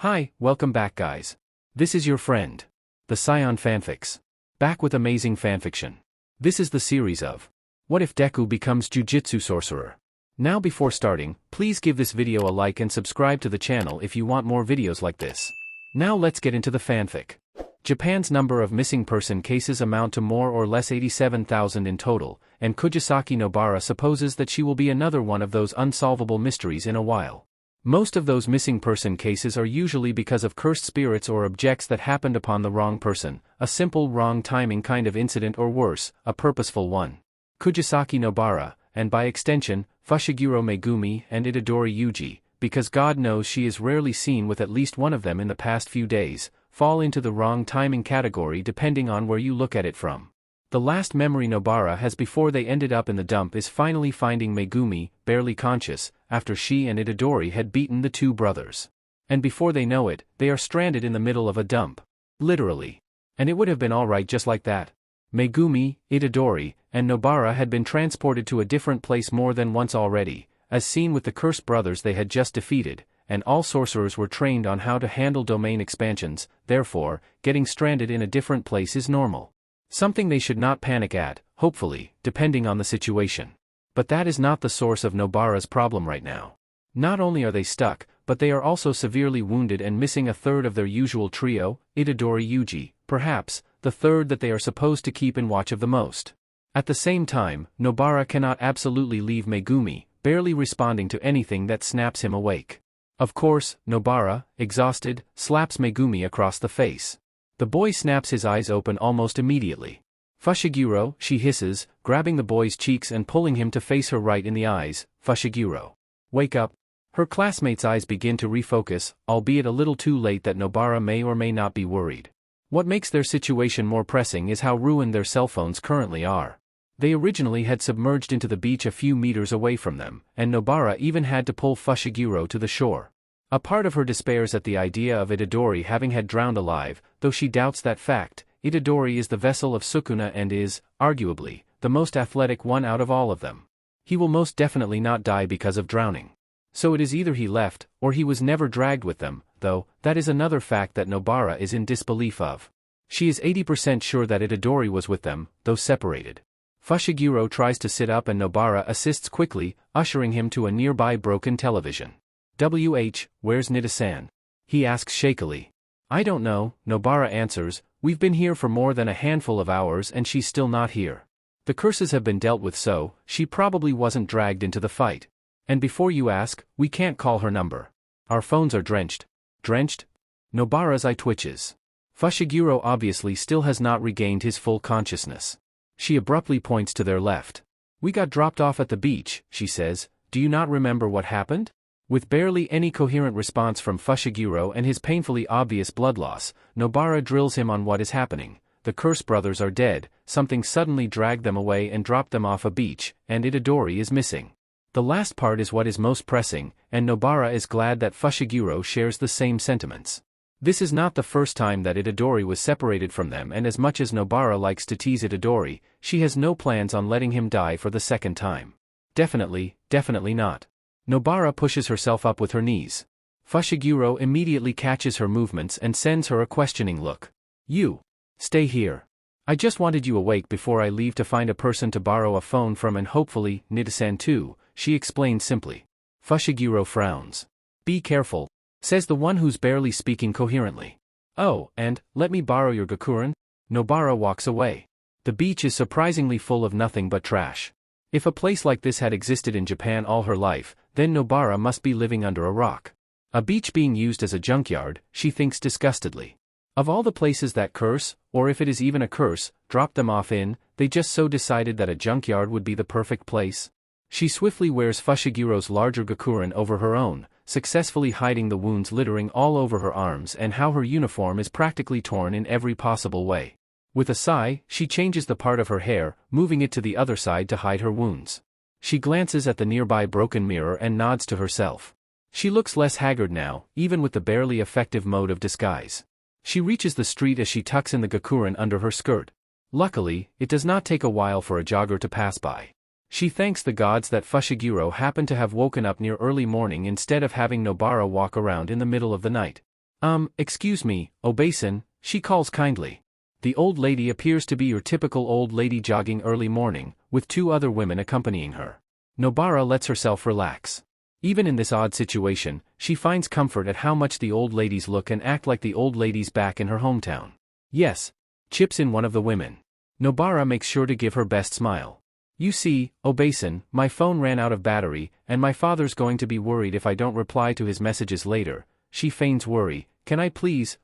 Hi, welcome back guys. This is your friend, the Scion Fanfics. Back with amazing fanfiction. This is the series of What if Deku becomes Jujutsu Sorcerer? Now before starting, please give this video a like and subscribe to the channel if you want more videos like this. Now let's get into the fanfic. Japan's number of missing person cases amount to more or less 87,000 in total, and Kugisaki Nobara supposes that she will be another one of those unsolvable mysteries in a while. Most of those missing person cases are usually because of cursed spirits or objects that happened upon the wrong person, a simple wrong timing kind of incident or worse, a purposeful one. Kugisaki Nobara, and by extension, Fushiguro Megumi and Itadori Yūji, because God knows she is rarely seen with at least one of them in the past few days, fall into the wrong timing category depending on where you look at it from. The last memory Nobara has before they ended up in the dump is finally finding Megumi, barely conscious, after she and Itadori had beaten the two brothers. And before they know it, they are stranded in the middle of a dump. Literally. And it would have been alright just like that. Megumi, Itadori, and Nobara had been transported to a different place more than once already, as seen with the cursed brothers they had just defeated, and all sorcerers were trained on how to handle domain expansions, therefore, getting stranded in a different place is normal. Something they should not panic at, hopefully, depending on the situation. But that is not the source of Nobara's problem right now. Not only are they stuck, but they are also severely wounded and missing a third of their usual trio, Itadori Yūji, perhaps, the third that they are supposed to keep in watch of the most. At the same time, Nobara cannot absolutely leave Megumi, barely responding to anything that snaps him awake. Of course, Nobara, exhausted, slaps Megumi across the face. The boy snaps his eyes open almost immediately. Fushiguro, she hisses, grabbing the boy's cheeks and pulling him to face her right in the eyes. Fushiguro. Wake up. Her classmates' eyes begin to refocus, albeit a little too late that Nobara may or may not be worried. What makes their situation more pressing is how ruined their cell phones currently are. They originally had submerged into the beach a few meters away from them, and Nobara even had to pull Fushiguro to the shore. A part of her despairs at the idea of Itadori having had drowned alive, though she doubts that fact. Itadori is the vessel of Sukuna and is, arguably, the most athletic one out of all of them. He will most definitely not die because of drowning. So it is either he left, or he was never dragged with them, though, that is another fact that Nobara is in disbelief of. She is 80% sure that Itadori was with them, though separated. Fushiguro tries to sit up and Nobara assists quickly, ushering him to a nearby broken television. Where's Nida-san? He asks shakily. I don't know, Nobara answers, we've been here for more than a handful of hours and she's still not here. The curses have been dealt with so, she probably wasn't dragged into the fight. And before you ask, we can't call her number. Our phones are drenched. Drenched? Nobara's eye twitches. Fushiguro obviously still has not regained his full consciousness. She abruptly points to their left. We got dropped off at the beach, she says, do you not remember what happened? With barely any coherent response from Fushiguro and his painfully obvious blood loss, Nobara drills him on what is happening. The cursed brothers are dead, something suddenly dragged them away and dropped them off a beach, and Itadori is missing. The last part is what is most pressing, and Nobara is glad that Fushiguro shares the same sentiments. This is not the first time that Itadori was separated from them, and as much as Nobara likes to tease Itadori, she has no plans on letting him die for the second time. Definitely not. Nobara pushes herself up with her knees. Fushiguro immediately catches her movements and sends her a questioning look. You. Stay here. I just wanted you awake before I leave to find a person to borrow a phone from and hopefully, Nida-san too, she explains simply. Fushiguro frowns. Be careful, says the one who's barely speaking coherently. Oh, and, let me borrow your gakuren? Nobara walks away. The beach is surprisingly full of nothing but trash. If a place like this had existed in Japan all her life, then Nobara must be living under a rock. A beach being used as a junkyard, she thinks disgustedly. Of all the places that curse, or if it is even a curse, dropped them off in, they just so decided that a junkyard would be the perfect place. She swiftly wears Fushiguro's larger gakuren over her own, successfully hiding the wounds littering all over her arms and how her uniform is practically torn in every possible way. With a sigh, she changes the part of her hair, moving it to the other side to hide her wounds. She glances at the nearby broken mirror and nods to herself. She looks less haggard now, even with the barely effective mode of disguise. She reaches the street as she tucks in the gakuren under her skirt. Luckily, it does not take a while for a jogger to pass by. She thanks the gods that Fushiguro happened to have woken up near early morning instead of having Nobara walk around in the middle of the night. Excuse me, Obasan, she calls kindly. The old lady appears to be your typical old lady jogging early morning, with 2 other women accompanying her. Nobara lets herself relax. Even in this odd situation, she finds comfort at how much the old ladies look and act like the old ladies back in her hometown. Yes, chips in one of the women. Nobara makes sure to give her best smile. You see, Obasan, my phone ran out of battery, and my father's going to be worried if I don't reply to his messages later. She feigns worry. Can I please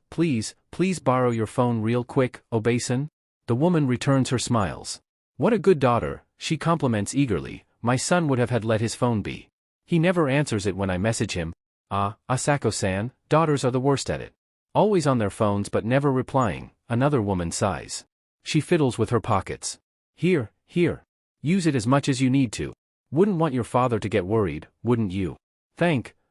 borrow your phone real quick, Obasan? The woman returns her smiles. What a good daughter, she compliments eagerly. My son would have had let his phone be. He never answers it when I message him. Ah, Asako-san, daughters are the worst at it. Always on their phones but never replying, another woman sighs. She fiddles with her pockets. Here. Use it as much as you need to. Wouldn't want your father to get worried, wouldn't you?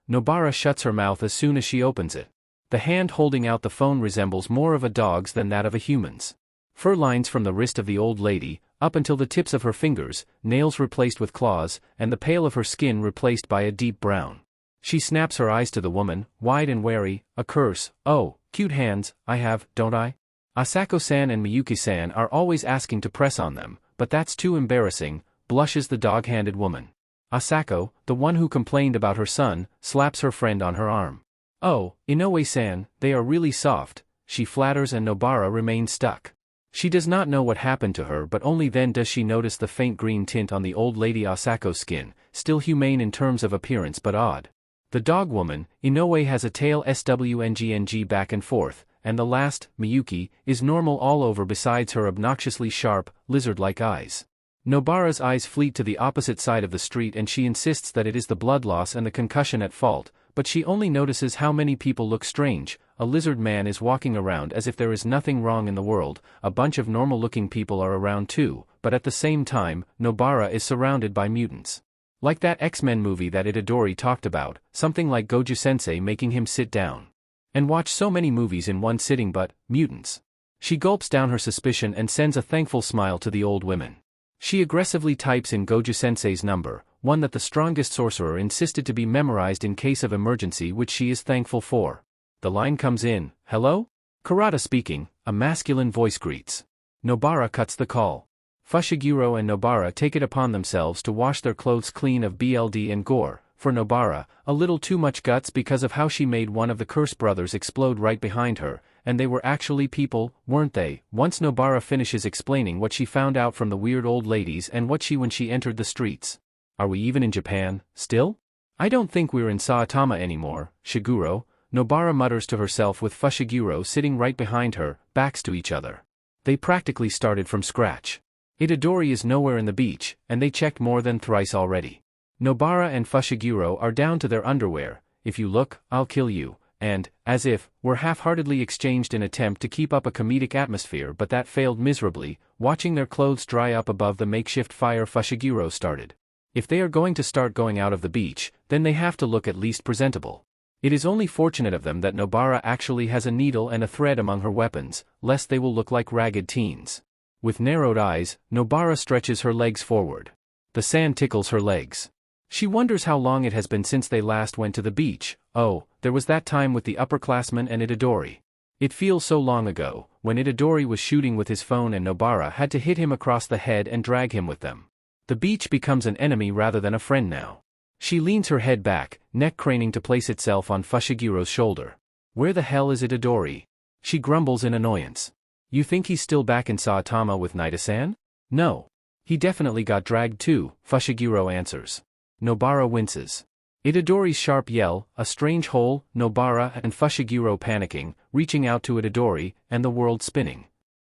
Nobara shuts her mouth as soon as she opens it. The hand holding out the phone resembles more of a dog's than that of a human's. Fur lines from the wrist of the old lady, up until the tips of her fingers, nails replaced with claws, and the pale of her skin replaced by a deep brown. She snaps her eyes to the woman, wide and wary, a curse. Oh, cute hands, I have, don't I? Asako-san and Miyuki-san are always asking to press on them, but that's too embarrassing, blushes the dog-handed woman. Asako, the one who complained about her son, slaps her friend on her arm. Oh, Inoue-san, they are really soft, she flatters and Nobara remains stuck. She does not know what happened to her but only then does she notice the faint green tint on the old lady Asako's skin, still humane in terms of appearance but odd. The dog woman, Inoue has a tail swngng back and forth, and the last, Miyuki, is normal all over besides her obnoxiously sharp, lizard-like eyes. Nobara's eyes fleet to the opposite side of the street and she insists that it is the blood loss and the concussion at fault, but she only notices how many people look strange. A lizard man is walking around as if there is nothing wrong in the world, a bunch of normal-looking people are around too, but at the same time, Nobara is surrounded by mutants. Like that X-Men movie that Itadori talked about, something like Goju-sensei making him sit down and watch so many movies in one sitting but, mutants. She gulps down her suspicion and sends a thankful smile to the old women. She aggressively types in Goju-sensei's number, one that the strongest sorcerer insisted to be memorized in case of emergency which she is thankful for. The line comes in, hello? Kurata speaking, a masculine voice greets. Nobara cuts the call. Fushiguro and Nobara take it upon themselves to wash their clothes clean of BLD and gore. For Nobara, a little too much guts because of how she made one of the Curse brothers explode right behind her, and they were actually people, weren't they? Once Nobara finishes explaining what she found out from the weird old ladies and what she when she entered the streets. Are we even in Japan, still? I don't think we're in Saitama anymore, Shiguro, Nobara mutters to herself with Fushiguro sitting right behind her, backs to each other. They practically started from scratch. Itadori is nowhere in the beach, and they checked more than thrice already. Nobara and Fushiguro are down to their underwear. If you look, I'll kill you, and, as if, were half-heartedly exchanged in attempt to keep up a comedic atmosphere but that failed miserably, watching their clothes dry up above the makeshift fire Fushiguro started. If they are going to start going out of the beach, then they have to look at least presentable. It is only fortunate of them that Nobara actually has a needle and a thread among her weapons, lest they will look like ragged teens. With narrowed eyes, Nobara stretches her legs forward. The sand tickles her legs. She wonders how long it has been since they last went to the beach. Oh, there was that time with the upperclassmen and Itadori. It feels so long ago, when Itadori was shooting with his phone and Nobara had to hit him across the head and drag him with them. The beach becomes an enemy rather than a friend now. She leans her head back, neck craning to place itself on Fushiguro's shoulder. Where the hell is Itadori? She grumbles in annoyance. You think he's still back in Saitama with Naida-san? No. He definitely got dragged too, Fushiguro answers. Nobara winces. Itadori's sharp yell, a strange hole, Nobara and Fushiguro panicking, reaching out to Itadori, and the world spinning.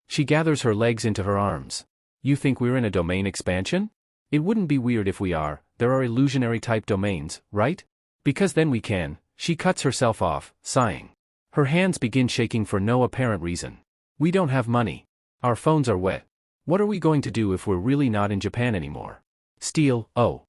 She gathers her legs into her arms. You think we're in a domain expansion? It wouldn't be weird if we are, there are illusionary-type domains, right? Because then we can. She cuts herself off, sighing. Her hands begin shaking for no apparent reason. We don't have money. Our phones are wet. What are we going to do if we're really not in Japan anymore? Steal, oh.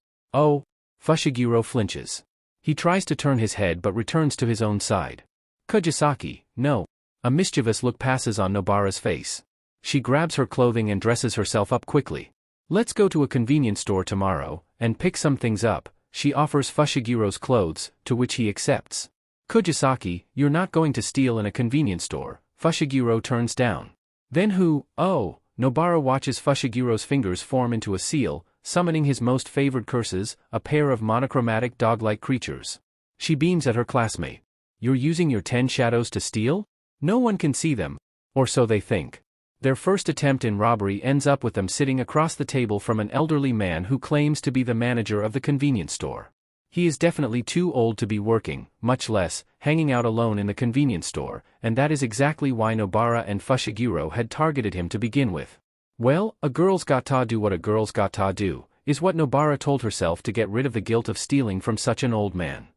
Fushiguro flinches. He tries to turn his head but returns to his own side. Kugisaki, no. A mischievous look passes on Nobara's face. She grabs her clothing and dresses herself up quickly. Let's go to a convenience store tomorrow, and pick some things up. She offers Fushiguro's clothes, to which he accepts. Kugisaki, you're not going to steal in a convenience store, Fushiguro turns down. Then who? Oh, Nobara watches Fushigiro's fingers form into a seal, summoning his most favored curses, a pair of monochromatic dog-like creatures. She beams at her classmate. You're using your 10 shadows to steal? No one can see them. Or so they think. Their first attempt in robbery ends up with them sitting across the table from an elderly man who claims to be the manager of the convenience store. He is definitely too old to be working, much less, hanging out alone in the convenience store, and that is exactly why Nobara and Fushiguro had targeted him to begin with. Well, a girl's gotta do what a girl's gotta do, is what Nobara told herself to get rid of the guilt of stealing from such an old man.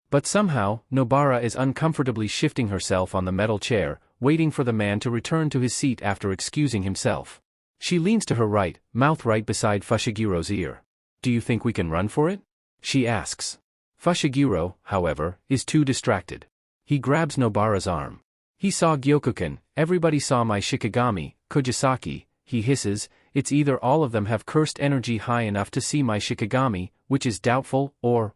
But somehow, Nobara is uncomfortably shifting herself on the metal chair, waiting for the man to return to his seat after excusing himself. She leans to her right, mouth right beside Fushigiro's ear. Do you think we can run for it? She asks. Fushiguro, however, is too distracted. He grabs Nobara's arm. He saw Gyokuken, everybody saw my Shikigami, Kugisaki, he hisses, it's either all of them have cursed energy high enough to see my Shikigami, which is doubtful, or,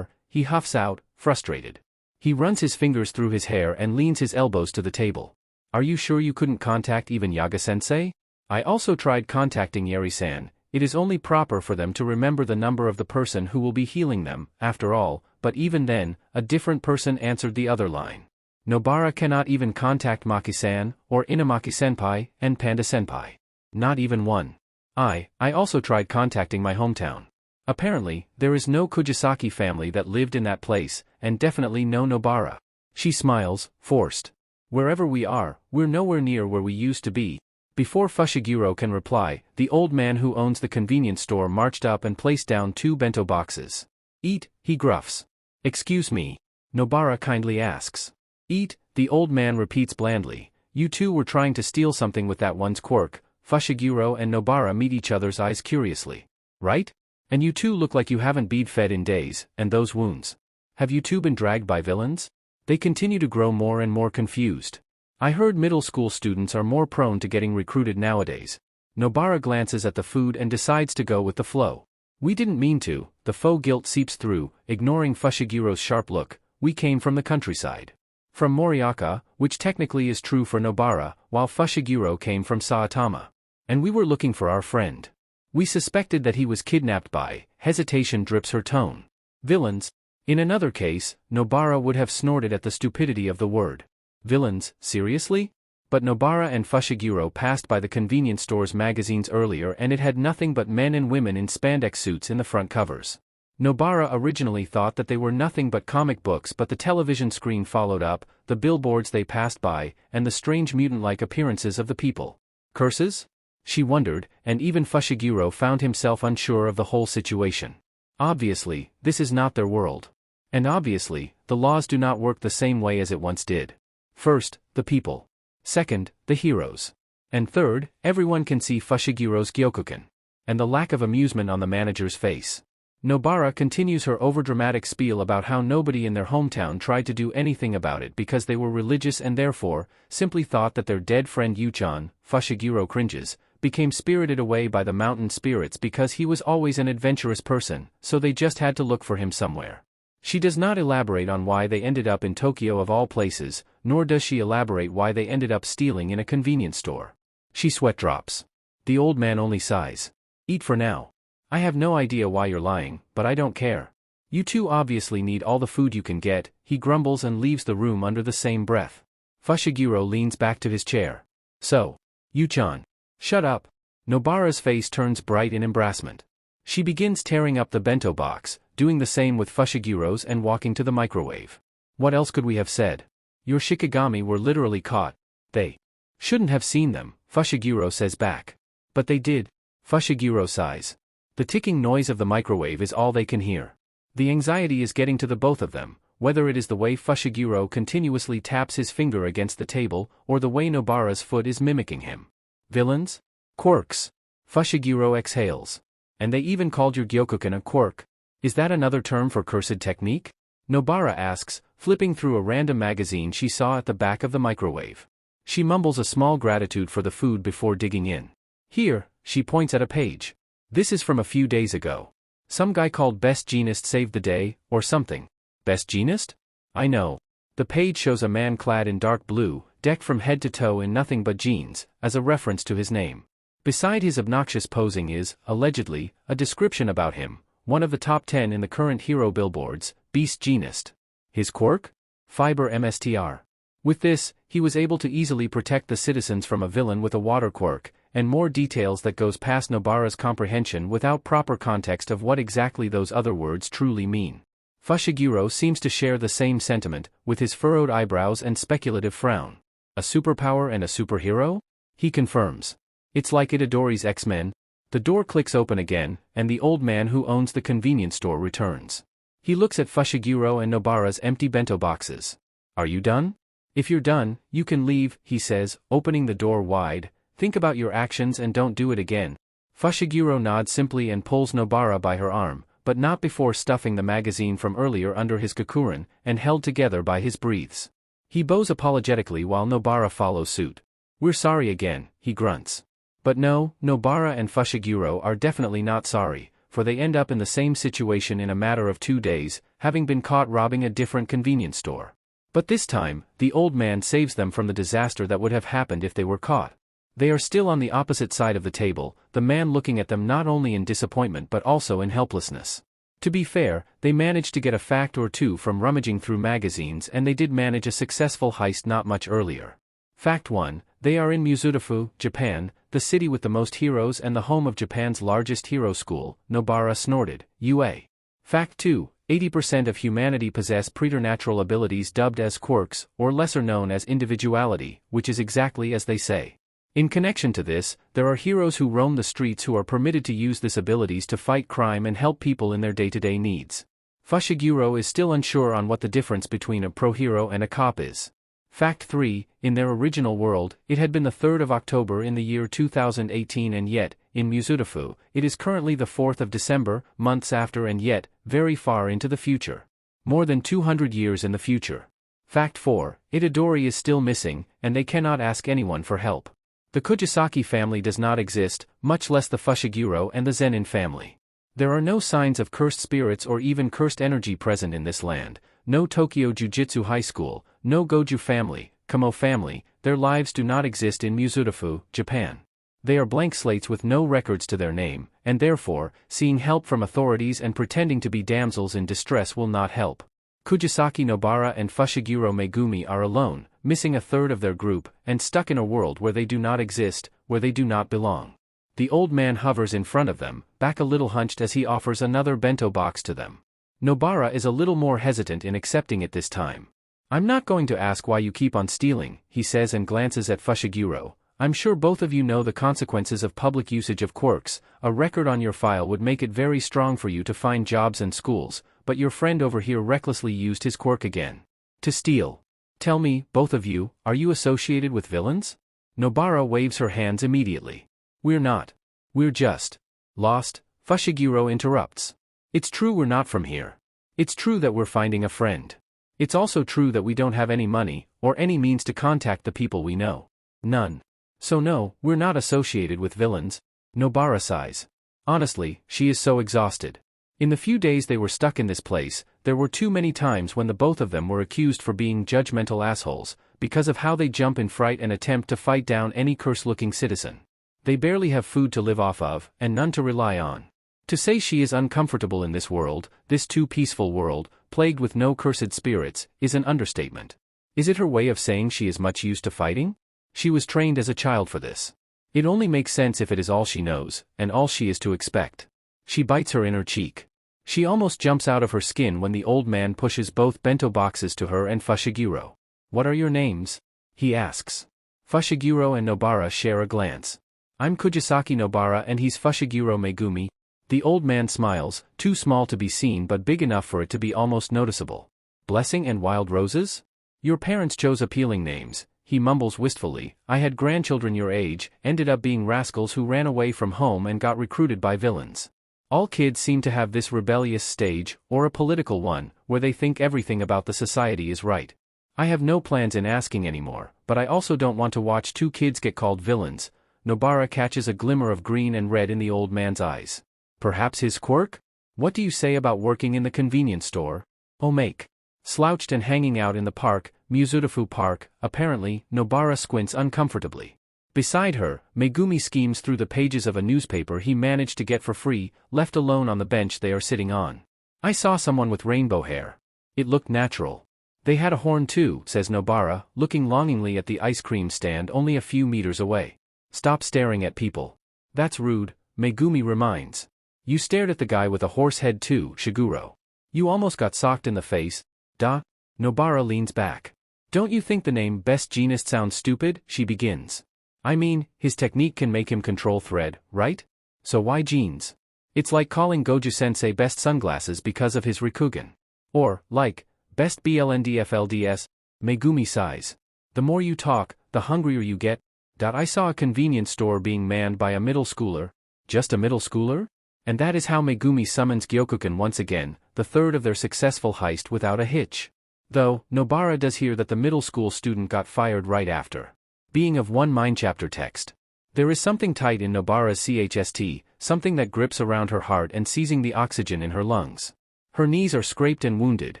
he huffs out, frustrated. He runs his fingers through his hair and leans his elbows to the table. Are you sure you couldn't contact even Yaga-sensei? I also tried contacting Yeri-san. It is only proper for them to remember the number of the person who will be healing them, after all, but even then, a different person answered the other line. Nobara cannot even contact Maki-san, or Inamaki-senpai, and Panda-senpai. Not even one. I also tried contacting my hometown. Apparently, there is no Kugisaki family that lived in that place, and definitely no Nobara. She smiles, forced. Wherever we are, we're nowhere near where we used to be. Before Fushiguro can reply, the old man who owns the convenience store marched up and placed down 2 bento boxes. Eat, he gruffs. Excuse me. Nobara kindly asks. Eat, the old man repeats blandly. You two were trying to steal something with that one's quirk. Fushiguro and Nobara meet each other's eyes curiously. Right? And you two look like you haven't been fed in days, and those wounds. Have you two been dragged by villains? They continue to grow more and more confused. I heard middle school students are more prone to getting recruited nowadays. Nobara glances at the food and decides to go with the flow. We didn't mean to, the faux guilt seeps through, ignoring Fushiguro's sharp look. We came from the countryside. From Moriaka, which technically is true for Nobara, while Fushiguro came from Saitama. And we were looking for our friend. We suspected that he was kidnapped by, hesitation drips her tone. Villains. In another case, Nobara would have snorted at the stupidity of the word. Villains, seriously? But Nobara and Fushiguro passed by the convenience store's magazines earlier and it had nothing but men and women in spandex suits in the front covers. Nobara originally thought that they were nothing but comic books, but the television screen followed up, the billboards they passed by, and the strange mutant-like appearances of the people. Curses? She wondered, and even Fushiguro found himself unsure of the whole situation. Obviously, this is not their world. And obviously, the laws do not work the same way as it once did. First, the people. Second, the heroes. And third, everyone can see Fushiguro's Gyokuken. And the lack of amusement on the manager's face. Nobara continues her overdramatic spiel about how nobody in their hometown tried to do anything about it because they were religious and therefore, simply thought that their dead friend Yuchan, Fushiguro cringes, became spirited away by the mountain spirits because he was always an adventurous person, so they just had to look for him somewhere. She does not elaborate on why they ended up in Tokyo of all places, nor does she elaborate why they ended up stealing in a convenience store. She sweat drops. The old man only sighs. Eat for now. I have no idea why you're lying, but I don't care. You two obviously need all the food you can get, he grumbles and leaves the room under the same breath. Fushiguro leans back to his chair. So. Yuchan. Shut up. Nobara's face turns bright in embarrassment. She begins tearing up the bento box, doing the same with Fushiguro's and walking to the microwave. What else could we have said? Your Shikigami were literally caught. They shouldn't have seen them, Fushiguro says back. But they did. Fushiguro sighs. The ticking noise of the microwave is all they can hear. The anxiety is getting to the both of them, whether it is the way Fushiguro continuously taps his finger against the table, or the way Nobara's foot is mimicking him. Villains? Quirks. Fushiguro exhales. And they even called your Gyokuken a quirk. Is that another term for cursed technique? Nobara asks, flipping through a random magazine she saw at the back of the microwave. She mumbles a small gratitude for the food before digging in. Here, she points at a page. This is from a few days ago. Some guy called Best Jeanist saved the day, or something. Best Jeanist? I know. The page shows a man clad in dark blue, decked from head to toe in nothing but jeans, as a reference to his name. Beside his obnoxious posing is, allegedly, a description about him, one of the top 10 in the current hero billboards, Beast Genist. His quirk? Fiber MSTR. With this, he was able to easily protect the citizens from a villain with a water quirk, and more details that goes past Nobara's comprehension without proper context of what exactly those other words truly mean. Fushiguro seems to share the same sentiment, with his furrowed eyebrows and speculative frown. A superpower and a superhero? He confirms. It's like Itadori's X-Men. The door clicks open again, and the old man who owns the convenience store returns. He looks at Fushiguro and Nobara's empty bento boxes. Are you done? If you're done, you can leave, he says, opening the door wide. Think about your actions and don't do it again. Fushiguro nods simply and pulls Nobara by her arm, but not before stuffing the magazine from earlier under his kakuren, and held together by his breathes. He bows apologetically while Nobara follows suit. We're sorry again, he grunts. But no, Nobara and Fushiguro are definitely not sorry, for they end up in the same situation in a matter of 2 days, having been caught robbing a different convenience store. But this time, the old man saves them from the disaster that would have happened if they were caught. They are still on the opposite side of the table, the man looking at them not only in disappointment but also in helplessness. To be fair, they managed to get a fact or two from rummaging through magazines, and they did manage a successful heist not much earlier. Fact 1, they are in Mizudafu, Japan, the city with the most heroes and the home of Japan's largest hero school, Nobara snorted, UA. Fact 2, 80% of humanity possess preternatural abilities dubbed as quirks, or lesser known as individuality, which is exactly as they say. In connection to this, there are heroes who roam the streets who are permitted to use these abilities to fight crime and help people in their day-to-day needs. Fushiguro is still unsure on what the difference between a pro-hero and a cop is. Fact 3, in their original world, it had been the 3rd of October in the year 2018 and yet, in Mizudafu, it is currently the 4th of December, months after and yet, very far into the future. More than 200 years in the future. Fact 4, Itadori is still missing, and they cannot ask anyone for help. The Kugisaki family does not exist, much less the Fushiguro and the Zenin family. There are no signs of cursed spirits or even cursed energy present in this land, no Tokyo Jujutsu High School, no Goju family, Kamo family, their lives do not exist in Mizudafu, Japan. They are blank slates with no records to their name, and therefore, seeking help from authorities and pretending to be damsels in distress will not help. Kugisaki Nobara and Fushiguro Megumi are alone, missing a third of their group, and stuck in a world where they do not exist, where they do not belong. The old man hovers in front of them, back a little hunched as he offers another bento box to them. Nobara is a little more hesitant in accepting it this time. I'm not going to ask why you keep on stealing, he says and glances at Fushiguro. I'm sure both of you know the consequences of public usage of quirks. A record on your file would make it very strong for you to find jobs and schools, but your friend over here recklessly used his quirk again. To steal. Tell me, both of you, are you associated with villains? Nobara waves her hands immediately. We're not. We're just lost, Fushiguro interrupts. It's true we're not from here. It's true that we're finding a friend. It's also true that we don't have any money, or any means to contact the people we know. None. So no, we're not associated with villains. Nobara sighs. Honestly, she is so exhausted. In the few days they were stuck in this place, there were too many times when the both of them were accused for being judgmental assholes, because of how they jump in fright and attempt to fight down any curse-looking citizen. They barely have food to live off of, and none to rely on. To say she is uncomfortable in this world, this too peaceful world, plagued with no cursed spirits, is an understatement. Is it her way of saying she is much used to fighting? She was trained as a child for this. It only makes sense if it is all she knows, and all she is to expect. She bites her inner cheek. She almost jumps out of her skin when the old man pushes both bento boxes to her and Fushiguro. What are your names? He asks. Fushiguro and Nobara share a glance. I'm Kugisaki Nobara and he's Fushiguro Megumi. The old man smiles, too small to be seen but big enough for it to be almost noticeable. Blessing and Wild Roses? Your parents chose appealing names, he mumbles wistfully. I had grandchildren your age, ended up being rascals who ran away from home and got recruited by villains. All kids seem to have this rebellious stage, or a political one, where they think everything about the society is right. I have no plans in asking anymore, but I also don't want to watch two kids get called villains. Nobara catches a glimmer of green and red in the old man's eyes. Perhaps his quirk? What do you say about working in the convenience store? Oh make. Slouched and hanging out in the park, Mizutofu Park, apparently, Nobara squints uncomfortably. Beside her, Megumi schemes through the pages of a newspaper he managed to get for free, left alone on the bench they are sitting on. I saw someone with rainbow hair. It looked natural. They had a horn too, says Nobara, looking longingly at the ice cream stand only a few meters away. Stop staring at people. That's rude, Megumi reminds. You stared at the guy with a horse head too, Fushiguro. You almost got socked in the face. Duh. Nobara leans back. Don't you think the name Best Jeanist sounds stupid? She begins. I mean, his technique can make him control thread, right? So why jeans? It's like calling Goju-sensei Best Sunglasses because of his Rikugen. Or, like, Best BLNDFLDS, Megumi sighs. The more you talk, the hungrier you get. I saw a convenience store being manned by a middle schooler. Just a middle schooler? And that is how Megumi summons Gyokuken once again, the third of their successful heist without a hitch. Though, Nobara does hear that the middle school student got fired right after. Being of one mind chapter text. There is something tight in Nobara's chst, something that grips around her heart and seizing the oxygen in her lungs. Her knees are scraped and wounded,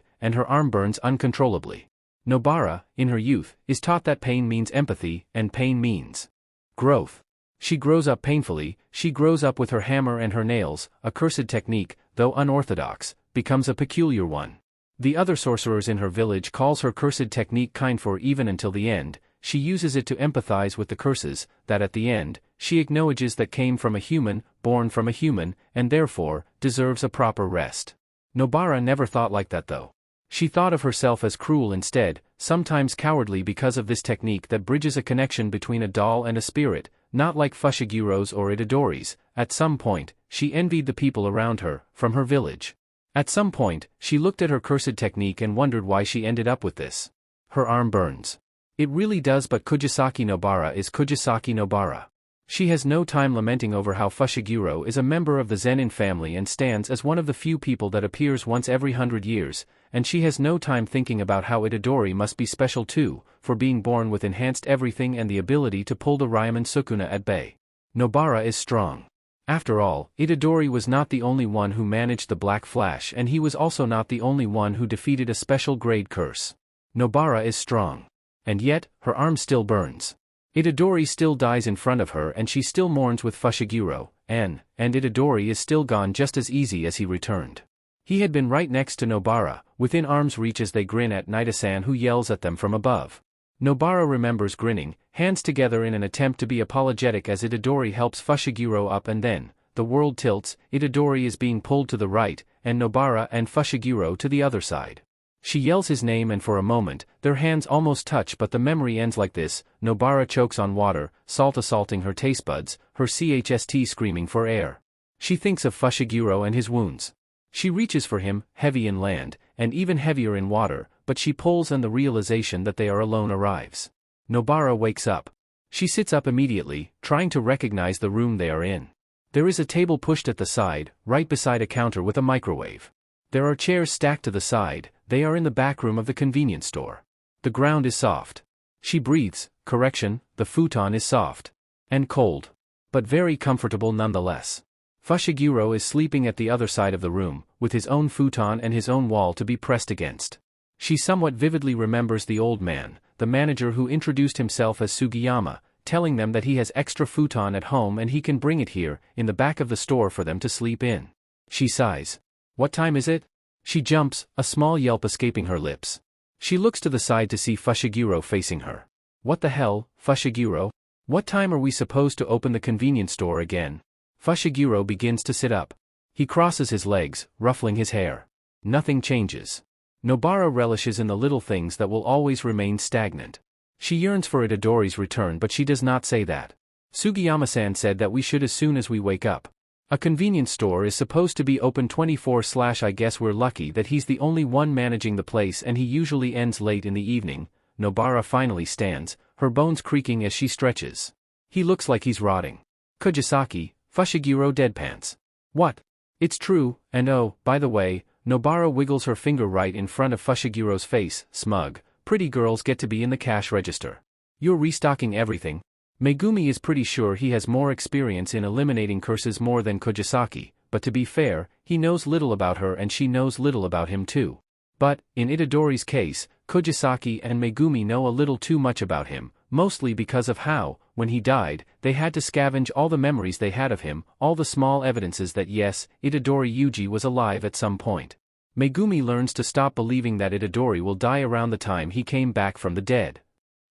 and her arm burns uncontrollably. Nobara, in her youth, is taught that pain means empathy, and pain means growth. She grows up painfully, she grows up with her hammer and her nails, a cursed technique, though unorthodox, becomes a peculiar one. The other sorcerers in her village calls her cursed technique kind for even until the end, she uses it to empathize with the curses, that at the end, she acknowledges that came from a human, born from a human, and therefore, deserves a proper rest. Nobara never thought like that though. She thought of herself as cruel instead, sometimes cowardly because of this technique that bridges a connection between a doll and a spirit, not like Fushiguro's or Itadori's. At some point, she envied the people around her, from her village. At some point, she looked at her cursed technique and wondered why she ended up with this. Her arm burns. It really does, but Kugisaki Nobara is Kugisaki Nobara. She has no time lamenting over how Fushiguro is a member of the Zenin family and stands as one of the few people that appears once every 100 years, and she has no time thinking about how Itadori must be special too, for being born with enhanced everything and the ability to pull the Ryomen Sukuna at bay. Nobara is strong. After all, Itadori was not the only one who managed the Black Flash, and he was also not the only one who defeated a special grade curse. Nobara is strong. And yet, her arm still burns. Itadori still dies in front of her and she still mourns with Fushiguro, and Itadori is still gone just as easy as he returned. He had been right next to Nobara, within arm's reach as they grin at Nida-san who yells at them from above. Nobara remembers grinning, hands together in an attempt to be apologetic as Itadori helps Fushiguro up, and then, the world tilts, Itadori is being pulled to the right, and Nobara and Fushiguro to the other side. She yells his name and for a moment, their hands almost touch, but the memory ends like this. Nobara chokes on water, salt assaulting her taste buds, her chst screaming for air. She thinks of Fushiguro and his wounds. She reaches for him, heavy in land, and even heavier in water, but she pulls and the realization that they are alone arrives. Nobara wakes up. She sits up immediately, trying to recognize the room they are in. There is a table pushed at the side, right beside a counter with a microwave. There are chairs stacked to the side. They are in the back room of the convenience store. The ground is soft. She breathes, correction, the futon is soft. And cold. But very comfortable nonetheless. Fushiguro is sleeping at the other side of the room, with his own futon and his own wall to be pressed against. She somewhat vividly remembers the old man, the manager who introduced himself as Sugiyama, telling them that he has extra futon at home and he can bring it here, in the back of the store for them to sleep in. She sighs. What time is it? She jumps, a small yelp escaping her lips. She looks to the side to see Fushiguro facing her. What the hell, Fushiguro? What time are we supposed to open the convenience store again? Fushiguro begins to sit up. He crosses his legs, ruffling his hair. Nothing changes. Nobara relishes in the little things that will always remain stagnant. She yearns for Itadori's return, but she does not say that. Sugiyama-san said that we should as soon as we wake up. A convenience store is supposed to be open 24/. I guess we're lucky that he's the only one managing the place and he usually ends late in the evening. Nobara finally stands, her bones creaking as she stretches. He looks like he's rotting. Kugisaki, Fushiguro deadpans. What? It's true, and oh, by the way, Nobara wiggles her finger right in front of Fushiguro's face, smug. Pretty girls get to be in the cash register. You're restocking everything. Megumi is pretty sure he has more experience in eliminating curses more than Kugisaki, but to be fair, he knows little about her and she knows little about him too. But, in Itadori's case, Kugisaki and Megumi know a little too much about him, mostly because of how, when he died, they had to scavenge all the memories they had of him, all the small evidences that yes, Itadori Yūji was alive at some point. Megumi learns to stop believing that Itadori will die around the time he came back from the dead.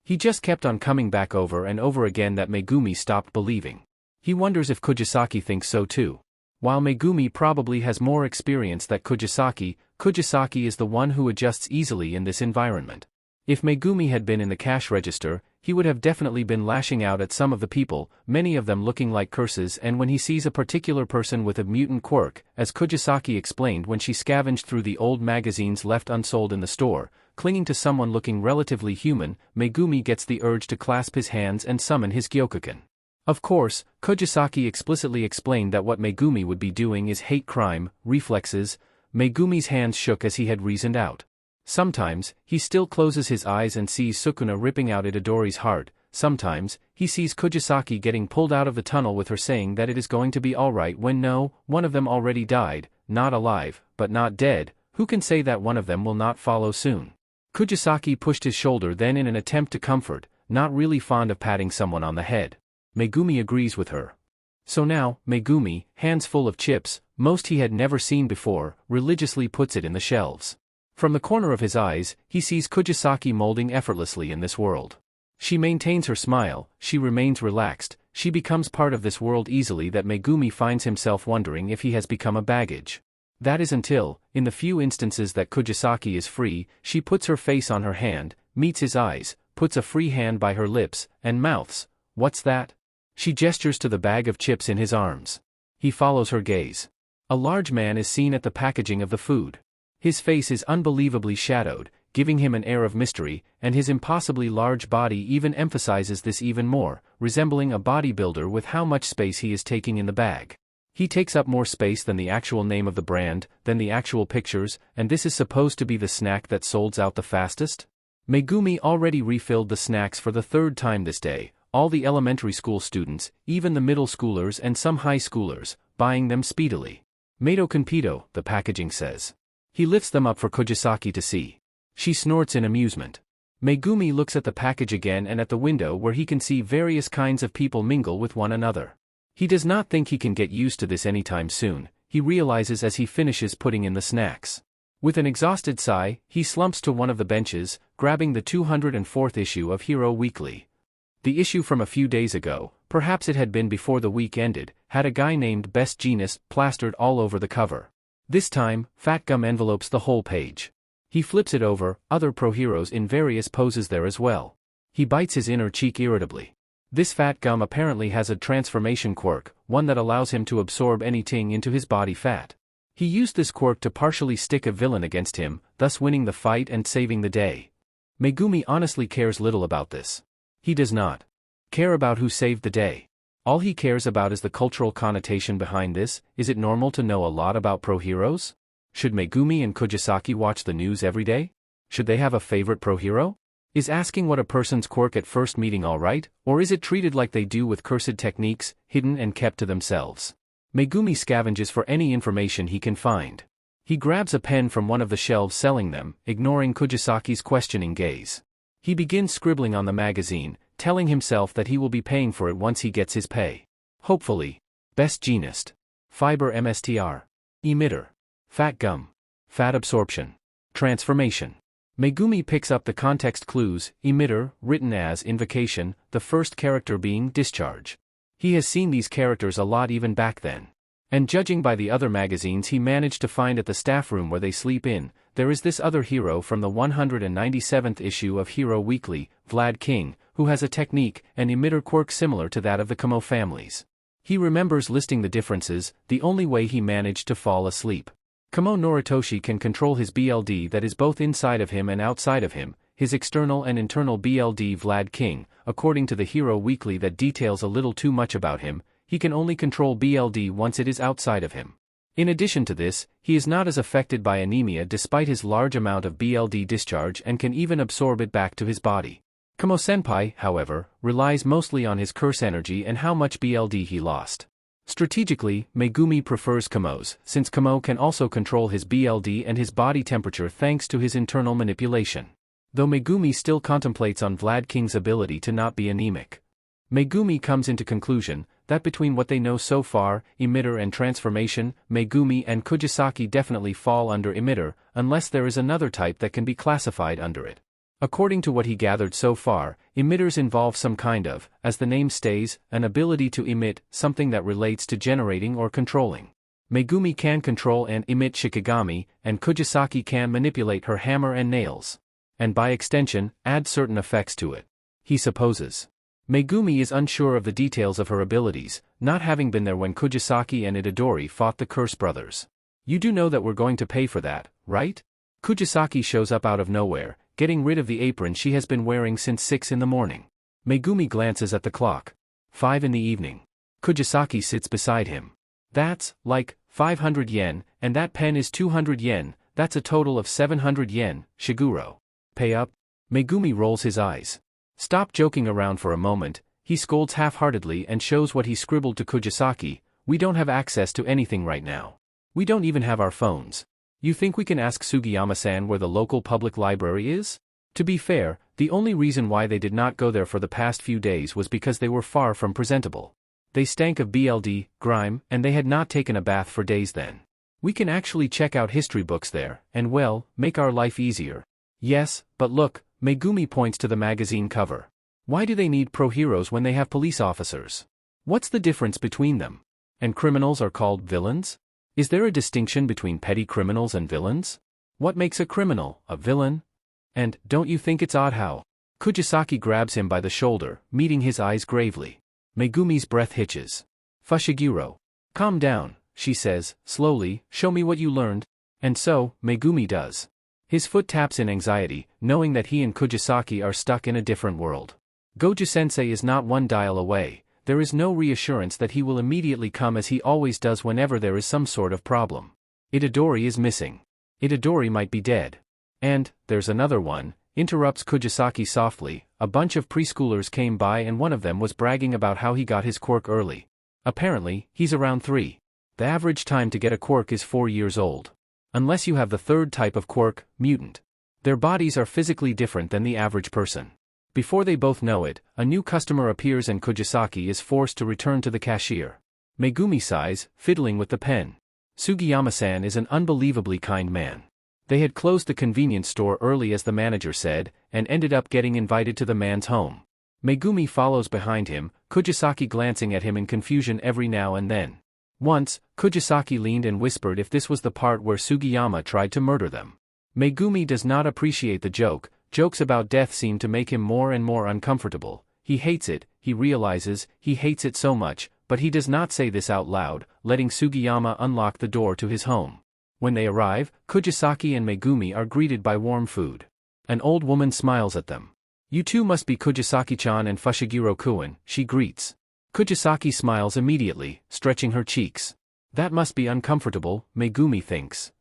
He just kept on coming back over and over again that Megumi stopped believing. He wonders if Kugisaki thinks so too. While Megumi probably has more experience than Kugisaki, Kugisaki is the one who adjusts easily in this environment. If Megumi had been in the cash register, he would have definitely been lashing out at some of the people, many of them looking like curses, and when he sees a particular person with a mutant quirk, as Kugisaki explained when she scavenged through the old magazines left unsold in the store, clinging to someone looking relatively human, Megumi gets the urge to clasp his hands and summon his Gyokuken. Of course, Kugisaki explicitly explained that what Megumi would be doing is hate crime, reflexes. Megumi's hands shook as he had reasoned out. Sometimes, he still closes his eyes and sees Sukuna ripping out Itadori's heart. Sometimes, he sees Kugisaki getting pulled out of the tunnel with her saying that it is going to be alright when no, one of them already died, not alive, but not dead. Who can say that one of them will not follow soon? Kugisaki pushed his shoulder then in an attempt to comfort, not really fond of patting someone on the head. Megumi agrees with her. So now, Megumi, hands full of chips, most he had never seen before, religiously puts it in the shelves. From the corner of his eyes, he sees Kugisaki molding effortlessly in this world. She maintains her smile, she remains relaxed, she becomes part of this world easily that Megumi finds himself wondering if he has become a baggage. That is until, in the few instances that Kugisaki is free, she puts her face on her hand, meets his eyes, puts a free hand by her lips, and mouths, "What's that?" She gestures to the bag of chips in his arms. He follows her gaze. A large man is seen at the packaging of the food. His face is unbelievably shadowed, giving him an air of mystery, and his impossibly large body even emphasizes this even more, resembling a bodybuilder with how much space he is taking in the bag. He takes up more space than the actual name of the brand, than the actual pictures, and this is supposed to be the snack that sold out the fastest? Megumi already refilled the snacks for the third time this day. All the elementary school students, even the middle schoolers and some high schoolers, buying them speedily. Mato Conpito, the packaging says. He lifts them up for Kugisaki to see. She snorts in amusement. Megumi looks at the package again and at the window where he can see various kinds of people mingle with one another. He does not think he can get used to this anytime soon, he realizes as he finishes putting in the snacks. With an exhausted sigh, he slumps to one of the benches, grabbing the 204th issue of Hero Weekly. The issue from a few days ago, perhaps it had been before the week ended, had a guy named Best Jeanist plastered all over the cover. This time, Fat Gum envelopes the whole page. He flips it over, other pro-heroes in various poses there as well. He bites his inner cheek irritably. This Fat Gum apparently has a transformation quirk, one that allows him to absorb anything into his body fat. He used this quirk to partially stick a villain against him, thus winning the fight and saving the day. Megumi honestly cares little about this. He does not care about who saved the day. All he cares about is the cultural connotation behind this. Is it normal to know a lot about pro-heroes? Should Megumi and Kugisaki watch the news every day? Should they have a favorite pro-hero? Is asking what a person's quirk at first meeting alright, or is it treated like they do with cursed techniques, hidden and kept to themselves? Megumi scavenges for any information he can find. He grabs a pen from one of the shelves selling them, ignoring Kugisaki's questioning gaze. He begins scribbling on the magazine, telling himself that he will be paying for it once he gets his pay. Hopefully. Best Jeanist. Fiber MSTR. Emitter. Fat Gum. Fat Absorption. Transformation. Megumi picks up the context clues, emitter, written as invocation, the first character being discharge. He has seen these characters a lot even back then. And judging by the other magazines he managed to find at the staff room where they sleep in, there is this other hero from the 197th issue of Hero Weekly, Vlad King, who has a technique, an emitter quirk similar to that of the Kamo families. He remembers listing the differences, the only way he managed to fall asleep. Kamo Noritoshi can control his BLD that is both inside of him and outside of him, his external and internal BLD. Vlad King, according to the Hero Weekly that details a little too much about him, he can only control BLD once it is outside of him. In addition to this, he is not as affected by anemia despite his large amount of BLD discharge and can even absorb it back to his body. Kamo-senpai, however, relies mostly on his curse energy and how much BLD he lost. Strategically, Megumi prefers Kamo's, since Kamo can also control his BLD and his body temperature thanks to his internal manipulation. Though Megumi still contemplates on Vlad King's ability to not be anemic. Megumi comes into conclusion that between what they know so far, emitter and transformation, Megumi and Kugisaki definitely fall under emitter, unless there is another type that can be classified under it. According to what he gathered so far, emitters involve some kind of, as the name states, an ability to emit, something that relates to generating or controlling. Megumi can control and emit Shikigami, and Kugisaki can manipulate her hammer and nails. And by extension, add certain effects to it. He supposes. Megumi is unsure of the details of her abilities, not having been there when Kugisaki and Itadori fought the Curse brothers. You do know that we're going to pay for that, right? Kugisaki shows up out of nowhere, getting rid of the apron she has been wearing since 6 in the morning. Megumi glances at the clock. 5 in the evening. Kugisaki sits beside him. That's, like, 500 yen, and that pen is 200 yen, that's a total of 700 yen, Shiguro. Pay up? Megumi rolls his eyes. Stop joking around for a moment, he scolds half-heartedly and shows what he scribbled to Kugisaki. We don't have access to anything right now. We don't even have our phones. You think we can ask Sugiyama-san where the local public library is? To be fair, the only reason why they did not go there for the past few days was because they were far from presentable. They stank of BLD, grime, and they had not taken a bath for days then. We can actually check out history books there, and well, make our life easier. Yes, but look, Megumi points to the magazine cover. Why do they need pro-heroes when they have police officers? What's the difference between them? And criminals are called villains? Is there a distinction between petty criminals and villains? What makes a criminal a villain? And, don't you think it's odd how? Kugisaki grabs him by the shoulder, meeting his eyes gravely. Megumi's breath hitches. Fushiguro. Calm down, she says, slowly, show me what you learned. And so, Megumi does. His foot taps in anxiety, knowing that he and Kugisaki are stuck in a different world. Goju-sensei is not one dial away. There is no reassurance that he will immediately come as he always does whenever there is some sort of problem. Itadori is missing. Itadori might be dead. And, there's another one, interrupts Kugisaki softly. A bunch of preschoolers came by and one of them was bragging about how he got his quirk early. Apparently, he's around 3. The average time to get a quirk is 4 years old. Unless you have the third type of quirk, mutant. Their bodies are physically different than the average person. Before they both know it, a new customer appears and Kugisaki is forced to return to the cashier. Megumi sighs, fiddling with the pen. Sugiyama-san is an unbelievably kind man. They had closed the convenience store early as the manager said, and ended up getting invited to the man's home. Megumi follows behind him, Kugisaki glancing at him in confusion every now and then. Once, Kugisaki leaned and whispered if this was the part where Sugiyama tried to murder them. Megumi does not appreciate the joke. Jokes about death seem to make him more and more uncomfortable. He hates it, he realizes, he hates it so much, but he does not say this out loud, letting Sugiyama unlock the door to his home. When they arrive, Kugisaki and Megumi are greeted by warm food. An old woman smiles at them. You two must be Kugisaki-chan and Fushiguro-kun, she greets. Kugisaki smiles immediately, stretching her cheeks. That must be uncomfortable, Megumi thinks.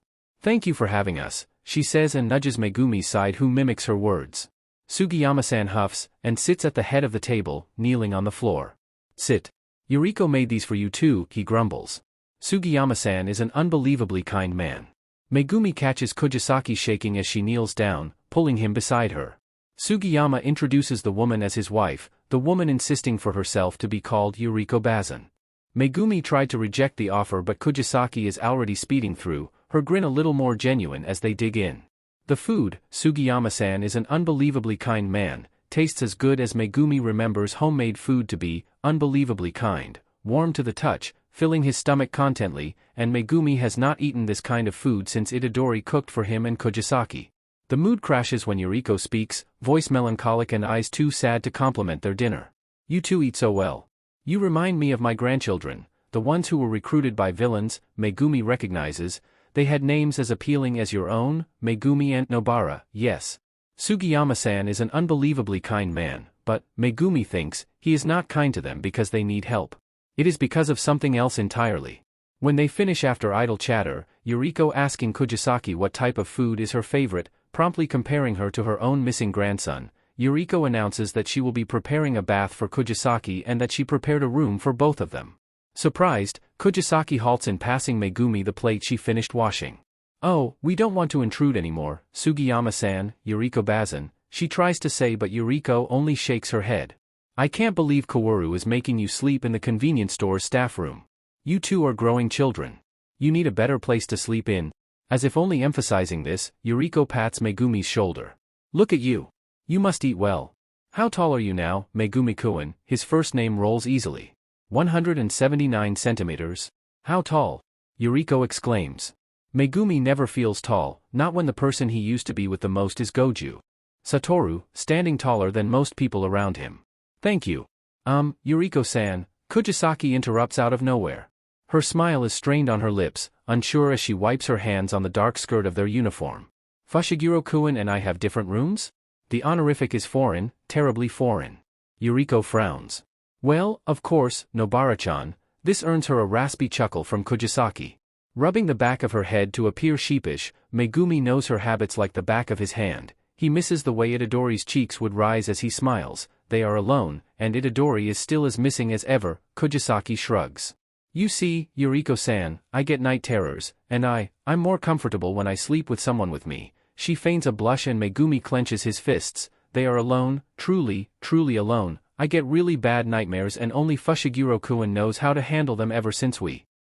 Thank you for having us, she says and nudges Megumi's side who mimics her words. Sugiyama-san huffs, and sits at the head of the table, kneeling on the floor. Sit. Yuriko made these for you too, he grumbles. Sugiyama-san is an unbelievably kind man. Megumi catches Kugisaki shaking as she kneels down, pulling him beside her. Sugiyama introduces the woman as his wife, the woman insisting for herself to be called Yuriko Bazan. Megumi tried to reject the offer but Kugisaki is already speeding through, her grin a little more genuine as they dig in. The food, Sugiyama-san is an unbelievably kind man, tastes as good as Megumi remembers homemade food to be, unbelievably kind, warm to the touch, filling his stomach contently, and Megumi has not eaten this kind of food since Itadori cooked for him and Kugisaki. The mood crashes when Yuriko speaks, voice melancholic and eyes too sad to compliment their dinner. You two eat so well. You remind me of my grandchildren, the ones who were recruited by villains, Megumi recognizes. They had names as appealing as your own, Megumi and Nobara, yes. Sugiyama-san is an unbelievably kind man, but, Megumi thinks, he is not kind to them because they need help. It is because of something else entirely. When they finish after idle chatter, Yuriko asking Kugisaki what type of food is her favorite, promptly comparing her to her own missing grandson, Yuriko announces that she will be preparing a bath for Kugisaki and that she prepared a room for both of them. Surprised, Kugisaki halts in passing Megumi the plate she finished washing. "Oh, we don't want to intrude anymore, Sugiyama-san," Yuriko-bazan, she tries to say, but Yuriko only shakes her head. "I can't believe Kaworu is making you sleep in the convenience store's staff room. You two are growing children. You need a better place to sleep in." As if only emphasizing this, Yuriko pats Megumi's shoulder. "Look at you. You must eat well. How tall are you now, Megumi-kun?" His first name rolls easily. 179 centimeters. "How tall?" Yuriko exclaims. Megumi never feels tall, not when the person he used to be with the most is Goju Satoru, standing taller than most people around him. "Thank you. Yuriko-san," Kugisaki interrupts out of nowhere. Her smile is strained on her lips, unsure as she wipes her hands on the dark skirt of their uniform. "Fushiguro-kun and I have different rooms?" The honorific is foreign, terribly foreign. Yuriko frowns. "Well, of course, Nobara-chan." This earns her a raspy chuckle from Kugisaki. Rubbing the back of her head to appear sheepish, Megumi knows her habits like the back of his hand. He misses the way Itadori's cheeks would rise as he smiles. They are alone, and Itadori is still as missing as ever. Kugisaki shrugs. "You see, Yuriko-san, I get night terrors, and I'm more comfortable when I sleep with someone with me." She feigns a blush and Megumi clenches his fists. "They are alone, truly, truly alone. I get really bad nightmares and only Fushiguro-kun knows how to handle them ever since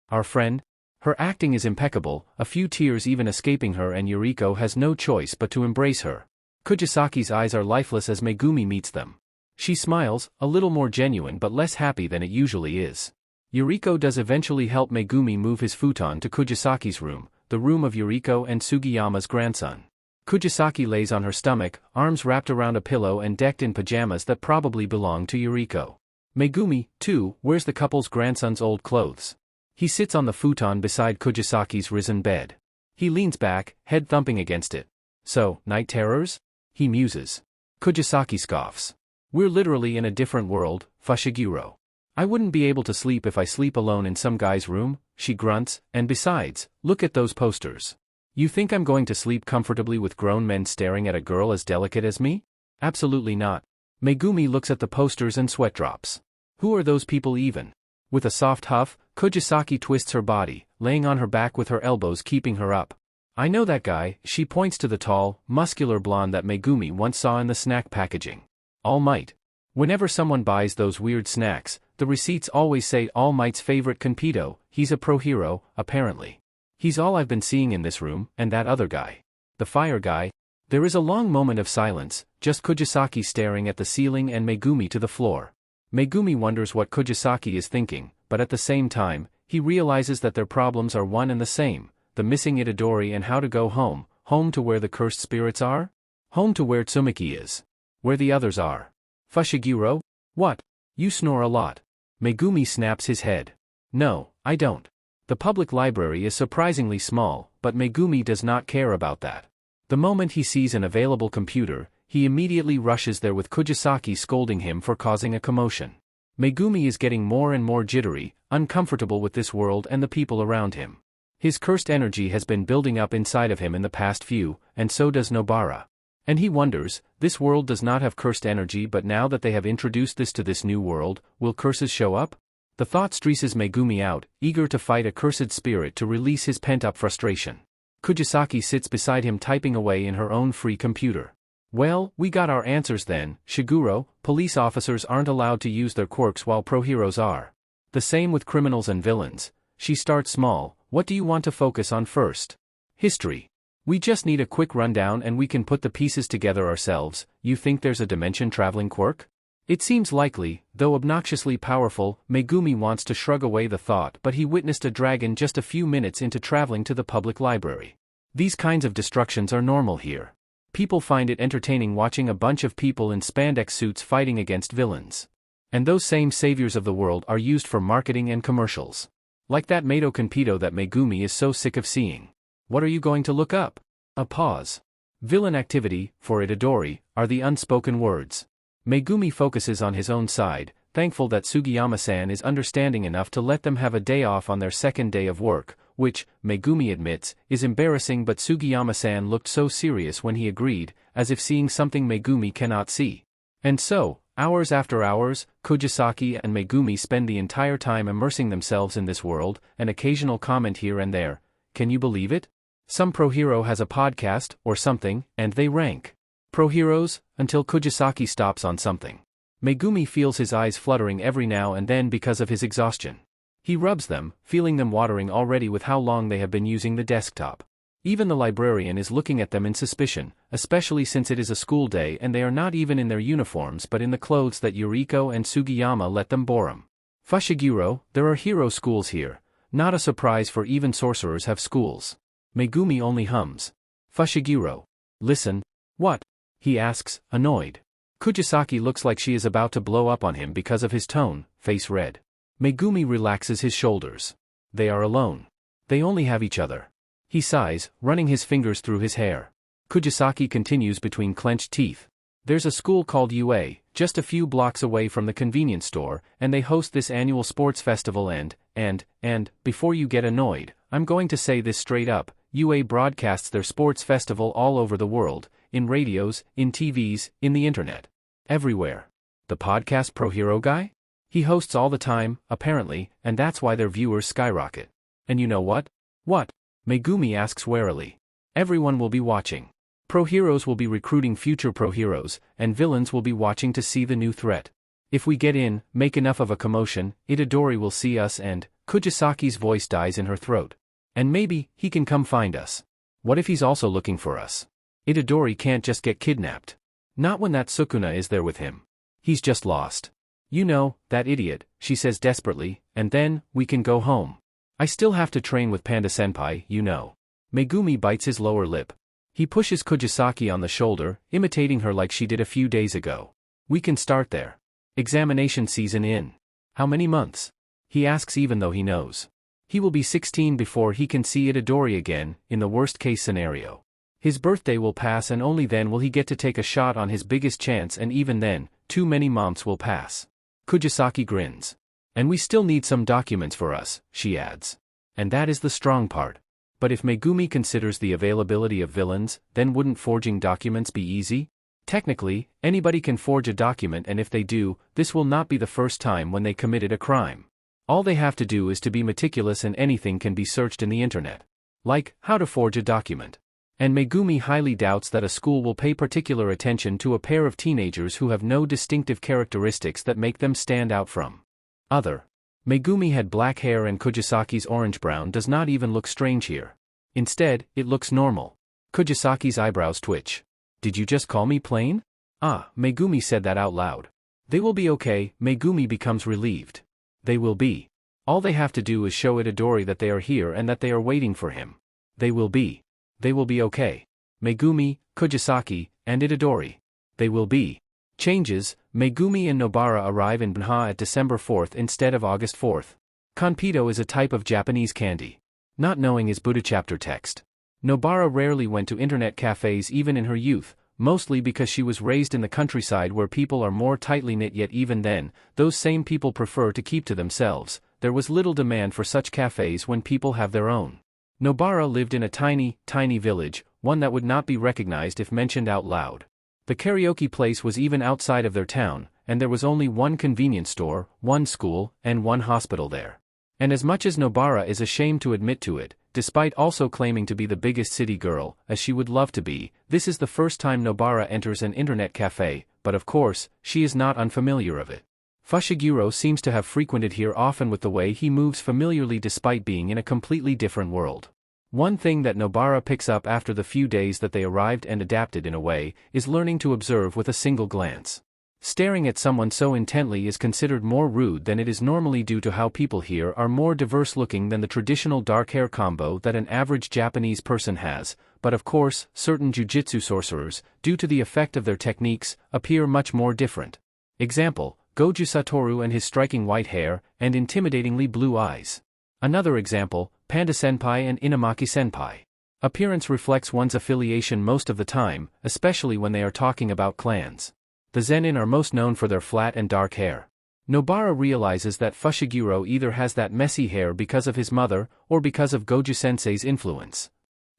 our friend." Her acting is impeccable, a few tears even escaping her, and Yuriko has no choice but to embrace her. Kugisaki's eyes are lifeless as Megumi meets them. She smiles, a little more genuine but less happy than it usually is. Yuriko does eventually help Megumi move his futon to Kugisaki's room, the room of Yuriko and Sugiyama's grandson. Kugisaki lays on her stomach, arms wrapped around a pillow and decked in pajamas that probably belong to Yuriko. Megumi, too, wears the couple's grandson's old clothes. He sits on the futon beside Kugisaki's risen bed. He leans back, head thumping against it. "So, night terrors?" he muses. Kugisaki scoffs. "We're literally in a different world, Fushiguro. I wouldn't be able to sleep if I sleep alone in some guy's room," she grunts, "and besides, look at those posters. You think I'm going to sleep comfortably with grown men staring at a girl as delicate as me? Absolutely not." Megumi looks at the posters and sweat drops. "Who are those people even?" With a soft huff, Kugisaki twists her body, laying on her back with her elbows keeping her up. "I know that guy." She points to the tall, muscular blonde that Megumi once saw in the snack packaging. All Might. Whenever someone buys those weird snacks, the receipts always say All Might's favorite Conpedo. He's a pro hero, apparently. "He's all I've been seeing in this room, and that other guy. The fire guy." There is a long moment of silence, just Kugisaki staring at the ceiling and Megumi to the floor. Megumi wonders what Kugisaki is thinking, but at the same time, he realizes that their problems are one and the same: the missing Itadori and how to go home. Home to where the cursed spirits are? Home to where Tsumaki is. Where the others are. "Fushiguro? What? You snore a lot." Megumi snaps his head. "No, I don't." The public library is surprisingly small, but Megumi does not care about that. The moment he sees an available computer, he immediately rushes there with Kugisaki scolding him for causing a commotion. Megumi is getting more and more jittery, uncomfortable with this world and the people around him. His cursed energy has been building up inside of him in the past few, and so does Nobara. And he wonders, this world does not have cursed energy, but now that they have introduced this to this new world, will curses show up? The thought stresses Megumi out, eager to fight a cursed spirit to release his pent-up frustration. Kugisaki sits beside him typing away in her own free computer. "Well, we got our answers then, Shiguro. Police officers aren't allowed to use their quirks while pro-heroes are. The same with criminals and villains." She starts small. "What do you want to focus on first?" "History. We just need a quick rundown and we can put the pieces together ourselves." "You think there's a dimension-traveling quirk?" It seems likely, though obnoxiously powerful. Megumi wants to shrug away the thought, but he witnessed a dragon just a few minutes into traveling to the public library. These kinds of destructions are normal here. People find it entertaining watching a bunch of people in spandex suits fighting against villains. And those same saviors of the world are used for marketing and commercials. Like that Mato Conpedo that Megumi is so sick of seeing. "What are you going to look up?" A pause. "Villain activity, for Itadori," are the unspoken words. Megumi focuses on his own side, thankful that Sugiyama-san is understanding enough to let them have a day off on their second day of work, which, Megumi admits, is embarrassing, but Sugiyama-san looked so serious when he agreed, as if seeing something Megumi cannot see. "And so, Hours after hours, Kugisaki and Megumi spend the entire time immersing themselves in this world, an occasional comment here and there. Can you believe it? Some pro hero has a podcast, or something, and they rank pro heroes, until Kugisaki stops on something. Megumi feels his eyes fluttering every now and then because of his exhaustion. He rubs them, feeling them watering already with how long they have been using the desktop. Even the librarian is looking at them in suspicion, especially since it is a school day and they are not even in their uniforms but in the clothes that Yuriko and Sugiyama let them borrow. Fushiguro, there are hero schools here. Not a surprise, for even sorcerers have schools. Megumi only hums. Fushiguro. Listen. What? He asks, annoyed. Kugisaki looks like she is about to blow up on him because of his tone, face red. Megumi relaxes his shoulders. They are alone. They only have each other. He sighs, running his fingers through his hair. Kugisaki continues between clenched teeth. There's a school called UA, just a few blocks away from the convenience store, and they host this annual sports festival and, before you get annoyed, I'm going to say this straight up, UA broadcasts their sports festival all over the world, in radios, in TVs, in the internet. Everywhere. The podcast Pro Hero guy? He hosts all the time, apparently, and that's why their viewers skyrocket. And you know what? What? Megumi asks warily. Everyone will be watching. Pro heroes will be recruiting future pro heroes, and villains will be watching to see the new threat. If we get in, make enough of a commotion, Itadori will see us and, Kugisaki's voice dies in her throat. And maybe, he can come find us. What if he's also looking for us? Itadori can't just get kidnapped. Not when that Sukuna is there with him. He's just lost. You know, that idiot, she says desperately, and then, we can go home. I still have to train with Panda-senpai, you know. Megumi bites his lower lip. He pushes Kugisaki on the shoulder, imitating her like she did a few days ago. We can start there. Examination season in. How many months? He asks even though he knows. He will be 16 before he can see Itadori again, in the worst-case scenario. His birthday will pass and only then will he get to take a shot on his biggest chance, and even then, too many months will pass. Kugisaki grins. And we still need some documents for us, she adds. And that is the strong part. But if Megumi considers the availability of villains, then wouldn't forging documents be easy? Technically, anybody can forge a document, and if they do, this will not be the first time when they committed a crime. All they have to do is to be meticulous and anything can be searched in the internet. Like, how to forge a document. And Megumi highly doubts that a school will pay particular attention to a pair of teenagers who have no distinctive characteristics that make them stand out from other. Megumi had black hair and Kugisaki's orange-brown does not even look strange here. Instead, it looks normal. Kugisaki's eyebrows twitch. Did you just call me plain? Ah, Megumi said that out loud. They will be okay, Megumi becomes relieved. They will be. All they have to do is show Itadori that they are here and that they are waiting for him. They will be. They will be okay. Megumi, Kugisaki, and Itadori. They will be. Changes, Megumi and Nobara arrive in Banha at December 4th instead of August 4th. Konpito is a type of Japanese candy. Not knowing is Buddha chapter text. Nobara rarely went to internet cafes even in her youth, mostly because she was raised in the countryside where people are more tightly knit, yet even then, those same people prefer to keep to themselves. There was little demand for such cafes when people have their own. Nobara lived in a tiny, tiny village, one that would not be recognized if mentioned out loud. The karaoke place was even outside of their town, and there was only one convenience store, one school, and one hospital there. And as much as Nobara is ashamed to admit to it, despite also claiming to be the biggest city girl, as she would love to be, this is the first time Nobara enters an internet cafe, but of course, she is not unfamiliar of it. Fushiguro seems to have frequented here often with the way he moves familiarly despite being in a completely different world. One thing that Nobara picks up after the few days that they arrived and adapted in a way, is learning to observe with a single glance. Staring at someone so intently is considered more rude than it is normally due to how people here are more diverse looking than the traditional dark hair combo that an average Japanese person has, but of course, certain Jujutsu sorcerers, due to the effect of their techniques, appear much more different. Example, Goju Satoru and his striking white hair, and intimidatingly blue eyes. Another example, Panda-senpai and Inamaki-senpai. Appearance reflects one's affiliation most of the time, especially when they are talking about clans. The Zenin are most known for their flat and dark hair. Nobara realizes that Fushiguro either has that messy hair because of his mother, or because of Goju-sensei's influence.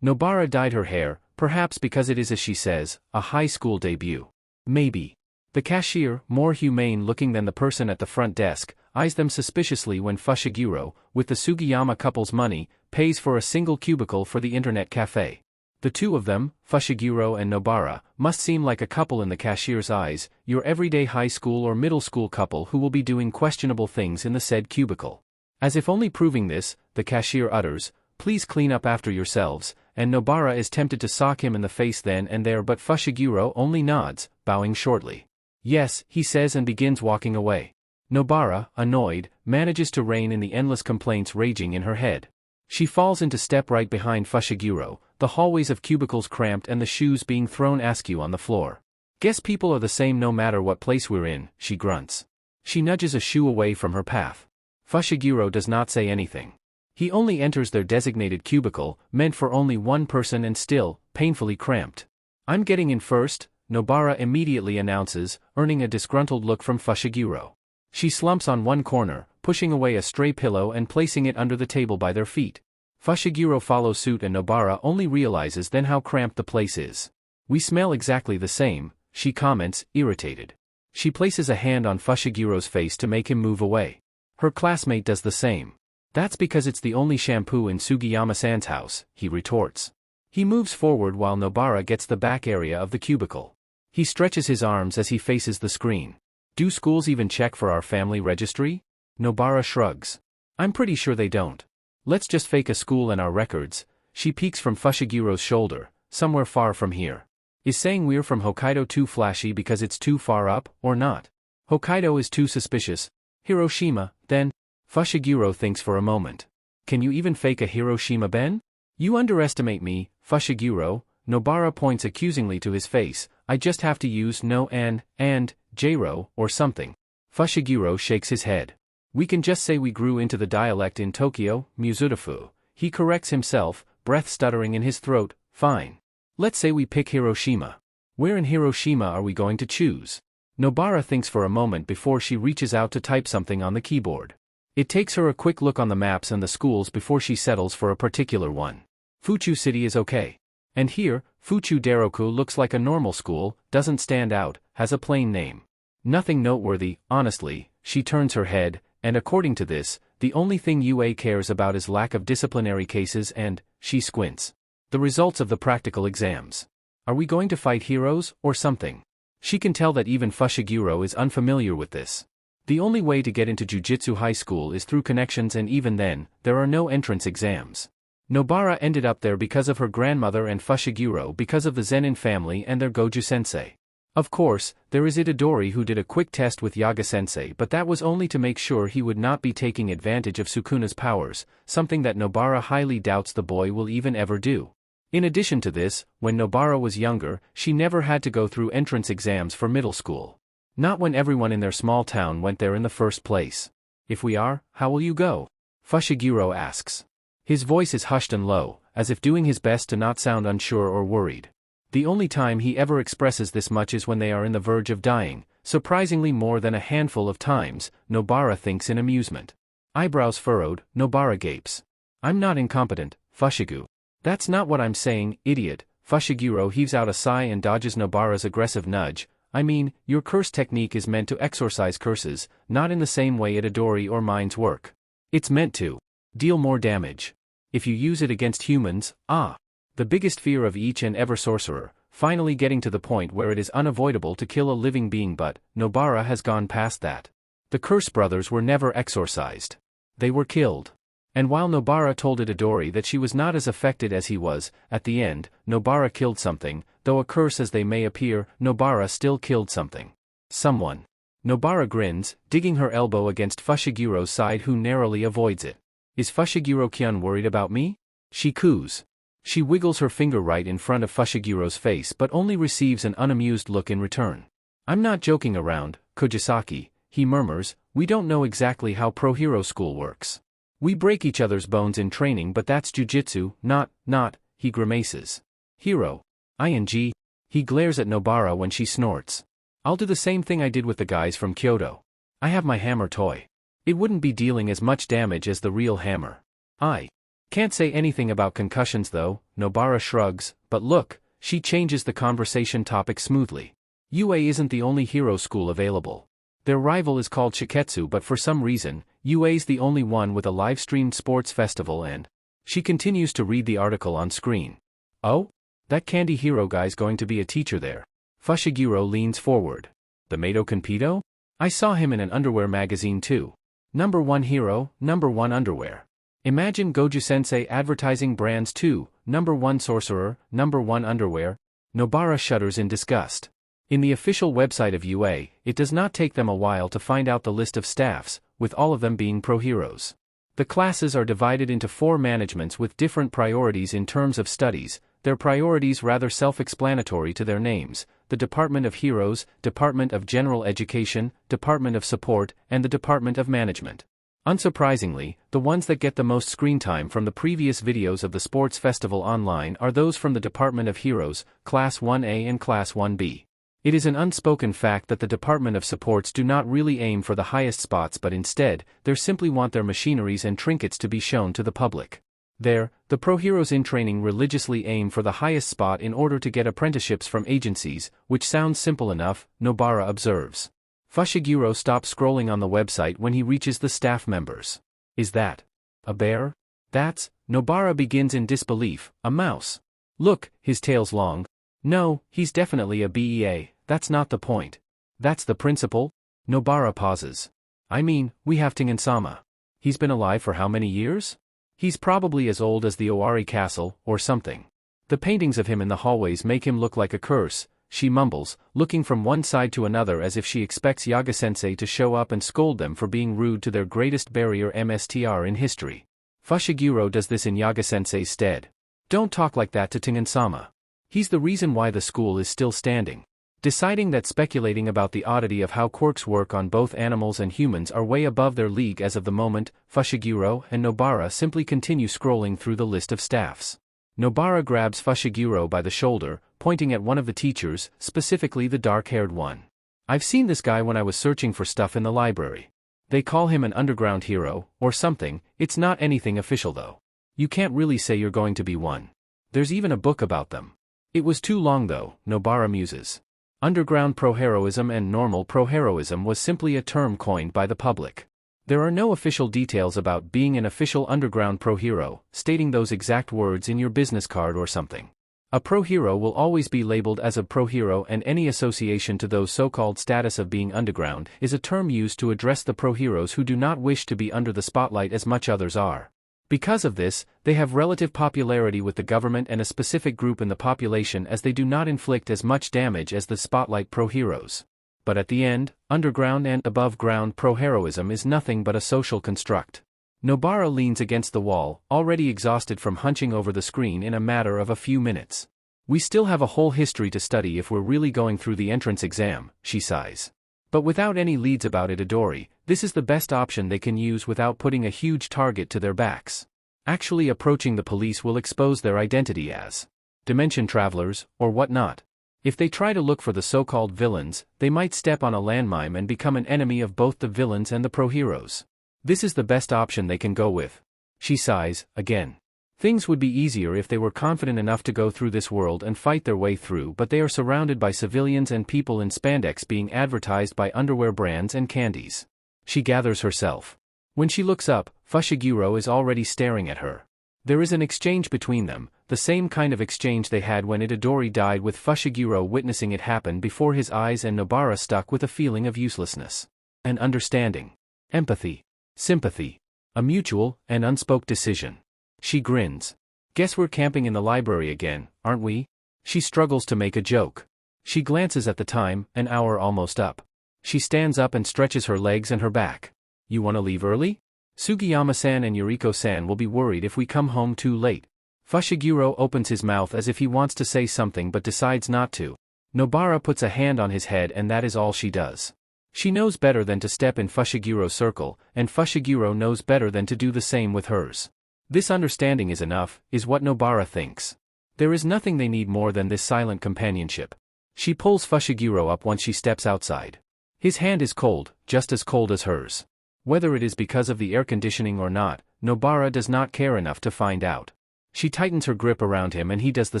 Nobara dyed her hair, perhaps because it is, as she says, a high school debut. Maybe. The cashier, more humane-looking than the person at the front desk, eyes them suspiciously when Fushiguro, with the Sugiyama couple's money, pays for a single cubicle for the internet cafe. The two of them, Fushiguro and Nobara, must seem like a couple in the cashier's eyes, your everyday high school or middle school couple who will be doing questionable things in the said cubicle. As if only proving this, the cashier utters, "Please clean up after yourselves," and Nobara is tempted to sock him in the face then and there, but Fushiguro only nods, bowing shortly. "Yes," he says, and begins walking away. Nobara, annoyed, manages to rein in the endless complaints raging in her head. She falls into step right behind Fushiguro, the hallways of cubicles cramped and the shoes being thrown askew on the floor. "Guess people are the same no matter what place we're in," she grunts. She nudges a shoe away from her path. Fushiguro does not say anything. He only enters their designated cubicle, meant for only one person and still, painfully cramped. "I'm getting in first," Nobara immediately announces, earning a disgruntled look from Fushiguro. She slumps on one corner, pushing away a stray pillow and placing it under the table by their feet. Fushiguro follows suit and Nobara only realizes then how cramped the place is. "We smell exactly the same," she comments, irritated. She places a hand on Fushiguro's face to make him move away. Her classmate does the same. "That's because it's the only shampoo in Sugiyama-san's house," he retorts. He moves forward while Nobara gets the back area of the cubicle. He stretches his arms as he faces the screen. "Do schools even check for our family registry?" Nobara shrugs. "I'm pretty sure they don't. Let's just fake a school and our records." She peeks from Fushiguro's shoulder, "Somewhere far from here. Is saying we're from Hokkaido too flashy because it's too far up, or not? Hokkaido is too suspicious. Hiroshima, then?" Fushiguro thinks for a moment. "Can you even fake a Hiroshima, Ben?" "You underestimate me, Fushiguro," Nobara points accusingly to his face. "I just have to use no and, J-ro, or something." Fushiguro shakes his head. "We can just say we grew into the dialect in Tokyo, Muzutafu." He corrects himself, breath stuttering in his throat. "Fine. Let's say we pick Hiroshima. Where in Hiroshima are we going to choose?" Nobara thinks for a moment before she reaches out to type something on the keyboard. It takes her a quick look on the maps and the schools before she settles for a particular one. Fuchu City is okay. And here, Fuchu Daroku looks like a normal school, doesn't stand out, has a plain name. Nothing noteworthy, honestly. She turns her head, and according to this, the only thing UA cares about is lack of disciplinary cases and, she squints, the results of the practical exams. Are we going to fight heroes, or something? She can tell that even Fushiguro is unfamiliar with this. The only way to get into Jujutsu High School is through connections, and even then, there are no entrance exams. Nobara ended up there because of her grandmother and Fushiguro because of the Zenin family and their Goju-sensei. Of course, there is Itadori who did a quick test with Yaga-sensei, but that was only to make sure he would not be taking advantage of Sukuna's powers, something that Nobara highly doubts the boy will even ever do. In addition to this, when Nobara was younger, she never had to go through entrance exams for middle school. Not when everyone in their small town went there in the first place. "If we are, how will you go?" Fushiguro asks. His voice is hushed and low, as if doing his best to not sound unsure or worried. The only time he ever expresses this much is when they are in the verge of dying, surprisingly more than a handful of times, Nobara thinks in amusement. Eyebrows furrowed, Nobara gapes. "I'm not incompetent, Fushigu." "That's not what I'm saying, idiot." Fushiguro heaves out a sigh and dodges Nobara's aggressive nudge. "I mean, your curse technique is meant to exorcise curses, not in the same way Itadori or mine's work. It's meant to deal more damage. If you use it against humans, the biggest fear of each and every sorcerer, finally getting to the point where it is unavoidable to kill a living being, but Nobara has gone past that. The Curse brothers were never exorcised. They were killed. And while Nobara told Itadori that she was not as affected as he was, at the end, Nobara killed something, though a curse as they may appear, Nobara still killed something. Someone. Nobara grins, digging her elbow against Fushiguro's side, who narrowly avoids it. "Is Fushiguro-kyun worried about me?" She coos. She wiggles her finger right in front of Fushiguro's face but only receives an unamused look in return. "I'm not joking around, Kugisaki," he murmurs. "We don't know exactly how pro-hero school works. We break each other's bones in training, but that's jujitsu, not," he grimaces. "Hero. Ing." He glares at Nobara when she snorts. "I'll do the same thing I did with the guys from Kyoto. I have my hammer toy. It wouldn't be dealing as much damage as the real hammer. I can't say anything about concussions though," Nobara shrugs, "but look," she changes the conversation topic smoothly. UA isn't the only hero school available. Their rival is called Shiketsu, but for some reason, UA's the only one with a live-streamed sports festival. And she continues to read the article on screen. Oh? That candy hero guy's going to be a teacher there. Fushiguro leans forward. The Mato Kanpito? I saw him in an underwear magazine too. Number 1 hero, number 1 underwear. Imagine Goju-sensei advertising brands too, number 1 sorcerer, number 1 underwear. Nobara shudders in disgust. In the official website of UA, it does not take them a while to find out the list of staffs, with all of them being pro heroes. The classes are divided into 4 managements with different priorities in terms of studies, their priorities rather self-explanatory to their names: the Department of Heroes, Department of General Education, Department of Support, and the Department of Management. Unsurprisingly, the ones that get the most screen time from the previous videos of the sports festival online are those from the Department of Heroes, Class 1A and Class 1B. It is an unspoken fact that the Department of Supports do not really aim for the highest spots, but instead, they simply want their machineries and trinkets to be shown to the public. There, the pro heroes in training religiously aim for the highest spot in order to get apprenticeships from agencies, which sounds simple enough, Nobara observes. Fushiguro stops scrolling on the website when he reaches the staff members. Is that a bear? That's, Nobara begins in disbelief, a mouse. Look, his tail's long. No, he's definitely a BEA, that's not the point. That's the principal? Nobara pauses. I mean, we have Tingen-sama. He's been alive for how many years? He's probably as old as the Owari Castle, or something. The paintings of him in the hallways make him look like a curse, she mumbles, looking from one side to another as if she expects Yaga-sensei to show up and scold them for being rude to their greatest barrier MSTR in history. Fushiguro does this in Yaga-sensei's stead. Don't talk like that to Tingen-sama. He's the reason why the school is still standing. Deciding that speculating about the oddity of how quirks work on both animals and humans are way above their league as of the moment, Fushiguro and Nobara simply continue scrolling through the list of staffs. Nobara grabs Fushiguro by the shoulder, pointing at one of the teachers, specifically the dark-haired one. I've seen this guy when I was searching for stuff in the library. They call him an underground hero, or something. It's not anything official though. You can't really say you're going to be one. There's even a book about them. It was too long though, Nobara muses. Underground pro-heroism and normal pro-heroism was simply a term coined by the public. There are no official details about being an official underground pro-hero, stating those exact words in your business card or something. A pro-hero will always be labeled as a pro-hero, and any association to those so-called status of being underground is a term used to address the pro-heroes who do not wish to be under the spotlight as much others are. Because of this, they have relative popularity with the government and a specific group in the population, as they do not inflict as much damage as the spotlight pro-heroes. But at the end, underground and above-ground pro-heroism is nothing but a social construct. Nobara leans against the wall, already exhausted from hunching over the screen in a matter of a few minutes. We still have a whole history to study if we're really going through the entrance exam, she sighs. But without any leads about Itadori, this is the best option they can use without putting a huge target to their backs. Actually approaching the police will expose their identity as dimension travelers, or whatnot. If they try to look for the so-called villains, they might step on a landmine and become an enemy of both the villains and the pro-heroes. This is the best option they can go with. She sighs, again. Things would be easier if they were confident enough to go through this world and fight their way through, but they are surrounded by civilians and people in spandex being advertised by underwear brands and candies. She gathers herself. When she looks up, Fushiguro is already staring at her. There is an exchange between them, the same kind of exchange they had when Itadori died, with Fushiguro witnessing it happen before his eyes and Nobara stuck with a feeling of uselessness. An understanding. Empathy. Sympathy. A mutual and unspoken decision. She grins. Guess we're camping in the library again, aren't we? She struggles to make a joke. She glances at the time, an hour almost up. She stands up and stretches her legs and her back. You want to leave early? Sugiyama-san and Yuriko-san will be worried if we come home too late. Fushiguro opens his mouth as if he wants to say something but decides not to. Nobara puts a hand on his head, and that is all she does. She knows better than to step in Fushiguro's circle, and Fushiguro knows better than to do the same with hers. This understanding is enough, is what Nobara thinks. There is nothing they need more than this silent companionship. She pulls Fushiguro up once she steps outside. His hand is cold, just as cold as hers. Whether it is because of the air conditioning or not, Nobara does not care enough to find out. She tightens her grip around him and he does the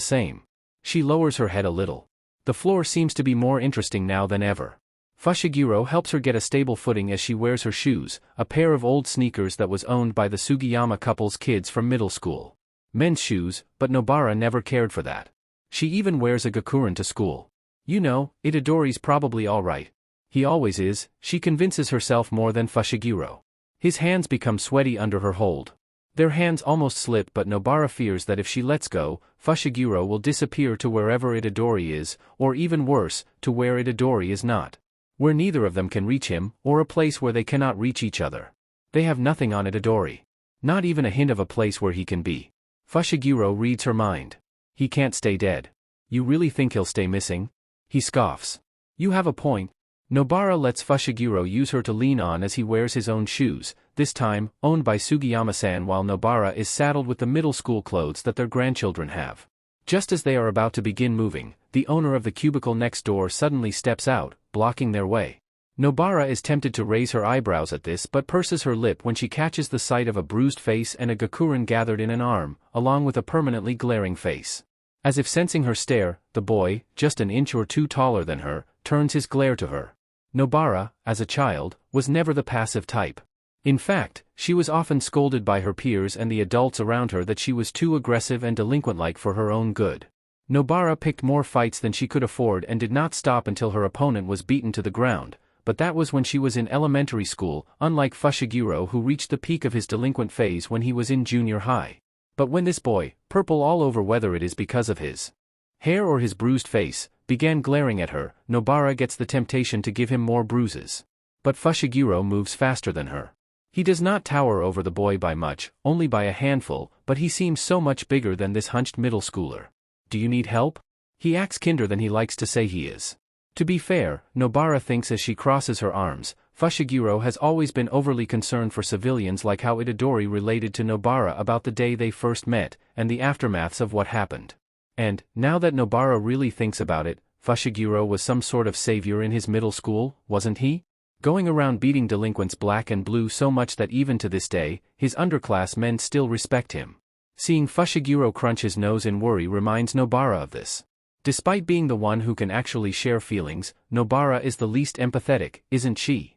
same. She lowers her head a little. The floor seems to be more interesting now than ever. Fushiguro helps her get a stable footing as she wears her shoes, a pair of old sneakers that was owned by the Sugiyama couple's kids from middle school. Men's shoes, but Nobara never cared for that. She even wears a gakuren to school. You know, Itadori's probably alright. He always is, she convinces herself more than Fushiguro. His hands become sweaty under her hold. Their hands almost slip, but Nobara fears that if she lets go, Fushiguro will disappear to wherever Itadori is, or even worse, to where Itadori is not. Where neither of them can reach him, or a place where they cannot reach each other. They have nothing on Itadori. Not even a hint of a place where he can be. Fushiguro reads her mind. He can't stay dead. You really think he'll stay missing? He scoffs. You have a point. Nobara lets Fushiguro use her to lean on as he wears his own shoes, this time, owned by Sugiyama-san, while Nobara is saddled with the middle school clothes that their grandchildren have. Just as they are about to begin moving, the owner of the cubicle next door suddenly steps out, blocking their way. Nobara is tempted to raise her eyebrows at this but purses her lip when she catches the sight of a bruised face and a gakuren gathered in an arm, along with a permanently glaring face. As if sensing her stare, the boy, just an inch or two taller than her, turns his glare to her. Nobara, as a child, was never the passive type. In fact, she was often scolded by her peers and the adults around her that she was too aggressive and delinquent-like for her own good. Nobara picked more fights than she could afford and did not stop until her opponent was beaten to the ground, but that was when she was in elementary school, unlike Fushiguro, who reached the peak of his delinquent phase when he was in junior high. But when this boy, purple all over whether it is because of his hair or his bruised face, began glaring at her, Nobara gets the temptation to give him more bruises. But Fushiguro moves faster than her. He does not tower over the boy by much, only by a handful, but he seems so much bigger than this hunched middle schooler. Do you need help? He acts kinder than he likes to say he is. To be fair, Nobara thinks as she crosses her arms, Fushiguro has always been overly concerned for civilians, like how Itadori related to Nobara about the day they first met, and the aftermaths of what happened. And, now that Nobara really thinks about it, Fushiguro was some sort of savior in his middle school, wasn't he? Going around beating delinquents black and blue so much that even to this day, his underclass men still respect him. Seeing Fushiguro crunch his nose in worry reminds Nobara of this. Despite being the one who can actually share feelings, Nobara is the least empathetic, isn't she?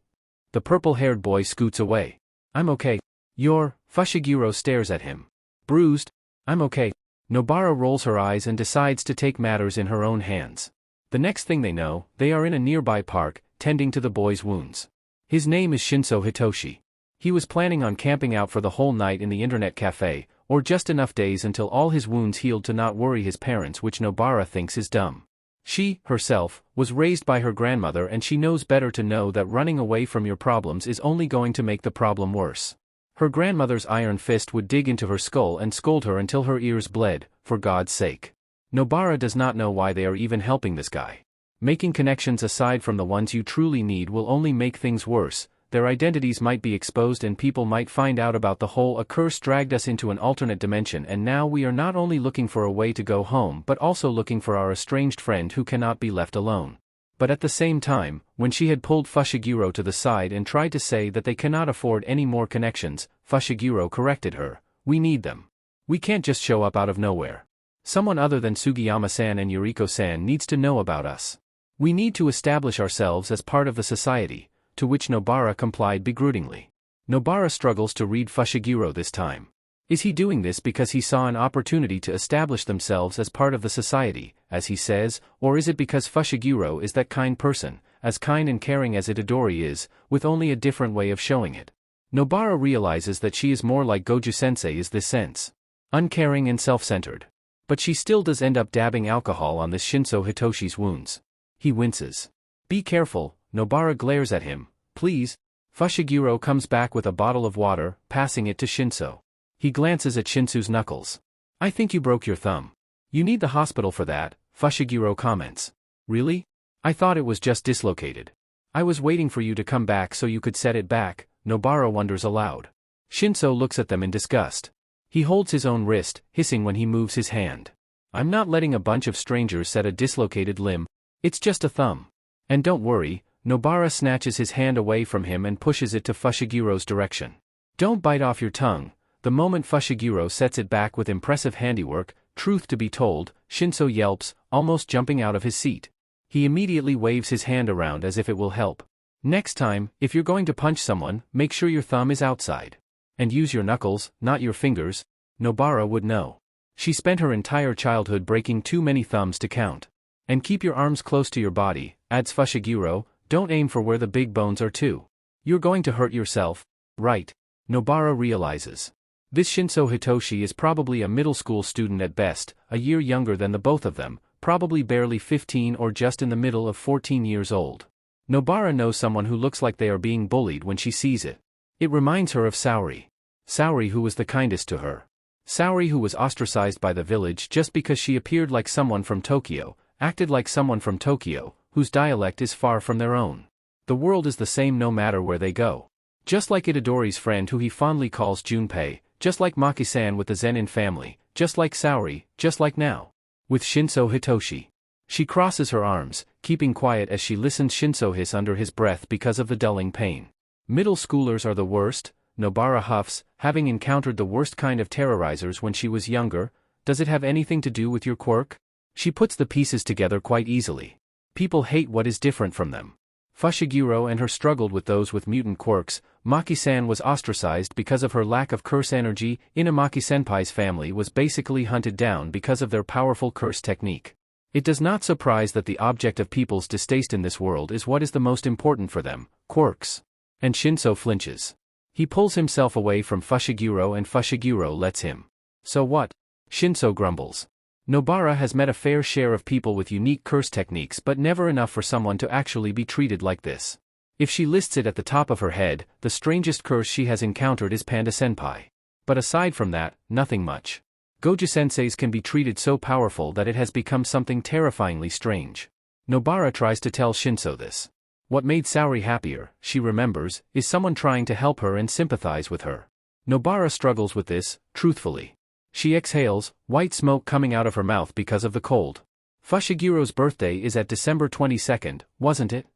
The purple-haired boy scoots away. I'm okay. Fushiguro stares at him. Bruised? I'm okay. Nobara rolls her eyes and decides to take matters in her own hands. The next thing they know, they are in a nearby park, tending to the boy's wounds. His name is Shinso Hitoshi. He was planning on camping out for the whole night in the internet cafe, or just enough days until all his wounds healed to not worry his parents, which Nobara thinks is dumb. She, herself, was raised by her grandmother, and she knows better to know that running away from your problems is only going to make the problem worse. Her grandmother's iron fist would dig into her skull and scold her until her ears bled, for God's sake. Nobara does not know why they are even helping this guy. Making connections aside from the ones you truly need will only make things worse. Their identities might be exposed and people might find out about the whole "a curse dragged us into an alternate dimension and now we are not only looking for a way to go home but also looking for our estranged friend who cannot be left alone." But at the same time, when she had pulled Fushiguro to the side and tried to say that they cannot afford any more connections, Fushiguro corrected her. We need them. We can't just show up out of nowhere. Someone other than Sugiyama-san and Yuriko-san needs to know about us. We need to establish ourselves as part of the society, to which Nobara complied begrudgingly. Nobara struggles to read Fushiguro this time. Is he doing this because he saw an opportunity to establish themselves as part of the society, as he says, or is it because Fushiguro is that kind person, as kind and caring as Itadori is, with only a different way of showing it? Nobara realizes that she is more like Goju-sensei in this sense. Uncaring and self-centered. But she still does end up dabbing alcohol on this Shinso Hitoshi's wounds. He winces. Be careful, Nobara glares at him. Please. Fushiguro comes back with a bottle of water, passing it to Shinso. He glances at Shinso's knuckles. I think you broke your thumb. You need the hospital for that, Fushiguro comments. Really? I thought it was just dislocated. I was waiting for you to come back so you could set it back, Nobara wonders aloud. Shinso looks at them in disgust. He holds his own wrist, hissing when he moves his hand. I'm not letting a bunch of strangers set a dislocated limb. It's just a thumb. And don't worry, Nobara snatches his hand away from him and pushes it to Fushiguro's direction. Don't bite off your tongue. The moment Fushiguro sets it back with impressive handiwork, truth to be told, Shinso yelps, almost jumping out of his seat. He immediately waves his hand around as if it will help. Next time, if you're going to punch someone, make sure your thumb is outside. And use your knuckles, not your fingers. Nobara would know. She spent her entire childhood breaking too many thumbs to count. And keep your arms close to your body, adds Fushiguro, don't aim for where the big bones are too. You're going to hurt yourself. Right. Nobara realizes. This Shinso Hitoshi is probably a middle school student at best, a year younger than the both of them, probably barely 15 or just in the middle of 14 years old. Nobara knows someone who looks like they are being bullied when she sees it. It reminds her of Saori. Saori who was the kindest to her. Saori who was ostracized by the village just because she appeared like someone from Tokyo, acted like someone from Tokyo, whose dialect is far from their own. The world is the same no matter where they go. Just like Itadori's friend who he fondly calls Junpei, just like Maki-san with the Zenin family, just like Saori, just like now. With Shinso Hitoshi. She crosses her arms, keeping quiet as she listens Shinso hiss under his breath because of the dulling pain. Middle schoolers are the worst, Nobara huffs, having encountered the worst kind of terrorizers when she was younger. Does it have anything to do with your quirk? She puts the pieces together quite easily. People hate what is different from them. Fushiguro and her struggled with those with mutant quirks. Maki-san was ostracized because of her lack of curse energy. Inamaki-senpai's family was basically hunted down because of their powerful curse technique. It does not surprise that the object of people's distaste in this world is what is the most important for them, quirks. And Shinso flinches. He pulls himself away from Fushiguro and Fushiguro lets him. So what? Shinso grumbles. Nobara has met a fair share of people with unique curse techniques but never enough for someone to actually be treated like this. If she lists it at the top of her head, the strangest curse she has encountered is Panda-senpai. But aside from that, nothing much. Goju-senseis can be treated so powerful that it has become something terrifyingly strange. Nobara tries to tell Shinso this. What made Saori happier, she remembers, is someone trying to help her and sympathize with her. Nobara struggles with this, truthfully. She exhales, white smoke coming out of her mouth because of the cold. Fushiguro's birthday is at December 22nd, wasn't it?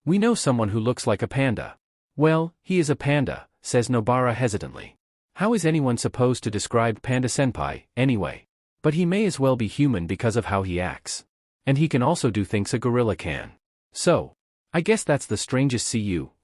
We know someone who looks like a panda. Well, he is a panda, says Nobara hesitantly. How is anyone supposed to describe Panda-senpai, anyway? But he may as well be human because of how he acts. And he can also do things a gorilla can. So, I guess that's the strangest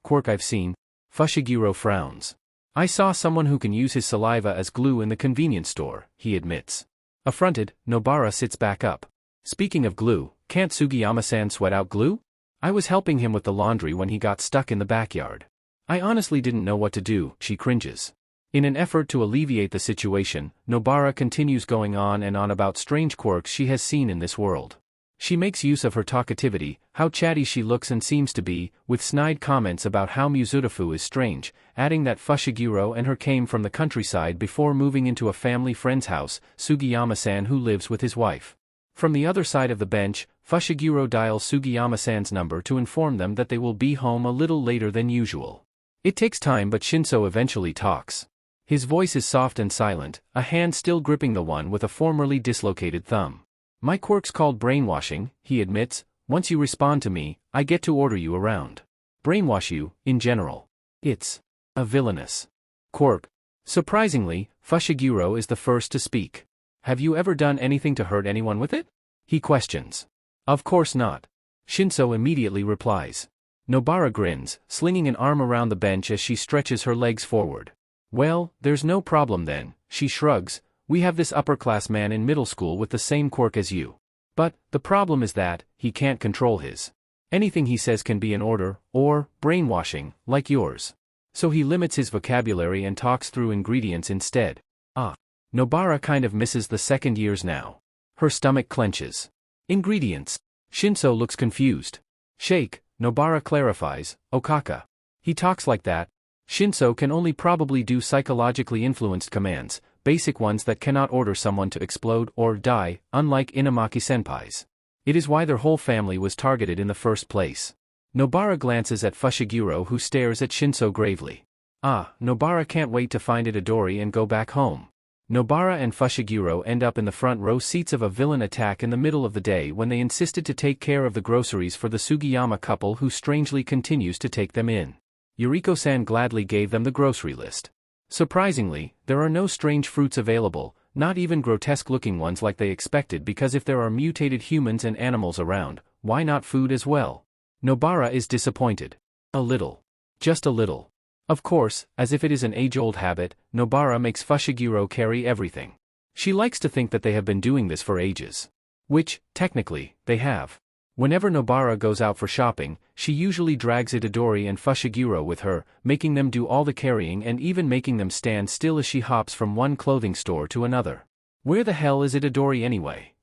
quirk I've seen. Fushiguro frowns. I saw someone who can use his saliva as glue in the convenience store, he admits. Affronted, Nobara sits back up. Speaking of glue, can't Sugiyama-san sweat out glue? I was helping him with the laundry when he got stuck in the backyard. I honestly didn't know what to do, she cringes. In an effort to alleviate the situation, Nobara continues going on and on about strange quirks she has seen in this world. She makes use of her talkativity, how chatty she looks and seems to be, with snide comments about how Muzurafu is strange, adding that Fushiguro and her came from the countryside before moving into a family friend's house, Sugiyama-san who lives with his wife. From the other side of the bench, Fushiguro dials Sugiyama-san's number to inform them that they will be home a little later than usual. It takes time but Shinso eventually talks. His voice is soft and silent, a hand still gripping the one with a formerly dislocated thumb. My quirk's called brainwashing, he admits. Once you respond to me, I get to order you around. Brainwash you, in general. It's a villainous quirk. Surprisingly, Fushiguro is the first to speak. Have you ever done anything to hurt anyone with it? He questions. Of course not. Shinso immediately replies. Nobara grins, slinging an arm around the bench as she stretches her legs forward. Well, there's no problem then, she shrugs. We have this upper-class man in middle school with the same quirk as you. But, the problem is that, he can't control his. Anything he says can be an order, or, brainwashing, like yours. So he limits his vocabulary and talks through ingredients instead. Nobara kind of misses the second years now. Her stomach clenches. Ingredients. Shinso looks confused. Shake, Nobara clarifies, Okaka. He talks like that. Shinso can only probably do psychologically influenced commands, basic ones that cannot order someone to explode or die, unlike Inamaki-senpai's. It is why their whole family was targeted in the first place. Nobara glances at Fushiguro who stares at Shinso gravely. Nobara can't wait to find Itadori and go back home. Nobara and Fushiguro end up in the front row seats of a villain attack in the middle of the day when they insisted to take care of the groceries for the Sugiyama couple who strangely continues to take them in. Yuriko-san gladly gave them the grocery list. Surprisingly, there are no strange fruits available, not even grotesque-looking ones like they expected because if there are mutated humans and animals around, Why not food as well? Nobara is disappointed. A little. Just a little. Of course, as if it is an age-old habit, Nobara makes Fushiguro carry everything. She likes to think that they have been doing this for ages. Which, technically, they have. Whenever Nobara goes out for shopping, she usually drags Itadori and Fushiguro with her, making them do all the carrying and even making them stand still as she hops from one clothing store to another. Where the hell is Itadori anyway?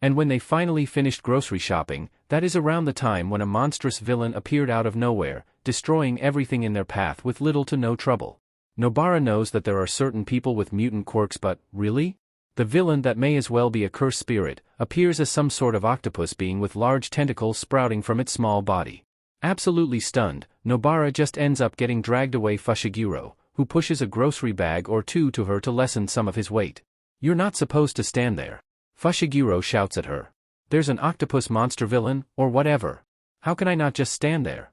And when they finally finished grocery shopping, that is around the time when a monstrous villain appeared out of nowhere, destroying everything in their path with little to no trouble. Nobara knows that there are certain people with mutant quirks, but, really? The villain, that may as well be a cursed spirit, appears as some sort of octopus being with large tentacles sprouting from its small body. Absolutely stunned, Nobara just ends up getting dragged away Fushiguro, who pushes a grocery bag or two to her to lessen some of his weight. "You're not supposed to stand there," Fushiguro shouts at her. "There's an octopus monster villain, or whatever. How can I not just stand there?"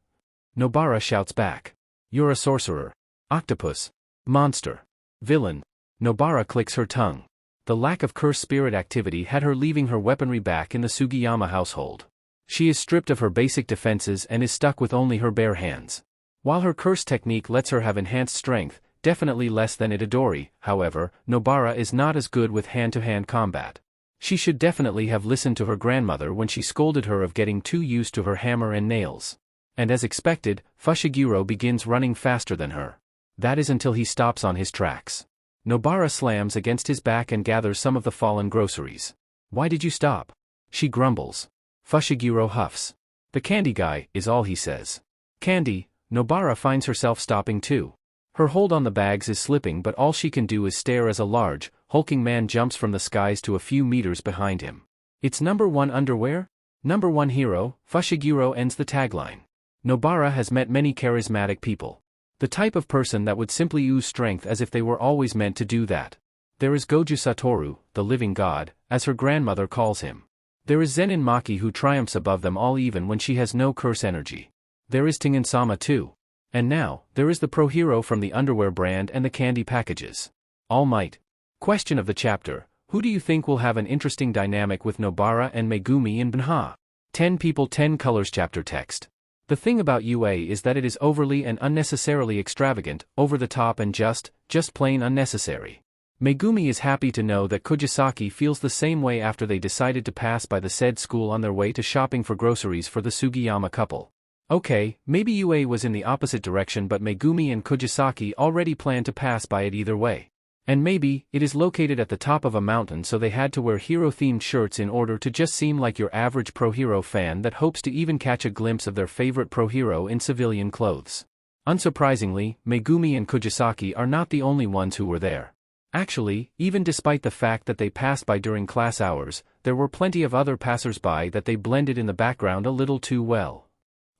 Nobara shouts back. "You're a sorcerer. Octopus. Monster. Villain." Nobara clicks her tongue. The lack of cursed spirit activity had her leaving her weaponry back in the Sugiyama household. She is stripped of her basic defenses and is stuck with only her bare hands. While her curse technique lets her have enhanced strength, definitely less than Itadori, however, Nobara is not as good with hand-to-hand combat. She should definitely have listened to her grandmother when she scolded her of getting too used to her hammer and nails. And as expected, Fushiguro begins running faster than her. That is until he stops on his tracks. Nobara slams against his back and gathers some of the fallen groceries. "Why did you stop?" she grumbles. Fushiguro huffs. "The candy guy," is all he says. Candy. Nobara finds herself stopping too. Her hold on the bags is slipping, but all she can do is stare as a large, hulking man jumps from the skies to a few meters behind him. "It's number one underwear? Number one hero," Fushiguro ends the tagline. Nobara has met many charismatic people. The type of person that would simply ooze strength as if they were always meant to do that. There is Goju Satoru, the living god, as her grandmother calls him. There is Zenin Maki, who triumphs above them all even when she has no curse energy. There is Tengen-sama too. And now, there is the pro hero from the underwear brand and the candy packages. All Might. Question of the chapter: who do you think will have an interesting dynamic with Nobara and Megumi in Banha? 10 People 10 Colors. Chapter text. The thing about UA is that it is overly and unnecessarily extravagant, over the top, and just plain unnecessary. Megumi is happy to know that Kugisaki feels the same way after they decided to pass by the said school on their way to shopping for groceries for the Sugiyama couple. Okay, maybe UA was in the opposite direction, but Megumi and Kugisaki already planned to pass by it either way. And maybe it is located at the top of a mountain, so they had to wear hero-themed shirts in order to just seem like your average pro-hero fan that hopes to even catch a glimpse of their favorite pro-hero in civilian clothes. Unsurprisingly, Megumi and Kugisaki are not the only ones who were there. Actually, even despite the fact that they passed by during class hours, there were plenty of other passers-by that they blended in the background a little too well.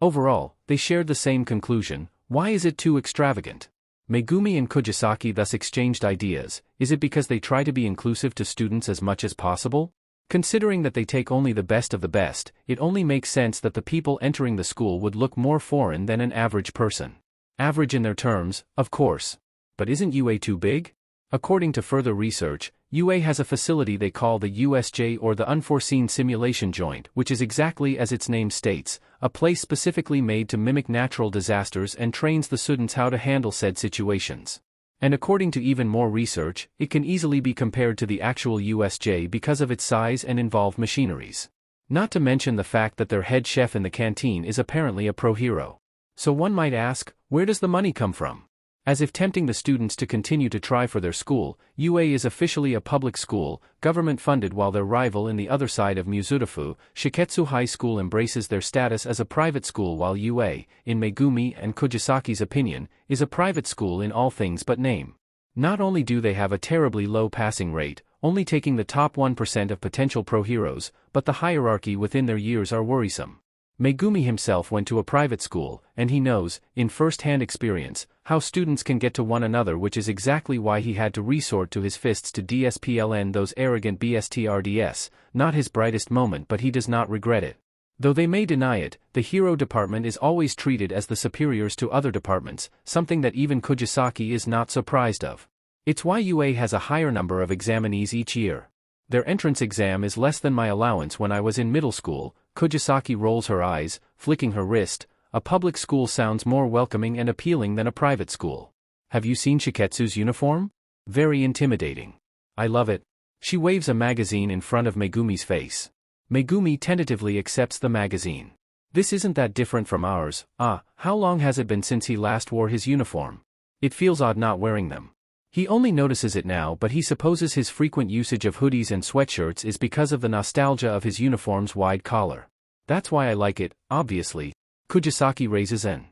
Overall, they shared the same conclusion: why is it too extravagant? Megumi and Kugisaki thus exchanged ideas. Is it because they try to be inclusive to students as much as possible? Considering that they take only the best of the best, it only makes sense that the people entering the school would look more foreign than an average person. Average in their terms, of course. But isn't UA too big? According to further research, UA has a facility they call the USJ, or the Unforeseen Simulation Joint, which is exactly as its name states, a place specifically made to mimic natural disasters and trains the students how to handle said situations. And according to even more research, it can easily be compared to the actual USJ because of its size and involved machineries. Not to mention the fact that their head chef in the canteen is apparently a pro-hero. So one might ask, where does the money come from? As if tempting the students to continue to try for their school, UA is officially a public school, government-funded, while their rival in the other side of Muzurafu, Shiketsu High School, embraces their status as a private school, while UA, in Megumi and Kugisaki's opinion, is a private school in all things but name. Not only do they have a terribly low passing rate, only taking the top 1% of potential pro-heroes, but the hierarchy within their years are worrisome. Megumi himself went to a private school, and he knows, in first-hand experience, how students can get to one another, which is exactly why he had to resort to his fists to DSPLN those arrogant BSTRDS, not his brightest moment, but he does not regret it. Though they may deny it, the hero department is always treated as the superiors to other departments, something that even Kugisaki is not surprised of. It's why UA has a higher number of examinees each year. Their entrance exam is less than my allowance when I was in middle school, Kugisaki rolls her eyes, flicking her wrist. A public school sounds more welcoming and appealing than a private school. Have you seen Shiketsu's uniform? Very intimidating. I love it. She waves a magazine in front of Megumi's face. Megumi tentatively accepts the magazine. This isn't that different from ours. How long has it been since he last wore his uniform? It feels odd not wearing them. He only notices it now, but he supposes his frequent usage of hoodies and sweatshirts is because of the nostalgia of his uniform's wide collar. That's why I like it, obviously. Kugisaki raises an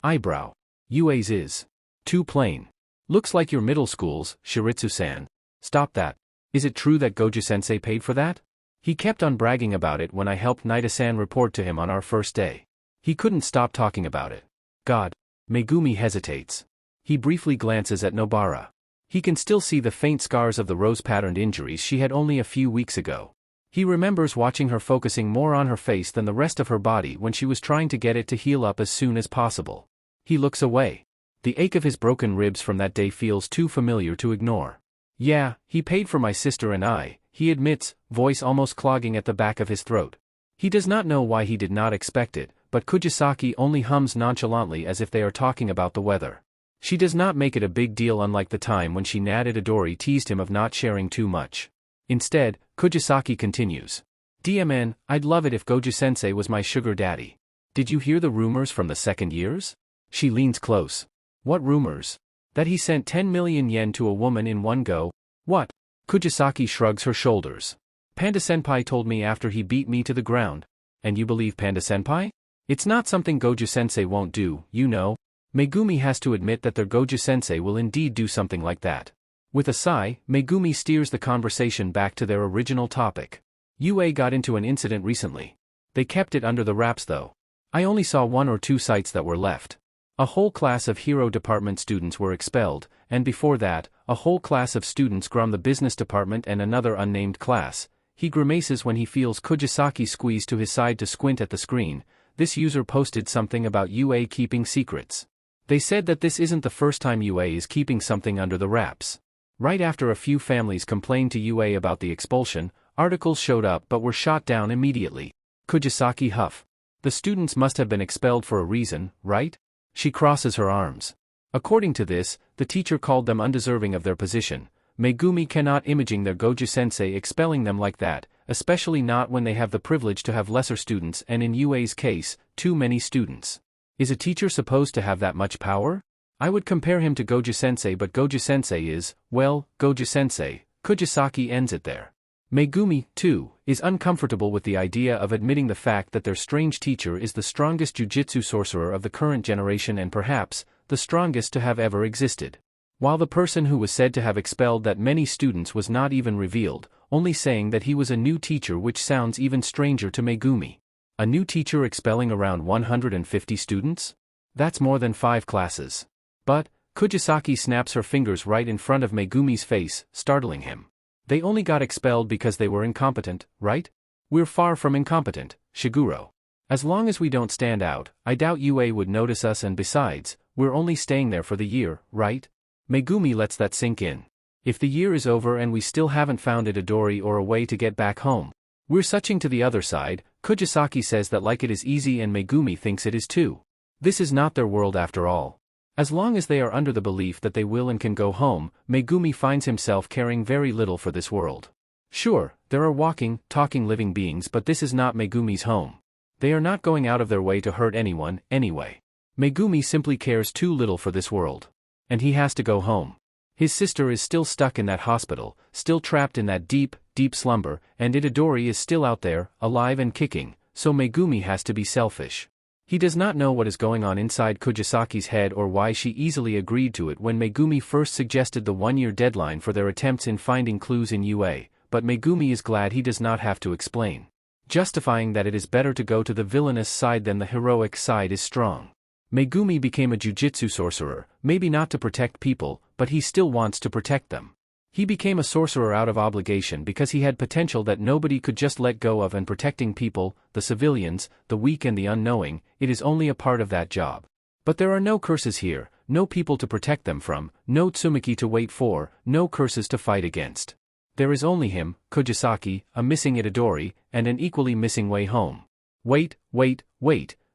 eyebrow. Yue's is too plain. Looks like your middle school's, Shiritsu-san. Stop that. Is it true that Goju-sensei paid for that? He kept on bragging about it when I helped Naida-san report to him on our first day. He couldn't stop talking about it. God. Megumi hesitates. He briefly glances at Nobara. He can still see the faint scars of the rose-patterned injuries she had only a few weeks ago. He remembers watching her focusing more on her face than the rest of her body when she was trying to get it to heal up as soon as possible. He looks away. The ache of his broken ribs from that day feels too familiar to ignore. Yeah, he paid for my sister and I, he admits, voice almost clogging at the back of his throat. He does not know why he did not expect it, but Kugisaki only hums nonchalantly as if they are talking about the weather. She does not make it a big deal, unlike the time when she and Itadori teased him of not sharing too much. Instead, Kugisaki continues. DMN, I'd love it if Goju-sensei was my sugar daddy. Did you hear the rumors from the second years? She leans close. What rumors? That he sent 10 million yen to a woman in one go? What? Kugisaki shrugs her shoulders. Panda-senpai told me after he beat me to the ground. And you believe Panda-senpai? It's not something Goju-sensei won't do, you know. Megumi has to admit that their Goju-sensei will indeed do something like that. With a sigh, Megumi steers the conversation back to their original topic. Yue got into an incident recently. They kept it under the wraps though. I only saw 1 or 2 sites that were left. A whole class of Hero Department students were expelled, and before that, a whole class of students from the Business Department and another unnamed class. He grimaces when he feels Kugisaki squeeze to his side to squint at the screen. This user posted something about Yue keeping secrets. They said that this isn't the first time Yue is keeping something under the wraps. Right after a few families complained to Yue about the expulsion, articles showed up but were shot down immediately. Kugisaki huff. The students must have been expelled for a reason, right? She crosses her arms. According to this, the teacher called them undeserving of their position. Megumi cannot imagine their Goju-sensei expelling them like that, especially not when they have the privilege to have lesser students and in Yue's case, too many students. Is a teacher supposed to have that much power? I would compare him to Goju-sensei, but Goju-sensei is, well, Goju-sensei. Kugisaki ends it there. Megumi, too, is uncomfortable with the idea of admitting the fact that their strange teacher is the strongest Jujutsu sorcerer of the current generation and perhaps, the strongest to have ever existed. While the person who was said to have expelled that many students was not even revealed, only saying that he was a new teacher, which sounds even stranger to Megumi. A new teacher expelling around 150 students? That's more than 5 classes. But, Kugisaki snaps her fingers right in front of Megumi's face, startling him. They only got expelled because they were incompetent, right? We're far from incompetent, Shiguro. As long as we don't stand out, I doubt Yue would notice us, and besides, we're only staying there for the year, right? Megumi lets that sink in. If the year is over and we still haven't found Itadori or a way to get back home, we're switching to the other side. Kugisaki says that like it is easy, and Megumi thinks it is too. This is not their world after all. As long as they are under the belief that they will and can go home, Megumi finds himself caring very little for this world. Sure, there are walking, talking living beings, but this is not Megumi's home. They are not going out of their way to hurt anyone, anyway. Megumi simply cares too little for this world. And he has to go home. His sister is still stuck in that hospital, still trapped in that deep, deep slumber, and Itadori is still out there, alive and kicking, so Megumi has to be selfish. He does not know what is going on inside Kugisaki's head or why she easily agreed to it when Megumi first suggested the 1-year deadline for their attempts in finding clues in Yue, but Megumi is glad he does not have to explain, justifying that it is better to go to the villainous side than the heroic side is strong. Megumi became a Jujutsu sorcerer, maybe not to protect people, but he still wants to protect them. He became a sorcerer out of obligation because he had potential that nobody could just let go of, and protecting people, the civilians, the weak and the unknowing, it is only a part of that job. But there are no curses here, no people to protect them from, no Tsumaki to wait for, no curses to fight against. There is only him, Kugisaki, a missing Itadori, and an equally missing way home. Wait.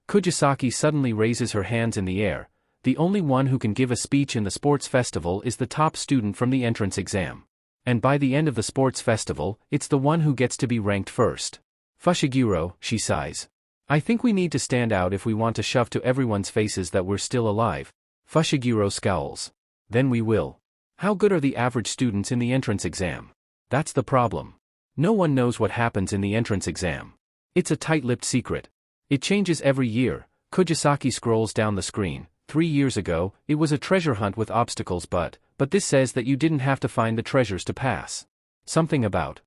Kugisaki suddenly raises her hands in the air. The only one who can give a speech in the sports festival is the top student from the entrance exam. And by the end of the sports festival, it's the one who gets to be ranked first. Fushiguro, she sighs. I think we need to stand out if we want to shove to everyone's faces that we're still alive. Fushiguro scowls. Then we will. How good are the average students in the entrance exam? That's the problem. No one knows what happens in the entrance exam. It's a tight-lipped secret. It changes every year. Kugisaki scrolls down the screen. 3 years ago, it was a treasure hunt with obstacles but this says that you didn't have to find the treasures to pass. Something about,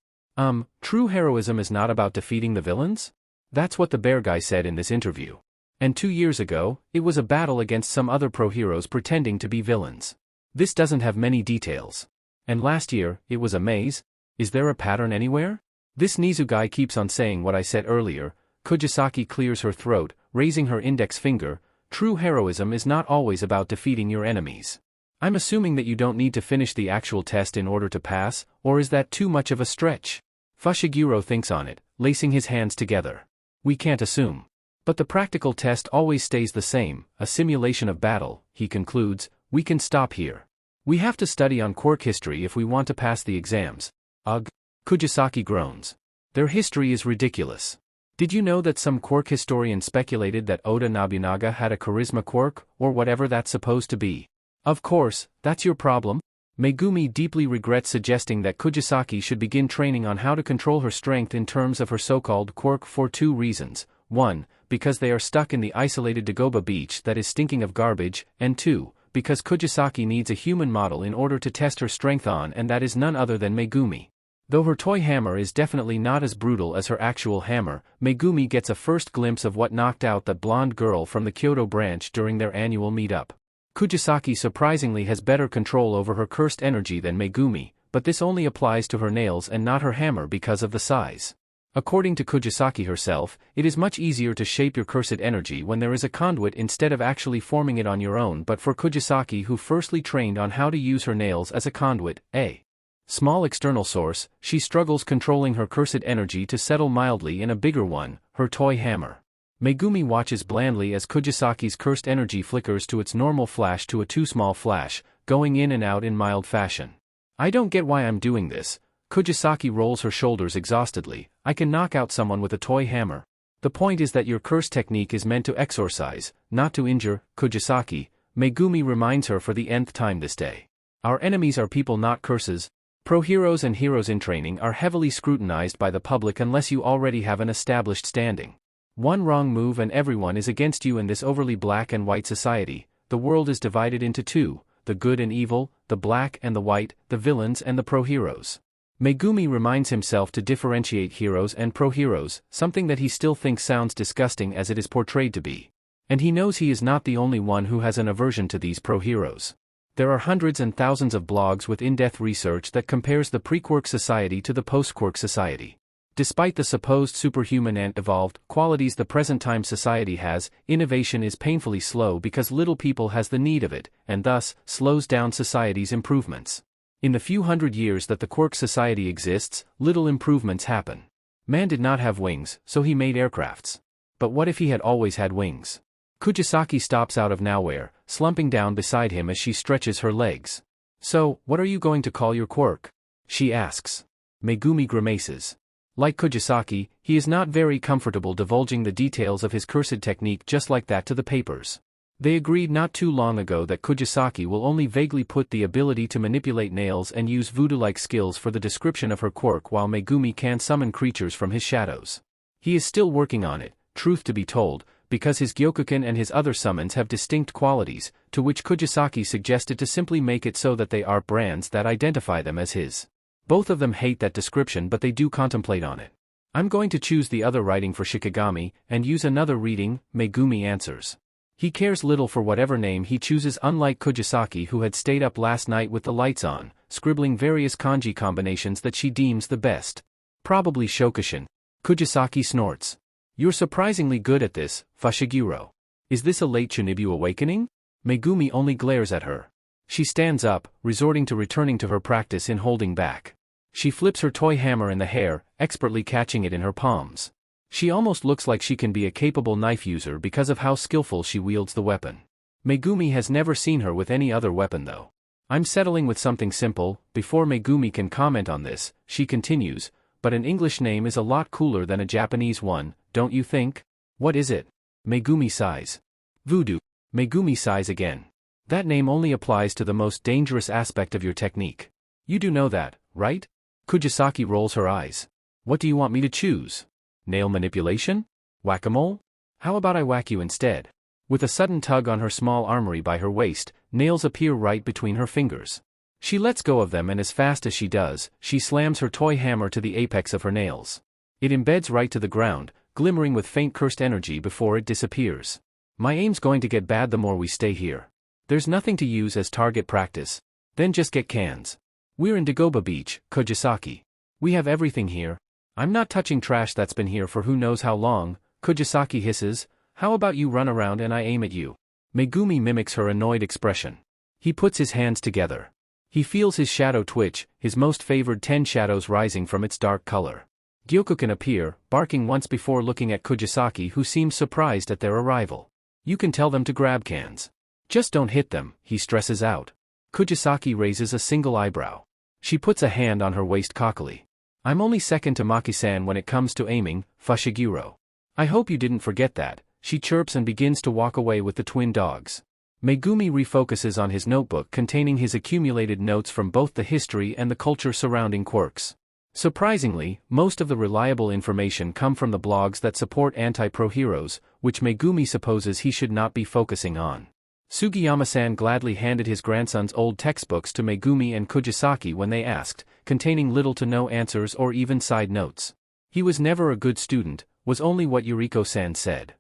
true heroism is not about defeating the villains? That's what the bear guy said in this interview. And 2 years ago, it was a battle against some other pro heroes pretending to be villains. This doesn't have many details. And last year, it was a maze? Is there a pattern anywhere? This Nizu guy keeps on saying what I said earlier. Kugisaki clears her throat, raising her index finger. True heroism is not always about defeating your enemies. I'm assuming that you don't need to finish the actual test in order to pass, or is that too much of a stretch? Fushiguro thinks on it, lacing his hands together. We can't assume. But the practical test always stays the same, a simulation of battle, he concludes. We can stop here. We have to study on quirk history if we want to pass the exams. Ugh. Kugisaki groans. Their history is ridiculous. Did you know that some quirk historians speculated that Oda Nobunaga had a charisma quirk, or whatever that's supposed to be? Of course, that's your problem. Megumi deeply regrets suggesting that Kugisaki should begin training on how to control her strength in terms of her so-called quirk for 2 reasons. 1, because they are stuck in the isolated Dagoba beach that is stinking of garbage, and 2, because Kugisaki needs a human model in order to test her strength on, and that is none other than Megumi. Though her toy hammer is definitely not as brutal as her actual hammer, Megumi gets a first glimpse of what knocked out that blonde girl from the Kyoto branch during their annual meetup. Kugisaki surprisingly has better control over her cursed energy than Megumi, but this only applies to her nails and not her hammer because of the size. According to Kugisaki herself, it is much easier to shape your cursed energy when there is a conduit instead of actually forming it on your own, but for Kugisaki, who firstly trained on how to use her nails as a conduit, a small external source, she struggles controlling her cursed energy to settle mildly in a bigger one, her toy hammer. Megumi watches blandly as Kugisaki's cursed energy flickers to its normal flash to a too small flash, going in and out in mild fashion. I don't get why I'm doing this. Kugisaki rolls her shoulders exhaustedly. I can knock out someone with a toy hammer. The point is that your curse technique is meant to exorcise, not to injure, Kugisaki. Megumi reminds her for the nth time this day. Our enemies are people, not curses. Pro heroes and heroes in training are heavily scrutinized by the public unless you already have an established standing. One wrong move and everyone is against you in this overly black and white society. The world is divided into 2, the good and evil, the black and the white, the villains and the pro-heroes. Megumi reminds himself to differentiate heroes and pro-heroes, something that he still thinks sounds disgusting as it is portrayed to be. And he knows he is not the only one who has an aversion to these pro-heroes. There are hundreds and thousands of blogs with in-depth research that compares the pre-quirk society to the post-quirk society. Despite the supposed superhuman and evolved qualities the present-time society has, innovation is painfully slow because little people has the need of it, and thus, slows down society's improvements. In the few hundred years that the quirk society exists, little improvements happen. Man did not have wings, so he made aircrafts. But what if he had always had wings? Kugisaki stops out of nowhere, slumping down beside him as she stretches her legs. So, what are you going to call your quirk? She asks. Megumi grimaces. Like Kugisaki, he is not very comfortable divulging the details of his cursed technique just like that to the papers. They agreed not too long ago that Kugisaki will only vaguely put the ability to manipulate nails and use voodoo-like skills for the description of her quirk, while Megumi can summon creatures from his shadows. He is still working on it, truth to be told, because his Gyokuken and his other summons have distinct qualities, to which Kugisaki suggested to simply make it so that they are brands that identify them as his. Both of them hate that description, but they do contemplate on it. I'm going to choose the other writing for Shikigami, and use another reading, Megumi answers. He cares little for whatever name he chooses, unlike Kugisaki, who had stayed up last night with the lights on, scribbling various kanji combinations that she deems the best. Probably Shokushin. Kugisaki snorts. You're surprisingly good at this, Fushiguro. Is this a late Chunibu awakening? Megumi only glares at her. She stands up, resorting to returning to her practice in holding back. She flips her toy hammer in the hair, expertly catching it in her palms. She almost looks like she can be a capable knife user because of how skillful she wields the weapon. Megumi has never seen her with any other weapon though. I'm settling with something simple. Before Megumi can comment on this, she continues, but an English name is a lot cooler than a Japanese one, don't you think? What is it? Megumi sighs. Voodoo. Megumi sighs again. That name only applies to the most dangerous aspect of your technique. You do know that, right? Kugisaki rolls her eyes. What do you want me to choose? Nail manipulation? Whack-a-mole? How about I whack you instead? With a sudden tug on her small armory by her waist, nails appear right between her fingers. She lets go of them and as fast as she does, she slams her toy hammer to the apex of her nails. It embeds right to the ground, glimmering with faint cursed energy before it disappears. My aim's going to get bad the more we stay here. There's nothing to use as target practice. Then just get cans. We're in Dagoba Beach, Kugisaki. We have everything here. I'm not touching trash that's been here for who knows how long. Kugisaki hisses, how about you run around and I aim at you? Megumi mimics her annoyed expression. He puts his hands together. He feels his shadow twitch, his most favored 10 shadows rising from its dark color. Gyokuken appear, barking once before looking at Kugisaki who seems surprised at their arrival. You can tell them to grab cans. Just don't hit them, he stresses out. Kugisaki raises a single eyebrow. She puts a hand on her waist cockily. I'm only second to Maki-san when it comes to aiming, Fushiguro. I hope you didn't forget that, she chirps and begins to walk away with the twin dogs. Megumi refocuses on his notebook containing his accumulated notes from both the history and the culture surrounding quirks. Surprisingly, most of the reliable information come from the blogs that support anti-pro heroes, which Megumi supposes he should not be focusing on. Sugiyama-san gladly handed his grandson's old textbooks to Megumi and Kugisaki when they asked, containing little to no answers or even side notes. He was never a good student, was only what Yuriko-san said.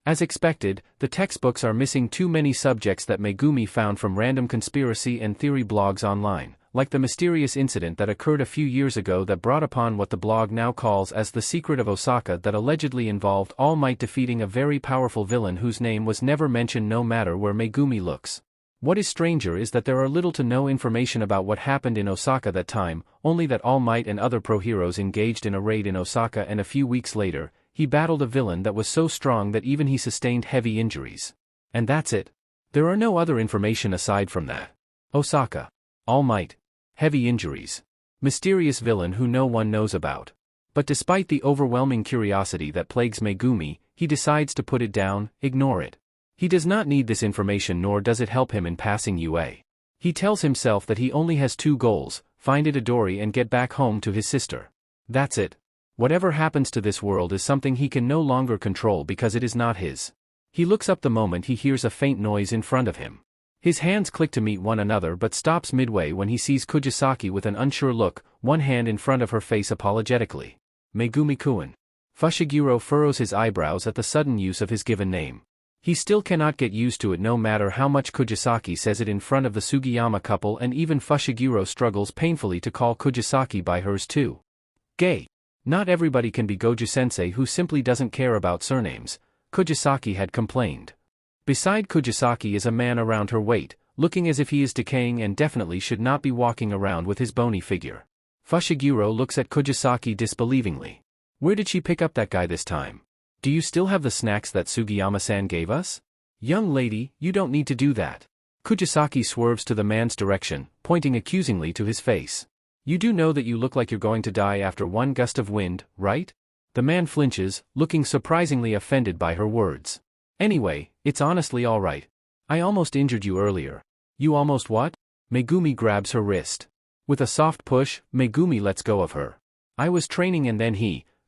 As expected, the textbooks are missing too many subjects that Megumi found from random conspiracy and theory blogs online, like the mysterious incident that occurred a few years ago that brought upon what the blog now calls as the Secret of Osaka that allegedly involved All Might defeating a very powerful villain whose name was never mentioned no matter where Megumi looks. What is stranger is that there are little to no information about what happened in Osaka that time, only that All Might and other pro-heroes engaged in a raid in Osaka and a few weeks later, he battled a villain that was so strong that even he sustained heavy injuries. And that's it. There are no other information aside from that. Osaka. All Might. Heavy injuries. Mysterious villain who no one knows about. But despite the overwhelming curiosity that plagues Megumi, he decides to put it down, ignore it. He does not need this information nor does it help him in passing UA. He tells himself that he only has two goals, find Itadori and get back home to his sister. That's it. Whatever happens to this world is something he can no longer control because it is not his. He looks up the moment he hears a faint noise in front of him. His hands click to meet one another but stops midway when he sees Kugisaki with an unsure look, one hand in front of her face apologetically. Megumi-kun. Fushiguro furrows his eyebrows at the sudden use of his given name. He still cannot get used to it no matter how much Kugisaki says it in front of the Sugiyama couple and even Fushiguro struggles painfully to call Kugisaki by hers too. Gay. Not everybody can be Goju-sensei who simply doesn't care about surnames, Kugisaki had complained. Beside Kugisaki is a man around her weight, looking as if he is decaying and definitely should not be walking around with his bony figure. Fushiguro looks at Kugisaki disbelievingly. Where did she pick up that guy this time? Do you still have the snacks that Sugiyama-san gave us? Young lady, you don't need to do that. Kugisaki swerves to the man's direction, pointing accusingly to his face. You do know that you look like you're going to die after one gust of wind, right? The man flinches, looking surprisingly offended by her words. Anyway, it's honestly all right. I almost injured you earlier. You almost what? Megumi grabs her wrist. With a soft push, Megumi lets go of her. I was training and then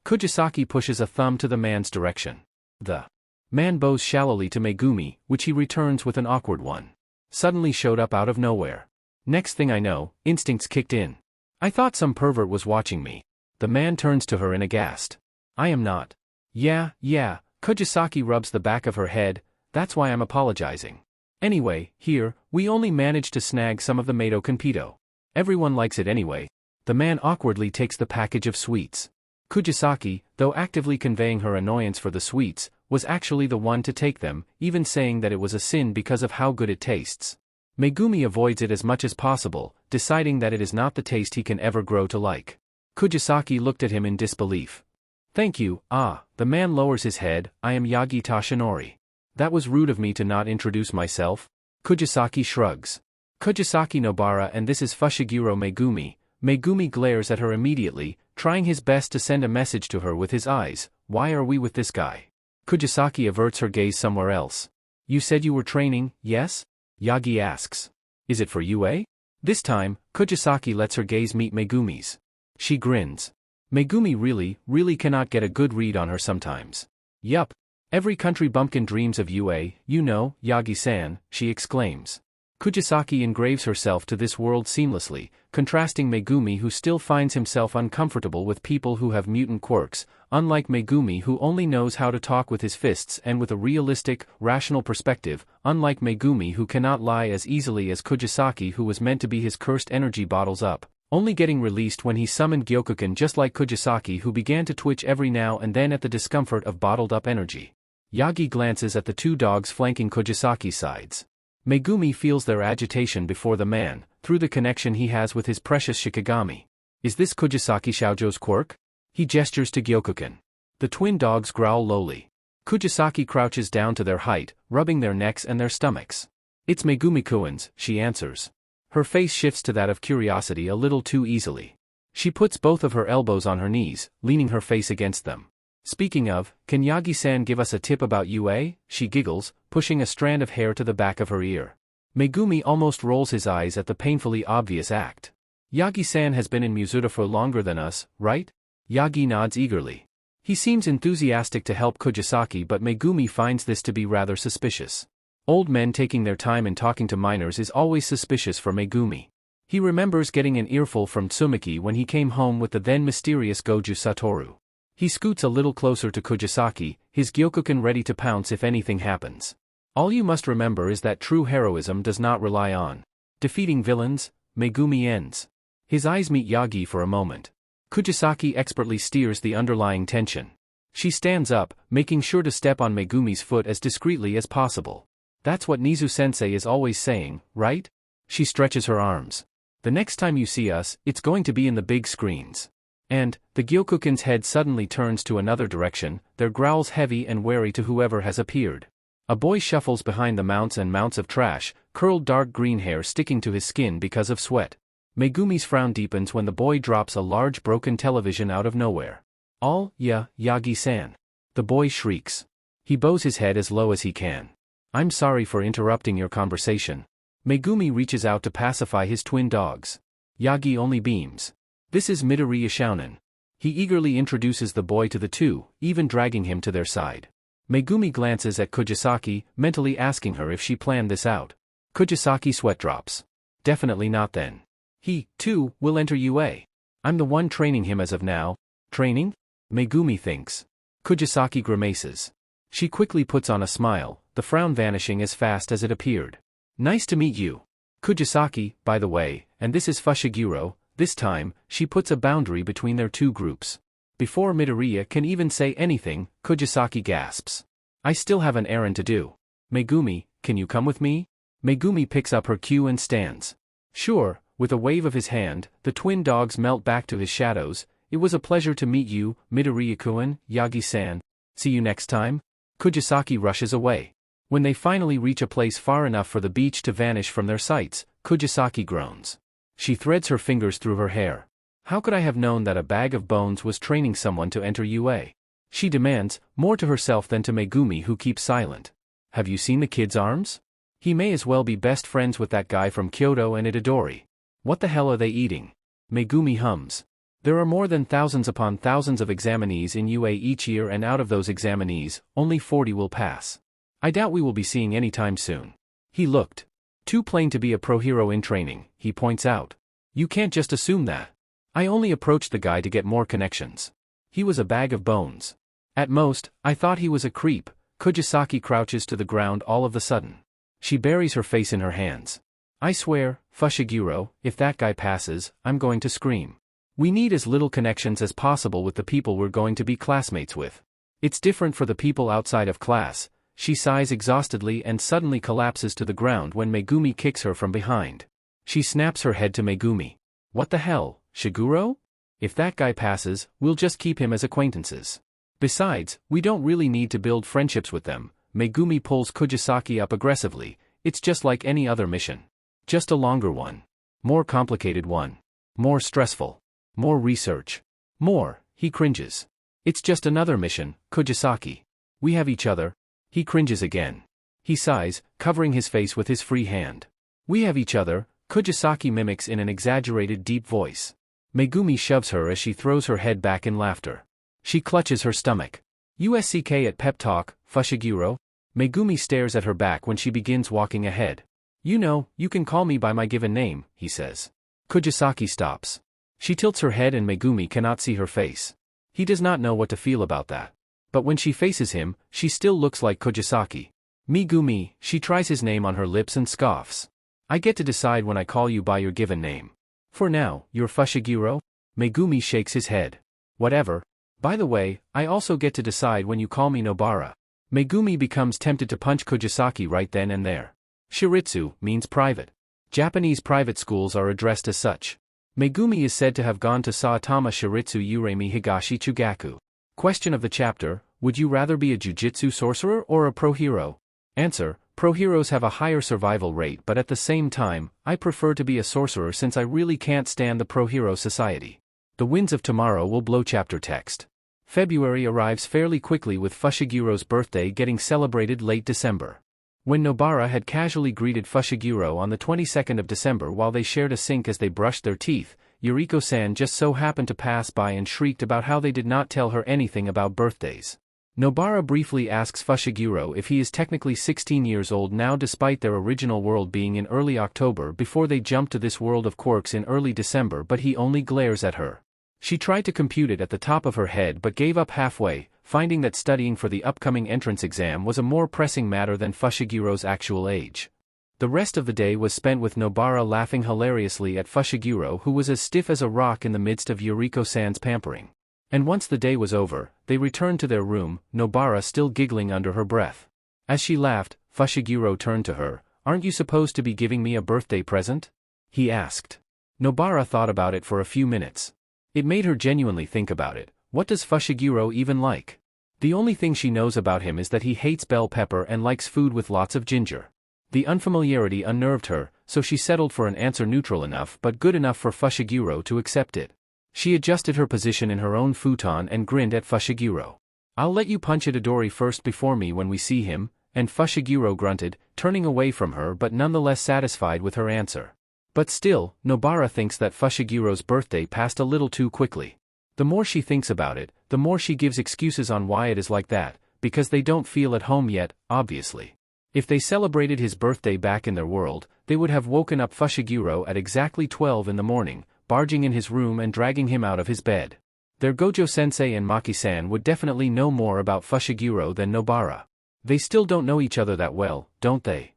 Kugisaki pushes a thumb to the man's direction. The man bows shallowly to Megumi, which he returns with an awkward one. Suddenly showed up out of nowhere. Next thing I know, instincts kicked in. I thought some pervert was watching me. The man turns to her in aghast. I am not. Yeah, Kugisaki rubs the back of her head, that's why I'm apologizing. Anyway, here, we only managed to snag some of the Mato Confito. Everyone likes it anyway. The man awkwardly takes the package of sweets. Kugisaki, though actively conveying her annoyance for the sweets, was actually the one to take them, even saying that it was a sin because of how good it tastes. Megumi avoids it as much as possible, deciding that it is not the taste he can ever grow to like. Kugisaki looked at him in disbelief. Thank you. Ah, the man lowers his head. I am Yagi Tashinori. That was rude of me to not introduce myself. Kugisaki shrugs. Kugisaki Nobara, and this is Fushiguro Megumi. Megumi glares at her immediately, trying his best to send a message to her with his eyes. Why are we with this guy? Kugisaki averts her gaze somewhere else. You said you were training, yes? Yagi asks. Is it for UA? This time, Kugisaki lets her gaze meet Megumi's. She grins. Megumi really cannot get a good read on her sometimes. Yup. Every country bumpkin dreams of UA, you know, Yagi-san, she exclaims. Kugisaki engraves herself to this world seamlessly, contrasting Megumi, who still finds himself uncomfortable with people who have mutant quirks, unlike Megumi, who only knows how to talk with his fists and with a realistic, rational perspective, unlike Megumi, who cannot lie as easily as Kugisaki, who was meant to be his cursed energy bottles up, only getting released when he summoned Gyokuken, just like Kugisaki, who began to twitch every now and then at the discomfort of bottled-up energy. Yagi glances at the two dogs flanking Kugisaki's sides. Megumi feels their agitation before the man, through the connection he has with his precious Shikigami. Is this Kugisaki Shoujo's quirk? He gestures to Gyokuken. The twin dogs growl lowly. Kugisaki crouches down to their height, rubbing their necks and their stomachs. It's Megumi-kuen's, she answers. Her face shifts to that of curiosity a little too easily. She puts both of her elbows on her knees, leaning her face against them. Speaking of, can Yagi-san give us a tip about UA? She giggles, pushing a strand of hair to the back of her ear. Megumi almost rolls his eyes at the painfully obvious act. Yagi-san has been in Mizuta for longer than us, right? Yagi nods eagerly. He seems enthusiastic to help Kugisaki, but Megumi finds this to be rather suspicious. Old men taking their time in talking to minors is always suspicious for Megumi. He remembers getting an earful from Tsumaki when he came home with the then mysterious Goju Satoru. He scoots a little closer to Kugisaki, his Gyokuken ready to pounce if anything happens. All you must remember is that true heroism does not rely on defeating villains. Megumi ends. His eyes meet Yagi for a moment. Kugisaki expertly steers the underlying tension. She stands up, making sure to step on Megumi's foot as discreetly as possible. That's what Nizu-sensei is always saying, right? She stretches her arms. The next time you see us, it's going to be in the big screens. And, the Gyokuken's head suddenly turns to another direction, their growls heavy and wary to whoever has appeared. A boy shuffles behind the mounts and mounts of trash, curled dark green hair sticking to his skin because of sweat. Megumi's frown deepens when the boy drops a large broken television out of nowhere. All, yeah, Yagi-san. The boy shrieks. He bows his head as low as he can. I'm sorry for interrupting your conversation. Megumi reaches out to pacify his twin dogs. Yagi only beams. This is Midoriya Shounen. He eagerly introduces the boy to the two, even dragging him to their side. Megumi glances at Kugisaki, mentally asking her if she planned this out. Kugisaki sweat drops. Definitely not then. He, too, will enter UA. I'm the one training him as of now. Training? Megumi thinks. Kugisaki grimaces. She quickly puts on a smile, the frown vanishing as fast as it appeared. Nice to meet you. Kugisaki, by the way, and this is Fushiguro. This time, she puts a boundary between their two groups. Before Midoriya can even say anything, Kugisaki gasps. I still have an errand to do. Megumi, can you come with me? Megumi picks up her cue and stands. Sure, with a wave of his hand, the twin dogs melt back to his shadows. It was a pleasure to meet you, Midoriya-kun, Yagi-san. See you next time? Kugisaki rushes away. When they finally reach a place far enough for the beach to vanish from their sights, Kugisaki groans. She threads her fingers through her hair. How could I have known that a bag of bones was training someone to enter UA? She demands, more to herself than to Megumi, who keeps silent. Have you seen the kid's arms? He may as well be best friends with that guy from Kyoto and Itadori. What the hell are they eating? Megumi hums. There are more than thousands upon thousands of examinees in UA each year, and out of those examinees, only 40 will pass. I doubt we will be seeing any time soon. He looked too plain to be a pro hero in training, he points out. You can't just assume that. I only approached the guy to get more connections. He was a bag of bones. At most, I thought he was a creep. Kugisaki crouches to the ground all of a sudden. She buries her face in her hands. I swear, Fushiguro, if that guy passes, I'm going to scream. We need as little connections as possible with the people we're going to be classmates with. It's different for the people outside of class. She sighs exhaustedly and suddenly collapses to the ground when Megumi kicks her from behind. She snaps her head to Megumi. What the hell, Shiguro? If that guy passes, we'll just keep him as acquaintances. Besides, we don't really need to build friendships with them. Megumi pulls Kugisaki up aggressively. It's just like any other mission. Just a longer one. More complicated one. More stressful. More research. More, he cringes. It's just another mission, Kugisaki. We have each other. He cringes again. He sighs, covering his face with his free hand. We have each other, Kugisaki mimics in an exaggerated deep voice. Megumi shoves her as she throws her head back in laughter. She clutches her stomach. USCK at pep talk, Fushiguro? Megumi stares at her back when she begins walking ahead. You know, you can call me by my given name, he says. Kugisaki stops. She tilts her head and Megumi cannot see her face. He does not know what to feel about that. But when she faces him, she still looks like Kugisaki. Megumi, she tries his name on her lips and scoffs. I get to decide when I call you by your given name. For now, you're Fushiguro? Megumi shakes his head. Whatever. By the way, I also get to decide when you call me Nobara. Megumi becomes tempted to punch Kugisaki right then and there. Shiritsu means private. Japanese private schools are addressed as such. Megumi is said to have gone to Saitama Shiritsu Uremi Higashi Chugaku. Question of the chapter, would you rather be a Jujutsu sorcerer or a pro hero? Answer, pro heroes have a higher survival rate, but at the same time, I prefer to be a sorcerer since I really can't stand the pro hero society. The winds of tomorrow will blow. Chapter text. February arrives fairly quickly with Fushiguro's birthday getting celebrated late December. When Nobara had casually greeted Fushiguro on the 22nd of December while they shared a sink as they brushed their teeth, Yuriko-san just so happened to pass by and shrieked about how they did not tell her anything about birthdays. Nobara briefly asks Fushiguro if he is technically 16 years old now despite their original world being in early October before they jump to this world of quirks in early December, but he only glares at her. She tried to compute it at the top of her head but gave up halfway, finding that studying for the upcoming entrance exam was a more pressing matter than Fushiguro's actual age. The rest of the day was spent with Nobara laughing hilariously at Fushiguro, who was as stiff as a rock in the midst of Yuriko-san's pampering. And once the day was over, they returned to their room, Nobara still giggling under her breath. As she laughed, Fushiguro turned to her. Aren't you supposed to be giving me a birthday present? He asked. Nobara thought about it for a few minutes. It made her genuinely think about it. What does Fushiguro even like? The only thing she knows about him is that he hates bell pepper and likes food with lots of ginger. The unfamiliarity unnerved her, so she settled for an answer neutral enough but good enough for Fushiguro to accept it. She adjusted her position in her own futon and grinned at Fushiguro. I'll let you punch Itadori first before me when we see him, and Fushiguro grunted, turning away from her but nonetheless satisfied with her answer. But still, Nobara thinks that Fushiguro's birthday passed a little too quickly. The more she thinks about it, the more she gives excuses on why it is like that, because they don't feel at home yet, obviously. If they celebrated his birthday back in their world, they would have woken up Fushiguro at exactly 12 in the morning, barging in his room and dragging him out of his bed. Their Gojo-sensei and Maki-san would definitely know more about Fushiguro than Nobara. They still don't know each other that well, don't they?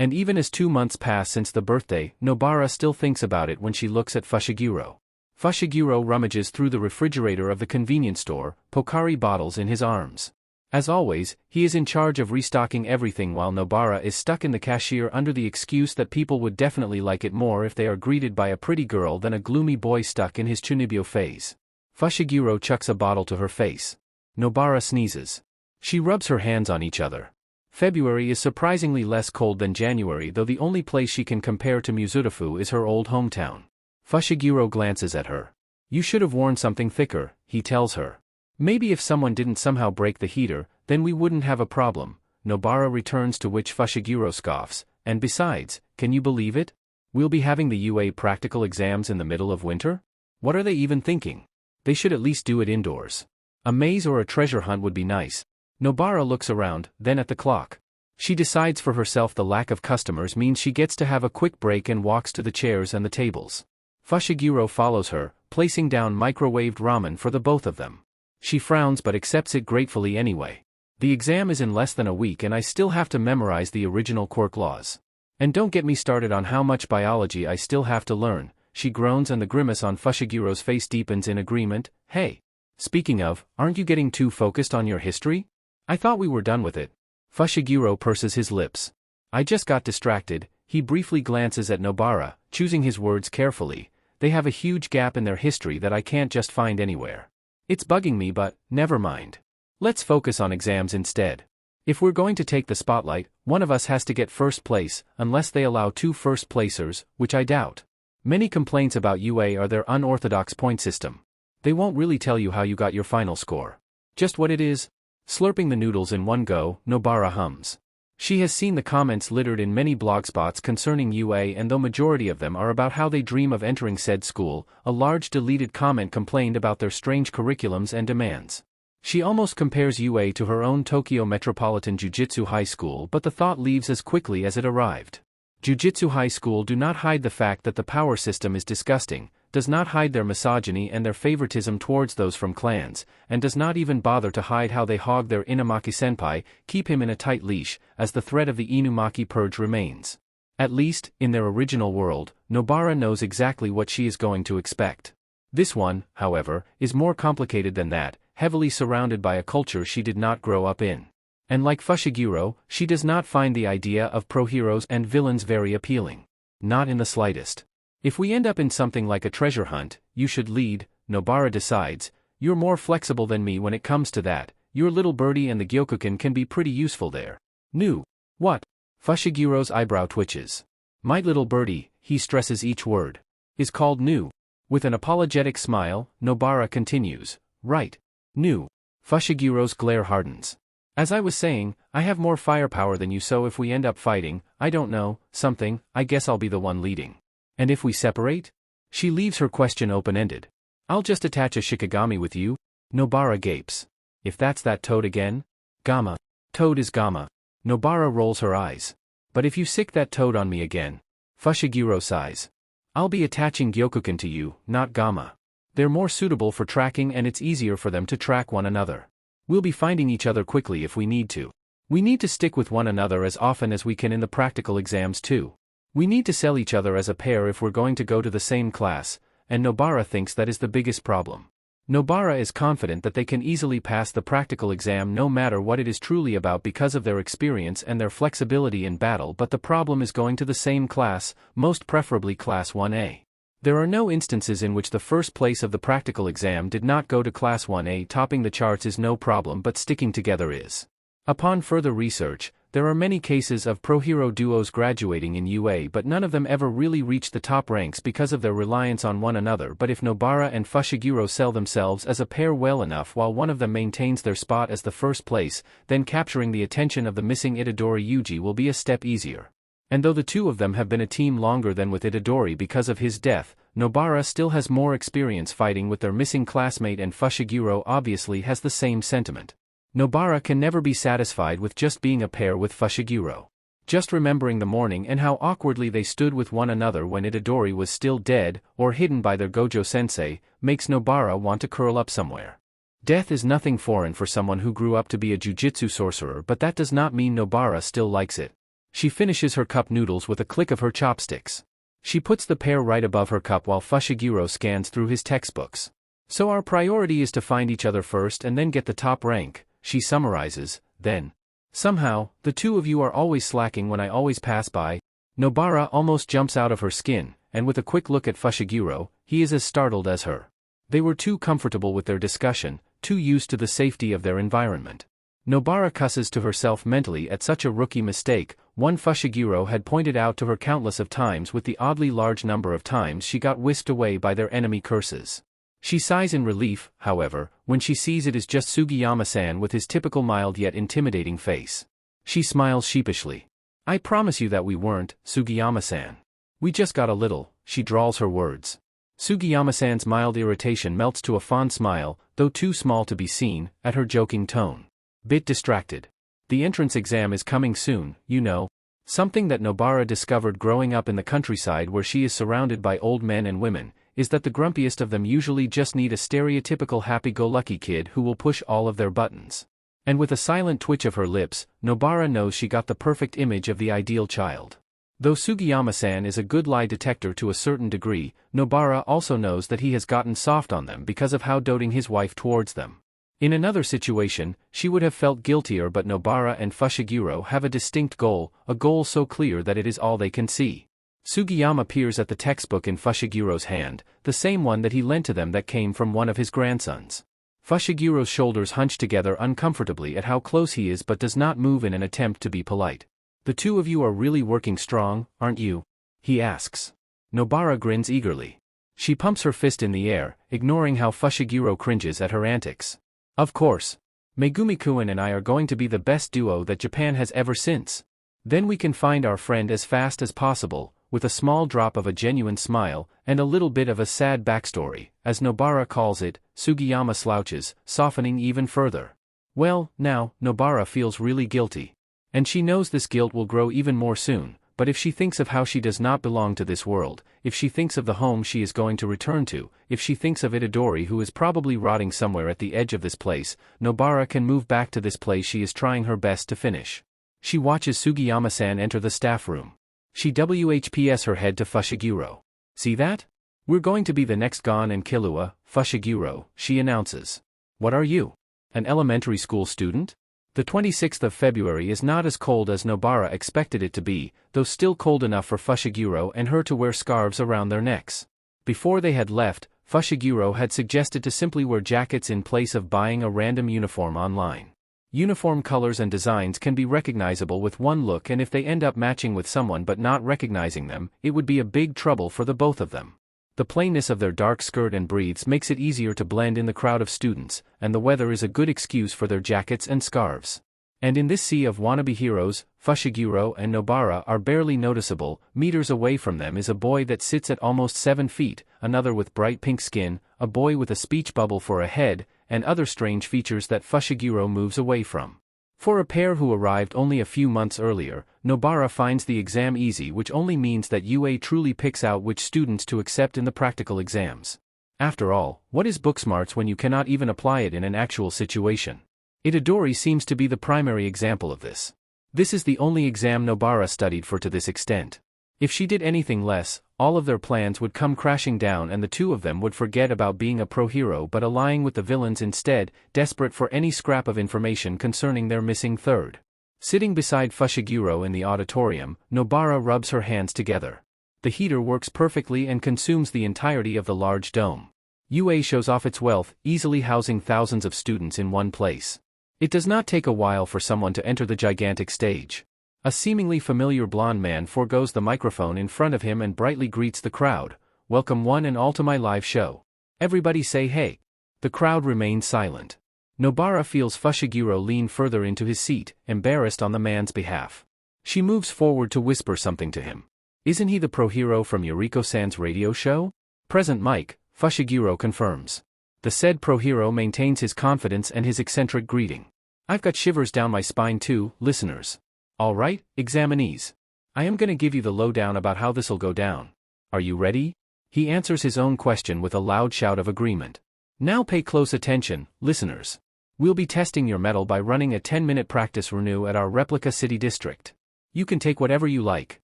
And even as 2 months pass since the birthday, Nobara still thinks about it when she looks at Fushiguro. Fushiguro rummages through the refrigerator of the convenience store, Pocari bottles in his arms. As always, he is in charge of restocking everything while Nobara is stuck in the cashier under the excuse that people would definitely like it more if they are greeted by a pretty girl than a gloomy boy stuck in his chunibyo phase. Fushiguro chucks a bottle to her face. Nobara sneezes. She rubs her hands on each other. February is surprisingly less cold than January, though the only place she can compare to Muzurafu is her old hometown. Fushiguro glances at her. You should have worn something thicker, he tells her. Maybe if someone didn't somehow break the heater, then we wouldn't have a problem, Nobara returns, to which Fushiguro scoffs, and besides, can you believe it? We'll be having the UA practical exams in the middle of winter? What are they even thinking? They should at least do it indoors. A maze or a treasure hunt would be nice. Nobara looks around, then at the clock. She decides for herself the lack of customers means she gets to have a quick break and walks to the chairs and the tables. Fushiguro follows her, placing down microwaved ramen for the both of them. She frowns but accepts it gratefully anyway. The exam is in less than a week and I still have to memorize the original quirk laws. And don't get me started on how much biology I still have to learn, she groans, and the grimace on Fushiguro's face deepens in agreement. Hey. Speaking of, aren't you getting too focused on your history? I thought we were done with it. Fushiguro purses his lips. I just got distracted. He briefly glances at Nobara, choosing his words carefully. They have a huge gap in their history that I can't just find anywhere. It's bugging me, but never mind. Let's focus on exams instead. If we're going to take the spotlight, one of us has to get first place, unless they allow 2 first placers, which I doubt. Many complaints about UA are their unorthodox point system. They won't really tell you how you got your final score. Just what it is. Slurping the noodles in one go, Nobara hums. She has seen the comments littered in many blogspots concerning UA, and though majority of them are about how they dream of entering said school, a large deleted comment complained about their strange curriculums and demands. She almost compares UA to her own Tokyo Metropolitan Jujutsu High School, but the thought leaves as quickly as it arrived. Jujutsu High School do not hide the fact that the power system is disgusting, does not hide their misogyny and their favoritism towards those from clans, and does not even bother to hide how they hog their Inumaki-senpai, keep him in a tight leash, as the threat of the Inumaki purge remains. At least, in their original world, Nobara knows exactly what she is going to expect. This one, however, is more complicated than that, heavily surrounded by a culture she did not grow up in. And like Fushiguro, she does not find the idea of pro-heroes and villains very appealing. Not in the slightest. If we end up in something like a treasure hunt, you should lead, Nobara decides. You're more flexible than me when it comes to that. Your little birdie and the Gyokuken can be pretty useful there. New. What? Fushiguro's eyebrow twitches. My little birdie, he stresses each word, is called new. With an apologetic smile, Nobara continues. Right. New. Fushiguro's glare hardens. As I was saying, I have more firepower than you, so if we end up fighting, I don't know, something, I guess I'll be the one leading. And if we separate? She leaves her question open-ended. I'll just attach a Shikigami with you? Nobara gapes. If that's that toad again? Gamma. Toad is Gamma. Nobara rolls her eyes. But if you sick that toad on me again? Fushiguro sighs. I'll be attaching Gyokuken to you, not Gamma. They're more suitable for tracking, and it's easier for them to track one another. We'll be finding each other quickly if we need to. We need to stick with one another as often as we can in the practical exams too. We need to sell each other as a pair if we're going to go to the same class, and Nobara thinks that is the biggest problem. Nobara is confident that they can easily pass the practical exam no matter what it is truly about because of their experience and their flexibility in battle, but the problem is going to the same class, most preferably Class 1A. There are no instances in which the first place of the practical exam did not go to Class 1A. Topping the charts is no problem, but sticking together is. Upon further research, there are many cases of pro-hero duos graduating in UA, but none of them ever really reached the top ranks because of their reliance on one another. But if Nobara and Fushiguro sell themselves as a pair well enough while one of them maintains their spot as the first place, then capturing the attention of the missing Itadori Yūji will be a step easier. And though the two of them have been a team longer than with Itadori because of his death, Nobara still has more experience fighting with their missing classmate, and Fushiguro obviously has the same sentiment. Nobara can never be satisfied with just being a pair with Fushiguro. Just remembering the morning and how awkwardly they stood with one another when Itadori was still dead, or hidden by their Gojo-sensei, makes Nobara want to curl up somewhere. Death is nothing foreign for someone who grew up to be a Jujutsu sorcerer, but that does not mean Nobara still likes it. She finishes her cup noodles with a click of her chopsticks. She puts the pair right above her cup while Fushiguro scans through his textbooks. So our priority is to find each other first and then get the top rank, she summarizes, then. Somehow, the two of you are always slacking when I always pass by. Nobara almost jumps out of her skin, and with a quick look at Fushiguro, he is as startled as her. They were too comfortable with their discussion, too used to the safety of their environment. Nobara cusses to herself mentally at such a rookie mistake, one Fushiguro had pointed out to her countless of times, with the oddly large number of times she got whisked away by their enemy curses. She sighs in relief, however, when she sees it is just Sugiyama-san with his typical mild yet intimidating face. She smiles sheepishly. I promise you that we weren't, Sugiyama-san. We just got a little, she drawls her words. Sugiyama-san's mild irritation melts to a fond smile, though too small to be seen, at her joking tone. Bit distracted. The entrance exam is coming soon, you know. Something that Nobara discovered growing up in the countryside where she is surrounded by old men and women, is that the grumpiest of them usually just need a stereotypical happy-go-lucky kid who will push all of their buttons. And with a silent twitch of her lips, Nobara knows she got the perfect image of the ideal child. Though Sugiyama-san is a good lie detector to a certain degree, Nobara also knows that he has gotten soft on them because of how doting his wife towards them. In another situation, she would have felt guiltier, but Nobara and Fushiguro have a distinct goal, a goal so clear that it is all they can see. Sugiyama peers at the textbook in Fushiguro's hand, the same one that he lent to them that came from one of his grandsons. Fushigiro's shoulders hunch together uncomfortably at how close he is but does not move in an attempt to be polite. The two of you are really working strong, aren't you? He asks. Nobara grins eagerly. She pumps her fist in the air, ignoring how Fushiguro cringes at her antics. Of course. Megumi-kun and I are going to be the best duo that Japan has ever since. Then we can find our friend as fast as possible, with a small drop of a genuine smile, and a little bit of a sad backstory, as Nobara calls it. Sugiyama slouches, softening even further. Well, now, Nobara feels really guilty. And she knows this guilt will grow even more soon, but if she thinks of how she does not belong to this world, if she thinks of the home she is going to return to, if she thinks of Itadori who is probably rotting somewhere at the edge of this place, Nobara can move back to this place she is trying her best to finish. She watches Sugiyama-san enter the staff room. She WHPs her head to Fushiguro. See that? We're going to be the next Gon and Killua, Fushiguro, she announces. What are you? An elementary school student? The 26th of February is not as cold as Nobara expected it to be, though still cold enough for Fushiguro and her to wear scarves around their necks. Before they had left, Fushiguro had suggested to simply wear jackets in place of buying a random uniform online. Uniform colors and designs can be recognizable with one look, and if they end up matching with someone but not recognizing them, it would be a big trouble for the both of them. The plainness of their dark skirt and breathes makes it easier to blend in the crowd of students, and the weather is a good excuse for their jackets and scarves. And in this sea of wannabe heroes, Fushiguro and Nobara are barely noticeable. Meters away from them is a boy that sits at almost 7 feet, another with bright pink skin, a boy with a speech bubble for a head, and other strange features that Fushiguro moves away from. For a pair who arrived only a few months earlier, Nobara finds the exam easy, which only means that UA truly picks out which students to accept in the practical exams. After all, what is book smarts when you cannot even apply it in an actual situation? Itadori seems to be the primary example of this. This is the only exam Nobara studied for to this extent. If she did anything less, all of their plans would come crashing down and the two of them would forget about being a pro-hero but allying with the villains instead, desperate for any scrap of information concerning their missing third. Sitting beside Fushiguro in the auditorium, Nobara rubs her hands together. The heater works perfectly and consumes the entirety of the large dome. UA shows off its wealth, easily housing thousands of students in one place. It does not take a while for someone to enter the gigantic stage. A seemingly familiar blonde man forgoes the microphone in front of him and brightly greets the crowd. Welcome one and all to my live show. Everybody say hey. The crowd remains silent. Nobara feels Fushiguro lean further into his seat, embarrassed on the man's behalf. She moves forward to whisper something to him. Isn't he the pro-hero from Yuriko-san's radio show? Present mic, Fushiguro confirms. The said pro-hero maintains his confidence and his eccentric greeting. I've got shivers down my spine too, listeners. Alright, examinees. I am gonna give you the lowdown about how this'll go down. Are you ready? He answers his own question with a loud shout of agreement. Now pay close attention, listeners. We'll be testing your mettle by running a 10-minute practice renew at our replica city district. You can take whatever you like.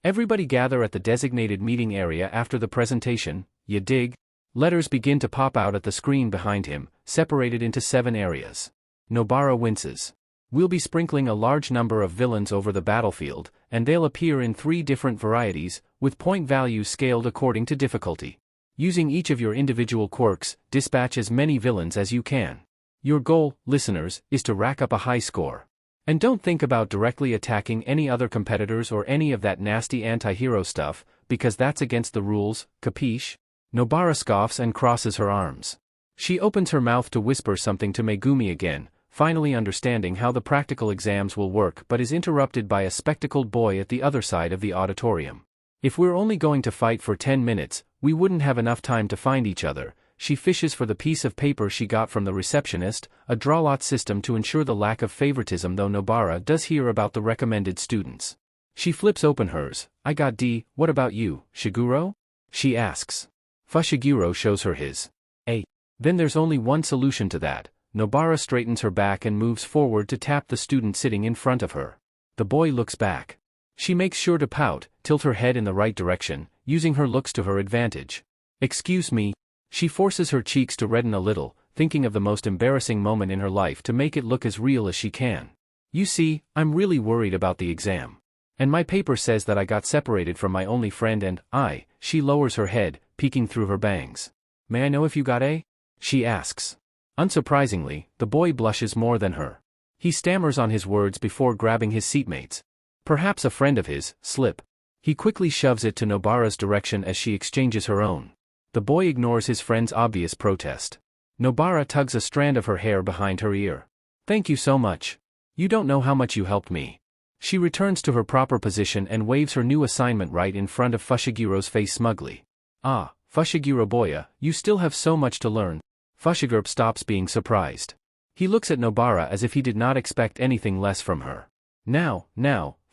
Everybody gather at the designated meeting area after the presentation, you dig? Letters begin to pop out at the screen behind him, separated into 7 areas. Nobara winces. We'll be sprinkling a large number of villains over the battlefield, and they'll appear in 3 different varieties, with point values scaled according to difficulty. Using each of your individual quirks, dispatch as many villains as you can. Your goal, listeners, is to rack up a high score. And don't think about directly attacking any other competitors or any of that nasty anti-hero stuff, because that's against the rules, capiche? Nobara scoffs and crosses her arms. She opens her mouth to whisper something to Megumi again, finally understanding how the practical exams will work, but is interrupted by a spectacled boy at the other side of the auditorium. If we're only going to fight for 10 minutes, we wouldn't have enough time to find each other. She fishes for the piece of paper she got from the receptionist, a drawlot system to ensure the lack of favoritism, though Nobara does hear about the recommended students. She flips open hers. I got D, what about you, Shiguro? She asks. Fushiguro shows her his A. Then there's only one solution to that. Nobara straightens her back and moves forward to tap the student sitting in front of her. The boy looks back. She makes sure to pout, tilt her head in the right direction, using her looks to her advantage. Excuse me. She forces her cheeks to redden a little, thinking of the most embarrassing moment in her life to make it look as real as she can. You see, I'm really worried about the exam. And my paper says that I got separated from my only friend and she lowers her head, peeking through her bangs. May I know if you got A? She asks. Unsurprisingly, the boy blushes more than her. He stammers on his words before grabbing his seatmate's. Perhaps a friend of his, slip. He quickly shoves it to Nobara's direction as she exchanges her own. The boy ignores his friend's obvious protest. Nobara tugs a strand of her hair behind her ear. Thank you so much. You don't know how much you helped me. She returns to her proper position and waves her new assignment right in front of Fushigiro's face smugly. Ah, Fushiguro boya, you still have so much to learn. Fushiguro stops being surprised. He looks at Nobara as if he did not expect anything less from her. Now,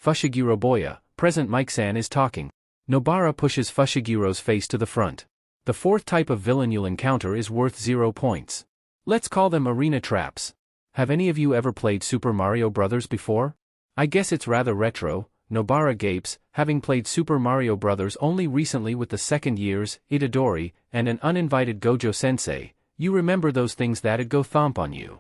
Fushiguro boya, President Mike-san is talking. Nobara pushes Fushigiro's face to the front. The fourth type of villain you'll encounter is worth 0 points. Let's call them arena traps. Have any of you ever played Super Mario Bros. Before? I guess it's rather retro, Nobara gapes, having played Super Mario Bros. Only recently with the second year's Itadori and an uninvited Gojo-sensei. You remember those things that'd go thump on you.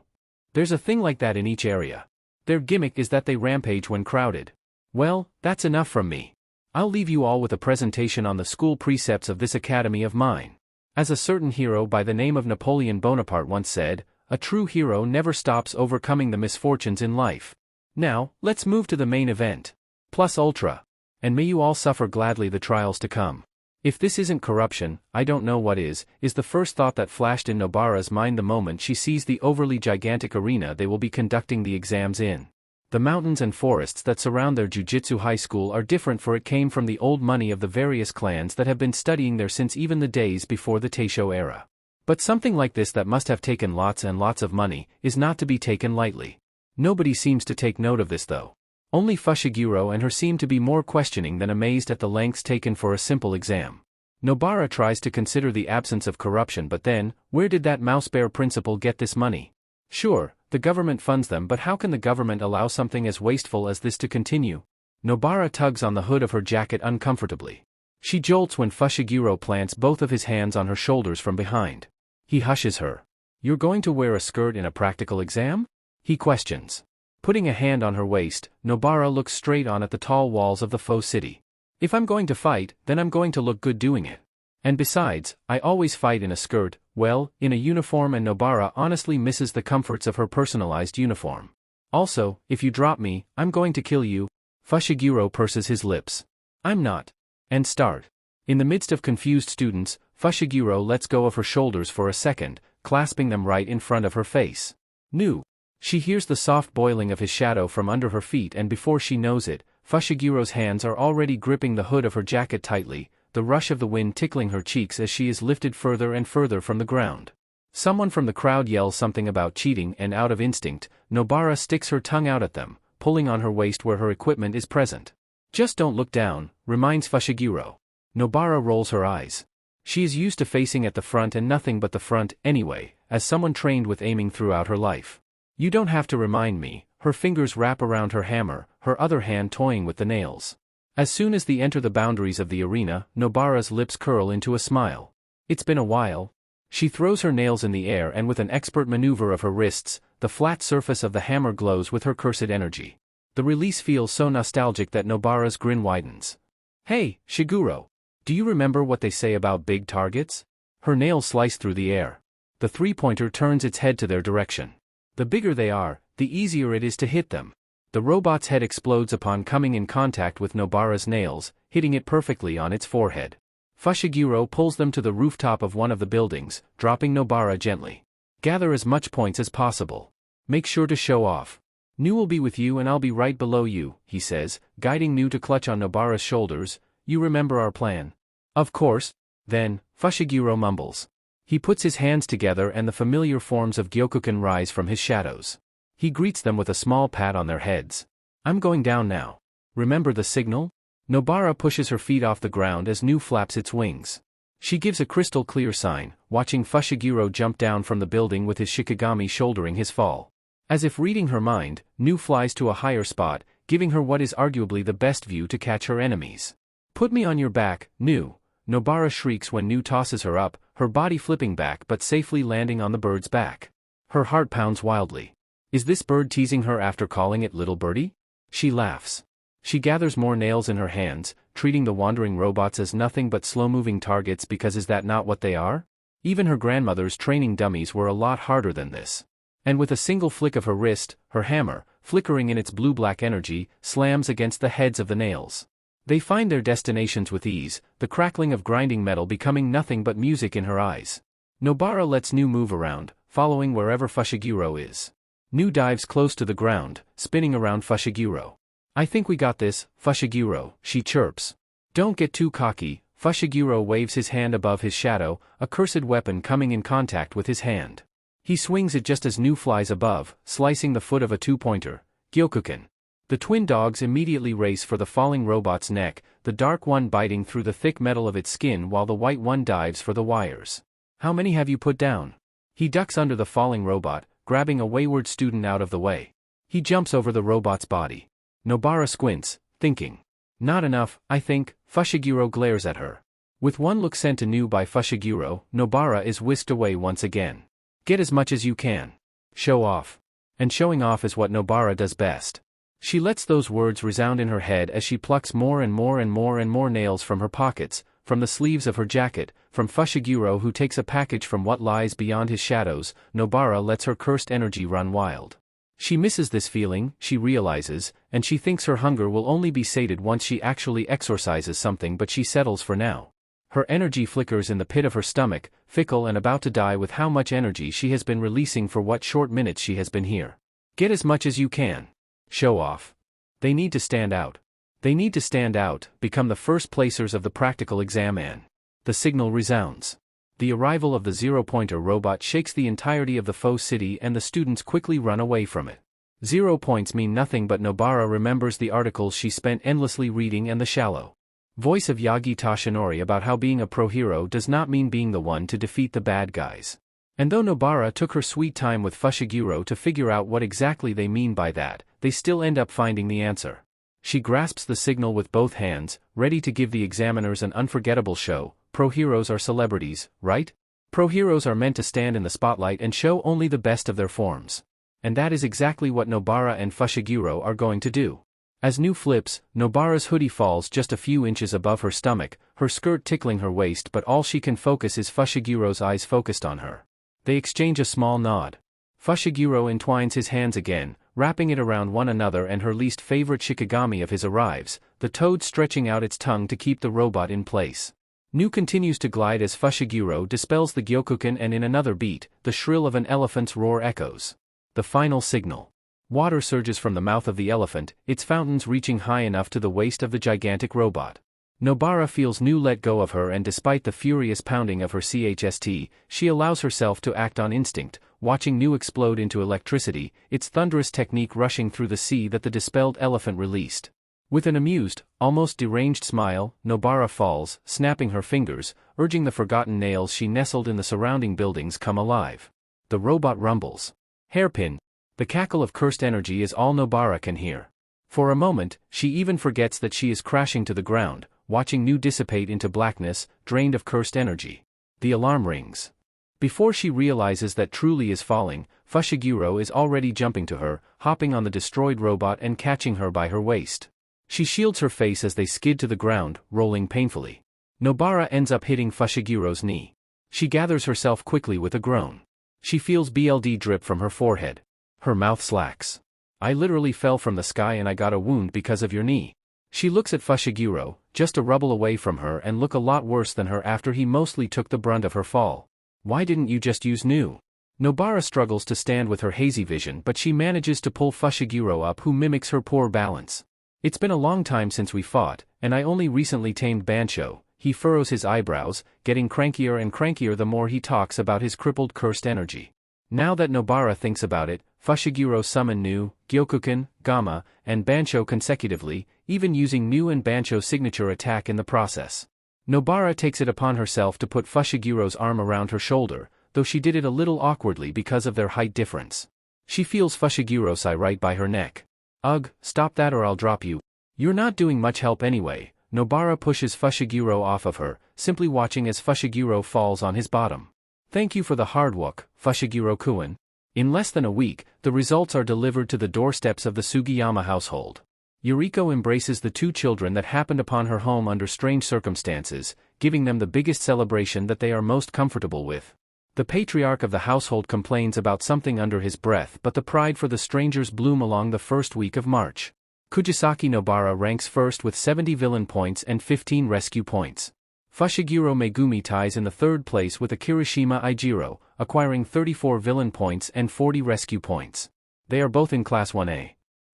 There's a thing like that in each area. Their gimmick is that they rampage when crowded. Well, that's enough from me. I'll leave you all with a presentation on the school precepts of this academy of mine. As a certain hero by the name of Napoleon Bonaparte once said, a true hero never stops overcoming the misfortunes in life. Now, let's move to the main event. Plus Ultra. And may you all suffer gladly the trials to come. If this isn't corruption, I don't know what is the first thought that flashed in Nobara's mind the moment she sees the overly gigantic arena they will be conducting the exams in. The mountains and forests that surround their Jujutsu high school are different, for it came from the old money of the various clans that have been studying there since even the days before the Taisho era. But something like this that must have taken lots and lots of money is not to be taken lightly. Nobody seems to take note of this though. Only Fushiguro and her seem to be more questioning than amazed at the lengths taken for a simple exam. Nobara tries to consider the absence of corruption, but then, where did that mouse bear principal get this money? Sure, the government funds them, but how can the government allow something as wasteful as this to continue? Nobara tugs on the hood of her jacket uncomfortably. She jolts when Fushiguro plants both of his hands on her shoulders from behind. He hushes her. You're going to wear a skirt in a practical exam? He questions. Putting a hand on her waist, Nobara looks straight on at the tall walls of the faux city. If I'm going to fight, then I'm going to look good doing it. And besides, I always fight in a skirt, well, in a uniform, and Nobara honestly misses the comforts of her personalized uniform. Also, if you drop me, I'm going to kill you. Fushiguro purses his lips. I'm not. And start. In the midst of confused students, Fushiguro lets go of her shoulders for a second, clasping them right in front of her face. Nu. She hears the soft boiling of his shadow from under her feet, and before she knows it, Fushiguro's hands are already gripping the hood of her jacket tightly, the rush of the wind tickling her cheeks as she is lifted further and further from the ground. Someone from the crowd yells something about cheating, and out of instinct, Nobara sticks her tongue out at them, pulling on her waist where her equipment is present. Just don't look down, reminds Fushiguro. Nobara rolls her eyes. She is used to facing at the front and nothing but the front, anyway, as someone trained with aiming throughout her life. You don't have to remind me. Her fingers wrap around her hammer, her other hand toying with the nails. As soon as they enter the boundaries of the arena, Nobara's lips curl into a smile. It's been a while. She throws her nails in the air, and with an expert maneuver of her wrists, the flat surface of the hammer glows with her cursed energy. The release feels so nostalgic that Nobara's grin widens. Hey, Shiguro. Do you remember what they say about big targets? Her nails slice through the air. The three-pointer turns its head to their direction. The bigger they are, the easier it is to hit them. The robot's head explodes upon coming in contact with Nobara's nails, hitting it perfectly on its forehead. Fushiguro pulls them to the rooftop of one of the buildings, dropping Nobara gently. Gather as much points as possible. Make sure to show off. Nu will be with you and I'll be right below you, he says, guiding Nu to clutch on Nobara's shoulders. You remember our plan? Of course. Then, Fushiguro mumbles. He puts his hands together and the familiar forms of Gyokuken rise from his shadows. He greets them with a small pat on their heads. I'm going down now. Remember the signal? Nobara pushes her feet off the ground as Nu flaps its wings. She gives a crystal clear sign, watching Fushiguro jump down from the building with his Shikigami shouldering his fall. As if reading her mind, Nu flies to a higher spot, giving her what is arguably the best view to catch her enemies. Put me on your back, Nu. Nobara shrieks when Nu tosses her up, her body flipping back but safely landing on the bird's back. Her heart pounds wildly. Is this bird teasing her after calling it little birdie? She laughs. She gathers more nails in her hands, treating the wandering robots as nothing but slow-moving targets, because is that not what they are? Even her grandmother's training dummies were a lot harder than this. And with a single flick of her wrist, her hammer, flickering in its blue-black energy, slams against the heads of the nails. They find their destinations with ease, the crackling of grinding metal becoming nothing but music in her eyes. Nobara lets Nu move around, following wherever Fushiguro is. Nu dives close to the ground, spinning around Fushiguro. "I think we got this, Fushiguro," she chirps. "Don't get too cocky." Fushiguro waves his hand above his shadow, a cursed weapon coming in contact with his hand. He swings it just as Nu flies above, slicing the foot of a two-pointer, Gyokuken. The twin dogs immediately race for the falling robot's neck, the dark one biting through the thick metal of its skin while the white one dives for the wires. "How many have you put down?" He ducks under the falling robot, grabbing a wayward student out of the way. He jumps over the robot's body. Nobara squints, thinking. "Not enough, I think." Fushiguro glares at her. With one look sent to Nu by Fushiguro, Nobara is whisked away once again. "Get as much as you can. Show off." And showing off is what Nobara does best. She lets those words resound in her head as she plucks more and more and more and more nails from her pockets, from the sleeves of her jacket, from Fushiguro who takes a package from what lies beyond his shadows. Nobara lets her cursed energy run wild. She misses this feeling, she realizes, and she thinks her hunger will only be sated once she actually exorcises something, but she settles for now. Her energy flickers in the pit of her stomach, fickle and about to die with how much energy she has been releasing for what short minutes she has been here. Get as much as you can. Show off. They need to stand out. They need to stand out, become the first placers of the practical exam. And the signal resounds. The arrival of the zero-pointer robot shakes the entirety of the foe city and the students quickly run away from it. 0 points mean nothing, but Nobara remembers the articles she spent endlessly reading and the shallow voice of Yagi Tashinori about how being a pro-hero does not mean being the one to defeat the bad guys. And though Nobara took her sweet time with Fushiguro to figure out what exactly they mean by that, they still end up finding the answer. She grasps the signal with both hands, ready to give the examiners an unforgettable show. Pro-heroes are celebrities, right? Pro-heroes are meant to stand in the spotlight and show only the best of their forms. And that is exactly what Nobara and Fushiguro are going to do. As Nu flips, Nobara's hoodie falls just a few inches above her stomach, her skirt tickling her waist, but all she can focus is Fushiguro's eyes focused on her. They exchange a small nod. Fushiguro entwines his hands again, wrapping it around one another, and her least favorite shikigami of his arrives, the toad stretching out its tongue to keep the robot in place. Nu continues to glide as Fushiguro dispels the Gyokuken, and in another beat, the shrill of an elephant's roar echoes. The final signal. Water surges from the mouth of the elephant, its fountains reaching high enough to the waist of the gigantic robot. Nobara feels Nu let go of her, and despite the furious pounding of her chst, she allows herself to act on instinct, watching Nu explode into electricity, its thunderous technique rushing through the sea that the dispelled elephant released. With an amused, almost deranged smile, Nobara falls, snapping her fingers, urging the forgotten nails she nestled in the surrounding buildings come alive. The robot rumbles. Hairpin. The cackle of cursed energy is all Nobara can hear. For a moment, she even forgets that she is crashing to the ground, watching Nu dissipate into blackness, drained of cursed energy. The alarm rings. Before she realizes that truly is falling, Fushiguro is already jumping to her, hopping on the destroyed robot and catching her by her waist. She shields her face as they skid to the ground, rolling painfully. Nobara ends up hitting Fushiguro's knee. She gathers herself quickly with a groan. She feels blood drip from her forehead. Her mouth slacks. "I literally fell from the sky and I got a wound because of your knee." She looks at Fushiguro, just a rubble away from her and look a lot worse than her after he mostly took the brunt of her fall. "Why didn't you just use Nu?" Nobara struggles to stand with her hazy vision, but she manages to pull Fushiguro up, who mimics her poor balance. "It's been a long time since we fought, and I only recently tamed Bancho." He furrows his eyebrows, getting crankier and crankier the more he talks about his crippled cursed energy. Now that Nobara thinks about it, Fushiguro summoned Nu, Gyokuken, Gamma, and Bancho consecutively, even using Nu and Bancho's signature attack in the process. Nobara takes it upon herself to put Fushiguro's arm around her shoulder, though she did it a little awkwardly because of their height difference. She feels Fushiguro sigh right by her neck. "Ugh, stop that or I'll drop you. You're not doing much help anyway." Nobara pushes Fushiguro off of her, simply watching as Fushiguro falls on his bottom. "Thank you for the hard work, Fushiguro-kun." In less than a week, the results are delivered to the doorsteps of the Sugiyama household. Yuriko embraces the two children that happened upon her home under strange circumstances, giving them the biggest celebration that they are most comfortable with. The patriarch of the household complains about something under his breath, but the pride for the strangers bloom along the first week of March. Kugisaki Nobara ranks first with 70 villain points and 15 rescue points. Fushiguro Megumi ties in the third place with Kirishima Ijiro, acquiring 34 villain points and 40 rescue points. They are both in Class 1A.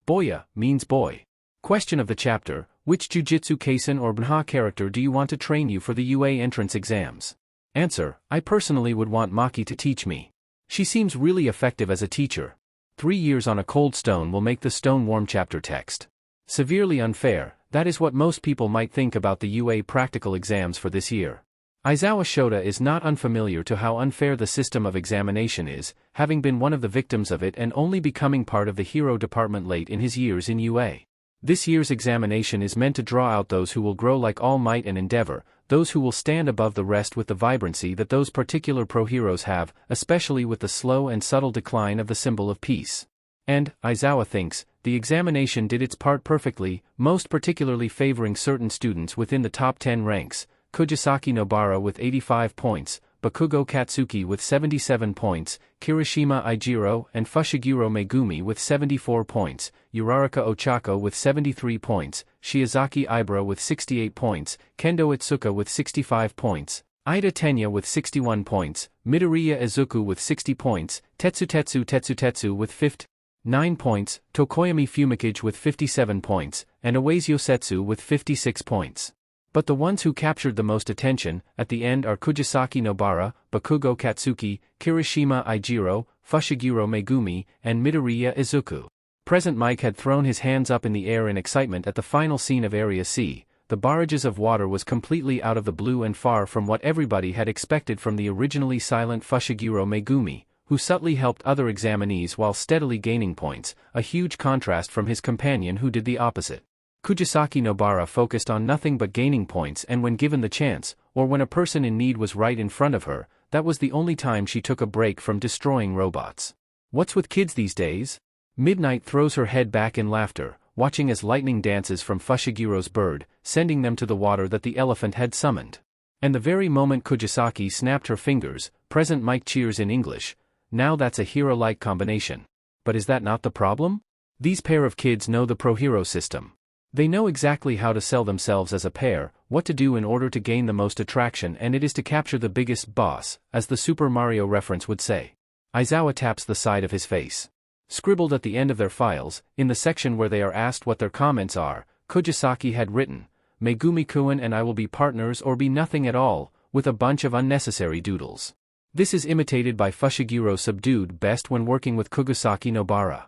Boya means boy. Question of the chapter: which Jujutsu Kaisen or Banha character do you want to train you for the UA entrance exams? Answer: I personally would want Maki to teach me. She seems really effective as a teacher. 3 years on a cold stone will make the stone warm chapter text. Severely unfair, that is what most people might think about the UA practical exams for this year. Aizawa Shota is not unfamiliar to how unfair the system of examination is, having been one of the victims of it and only becoming part of the hero department late in his years in UA. This year's examination is meant to draw out those who will grow like All Might and Endeavor, those who will stand above the rest with the vibrancy that those particular pro-heroes have, especially with the slow and subtle decline of the symbol of peace. And, Aizawa thinks, the examination did its part perfectly, most particularly favoring certain students within the top 10 ranks: Kugisaki Nobara with 85 points, Bakugo Katsuki with 77 points, Kirishima Ijiro and Fushiguro Megumi with 74 points, Uraraka Ochako with 73 points, Shiozaki Ibara with 68 points, Kendo Itsuka with 65 points, Ida Tenya with 61 points, Midoriya Izuku with 60 points, Tetsutetsu with 59 points, Tokoyami Fumikage with 57 points, and Owaze Yosetsu with 56 points. But the ones who captured the most attention, at the end, are Kugisaki Nobara, Bakugo Katsuki, Kirishima Ijiro, Fushiguro Megumi, and Midoriya Izuku. Present Mike had thrown his hands up in the air in excitement at the final scene of Area C. The barrages of water was completely out of the blue and far from what everybody had expected from the originally silent Fushiguro Megumi, who subtly helped other examinees while steadily gaining points, a huge contrast from his companion who did the opposite. Kugisaki Nobara focused on nothing but gaining points, and when given the chance, or when a person in need was right in front of her, that was the only time she took a break from destroying robots. What's with kids these days? Midnight throws her head back in laughter, watching as lightning dances from Fushiguro's bird, sending them to the water that the elephant had summoned. And the very moment Kugisaki snapped her fingers, Present Mike cheers in English. Now that's a hero-like combination. But is that not the problem? These pair of kids know the pro-hero system. They know exactly how to sell themselves as a pair, what to do in order to gain the most attraction, and it is to capture the biggest boss, as the Super Mario reference would say. Aizawa taps the side of his face. Scribbled at the end of their files, in the section where they are asked what their comments are, Kugisaki had written, "Megumi-kun and I will be partners or be nothing at all," with a bunch of unnecessary doodles. This is imitated by Fushiguro subdued best when working with Kugisaki Nobara.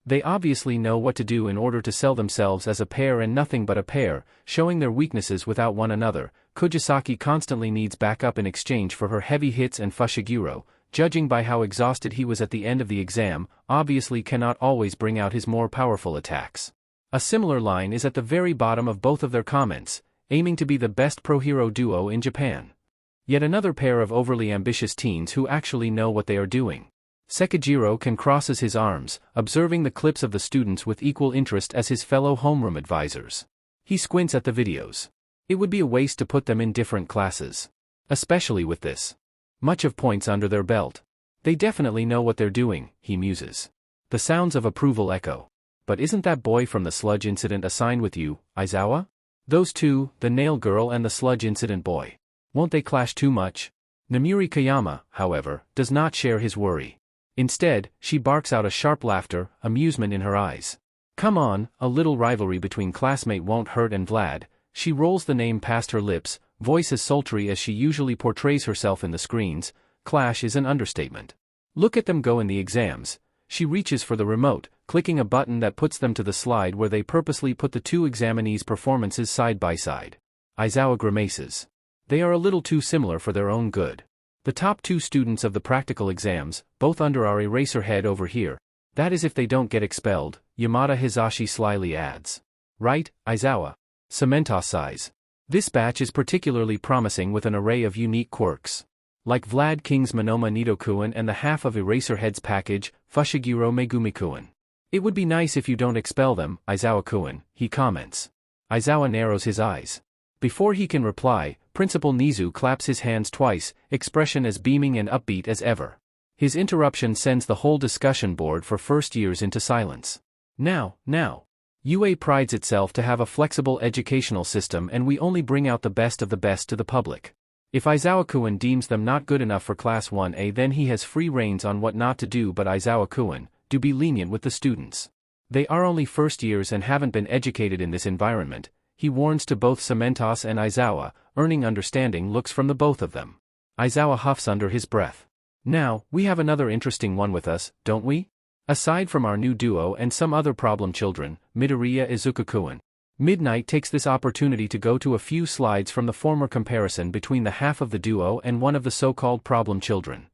They obviously know what to do in order to sell themselves as a pair and nothing but a pair, showing their weaknesses without one another. Kugisaki constantly needs backup in exchange for her heavy hits, and Fushiguro, judging by how exhausted he was at the end of the exam, obviously cannot always bring out his more powerful attacks. A similar line is at the very bottom of both of their comments, aiming to be the best pro-hero duo in Japan. Yet another pair of overly ambitious teens who actually know what they are doing. Sekijiro can crosses his arms, observing the clips of the students with equal interest as his fellow homeroom advisors. He squints at the videos. It would be a waste to put them in different classes. Especially with this much of points under their belt. They definitely know what they're doing, he muses. The sounds of approval echo. But isn't that boy from the sludge incident assigned with you, Aizawa? Those two, the nail girl and the sludge incident boy. Won't they clash too much? Namuri Kayama, however, does not share his worry. Instead, she barks out a sharp laughter, amusement in her eyes. Come on, a little rivalry between classmate won't hurt, and Vlad. She rolls the name past her lips, voice as sultry as she usually portrays herself in the screens. Clash is an understatement. Look at them go in the exams. She reaches for the remote, clicking a button that puts them to the slide where they purposely put the two examinees' performances side by side. Aizawa grimaces. They are a little too similar for their own good. The top two students of the practical exams, both under our eraser head over here. That is if they don't get expelled, Yamada Hizashi slyly adds. Right, Aizawa? Cementos sighs. This batch is particularly promising with an array of unique quirks. Like Vlad King's Monoma Nido-kun and the half of Eraserhead's package, Fushiguro Megumi-kun. It would be nice if you don't expel them, Aizawa-kun, he comments. Aizawa narrows his eyes. Before he can reply, Principal Nizu claps his hands twice, expression as beaming and upbeat as ever. His interruption sends the whole discussion board for first years into silence. Now. UA prides itself to have a flexible educational system, and we only bring out the best of the best to the public. If Aizawa-kun deems them not good enough for Class 1A, then he has free reins on what not to do, but Aizawa-kun, do be lenient with the students. They are only first years and haven't been educated in this environment, he warns to both Cementos and Aizawa, earning understanding looks from the both of them. Aizawa huffs under his breath. Now, we have another interesting one with us, don't we? Aside from our new duo and some other problem children, Midoriya Izuku-kun. Midnight takes this opportunity to go to a few slides from the former comparison between the half of the duo and one of the so-called problem children.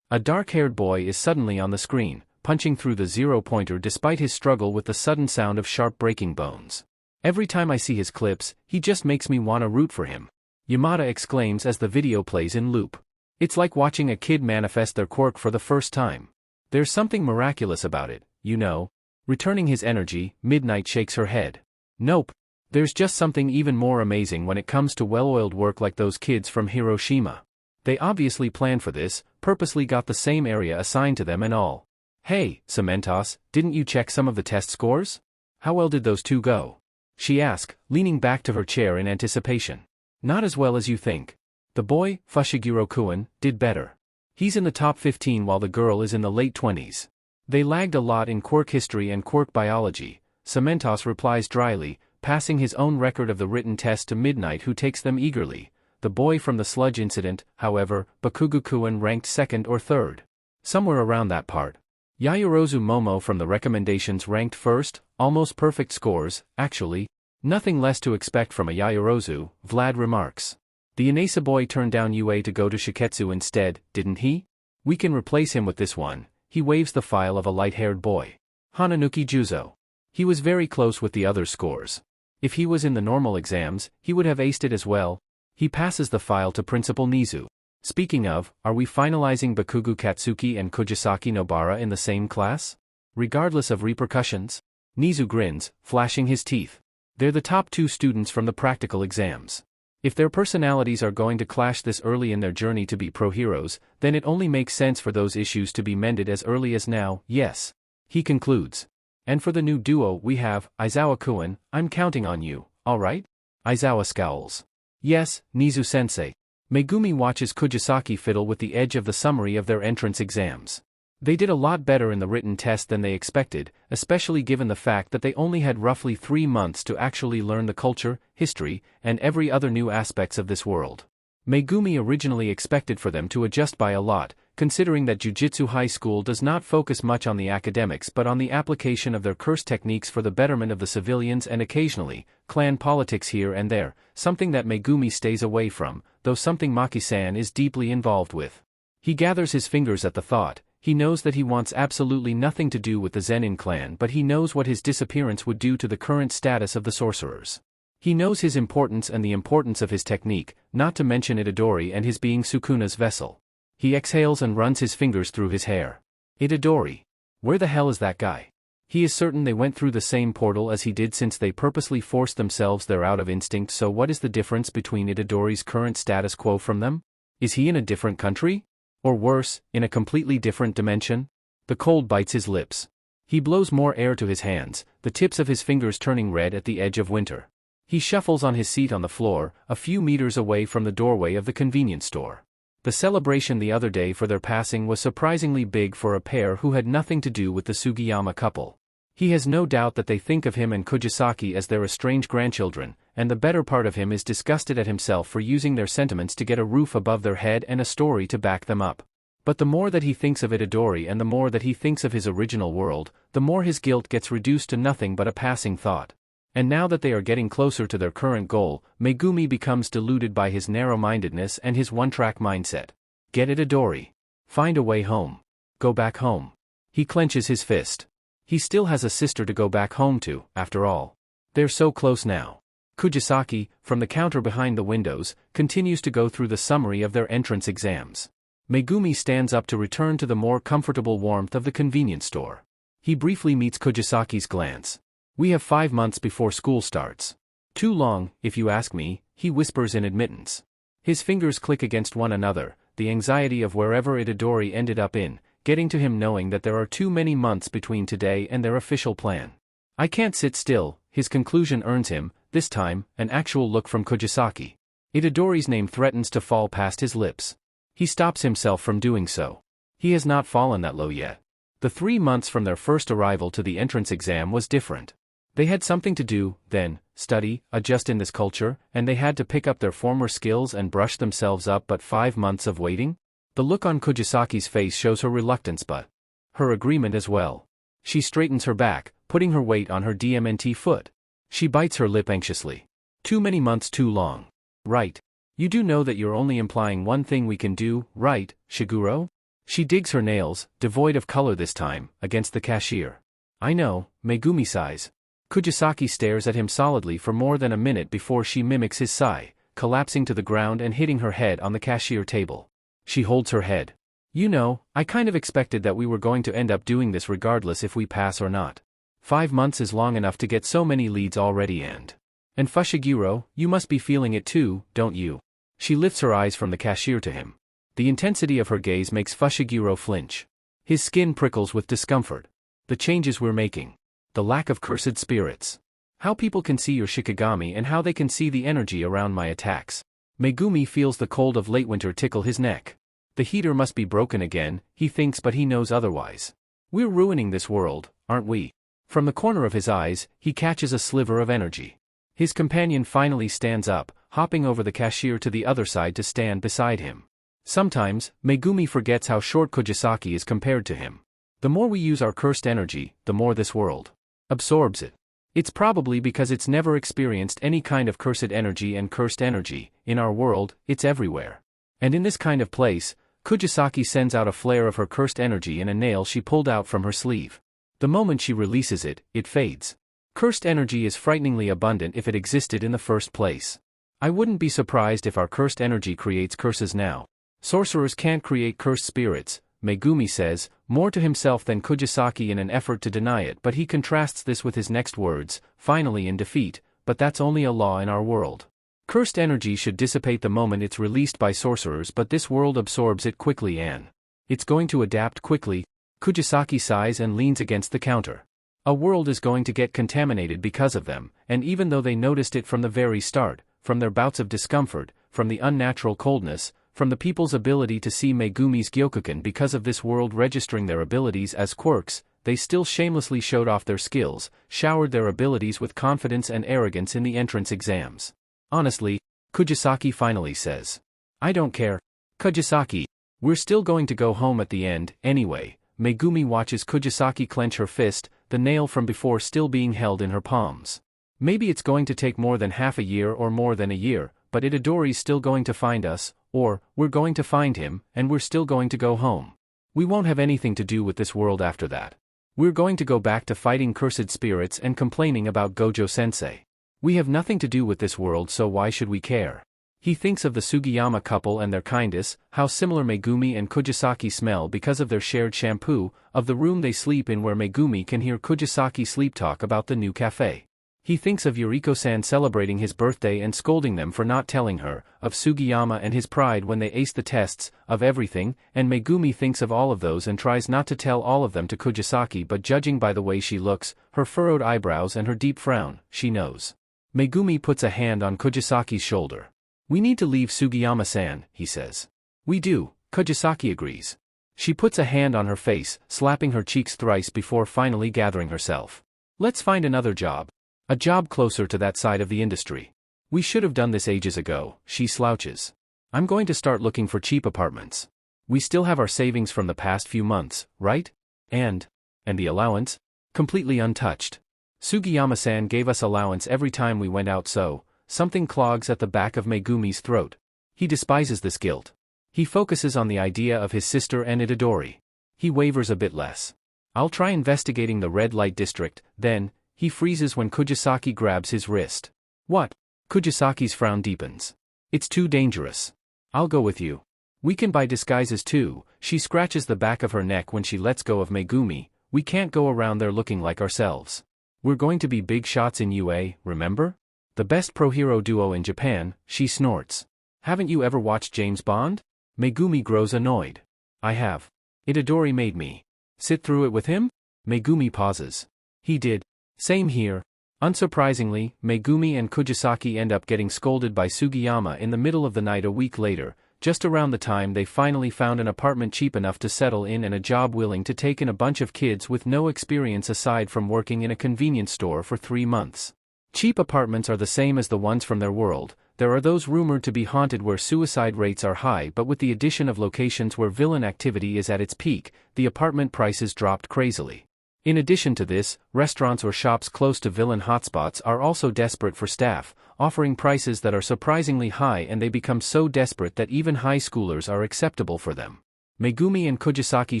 A dark-haired boy is suddenly on the screen, punching through the zero-pointer despite his struggle with the sudden sound of sharp breaking bones. Every time I see his clips, he just makes me wanna root for him. Yamada exclaims as the video plays in loop. It's like watching a kid manifest their quirk for the first time. There's something miraculous about it, you know. Returning his energy, Midnight shakes her head. Nope. There's just something even more amazing when it comes to well-oiled work like those kids from Hiroshima. They obviously planned for this, purposely got the same area assigned to them and all. Hey, Cementos, didn't you check some of the test scores? How well did those two go? She asked, leaning back to her chair in anticipation. Not as well as you think. The boy, Fushiguro-kun, did better. He's in the top 15 while the girl is in the late 20s. They lagged a lot in quirk history and quirk biology, Cementos replies dryly, passing his own record of the written test to Midnight, who takes them eagerly. The boy from the sludge incident, however, Bakugo-kun, ranked second or third. Somewhere around that part. Yaoyorozu Momo from the recommendations ranked first, almost perfect scores, actually. Nothing less to expect from a Yaoyorozu, Vlad remarks. The Inasa boy turned down UA to go to Shiketsu instead, didn't he? We can replace him with this one. He waves the file of a light-haired boy. Hananuki Juzo. He was very close with the other scores. If he was in the normal exams, he would have aced it as well. He passes the file to Principal Nizu. Speaking of, are we finalizing Bakugo Katsuki and Kugisaki Nobara in the same class? Regardless of repercussions? Nizu grins, flashing his teeth. They're the top two students from the practical exams. If their personalities are going to clash this early in their journey to be pro-heroes, then it only makes sense for those issues to be mended as early as now, yes. He concludes. And for the new duo we have, Aizawa-kun, I'm counting on you, alright? Aizawa scowls. Yes, Nizu-sensei. Megumi watches Kugisaki fiddle with the edge of the summary of their entrance exams. They did a lot better in the written test than they expected, especially given the fact that they only had roughly 3 months to actually learn the culture, history, and every other new aspects of this world. Megumi originally expected for them to adjust by a lot, considering that Jujutsu High School does not focus much on the academics but on the application of their curse techniques for the betterment of the civilians and occasionally, clan politics here and there, something that Megumi stays away from, though something Maki-san is deeply involved with. He gathers his fingers at the thought. He knows that he wants absolutely nothing to do with the Zenin clan, but he knows what his disappearance would do to the current status of the sorcerers. He knows his importance and the importance of his technique, not to mention Itadori and his being Sukuna's vessel. He exhales and runs his fingers through his hair. Itadori. Where the hell is that guy? He is certain they went through the same portal as he did since they purposely forced themselves there out of instinct, so what is the difference between Itadori's current status quo from them? Is he in a different country? Or worse, in a completely different dimension? The cold bites his lips. He blows more air to his hands, the tips of his fingers turning red at the edge of winter. He shuffles on his seat on the floor, a few meters away from the doorway of the convenience store. The celebration the other day for their passing was surprisingly big for a pair who had nothing to do with the Sugiyama couple. He has no doubt that they think of him and Kugisaki as their estranged grandchildren, and the better part of him is disgusted at himself for using their sentiments to get a roof above their head and a story to back them up. But the more that he thinks of Itadori and the more that he thinks of his original world, the more his guilt gets reduced to nothing but a passing thought. And now that they are getting closer to their current goal, Megumi becomes deluded by his narrow-mindedness and his one-track mindset. Get Itadori. Find a way home. Go back home. He clenches his fist. He still has a sister to go back home to, after all. They're so close now. Kugisaki, from the counter behind the windows, continues to go through the summary of their entrance exams. Megumi stands up to return to the more comfortable warmth of the convenience store. He briefly meets Kugisaki's glance. We have 5 months before school starts. Too long, if you ask me, he whispers in admittance. His fingers click against one another, the anxiety of wherever Itadori ended up in, getting to him knowing that there are too many months between today and their official plan. I can't sit still, his conclusion earns him, this time, an actual look from Kugisaki. Itadori's name threatens to fall past his lips. He stops himself from doing so. He has not fallen that low yet. The 3 months from their first arrival to the entrance exam was different. They had something to do, then, study, adjust in this culture, and they had to pick up their former skills and brush themselves up. But 5 months of waiting? The look on Kugisaki's face shows her reluctance but her agreement as well. She straightens her back, putting her weight on her DMNT foot. She bites her lip anxiously. Too many months too long. Right. You do know that you're only implying one thing we can do, right, Shiguro? She digs her nails, devoid of color this time, against the cashier. I know, Megumi sighs. Kugisaki stares at him solidly for more than a minute before she mimics his sigh, collapsing to the ground and hitting her head on the cashier table. She holds her head. You know, I kind of expected that we were going to end up doing this regardless if we pass or not. 5 months is long enough to get so many leads already and Fushiguro, you must be feeling it too, don't you? She lifts her eyes from the cashier to him. The intensity of her gaze makes Fushiguro flinch. His skin prickles with discomfort. The changes we're making. The lack of cursed spirits. How people can see your Shikigami and how they can see the energy around my attacks. Megumi feels the cold of late winter tickle his neck. The heater must be broken again, he thinks, but he knows otherwise. We're ruining this world, aren't we? From the corner of his eyes, he catches a sliver of energy. His companion finally stands up, hopping over the cashier to the other side to stand beside him. Sometimes, Megumi forgets how short Kugisaki is compared to him. The more we use our cursed energy, the more this world absorbs it. It's probably because it's never experienced any kind of cursed energy, and cursed energy, in our world, it's everywhere. And in this kind of place, Kugisaki sends out a flare of her cursed energy in a nail she pulled out from her sleeve. The moment she releases it, it fades. Cursed energy is frighteningly abundant if it existed in the first place. I wouldn't be surprised if our cursed energy creates curses now. Sorcerers can't create cursed spirits, Megumi says, more to himself than Kugisaki in an effort to deny it, but he contrasts this with his next words, finally in defeat, but that's only a law in our world. Cursed energy should dissipate the moment it's released by sorcerers, but this world absorbs it quickly and it's going to adapt quickly. Kugisaki sighs and leans against the counter. A world is going to get contaminated because of them, and even though they noticed it from the very start, from their bouts of discomfort, from the unnatural coldness, from the people's ability to see Megumi's Gyokuken because of this world registering their abilities as quirks, they still shamelessly showed off their skills, showered their abilities with confidence and arrogance in the entrance exams. Honestly, Kugisaki finally says. I don't care. Kugisaki, we're still going to go home at the end, anyway. Megumi watches Kugisaki clench her fist, the nail from before still being held in her palms. Maybe it's going to take more than half a year or more than a year, but Itadori's still going to find us, or, we're going to find him, and we're still going to go home. We won't have anything to do with this world after that. We're going to go back to fighting cursed spirits and complaining about Gojo-sensei. We have nothing to do with this world, so why should we care? He thinks of the Sugiyama couple and their kindness, how similar Megumi and Kugisaki smell because of their shared shampoo, of the room they sleep in where Megumi can hear Kugisaki sleep talk about the new cafe. He thinks of Yuriko-san celebrating his birthday and scolding them for not telling her, of Sugiyama and his pride when they aced the tests, of everything, and Megumi thinks of all of those and tries not to tell all of them to Kugisaki, but judging by the way she looks, her furrowed eyebrows and her deep frown, she knows. Megumi puts a hand on Kugisaki's shoulder. We need to leave Sugiyama-san, he says. We do, Kugisaki agrees. She puts a hand on her face, slapping her cheeks thrice before finally gathering herself. Let's find another job. A job closer to that side of the industry. We should have done this ages ago, she slouches. I'm going to start looking for cheap apartments. We still have our savings from the past few months, right? And the allowance? Completely untouched. Sugiyama-san gave us allowance every time we went out, so something clogs at the back of Megumi's throat. He despises this guilt. He focuses on the idea of his sister and Itadori. He wavers a bit less. I'll try investigating the red light district, then. He freezes when Kugisaki grabs his wrist. What? Kugisaki's frown deepens. It's too dangerous. I'll go with you. We can buy disguises too. She scratches the back of her neck when she lets go of Megumi. We can't go around there looking like ourselves. We're going to be big shots in UA, remember? The best pro-hero duo in Japan, she snorts. Haven't you ever watched James Bond? Megumi grows annoyed. I have. Itadori made me. Sit through it with him? Megumi pauses. He did. Same here. Unsurprisingly, Megumi and Kugisaki end up getting scolded by Sugiyama in the middle of the night a week later, just around the time they finally found an apartment cheap enough to settle in and a job willing to take in a bunch of kids with no experience aside from working in a convenience store for 3 months. Cheap apartments are the same as the ones from their world. There are those rumored to be haunted where suicide rates are high, but with the addition of locations where villain activity is at its peak, the apartment prices dropped crazily. In addition to this, restaurants or shops close to villain hotspots are also desperate for staff, offering prices that are surprisingly high, and they become so desperate that even high schoolers are acceptable for them. Megumi and Kugisaki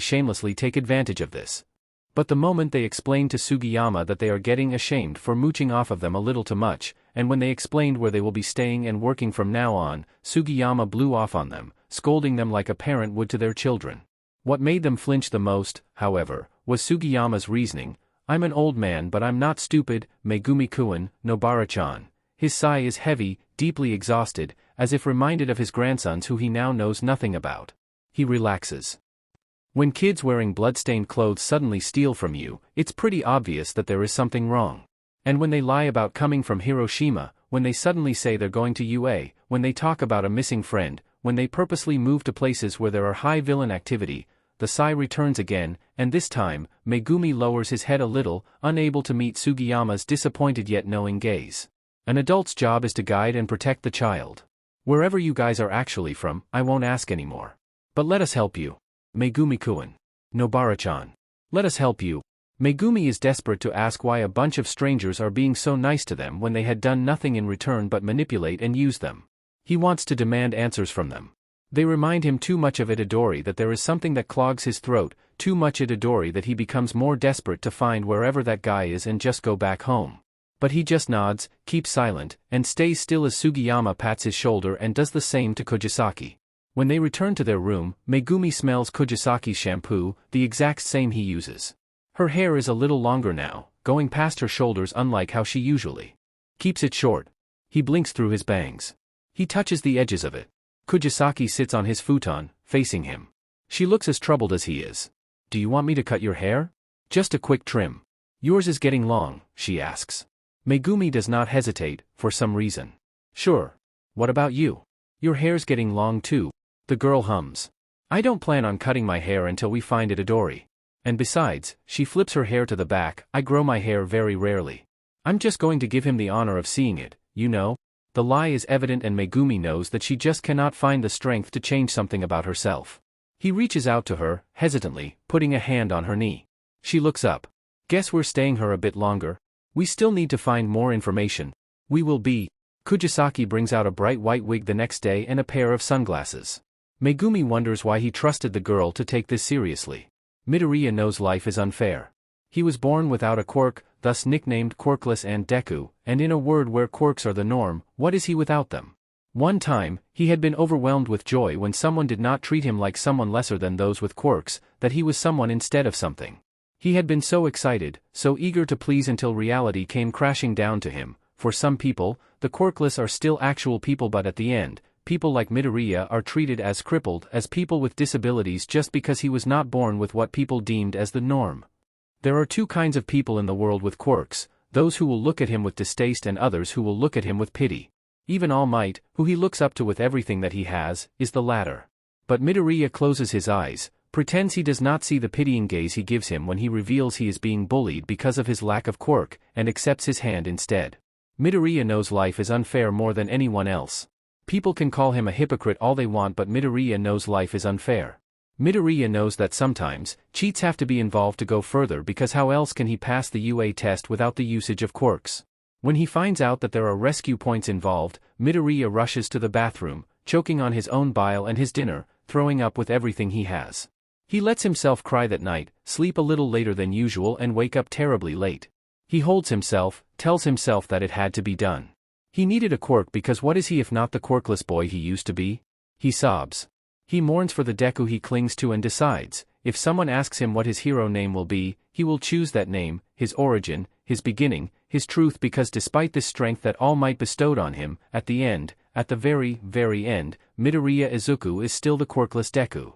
shamelessly take advantage of this. But the moment they explain to Sugiyama that they are getting ashamed for mooching off of them a little too much, and when they explained where they will be staying and working from now on, Sugiyama blew off on them, scolding them like a parent would to their children. What made them flinch the most, however, was Sugiyama's reasoning. I'm an old man but I'm not stupid, Megumi-kun, Nobara-chan. His sigh is heavy, deeply exhausted, as if reminded of his grandsons who he now knows nothing about. He relaxes. When kids wearing blood-stained clothes suddenly steal from you, it's pretty obvious that there is something wrong. And when they lie about coming from Hiroshima, when they suddenly say they're going to UA, when they talk about a missing friend, when they purposely move to places where there are high villain activity, the sigh returns again, and this time, Megumi lowers his head a little, unable to meet Sugiyama's disappointed yet knowing gaze. An adult's job is to guide and protect the child. Wherever you guys are actually from, I won't ask anymore. But let us help you. Megumi-kun. Nobara-chan. Let us help you. Megumi is desperate to ask why a bunch of strangers are being so nice to them when they had done nothing in return but manipulate and use them. He wants to demand answers from them. They remind him too much of Itadori that there is something that clogs his throat, too much Itadori that he becomes more desperate to find wherever that guy is and just go back home. But he just nods, keeps silent, and stays still as Sugiyama pats his shoulder and does the same to Kugisaki. When they return to their room, Megumi smells Kugisaki's shampoo, the exact same he uses. Her hair is a little longer now, going past her shoulders unlike how she usually keeps it short. He blinks through his bangs. He touches the edges of it. Kugisaki sits on his futon, facing him. She looks as troubled as he is. Do you want me to cut your hair? Just a quick trim. Yours is getting long, she asks. Megumi does not hesitate, for some reason. Sure. What about you? Your hair's getting long too. The girl hums. I don't plan on cutting my hair until we find Itadori. And besides, she flips her hair to the back, I grow my hair very rarely. I'm just going to give him the honor of seeing it, you know? The lie is evident and Megumi knows that she just cannot find the strength to change something about herself. He reaches out to her, hesitantly, putting a hand on her knee. She looks up. Guess we're staying here a bit longer? We still need to find more information. We will be. Kugisaki brings out a bright white wig the next day and a pair of sunglasses. Megumi wonders why he trusted the girl to take this seriously. Midoriya knows life is unfair. He was born without a quirk, thus nicknamed quirkless and Deku, and in a world where quirks are the norm, what is he without them? One time, he had been overwhelmed with joy when someone did not treat him like someone lesser than those with quirks, that he was someone instead of something. He had been so excited, so eager to please until reality came crashing down to him. For some people, the quirkless are still actual people, but at the end, people like Midoriya are treated as crippled, as people with disabilities just because he was not born with what people deemed as the norm. There are two kinds of people in the world with quirks, those who will look at him with distaste and others who will look at him with pity. Even All Might, who he looks up to with everything that he has, is the latter. But Midoriya closes his eyes, pretends he does not see the pitying gaze he gives him when he reveals he is being bullied because of his lack of quirk, and accepts his hand instead. Midoriya knows life is unfair more than anyone else. People can call him a hypocrite all they want, but Midoriya knows life is unfair. Midoriya knows that sometimes, cheats have to be involved to go further, because how else can he pass the UA test without the usage of quirks? When he finds out that there are rescue points involved, Midoriya rushes to the bathroom, choking on his own bile and his dinner, throwing up with everything he has. He lets himself cry that night, sleep a little later than usual and wake up terribly late. He holds himself, tells himself that it had to be done. He needed a quirk because what is he if not the quirkless boy he used to be? He sobs. He mourns for the Deku he clings to and decides, if someone asks him what his hero name will be, he will choose that name, his origin, his beginning, his truth, because despite this strength that All Might bestowed on him, at the end, at the very, very end, Midoriya Izuku is still the quirkless Deku.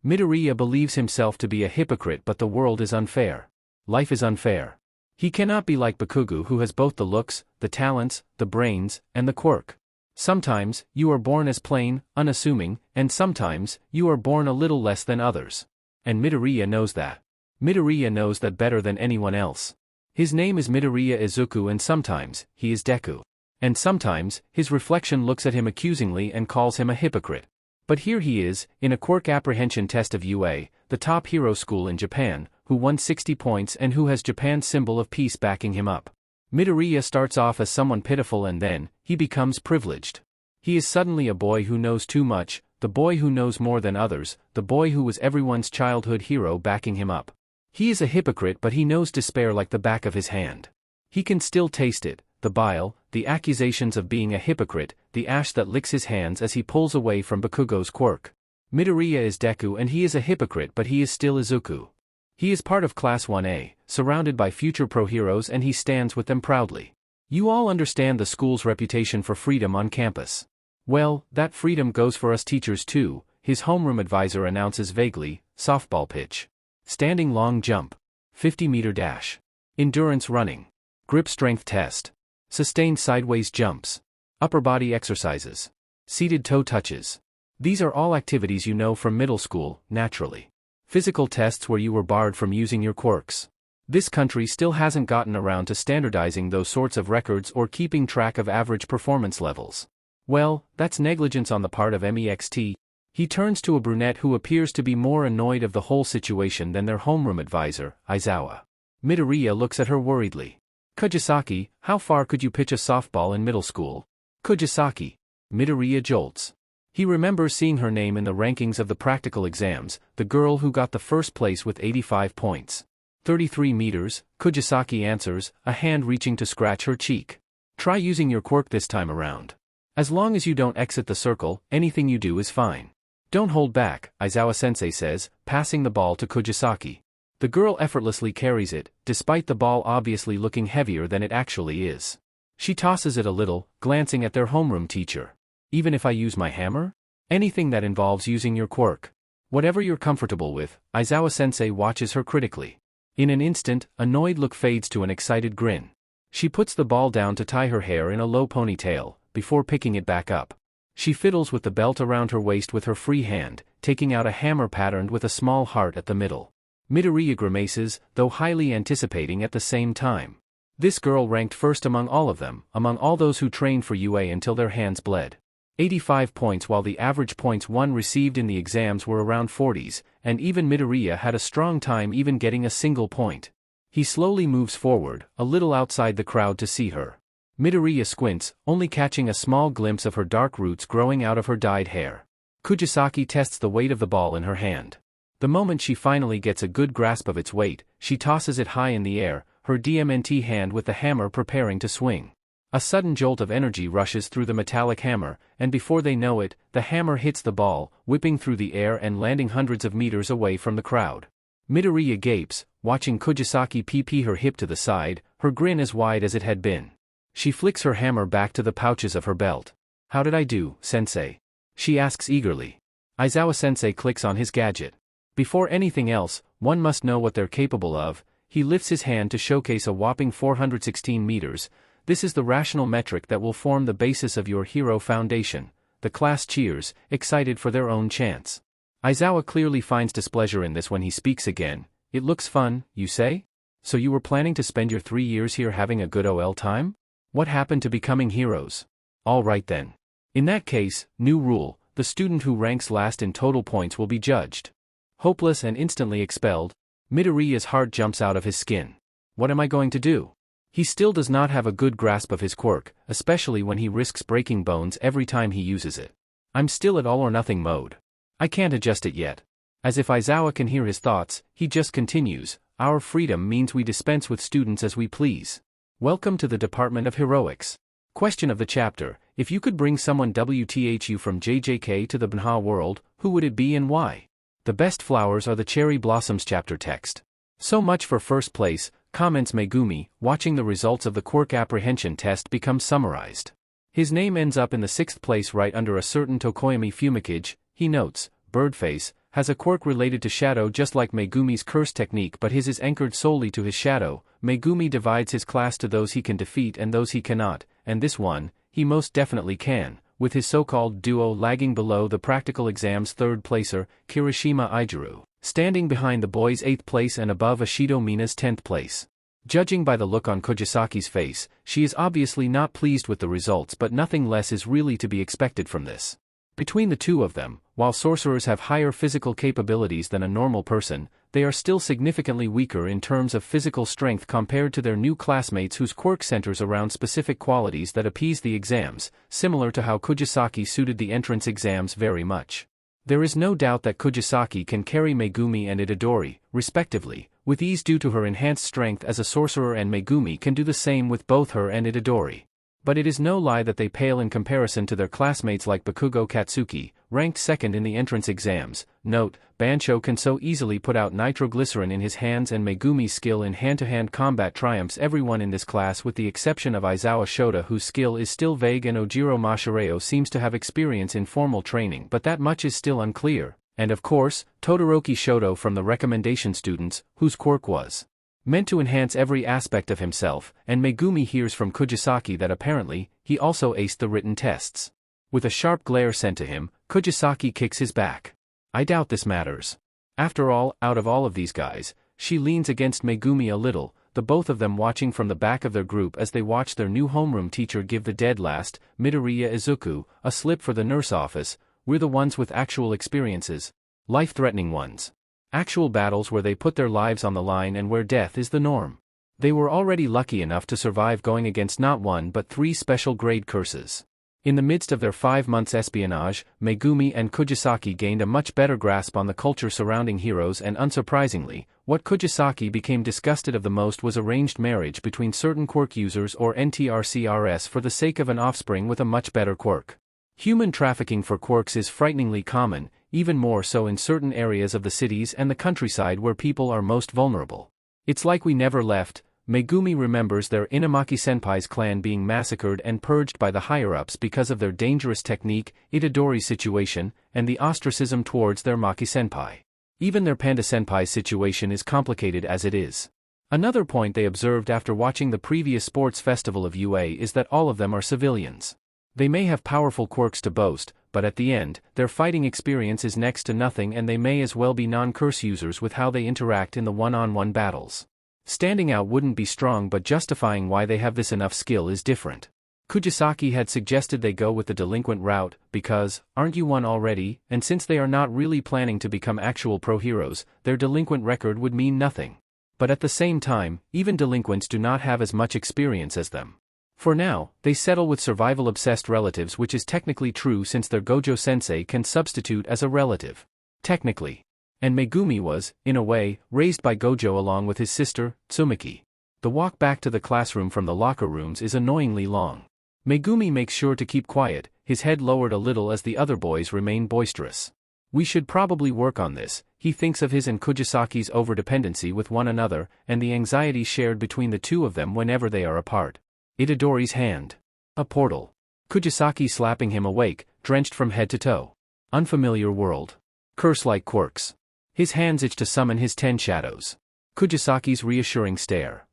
Midoriya believes himself to be a hypocrite, but the world is unfair. Life is unfair. He cannot be like Bakugo, who has both the looks, the talents, the brains, and the quirk. Sometimes, you are born as plain, unassuming, and sometimes, you are born a little less than others. And Midoriya knows that. Midoriya knows that better than anyone else. His name is Midoriya Izuku, and sometimes, he is Deku. And sometimes, his reflection looks at him accusingly and calls him a hypocrite. But here he is, in a quirk apprehension test of UA, the top hero school in Japan, who won 60 points and who has Japan's symbol of peace backing him up. Midoriya starts off as someone pitiful, and then, he becomes privileged. He is suddenly a boy who knows too much, the boy who knows more than others, the boy who was everyone's childhood hero backing him up. He is a hypocrite, but he knows despair like the back of his hand. He can still taste it, the bile, the accusations of being a hypocrite, the ash that licks his hands as he pulls away from Bakugo's quirk. Midoriya is Deku and he is a hypocrite, but he is still Izuku. He is part of Class 1A, surrounded by future pro-heroes, and he stands with them proudly. You all understand the school's reputation for freedom on campus. Well, that freedom goes for us teachers too, his homeroom advisor announces vaguely. Softball pitch. Standing long jump. 50-meter dash. Endurance running. Grip strength test. Sustained sideways jumps. Upper body exercises. Seated toe touches. These are all activities you know from middle school, naturally. Physical tests where you were barred from using your quirks. This country still hasn't gotten around to standardizing those sorts of records or keeping track of average performance levels. Well, that's negligence on the part of MEXT. He turns to a brunette who appears to be more annoyed of the whole situation than their homeroom advisor, Aizawa. Midoriya looks at her worriedly. Kugisaki, how far could you pitch a softball in middle school? Kugisaki. Midoriya jolts. He remembers seeing her name in the rankings of the practical exams, the girl who got the first place with 85 points. 33 meters, Kugisaki answers, a hand reaching to scratch her cheek. Try using your quirk this time around. As long as you don't exit the circle, anything you do is fine. Don't hold back, Aizawa-sensei says, passing the ball to Kugisaki. The girl effortlessly carries it, despite the ball obviously looking heavier than it actually is. She tosses it a little, glancing at their homeroom teacher. Even if I use my hammer? Anything that involves using your quirk. Whatever you're comfortable with, Aizawa-sensei watches her critically. In an instant, annoyed look fades to an excited grin. She puts the ball down to tie her hair in a low ponytail, before picking it back up. She fiddles with the belt around her waist with her free hand, taking out a hammer patterned with a small heart at the middle. Midoriya grimaces, though highly anticipating at the same time. This girl ranked first among all of them, among all those who trained for UA until their hands bled. 85 points, while the average points one received in the exams were around 40s, and even Midoriya had a strong time even getting a single point. He slowly moves forward, a little outside the crowd to see her. Midoriya squints, only catching a small glimpse of her dark roots growing out of her dyed hair. Kugisaki tests the weight of the ball in her hand. The moment she finally gets a good grasp of its weight, she tosses it high in the air, her DMNT hand with the hammer preparing to swing. A sudden jolt of energy rushes through the metallic hammer, and before they know it, the hammer hits the ball, whipping through the air and landing hundreds of meters away from the crowd. Midoriya gapes, watching Kugisaki PP her hip to the side, her grin as wide as it had been. She flicks her hammer back to the pouches of her belt. How did I do, sensei? She asks eagerly. Aizawa-sensei clicks on his gadget. Before anything else, one must know what they're capable of. He lifts his hand to showcase a whopping 416 meters. This is the rational metric that will form the basis of your hero foundation. The class cheers, excited for their own chance. Aizawa clearly finds displeasure in this when he speaks again. It looks fun, you say? So you were planning to spend your 3 years here having a good OL time? What happened to becoming heroes? All right then. In that case, new rule, the student who ranks last in total points will be judged. Hopeless and instantly expelled, Midoriya's heart jumps out of his skin. What am I going to do? He still does not have a good grasp of his quirk, especially when he risks breaking bones every time he uses it. I'm still at all or nothing mode. I can't adjust it yet. As if Aizawa can hear his thoughts, he just continues, our freedom means we dispense with students as we please. Welcome to the Department of Heroics. Question of the chapter, if you could bring someone WTHU from JJK to the BNHA world, who would it be and why? The best flowers are the cherry blossoms chapter text. So much for first place, comments Megumi, watching the results of the quirk apprehension test become summarized. His name ends up in the 6th place right under a certain Tokoyami Fumikage. He notes, Birdface, has a quirk related to shadow just like Megumi's curse technique, but his is anchored solely to his shadow. Megumi divides his class to those he can defeat and those he cannot, and this one, he most definitely can, with his so-called duo lagging below the practical exam's 3rd placer, Kirishima Ijiru, standing behind the boys' 8th place and above Ashido Mina's 10th place. Judging by the look on Kugisaki's face, she is obviously not pleased with the results, but nothing less is really to be expected from this. Between the two of them, while sorcerers have higher physical capabilities than a normal person, they are still significantly weaker in terms of physical strength compared to their new classmates whose quirk centers around specific qualities that appease the exams, similar to how Kugisaki suited the entrance exams very much. There is no doubt that Kugisaki can carry Megumi and Itadori, respectively, with ease due to her enhanced strength as a sorcerer, and Megumi can do the same with both her and Itadori. But it is no lie that they pale in comparison to their classmates like Bakugo Katsuki, ranked 2nd in the entrance exams. Note, Bansho can so easily put out nitroglycerin in his hands, and Megumi's skill in hand-to-hand combat triumphs everyone in this class with the exception of Aizawa Shota, whose skill is still vague, and Ojiro Mashireo seems to have experience in formal training, but that much is still unclear, and of course, Todoroki Shoto from the recommendation students, whose quirk was meant to enhance every aspect of himself, and Megumi hears from Kugisaki that apparently, he also aced the written tests. With a sharp glare sent to him, Kugisaki kicks his back. I doubt this matters. After all, out of all of these guys, she leans against Megumi a little, the both of them watching from the back of their group as they watch their new homeroom teacher give the dead last, Midoriya Izuku, a slip for the nurse office. We're the ones with actual experiences. Life-threatening ones. Actual battles where they put their lives on the line and where death is the norm. They were already lucky enough to survive going against not 1 but 3 special grade curses. In the midst of their 5 months espionage, Megumi and Kugisaki gained a much better grasp on the culture surrounding heroes, and unsurprisingly, what Kugisaki became disgusted of the most was arranged marriage between certain quirk users or NTRCRS for the sake of an offspring with a much better quirk. Human trafficking for quirks is frighteningly common, even more so in certain areas of the cities and the countryside where people are most vulnerable. It's like we never left. Megumi remembers their Inamaki-senpai's clan being massacred and purged by the higher-ups because of their dangerous technique, Itadori's situation, and the ostracism towards their Maki-senpai. Even their Panda-senpai's situation is complicated as it is. Another point they observed after watching the previous sports festival of UA is that all of them are civilians. They may have powerful quirks to boast, but at the end, their fighting experience is next to nothing, and they may as well be non-curse users with how they interact in the one-on-one battles. Standing out wouldn't be strong, but justifying why they have this enough skill is different. Kugisaki had suggested they go with the delinquent route, because, aren't you one already, and since they are not really planning to become actual pro-heroes, their delinquent record would mean nothing. But at the same time, even delinquents do not have as much experience as them. For now, they settle with survival-obsessed relatives, which is technically true since their Gojo-sensei can substitute as a relative. Technically. And Megumi was, in a way, raised by Gojo along with his sister, Tsumiki. The walk back to the classroom from the locker rooms is annoyingly long. Megumi makes sure to keep quiet, his head lowered a little as the other boys remain boisterous. We should probably work on this. He thinks of his and Kugisaki's overdependency with one another, and the anxiety shared between the two of them whenever they are apart. Itadori's hand. A portal. Kugisaki slapping him awake, drenched from head to toe. Unfamiliar world. Curse-like quirks. His hands itch to summon his 10 shadows. Kugisaki's reassuring stare.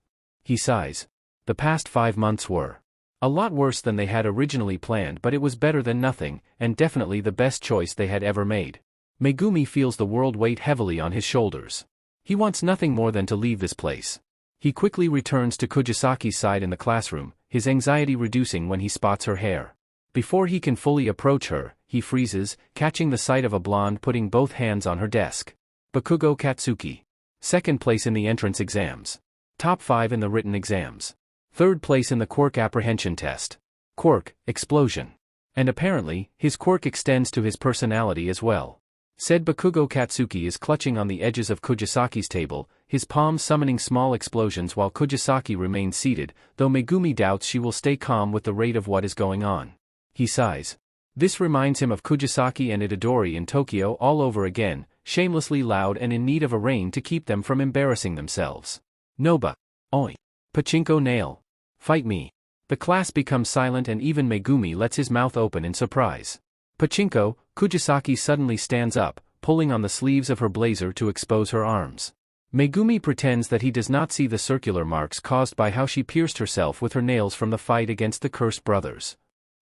He sighs. The past 5 months were a lot worse than they had originally planned, but it was better than nothing, and definitely the best choice they had ever made. Megumi feels the world weight heavily on his shoulders. He wants nothing more than to leave this place. He quickly returns to Kugisaki's side in the classroom, his anxiety reducing when he spots her hair. Before he can fully approach her, he freezes, catching the sight of a blonde putting both hands on her desk. Bakugo Katsuki. 2nd place in the entrance exams. Top 5 in the written exams. 3rd place in the quirk apprehension test. Quirk, explosion. And apparently, his quirk extends to his personality as well. Said Bakugo Katsuki is clutching on the edges of Kugisaki's table, his palms summoning small explosions while Kugisaki remains seated, though Megumi doubts she will stay calm with the rate of what is going on. He sighs. This reminds him of Kugisaki and Itadori in Tokyo all over again, shamelessly loud and in need of a rein to keep them from embarrassing themselves. Noba. Oi! Pachinko nail! Fight me! The class becomes silent and even Megumi lets his mouth open in surprise. Pachinko, Kugisaki suddenly stands up, pulling on the sleeves of her blazer to expose her arms. Megumi pretends that he does not see the circular marks caused by how she pierced herself with her nails from the fight against the cursed brothers.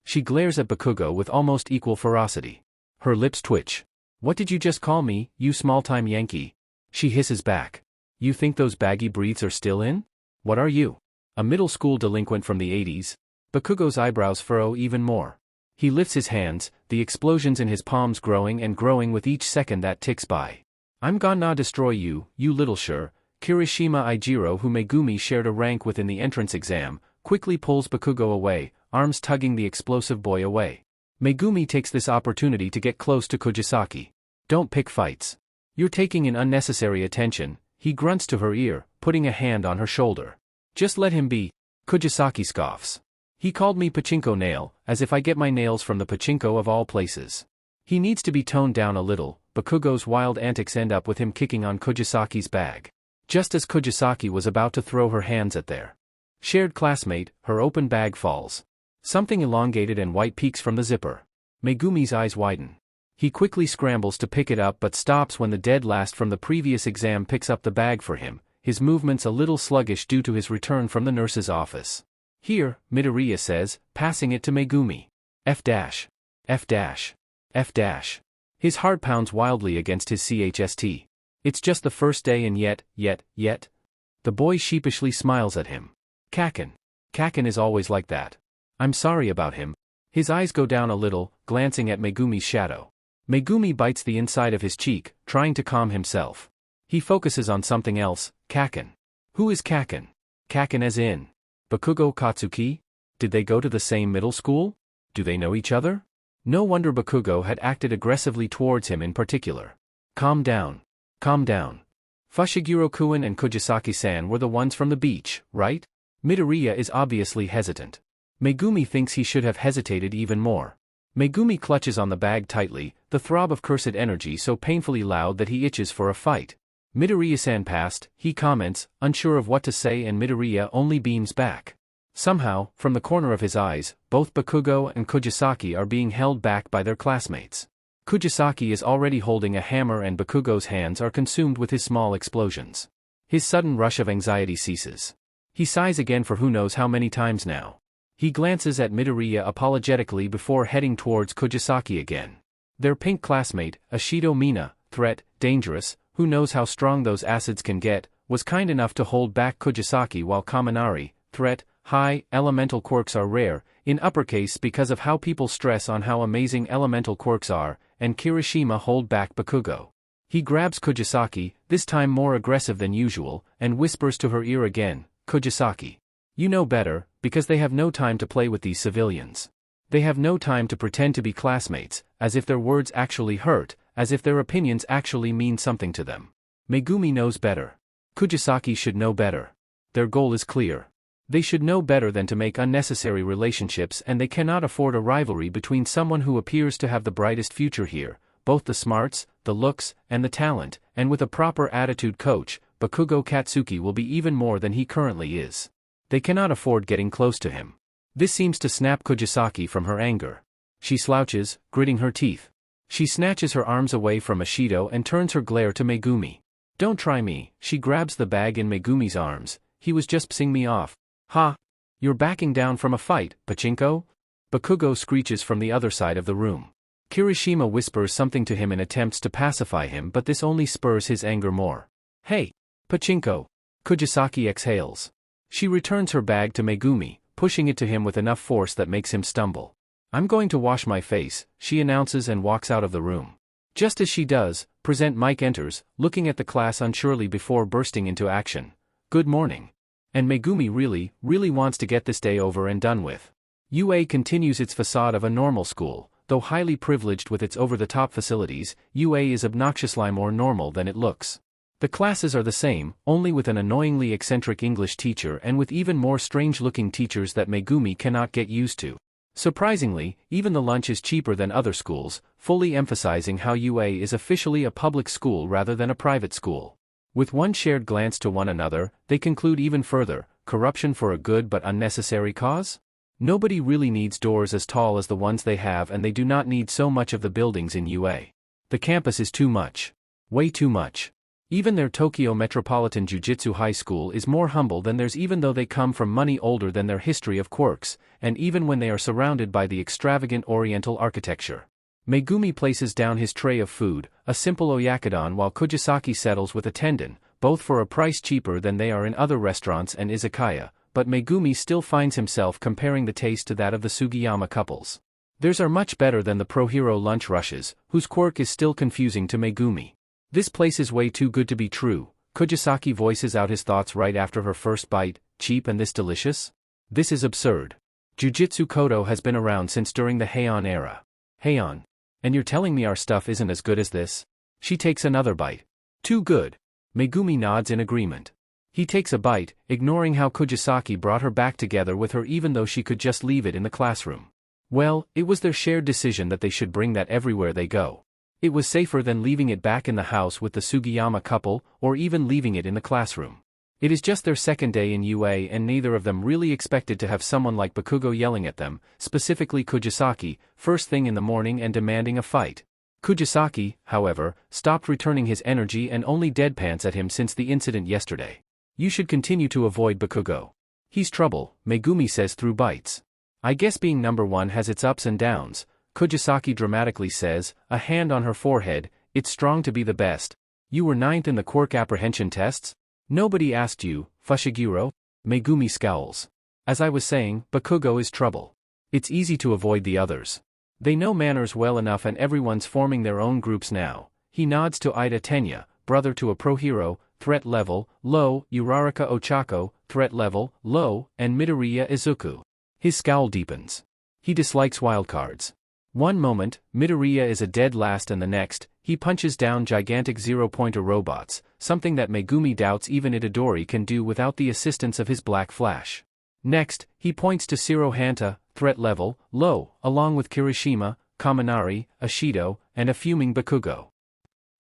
She glares at Bakugo with almost equal ferocity. Her lips twitch. What did you just call me, you small-time Yankee? She hisses back. You think those baggy briefs are still in? What are you? A middle school delinquent from the 80s? Bakugo's eyebrows furrow even more. He lifts his hands, the explosions in his palms growing and growing with each second that ticks by. I'm gonna destroy you, you little sure. Kirishima Ijiro, who Megumi shared a rank with in the entrance exam, quickly pulls Bakugo away, arms tugging the explosive boy away. Megumi takes this opportunity to get close to Kugisaki. Don't pick fights. You're taking in unnecessary attention, he grunts to her ear, putting a hand on her shoulder. Just let him be. Kugisaki scoffs. He called me Pachinko nail, as if I get my nails from the pachinko of all places. He needs to be toned down a little. Bakugo's wild antics end up with him kicking on Kugisaki's bag. Just as Kugisaki was about to throw her hands at their shared classmate, her open bag falls. Something elongated and white peeks from the zipper. Megumi's eyes widen. He quickly scrambles to pick it up but stops when the dead last from the previous exam picks up the bag for him, his movements a little sluggish due to his return from the nurse's office. Here, Midoriya says, passing it to Megumi. F dash. F dash. F dash. His heart pounds wildly against his chest. It's just the first day and yet. The boy sheepishly smiles at him. Kaken. Kaken is always like that. I'm sorry about him. His eyes go down a little, glancing at Megumi's shadow. Megumi bites the inside of his cheek, trying to calm himself. He focuses on something else. Kaken. Who is Kaken? Kaken as in Bakugo Katsuki? Did they go to the same middle school? Do they know each other? No wonder Bakugo had acted aggressively towards him in particular. Calm down. Calm down. Fushiguro-kun and Kugisaki-san were the ones from the beach, right? Midoriya is obviously hesitant. Megumi thinks he should have hesitated even more. Megumi clutches on the bag tightly, the throb of cursed energy so painfully loud that he itches for a fight. Midoriya-san passed, he comments, unsure of what to say, and Midoriya only beams back. Somehow, from the corner of his eyes, both Bakugo and Kugisaki are being held back by their classmates. Kugisaki is already holding a hammer and Bakugo's hands are consumed with his small explosions. His sudden rush of anxiety ceases. He sighs again for who knows how many times now. He glances at Midoriya apologetically before heading towards Kugisaki again. Their pink classmate, Ashido Mina, threat, dangerous, who knows how strong those acids can get, was kind enough to hold back Kugisaki while Kaminari, threat, high, elemental quirks are rare, in uppercase because of how people stress on how amazing elemental quirks are, and Kirishima hold back Bakugo. He grabs Kugisaki, this time more aggressive than usual, and whispers to her ear again, Kugisaki. You know better, because they have no time to play with these civilians. They have no time to pretend to be classmates, as if their words actually hurt, as if their opinions actually mean something to them. Megumi knows better. Kugisaki should know better. Their goal is clear. They should know better than to make unnecessary relationships, and they cannot afford a rivalry between someone who appears to have the brightest future here, both the smarts, the looks, and the talent, and with a proper attitude coach, Bakugo Katsuki will be even more than he currently is. They cannot afford getting close to him. This seems to snap Kugisaki from her anger. She slouches, gritting her teeth. She snatches her arms away from Ashido and turns her glare to Megumi. Don't try me. She grabs the bag in Megumi's arms. He was just pissing me off. Ha! You're backing down from a fight, Pachinko? Bakugo screeches from the other side of the room. Kirishima whispers something to him in attempts to pacify him, but this only spurs his anger more. Hey! Pachinko! Kugisaki exhales. She returns her bag to Megumi, pushing it to him with enough force that makes him stumble. I'm going to wash my face, she announces and walks out of the room. Just as she does, Present Mike enters, looking at the class unsurely before bursting into action. Good morning. And Megumi really wants to get this day over and done with. UA continues its facade of a normal school, though highly privileged with its over-the-top facilities. UA is obnoxiously more normal than it looks. The classes are the same, only with an annoyingly eccentric English teacher and with even more strange-looking teachers that Megumi cannot get used to. Surprisingly, even the lunch is cheaper than other schools, fully emphasizing how UA is officially a public school rather than a private school. With one shared glance to one another, they conclude even further, corruption for a good but unnecessary cause? Nobody really needs doors as tall as the ones they have, and they do not need so much of the buildings in UA. The campus is too much. Way too much. Even their Tokyo Metropolitan Jujutsu High School is more humble than theirs, even though they come from money older than their history of quirks, and even when they are surrounded by the extravagant oriental architecture. Megumi places down his tray of food, a simple oyakodon, while Kugisaki settles with a tendon, both for a price cheaper than they are in other restaurants and izakaya, but Megumi still finds himself comparing the taste to that of the Sugiyama couples. Theirs are much better than the pro-hero lunch rushes, whose quirk is still confusing to Megumi. This place is way too good to be true. Kugisaki voices out his thoughts right after her first bite. Cheap and this delicious? This is absurd. Jujutsu Kodo has been around since during the Heian era. Heian. And you're telling me our stuff isn't as good as this? She takes another bite. Too good. Megumi nods in agreement. He takes a bite, ignoring how Kugisaki brought her back together with her even though she could just leave it in the classroom. Well, it was their shared decision that they should bring that everywhere they go. It was safer than leaving it back in the house with the Sugiyama couple, or even leaving it in the classroom. It is just their second day in UA, and neither of them really expected to have someone like Bakugo yelling at them, specifically Kugisaki, first thing in the morning and demanding a fight. Kugisaki, however, stopped returning his energy and only deadpans at him since the incident yesterday. You should continue to avoid Bakugo. He's trouble, Megumi says through bites. I guess being number one has its ups and downs, Kugisaki dramatically says, a hand on her forehead. It's strong to be the best. You were 9th in the quirk apprehension tests? Nobody asked you, Fushiguro? Megumi scowls. As I was saying, Bakugo is trouble. It's easy to avoid the others. They know manners well enough and everyone's forming their own groups now. He nods to Ida Tenya, brother to a pro-hero, threat level, low, Uraraka Ochako, threat level, low, and Midoriya Izuku. His scowl deepens. He dislikes wildcards. One moment, Midoriya is a dead last, and the next, he punches down gigantic zero-pointer robots, something that Megumi doubts even Itadori can do without the assistance of his Black Flash. Next, he points to Shiro Hanta, threat level, low, along with Kirishima, Kaminari, Ashido, and a fuming Bakugo.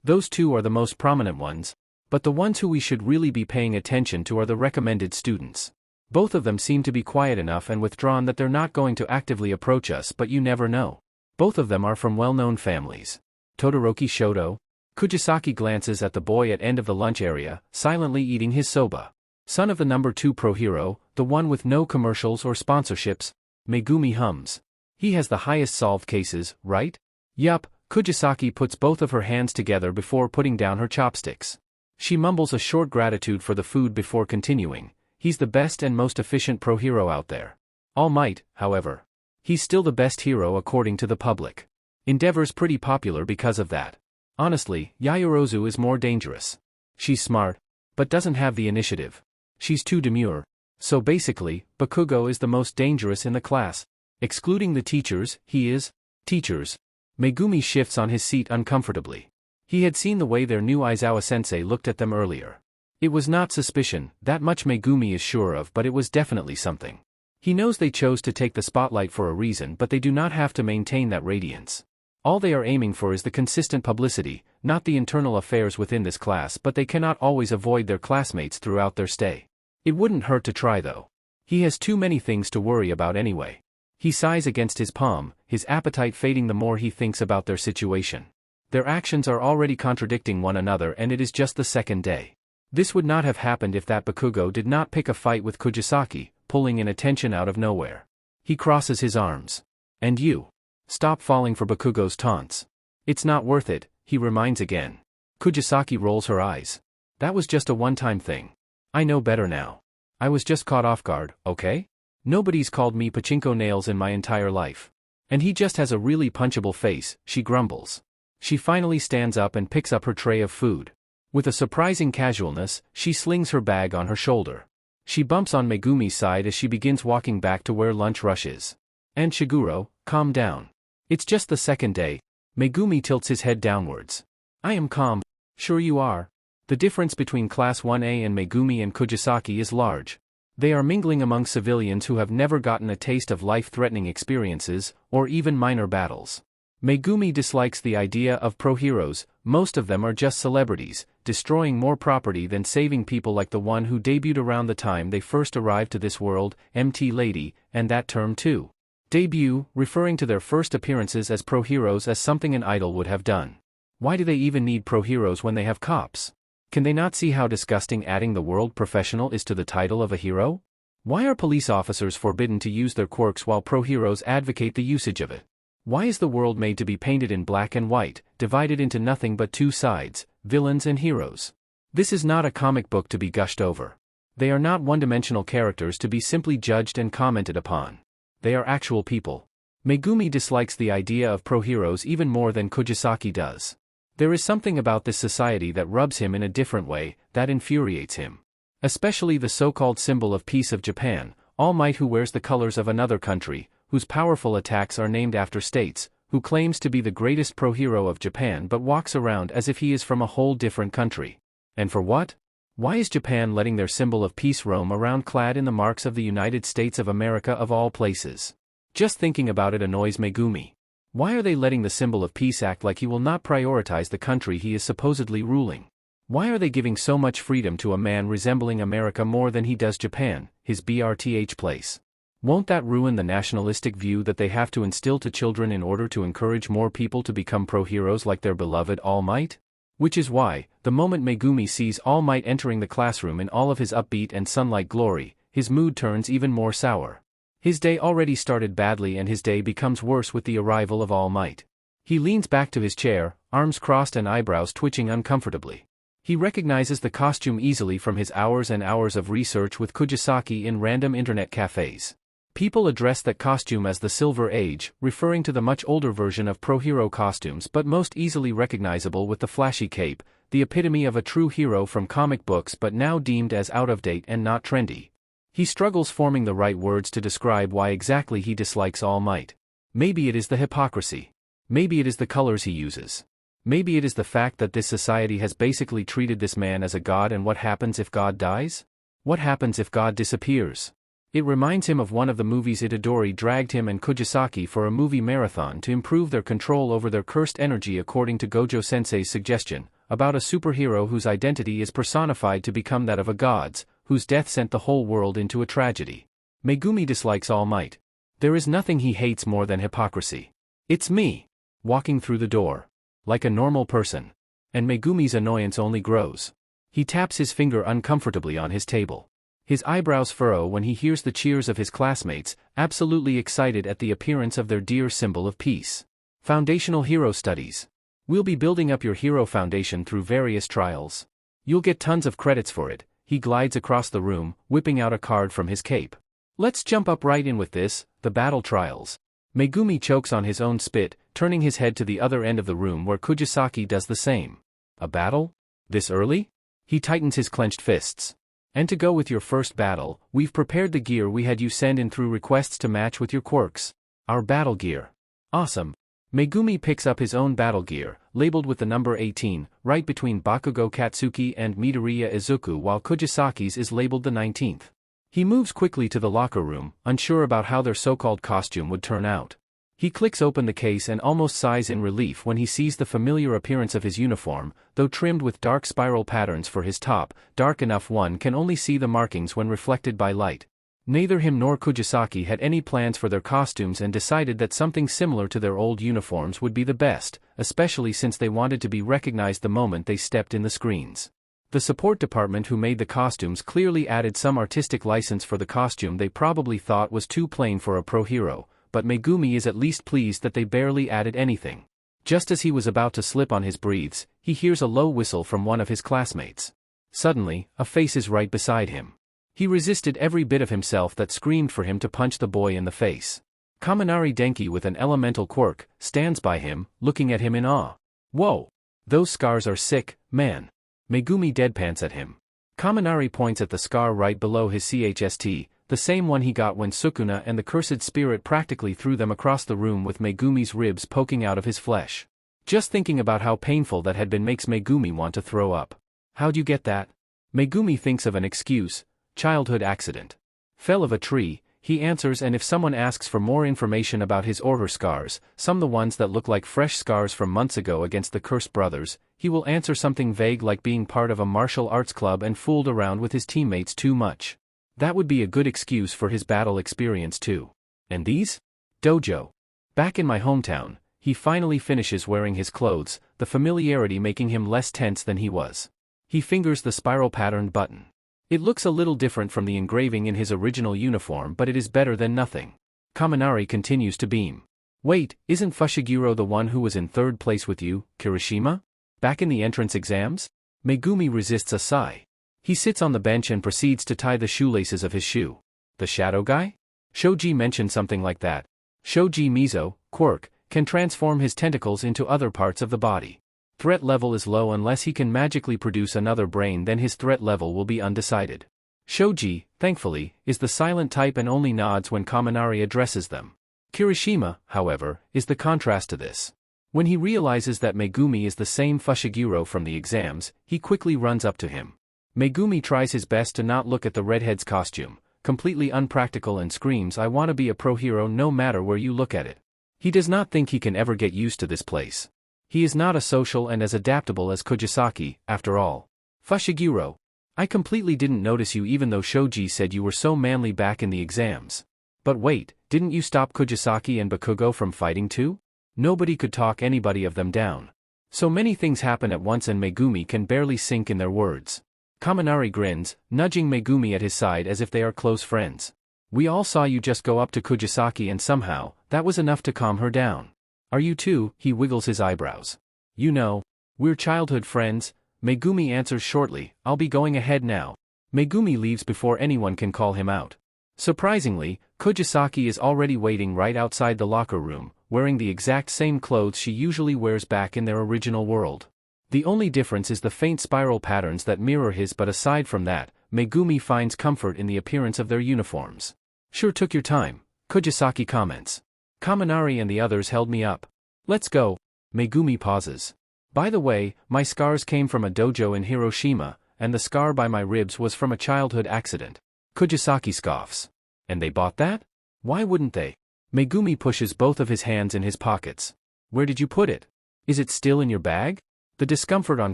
Those two are the most prominent ones, but the ones who we should really be paying attention to are the recommended students. Both of them seem to be quiet enough and withdrawn that they're not going to actively approach us, but you never know. Both of them are from well-known families. Todoroki Shoto? Kugisaki glances at the boy at end of the lunch area, silently eating his soba. Son of the number 2 pro-hero, the one with no commercials or sponsorships. Megumi hums. He has the highest solved cases, right? Yup, Kugisaki puts both of her hands together before putting down her chopsticks. She mumbles a short gratitude for the food before continuing. He's the best and most efficient pro-hero out there. All Might, however. He's still the best hero according to the public. Endeavor's pretty popular because of that. Honestly, Yayorozu is more dangerous. She's smart, but doesn't have the initiative. She's too demure. So basically, Bakugo is the most dangerous in the class. Excluding the teachers, he is. Teachers. Megumi shifts on his seat uncomfortably. He had seen the way their new Aizawa-sensei looked at them earlier. It was not suspicion, that much Megumi is sure of, but it was definitely something. He knows they chose to take the spotlight for a reason, but they do not have to maintain that radiance. All they are aiming for is the consistent publicity, not the internal affairs within this class, but they cannot always avoid their classmates throughout their stay. It wouldn't hurt to try though. He has too many things to worry about anyway. He sighs against his palm, his appetite fading the more he thinks about their situation. Their actions are already contradicting one another, and it is just the second day. This would not have happened if that Bakugo did not pick a fight with Kugisaki, pulling in attention out of nowhere. He crosses his arms. And you? Stop falling for Bakugo's taunts. It's not worth it, he reminds again. Kugisaki rolls her eyes. That was just a one-time thing. I know better now. I was just caught off guard, okay? Nobody's called me pachinko nails in my entire life. And he just has a really punchable face, she grumbles. She finally stands up and picks up her tray of food. With a surprising casualness, she slings her bag on her shoulder. She bumps on Megumi's side as she begins walking back to where lunch rush is. And Shiguro, calm down. It's just the second day. Megumi tilts his head downwards. I am calm. Sure you are. The difference between Class 1A and Megumi and Kugisaki is large. They are mingling among civilians who have never gotten a taste of life-threatening experiences, or even minor battles. Megumi dislikes the idea of pro-heroes. Most of them are just celebrities, destroying more property than saving people, like the one who debuted around the time they first arrived to this world, MT Lady, and that term too. Debut, referring to their first appearances as pro-heroes as something an idol would have done. Why do they even need pro-heroes when they have cops? Can they not see how disgusting adding the word professional is to the title of a hero? Why are police officers forbidden to use their quirks while pro-heroes advocate the usage of it? Why is the world made to be painted in black and white, divided into nothing but two sides, villains and heroes? This is not a comic book to be gushed over. They are not one-dimensional characters to be simply judged and commented upon. They are actual people. Megumi dislikes the idea of pro-heroes even more than Kugisaki does. There is something about this society that rubs him in a different way, that infuriates him. Especially the so-called symbol of peace of Japan, All Might, who wears the colors of another country, whose powerful attacks are named after states, who claims to be the greatest pro-hero of Japan but walks around as if he is from a whole different country. And for what? Why is Japan letting their symbol of peace roam around clad in the marks of the United States of America of all places? Just thinking about it annoys Megumi. Why are they letting the symbol of peace act like he will not prioritize the country he is supposedly ruling? Why are they giving so much freedom to a man resembling America more than he does Japan, his BRTH place? Won't that ruin the nationalistic view that they have to instill to children in order to encourage more people to become pro-heroes like their beloved All Might? Which is why, the moment Megumi sees All Might entering the classroom in all of his upbeat and sunlight glory, his mood turns even more sour. His day already started badly and his day becomes worse with the arrival of All Might. He leans back to his chair, arms crossed and eyebrows twitching uncomfortably. He recognizes the costume easily from his hours and hours of research with Kugisaki in random internet cafes. People address that costume as the Silver Age, referring to the much older version of pro-hero costumes, but most easily recognizable with the flashy cape, the epitome of a true hero from comic books but now deemed as out of date and not trendy. He struggles forming the right words to describe why exactly he dislikes All Might. Maybe it is the hypocrisy. Maybe it is the colors he uses. Maybe it is the fact that this society has basically treated this man as a god, and what happens if God dies? What happens if God disappears? It reminds him of one of the movies Itadori dragged him and Kugisaki for a movie marathon to improve their control over their cursed energy, according to Gojo-sensei's suggestion, about a superhero whose identity is personified to become that of a god's, whose death sent the whole world into a tragedy. Megumi dislikes All Might. There is nothing he hates more than hypocrisy. It's me. Walking through the door. Like a normal person. And Megumi's annoyance only grows. He taps his finger uncomfortably on his table. His eyebrows furrow when he hears the cheers of his classmates, absolutely excited at the appearance of their dear symbol of peace. Foundational Hero Studies. We'll be building up your hero foundation through various trials. You'll get tons of credits for it. He glides across the room, whipping out a card from his cape. Let's jump up right in with this, the battle trials. Megumi chokes on his own spit, turning his head to the other end of the room where Kugisaki does the same. A battle? This early? He tightens his clenched fists. And to go with your first battle, we've prepared the gear we had you send in through requests to match with your quirks. Our battle gear. Awesome. Megumi picks up his own battle gear, labeled with the number 18, right between Bakugo Katsuki and Midoriya Izuku, while Kugisaki's is labeled the 19th. He moves quickly to the locker room, unsure about how their so-called costume would turn out. He clicks open the case and almost sighs in relief when he sees the familiar appearance of his uniform, though trimmed with dark spiral patterns for his top, dark enough one can only see the markings when reflected by light. Neither him nor Kugisaki had any plans for their costumes and decided that something similar to their old uniforms would be the best, especially since they wanted to be recognized the moment they stepped in the screens. The support department who made the costumes clearly added some artistic license for the costume they probably thought was too plain for a pro-hero, but Megumi is at least pleased that they barely added anything. Just as he was about to slip on his breathes, he hears a low whistle from one of his classmates. Suddenly, a face is right beside him. He resisted every bit of himself that screamed for him to punch the boy in the face. Kaminari Denki, with an elemental quirk, stands by him, looking at him in awe. Whoa! Those scars are sick, man. Megumi deadpans at him. Kaminari points at the scar right below his CHST, the same one he got when Sukuna and the cursed spirit practically threw them across the room, with Megumi's ribs poking out of his flesh. Just thinking about how painful that had been makes Megumi want to throw up. How'd you get that? Megumi thinks of an excuse. Childhood accident. Fell of a tree. he answers, and if someone asks for more information about his or her scars, some the ones that look like fresh scars from months ago against the cursed brothers, he will answer something vague like being part of a martial arts club and fooled around with his teammates too much. That would be a good excuse for his battle experience too. And these? Dojo. Back in my hometown, he finally finishes wearing his clothes, the familiarity making him less tense than he was. He fingers the spiral-patterned button. It looks a little different from the engraving in his original uniform, but it is better than nothing. Kaminari continues to beam. Wait, isn't Fushiguro the one who was in third place with you, Kirishima? Back in the entrance exams? Megumi resists a sigh. He sits on the bench and proceeds to tie the shoelaces of his shoe. The shadow guy? Shoji mentioned something like that. Shoji Mizo, quirk, can transform his tentacles into other parts of the body. Threat level is low unless he can magically produce another brain, then his threat level will be undecided. Shoji, thankfully, is the silent type and only nods when Kaminari addresses them. Kirishima, however, is the contrast to this. When he realizes that Megumi is the same Fushiguro from the exams, he quickly runs up to him. Megumi tries his best to not look at the redhead's costume, completely unpractical, and screams, "I want to be a pro hero no matter where you look at it." He does not think he can ever get used to this place. He is not as social and as adaptable as Kugisaki, after all. Fushiguro, I completely didn't notice you even though Shoji said you were so manly back in the exams. But wait, didn't you stop Kugisaki and Bakugo from fighting too? Nobody could talk anybody of them down. So many things happen at once and Megumi can barely sink in their words. Kaminari grins, nudging Megumi at his side as if they are close friends. We all saw you just go up to Kugisaki and somehow, that was enough to calm her down. Are you too? He wiggles his eyebrows. You know, we're childhood friends, Megumi answers shortly. I'll be going ahead now. Megumi leaves before anyone can call him out. Surprisingly, Kugisaki is already waiting right outside the locker room, wearing the exact same clothes she usually wears back in their original world. The only difference is the faint spiral patterns that mirror his, but aside from that, Megumi finds comfort in the appearance of their uniforms. Sure took your time, Kugisaki comments. Kaminari and the others held me up. Let's go. Megumi pauses. By the way, my scars came from a dojo in Hiroshima, and the scar by my ribs was from a childhood accident. Kugisaki scoffs. And they bought that? Why wouldn't they? Megumi pushes both of his hands in his pockets. Where did you put it? Is it still in your bag? The discomfort on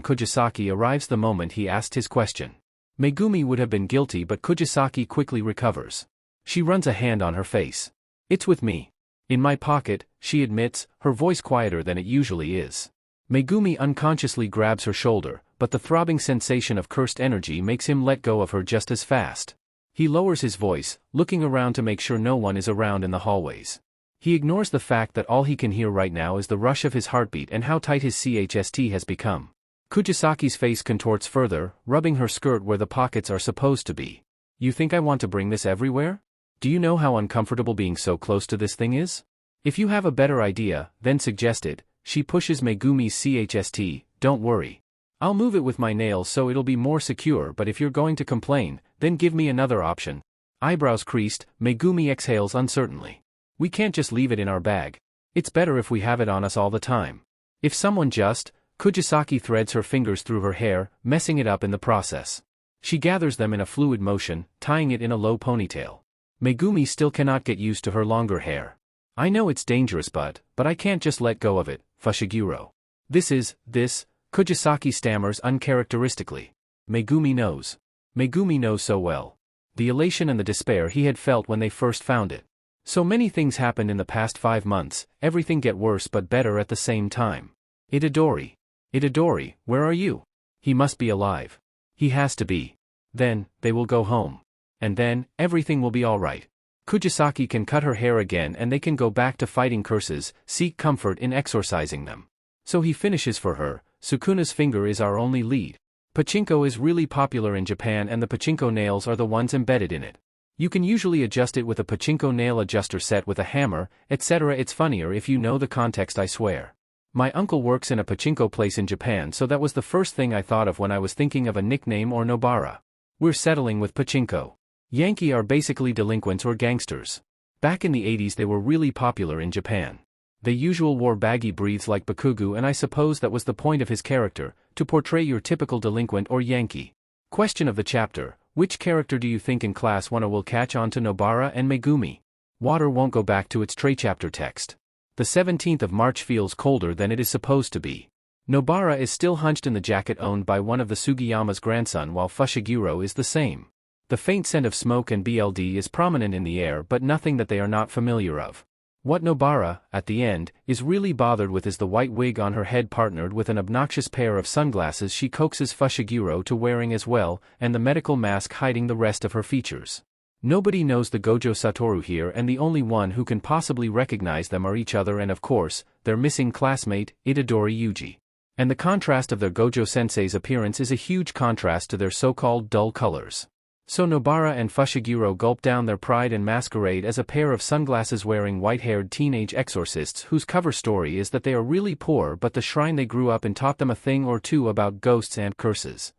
Kugisaki arrives the moment he asked his question. Megumi would have been guilty, but Kugisaki quickly recovers. She runs a hand on her face. It's with me. In my pocket, she admits, her voice quieter than it usually is. Megumi unconsciously grabs her shoulder, but the throbbing sensation of cursed energy makes him let go of her just as fast. He lowers his voice, looking around to make sure no one is around in the hallways. He ignores the fact that all he can hear right now is the rush of his heartbeat and how tight his chest has become. Kugisaki's face contorts further, rubbing her skirt where the pockets are supposed to be. You think I want to bring this everywhere? Do you know how uncomfortable being so close to this thing is? If you have a better idea, then suggest it. She pushes Megumi's chest. Don't worry. I'll move it with my nails so it'll be more secure, but if you're going to complain, then give me another option. Eyebrows creased, Megumi exhales uncertainly. We can't just leave it in our bag. It's better if we have it on us all the time. If someone just... Kugisaki threads her fingers through her hair, messing it up in the process. She gathers them in a fluid motion, tying it in a low ponytail. Megumi still cannot get used to her longer hair. I know it's dangerous but I can't just let go of it, Fushiguro. This, Kugisaki stammers uncharacteristically. Megumi knows. Megumi knows so well. The elation and the despair he had felt when they first found it. So many things happened in the past 5 months, everything get worse but better at the same time. Itadori, where are you? He must be alive. He has to be. Then, they will go home. And then, everything will be alright. Kugisaki can cut her hair again and they can go back to fighting curses, seek comfort in exorcising them. So he finishes for her. Sukuna's finger is our only lead. Pachinko is really popular in Japan and the pachinko nails are the ones embedded in it. You can usually adjust it with a pachinko nail adjuster set with a hammer, etc. It's funnier if you know the context, I swear. My uncle works in a pachinko place in Japan, so that was the first thing I thought of when I was thinking of a nickname or Nobara. We're settling with pachinko. Yankee are basically delinquents or gangsters. Back in the 80s they were really popular in Japan. They usually wore baggy briefs like Bakugo, and I suppose that was the point of his character, to portray your typical delinquent or Yankee. Question of the chapter: Which character do you think in Class 1 will catch on to Nobara and Megumi? Water won't go back to its chapter text. The 17th of March feels colder than it is supposed to be. Nobara is still hunched in the jacket owned by one of the Sugiyama's grandson while Fushiguro is the same. The faint scent of smoke and BLD is prominent in the air but nothing that they are not familiar of. What Nobara, at the end, is really bothered with is the white wig on her head partnered with an obnoxious pair of sunglasses she coaxes Fushiguro to wearing as well, and the medical mask hiding the rest of her features. Nobody knows the Gojo Satoru here and the only one who can possibly recognize them are each other and of course, their missing classmate, Itadori Yūji. And the contrast of their Gojo sensei's appearance is a huge contrast to their so-called dull colors. So Nobara and Fushiguro gulp down their pride and masquerade as a pair of sunglasses-wearing white-haired teenage exorcists whose cover story is that they are really poor but the shrine they grew up in taught them a thing or two about ghosts and curses.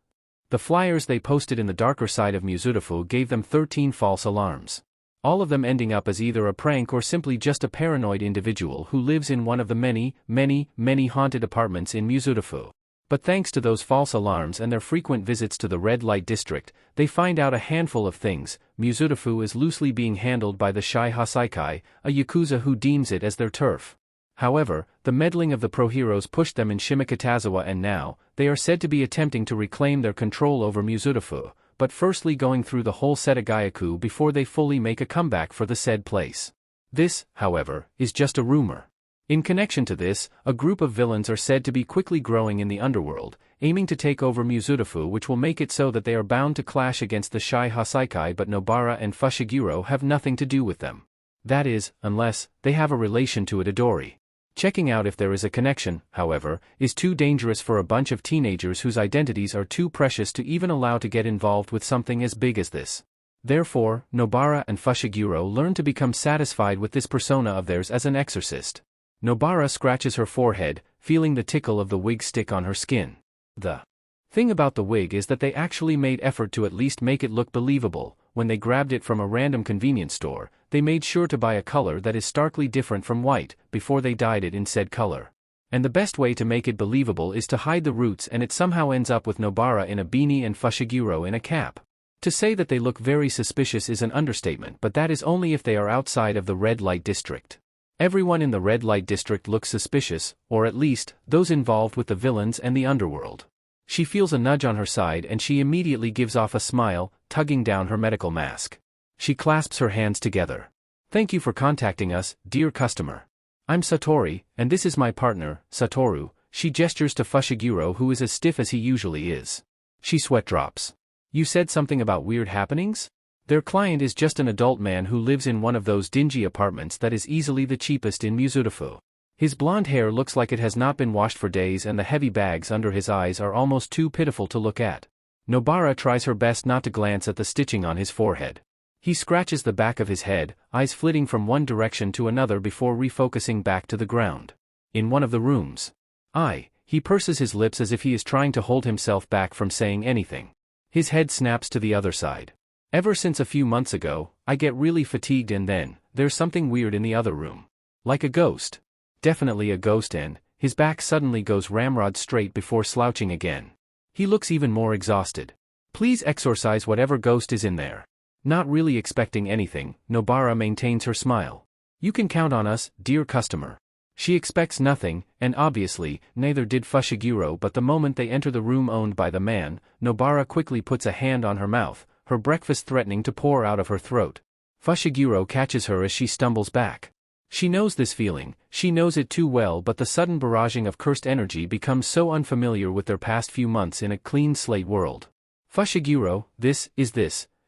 The flyers they posted in the darker side of Muzurifu gave them 13 false alarms. All of them ending up as either a prank or simply just a paranoid individual who lives in one of the many haunted apartments in Muzurifu. But thanks to those false alarms and their frequent visits to the red light district, they find out a handful of things. Muzurifu is loosely being handled by the Shai Hasaikai, a yakuza who deems it as their turf. However, the meddling of the pro-heroes pushed them in Shimokitazawa and now, they are said to be attempting to reclaim their control over Muzurifu, but firstly going through the whole Setagayaku before they fully make a comeback for the said place. This, however, is just a rumor. In connection to this, a group of villains are said to be quickly growing in the underworld, aiming to take over Muzurifu, which will make it so that they are bound to clash against the Shai Hasaikai, but Nobara and Fushiguro have nothing to do with them. That is, unless they have a relation to Itadori. Checking out if there is a connection, however, is too dangerous for a bunch of teenagers whose identities are too precious to even allow to get involved with something as big as this. Therefore, Nobara and Fushiguro learn to become satisfied with this persona of theirs as an exorcist. Nobara scratches her forehead, feeling the tickle of the wig stick on her skin. The thing about the wig is that they actually made effort to at least make it look believable. When they grabbed it from a random convenience store, they made sure to buy a color that is starkly different from white, before they dyed it in said color. And the best way to make it believable is to hide the roots, and it somehow ends up with Nobara in a beanie and Fushiguro in a cap. To say that they look very suspicious is an understatement, but that is only if they are outside of the red light district. Everyone in the red light district looks suspicious, or at least, those involved with the villains and the underworld. She feels a nudge on her side and she immediately gives off a smile, tugging down her medical mask. She clasps her hands together. "Thank you for contacting us, dear customer. I'm Satori, and this is my partner, Satoru." She gestures to Fushiguro, who is as stiff as he usually is. She sweat drops. "You said something about weird happenings?" Their client is just an adult man who lives in one of those dingy apartments that is easily the cheapest in Muzurifu. His blonde hair looks like it has not been washed for days and the heavy bags under his eyes are almost too pitiful to look at. Nobara tries her best not to glance at the stitching on his forehead. He scratches the back of his head, eyes flitting from one direction to another before refocusing back to the ground. In one of the rooms. He purses his lips as if he is trying to hold himself back from saying anything. His head snaps to the other side. "Ever since a few months ago, I get really fatigued and then, there's something weird in the other room. Like a ghost. Definitely a ghost," and his back suddenly goes ramrod straight before slouching again. He looks even more exhausted. "Please exorcise whatever ghost is in there." Not really expecting anything, Nobara maintains her smile. "You can count on us, dear customer." She expects nothing, and obviously, neither did Fushiguro, but the moment they enter the room owned by the man, Nobara quickly puts a hand on her mouth, her breakfast threatening to pour out of her throat. Fushiguro catches her as she stumbles back. She knows this feeling, she knows it too well, but the sudden barraging of cursed energy becomes so unfamiliar with their past few months in a clean slate world. "Fushiguro, this.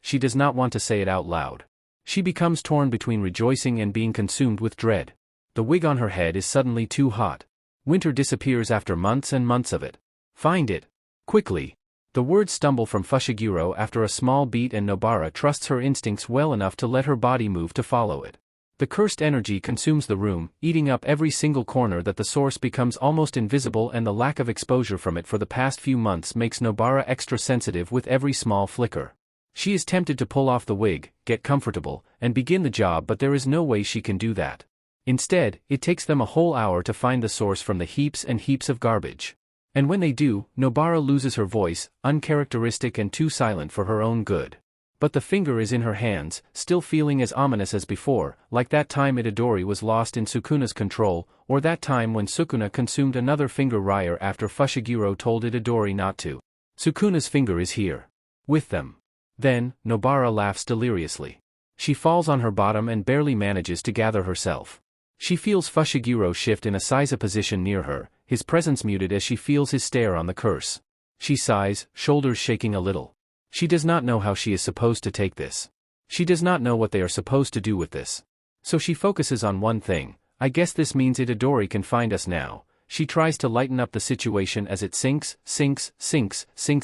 She does not want to say it out loud. She becomes torn between rejoicing and being consumed with dread. The wig on her head is suddenly too hot. Winter disappears after months and months of it. "Find it. Quickly." The words stumble from Fushiguro after a small beat and Nobara trusts her instincts well enough to let her body move to follow it. The cursed energy consumes the room, eating up every single corner that the source becomes almost invisible, and the lack of exposure from it for the past few months makes Nobara extra sensitive with every small flicker. She is tempted to pull off the wig, get comfortable, and begin the job, but there is no way she can do that. Instead, it takes them a whole hour to find the source from the heaps and heaps of garbage. And when they do, Nobara loses her voice, uncharacteristic and too silent for her own good. But the finger is in her hands, still feeling as ominous as before, like that time Itadori was lost in Sukuna's control, or that time when Sukuna consumed another finger Ryer after Fushiguro told Itadori not to. Sukuna's finger is here. With them. Then, Nobara laughs deliriously. She falls on her bottom and barely manages to gather herself. She feels Fushiguro shift in a seiza position near her, his presence muted as she feels his stare on the curse. She sighs, shoulders shaking a little. She does not know how she is supposed to take this. She does not know what they are supposed to do with this. So she focuses on one thing. I guess this means Itadori can find us now. She tries to lighten up the situation as it sinks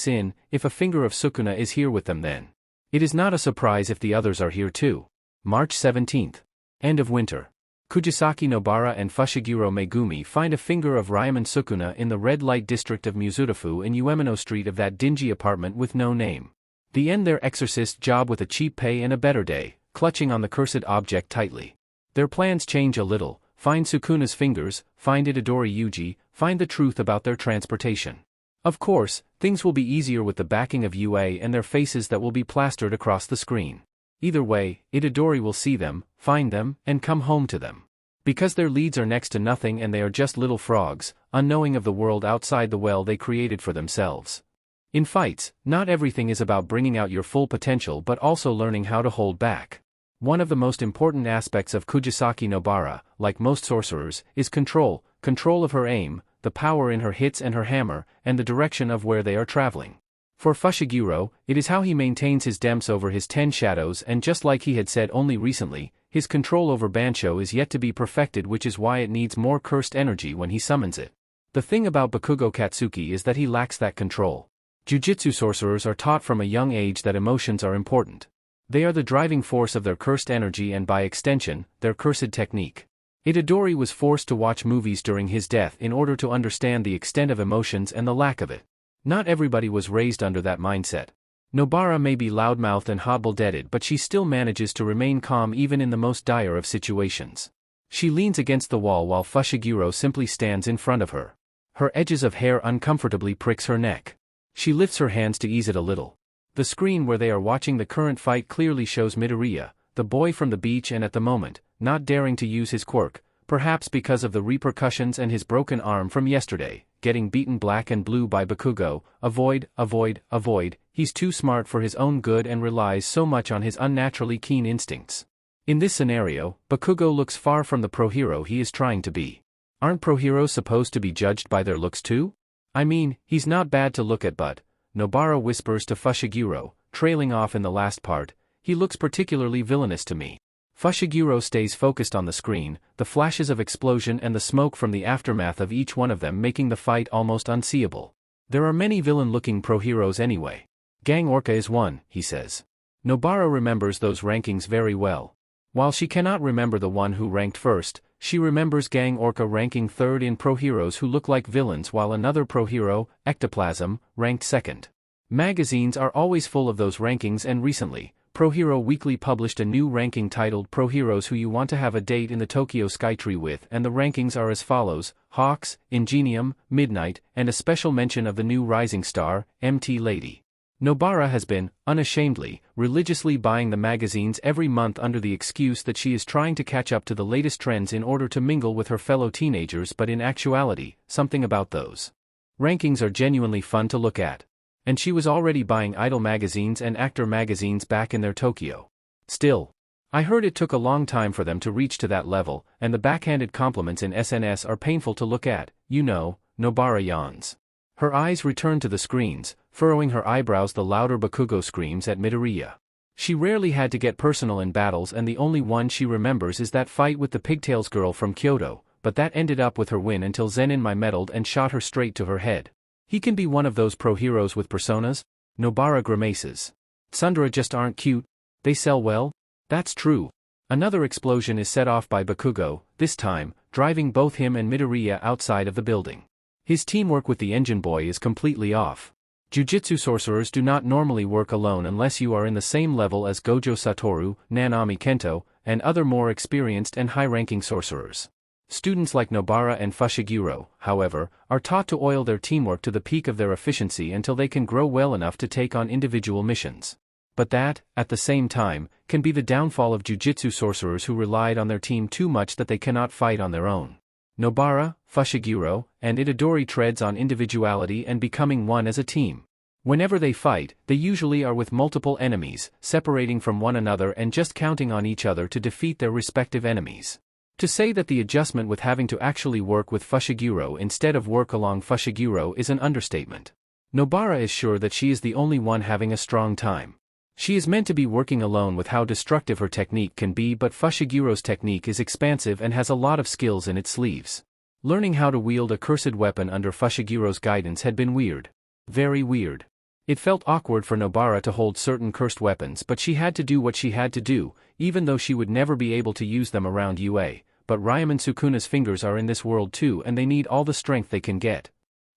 in. If a finger of Sukuna is here with them, then it is not a surprise if the others are here too. March 17th. End of winter. Kugisaki Nobara and Fushiguro Megumi find a finger of Ryman Sukuna in the red light district of Muzurafu in Uemino Street of that dingy apartment with no name. They end their exorcist job with a cheap pay and a better day, clutching on the cursed object tightly. Their plans change a little: find Sukuna's fingers, find Itadori Yūji, find the truth about their transportation. Of course, things will be easier with the backing of UA and their faces that will be plastered across the screen. Either way, Itadori will see them, find them, and come home to them. Because their leads are next to nothing and they are just little frogs, unknowing of the world outside the well they created for themselves. In fights, not everything is about bringing out your full potential but also learning how to hold back. One of the most important aspects of Kugisaki Nobara, like most sorcerers, is control of her aim, the power in her hits and her hammer, and the direction of where they are traveling. For Fushiguro, it is how he maintains his demps over his 10 shadows, and just like he had said only recently, his control over Bansho is yet to be perfected, which is why it needs more cursed energy when he summons it. The thing about Bakugo Katsuki is that he lacks that control. Jujutsu sorcerers are taught from a young age that emotions are important. They are the driving force of their cursed energy and by extension, their cursed technique. Itadori was forced to watch movies during his death in order to understand the extent of emotions and the lack of it. Not everybody was raised under that mindset. Nobara may be loudmouthed and hot-blooded, but she still manages to remain calm even in the most dire of situations. She leans against the wall while Fushiguro simply stands in front of her. Her edges of hair uncomfortably pricks her neck. She lifts her hands to ease it a little. The screen where they are watching the current fight clearly shows Midoriya, the boy from the beach, and at the moment, not daring to use his quirk, perhaps because of the repercussions and his broken arm from yesterday, getting beaten black and blue by Bakugo. Avoid, he's too smart for his own good and relies so much on his unnaturally keen instincts. In this scenario, Bakugo looks far from the pro-hero he is trying to be. Aren't pro-heroes supposed to be judged by their looks too? I mean, he's not bad to look at, but, Nobara whispers to Fushiguro, trailing off in the last part, he looks particularly villainous to me. Fushiguro stays focused on the screen, the flashes of explosion and the smoke from the aftermath of each one of them making the fight almost unseeable. There are many villain-looking pro-heroes anyway. Gang Orca is one, he says. Nobara remembers those rankings very well. While she cannot remember the one who ranked first, she remembers Gang Orca ranking third in pro-heroes who look like villains, while another pro-hero, Ectoplasm, ranked second. Magazines are always full of those rankings, and recently, Pro Hero Weekly published a new ranking titled Pro Heroes Who You Want to Have a Date in the Tokyo Skytree With, and the rankings are as follows: Hawks, Ingenium, Midnight, and a special mention of the new rising star, MT Lady. Nobara has been, unashamedly, religiously buying the magazines every month under the excuse that she is trying to catch up to the latest trends in order to mingle with her fellow teenagers, but in actuality, something about those rankings are genuinely fun to look at. And she was already buying idol magazines and actor magazines back in their Tokyo. Still, I heard it took a long time for them to reach to that level, and the backhanded compliments in SNS are painful to look at, you know. Nobara yawns. Her eyes return to the screens, furrowing her eyebrows. The louder Bakugo screams at Midoriya. She rarely had to get personal in battles, and the only one she remembers is that fight with the pigtails girl from Kyoto, but that ended up with her win until Zenin Mai meddled and shot her straight to her head. He can be one of those pro-heroes with personas? Nobara grimaces. Tsundere just aren't cute. They sell well? That's true. Another explosion is set off by Bakugo, this time, driving both him and Midoriya outside of the building. His teamwork with the engine boy is completely off. Jujutsu sorcerers do not normally work alone unless you are in the same level as Gojo Satoru, Nanami Kento, and other more experienced and high-ranking sorcerers. Students like Nobara and Fushiguro, however, are taught to oil their teamwork to the peak of their efficiency until they can grow well enough to take on individual missions. But that, at the same time, can be the downfall of Jujutsu sorcerers who relied on their team too much that they cannot fight on their own. Nobara, Fushiguro, and Itadori treads on individuality and becoming one as a team. Whenever they fight, they usually are with multiple enemies, separating from one another and just counting on each other to defeat their respective enemies. To say that the adjustment with having to actually work with Fushiguro instead of work along Fushiguro is an understatement. Nobara is sure that she is the only one having a strong time. She is meant to be working alone with how destructive her technique can be, but Fushiguro's technique is expansive and has a lot of skills in its sleeves. Learning how to wield a cursed weapon under Fushiguro's guidance had been weird. Very weird. It felt awkward for Nobara to hold certain cursed weapons, but she had to do what she had to do, even though she would never be able to use them around UA. But Ryomen Sukuna's fingers are in this world too, and they need all the strength they can get.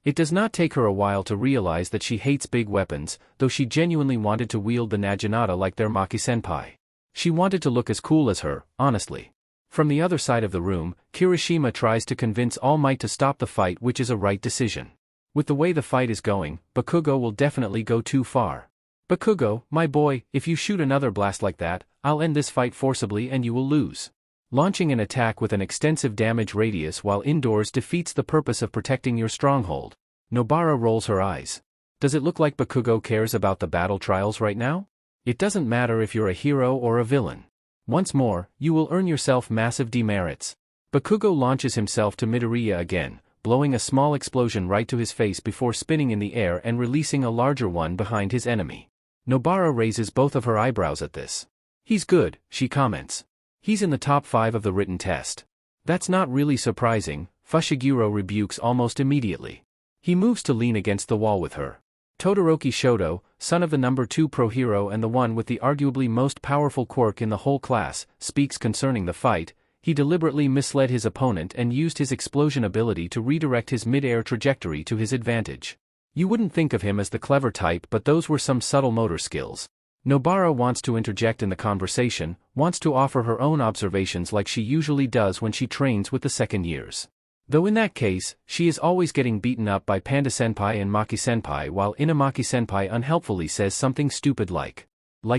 It does not take her a while to realize that she hates big weapons, though she genuinely wanted to wield the Naginata like their Maki-senpai. She wanted to look as cool as her, honestly. From the other side of the room, Kirishima tries to convince All Might to stop the fight, which is a right decision. With the way the fight is going, Bakugo will definitely go too far. Bakugo, my boy, if you shoot another blast like that, I'll end this fight forcibly and you will lose. Launching an attack with an extensive damage radius while indoors defeats the purpose of protecting your stronghold. Nobara rolls her eyes. Does it look like Bakugo cares about the battle trials right now? It doesn't matter if you're a hero or a villain. Once more, you will earn yourself massive demerits. Bakugo launches himself to Midoriya again, blowing a small explosion right to his face before spinning in the air and releasing a larger one behind his enemy. Nobara raises both of her eyebrows at this. He's good, she comments. He's in the top 5 of the written test. That's not really surprising, Fushiguro rebukes almost immediately. He moves to lean against the wall with her. Todoroki Shoto, son of the number 2 pro hero and the one with the arguably most powerful quirk in the whole class, speaks concerning the fight. He deliberately misled his opponent and used his explosion ability to redirect his mid-air trajectory to his advantage. You wouldn't think of him as the clever type, but those were some subtle motor skills. Nobara wants to interject in the conversation, wants to offer her own observations like she usually does when she trains with the second years. Though in that case, she is always getting beaten up by Panda-senpai and Maki-senpai, while Inamaki-senpai unhelpfully says something stupid like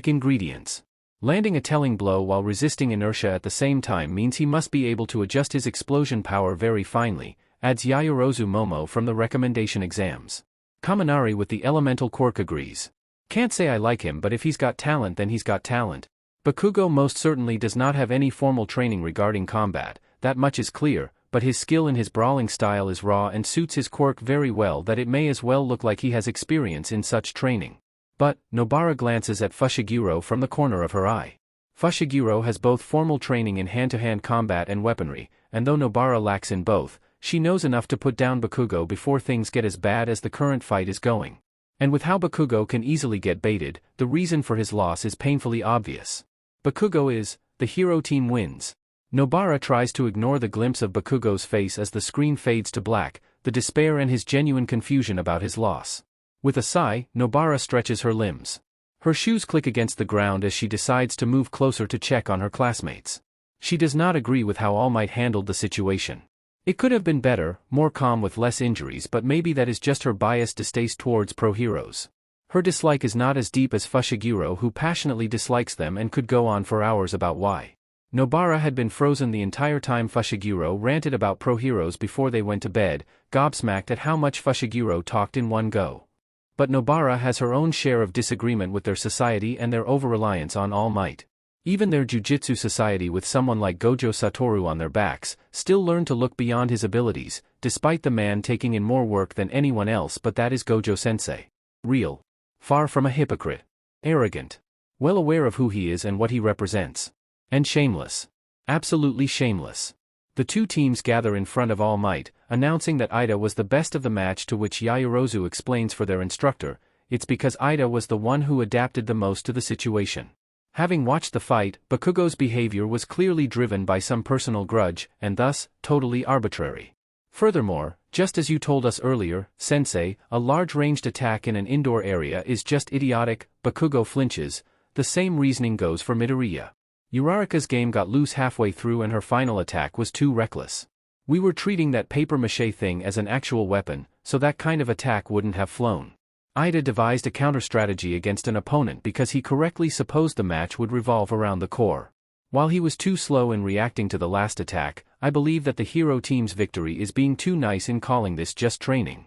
ingredients. Landing a telling blow while resisting inertia at the same time means he must be able to adjust his explosion power very finely, adds Yaoyorozu Momo from the recommendation exams. Kaminari with the elemental quirk agrees. Can't say I like him, but if he's got talent then he's got talent. Bakugo most certainly does not have any formal training regarding combat, that much is clear, but his skill in his brawling style is raw and suits his quirk very well that it may as well look like he has experience in such training. But, Nobara glances at Fushiguro from the corner of her eye. Fushiguro has both formal training in hand-to-hand combat and weaponry, and though Nobara lacks in both, she knows enough to put down Bakugo before things get as bad as the current fight is going. And with how Bakugo can easily get baited, the reason for his loss is painfully obvious. Bakugo is, the hero team wins. Nobara tries to ignore the glimpse of Bakugo's face as the screen fades to black, the despair and his genuine confusion about his loss. With a sigh, Nobara stretches her limbs. Her shoes click against the ground as she decides to move closer to check on her classmates. She does not agree with how All Might handled the situation. It could have been better, more calm with less injuries, but maybe that is just her biased distaste towards pro-heroes. Her dislike is not as deep as Fushiguro, who passionately dislikes them and could go on for hours about why. Nobara had been frozen the entire time Fushiguro ranted about pro-heroes before they went to bed, gobsmacked at how much Fushiguro talked in one go. But Nobara has her own share of disagreement with their society and their over-reliance on All Might. Even their Jujutsu society with someone like Gojo Satoru on their backs, still learn to look beyond his abilities, despite the man taking in more work than anyone else, but that is Gojo-sensei. Real. Far from a hypocrite. Arrogant. Well aware of who he is and what he represents. And shameless. Absolutely shameless. The two teams gather in front of All Might, announcing that Ida was the best of the match, to which Yaoyorozu explains for their instructor, it's because Ida was the one who adapted the most to the situation. Having watched the fight, Bakugo's behavior was clearly driven by some personal grudge, and thus, totally arbitrary. Furthermore, just as you told us earlier, Sensei, a large-ranged attack in an indoor area is just idiotic. Bakugo flinches. The same reasoning goes for Midoriya. Uraraka's game got loose halfway through and her final attack was too reckless. We were treating that papier-mâché thing as an actual weapon, so that kind of attack wouldn't have flown. Ida devised a counter-strategy against an opponent because he correctly supposed the match would revolve around the core. While he was too slow in reacting to the last attack, I believe that the hero team's victory is being too nice in calling this just training.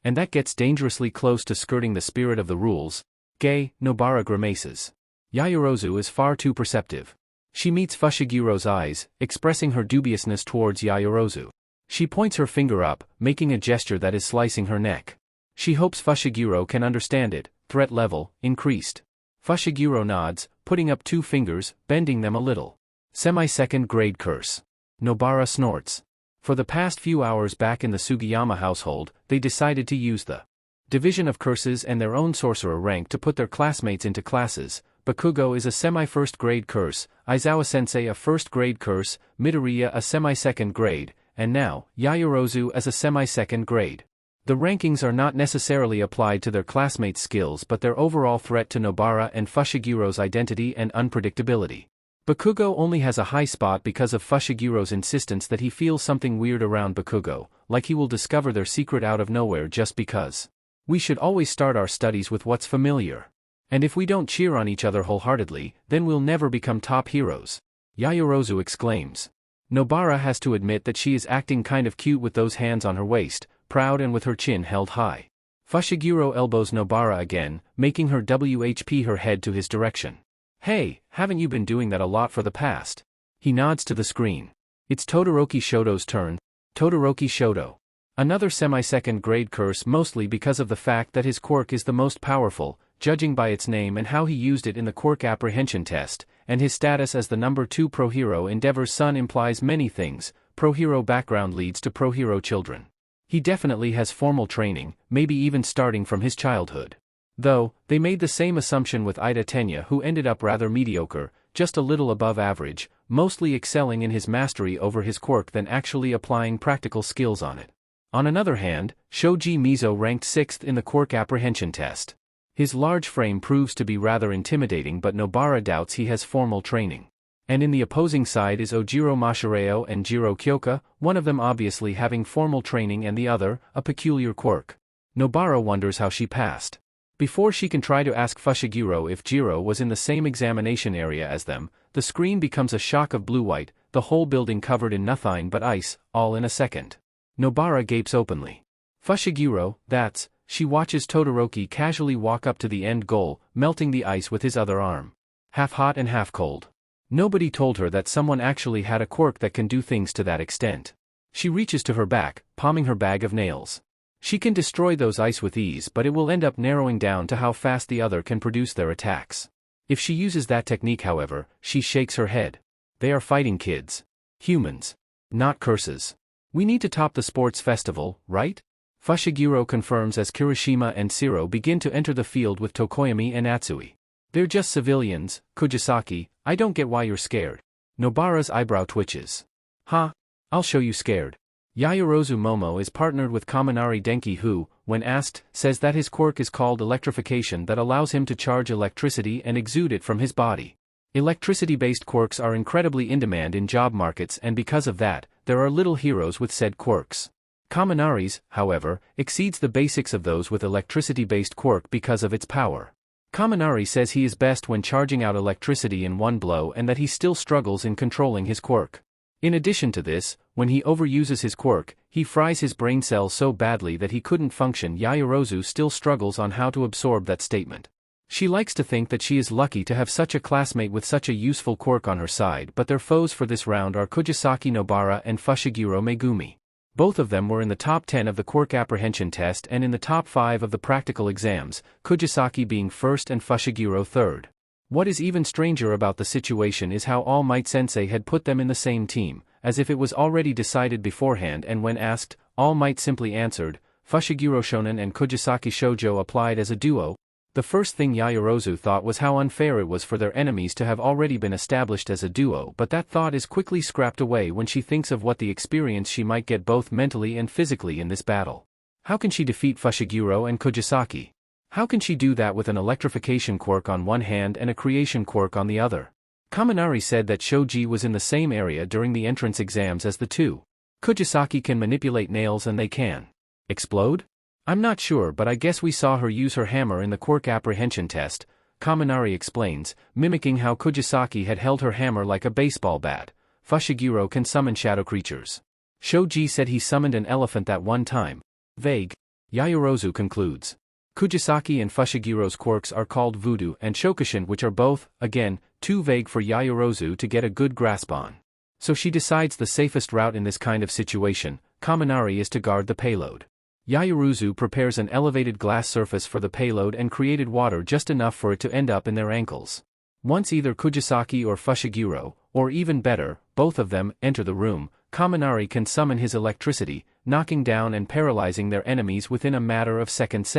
And that gets dangerously close to skirting the spirit of the rules. Gay, Nobara grimaces. Yaoyorozu is far too perceptive. She meets Fushigiro's eyes, expressing her dubiousness towards Yaoyorozu. She points her finger up, making a gesture that is slicing her neck. She hopes Fushiguro can understand it. Threat level increased. Fushiguro nods, putting up 2 fingers, bending them a little. Semi-second grade curse. Nobara snorts. For the past few hours back in the Sugiyama household, they decided to use the division of curses and their own sorcerer rank to put their classmates into classes. Bakugo is a semi-first grade curse, Aizawa-sensei a first grade curse, Midoriya a semi-second grade, and now, Yaoyorozu as a semi-second grade. The rankings are not necessarily applied to their classmates' skills but their overall threat to Nobara and Fushigiro's identity and unpredictability. Bakugo only has a high spot because of Fushigiro's insistence that he feels something weird around Bakugo, like he will discover their secret out of nowhere just because. We should always start our studies with what's familiar. And if we don't cheer on each other wholeheartedly, then we'll never become top heroes. Yaoyorozu exclaims. Nobara has to admit that she is acting kind of cute with those hands on her waist, proud and with her chin held high. Fushiguro elbows Nobara again, making her WHP her head to his direction. Hey, haven't you been doing that a lot for the past? He nods to the screen. It's Todoroki Shoto's turn. Todoroki Shoto. Another semi-second grade curse mostly because of the fact that his quirk is the most powerful, judging by its name and how he used it in the quirk apprehension test, and his status as the number 2 pro-hero Endeavor's son implies many things. Pro-hero background leads to pro-hero children. He definitely has formal training, maybe even starting from his childhood. Though, they made the same assumption with Ida Tenya who ended up rather mediocre, just a little above average, mostly excelling in his mastery over his quirk than actually applying practical skills on it. On another hand, Shoji Mizo ranked 6th in the quirk apprehension test. His large frame proves to be rather intimidating but Nobara doubts he has formal training. And in the opposing side is Ojiro Mashireo and Jiro Kyoka, one of them obviously having formal training and the other, a peculiar quirk. Nobara wonders how she passed. Before she can try to ask Fushiguro if Jiro was in the same examination area as them, the screen becomes a shock of blue-white, the whole building covered in nothing but ice, all in a second. Nobara gapes openly. Fushiguro, that's. She watches Todoroki casually walk up to the end goal, melting the ice with his other arm. Half hot and half cold. Nobody told her that someone actually had a quirk that can do things to that extent. She reaches to her back, palming her bag of nails. She can destroy those ice with ease but it will end up narrowing down to how fast the other can produce their attacks. If she uses that technique however, she shakes her head. They are fighting kids. Humans. Not curses. We need to top the sports festival, right? Fushiguro confirms as Kirishima and Shiro begin to enter the field with Tokoyami and Atsui. They're just civilians, Kugisaki, I don't get why you're scared. Nobara's eyebrow twitches. Huh? I'll show you scared. Yaoyorozu Momo is partnered with Kaminari Denki who, when asked, says that his quirk is called electrification that allows him to charge electricity and exude it from his body. Electricity-based quirks are incredibly in demand in job markets and because of that, there are little heroes with said quirks. Kaminari's, however, exceeds the basics of those with electricity-based quirk because of its power. Kaminari says he is best when charging out electricity in one blow and that he still struggles in controlling his quirk. In addition to this, when he overuses his quirk, he fries his brain cells so badly that he couldn't function. Yaoyorozu still struggles on how to absorb that statement. She likes to think that she is lucky to have such a classmate with such a useful quirk on her side but their foes for this round are Kugisaki Nobara and Fushiguro Megumi. Both of them were in the top 10 of the quirk apprehension test and in the top 5 of the practical exams, Kugisaki being first and Fushiguro third. What is even stranger about the situation is how All Might Sensei had put them in the same team, as if it was already decided beforehand and when asked, All Might simply answered, Fushiguro Shonen and Kugisaki Shoujo applied as a duo. The first thing Yaoyorozu thought was how unfair it was for their enemies to have already been established as a duo but that thought is quickly scrapped away when she thinks of what the experience she might get both mentally and physically in this battle. How can she defeat Fushiguro and Kugisaki? How can she do that with an electrification quirk on one hand and a creation quirk on the other? Kaminari said that Shoji was in the same area during the entrance exams as the two. Kugisaki can manipulate nails and they can explode? I'm not sure, but I guess we saw her use her hammer in the quirk apprehension test, Kaminari explains, mimicking how Kugisaki had held her hammer like a baseball bat. Fushiguro can summon shadow creatures. Shoji said he summoned an elephant that one time. Vague. Yaoyorozu concludes. Kugisaki and Fushigiro's quirks are called voodoo and shokushin, which are both, again, too vague for Yaoyorozu to get a good grasp on. So she decides the safest route in this kind of situation, Kaminari, is to guard the payload. Yaoyorozu prepares an elevated glass surface for the payload and created water just enough for it to end up in their ankles. Once either Kugisaki or Fushiguro, or even better, both of them, enter the room, Kaminari can summon his electricity, knocking down and paralyzing their enemies within a matter of seconds.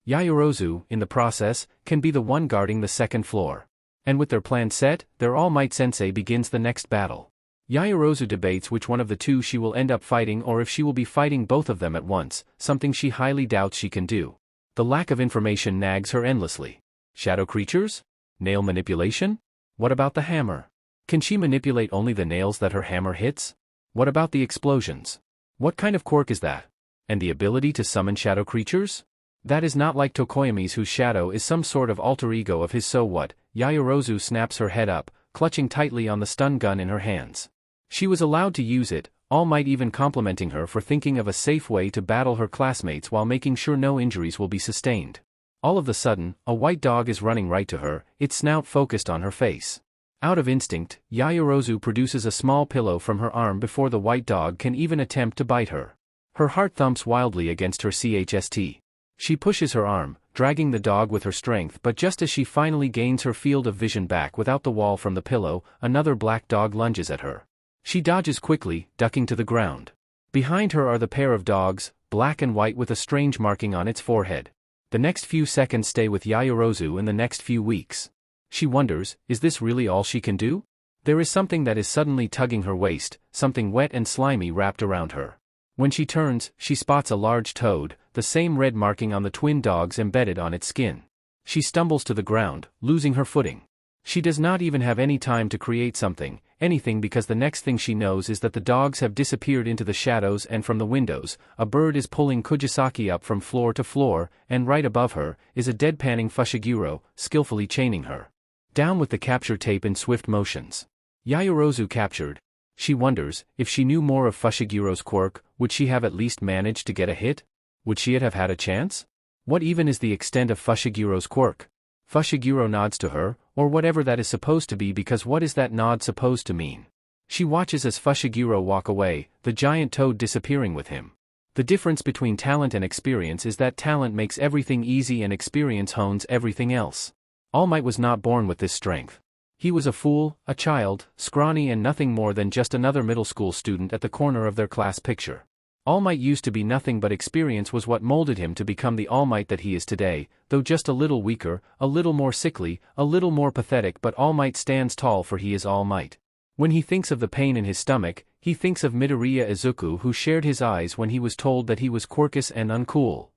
Yaoyorozu, in the process, can be the one guarding the second floor. And with their plan set, their All Might Sensei begins the next battle. Yaoyorozu debates which one of the two she will end up fighting, or if she will be fighting both of them at once, something she highly doubts she can do. The lack of information nags her endlessly. Shadow creatures? Nail manipulation? What about the hammer? Can she manipulate only the nails that her hammer hits? What about the explosions? What kind of quirk is that? And the ability to summon shadow creatures? That is not like Tokoyami's, whose shadow is some sort of alter ego of his. So what? Yaoyorozu snaps her head up, clutching tightly on the stun gun in her hands. She was allowed to use it, All Might even complimenting her for thinking of a safe way to battle her classmates while making sure no injuries will be sustained. All of a sudden, a white dog is running right to her, its snout focused on her face. Out of instinct, Yaoyorozu produces a small pillow from her arm before the white dog can even attempt to bite her. Her heart thumps wildly against her chest. She pushes her arm, dragging the dog with her strength, but just as she finally gains her field of vision back without the wall from the pillow, another black dog lunges at her. She dodges quickly, ducking to the ground. Behind her are the pair of dogs, black and white with a strange marking on its forehead. The next few seconds stay with Yaoyorozu in the next few weeks. She wonders, is this really all she can do? There is something that is suddenly tugging her waist, something wet and slimy wrapped around her. When she turns, she spots a large toad, the same red marking on the twin dogs embedded on its skin. She stumbles to the ground, losing her footing. She does not even have any time to create anything, because the next thing she knows is that the dogs have disappeared into the shadows, and from the windows, a bird is pulling Kugisaki up from floor to floor, and right above her is a deadpanning Fushiguro, skillfully chaining her down with the capture tape in swift motions. Yaoyorozu captured. She wonders, if she knew more of Fushiguro's quirk, would she have at least managed to get a hit? Would she have had a chance? What even is the extent of Fushiguro's quirk? Fushiguro nods to her, or whatever that is supposed to be, because what is that nod supposed to mean? She watches as Fushiguro walk away, the giant toad disappearing with him. The difference between talent and experience is that talent makes everything easy and experience hones everything else. All Might was not born with this strength. He was a fool, a child, scrawny, and nothing more than just another middle school student at the corner of their class picture. All Might used to be nothing, but experience was what molded him to become the All Might that he is today, though just a little weaker, a little more sickly, a little more pathetic, but All Might stands tall, for he is All Might. When he thinks of the pain in his stomach, he thinks of Midoriya Izuku, who shared his eyes when he was told that he was quirkus and uncool.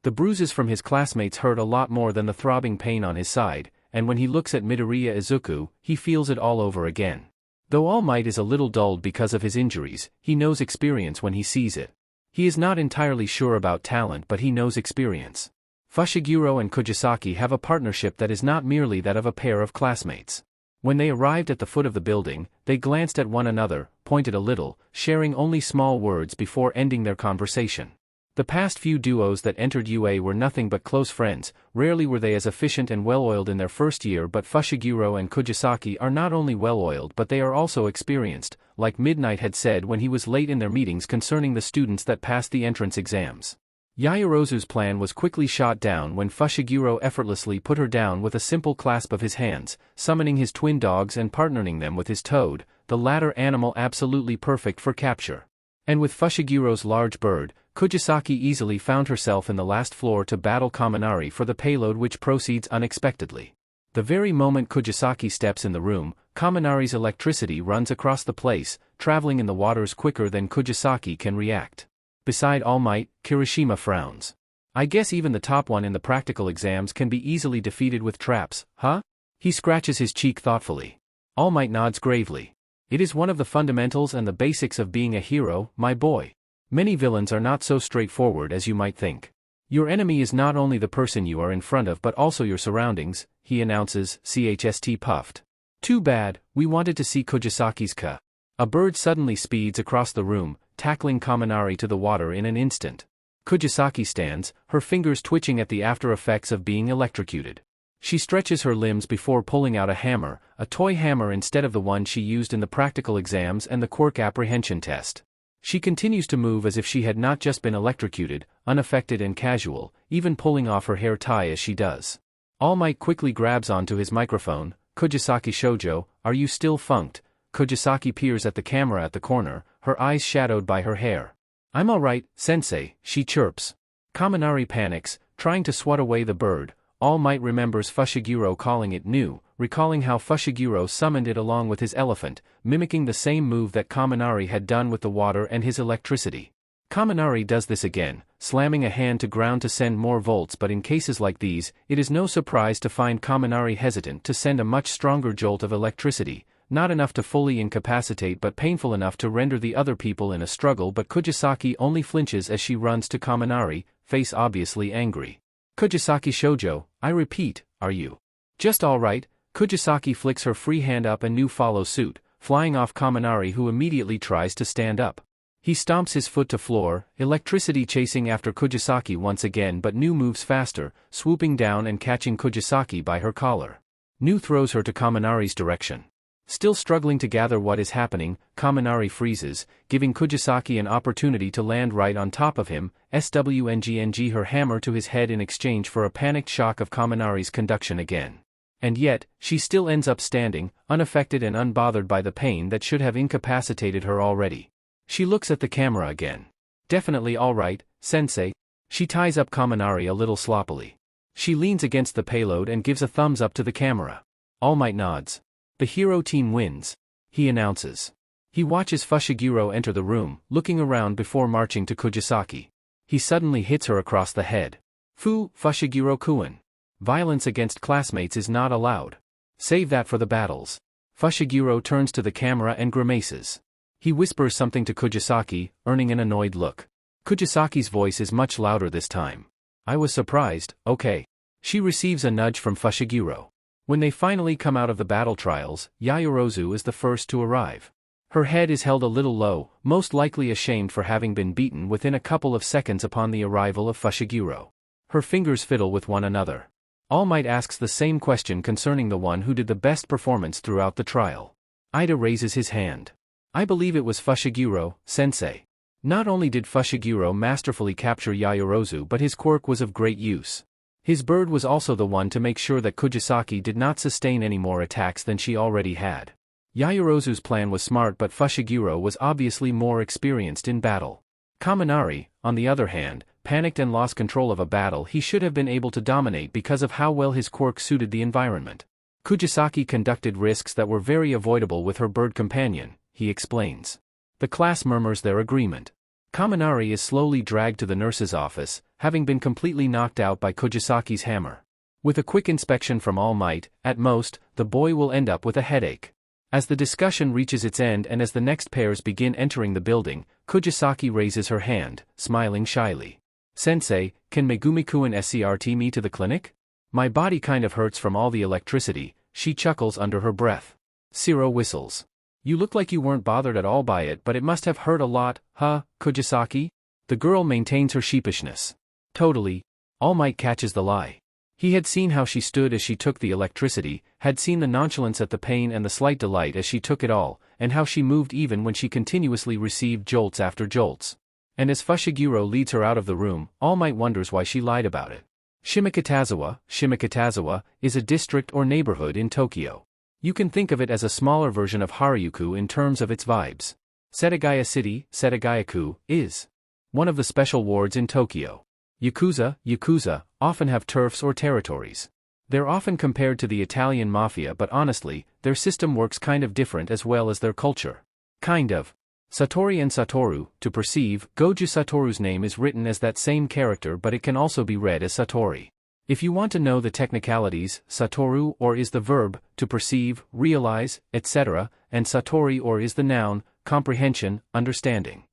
The bruises from his classmates hurt a lot more than the throbbing pain on his side, and when he looks at Midoriya Izuku, he feels it all over again. Though All Might is a little dulled because of his injuries, he knows experience when he sees it. He is not entirely sure about talent, but he knows experience. Fushiguro and Kugisaki have a partnership that is not merely that of a pair of classmates. When they arrived at the foot of the building, they glanced at one another, pointed a little, sharing only small words before ending their conversation. The past few duos that entered UA were nothing but close friends. Rarely were they as efficient and well-oiled in their first year, but Fushiguro and Kugisaki are not only well-oiled, but they are also experienced, like Midnight had said when he was late in their meetings concerning the students that passed the entrance exams. Yaoyorozu's plan was quickly shot down when Fushiguro effortlessly put her down with a simple clasp of his hands, summoning his twin dogs and partnering them with his toad, the latter animal absolutely perfect for capture. And with Fushiguro's large bird, Kugisaki easily found herself in the last floor to battle Kaminari for the payload, which proceeds unexpectedly. The very moment Kugisaki steps in the room, Kaminari's electricity runs across the place, traveling in the waters quicker than Kugisaki can react. Beside All Might, Kirishima frowns. I guess even the top one in the practical exams can be easily defeated with traps, huh? He scratches his cheek thoughtfully. All Might nods gravely. It is one of the fundamentals and the basics of being a hero, my boy. Many villains are not so straightforward as you might think. Your enemy is not only the person you are in front of but also your surroundings, he announces, CHST puffed. Too bad, we wanted to see Kugisaki's ka. A bird suddenly speeds across the room, tackling Kaminari to the water in an instant. Kugisaki stands, her fingers twitching at the after effects of being electrocuted. She stretches her limbs before pulling out a hammer, a toy hammer instead of the one she used in the practical exams and the quirk apprehension test. She continues to move as if she had not just been electrocuted, unaffected and casual, even pulling off her hair tie as she does. All Might quickly grabs onto his microphone. Kugisaki Shoujo, are you still funked? Kugisaki peers at the camera at the corner, her eyes shadowed by her hair. I'm alright, sensei, she chirps. Kaminari panics, trying to swat away the bird. All Might remembers Fushiguro calling it new, recalling how Fushiguro summoned it along with his elephant, mimicking the same move that Kaminari had done with the water and his electricity. Kaminari does this again, slamming a hand to ground to send more volts, but in cases like these, it is no surprise to find Kaminari hesitant to send a much stronger jolt of electricity, not enough to fully incapacitate but painful enough to render the other people in a struggle. But Kugisaki only flinches as she runs to Kaminari, face obviously angry. Kugisaki Shoujo, I repeat, are you just alright? Kugisaki flicks her free hand up and New follows suit, flying off Kaminari, who immediately tries to stand up. He stomps his foot to floor, electricity chasing after Kugisaki once again, but New moves faster, swooping down and catching Kugisaki by her collar. New throws her to Kaminari's direction. Still struggling to gather what is happening, Kaminari freezes, giving Kugisaki an opportunity to land right on top of him, swngng her hammer to his head in exchange for a panicked shock of Kaminari's conduction again. And yet, she still ends up standing, unaffected and unbothered by the pain that should have incapacitated her already. She looks at the camera again. Definitely alright, sensei. She ties up Kaminari a little sloppily. She leans against the payload and gives a thumbs up to the camera. All Might nods. The hero team wins, he announces. He watches Fushiguro enter the room, looking around before marching to Kugisaki. He suddenly hits her across the head. Fushiguro-kun. Violence against classmates is not allowed. Save that for the battles. Fushiguro turns to the camera and grimaces. He whispers something to Kugisaki, earning an annoyed look. Kugisaki's voice is much louder this time. I was surprised, okay. She receives a nudge from Fushiguro. When they finally come out of the battle trials, Yayorozu is the first to arrive. Her head is held a little low, most likely ashamed for having been beaten within a couple of seconds upon the arrival of Fushiguro. Her fingers fiddle with one another. All Might asks the same question concerning the one who did the best performance throughout the trial. Ida raises his hand. I believe it was Fushiguro, sensei. Not only did Fushiguro masterfully capture Yayorozu, but his quirk was of great use. His bird was also the one to make sure that Kugisaki did not sustain any more attacks than she already had. Yayorozu's plan was smart, but Fushiguro was obviously more experienced in battle. Kaminari, on the other hand, panicked and lost control of a battle he should have been able to dominate because of how well his quirk suited the environment. Kugisaki conducted risks that were very avoidable with her bird companion, he explains. The class murmurs their agreement. Kaminari is slowly dragged to the nurse's office, having been completely knocked out by Kugisaki's hammer. With a quick inspection from All Might, at most, the boy will end up with a headache. As the discussion reaches its end and as the next pairs begin entering the building, Kugisaki raises her hand, smiling shyly. Sensei, can Megumi-kun SCRT me to the clinic? My body kind of hurts from all the electricity, she chuckles under her breath. Shiro whistles. You look like you weren't bothered at all by it, but it must have hurt a lot, huh, Kugisaki? The girl maintains her sheepishness. Totally. All Might catches the lie. He had seen how she stood as she took the electricity, had seen the nonchalance at the pain and the slight delight as she took it all, and how she moved even when she continuously received jolts after jolts. And as Fushiguro leads her out of the room, All Might wonders why she lied about it. Shimokitazawa is a district or neighborhood in Tokyo. You can think of it as a smaller version of Harajuku in terms of its vibes. Setagaya City, Setagaya-ku, is one of the special wards in Tokyo. Yakuza, often have turfs or territories. They're often compared to the Italian mafia, but honestly, their system works kind of different as well as their culture. Kind of. Satori and Satoru, to perceive, Goju Satoru's name is written as that same character, but it can also be read as Satori. If you want to know the technicalities, Satoru or is the verb, to perceive, realize, etc., and Satori or is the noun, comprehension, understanding.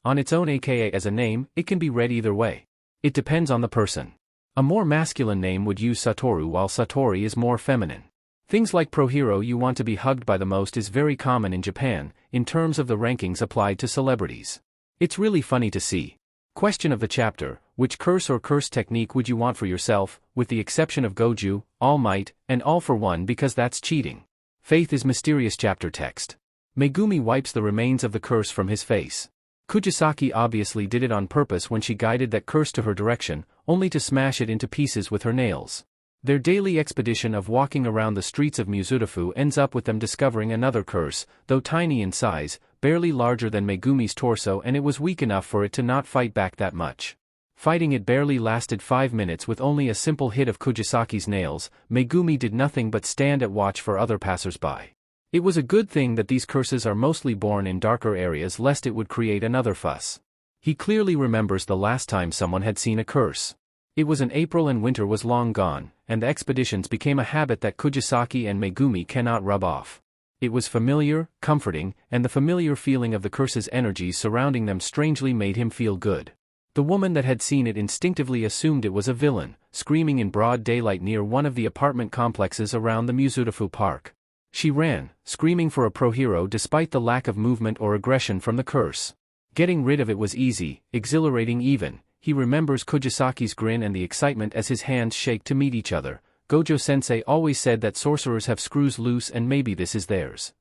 On its own aka as a name, it can be read either way. It depends on the person. A more masculine name would use Satoru while Satori is more feminine. Things like pro-hero you want to be hugged by the most is very common in Japan, in terms of the rankings applied to celebrities. It's really funny to see. Question of the chapter: which curse or curse technique would you want for yourself, with the exception of Goju, All Might, and All for One because that's cheating? Faith is mysterious chapter text. Megumi wipes the remains of the curse from his face. Kugisaki obviously did it on purpose when she guided that curse to her direction, only to smash it into pieces with her nails. Their daily expedition of walking around the streets of Muzurafu ends up with them discovering another curse, though tiny in size, barely larger than Megumi's torso, and it was weak enough for it to not fight back that much. Fighting it barely lasted 5 minutes with only a simple hit of Kugisaki's nails. Megumi did nothing but stand at watch for other passers-by. It was a good thing that these curses are mostly born in darker areas lest it would create another fuss. He clearly remembers the last time someone had seen a curse. It was in April and winter was long gone, and the expeditions became a habit that Kugisaki and Megumi cannot rub off. It was familiar, comforting, and the familiar feeling of the curse's energies surrounding them strangely made him feel good. The woman that had seen it instinctively assumed it was a villain, screaming in broad daylight near one of the apartment complexes around the Muzurafu Park. She ran, screaming for a pro-hero despite the lack of movement or aggression from the curse. Getting rid of it was easy, exhilarating even. He remembers Kugisaki's grin and the excitement as his hands shake to meet each other. Gojo-sensei always said that sorcerers have screws loose and maybe this is theirs.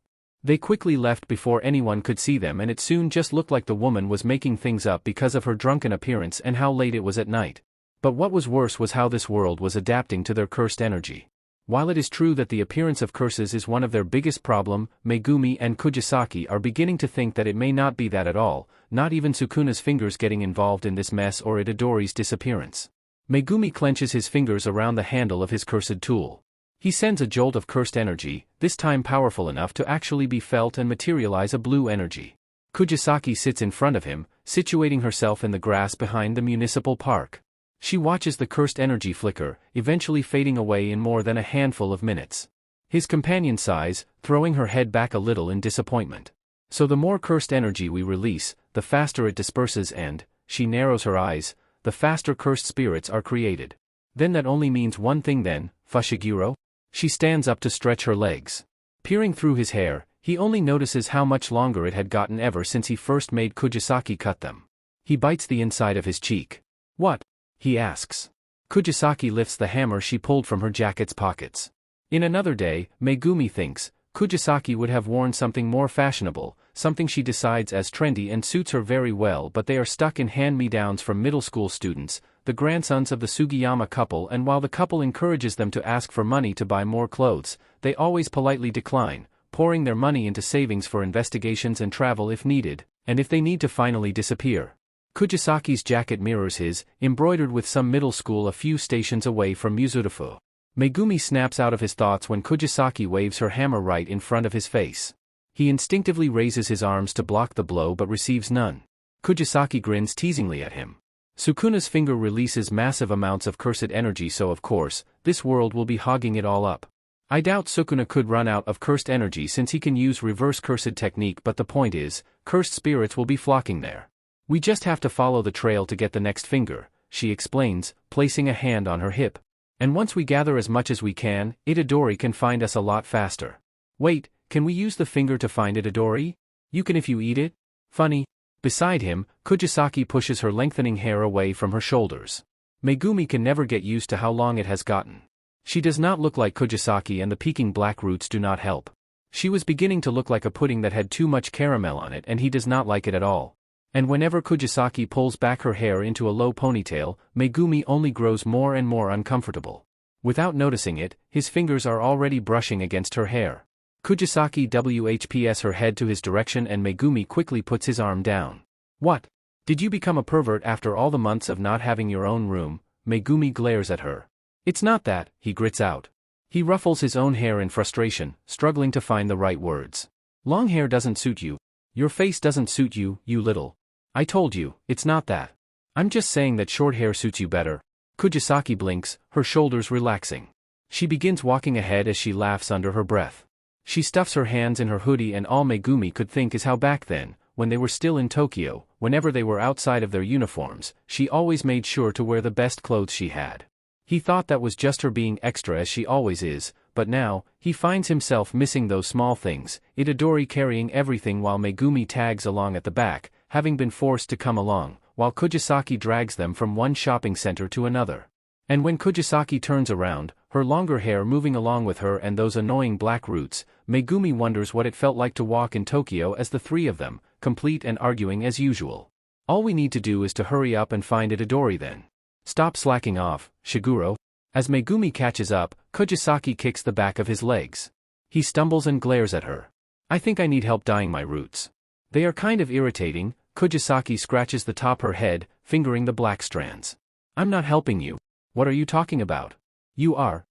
They quickly left before anyone could see them, and it soon just looked like the woman was making things up because of her drunken appearance and how late it was at night. But what was worse was how this world was adapting to their cursed energy. While it is true that the appearance of curses is one of their biggest problem, Megumi and Kugisaki are beginning to think that it may not be that at all, not even Sukuna's fingers getting involved in this mess or Itadori's disappearance. Megumi clenches his fingers around the handle of his cursed tool. He sends a jolt of cursed energy, this time powerful enough to actually be felt and materialize a blue energy. Kugisaki sits in front of him, situating herself in the grass behind the municipal park. She watches the cursed energy flicker, eventually fading away in more than a handful of minutes. His companion sighs, throwing her head back a little in disappointment. So the more cursed energy we release, the faster it disperses and, she narrows her eyes, the faster cursed spirits are created. Then that only means one thing then, Fushiguro? She stands up to stretch her legs. Peering through his hair, he only notices how much longer it had gotten ever since he first made Kugisaki cut them. He bites the inside of his cheek. What? He asks. Kugisaki lifts the hammer she pulled from her jacket's pockets. In another day, Megumi thinks, Kugisaki would have worn something more fashionable, something she decides as trendy and suits her very well, but they are stuck in hand-me-downs from middle school students, the grandsons of the Sugiyama couple, and while the couple encourages them to ask for money to buy more clothes, they always politely decline, pouring their money into savings for investigations and travel if needed, and if they need to finally disappear. Kugisaki's jacket mirrors his, embroidered with some middle school a few stations away from Muzurafu. Megumi snaps out of his thoughts when Kugisaki waves her hammer right in front of his face. He instinctively raises his arms to block the blow but receives none. Kugisaki grins teasingly at him. Sukuna's finger releases massive amounts of cursed energy, so of course, this world will be hogging it all up. I doubt Sukuna could run out of cursed energy since he can use reverse cursed technique, but the point is, cursed spirits will be flocking there. We just have to follow the trail to get the next finger, she explains, placing a hand on her hip. And once we gather as much as we can, Itadori can find us a lot faster. Wait, can we use the finger to find Itadori? You can if you eat it? Funny. Beside him, Kugisaki pushes her lengthening hair away from her shoulders. Megumi can never get used to how long it has gotten. She does not look like Kugisaki, and the peaking black roots do not help. She was beginning to look like a pudding that had too much caramel on it, and he does not like it at all. And whenever Kugisaki pulls back her hair into a low ponytail, Megumi only grows more and more uncomfortable. Without noticing it, his fingers are already brushing against her hair. Kugisaki whps her head to his direction, and Megumi quickly puts his arm down. What? Did you become a pervert after all the months of not having your own room? Megumi glares at her. It's not that, he grits out. He ruffles his own hair in frustration, struggling to find the right words. Long hair doesn't suit you. Your face doesn't suit you, you little. I told you, it's not that. I'm just saying that short hair suits you better. Kugisaki blinks, her shoulders relaxing. She begins walking ahead as she laughs under her breath. She stuffs her hands in her hoodie, and all Megumi could think is how back then, when they were still in Tokyo, whenever they were outside of their uniforms, she always made sure to wear the best clothes she had. He thought that was just her being extra as she always is, but now, he finds himself missing those small things, Itadori carrying everything while Megumi tags along at the back, having been forced to come along, while Kugisaki drags them from one shopping center to another. And when Kugisaki turns around, her longer hair moving along with her and those annoying black roots, Megumi wonders what it felt like to walk in Tokyo as the three of them, complete and arguing as usual. All we need to do is to hurry up and find Itadori then. Stop slacking off, Shiguro. As Megumi catches up, Kugisaki kicks the back of his legs. He stumbles and glares at her. I think I need help dyeing my roots. They are kind of irritating. Kugisaki scratches the top of her head, fingering the black strands. I'm not helping you. What are you talking about? You are.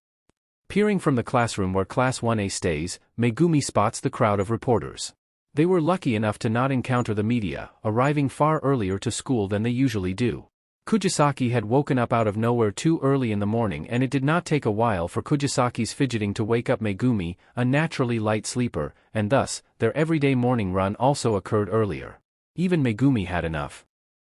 Peering from the classroom where Class 1A stays, Megumi spots the crowd of reporters. They were lucky enough to not encounter the media, arriving far earlier to school than they usually do. Kugisaki had woken up out of nowhere too early in the morning, and it did not take a while for Kugisaki's fidgeting to wake up Megumi, a naturally light sleeper, and thus, their everyday morning run also occurred earlier. Even Megumi had enough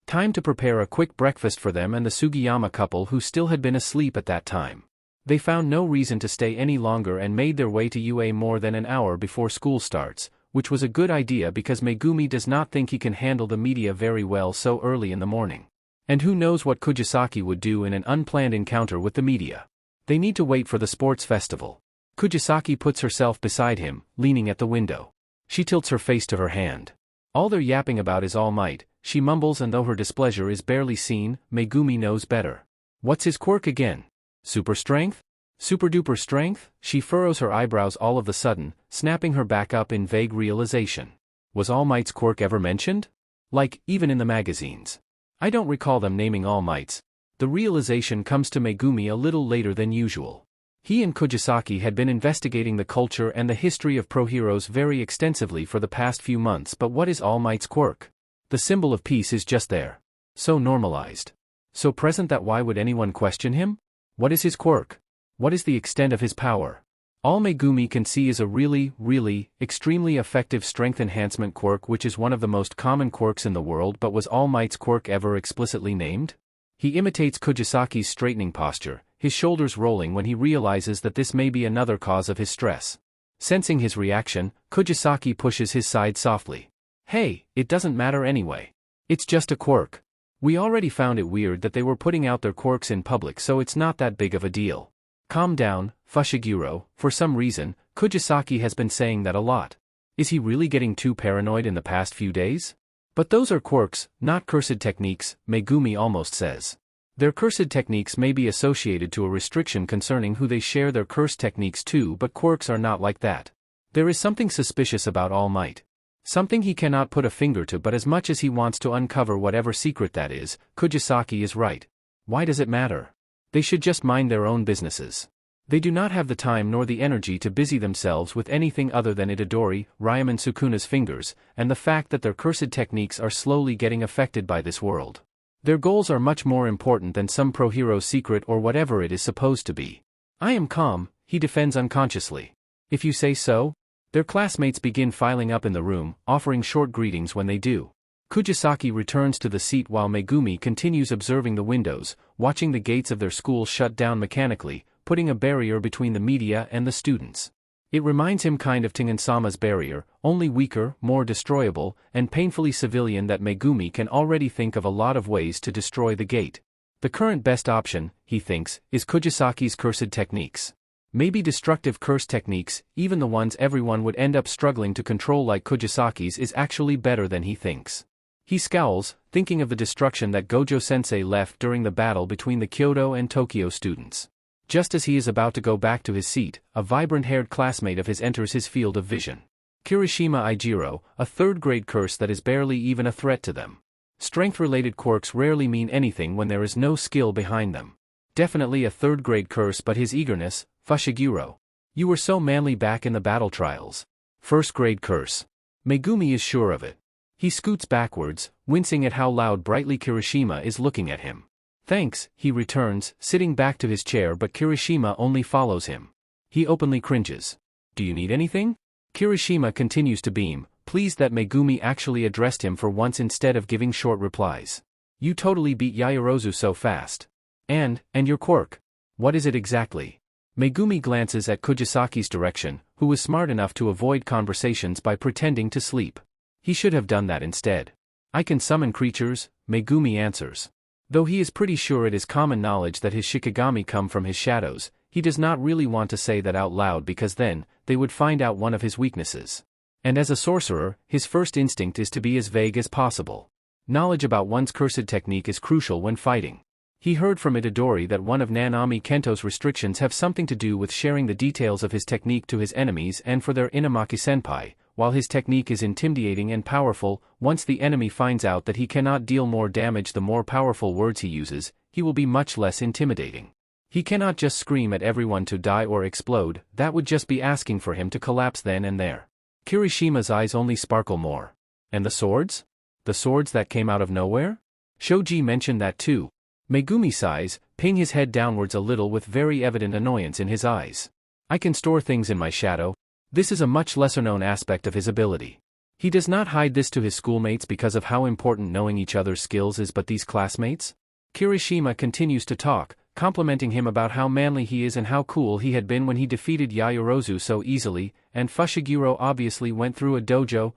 time to prepare a quick breakfast for them and the Sugiyama couple who still had been asleep at that time. They found no reason to stay any longer and made their way to UA more than an hour before school starts, which was a good idea because Megumi does not think he can handle the media very well so early in the morning. And who knows what Kugisaki would do in an unplanned encounter with the media. They need to wait for the sports festival. Kugisaki puts herself beside him, leaning at the window. She tilts her face to her hand. All they're yapping about is All Might, she mumbles, and though her displeasure is barely seen, Megumi knows better. What's his quirk again? Super strength? Super duper strength? She furrows her eyebrows all of a sudden, snapping her back up in vague realization. Was All Might's quirk ever mentioned? Like, even in the magazines. I don't recall them naming All Might's. The realization comes to Megumi a little later than usual. He and Kugisaki had been investigating the culture and the history of pro heroes very extensively for the past few months, but what is All Might's quirk? The symbol of peace is just there. So normalized. So present that why would anyone question him? What is his quirk? What is the extent of his power? All Megumi can see is a really, extremely effective strength enhancement quirk, which is one of the most common quirks in the world, but was All Might's quirk ever explicitly named? He imitates Kugisaki's straightening posture, his shoulders rolling when he realizes that this may be another cause of his stress. Sensing his reaction, Kugisaki pushes his side softly. Hey, it doesn't matter anyway. It's just a quirk. We already found it weird that they were putting out their quirks in public, so it's not that big of a deal. Calm down, Fushiguro. For some reason, Kugisaki has been saying that a lot. Is he really getting too paranoid in the past few days? But those are quirks, not cursed techniques, Megumi almost says. Their cursed techniques may be associated to a restriction concerning who they share their cursed techniques to, but quirks are not like that. There is something suspicious about All Might. Something he cannot put a finger to, but as much as he wants to uncover whatever secret that is, Kugisaki is right. Why does it matter? They should just mind their own businesses. They do not have the time nor the energy to busy themselves with anything other than Itadori, Ryam and Sukuna's fingers, and the fact that their cursed techniques are slowly getting affected by this world. Their goals are much more important than some pro-hero's secret or whatever it is supposed to be. I am calm, he defends unconsciously. If you say so? Their classmates begin filing up in the room, offering short greetings when they do. Kugisaki returns to the seat while Megumi continues observing the windows, watching the gates of their school shut down mechanically, putting a barrier between the media and the students. It reminds him kind of Tengen-sama's barrier, only weaker, more destroyable, and painfully civilian, that Megumi can already think of a lot of ways to destroy the gate. The current best option, he thinks, is Kugisaki's cursed techniques. Maybe destructive curse techniques, even the ones everyone would end up struggling to control like Kugisaki's, is actually better than he thinks. He scowls, thinking of the destruction that Gojo-sensei left during the battle between the Kyoto and Tokyo students. Just as he is about to go back to his seat, a vibrant-haired classmate of his enters his field of vision. Kirishima Ijiro, a third-grade curse that is barely even a threat to them. Strength-related quirks rarely mean anything when there is no skill behind them. Definitely a third-grade curse, but his eagerness, Fushiguro. You were so manly back in the battle trials. First-grade curse. Megumi is sure of it. He scoots backwards, wincing at how loud brightly Kirishima is looking at him. Thanks, he returns, sitting back to his chair, but Kirishima only follows him. He openly cringes. Do you need anything? Kirishima continues to beam, pleased that Megumi actually addressed him for once instead of giving short replies. You totally beat Yaoyorozu so fast. And your quirk. What is it exactly? Megumi glances at Kugisaki's direction, who was smart enough to avoid conversations by pretending to sleep. He should have done that instead. I can summon creatures, Megumi answers. Though he is pretty sure it is common knowledge that his Shikigami come from his shadows, he does not really want to say that out loud because then, they would find out one of his weaknesses. And as a sorcerer, his first instinct is to be as vague as possible. Knowledge about one's cursed technique is crucial when fighting. He heard from Itadori that one of Nanami Kento's restrictions have something to do with sharing the details of his technique to his enemies and for their Inamaki-senpai. While his technique is intimidating and powerful, once the enemy finds out that he cannot deal more damage the more powerful words he uses, he will be much less intimidating. He cannot just scream at everyone to die or explode, that would just be asking for him to collapse then and there. Kirishima's eyes only sparkle more. And the swords? The swords that came out of nowhere? Shoji mentioned that too. Megumi sighs, paying his head downwards a little with very evident annoyance in his eyes. I can store things in my shadow. This is a much lesser-known aspect of his ability. He does not hide this to his schoolmates because of how important knowing each other's skills is, but these classmates? Kirishima continues to talk, complimenting him about how manly he is and how cool he had been when he defeated Yaoyorozu so easily, and Fushiguro obviously went through a dojo,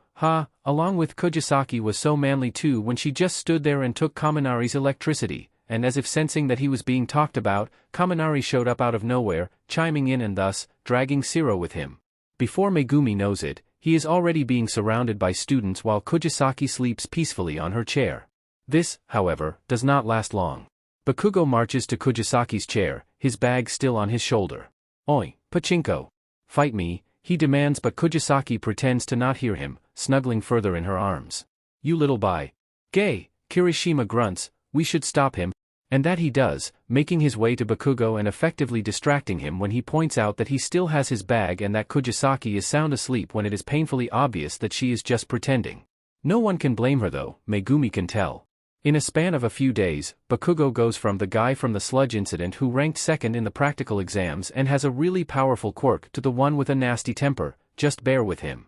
along with Kugisaki was so manly too when she just stood there and took Kaminari's electricity. And as if sensing that he was being talked about, Kaminari showed up out of nowhere, chiming in and thus, dragging Shiro with him. Before Megumi knows it, he is already being surrounded by students while Kugisaki sleeps peacefully on her chair. This, however, does not last long. Bakugo marches to Kugisaki's chair, his bag still on his shoulder. Oi, pachinko. Fight me, he demands, but Kugisaki pretends to not hear him, snuggling further in her arms. You little gay, Kirishima grunts, we should stop him. And that he does, making his way to Bakugo and effectively distracting him when he points out that he still has his bag and that Kugisaki is sound asleep when it is painfully obvious that she is just pretending. No one can blame her though, Megumi can tell. In a span of a few days, Bakugo goes from the guy from the sludge incident who ranked second in the practical exams and has a really powerful quirk to the one with a nasty temper, just bear with him.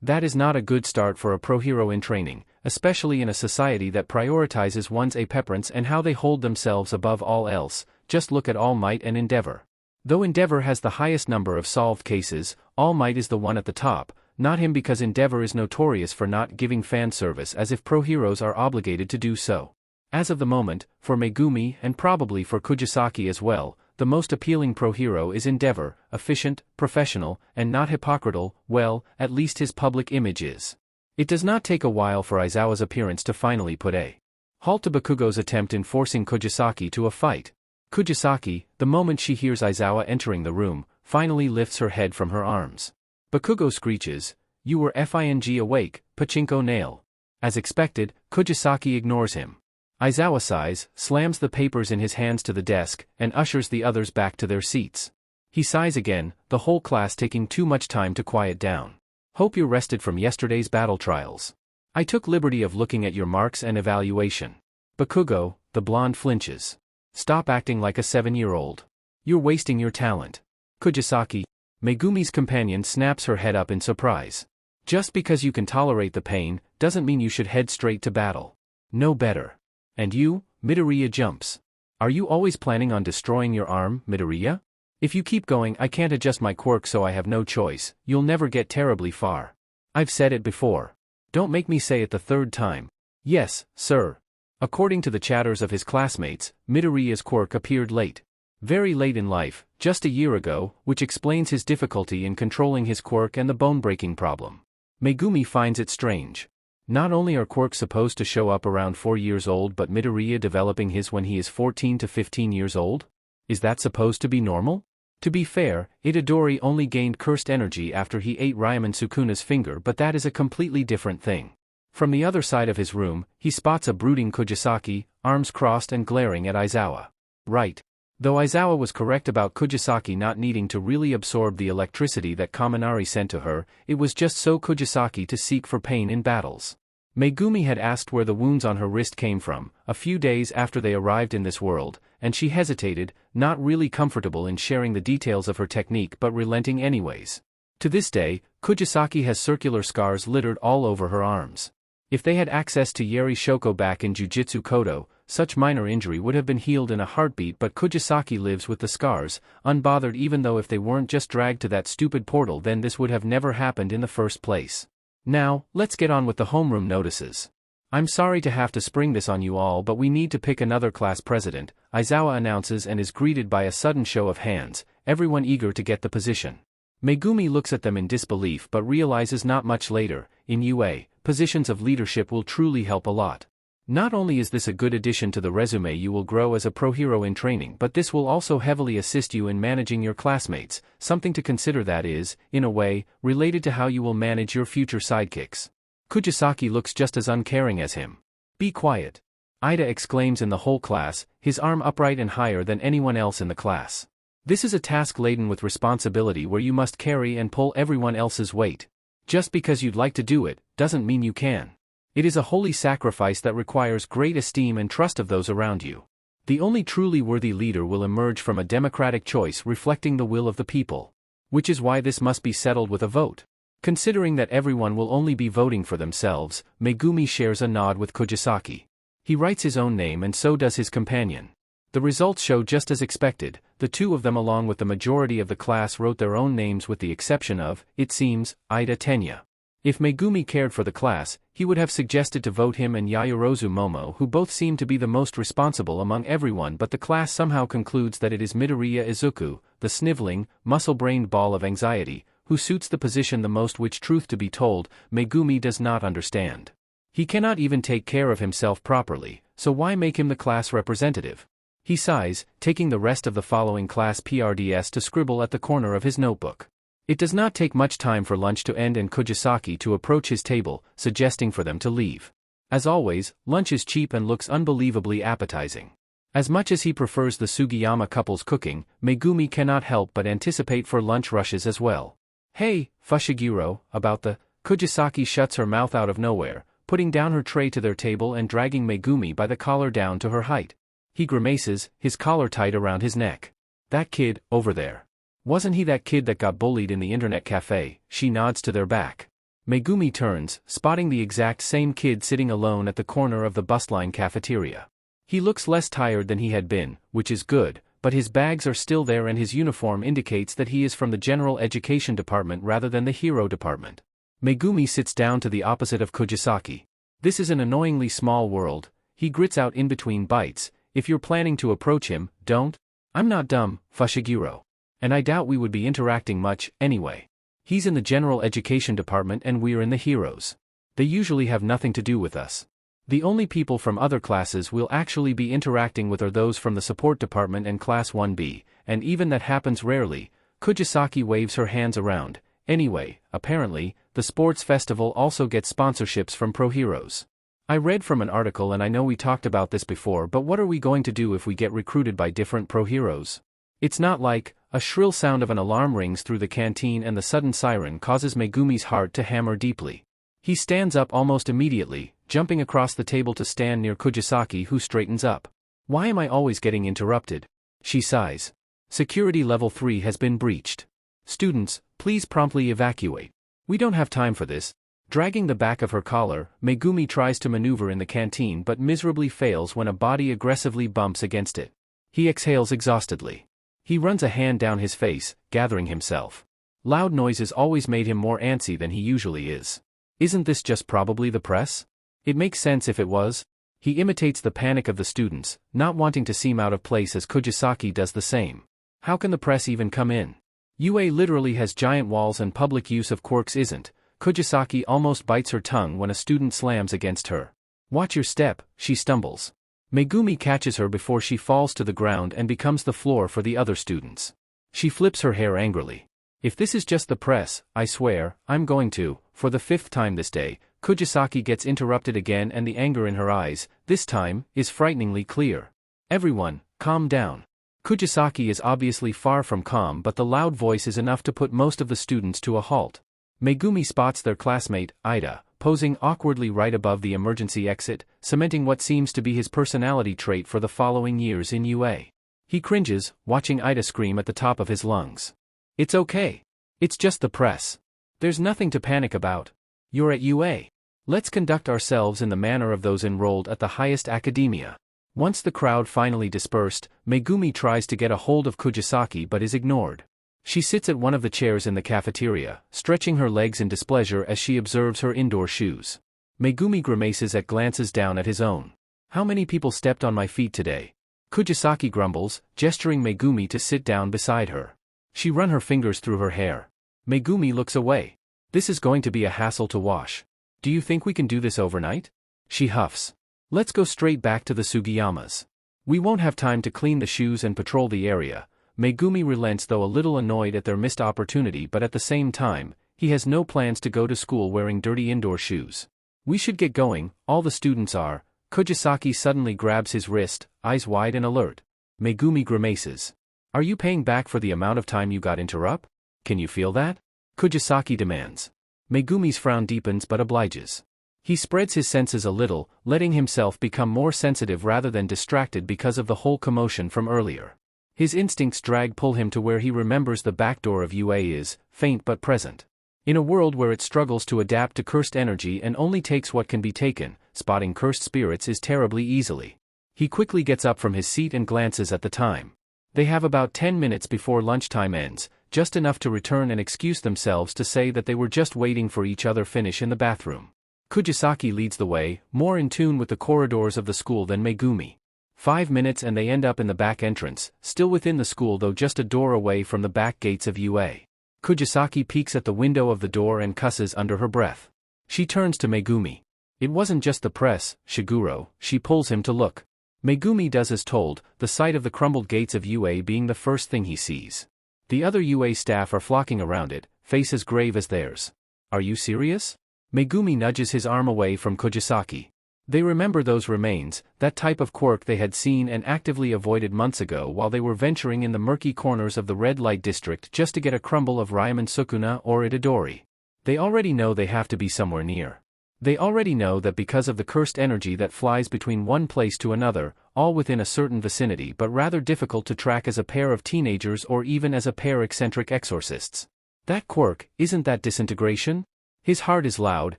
That is not a good start for a pro hero in training, especially in a society that prioritizes one's appearance and how they hold themselves above all else. Just look at All Might and Endeavor. Though Endeavor has the highest number of solved cases, All Might is the one at the top, not him, because Endeavor is notorious for not giving fan service as if pro heroes are obligated to do so. As of the moment, for Megumi and probably for Kugisaki as well, the most appealing pro hero is Endeavor, efficient, professional, and not hypocritical. Well, at least his public image is. It does not take a while for Aizawa's appearance to finally put a halt to Bakugo's attempt in forcing Kugisaki to a fight. Kugisaki, the moment she hears Aizawa entering the room, finally lifts her head from her arms. Bakugo screeches, "You were fing awake, pachinko nail." As expected, Kugisaki ignores him. Aizawa sighs, slams the papers in his hands to the desk, and ushers the others back to their seats. He sighs again, the whole class taking too much time to quiet down. Hope you're rested from yesterday's battle trials. I took liberty of looking at your marks and evaluation. Bakugo, the blonde flinches. Stop acting like a 7-year-old. You're wasting your talent. Kugisaki, Megumi's companion, snaps her head up in surprise. Just because you can tolerate the pain, doesn't mean you should head straight to battle. No better. And you, Midoriya jumps. Are you always planning on destroying your arm, Midoriya? If you keep going, I can't adjust my quirk, so I have no choice. You'll never get terribly far. I've said it before. Don't make me say it the third time. Yes, sir. According to the chatters of his classmates, Midoriya's quirk appeared late. Very late in life, just a year ago, which explains his difficulty in controlling his quirk and the bone-breaking problem. Megumi finds it strange. Not only are quirks supposed to show up around 4 years old, but Midoriya developing his when he is 14 to 15 years old? Is that supposed to be normal? To be fair, Itadori only gained cursed energy after he ate Ryaman Sukuna's finger, but that is a completely different thing. From the other side of his room, he spots a brooding Kugisaki, arms crossed and glaring at Aizawa. Right. Though Aizawa was correct about Kugisaki not needing to really absorb the electricity that Kaminari sent to her, it was just so Kugisaki to seek for pain in battles. Megumi had asked where the wounds on her wrist came from, a few days after they arrived in this world, and she hesitated, not really comfortable in sharing the details of her technique but relenting anyways. To this day, Kugisaki has circular scars littered all over her arms. If they had access to Yeri Shoko back in Jujutsu Kodo, such minor injury would have been healed in a heartbeat, but Kugisaki lives with the scars, unbothered, even though if they weren't just dragged to that stupid portal then this would have never happened in the first place. Now, let's get on with the homeroom notices. I'm sorry to have to spring this on you all, but we need to pick another class president, Aizawa announces and is greeted by a sudden show of hands, everyone eager to get the position. Megumi looks at them in disbelief but realizes not much later, in UA, positions of leadership will truly help a lot. Not only is this a good addition to the resume, you will grow as a pro hero in training, but this will also heavily assist you in managing your classmates, something to consider that is, in a way, related to how you will manage your future sidekicks. Kugisaki looks just as uncaring as him. Be quiet. Ida exclaims in the whole class, his arm upright and higher than anyone else in the class. This is a task laden with responsibility where you must carry and pull everyone else's weight. Just because you'd like to do it, doesn't mean you can. It is a holy sacrifice that requires great esteem and trust of those around you. The only truly worthy leader will emerge from a democratic choice reflecting the will of the people. Which is why this must be settled with a vote. Considering that everyone will only be voting for themselves, Megumi shares a nod with Kugisaki. He writes his own name and so does his companion. The results show just as expected, the two of them along with the majority of the class wrote their own names with the exception of, it seems, Ida Tenya. If Megumi cared for the class, he would have suggested to vote him and Yayorozu Momo, who both seem to be the most responsible among everyone, but the class somehow concludes that it is Midoriya Izuku, the sniveling, muscle-brained ball of anxiety, who suits the position the most, which, truth to be told, Megumi does not understand. He cannot even take care of himself properly, so why make him the class representative? He sighs, taking the rest of the following class PRDS to scribble at the corner of his notebook. It does not take much time for lunch to end and Kugisaki to approach his table, suggesting for them to leave. As always, lunch is cheap and looks unbelievably appetizing. As much as he prefers the Sugiyama couple's cooking, Megumi cannot help but anticipate for lunch rushes as well. Hey, Fushiguro, about the... Kugisaki shuts her mouth out of nowhere, putting down her tray to their table and dragging Megumi by the collar down to her height. He grimaces, his collar tight around his neck. That kid, over there. Wasn't he that kid that got bullied in the internet cafe? She nods to their back. Megumi turns, spotting the exact same kid sitting alone at the corner of the busline cafeteria. He looks less tired than he had been, which is good, but his bags are still there and his uniform indicates that he is from the general education department rather than the hero department. Megumi sits down to the opposite of Kugisaki. This is an annoyingly small world, he grits out in between bites. If you're planning to approach him, don't. I'm not dumb, Fushiguro. And I doubt we would be interacting much, anyway. He's in the general education department and we're in the heroes. They usually have nothing to do with us. The only people from other classes we'll actually be interacting with are those from the support department and class 1B, and even that happens rarely. Kugisaki waves her hands around. Anyway, apparently, the sports festival also gets sponsorships from pro heroes. I read from an article and I know we talked about this before, but what are we going to do if we get recruited by different pro heroes? It's not like... A shrill sound of an alarm rings through the canteen and the sudden siren causes Megumi's heart to hammer deeply. He stands up almost immediately, jumping across the table to stand near Kugisaki, who straightens up. Why am I always getting interrupted? She sighs. Security level 3 has been breached. Students, please promptly evacuate. We don't have time for this. Dragging the back of her collar, Megumi tries to maneuver in the canteen but miserably fails when a body aggressively bumps against it. He exhales exhaustedly. He runs a hand down his face, gathering himself. Loud noises always made him more antsy than he usually is. Isn't this just probably the press? It makes sense if it was. He imitates the panic of the students, not wanting to seem out of place as Kugisaki does the same. How can the press even come in? UA literally has giant walls and public use of quirks isn't. Kugisaki almost bites her tongue when a student slams against her. Watch your step, she stumbles. Megumi catches her before she falls to the ground and becomes the floor for the other students. She flips her hair angrily. If this is just the press, I swear, I'm going to, for the 5th time this day. Kugisaki gets interrupted again and the anger in her eyes, this time, is frighteningly clear. Everyone, calm down. Kugisaki is obviously far from calm, but the loud voice is enough to put most of the students to a halt. Megumi spots their classmate, Ida, posing awkwardly right above the emergency exit, cementing what seems to be his personality trait for the following years in UA. He cringes, watching Ida scream at the top of his lungs. It's okay. It's just the press. There's nothing to panic about. You're at UA. Let's conduct ourselves in the manner of those enrolled at the highest academia. Once the crowd finally dispersed, Megumi tries to get a hold of Kugisaki but is ignored. She sits at one of the chairs in the cafeteria, stretching her legs in displeasure as she observes her indoor shoes. Megumi grimaces at glances down at his own. How many people stepped on my feet today? Kugisaki grumbles, gesturing Megumi to sit down beside her. She runs her fingers through her hair. Megumi looks away. This is going to be a hassle to wash. Do you think we can do this overnight? She huffs. Let's go straight back to the Sugiyamas. We won't have time to clean the shoes and patrol the area. Megumi relents, though a little annoyed at their missed opportunity, but at the same time, he has no plans to go to school wearing dirty indoor shoes. We should get going, all the students are. Kugisaki suddenly grabs his wrist, eyes wide and alert. Megumi grimaces. Are you paying back for the amount of time you got interrupt? Can you feel that? Kugisaki demands. Megumi's frown deepens but obliges. He spreads his senses a little, letting himself become more sensitive rather than distracted because of the whole commotion from earlier. His instincts pull him to where he remembers the back door of UA is, faint but present. In a world where it struggles to adapt to cursed energy and only takes what can be taken, spotting cursed spirits is terribly easily. He quickly gets up from his seat and glances at the time. They have about 10 minutes before lunchtime ends, just enough to return and excuse themselves to say that they were just waiting for each other finish in the bathroom. Kugisaki leads the way, more in tune with the corridors of the school than Megumi. 5 minutes and they end up in the back entrance, still within the school though just a door away from the back gates of UA. Kugisaki peeks at the window of the door and cusses under her breath. She turns to Megumi. It wasn't just the press, Fushiguro. She pulls him to look. Megumi does as told, the sight of the crumbled gates of UA being the first thing he sees. The other UA staff are flocking around it, faces grave as theirs. Are you serious? Megumi nudges his arm away from Kugisaki. They remember those remains, that type of quirk they had seen and actively avoided months ago while they were venturing in the murky corners of the red light district just to get a crumble of Ryomen Sukuna or Itadori. They already know they have to be somewhere near. They already know that because of the cursed energy that flies between one place to another, all within a certain vicinity but rather difficult to track as a pair of teenagers or even as a pair eccentric exorcists. That quirk, isn't that disintegration? His heart is loud,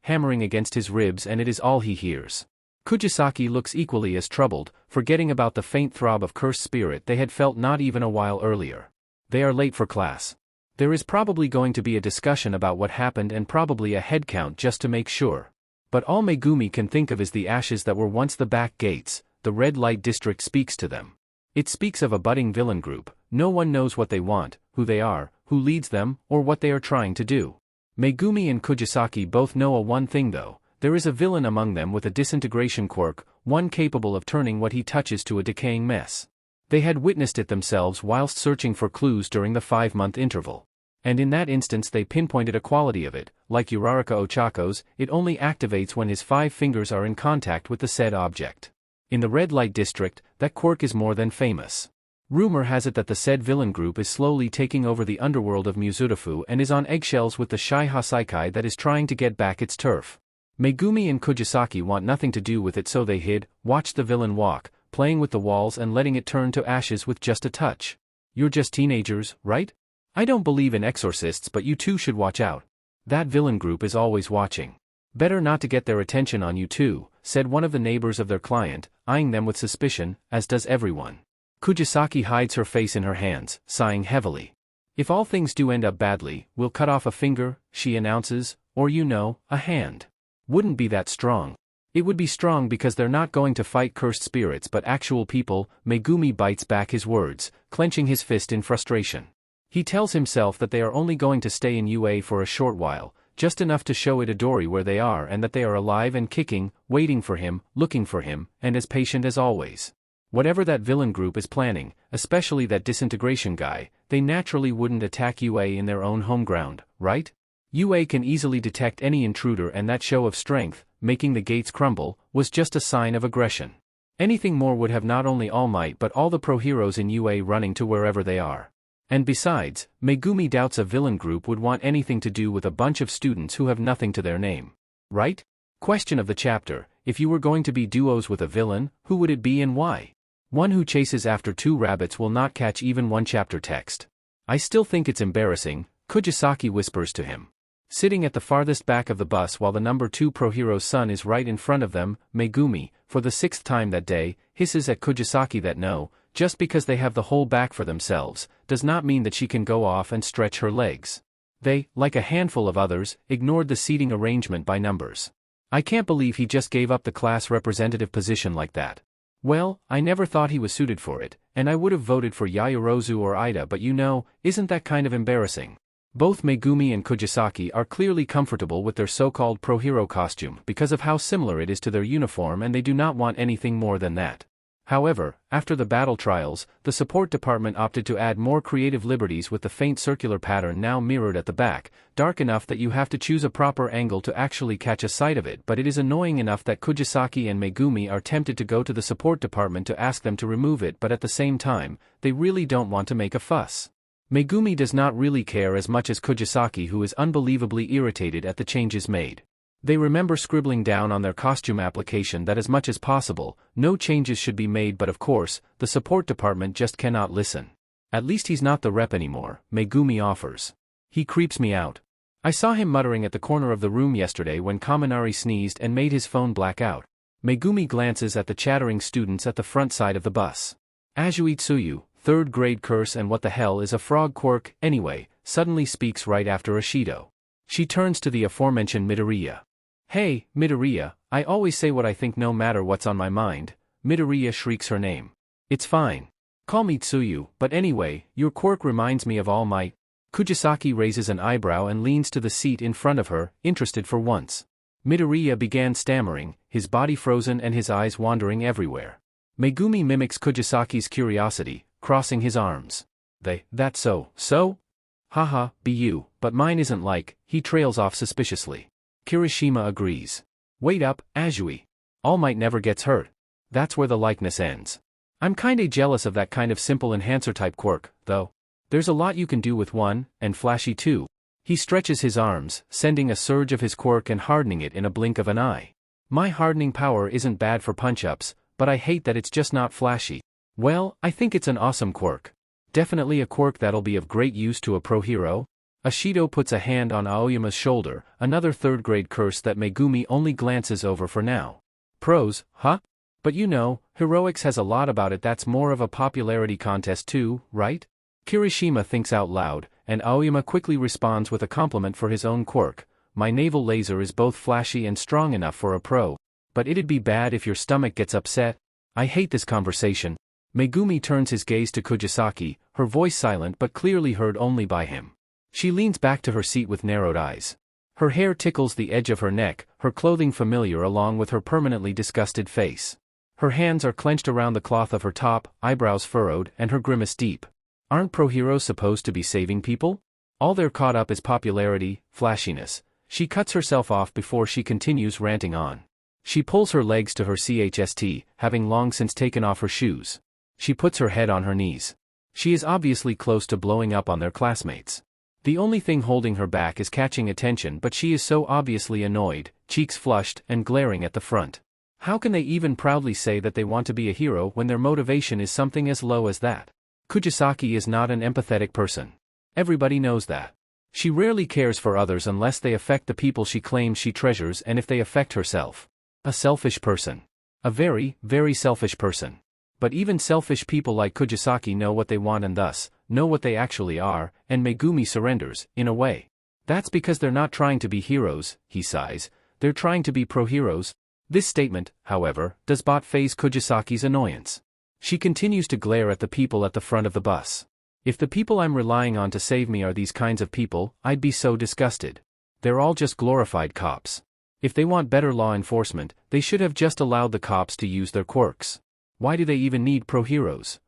hammering against his ribs and it is all he hears. Kugisaki looks equally as troubled, forgetting about the faint throb of cursed spirit they had felt not even a while earlier. They are late for class. There is probably going to be a discussion about what happened and probably a head count just to make sure. But all Megumi can think of is the ashes that were once the back gates. The red light district speaks to them. It speaks of a budding villain group. No one knows what they want, who they are, who leads them, or what they are trying to do. Megumi and Kugisaki both know one thing though, there is a villain among them with a disintegration quirk, one capable of turning what he touches to a decaying mess. They had witnessed it themselves whilst searching for clues during the 5-month interval. And in that instance they pinpointed a quality of it, like Uraraka Ochako's, it only activates when his 5 fingers are in contact with the said object. In the red light district, that quirk is more than famous. Rumor has it that the said villain group is slowly taking over the underworld of Muzurafu and is on eggshells with the Shai Hasaikai that is trying to get back its turf. Megumi and Kugisaki want nothing to do with it so they watched the villain walk, playing with the walls and letting it turn to ashes with just a touch. You're just teenagers, right? I don't believe in exorcists but you two should watch out. That villain group is always watching. Better not to get their attention on you too, said one of the neighbors of their client, eyeing them with suspicion, as does everyone. Kugisaki hides her face in her hands, sighing heavily. If all things do end up badly, we'll cut off a finger, she announces, or a hand. Wouldn't be that strong. It would be strong because they're not going to fight cursed spirits but actual people. Megumi bites back his words, clenching his fist in frustration. He tells himself that they are only going to stay in UA for a short while, just enough to show Itadori where they are and that they are alive and kicking, waiting for him, looking for him, and as patient as always. Whatever that villain group is planning, especially that disintegration guy, they naturally wouldn't attack UA in their own home ground, right? UA can easily detect any intruder and that show of strength, making the gates crumble, was just a sign of aggression. Anything more would have not only All Might but all the pro heroes in UA running to wherever they are. And besides, Megumi doubts a villain group would want anything to do with a bunch of students who have nothing to their name. Right? Question of the chapter, if you were going to be duos with a villain, who would it be and why? One who chases after 2 rabbits will not catch even 1 chapter text. I still think it's embarrassing, Kugisaki whispers to him. Sitting at the farthest back of the bus while the number 2 pro hero's son is right in front of them, Megumi, for the 6th time that day, hisses at Kugisaki that no, just because they have the whole back for themselves, does not mean that she can go off and stretch her legs. They, like a handful of others, ignored the seating arrangement by numbers. I can't believe he just gave up the class representative position like that. Well, I never thought he was suited for it, and I would have voted for Yaoyorozu or Ida, but you know, isn't that kind of embarrassing? Both Megumi and Kugisaki are clearly comfortable with their so-called pro-hero costume because of how similar it is to their uniform, and they do not want anything more than that. However, after the battle trials, the support department opted to add more creative liberties with the faint circular pattern now mirrored at the back, dark enough that you have to choose a proper angle to actually catch a sight of it, but it is annoying enough that Kugisaki and Megumi are tempted to go to the support department to ask them to remove it, but at the same time, they really don't want to make a fuss. Megumi does not really care as much as Kugisaki, who is unbelievably irritated at the changes made. They remember scribbling down on their costume application that as much as possible, no changes should be made, but of course, the support department just cannot listen. At least he's not the rep anymore, Megumi offers. He creeps me out. I saw him muttering at the corner of the room yesterday when Kaminari sneezed and made his phone black out. Megumi glances at the chattering students at the front side of the bus. Azuitsuyu, 3rd grade curse, and what the hell is a frog quirk, anyway, suddenly speaks right after Ashido. She turns to the aforementioned Midoriya. Hey, Midoriya, I always say what I think no matter what's on my mind. Midoriya shrieks her name. It's fine. Call me Tsuyu, but anyway, your quirk reminds me of All Might. Kugisaki raises an eyebrow and leans to the seat in front of her, interested for once. Midoriya began stammering, his body frozen and his eyes wandering everywhere. Megumi mimics Kugisaki's curiosity, crossing his arms. That's so? Haha, be you, but mine isn't like, he trails off suspiciously. Kirishima agrees. Wait up, Azui. All Might never gets hurt. That's where the likeness ends. I'm kinda jealous of that kind of simple enhancer type quirk, though. There's a lot you can do with one, and flashy too. He stretches his arms, sending a surge of his quirk and hardening it in a blink of an eye. My hardening power isn't bad for punch-ups, but I hate that it's just not flashy. Well, I think it's an awesome quirk. Definitely a quirk that'll be of great use to a pro hero. Ashido puts a hand on Aoyama's shoulder, another 3rd grade curse that Megumi only glances over for now. Pros, huh? But you know, heroics has a lot about it. That's more of a popularity contest too, right? Kirishima thinks out loud, and Aoyama quickly responds with a compliment for his own quirk. My naval laser is both flashy and strong enough for a pro. But it'd be bad if your stomach gets upset. I hate this conversation. Megumi turns his gaze to Kugisaki, her voice silent but clearly heard only by him. She leans back to her seat with narrowed eyes. Her hair tickles the edge of her neck, her clothing familiar along with her permanently disgusted face. Her hands are clenched around the cloth of her top, eyebrows furrowed, and her grimace deep. Aren't pro heroes supposed to be saving people? All they're caught up is popularity, flashiness. She cuts herself off before she continues ranting on. She pulls her legs to her chest, having long since taken off her shoes. She puts her head on her knees. She is obviously close to blowing up on their classmates. The only thing holding her back is catching attention, but she is so obviously annoyed, cheeks flushed and glaring at the front. How can they even proudly say that they want to be a hero when their motivation is something as low as that? Kugisaki is not an empathetic person. Everybody knows that. She rarely cares for others unless they affect the people she claims she treasures, and if they affect herself. A selfish person. A very, very selfish person. But even selfish people like Kugisaki know what they want and thus, know what they actually are, and Megumi surrenders, in a way. That's because they're not trying to be heroes, he sighs, they're trying to be pro-heroes. This statement, however, does not faze Kugisaki's annoyance. She continues to glare at the people at the front of the bus. If the people I'm relying on to save me are these kinds of people, I'd be so disgusted. They're all just glorified cops. If they want better law enforcement, they should have just allowed the cops to use their quirks. Why do they even need pro-heroes?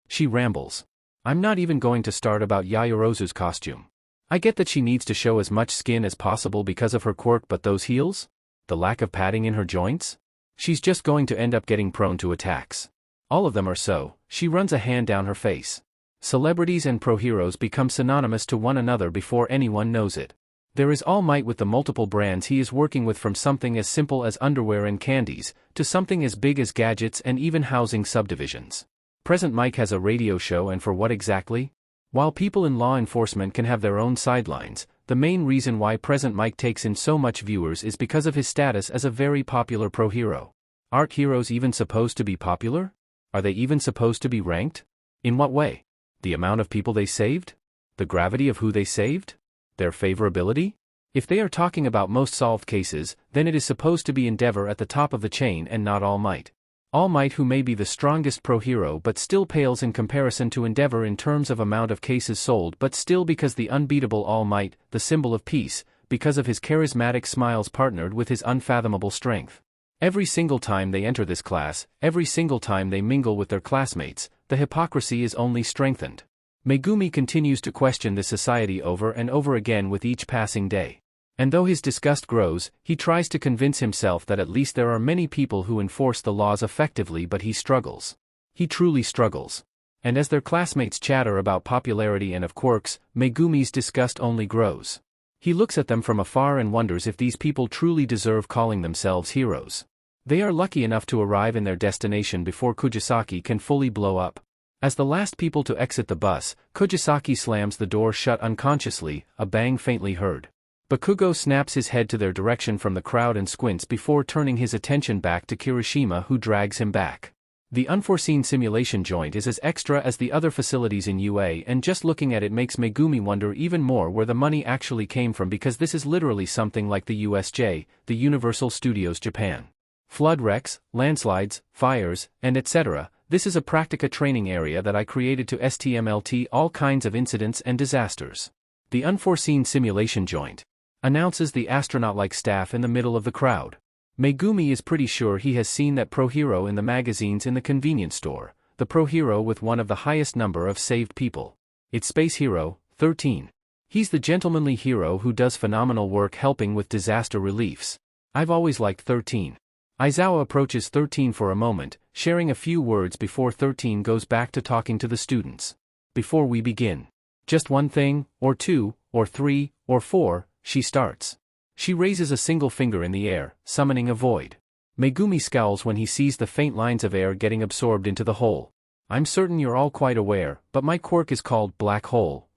She rambles. I'm not even going to start about Yaoyorozu's costume. I get that she needs to show as much skin as possible because of her quirk, but those heels? The lack of padding in her joints? She's just going to end up getting prone to attacks. All of them are so. She runs a hand down her face. Celebrities and pro-heroes become synonymous to one another before anyone knows it. There is All Might with the multiple brands he is working with, from something as simple as underwear and candies, to something as big as gadgets and even housing subdivisions. Present Mike has a radio show, and for what exactly? While people in law enforcement can have their own sidelines, the main reason why present Mike takes in so much viewers is because of his status as a very popular pro hero. Aren't heroes even supposed to be popular? Are they even supposed to be ranked? In what way? The amount of people they saved? The gravity of who they saved? Their favorability? If they are talking about most solved cases, then it is supposed to be Endeavor at the top of the chain and not All Might. All Might, who may be the strongest pro hero but still pales in comparison to Endeavor in terms of amount of cases sold, but still, because the unbeatable All Might, the symbol of peace, because of his charismatic smiles partnered with his unfathomable strength. Every single time they enter this class, every single time they mingle with their classmates, the hypocrisy is only strengthened. Megumi continues to question this society over and over again with each passing day. And though his disgust grows, he tries to convince himself that at least there are many people who enforce the laws effectively, but he struggles. He truly struggles. And as their classmates chatter about popularity and of quirks, Megumi's disgust only grows. He looks at them from afar and wonders if these people truly deserve calling themselves heroes. They are lucky enough to arrive in their destination before Kugisaki can fully blow up. As the last people to exit the bus, Kugisaki slams the door shut unconsciously, a bang faintly heard. Bakugo snaps his head to their direction from the crowd and squints before turning his attention back to Kirishima, who drags him back. The unforeseen simulation joint is as extra as the other facilities in UA, and just looking at it makes Megumi wonder even more where the money actually came from, because this is literally something like the USJ, the Universal Studios Japan. Flood wrecks, landslides, fires, and etc. This is a practica training area that I created to STMLT all kinds of incidents and disasters. The unforeseen simulation joint, announces the astronaut-like staff in the middle of the crowd. Megumi is pretty sure he has seen that pro hero in the magazines in the convenience store, the pro hero with one of the highest number of saved people. It's Space Hero, 13. He's the gentlemanly hero who does phenomenal work helping with disaster reliefs. I've always liked 13. Aizawa approaches 13 for a moment, sharing a few words before 13 goes back to talking to the students. Before we begin. Just one thing, or two, or three, or four, she starts. She raises a single finger in the air, summoning a void. Megumi scowls when he sees the faint lines of air getting absorbed into the hole. I'm certain you're all quite aware, but my quirk is called Black Hole.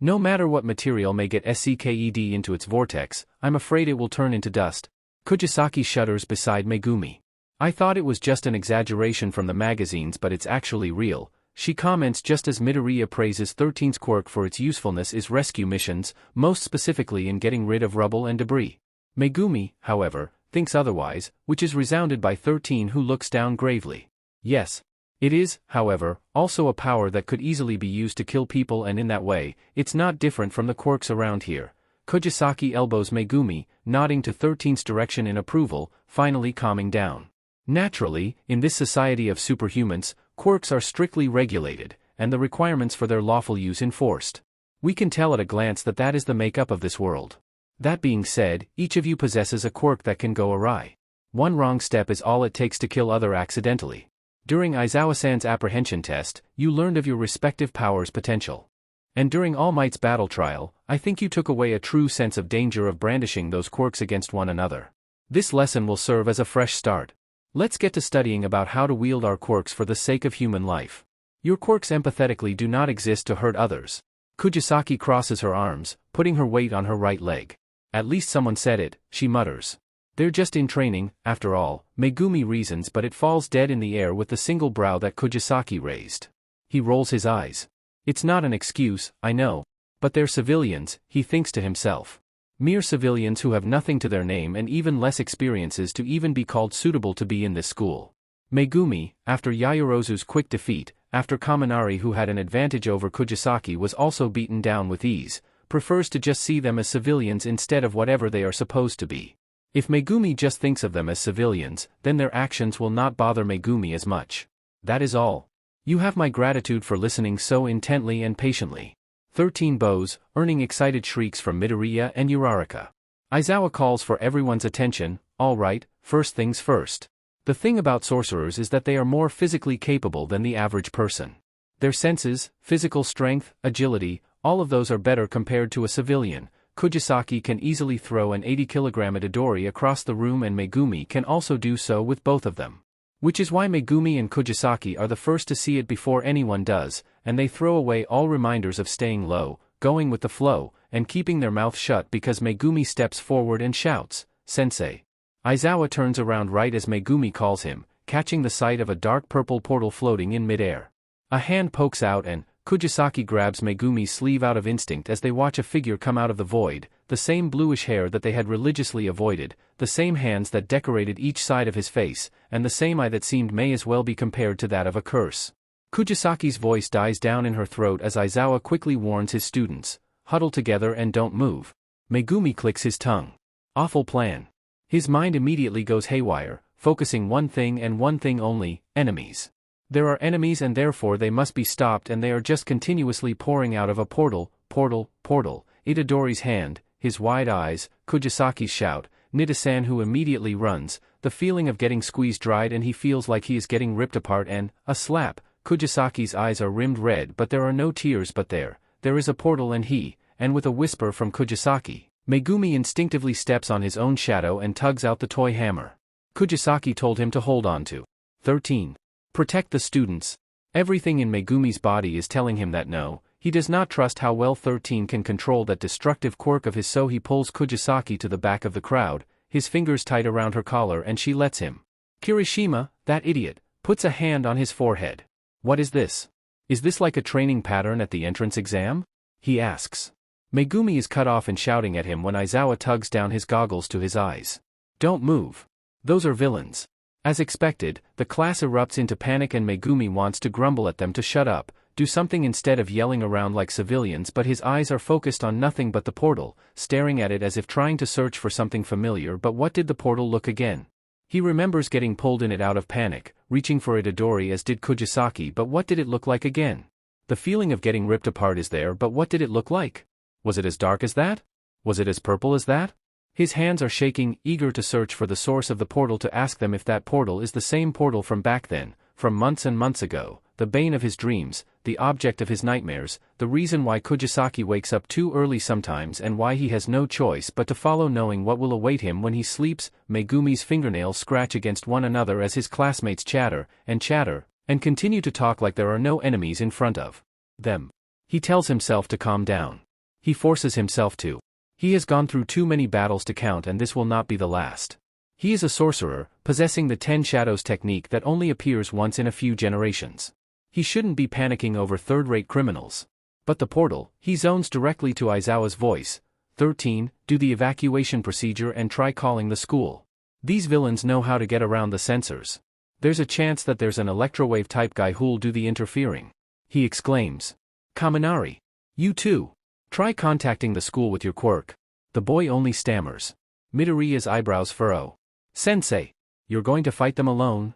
No matter what material may get SCKED into its vortex, I'm afraid it will turn into dust. Kugisaki shudders beside Megumi. I thought it was just an exaggeration from the magazines, but it's actually real, she comments just as Midoriya praises 13's quirk for its usefulness in rescue missions, most specifically in getting rid of rubble and debris. Megumi, however, thinks otherwise, which is resounded by 13, who looks down gravely. Yes. It is, however, also a power that could easily be used to kill people, and in that way, it's not different from the quirks around here. Kugisaki elbows Megumi, nodding to 13's direction in approval, finally calming down. Naturally, in this society of superhumans, quirks are strictly regulated, and the requirements for their lawful use enforced. We can tell at a glance that that is the makeup of this world. That being said, each of you possesses a quirk that can go awry. One wrong step is all it takes to kill other accidentally. During Aizawa-san's apprehension test, you learned of your respective powers' potential. And during All Might's battle trial, I think you took away a true sense of danger of brandishing those quirks against one another. This lesson will serve as a fresh start. Let's get to studying about how to wield our quirks for the sake of human life. Your quirks empathetically do not exist to hurt others. Kugisaki crosses her arms, putting her weight on her right leg. At least someone said it, she mutters. They're just in training, after all, Megumi reasons, but it falls dead in the air with the single brow that Kugisaki raised. He rolls his eyes. It's not an excuse, I know. But they're civilians, he thinks to himself. Mere civilians who have nothing to their name and even less experiences to even be called suitable to be in this school. Megumi, after Yaoyorozu's quick defeat, after Kaminari, who had an advantage over Kugisaki, was also beaten down with ease, prefers to just see them as civilians instead of whatever they are supposed to be. If Megumi just thinks of them as civilians, then their actions will not bother Megumi as much. That is all. You have my gratitude for listening so intently and patiently. 13 bows, earning excited shrieks from Midoriya and Uraraka. Aizawa calls for everyone's attention. All right, first things first. The thing about sorcerers is that they are more physically capable than the average person. Their senses, physical strength, agility, all of those are better compared to a civilian. Kugisaki can easily throw an 80-kilogram Itadori across the room, and Megumi can also do so with both of them. Which is why Megumi and Kugisaki are the first to see it before anyone does, and they throw away all reminders of staying low, going with the flow, and keeping their mouth shut because Megumi steps forward and shouts, "Sensei." Aizawa turns around right as Megumi calls him, catching the sight of a dark purple portal floating in midair. A hand pokes out and Kugisaki grabs Megumi's sleeve out of instinct as they watch a figure come out of the void, the same bluish hair that they had religiously avoided, the same hands that decorated each side of his face, and the same eye that seemed may as well be compared to that of a curse. Kugisaki's voice dies down in her throat as Aizawa quickly warns his students, "Huddle together and don't move." Megumi clicks his tongue. Awful plan. His mind immediately goes haywire, focusing one thing and one thing only: enemies. There are enemies and therefore they must be stopped, and they are just continuously pouring out of a portal. Itadori's hand, his wide eyes, Kugisaki's shout, Nida-san who immediately runs, the feeling of getting squeezed dried and he feels like he is getting ripped apart, and a slap. Kugisaki's eyes are rimmed red but there are no tears, but there is a portal and with a whisper from Kugisaki, Megumi instinctively steps on his own shadow and tugs out the toy hammer. Kugisaki told him to hold on to 13. Protect the students. Everything in Megumi's body is telling him that no, he does not trust how well 13 can control that destructive quirk of his, so he pulls Kugisaki to the back of the crowd, his fingers tight around her collar, and she lets him. Kirishima, that idiot, puts a hand on his forehead. "What is this? Is this like a training pattern at the entrance exam?" he asks. Megumi is cut off and shouting at him when Aizawa tugs down his goggles to his eyes. "Don't move. Those are villains." As expected, the class erupts into panic and Megumi wants to grumble at them to shut up, do something instead of yelling around like civilians, but his eyes are focused on nothing but the portal, staring at it as if trying to search for something familiar. But what did the portal look again? He remembers getting pulled in it out of panic, reaching for Itadori as did Kugisaki, but what did it look like again? The feeling of getting ripped apart is there, but what did it look like? Was it as dark as that? Was it as purple as that? His hands are shaking, eager to search for the source of the portal, to ask them if that portal is the same portal from back then, from months and months ago, the bane of his dreams, the object of his nightmares, the reason why Kugisaki wakes up too early sometimes and why he has no choice but to follow, knowing what will await him when he sleeps. Megumi's fingernails scratch against one another as his classmates chatter, and continue to talk like there are no enemies in front of them. He tells himself to calm down. He forces himself to. He has gone through too many battles to count, and this will not be the last. He is a sorcerer, possessing the 10 Shadows technique that only appears once in a few generations. He shouldn't be panicking over third-rate criminals. But the portal, he zones directly to Aizawa's voice. 13, do the evacuation procedure and try calling the school. These villains know how to get around the sensors. There's a chance that there's an electrowave type guy who'll do the interfering. He exclaims. Kaminari. You too. Try contacting the school with your quirk. The boy only stammers. Midoriya's eyebrows furrow. Sensei, you're going to fight them alone?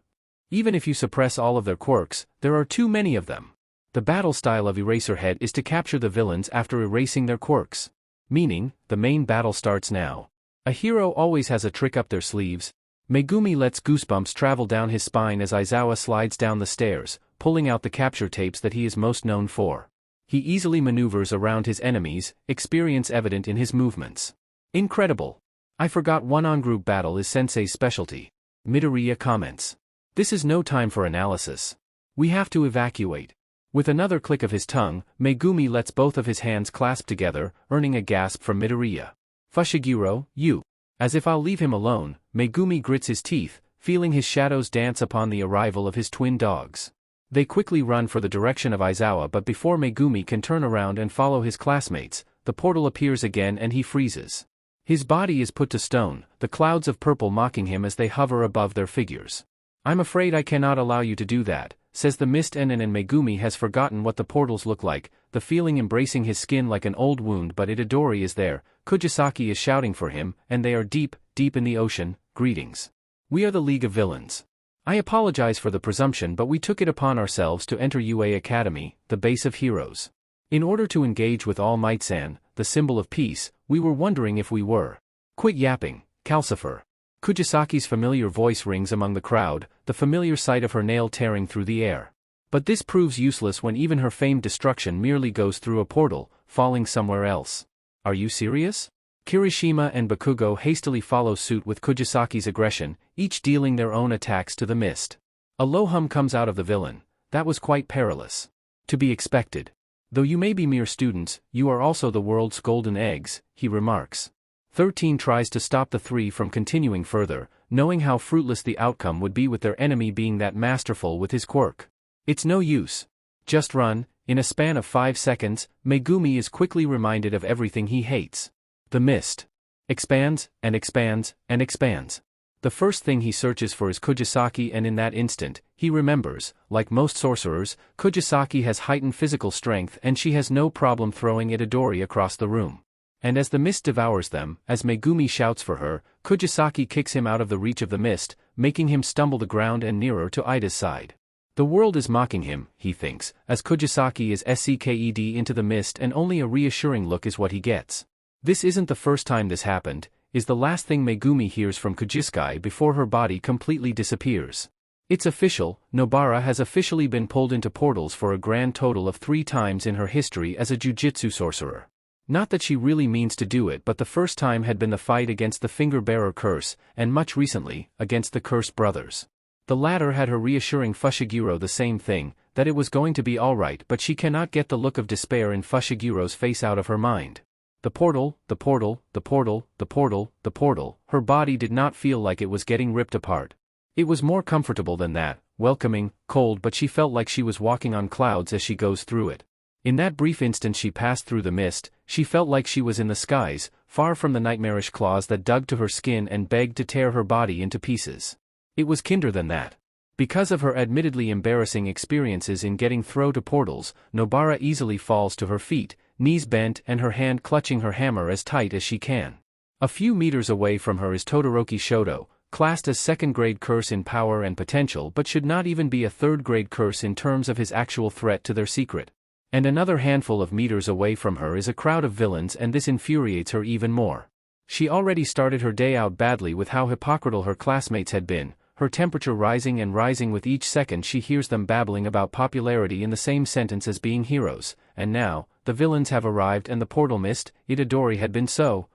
Even if you suppress all of their quirks, there are too many of them. The battle style of Eraserhead is to capture the villains after erasing their quirks. Meaning, the main battle starts now. A hero always has a trick up their sleeves. Megumi lets goosebumps travel down his spine as Aizawa slides down the stairs, pulling out the capture tapes that he is most known for. He easily maneuvers around his enemies, experience evident in his movements. Incredible. I forgot one-on-group battle is Sensei's specialty. Midoriya comments. This is no time for analysis. We have to evacuate. With another click of his tongue, Megumi lets both of his hands clasp together, earning a gasp from Midoriya. Fushiguro, you. As if I'll leave him alone, Megumi grits his teeth, feeling his shadows dance upon the arrival of his twin dogs. They quickly run for the direction of Aizawa, but before Megumi can turn around and follow his classmates, the portal appears again and he freezes. His body is put to stone, the clouds of purple mocking him as they hover above their figures. I'm afraid I cannot allow you to do that, says the mist, and Megumi has forgotten what the portals look like, the feeling embracing his skin like an old wound. But Itadori is there, Kugisaki is shouting for him, and they are deep, deep in the ocean. Greetings. We are the League of Villains. I apologize for the presumption, but we took it upon ourselves to enter UA Academy, the base of heroes. In order to engage with All Might-san, the symbol of peace, we were wondering if we were. Quit yapping, Calcifer. Kugisaki's familiar voice rings among the crowd, the familiar sight of her nail tearing through the air. But this proves useless when even her famed destruction merely goes through a portal, falling somewhere else. Are you serious? Kirishima and Bakugo hastily follow suit with Kugisaki's aggression, each dealing their own attacks to the mist. A low hum comes out of the villain. That was quite perilous. To be expected. Though you may be mere students, you are also the world's golden eggs, he remarks. 13 tries to stop the 3 from continuing further, knowing how fruitless the outcome would be with their enemy being that masterful with his quirk. It's no use. Just run. In a span of 5 seconds, Megumi is quickly reminded of everything he hates. The mist expands, and expands, and expands. The first thing he searches for is Kugisaki, and in that instant, he remembers, like most sorcerers, Kugisaki has heightened physical strength and she has no problem throwing Itadori across the room. And as the mist devours them, as Megumi shouts for her, Kugisaki kicks him out of the reach of the mist, making him stumble the ground and nearer to Ida's side. The world is mocking him, he thinks, as Kugisaki is sked into the mist, and only a reassuring look is what he gets. This isn't the first time this happened, is the last thing Megumi hears from Kugisaki before her body completely disappears. It's official, Nobara has officially been pulled into portals for a grand total of 3 times in her history as a Jujutsu Sorcerer. Not that she really means to do it, but the first time had been the fight against the Finger-Bearer curse, and much recently, against the Cursed Brothers. The latter had her reassuring Fushiguro the same thing, that it was going to be alright, but she cannot get the look of despair in Fushiguro's face out of her mind. The portal, the portal, the portal, the portal, the portal, her body did not feel like it was getting ripped apart. It was more comfortable than that, welcoming, cold, but she felt like she was walking on clouds as she goes through it. In that brief instant she passed through the mist, she felt like she was in the skies, far from the nightmarish claws that dug to her skin and begged to tear her body into pieces. It was kinder than that. Because of her admittedly embarrassing experiences in getting thrown to portals, Nobara easily falls to her feet, knees bent and her hand clutching her hammer as tight as she can. A few meters away from her is Todoroki Shoto, classed as 2nd grade curse in power and potential, but should not even be a 3rd grade curse in terms of his actual threat to their secret. And another handful of meters away from her is a crowd of villains, and this infuriates her even more. She already started her day out badly with how hypocritical her classmates had been, her temperature rising and rising with each second she hears them babbling about popularity in the same sentence as being heroes, and now, the villains have arrived and the portal missed. Itadori had been so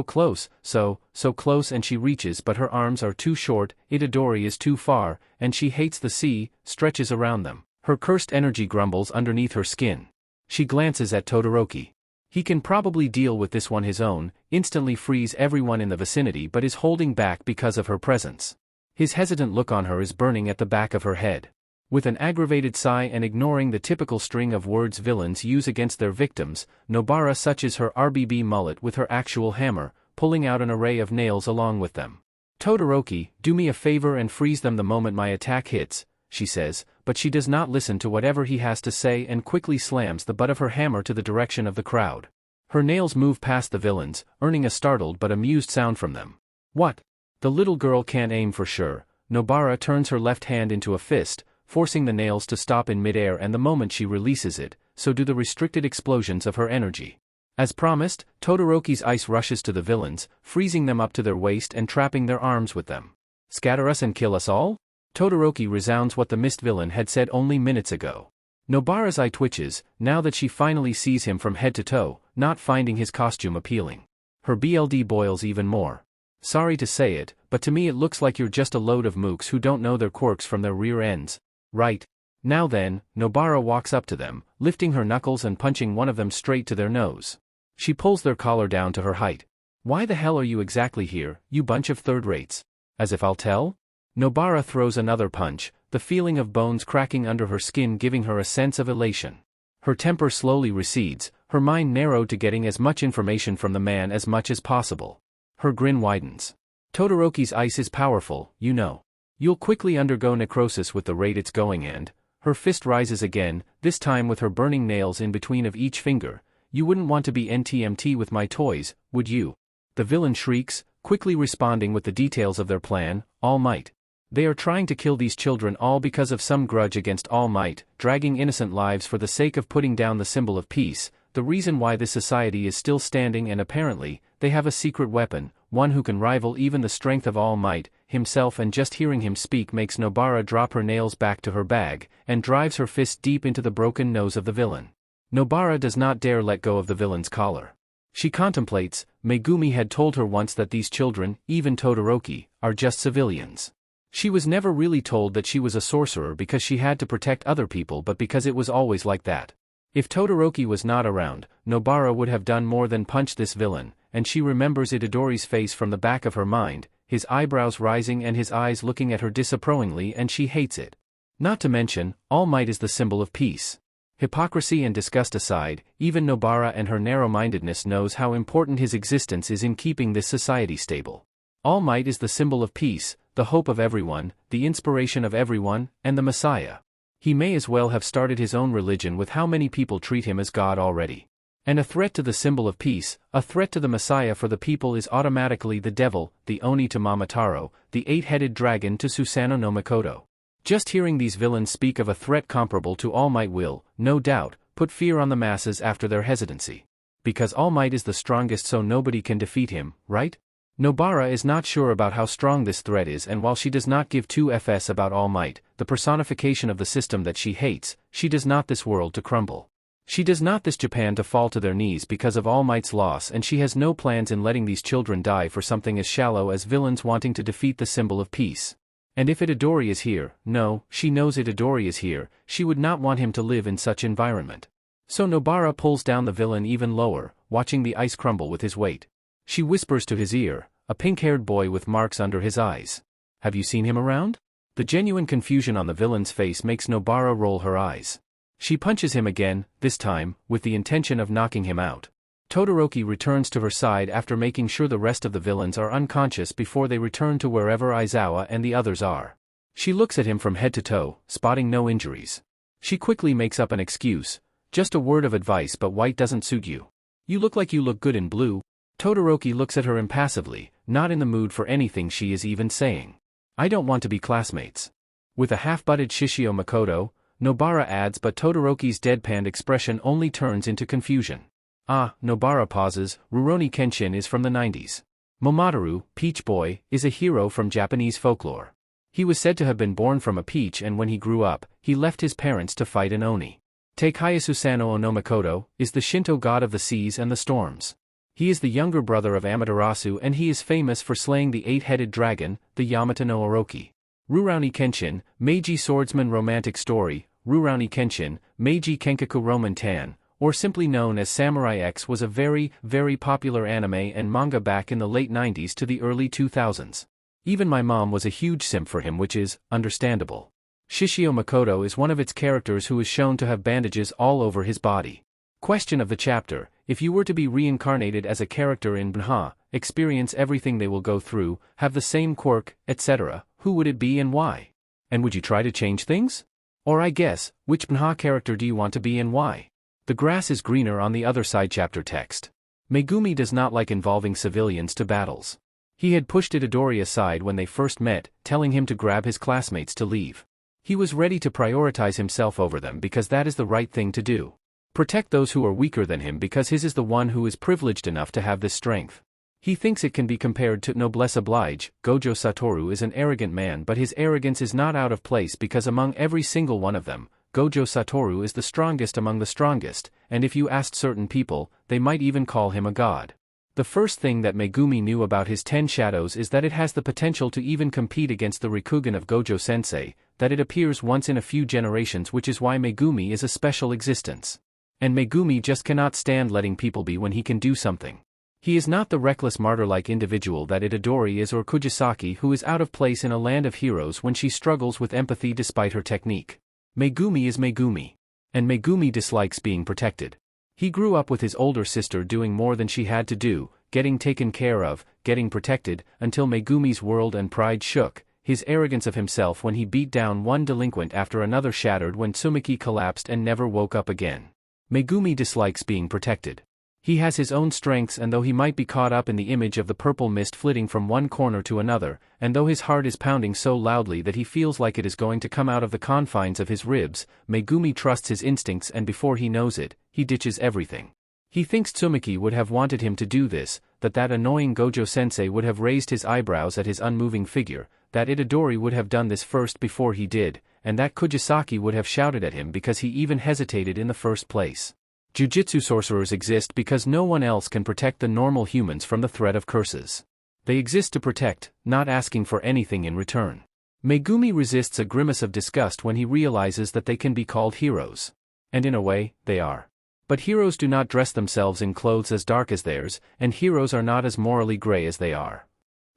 close, so close, and she reaches but her arms are too short, Itadori is too far, and she hates the sea, stretches around them. Her cursed energy grumbles underneath her skin. She glances at Todoroki. He can probably deal with this one his own, instantly freeze everyone in the vicinity, but is holding back because of her presence. His hesitant look on her is burning at the back of her head. With an aggravated sigh and ignoring the typical string of words villains use against their victims, Nobara suches her RBB mullet with her actual hammer, pulling out an array of nails along with them. Todoroki, do me a favor and freeze them the moment my attack hits, she says, but she does not listen to whatever he has to say and quickly slams the butt of her hammer to the direction of the crowd. Her nails move past the villains, earning a startled but amused sound from them. What? The little girl can't aim for sure. Nobara turns her left hand into a fist, forcing the nails to stop in midair, and the moment she releases it, so do the restricted explosions of her energy. As promised, Todoroki's ice rushes to the villains, freezing them up to their waist and trapping their arms with them. Scatter us and kill us all? Todoroki resounds what the mist villain had said only minutes ago. Nobara's eye twitches, now that she finally sees him from head to toe, not finding his costume appealing. Her BLD boils even more. Sorry to say it, but to me it looks like you're just a load of mooks who don't know their quirks from their rear ends. Right. Now then, Nobara walks up to them, lifting her knuckles and punching one of them straight to their nose. She pulls their collar down to her height. Why the hell are you exactly here, you bunch of third-rates? As if I'll tell? Nobara throws another punch, the feeling of bones cracking under her skin giving her a sense of elation. Her temper slowly recedes, her mind narrowed to getting as much information from the man as much as possible. Her grin widens. Todoroki's ice is powerful, you know. You'll quickly undergo necrosis with the rate it's going, and her fist rises again, this time with her burning nails in between of each finger. You wouldn't want to be NTMT with my toys, would you? The villain shrieks, quickly responding with the details of their plan. All Might. They are trying to kill these children all because of some grudge against All Might, dragging innocent lives for the sake of putting down the symbol of peace, the reason why this society is still standing, and apparently, they have a secret weapon, one who can rival even the strength of All Might himself, and just hearing him speak makes Nobara drop her nails back to her bag, and drives her fist deep into the broken nose of the villain. Nobara does not dare let go of the villain's collar. She contemplates. Megumi had told her once that these children, even Todoroki, are just civilians. She was never really told that she was a sorcerer because she had to protect other people, but because it was always like that. If Todoroki was not around, Nobara would have done more than punch this villain, and she remembers Itadori's face from the back of her mind, his eyebrows rising and his eyes looking at her disapprovingly, and she hates it. Not to mention, All Might is the symbol of peace. Hypocrisy and disgust aside, even Nobara and her narrow-mindedness knows how important his existence is in keeping this society stable. All Might is the symbol of peace, the hope of everyone, the inspiration of everyone, and the Messiah. He may as well have started his own religion with how many people treat him as God already. And a threat to the symbol of peace, a threat to the Messiah for the people is automatically the devil, the Oni to Momotaro, the eight-headed dragon to Susanoo no Mikoto. Just hearing these villains speak of a threat comparable to All Might will, no doubt, put fear on the masses after their hesitancy. Because All Might is the strongest, so nobody can defeat him, right? Nobara is not sure about how strong this threat is, and while she does not give two fs about All Might, the personification of the system that she hates, she does not this world to crumble. She does not this Japan to fall to their knees because of All Might's loss, and she has no plans in letting these children die for something as shallow as villains wanting to defeat the symbol of peace. And if Itadori is here, no, she knows Itadori is here, she would not want him to live in such environment. So Nobara pulls down the villain even lower, watching the ice crumble with his weight. She whispers to his ear, a pink-haired boy with marks under his eyes. Have you seen him around? The genuine confusion on the villain's face makes Nobara roll her eyes. She punches him again, this time, with the intention of knocking him out. Todoroki returns to her side after making sure the rest of the villains are unconscious before they return to wherever Aizawa and the others are. She looks at him from head to toe, spotting no injuries. She quickly makes up an excuse, just a word of advice, but white doesn't suit you. You look like you look good in blue. Todoroki looks at her impassively, not in the mood for anything she is even saying. I don't want to be classmates. With a half-butted Shishio Makoto, Nobara adds, but Todoroki's deadpanned expression only turns into confusion. Ah, Nobara pauses. Rurouni Kenshin is from the 90s. Momotaru, Peach Boy, is a hero from Japanese folklore. He was said to have been born from a peach, and when he grew up, he left his parents to fight an Oni. Takeyasu Sano no Mikoto is the Shinto god of the seas and the storms. He is the younger brother of Amaterasu, and he is famous for slaying the eight-headed dragon, the Yamata no Orochi. Rurouni Kenshin, Meiji Swordsman Romantic Story, Rurouni Kenshin, Meiji Kenkaku Roman Tan, or simply known as Samurai X, was a very, very popular anime and manga back in the late 90s to the early 2000s. Even my mom was a huge simp for him, which is understandable. Shishio Makoto is one of its characters who is shown to have bandages all over his body. Question of the chapter: if you were to be reincarnated as a character in BGMI, experience everything they will go through, have the same quirk, etc., who would it be and why? And would you try to change things? Or I guess, which BGMI character do you want to be and why? The grass is greener on the other side. Chapter text. Megumi does not like involving civilians to battles. He had pushed Itadori aside when they first met, telling him to grab his classmates to leave. He was ready to prioritize himself over them because that is the right thing to do. Protect those who are weaker than him because his is the one who is privileged enough to have this strength. He thinks it can be compared to noblesse oblige. Gojo Satoru is an arrogant man, but his arrogance is not out of place because among every single one of them, Gojo Satoru is the strongest among the strongest, and if you asked certain people, they might even call him a god. The first thing that Megumi knew about his 10 shadows is that it has the potential to even compete against the Rikugen of Gojo Sensei, that it appears once in a few generations, which is why Megumi is a special existence. And Megumi just cannot stand letting people be when he can do something. He is not the reckless martyr-like individual that Itadori is, or Kugisaki, who is out of place in a land of heroes when she struggles with empathy despite her technique. Megumi is Megumi. And Megumi dislikes being protected. He grew up with his older sister doing more than she had to do, getting taken care of, getting protected, until Megumi's world and pride shook. His arrogance of himself when he beat down one delinquent after another shattered when Tsumaki collapsed and never woke up again. Megumi dislikes being protected. He has his own strengths, and though he might be caught up in the image of the purple mist flitting from one corner to another, and though his heart is pounding so loudly that he feels like it is going to come out of the confines of his ribs, Megumi trusts his instincts, and before he knows it, he ditches everything. He thinks Tsumaki would have wanted him to do this, that annoying Gojo Sensei would have raised his eyebrows at his unmoving figure, that Itadori would have done this first before he did, and that Kugisaki would have shouted at him because he even hesitated in the first place. Jujutsu sorcerers exist because no one else can protect the normal humans from the threat of curses. They exist to protect, not asking for anything in return. Megumi resists a grimace of disgust when he realizes that they can be called heroes. And in a way, they are. But heroes do not dress themselves in clothes as dark as theirs, and heroes are not as morally gray as they are.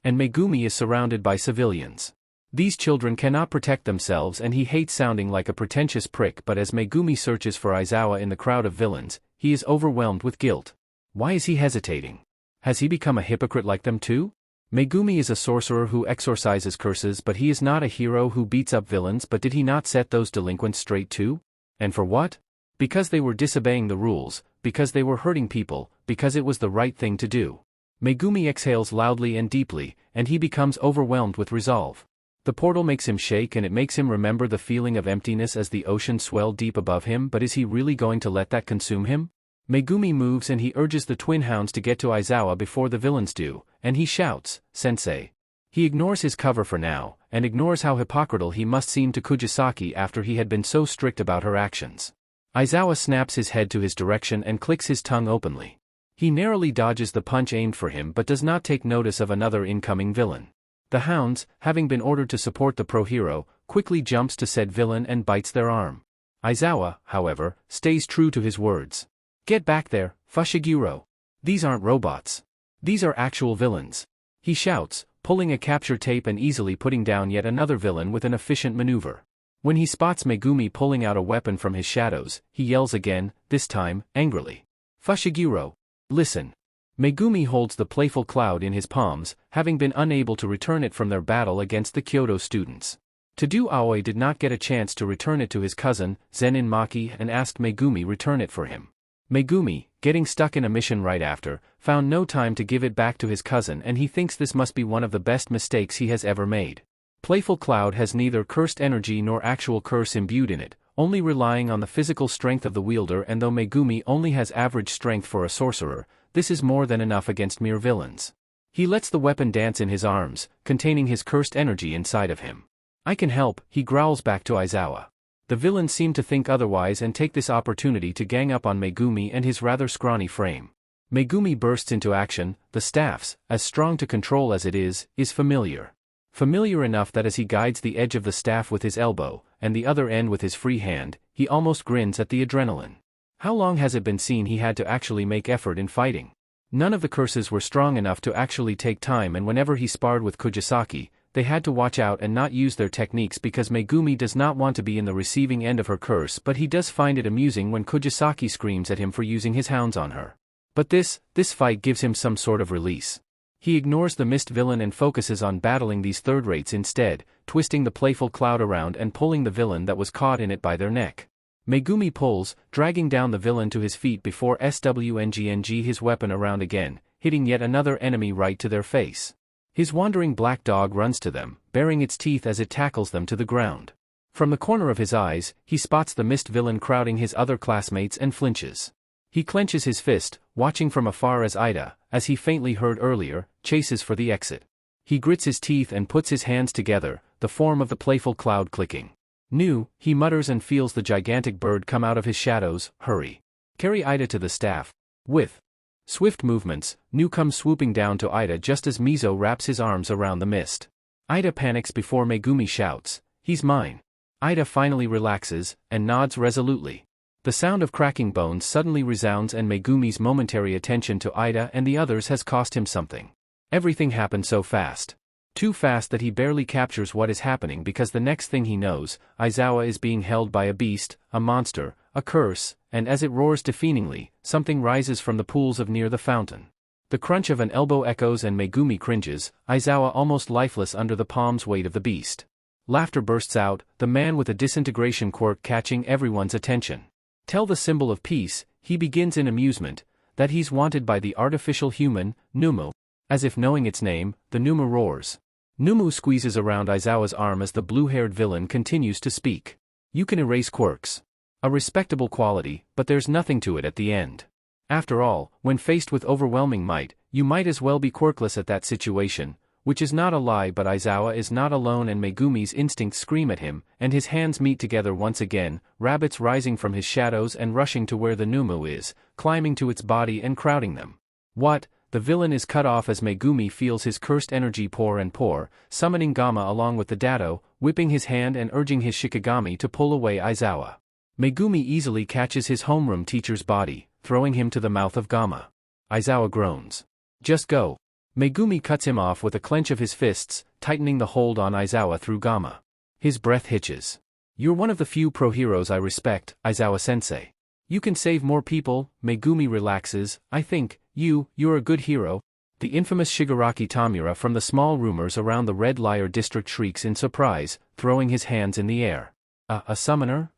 And Megumi is surrounded by civilians. These children cannot protect themselves, and he hates sounding like a pretentious prick, but as Megumi searches for Aizawa in the crowd of villains, he is overwhelmed with guilt. Why is he hesitating? Has he become a hypocrite like them too? Megumi is a sorcerer who exorcises curses, but he is not a hero who beats up villains. But did he not set those delinquents straight too? And for what? Because they were disobeying the rules, because they were hurting people, because it was the right thing to do. Megumi exhales loudly and deeply, and he becomes overwhelmed with resolve. The portal makes him shake, and it makes him remember the feeling of emptiness as the ocean swelled deep above him. But is he really going to let that consume him? Megumi moves, and he urges the twin hounds to get to Aizawa before the villains do, and he shouts, "Sensei." He ignores his cover for now, and ignores how hypocritical he must seem to Kugisaki after he had been so strict about her actions. Aizawa snaps his head to his direction and clicks his tongue openly. He narrowly dodges the punch aimed for him but does not take notice of another incoming villain. The hounds, having been ordered to support the pro-hero, quickly jumps to said villain and bites their arm. Aizawa, however, stays true to his words. "Get back there, Fushiguro. These aren't robots. These are actual villains," he shouts, pulling a capture tape and easily putting down yet another villain with an efficient maneuver. When he spots Megumi pulling out a weapon from his shadows, he yells again, this time, angrily. "Fushiguro, listen." Megumi holds the playful cloud in his palms, having been unable to return it from their battle against the Kyoto students. Tadu Aoi did not get a chance to return it to his cousin, Zenin Maki, and asked Megumi return it for him. Megumi, getting stuck in a mission right after, found no time to give it back to his cousin, and he thinks this must be one of the best mistakes he has ever made. Playful Cloud has neither cursed energy nor actual curse imbued in it, only relying on the physical strength of the wielder, and though Megumi only has average strength for a sorcerer, this is more than enough against mere villains. He lets the weapon dance in his arms, containing his cursed energy inside of him. "I can help," he growls back to Aizawa. The villains seem to think otherwise and take this opportunity to gang up on Megumi and his rather scrawny frame. Megumi bursts into action. The staffs, as strong to control as it is familiar. Familiar enough that as he guides the edge of the staff with his elbow, and the other end with his free hand, he almost grins at the adrenaline. How long has it been seen he had to actually make effort in fighting? None of the curses were strong enough to actually take time, and whenever he sparred with Kugisaki, they had to watch out and not use their techniques because Megumi does not want to be in the receiving end of her curse, but he does find it amusing when Kugisaki screams at him for using his hounds on her. But this fight gives him some sort of release. He ignores the mist villain and focuses on battling these third-rates instead, twisting the playful cloud around and pulling the villain that was caught in it by their neck. Megumi pulls, dragging down the villain to his feet before swngng his weapon around again, hitting yet another enemy right to their face. His wandering black dog runs to them, baring its teeth as it tackles them to the ground. From the corner of his eyes, he spots the mist villain crowding his other classmates and flinches. He clenches his fist, watching from afar as Ida, as he faintly heard earlier, chases for the exit. He grits his teeth and puts his hands together, the form of the playful cloud clicking. "Nu," he mutters and feels the gigantic bird come out of his shadows. "Hurry. Carry Ida to the staff." With swift movements, Nu comes swooping down to Ida just as Mizo wraps his arms around the mist. Ida panics before Megumi shouts, "He's mine." Ida finally relaxes, and nods resolutely. The sound of cracking bones suddenly resounds, and Megumi's momentary attention to Ida and the others has cost him something. Everything happened so fast. Too fast that he barely captures what is happening, because the next thing he knows, Aizawa is being held by a beast, a monster, a curse, and as it roars deafeningly, something rises from the pools of near the fountain. The crunch of an elbow echoes and Megumi cringes, Aizawa almost lifeless under the palm's weight of the beast. Laughter bursts out, the man with a disintegration quirk catching everyone's attention. "Tell the symbol of peace," he begins in amusement, "that he's wanted by the artificial human, Numu." As if knowing its name, the Numu roars. Numu squeezes around Aizawa's arm as the blue-haired villain continues to speak. "You can erase quirks. A respectable quality, but there's nothing to it at the end. After all, when faced with overwhelming might, you might as well be quirkless at that situation," which is not a lie, but Aizawa is not alone and Megumi's instincts scream at him, and his hands meet together once again, rabbits rising from his shadows and rushing to where the Numu is, climbing to its body and crowding them. What? The villain is cut off as Megumi feels his cursed energy pour and pour, summoning Gamma along with the Dado, whipping his hand and urging his Shikigami to pull away Aizawa. Megumi easily catches his homeroom teacher's body, throwing him to the mouth of Gamma. Aizawa groans. Just go. Megumi cuts him off with a clench of his fists, tightening the hold on Aizawa through Gamma. His breath hitches. You're one of the few pro-heroes I respect, Aizawa-sensei. You can save more people. Megumi relaxes. I think, you're a good hero. The infamous Shigaraki Tamura from the small rumors around the Red Lyre district shrieks in surprise, throwing his hands in the air. A summoner?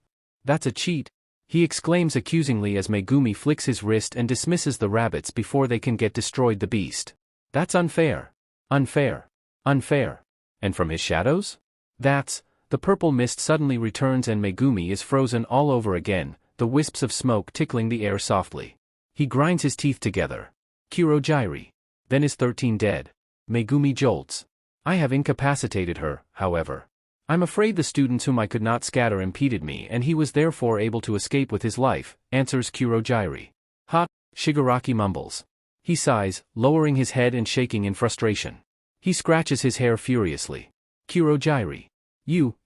That's a cheat. He exclaims accusingly as Megumi flicks his wrist and dismisses the rabbits before they can get destroyed the beast. That's unfair. Unfair. Unfair. And from his shadows? The purple mist suddenly returns and Megumi is frozen all over again, the wisps of smoke tickling the air softly. He grinds his teeth together. Kurojairi. Then is 13 dead? Megumi jolts. I have incapacitated her, however. I'm afraid the students whom I could not scatter impeded me and he was therefore able to escape with his life, answers Kurojairi. Ha! Shigaraki mumbles. He sighs, lowering his head and shaking in frustration. He scratches his hair furiously. Kurojairi.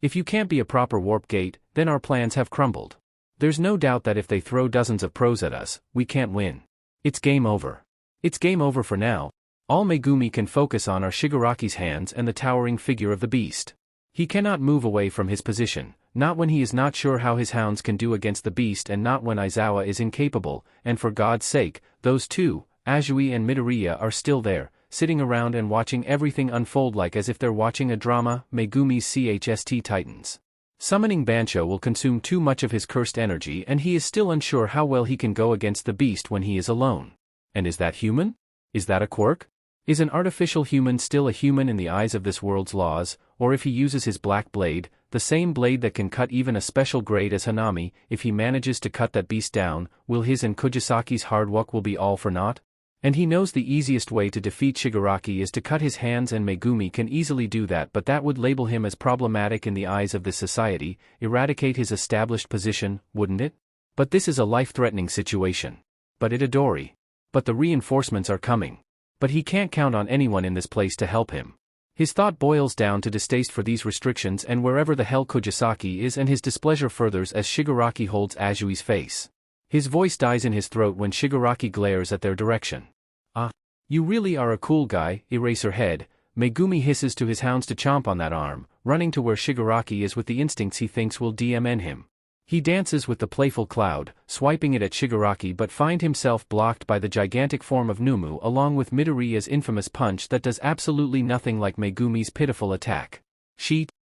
If you can't be a proper warp gate, then our plans have crumbled. There's no doubt that if they throw dozens of pros at us, we can't win. It's game over. It's game over for now. All Megumi can focus on are Shigaraki's hands and the towering figure of the beast. He cannot move away from his position, not when he is not sure how his hounds can do against the beast and not when Aizawa is incapable, and for God's sake, those two, Azui and Midoriya are still there, sitting around and watching everything unfold like as if they're watching a drama. Megumi's CHST tightens. Summoning Bancho will consume too much of his cursed energy and he is still unsure how well he can go against the beast when he is alone. And is that human? Is that a quirk? Is an artificial human still a human in the eyes of this world's laws, or if he uses his black blade, the same blade that can cut even a special grade as Hanami, if he manages to cut that beast down, will his and Kugisaki's hard work will be all for naught? And he knows the easiest way to defeat Shigaraki is to cut his hands and Megumi can easily do that but that would label him as problematic in the eyes of this society, eradicate his established position, wouldn't it? But this is a life-threatening situation. But Itadori. But the reinforcements are coming. But he can't count on anyone in this place to help him. His thought boils down to distaste for these restrictions and wherever the hell Kugisaki is and his displeasure furthers as Shigaraki holds Azui's face. His voice dies in his throat when Shigaraki glares at their direction. You really are a cool guy, Eraserhead. Megumi hisses to his hounds to chomp on that arm, running to where Shigaraki is with the instincts he thinks will DMN him. He dances with the playful cloud, swiping it at Shigaraki but find himself blocked by the gigantic form of Numu along with Midoriya's infamous punch that does absolutely nothing like Megumi's pitiful attack.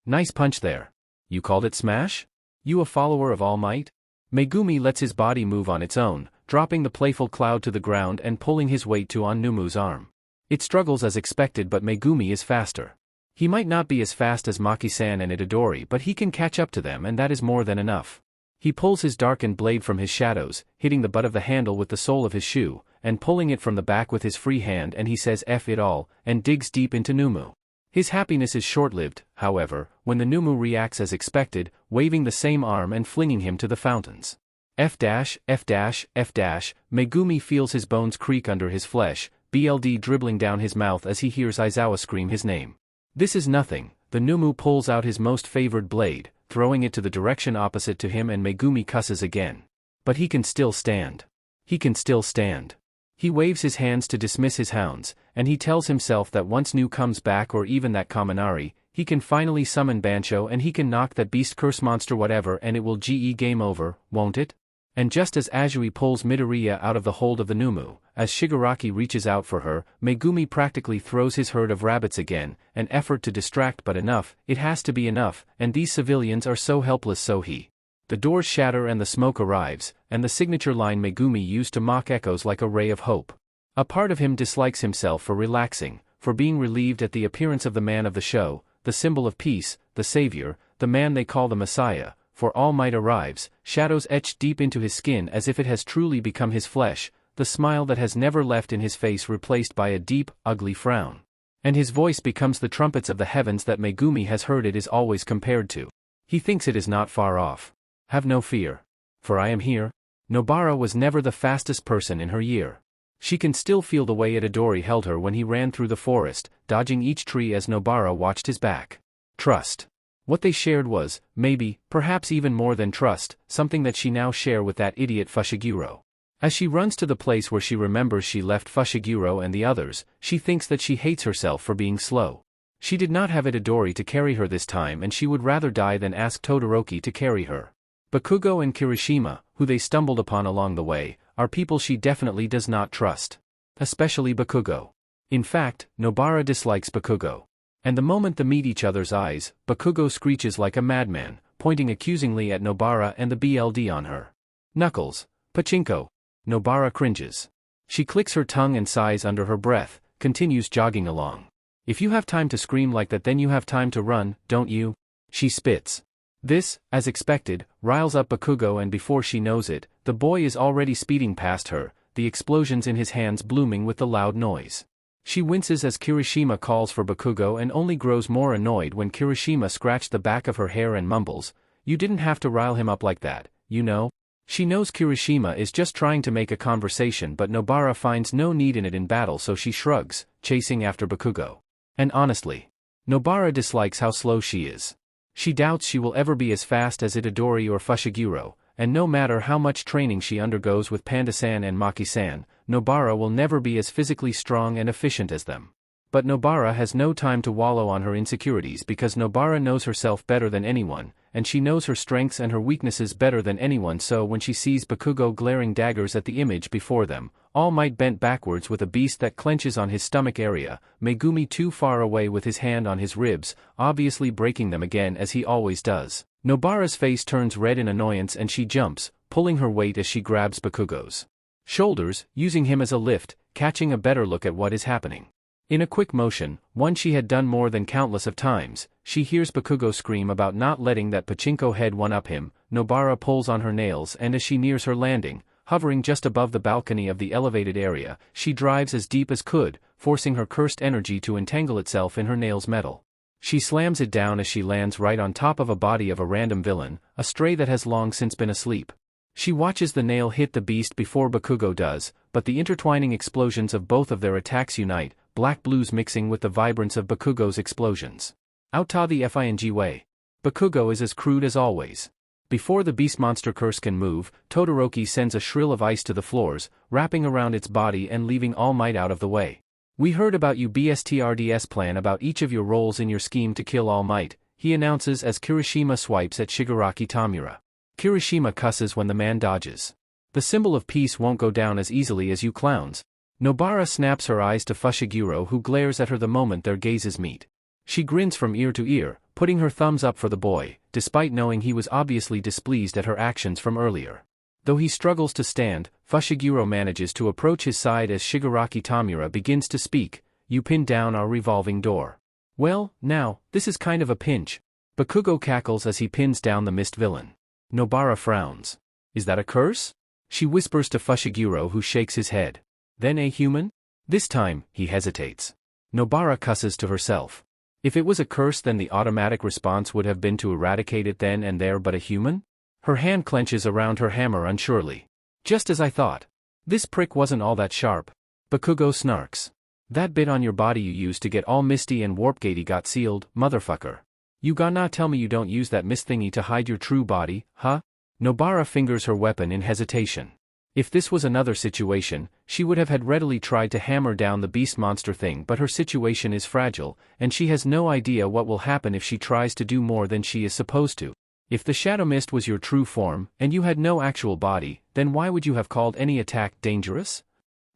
Nice punch there. You called it smash? You a follower of All Might? Megumi lets his body move on its own, dropping the playful cloud to the ground and pulling his weight on Numu's arm. It struggles as expected but Megumi is faster. He might not be as fast as Maki-san and Itadori but he can catch up to them and that is more than enough. He pulls his darkened blade from his shadows, hitting the butt of the handle with the sole of his shoe, and pulling it from the back with his free hand and he says F it all, and digs deep into Numu. His happiness is short-lived, however, when the Numu reacts as expected, waving the same arm and flinging him to the fountains. F', Megumi feels his bones creak under his flesh, BLD dribbling down his mouth as he hears Aizawa scream his name. This is nothing, the Numu pulls out his most favored blade, throwing it to the direction opposite to him and Megumi cusses again. But he can still stand. He can still stand. He waves his hands to dismiss his hounds, and he tells himself that once Nu comes back or even that Kaminari, he can finally summon Bancho and he can knock that beast curse monster whatever and it will game over, won't it? And just as Azui pulls Midoriya out of the hold of the Numu, as Shigaraki reaches out for her, Megumi practically throws his herd of rabbits again, an effort to distract but enough, it has to be enough, and these civilians are so helpless so he. The doors shatter and the smoke arrives, and the signature line Megumi used to mock echoes like a ray of hope. A part of him dislikes himself for relaxing, for being relieved at the appearance of the man of the show, the symbol of peace, the savior, the man they call the Messiah. For All Might arrives, shadows etched deep into his skin as if it has truly become his flesh, the smile that has never left in his face replaced by a deep, ugly frown. And his voice becomes the trumpets of the heavens that Megumi has heard it is always compared to. He thinks it is not far off. Have no fear. For I am here. Nobara was never the fastest person in her year. She can still feel the way Itadori held her when he ran through the forest, dodging each tree as Nobara watched his back. Trust. What they shared was, maybe, perhaps even more than trust, something that she now share with that idiot Fushiguro. As she runs to the place where she remembers she left Fushiguro and the others, she thinks that she hates herself for being slow. She did not have Itadori to carry her this time and she would rather die than ask Todoroki to carry her. Bakugo and Kirishima, who they stumbled upon along the way, are people she definitely does not trust. Especially Bakugo. In fact, Nobara dislikes Bakugo. And the moment they meet each other's eyes, Bakugo screeches like a madman, pointing accusingly at Nobara and the BLD on her. Knuckles. Pachinko. Nobara cringes. She clicks her tongue and sighs under her breath, continues jogging along. If you have time to scream like that then you have time to run, don't you? She spits. This, as expected, riles up Bakugo and before she knows it, the boy is already speeding past her, the explosions in his hands blooming with the loud noise. She winces as Kirishima calls for Bakugo and only grows more annoyed when Kirishima scratches the back of her hair and mumbles, "You didn't have to rile him up like that, you know?" She knows Kirishima is just trying to make a conversation but Nobara finds no need in it in battle so she shrugs, chasing after Bakugo. And honestly, Nobara dislikes how slow she is. She doubts she will ever be as fast as Itadori or Fushiguro, and no matter how much training she undergoes with Panda-san and Maki-san, Nobara will never be as physically strong and efficient as them. But Nobara has no time to wallow on her insecurities because Nobara knows herself better than anyone, and she knows her strengths and her weaknesses better than anyone so when she sees Bakugo glaring daggers at the image before them, All Might bent backwards with a beast that clenches on his stomach area, Megumi too far away with his hand on his ribs, obviously breaking them again as he always does. Nobara's face turns red in annoyance and she jumps, pulling her weight as she grabs Bakugo's shoulders, using him as a lift, catching a better look at what is happening. In a quick motion, one she had done more than countless of times, she hears Bakugo scream about not letting that pachinko head one-up him. Nobara pulls on her nails and as she nears her landing, hovering just above the balcony of the elevated area, she drives as deep as could, forcing her cursed energy to entangle itself in her nails' metal. She slams it down as she lands right on top of a body of a random villain, a stray that has long since been asleep. She watches the nail hit the beast before Bakugo does, but the intertwining explosions of both of their attacks unite, black blues mixing with the vibrance of Bakugo's explosions. Outa the fing way. Bakugo is as crude as always. Before the beast monster curse can move, Todoroki sends a shrill of ice to the floors, wrapping around its body and leaving All Might out of the way. "We heard about you BSTRDS plan about each of your roles in your scheme to kill All Might," he announces as Kirishima swipes at Shigaraki Tamura. Kirishima cusses when the man dodges. "The symbol of peace won't go down as easily as you clowns." Nobara snaps her eyes to Fushiguro who glares at her the moment their gazes meet. She grins from ear to ear, putting her thumbs up for the boy, despite knowing he was obviously displeased at her actions from earlier. Though he struggles to stand, Fushiguro manages to approach his side as Shigaraki Tamura begins to speak, "You pinned down our revolving door." "Well, now, this is kind of a pinch." Bakugo cackles as he pins down the mist villain. Nobara frowns. "Is that a curse?" She whispers to Fushiguro who shakes his head. "Then a human?" This time, he hesitates. Nobara cusses to herself. If it was a curse then the automatic response would have been to eradicate it then and there but a human? Her hand clenches around her hammer unsurely. "Just as I thought. This prick wasn't all that sharp." Bakugo snarks. "That bit on your body you used to get all misty and warpgatey got sealed, motherfucker. You gonna tell me you don't use that mist thingy to hide your true body, huh?" Nobara fingers her weapon in hesitation. If this was another situation, she would have had readily tried to hammer down the beast monster thing but her situation is fragile, and she has no idea what will happen if she tries to do more than she is supposed to. If the shadow mist was your true form, and you had no actual body, then why would you have called any attack dangerous?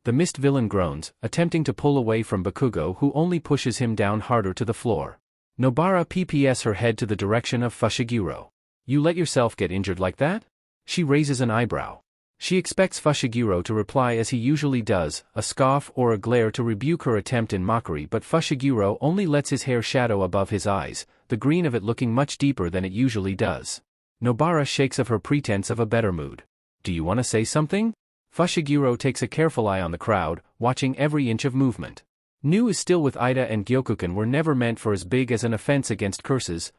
The mist villain groans, attempting to pull away from Bakugo who only pushes him down harder to the floor. Nobara pps her head to the direction of Fushiguro. "You let yourself get injured like that?" She raises an eyebrow. She expects Fushiguro to reply as he usually does, a scoff or a glare to rebuke her attempt in mockery but Fushiguro only lets his hair shadow above his eyes, the green of it looking much deeper than it usually does. Nobara shakes of her pretense of a better mood. "Do you want to say something?" Fushiguro takes a careful eye on the crowd, watching every inch of movement. Nu is still with Ida and Gyokuken were never meant for as big as an offense against curses,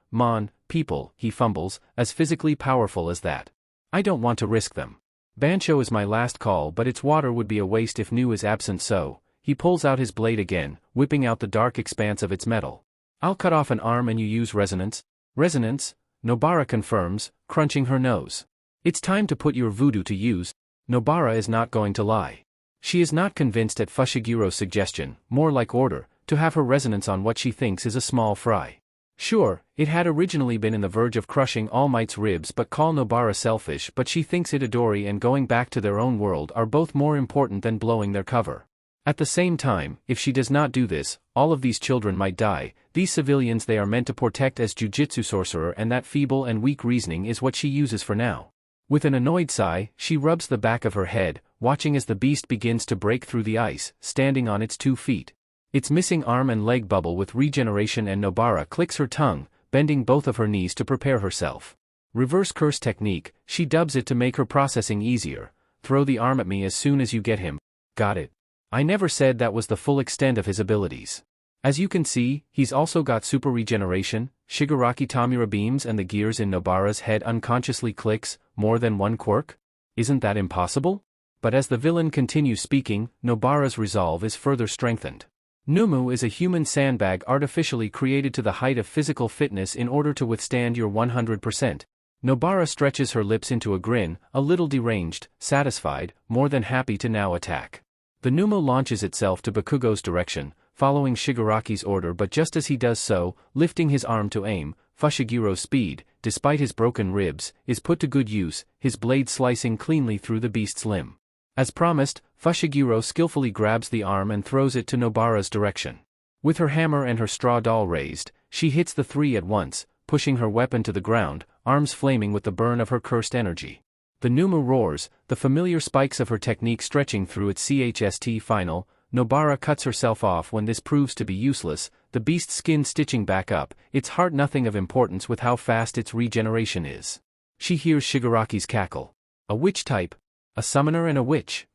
people, he fumbles, as physically powerful as that. "I don't want to risk them. Bansho is my last call but its water would be a waste if Nu is absent so." He pulls out his blade again, whipping out the dark expanse of its metal. "I'll cut off an arm and you use resonance." Resonance, Nobara confirms, crunching her nose. It's time to put your voodoo to use. Nobara is not going to lie. She is not convinced at Fushigiro's suggestion, more like order, to have her resonance on what she thinks is a small fry. Sure, it had originally been in the verge of crushing All Might's ribs, but call Nobara selfish, but she thinks Itadori and going back to their own world are both more important than blowing their cover. At the same time, if she does not do this, all of these children might die, these civilians they are meant to protect as Jujutsu Sorcerer, and that feeble and weak reasoning is what she uses for now. With an annoyed sigh, she rubs the back of her head, watching as the beast begins to break through the ice, standing on its 2 feet. Its missing arm and leg bubble with regeneration, and Nobara clicks her tongue, bending both of her knees to prepare herself. Reverse curse technique, she dubs it to make her processing easier. Throw the arm at me as soon as you get him. Got it. I never said that was the full extent of his abilities. As you can see, he's also got super regeneration, Shigaraki Tamura beams, and the gears in Nobara's head unconsciously clicks, more than one quirk? Isn't that impossible? But as the villain continues speaking, Nobara's resolve is further strengthened. Numu is a human sandbag artificially created to the height of physical fitness in order to withstand your 100%. Nobara stretches her lips into a grin, a little deranged, satisfied, more than happy to now attack. The Numu launches itself to Bakugo's direction, following Shigaraki's order, but just as he does so, lifting his arm to aim, Fushigiro's speed, despite his broken ribs, is put to good use, his blade slicing cleanly through the beast's limb. As promised, Fushiguro skillfully grabs the arm and throws it to Nobara's direction. With her hammer and her straw doll raised, she hits the 3 at once, pushing her weapon to the ground, arms flaming with the burn of her cursed energy. The Numu roars, the familiar spikes of her technique stretching through its CHST final. Nobara cuts herself off when this proves to be useless, the beast's skin stitching back up, its heart nothing of importance with how fast its regeneration is. She hears Shigaraki's cackle. A witch type? A summoner and a witch?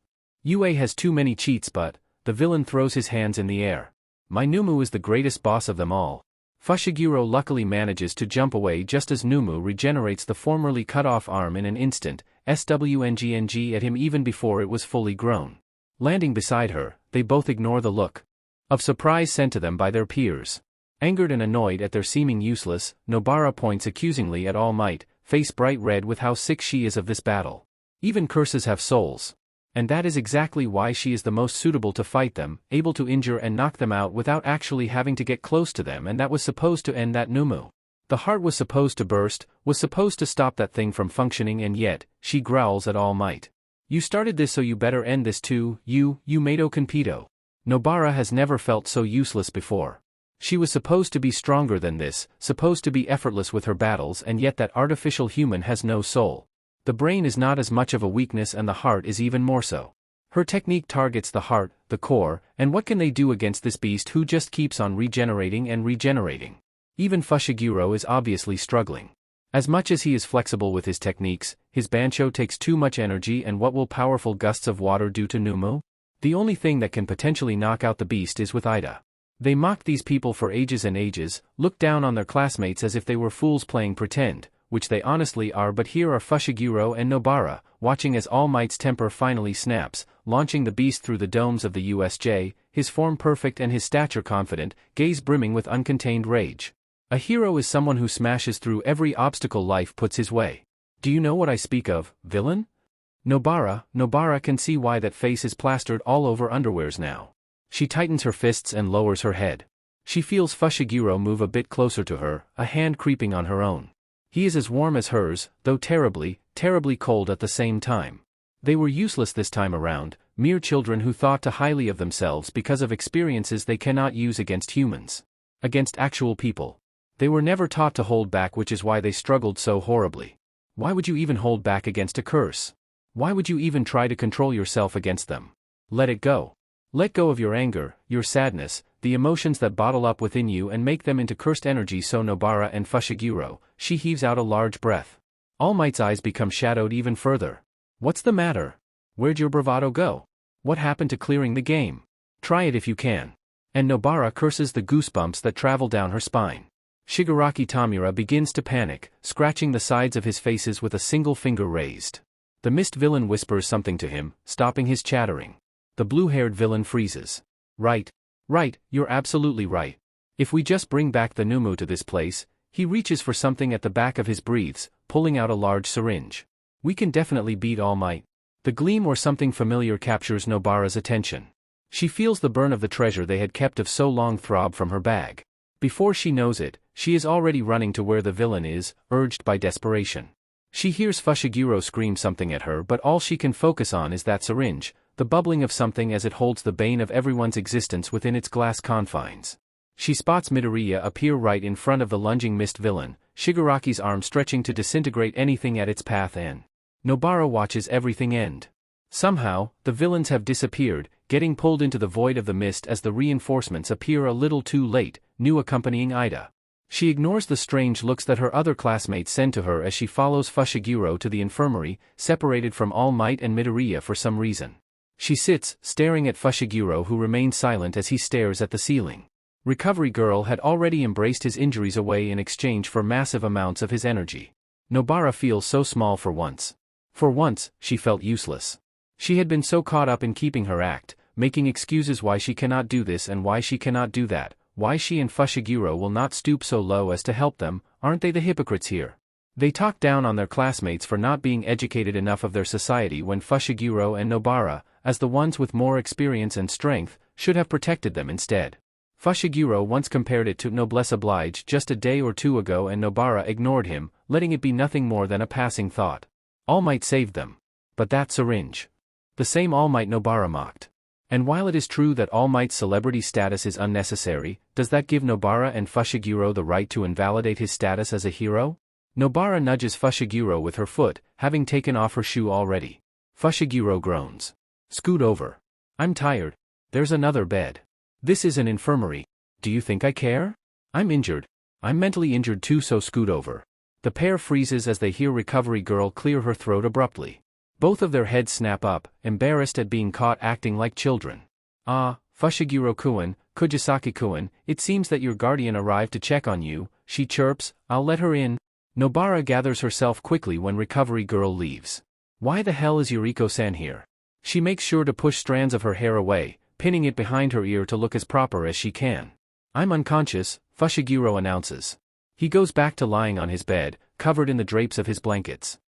Yue has too many cheats, but the villain throws his hands in the air. My Numu is the greatest boss of them all. Fushiguro luckily manages to jump away just as Numu regenerates the formerly cut-off arm in an instant, SWNGNG at him even before it was fully grown. Landing beside her, they both ignore the look of surprise sent to them by their peers. Angered and annoyed at their seeming useless, Nobara points accusingly at All Might, face bright red with how sick she is of this battle. Even curses have souls. And that is exactly why she is the most suitable to fight them, able to injure and knock them out without actually having to get close to them, and that was supposed to end that Numu. The heart was supposed to burst, was supposed to stop that thing from functioning, and yet, she growls at All Might. You started this, so you better end this too, you Mato Compito. Nobara has never felt so useless before. She was supposed to be stronger than this, supposed to be effortless with her battles, and yet that artificial human has no soul. The brain is not as much of a weakness, and the heart is even more so. Her technique targets the heart, the core, and what can they do against this beast who just keeps on regenerating and regenerating? Even Fushiguro is obviously struggling. As much as he is flexible with his techniques, his Bancho takes too much energy, and what will powerful gusts of water do to Numu? The only thing that can potentially knock out the beast is with Ida. They mocked these people for ages and ages, looked down on their classmates as if they were fools playing pretend, which they honestly are, but here are Fushiguro and Nobara, watching as All Might's temper finally snaps, launching the beast through the domes of the USJ, his form perfect and his stature confident, gaze brimming with uncontained rage. A hero is someone who smashes through every obstacle life puts his way. Do you know what I speak of, villain? Nobara can see why that face is plastered all over underwears now. She tightens her fists and lowers her head. She feels Fushiguro move a bit closer to her, a hand creeping on her own. He is as warm as hers, though terribly, terribly cold at the same time. They were useless this time around, mere children who thought too highly of themselves because of experiences they cannot use against humans. Against actual people. They were never taught to hold back, which is why they struggled so horribly. Why would you even hold back against a curse? Why would you even try to control yourself against them? Let it go. Let go of your anger, your sadness, the emotions that bottle up within you, and make them into cursed energy. So Nobara and Fushiguro, she heaves out a large breath. All Might's eyes become shadowed even further. What's the matter? Where'd your bravado go? What happened to clearing the game? Try it if you can. And Nobara curses the goosebumps that travel down her spine. Shigaraki Tamura begins to panic, scratching the sides of his faces with a single finger raised. The mist villain whispers something to him, stopping his chattering. The blue-haired villain freezes. Right, you're absolutely right. If we just bring back the Numu to this place, He reaches for something at the back of his briefs, pulling out a large syringe. We can definitely beat All Might. The gleam or something familiar captures Nobara's attention. She feels the burn of the treasure they had kept of so long throb from her bag. Before she knows it, she is already running to where the villain is, urged by desperation. She hears Fushiguro scream something at her, but all she can focus on is that syringe, the bubbling of something as it holds the bane of everyone's existence within its glass confines. She spots Midoriya appear right in front of the lunging mist villain, Shigaraki's arm stretching to disintegrate anything at its path and Nobara watches everything end. Somehow, the villains have disappeared, getting pulled into the void of the mist as the reinforcements appear a little too late, new accompanying Ida. She ignores the strange looks that her other classmates send to her as she follows Fushiguro to the infirmary, separated from All Might and Midoriya for some reason. She sits, staring at Fushiguro, who remains silent as he stares at the ceiling. Recovery Girl had already embraced his injuries away in exchange for massive amounts of his energy. Nobara feels so small for once. For once, she felt useless. She had been so caught up in keeping her act, making excuses why she cannot do this and why she cannot do that, why she and Fushiguro will not stoop so low as to help them. Aren't they the hypocrites here? They talk down on their classmates for not being educated enough of their society when Fushiguro and Nobara, as the ones with more experience and strength, should have protected them instead. Fushiguro once compared it to noblesse oblige just a day or two ago, and Nobara ignored him, letting it be nothing more than a passing thought. All Might saved them. But that syringe. The same All Might Nobara mocked. And while it is true that All Might's celebrity status is unnecessary, does that give Nobara and Fushiguro the right to invalidate his status as a hero? Nobara nudges Fushiguro with her foot, having taken off her shoe already. Fushiguro groans. Scoot over. I'm tired. There's another bed. This is an infirmary. Do you think I care? I'm injured. I'm mentally injured too, so scoot over. The pair freezes as they hear Recovery Girl clear her throat abruptly. Both of their heads snap up, embarrassed at being caught acting like children. Ah, Fushiguro-kun, Kugisaki-kun, it seems that your guardian arrived to check on you, she chirps. I'll let her in. Nobara gathers herself quickly when Recovery Girl leaves. Why the hell is Yuriko-san here? She makes sure to push strands of her hair away, pinning it behind her ear to look as proper as she can. I'm unconscious, Fushiguro announces. He goes back to lying on his bed, covered in the drapes of his blankets.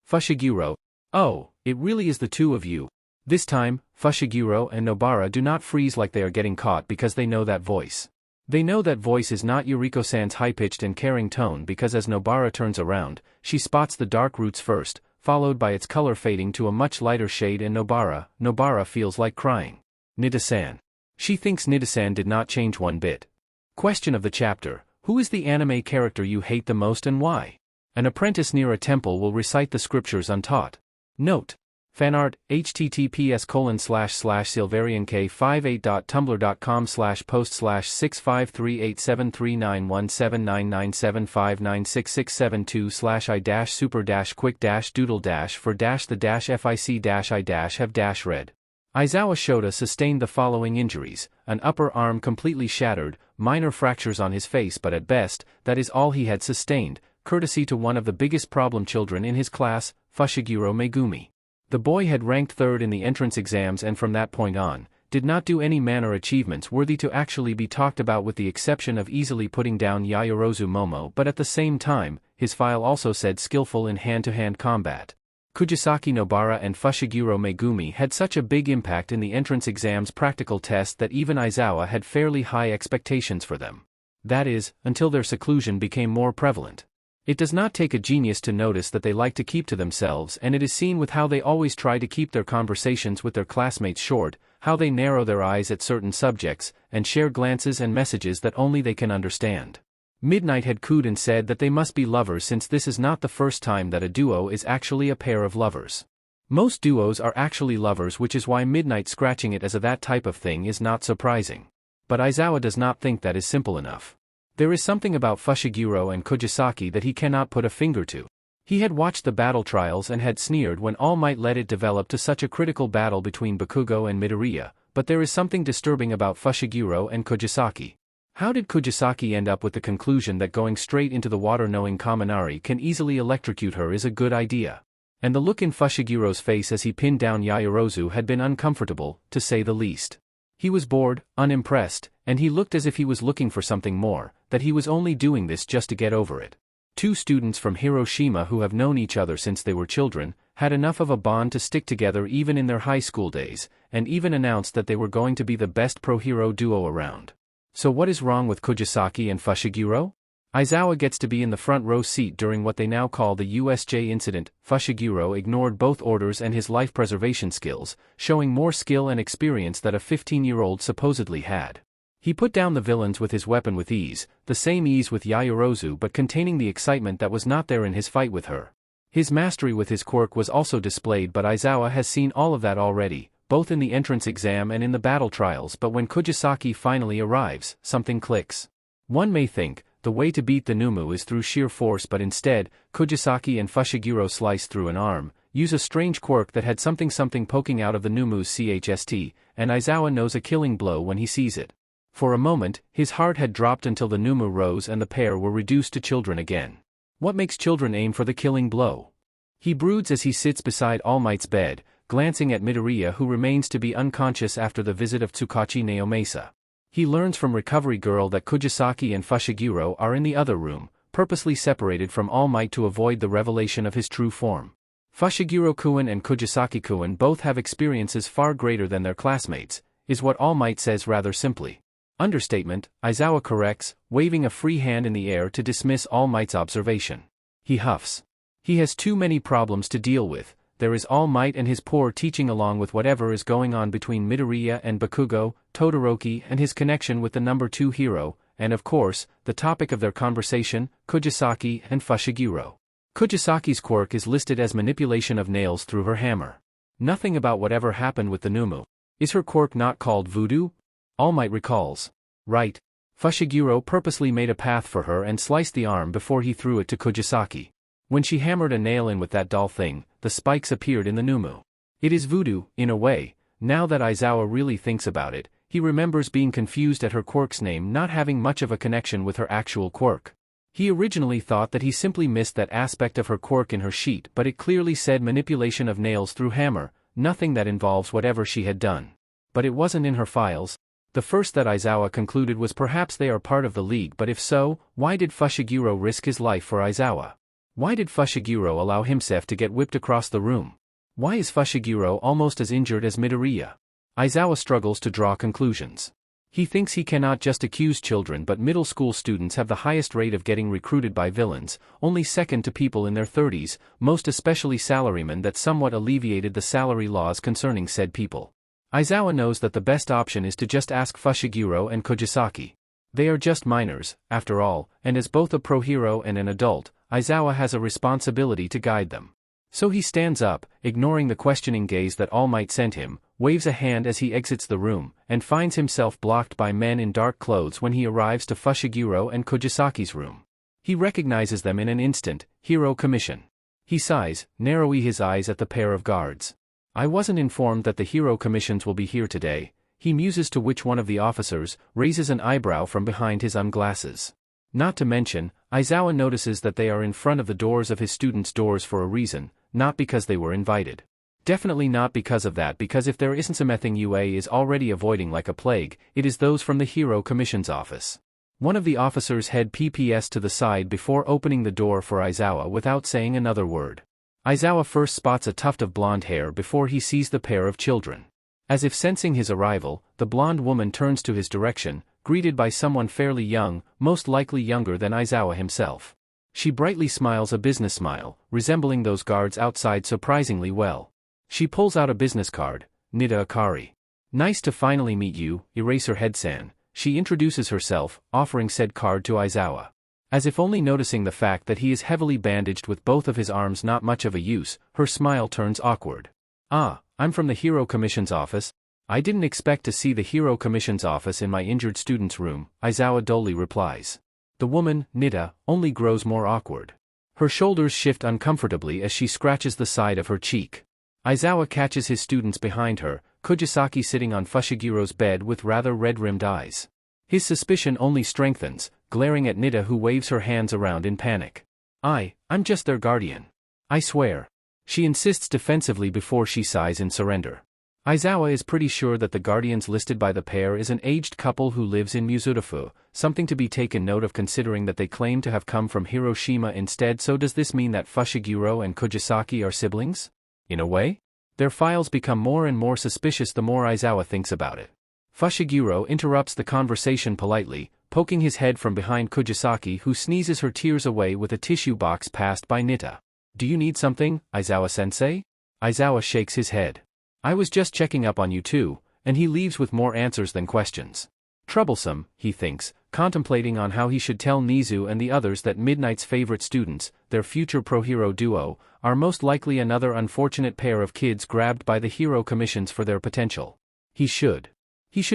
Fushiguro. Oh, it really is the two of you. This time, Fushiguro and Nobara do not freeze like they are getting caught because they know that voice. They know that voice is not Yuriko-san's high-pitched and caring tone, because as Nobara turns around, she spots the dark roots first, followed by its color fading to a much lighter shade, and Nobara feels like crying. Nida-san. She thinks Nida-san did not change one bit. Question of the chapter: who is the anime character you hate the most and why? An apprentice near a temple will recite the scriptures untaught. Note. Fanart, https://silverian-k58387391759975596672672/i-super-quick-doodle-for-the-fic-i-have-read. Aizawa Shota sustained the following injuries: an upper arm completely shattered, minor fractures on his face, but at best, that is all he had sustained, courtesy to one of the biggest problem children in his class, Fushiguro Megumi. The boy had ranked third in the entrance exams and from that point on, did not do any manner achievements worthy to actually be talked about, with the exception of easily putting down Yaoyorozu Momo, but at the same time, his file also said skillful in hand-to-hand combat. Kugisaki Nobara and Fushiguro Megumi had such a big impact in the entrance exams practical test that even Aizawa had fairly high expectations for them. That is, until their seclusion became more prevalent. It does not take a genius to notice that they like to keep to themselves, and it is seen with how they always try to keep their conversations with their classmates short, how they narrow their eyes at certain subjects, and share glances and messages that only they can understand. Midnight had cooed and said that they must be lovers, since this is not the first time that a duo is actually a pair of lovers. Most duos are actually lovers, which is why Midnight scratching it as a that type of thing is not surprising. But Aizawa does not think that is simple enough. There is something about Fushiguro and Kugisaki that he cannot put a finger to. He had watched the battle trials and had sneered when All Might let it develop to such a critical battle between Bakugo and Midoriya, but there is something disturbing about Fushiguro and Kugisaki. How did Kugisaki end up with the conclusion that going straight into the water knowing Kaminari can easily electrocute her is a good idea? And the look in Fushiguro's face as he pinned down Yaoyorozu had been uncomfortable, to say the least. He was bored, unimpressed, and he looked as if he was looking for something more, that he was only doing this just to get over it. Two students from Hiroshima who have known each other since they were children, had enough of a bond to stick together even in their high school days, and even announced that they were going to be the best pro-hero duo around. So what is wrong with Kugisaki and Fushiguro? Aizawa gets to be in the front row seat during what they now call the USJ incident. Fushiguro ignored both orders and his life preservation skills, showing more skill and experience that a 15-year-old supposedly had. He put down the villains with his weapon with ease, the same ease with Yayorozu but containing the excitement that was not there in his fight with her. His mastery with his quirk was also displayed, but Aizawa has seen all of that already, both in the entrance exam and in the battle trials, but when Kugisaki finally arrives, something clicks. One may think, the way to beat the Numu is through sheer force, but instead, Kugisaki and Fushiguro slice through an arm, use a strange quirk that had something poking out of the Numu's chst, and Aizawa knows a killing blow when he sees it. For a moment, his heart had dropped until the Numu rose and the pair were reduced to children again. What makes children aim for the killing blow? He broods as he sits beside All Might's bed, glancing at Midoriya, who remains to be unconscious after the visit of Tsukachi Naomasa. He learns from Recovery Girl that Kugisaki and Fushiguro are in the other room, purposely separated from All Might to avoid the revelation of his true form. Fushiguro-kun and Kugisaki-kun both have experiences far greater than their classmates, is what All Might says rather simply. Understatement, Aizawa corrects, waving a free hand in the air to dismiss All Might's observation. He huffs. He has too many problems to deal with. There is All Might and his poor teaching along with whatever is going on between Midoriya and Bakugo, Todoroki and his connection with the number 2 hero, and of course, the topic of their conversation, Kugisaki and Fushiguro. Kugisaki's quirk is listed as manipulation of nails through her hammer. Nothing about whatever happened with the Numu. Is her quirk not called voodoo? All Might recalls. Right. Fushiguro purposely made a path for her and sliced the arm before he threw it to Kugisaki. When she hammered a nail in with that doll thing, the spikes appeared in the Numu. It is voodoo, in a way. Now that Aizawa really thinks about it, he remembers being confused at her quirk's name not having much of a connection with her actual quirk. He originally thought that he simply missed that aspect of her quirk in her sheet, but it clearly said manipulation of nails through hammer, nothing that involves whatever she had done. But it wasn't in her files. The first that Aizawa concluded was perhaps they are part of the league, but if so, why did Fushiguro risk his life for Aizawa? Why did Fushiguro allow himself to get whipped across the room? Why is Fushiguro almost as injured as Midoriya? Aizawa struggles to draw conclusions. He thinks he cannot just accuse children, but middle school students have the highest rate of getting recruited by villains, only second to people in their 30s, most especially salarymen, that somewhat alleviated the salary laws concerning said people. Aizawa knows that the best option is to just ask Fushiguro and Kugisaki. They are just minors, after all, and as both a pro-hero and an adult, Aizawa has a responsibility to guide them. So he stands up, ignoring the questioning gaze that All Might sent him, waves a hand as he exits the room, and finds himself blocked by men in dark clothes when he arrives to Fushiguro and Kugisaki's room. He recognizes them in an instant. Hero Commission. He sighs, narrowing his eyes at the pair of guards. I wasn't informed that the Hero Commissions will be here today, he muses, to which one of the officers raises an eyebrow from behind his glasses. Not to mention, Aizawa notices that they are in front of the doors of his students' doors for a reason, not because they were invited. Definitely not because of that, because if there isn't something UA is already avoiding like a plague, it is those from the Hero Commission's office. One of the officers head PPS to the side before opening the door for Aizawa without saying another word. Aizawa first spots a tuft of blonde hair before he sees the pair of children. As if sensing his arrival, the blonde woman turns to his direction, greeted by someone fairly young, most likely younger than Aizawa himself. She brightly smiles a business smile, resembling those guards outside surprisingly well. She pulls out a business card. Nida Akari. Nice to finally meet you, Eraserhead-san. She introduces herself, offering said card to Aizawa. As if only noticing the fact that he is heavily bandaged with both of his arms not much of a use, her smile turns awkward. Ah, I'm from the Hero Commission's office. I didn't expect to see the Hero Commission's office in my injured student's room, Aizawa dully replies. The woman, Nida, only grows more awkward. Her shoulders shift uncomfortably as she scratches the side of her cheek. Aizawa catches his students behind her, Kugisaki sitting on Fushiguro's bed with rather red-rimmed eyes. His suspicion only strengthens, glaring at Nida, who waves her hands around in panic. I'm just their guardian. I swear. She insists defensively before she sighs in surrender. Aizawa is pretty sure that the guardians listed by the pair is an aged couple who lives in Mizurufu, something to be taken note of considering that they claim to have come from Hiroshima instead. So does this mean that Fushiguro and Kugisaki are siblings? In a way? Their files become more and more suspicious the more Aizawa thinks about it. Fushiguro interrupts the conversation politely, poking his head from behind Kugisaki, who sneezes her tears away with a tissue box passed by Nita. Do you need something, Aizawa-sensei? Aizawa shakes his head. I was just checking up on you too, and he leaves with more answers than questions. Troublesome, he thinks, contemplating on how he should tell Nizu and the others that Midnight's favorite students, their future pro-hero duo, are most likely another unfortunate pair of kids grabbed by the hero commissions for their potential. He should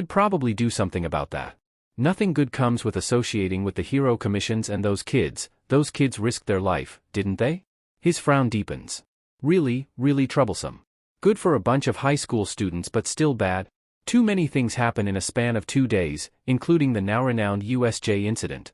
probably do something about that. Nothing good comes with associating with the hero commissions and those kids risked their life, didn't they? His frown deepens. Really, really troublesome. Good for a bunch of high school students but still bad. Too many things happen in a span of 2 days, including the now-renowned USJ incident.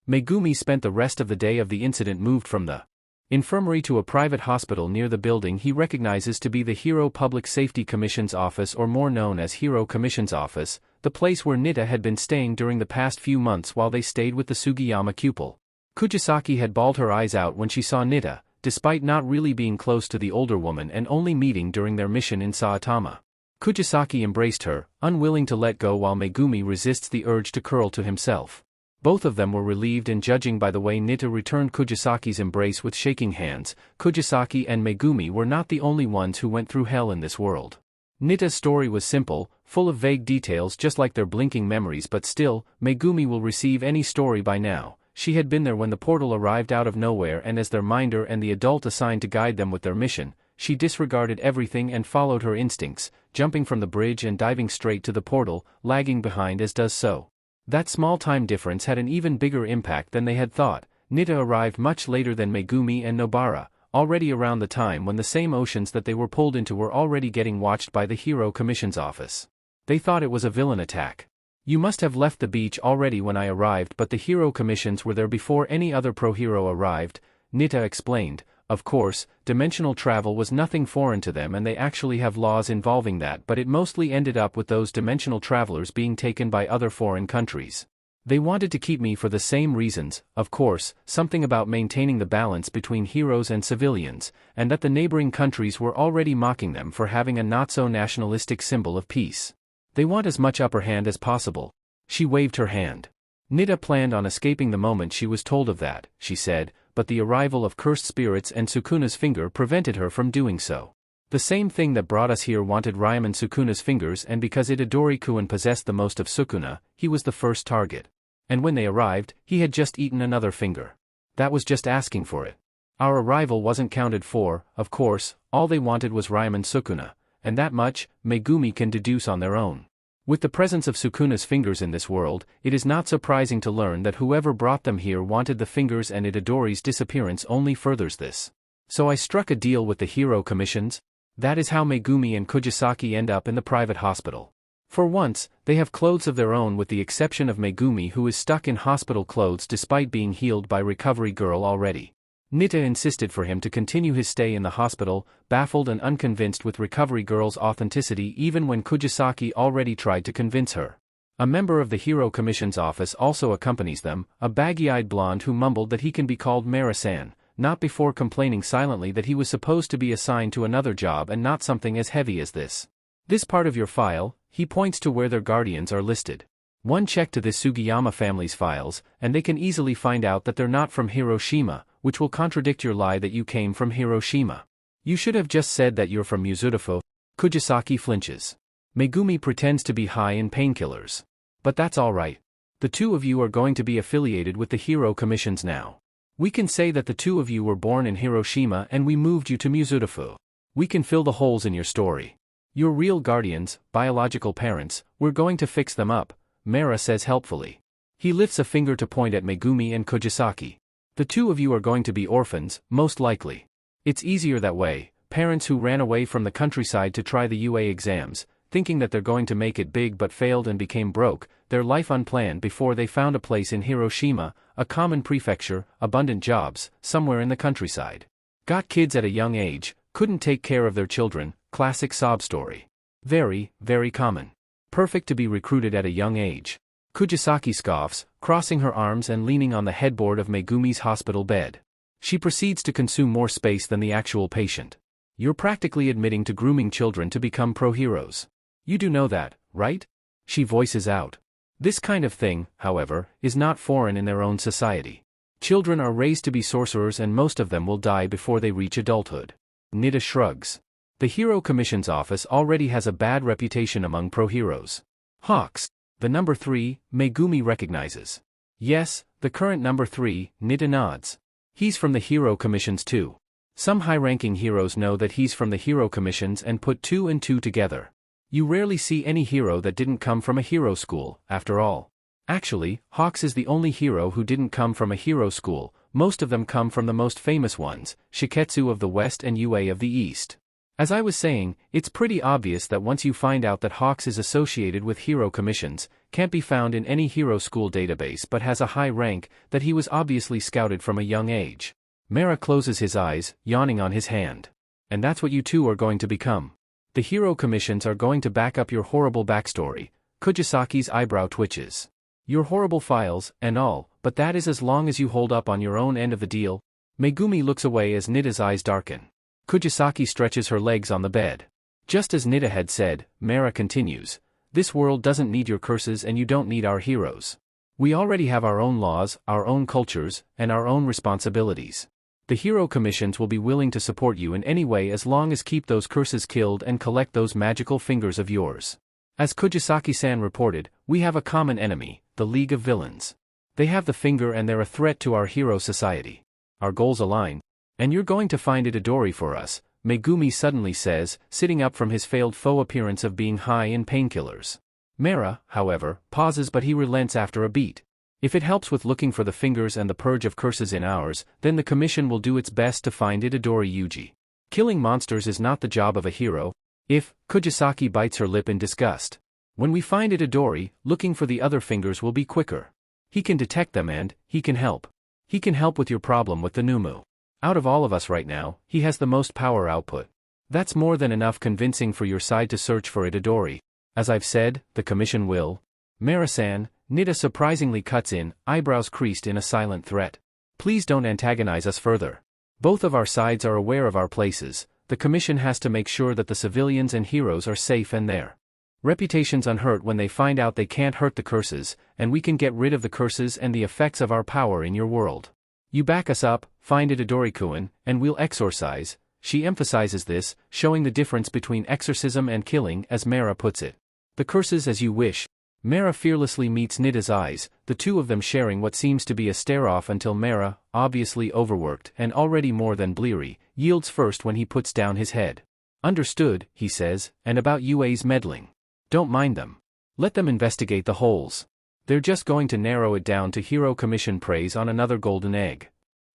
Megumi spent the rest of the day of the incident moved from the infirmary to a private hospital near the building he recognizes to be the Hero Public Safety Commission's office, or more known as Hero Commission's office, the place where Nita had been staying during the past few months while they stayed with the Sugiyama pupil. Kugisaki had bawled her eyes out when she saw Nita, despite not really being close to the older woman and only meeting during their mission in Saitama. Kugisaki embraced her, unwilling to let go while Megumi resists the urge to curl to himself. Both of them were relieved, and judging by the way Nita returned Kugisaki's embrace with shaking hands, Kugisaki and Megumi were not the only ones who went through hell in this world. Nita's story was simple, full of vague details just like their blinking memories, but still, Megumi will receive any story by now. She had been there when the portal arrived out of nowhere, and as their minder and the adult assigned to guide them with their mission, she disregarded everything and followed her instincts, jumping from the bridge and diving straight to the portal, lagging behind as does so. That small time difference had an even bigger impact than they had thought. Nita arrived much later than Megumi and Nobara, already around the time when the same oceans that they were pulled into were already getting watched by the Hero Commission's office. They thought it was a villain attack. You must have left the beach already when I arrived, but the Hero Commissions were there before any other pro-hero arrived, Nita explained. Of course, dimensional travel was nothing foreign to them, and they actually have laws involving that, but it mostly ended up with those dimensional travelers being taken by other foreign countries. They wanted to keep me for the same reasons, of course, something about maintaining the balance between heroes and civilians, and that the neighboring countries were already mocking them for having a not-so-nationalistic symbol of peace. They want as much upper hand as possible. She waved her hand. Nita planned on escaping the moment she was told of that, she said, but the arrival of cursed spirits and Sukuna's finger prevented her from doing so. The same thing that brought us here wanted Ryman Sukuna's fingers, and because Itadori-kun possessed the most of Sukuna, he was the first target. And when they arrived, he had just eaten another finger. That was just asking for it. Our arrival wasn't counted for, of course, all they wanted was Ryman Sukuna, and that much, Megumi can deduce on their own. With the presence of Sukuna's fingers in this world, it is not surprising to learn that whoever brought them here wanted the fingers, and Itadori's disappearance only furthers this. So I struck a deal with the Hero Commissions. That is how Megumi and Kugisaki end up in the private hospital. For once, they have clothes of their own, with the exception of Megumi, who is stuck in hospital clothes despite being healed by Recovery Girl already. Nita insisted for him to continue his stay in the hospital, baffled and unconvinced with Recovery Girl's authenticity even when Kugisaki already tried to convince her. A member of the Hero Commission's office also accompanies them, a baggy-eyed blonde who mumbled that he can be called Mara-san, not before complaining silently that he was supposed to be assigned to another job and not something as heavy as this. This part of your file, he points to where their guardians are listed. One check to this Sugiyama family's files, and they can easily find out that they're not from Hiroshima, which will contradict your lie that you came from Hiroshima. You should have just said that you're from Mizurufu. Kugisaki flinches. Megumi pretends to be high in painkillers. But that's alright. The two of you are going to be affiliated with the Hero Commissions now. We can say that the two of you were born in Hiroshima and we moved you to Mizurufu. We can fill the holes in your story. Your real guardians, biological parents, we're going to fix them up, Mara says helpfully. He lifts a finger to point at Megumi and Kugisaki. The two of you are going to be orphans, most likely. It's easier that way. Parents who ran away from the countryside to try the UA exams, thinking that they're going to make it big but failed and became broke, their life unplanned before they found a place in Hiroshima, a common prefecture, abundant jobs, somewhere in the countryside. Got kids at a young age, couldn't take care of their children, classic sob story. Very, very common. Perfect to be recruited at a young age. Kugisaki scoffs, crossing her arms and leaning on the headboard of Megumi's hospital bed. She proceeds to consume more space than the actual patient. You're practically admitting to grooming children to become pro-heroes. You do know that, right? She voices out. This kind of thing, however, is not foreign in their own society. Children are raised to be sorcerers and most of them will die before they reach adulthood. Nida shrugs. The Hero Commission's office already has a bad reputation among pro-heroes. Hawks, the number 3, Megumi recognizes. Yes, the current number 3, Nida nods. He's from the Hero Commissions too. Some high-ranking heroes know that he's from the Hero Commissions and put 2 and 2 together. You rarely see any hero that didn't come from a hero school, after all. Actually, Hawks is the only hero who didn't come from a hero school. Most of them come from the most famous ones, Shiketsu of the West and UA of the East. As I was saying, it's pretty obvious that once you find out that Hawks is associated with Hero Commissions, can't be found in any hero school database but has a high rank, that he was obviously scouted from a young age. Mera closes his eyes, yawning on his hand. And that's what you two are going to become. The Hero Commissions are going to back up your horrible backstory. Kugisaki's eyebrow twitches. Your horrible files, and all, but that is as long as you hold up on your own end of the deal. Megumi looks away as Nida's eyes darken. Kugisaki stretches her legs on the bed. Just as Nida had said, Mera continues, this world doesn't need your curses and you don't need our heroes. We already have our own laws, our own cultures, and our own responsibilities. The Hero Commissions will be willing to support you in any way as long as keep those curses killed and collect those magical fingers of yours. As Kugisaki-san reported, we have a common enemy, the League of Villains. They have the finger and they're a threat to our hero society. Our goals align. And you're going to find Itadori for us, Megumi suddenly says, sitting up from his failed faux appearance of being high in painkillers. Mera, however, pauses but he relents after a beat. If it helps with looking for the fingers and the purge of curses in ours, then the commission will do its best to find Itadori Yūji. Killing monsters is not the job of a hero. If, Kugisaki bites her lip in disgust. When we find Itadori, looking for the other fingers will be quicker. He can detect them and, he can help. He can help with your problem with the Numu. Out of all of us right now, he has the most power output. That's more than enough convincing for your side to search for Itadori. As I've said, the commission will. Mera-san, Nida surprisingly cuts in, eyebrows creased in a silent threat. Please don't antagonize us further. Both of our sides are aware of our places. The commission has to make sure that the civilians and heroes are safe and their reputations unhurt when they find out they can't hurt the curses, and we can get rid of the curses and the effects of our power in your world. You back us up, find Itadori-kun, and we'll exorcise. She emphasizes this, showing the difference between exorcism and killing as Mera puts it. The curses as you wish. Mera fearlessly meets Nida's eyes, the two of them sharing what seems to be a stare-off until Mera, obviously overworked and already more than bleary, yields first when he puts down his head. Understood, he says, and about UA's meddling. Don't mind them. Let them investigate the holes. They're just going to narrow it down to Hero Commission praise on another golden egg.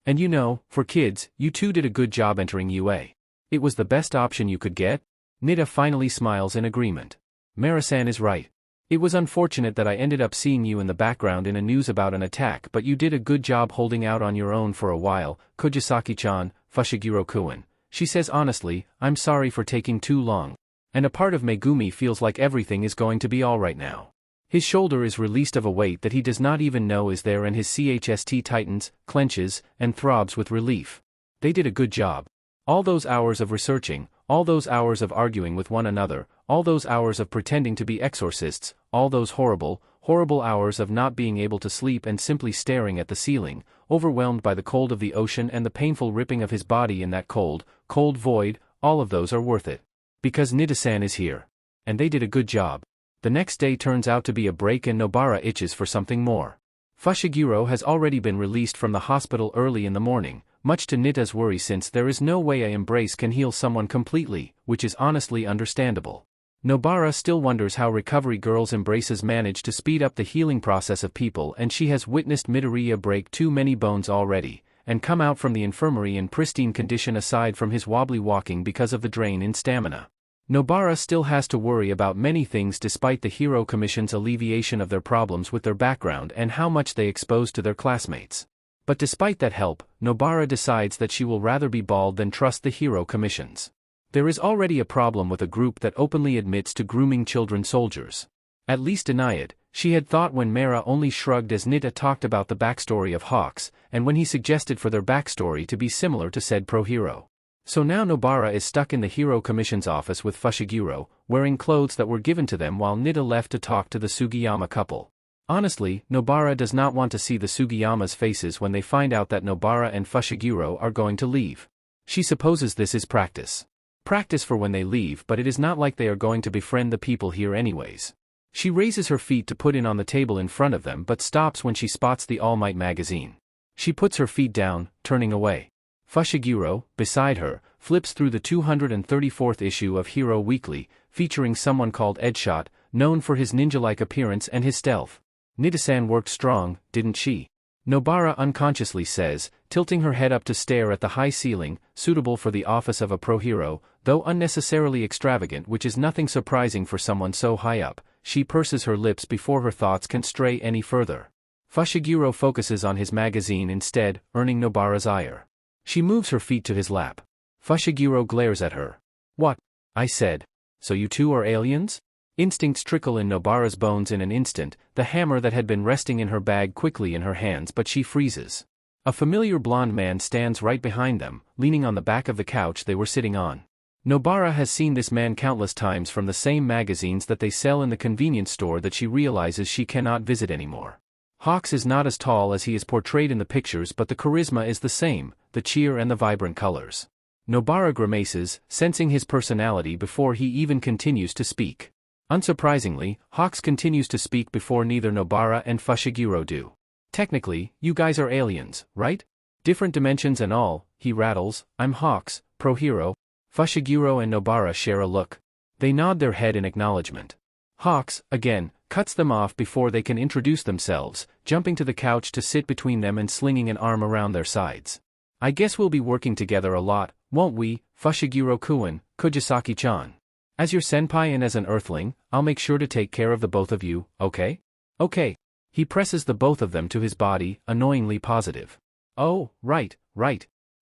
And you know, for kids, you two did a good job entering UA. It was the best option you could get? Nida finally smiles in agreement. Mera-san is right. It was unfortunate that I ended up seeing you in the background in a news about an attack, but you did a good job holding out on your own for a while, Kugisaki-chan, Fushiguro-kun. She says honestly, I'm sorry for taking too long. And a part of Megumi feels like everything is going to be alright now. His shoulder is released of a weight that he does not even know is there and his chest tightens, clenches, and throbs with relief. They did a good job. All those hours of researching, all those hours of arguing with one another, all those hours of pretending to be exorcists, all those horrible, horrible hours of not being able to sleep and simply staring at the ceiling, overwhelmed by the cold of the ocean and the painful ripping of his body in that cold, cold void, all of those are worth it. Because Nida-san is here. And they did a good job. The next day turns out to be a break and Nobara itches for something more. Fushiguro has already been released from the hospital early in the morning, much to Nida's worry since there is no way a embrace can heal someone completely, which is honestly understandable. Nobara still wonders how recovery girls' embraces manage to speed up the healing process of people, and she has witnessed Midoriya break too many bones already, and come out from the infirmary in pristine condition aside from his wobbly walking because of the drain in stamina. Nobara still has to worry about many things despite the Hero Commission's alleviation of their problems with their background and how much they expose to their classmates. But despite that help, Nobara decides that she will rather be bald than trust the Hero Commissions. There is already a problem with a group that openly admits to grooming children soldiers. At least deny it, she had thought when Mera only shrugged as Nita talked about the backstory of Hawks, and when he suggested for their backstory to be similar to said pro-hero. So now Nobara is stuck in the Hero Commission's office with Fushiguro, wearing clothes that were given to them while Nita left to talk to the Sugiyama couple. Honestly, Nobara does not want to see the Sugiyama's faces when they find out that Nobara and Fushiguro are going to leave. She supposes this is practice. Practice for when they leave, but it is not like they are going to befriend the people here anyways. She raises her feet to put in on the table in front of them but stops when she spots the All Might magazine. She puts her feet down, turning away. Fushiguro, beside her, flips through the 234th issue of Hero Weekly, featuring someone called Edshot, known for his ninja-like appearance and his stealth. Nita-san worked strong, didn't she? Nobara unconsciously says, tilting her head up to stare at the high ceiling, suitable for the office of a pro-hero, though unnecessarily extravagant, which is nothing surprising for someone so high up. She purses her lips before her thoughts can stray any further. Fushiguro focuses on his magazine instead, earning Nobara's ire. She moves her feet to his lap. Fushiguro glares at her. What? I said. So you two are aliens? Instincts trickle in Nobara's bones in an instant, the hammer that had been resting in her bag quickly in her hands, but she freezes. A familiar blonde man stands right behind them, leaning on the back of the couch they were sitting on. Nobara has seen this man countless times from the same magazines that they sell in the convenience store that she realizes she cannot visit anymore. Hawks is not as tall as he is portrayed in the pictures, but the charisma is the same, the cheer and the vibrant colors. Nobara grimaces, sensing his personality before he even continues to speak. Unsurprisingly, Hawks continues to speak before neither Nobara and Fushiguro do. Technically, you guys are aliens, right? Different dimensions and all, he rattles. I'm Hawks, pro-hero. Fushiguro and Nobara share a look. They nod their head in acknowledgement. Hawks, again, cuts them off before they can introduce themselves, jumping to the couch to sit between them and slinging an arm around their sides. I guess we'll be working together a lot, won't we, Fushiguro-kun, Kugisaki-chan? As your senpai and as an earthling, I'll make sure to take care of the both of you, okay? Okay. He presses the both of them to his body, annoyingly positive. Oh, right.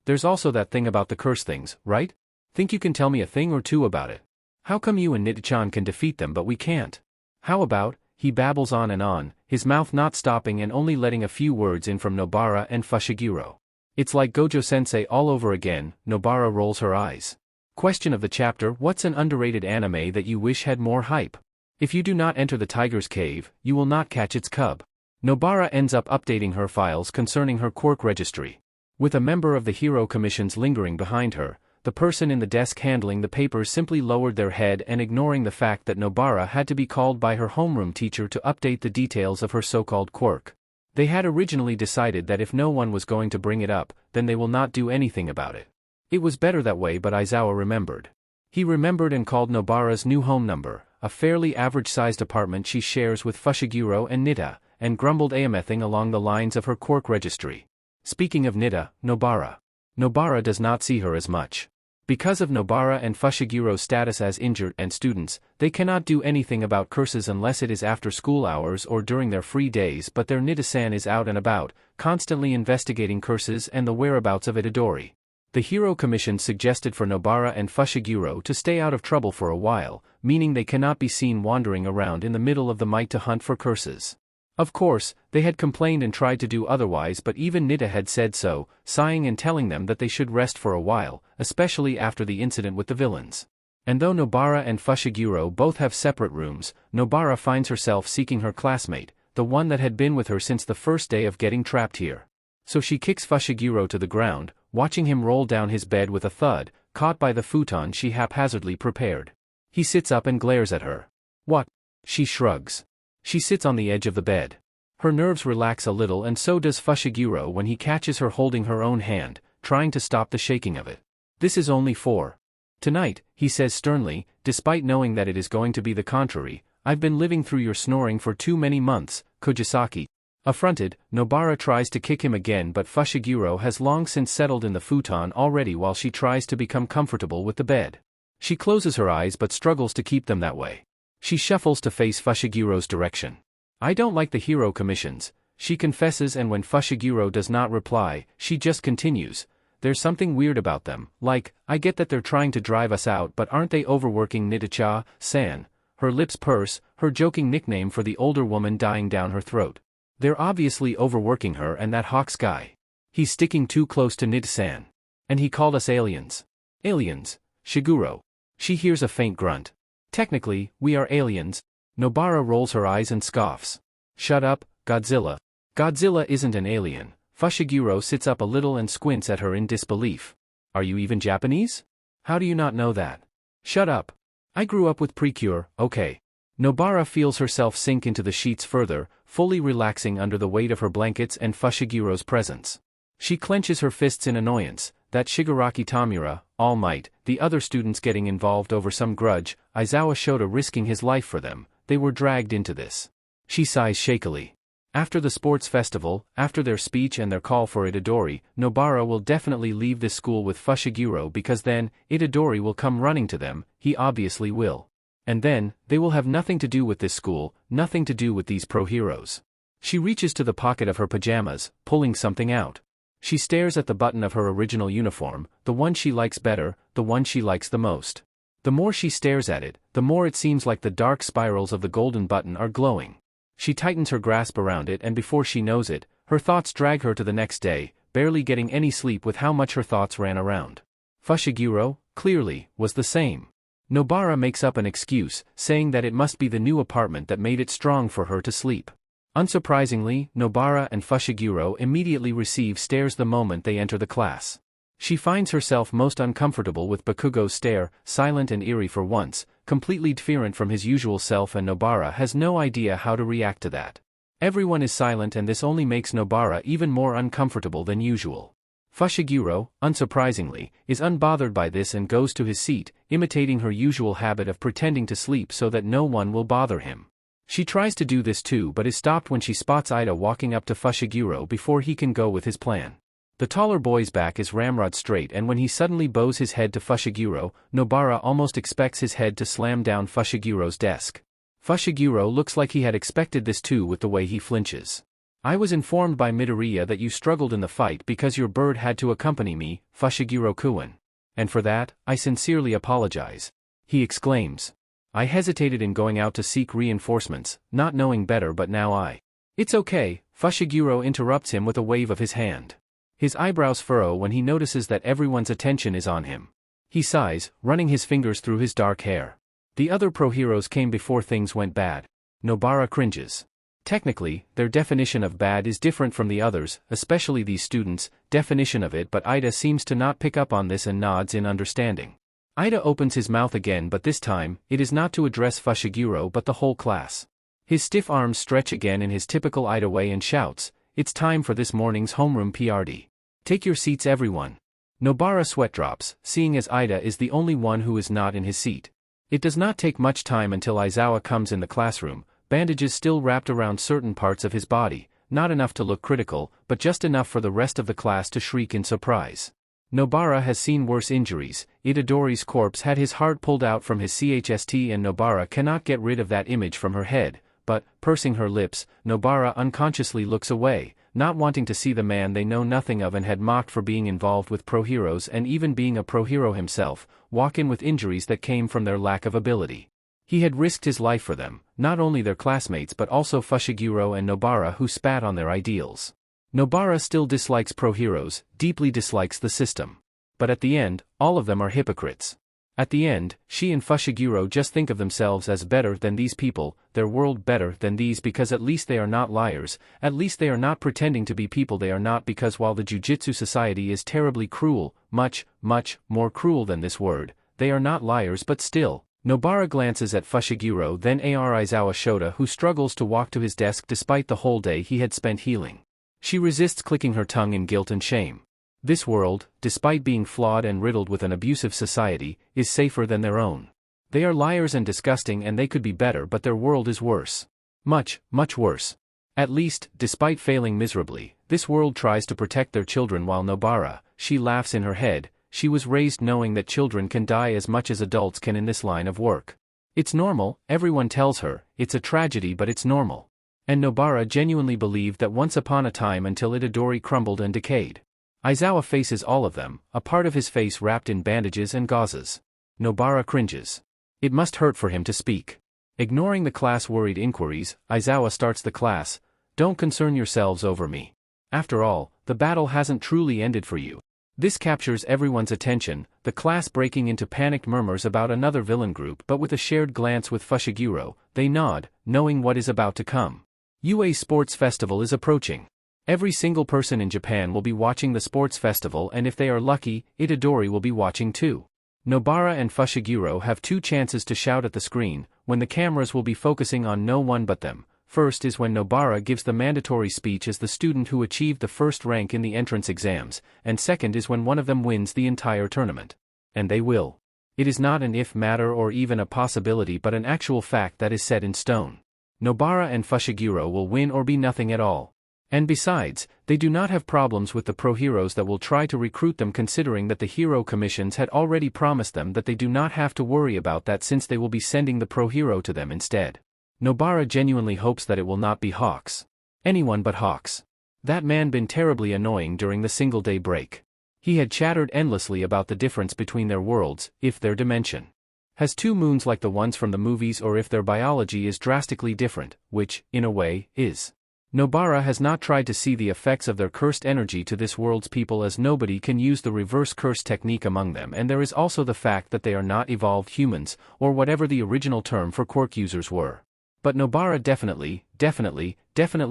There's also that thing about the curse things, right? Think you can tell me a thing or two about it? How come you and Nita-chan can defeat them but we can't? How about, he babbles on, his mouth not stopping and only letting a few words in from Nobara and Fushiguro. It's like Gojo-sensei all over again. Nobara rolls her eyes. Question of the chapter: what's an underrated anime that you wish had more hype? If you do not enter the tiger's cave, you will not catch its cub. Nobara ends up updating her files concerning her quirk registry. With a member of the Hero Commissions lingering behind her, the person in the desk handling the papers simply lowered their head and ignoring the fact that Nobara had to be called by her homeroom teacher to update the details of her so-called quirk. They had originally decided that if no one was going to bring it up, then they will not do anything about it. It was better that way, but Aizawa remembered. He remembered and called Nobara's new home number, a fairly average-sized apartment she shares with Fushiguro and Nita, and grumbled amething along the lines of her quirk registry. Speaking of Nita, Nobara does not see her as much. Because of Nobara and Fushiguro's status as injured and students, they cannot do anything about curses unless it is after school hours or during their free days, but their Nita-san is out and about, constantly investigating curses and the whereabouts of Itadori. The Hero Commission suggested for Nobara and Fushiguro to stay out of trouble for a while, meaning they cannot be seen wandering around in the middle of the night to hunt for curses. Of course, they had complained and tried to do otherwise, but even Nita had said so, sighing and telling them that they should rest for a while, especially after the incident with the villains. And though Nobara and Fushiguro both have separate rooms, Nobara finds herself seeking her classmate, the one that had been with her since the first day of getting trapped here. So she kicks Fushiguro to the ground, watching him roll down his bed with a thud, caught by the futon she haphazardly prepared. He sits up and glares at her. What? She shrugs. She sits on the edge of the bed. Her nerves relax a little, and so does Fushiguro when he catches her holding her own hand, trying to stop the shaking of it. This is only for tonight, he says sternly, despite knowing that it is going to be the contrary. I've been living through your snoring for too many months, Kugisaki. Affronted, Nobara tries to kick him again, but Fushiguro has long since settled in the futon already while she tries to become comfortable with the bed. She closes her eyes but struggles to keep them that way. She shuffles to face Fushiguro's direction. I don't like the Hero Commissions, she confesses, and when Fushiguro does not reply, she just continues. There's something weird about them, like, I get that they're trying to drive us out but aren't they overworking Nitacha-san? Her lips purse, her joking nickname for the older woman dying down her throat. They're obviously overworking her and that Hawks guy. He's sticking too close to Nita-san. And he called us aliens. Aliens, Shiguro. She hears a faint grunt. Technically, we are aliens. Nobara rolls her eyes and scoffs. Shut up, Godzilla. Godzilla isn't an alien. Fushiguro sits up a little and squints at her in disbelief. Are you even Japanese? How do you not know that? Shut up. I grew up with Precure, okay. Nobara feels herself sink into the sheets further, fully relaxing under the weight of her blankets and Fushiguro's presence. She clenches her fists in annoyance, that Shigaraki Tamura, All Might, the other students getting involved over some grudge, Aizawa Shota risking his life for them, they were dragged into this. She sighs shakily. After the sports festival, after their speech and their call for Itadori, Nobara will definitely leave this school with Fushiguro because then, Itadori will come running to them, he obviously will. And then, they will have nothing to do with this school, nothing to do with these pro-heroes. She reaches to the pocket of her pajamas, pulling something out. She stares at the button of her original uniform, the one she likes better, the one she likes the most. The more she stares at it, the more it seems like the dark spirals of the golden button are glowing. She tightens her grasp around it and before she knows it, her thoughts drag her to the next day, barely getting any sleep with how much her thoughts ran around. Fushiguro, clearly, was the same. Nobara makes up an excuse, saying that it must be the new apartment that made it strong for her to sleep. Unsurprisingly, Nobara and Fushiguro immediately receive stares the moment they enter the class. She finds herself most uncomfortable with Bakugo's stare, silent and eerie for once, completely different from his usual self, and Nobara has no idea how to react to that. Everyone is silent and this only makes Nobara even more uncomfortable than usual. Fushiguro, unsurprisingly, is unbothered by this and goes to his seat, imitating her usual habit of pretending to sleep so that no one will bother him. She tries to do this too but is stopped when she spots Ida walking up to Fushiguro before he can go with his plan. The taller boy's back is ramrod straight and when he suddenly bows his head to Fushiguro, Nobara almost expects his head to slam down Fushiguro's desk. Fushiguro looks like he had expected this too with the way he flinches. I was informed by Midoriya that you struggled in the fight because your bird had to accompany me, Fushiguro-kun. And for that, I sincerely apologize. He exclaims. I hesitated in going out to seek reinforcements, not knowing better but now I. It's okay, Fushiguro interrupts him with a wave of his hand. His eyebrows furrow when he notices that everyone's attention is on him. He sighs, running his fingers through his dark hair. The other pro-heroes came before things went bad. Nobara cringes. Technically, their definition of bad is different from the others, especially these students' definition of it, but Ida seems to not pick up on this and nods in understanding. Ida opens his mouth again but this time, it is not to address Fushiguro but the whole class. His stiff arms stretch again in his typical Ida way and shouts, it's time for this morning's homeroom PRD. Take your seats everyone. Nobara sweat drops, seeing as Ida is the only one who is not in his seat. It does not take much time until Aizawa comes in the classroom, bandages still wrapped around certain parts of his body, not enough to look critical, but just enough for the rest of the class to shriek in surprise. Nobara has seen worse injuries. Itadori's corpse had his heart pulled out from his chst and Nobara cannot get rid of that image from her head, but, pursing her lips, Nobara unconsciously looks away, not wanting to see the man they know nothing of and had mocked for being involved with pro-heroes and even being a pro-hero himself, walk in with injuries that came from their lack of ability. He had risked his life for them, not only their classmates but also Fushiguro and Nobara who spat on their ideals. Nobara still dislikes pro-heroes, deeply dislikes the system. But at the end, all of them are hypocrites. At the end, she and Fushiguro just think of themselves as better than these people, their world better than these because at least they are not liars, at least they are not pretending to be people they are not because while the Jujutsu society is terribly cruel, much, much more cruel than this word, they are not liars but still. Nobara glances at Fushiguro then Aizawa Shota who struggles to walk to his desk despite the whole day he had spent healing. She resists clicking her tongue in guilt and shame. This world, despite being flawed and riddled with an abusive society, is safer than their own. They are liars and disgusting and they could be better but their world is worse. Much, much worse. At least, despite failing miserably, this world tries to protect their children while Nobara, she laughs in her head, she was raised knowing that children can die as much as adults can in this line of work. It's normal, everyone tells her, it's a tragedy but it's normal. And Nobara genuinely believed that once upon a time until Itadori crumbled and decayed. Aizawa faces all of them, a part of his face wrapped in bandages and gauzes. Nobara cringes. It must hurt for him to speak. Ignoring the class-worried inquiries, Aizawa starts the class. Don't concern yourselves over me. After all, the battle hasn't truly ended for you. This captures everyone's attention, the class breaking into panicked murmurs about another villain group, but with a shared glance with Fushiguro, they nod, knowing what is about to come. UA Sports Festival is approaching. Every single person in Japan will be watching the sports festival, and if they are lucky, Itadori will be watching too. Nobara and Fushiguro have two chances to shout at the screen, when the cameras will be focusing on no one but them. First is when Nobara gives the mandatory speech as the student who achieved the first rank in the entrance exams, and second is when one of them wins the entire tournament. And they will. It is not an if matter or even a possibility but an actual fact that is set in stone. Nobara and Fushiguro will win or be nothing at all. And besides, they do not have problems with the pro-heroes that will try to recruit them, considering that the hero commissions had already promised them that they do not have to worry about that since they will be sending the pro-hero to them instead. Nobara genuinely hopes that it will not be Hawks. Anyone but Hawks. That man been terribly annoying during the single-day break. He had chattered endlessly about the difference between their worlds, if their dimension has two moons like the ones from the movies or if their biology is drastically different, which, in a way, is. Nobara has not tried to see the effects of their cursed energy to this world's people, as nobody can use the reverse curse technique among them, and there is also the fact that they are not evolved humans, or whatever the original term for quirk users were. But Nobara definitely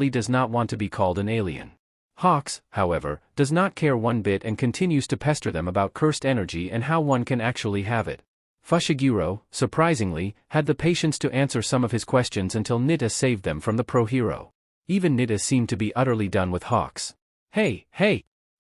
does not want to be called an alien. Hawks, however, does not care one bit and continues to pester them about cursed energy and how one can actually have it. Fushiguro, surprisingly, had the patience to answer some of his questions until Nita saved them from the pro-hero. Even Nita seemed to be utterly done with Hawks. Hey,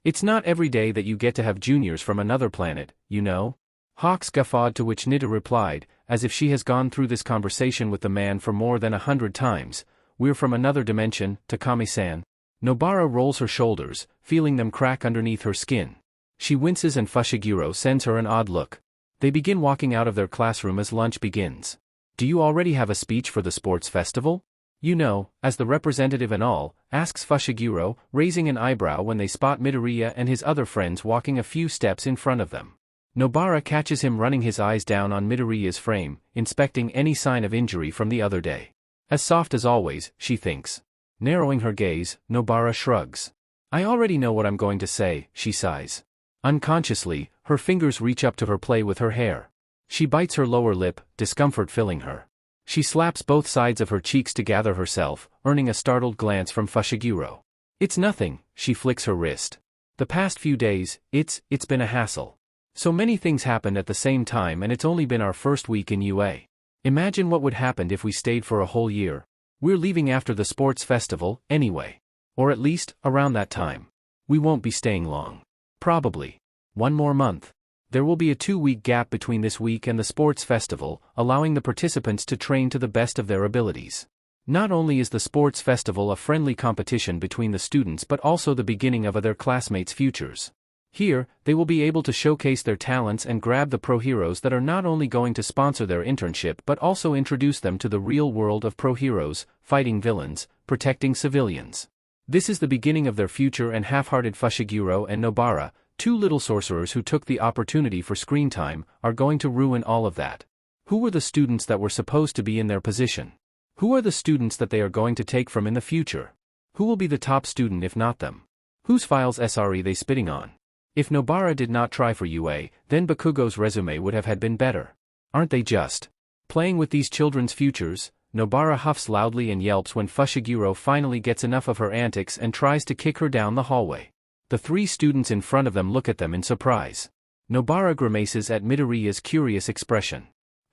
it's not every day that you get to have juniors from another planet, you know? Hawks guffawed, to which Nita replied, as if she has gone through this conversation with the man for more than 100 times. We're from another dimension, Takami-san. Nobara rolls her shoulders, feeling them crack underneath her skin. She winces and Fushiguro sends her an odd look. They begin walking out of their classroom as lunch begins. Do you already have a speech for the sports festival? You know, as the representative and all, asks Fushiguro, raising an eyebrow when they spot Midoriya and his other friends walking a few steps in front of them. Nobara catches him running his eyes down on Midoriya's frame, inspecting any sign of injury from the other day. As soft as always, she thinks. Narrowing her gaze, Nobara shrugs. I already know what I'm going to say, she sighs. Unconsciously, her fingers reach up to her play with her hair. She bites her lower lip, discomfort filling her. She slaps both sides of her cheeks to gather herself, earning a startled glance from Fushiguro. It's nothing, she flicks her wrist. The past few days, it's been a hassle. So many things happened at the same time and it's only been our first week in UA. Imagine what would happen if we stayed for a whole year. We're leaving after the sports festival, anyway. Or at least, around that time. We won't be staying long. Probably. 1 more month. There will be a 2-week gap between this week and the sports festival, allowing the participants to train to the best of their abilities. Not only is the sports festival a friendly competition between the students but also the beginning of their classmates' futures. Here, they will be able to showcase their talents and grab the pro-heroes that are not only going to sponsor their internship but also introduce them to the real world of pro-heroes, fighting villains, protecting civilians. This is the beginning of their future, and half-hearted Fushiguro and Nobara, 2 little sorcerers who took the opportunity for screen time, are going to ruin all of that. Who were the students that were supposed to be in their position? Who are the students that they are going to take from in the future? Who will be the top student if not them? Whose files are they spitting on? If Nobara did not try for UA, then Bakugo's resume would have had been better. Aren't they just playing with these children's futures? Nobara huffs loudly and yelps when Fushiguro finally gets enough of her antics and tries to kick her down the hallway. The 3 students in front of them look at them in surprise. Nobara grimaces at Midoriya's curious expression.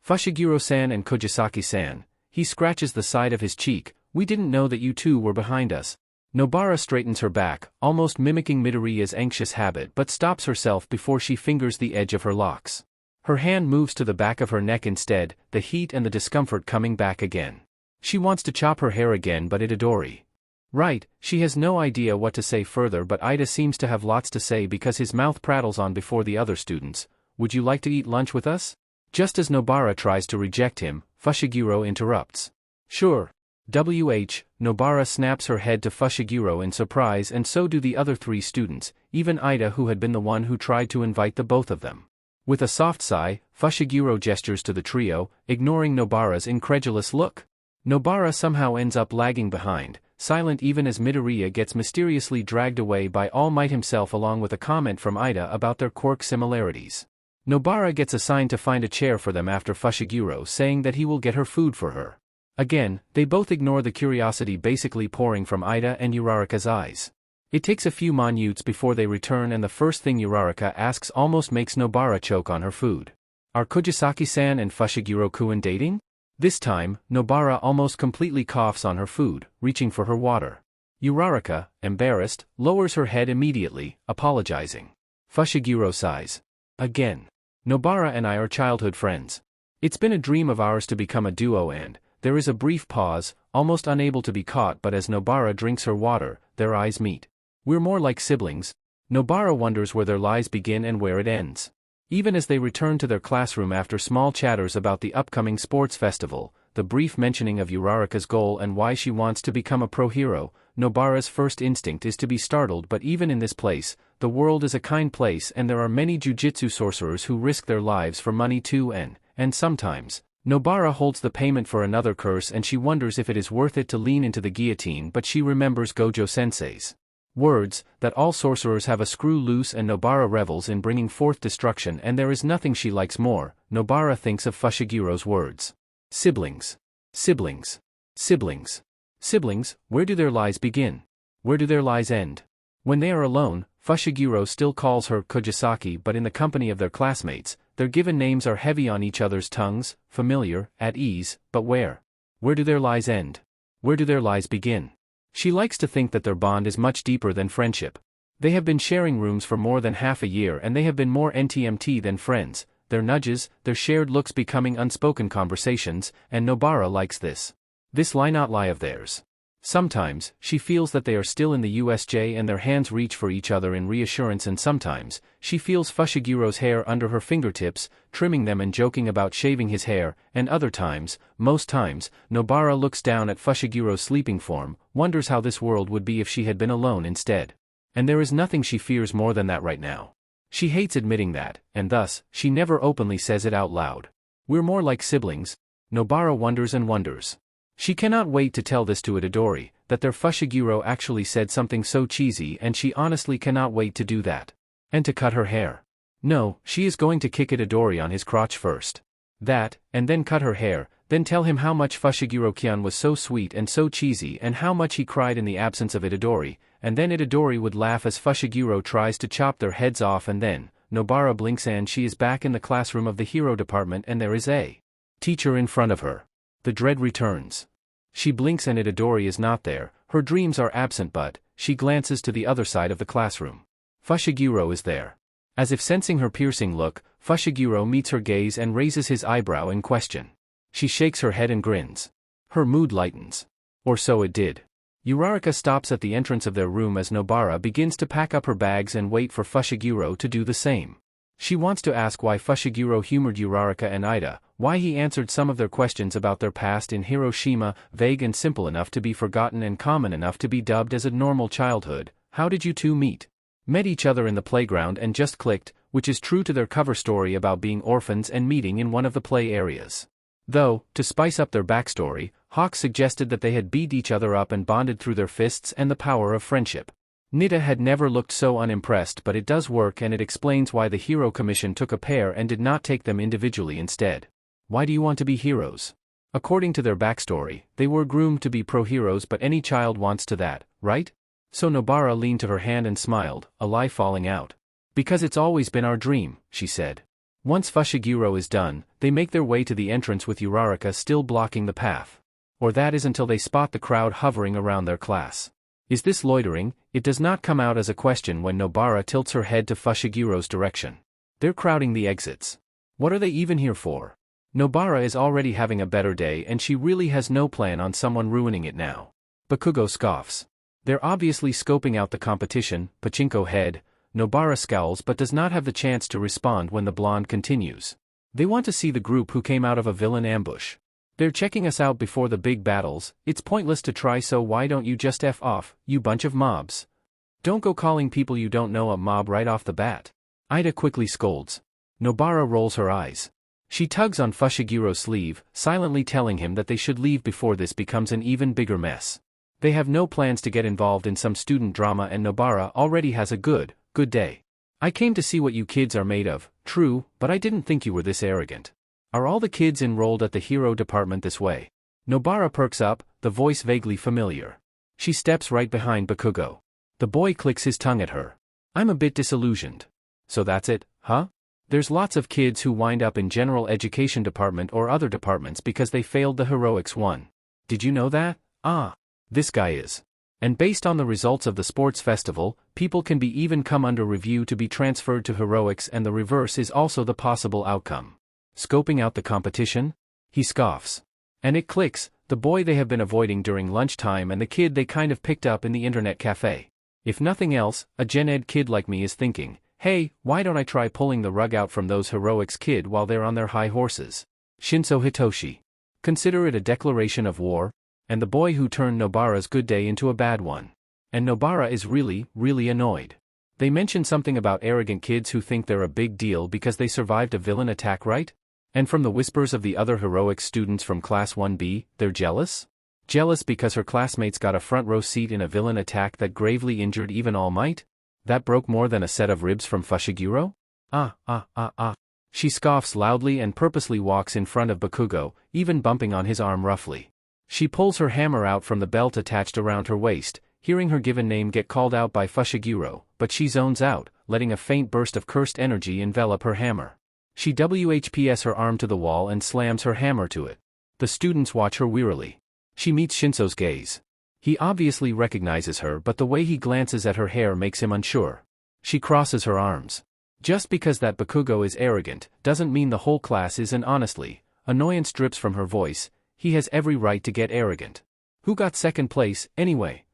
Fushiguro-san and Kugisaki-san, he scratches the side of his cheek, we didn't know that you 2 were behind us. Nobara straightens her back, almost mimicking Midoriya's anxious habit, but stops herself before she fingers the edge of her locks. Her hand moves to the back of her neck instead, the heat and the discomfort coming back again. She wants to chop her hair again, but Itadori. Right, she has no idea what to say further, but Ida seems to have lots to say because his mouth prattles on before the other students. Would you like to eat lunch with us? Just as Nobara tries to reject him, Fushiguro interrupts. Sure. Nobara snaps her head to Fushiguro in surprise, and so do the other 3 students, even Ida, who had been the one who tried to invite the both of them. With a soft sigh, Fushiguro gestures to the trio, ignoring Nobara's incredulous look. Nobara somehow ends up lagging behind, silent even as Midoriya gets mysteriously dragged away by All Might himself along with a comment from Ida about their quirk similarities. Nobara gets assigned to find a chair for them after Fushiguro saying that he will get her food for her. Again, they both ignore the curiosity basically pouring from Ida and Uraraka's eyes. It takes a few minutes before they return, and the first thing Uraraka asks almost makes Nobara choke on her food. Are Kugisaki-san and Fushiguro-kun dating? This time, Nobara almost completely coughs on her food, reaching for her water. Uraraka, embarrassed, lowers her head immediately, apologizing. Fushiguro sighs. Again. Nobara and I are childhood friends. It's been a dream of ours to become a duo, and there is a brief pause, almost unable to be caught, but as Nobara drinks her water, their eyes meet. We're more like siblings. Nobara wonders where their lies begin and where it ends. Even as they return to their classroom after small chatters about the upcoming sports festival, the brief mentioning of Uraraka's goal and why she wants to become a pro hero, Nobara's first instinct is to be startled, but even in this place, the world is a kind place and there are many jujutsu sorcerers who risk their lives for money too, and sometimes, Nobara holds the payment for another curse and she wonders if it is worth it to lean into the guillotine, but she remembers Gojo-sensei's words, that all sorcerers have a screw loose, and Nobara revels in bringing forth destruction, and there is nothing she likes more. Nobara thinks of Fushiguro's words. Siblings. Siblings. Siblings. Siblings, where do their lies begin? Where do their lies end? When they are alone, Fushiguro still calls her Kugisaki, but in the company of their classmates, their given names are heavy on each other's tongues, familiar, at ease, but where? Where do their lies end? Where do their lies begin? She likes to think that their bond is much deeper than friendship. They have been sharing rooms for more than half a year and they have been more NTMT than friends, their nudges, their shared looks becoming unspoken conversations, and Nobara likes this. This lie-not lie of theirs. Sometimes, she feels that they are still in the USJ and their hands reach for each other in reassurance, and sometimes, she feels Fushiguro's hair under her fingertips, trimming them and joking about shaving his hair, and other times, most times, Nobara looks down at Fushiguro's sleeping form, wonders how this world would be if she had been alone instead. And there is nothing she fears more than that right now. She hates admitting that, and thus, she never openly says it out loud. We're more like siblings. Nobara wonders and wonders. She cannot wait to tell this to Itadori, that their Fushiguro actually said something so cheesy, and she honestly cannot wait to do that. And to cut her hair. No, she is going to kick Itadori on his crotch first. That, and then cut her hair, then tell him how much Fushiguro-kyan was so sweet and so cheesy and how much he cried in the absence of Itadori, and then Itadori would laugh as Fushiguro tries to chop their heads off, and then, Nobara blinks and she is back in the classroom of the hero department and there is a teacher in front of her. The dread returns. She blinks and Itadori is not there, her dreams are absent, but she glances to the other side of the classroom. Fushiguro is there. As if sensing her piercing look, Fushiguro meets her gaze and raises his eyebrow in question. She shakes her head and grins. Her mood lightens. Or so it did. Uraraka stops at the entrance of their room as Nobara begins to pack up her bags and wait for Fushiguro to do the same. She wants to ask why Fushiguro humored Uraraka and Ida, why he answered some of their questions about their past in Hiroshima, vague and simple enough to be forgotten and common enough to be dubbed as a normal childhood. How did you two meet? Met each other in the playground and just clicked, which is true to their cover story about being orphans and meeting in one of the play areas. Though, to spice up their backstory, Hawk suggested that they had beat each other up and bonded through their fists and the power of friendship. Nita had never looked so unimpressed, but it does work and it explains why the Hero Commission took a pair and did not take them individually instead. Why do you want to be heroes? According to their backstory, they were groomed to be pro-heroes, but any child wants to that, right? So Nobara leaned to her hand and smiled, a lie falling out. Because it's always been our dream, she said. Once Fushiguro is done, they make their way to the entrance with Uraraka still blocking the path. Or that is until they spot the crowd hovering around their class. Is this loitering? It does not come out as a question when Nobara tilts her head to Fushiguro's direction. They're crowding the exits. What are they even here for? Nobara is already having a better day and she really has no plan on someone ruining it now. Bakugo scoffs. They're obviously scoping out the competition, pachinko head. Nobara scowls but does not have the chance to respond when the blonde continues. They want to see the group who came out of a villain ambush. They're checking us out before the big battles. It's pointless to try, so why don't you just F off, you bunch of mobs? Don't go calling people you don't know a mob right off the bat. Ida quickly scolds. Nobara rolls her eyes. She tugs on Fushigiro's sleeve, silently telling him that they should leave before this becomes an even bigger mess. They have no plans to get involved in some student drama and Nobara already has a good day. I came to see what you kids are made of, true, but I didn't think you were this arrogant. Are all the kids enrolled at the hero department this way? Nobara perks up, the voice vaguely familiar. She steps right behind Bakugo. The boy clicks his tongue at her. I'm a bit disillusioned. So that's it, huh? There's lots of kids who wind up in general education department or other departments because they failed the heroics one. Did you know that? Ah. This guy is. And based on the results of the sports festival, people can be even come under review to be transferred to heroics and the reverse is also the possible outcome. Scoping out the competition? He scoffs. And it clicks, the boy they have been avoiding during lunchtime and the kid they kind of picked up in the internet cafe. If nothing else, a gen ed kid like me is thinking, hey, why don't I try pulling the rug out from those heroics kid while they're on their high horses? Shinso Hitoshi. Consider it a declaration of war, and the boy who turned Nobara's good day into a bad one. And Nobara is really annoyed. They mention something about arrogant kids who think they're a big deal because they survived a villain attack, right? And from the whispers of the other heroic students from Class 1B, they're jealous? Jealous because her classmates got a front row seat in a villain attack that gravely injured even All Might? That broke more than a set of ribs from Fushiguro? She scoffs loudly and purposely walks in front of Bakugo, even bumping on his arm roughly. She pulls her hammer out from the belt attached around her waist, hearing her given name get called out by Fushiguro, but she zones out, letting a faint burst of cursed energy envelop her hammer. She WHPs her arm to the wall and slams her hammer to it. The students watch her wearily. She meets Shinso's gaze. He obviously recognizes her, but the way he glances at her hair makes him unsure. She crosses her arms. Just because that Bakugo is arrogant, doesn't mean the whole class is, and honestly, annoyance drips from her voice, he has every right to get arrogant. Who got second place, anyway?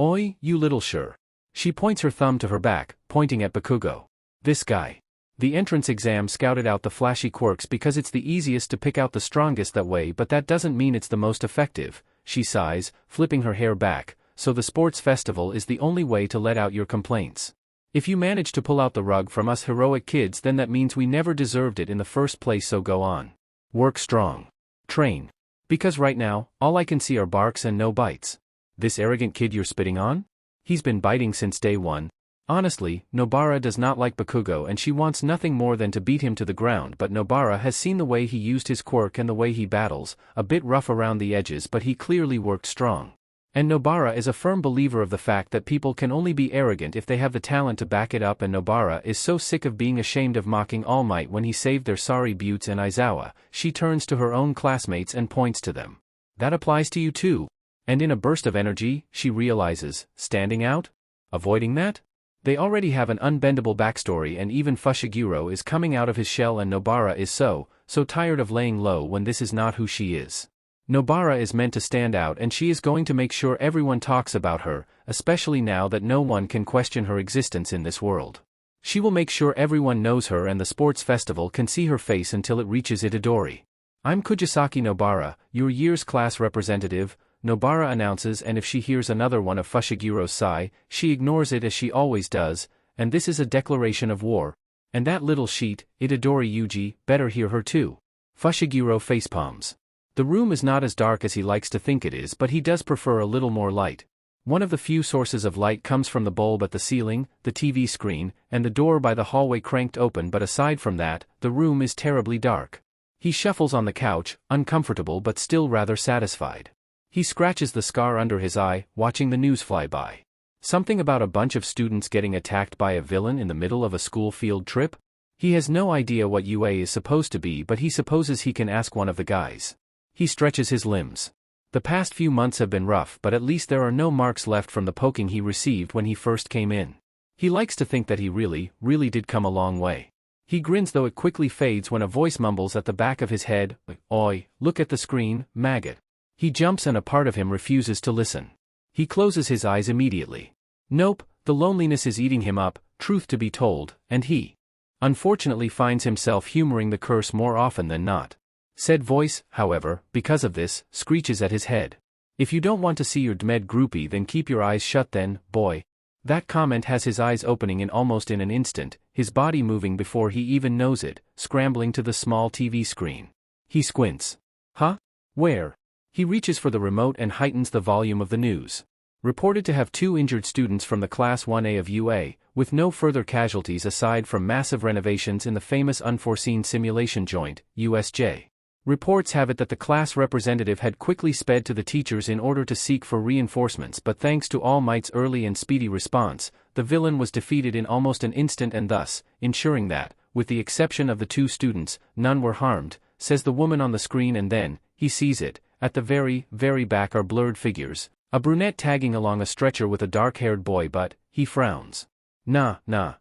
Oi, you little sure. She points her thumb to her back, pointing at Bakugo. This guy. The entrance exam scouted out the flashy quirks because it's the easiest to pick out the strongest that way, but that doesn't mean it's the most effective, she sighs, flipping her hair back, so the sports festival is the only way to let out your complaints. If you manage to pull out the rug from us heroic kids, then that means we never deserved it in the first place, so go on. Work strong. Train. Because right now, all I can see are barks and no bites. This arrogant kid you're spitting on? He's been biting since day one. Honestly, Nobara does not like Bakugo and she wants nothing more than to beat him to the ground, but Nobara has seen the way he used his quirk and the way he battles, a bit rough around the edges, but he clearly worked strong. And Nobara is a firm believer of the fact that people can only be arrogant if they have the talent to back it up, and Nobara is so sick of being ashamed of mocking All Might when he saved their sorry Buttes and Aizawa, she turns to her own classmates and points to them. That applies to you too. And in a burst of energy, she realizes, standing out? Avoiding that? They already have an unbendable backstory, and even Fushiguro is coming out of his shell, and Nobara is so tired of laying low when this is not who she is. Nobara is meant to stand out, and she is going to make sure everyone talks about her, especially now that no one can question her existence in this world. She will make sure everyone knows her and the sports festival can see her face until it reaches Itadori. I'm Kugisaki Nobara, your year's class representative, Nobara announces, and if she hears another one of Fushigiro's sigh, she ignores it as she always does, and this is a declaration of war. And that little sheet, Itadori Yūji, better hear her too. Fushiguro facepalms. The room is not as dark as he likes to think it is, but he does prefer a little more light. One of the few sources of light comes from the bulb at the ceiling, the TV screen, and the door by the hallway cranked open, but aside from that, the room is terribly dark. He shuffles on the couch, uncomfortable but still rather satisfied. He scratches the scar under his eye, watching the news fly by. Something about a bunch of students getting attacked by a villain in the middle of a school field trip? He has no idea what UA is supposed to be, but he supposes he can ask one of the guys. He stretches his limbs. The past few months have been rough, but at least there are no marks left from the poking he received when he first came in. He likes to think that he really did come a long way. He grins, though it quickly fades when a voice mumbles at the back of his head, "Oi, look at the screen, maggot." He jumps and a part of him refuses to listen. He closes his eyes immediately. Nope, the loneliness is eating him up, truth to be told, and he unfortunately finds himself humoring the curse more often than not. Said voice, however, because of this, screeches at his head. If you don't want to see your Dmed groupie, then keep your eyes shut then, boy. That comment has his eyes opening in almost in an instant, his body moving before he even knows it, scrambling to the small TV screen. He squints. Huh? Where? He reaches for the remote and heightens the volume of the news. Reported to have 2 injured students from the Class 1A of UA, with no further casualties aside from massive renovations in the famous unforeseen simulation joint, USJ. Reports have it that the class representative had quickly sped to the teachers in order to seek for reinforcements, but thanks to All Might's early and speedy response, the villain was defeated in almost an instant and thus, ensuring that, with the exception of the 2 students, none were harmed, says the woman on the screen, and then, he sees it, at the very, very back are blurred figures, a brunette tagging along a stretcher with a dark-haired boy, but, he frowns. Nah,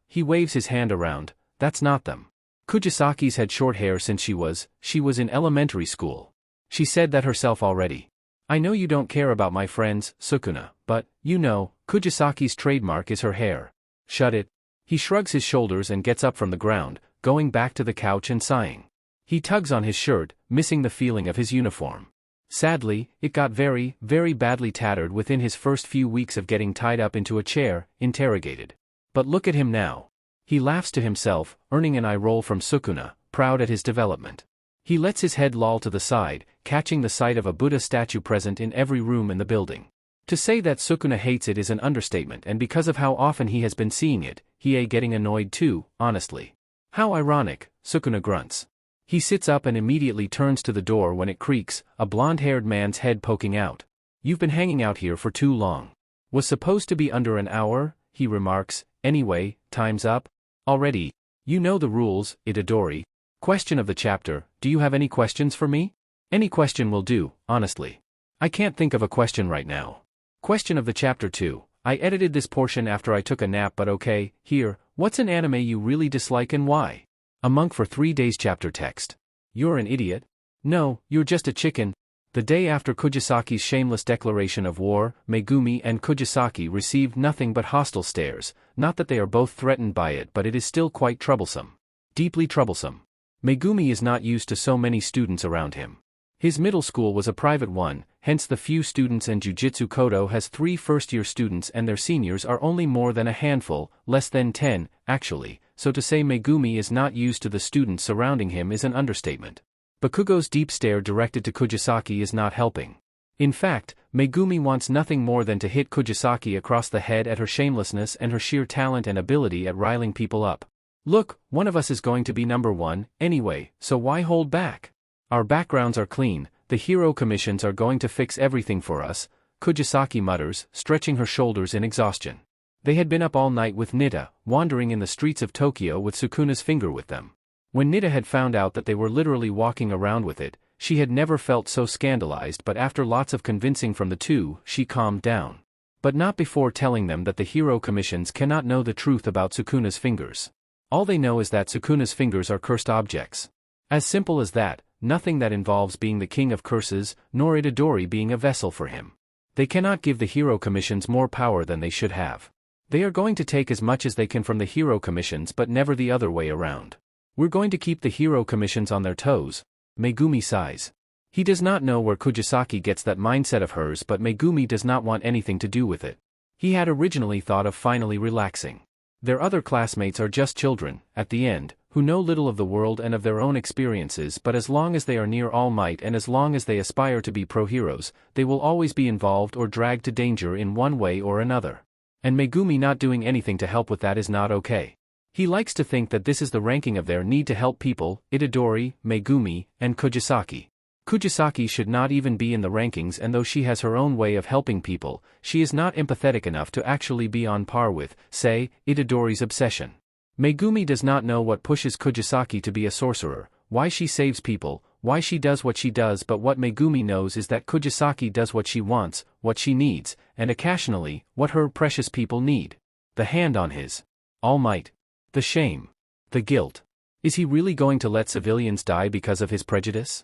he waves his hand around, that's not them. Kugisaki's had short hair since she was in elementary school. She said that herself already. I know you don't care about my friends, Sukuna, but, you know, Kugisaki's trademark is her hair. Shut it. He shrugs his shoulders and gets up from the ground, going back to the couch and sighing. He tugs on his shirt, missing the feeling of his uniform. Sadly, it got very, very badly tattered within his first few weeks of getting tied up into a chair, interrogated. But look at him now. He laughs to himself, earning an eye roll from Sukuna, proud at his development. He lets his head loll to the side, catching the sight of a Buddha statue present in every room in the building. To say that Sukuna hates it is an understatement, and because of how often he has been seeing it, he ain't getting annoyed too, honestly. How ironic, Sukuna grunts. He sits up and immediately turns to the door when it creaks, a blonde-haired man's head poking out. You've been hanging out here for too long. Was supposed to be under an hour, he remarks. Anyway, time's up. Already. You know the rules, Itadori. Question of the chapter, do you have any questions for me? Any question will do, honestly. I can't think of a question right now. Question of the chapter 2. I edited this portion after I took a nap, but okay, here, what's an anime you really dislike and why? A monk for 3 days chapter text. You're an idiot. No, you're just a chicken. The day after Kugisaki's shameless declaration of war, Megumi and Kugisaki received nothing but hostile stares, not that they are both threatened by it, but it is still quite troublesome. Deeply troublesome. Megumi is not used to so many students around him. His middle school was a private one, hence the few students, and Jujutsu Kodo has 3 first-year students and their seniors are only more than a handful, less than 10, actually, so to say Megumi is not used to the students surrounding him is an understatement. Bakugo's deep stare directed to Kugisaki is not helping. In fact, Megumi wants nothing more than to hit Kugisaki across the head at her shamelessness and her sheer talent and ability at riling people up. Look, one of us is going to be number 1, anyway, so why hold back? Our backgrounds are clean, the hero commissions are going to fix everything for us, Kugisaki mutters, stretching her shoulders in exhaustion. They had been up all night with Nita, wandering in the streets of Tokyo with Sukuna's finger with them. When Nita had found out that they were literally walking around with it, she had never felt so scandalized, but after lots of convincing from the 2, she calmed down. But not before telling them that the hero commissions cannot know the truth about Sukuna's fingers. All they know is that Sukuna's fingers are cursed objects. As simple as that, nothing that involves being the king of curses, nor Itadori being a vessel for him. They cannot give the hero commissions more power than they should have. They are going to take as much as they can from the hero commissions, but never the other way around. We're going to keep the hero commissions on their toes. Megumi sighs. He does not know where Kugisaki gets that mindset of hers, but Megumi does not want anything to do with it. He had originally thought of finally relaxing. Their other classmates are just children, at the end, who know little of the world and of their own experiences, but as long as they are near All Might and as long as they aspire to be pro-heroes, they will always be involved or dragged to danger in one way or another. And Megumi not doing anything to help with that is not okay. He likes to think that this is the ranking of their need to help people, Itadori, Megumi, and Kugisaki. Kugisaki should not even be in the rankings, and though she has her own way of helping people, she is not empathetic enough to actually be on par with, say, Itadori's obsession. Megumi does not know what pushes Kugisaki to be a sorcerer, why she saves people, why she does what she does, but what Megumi knows is that Kugisaki does what she wants, what she needs, and occasionally, what her precious people need. The hand on his All Might. The shame. The guilt. Is he really going to let civilians die because of his prejudice?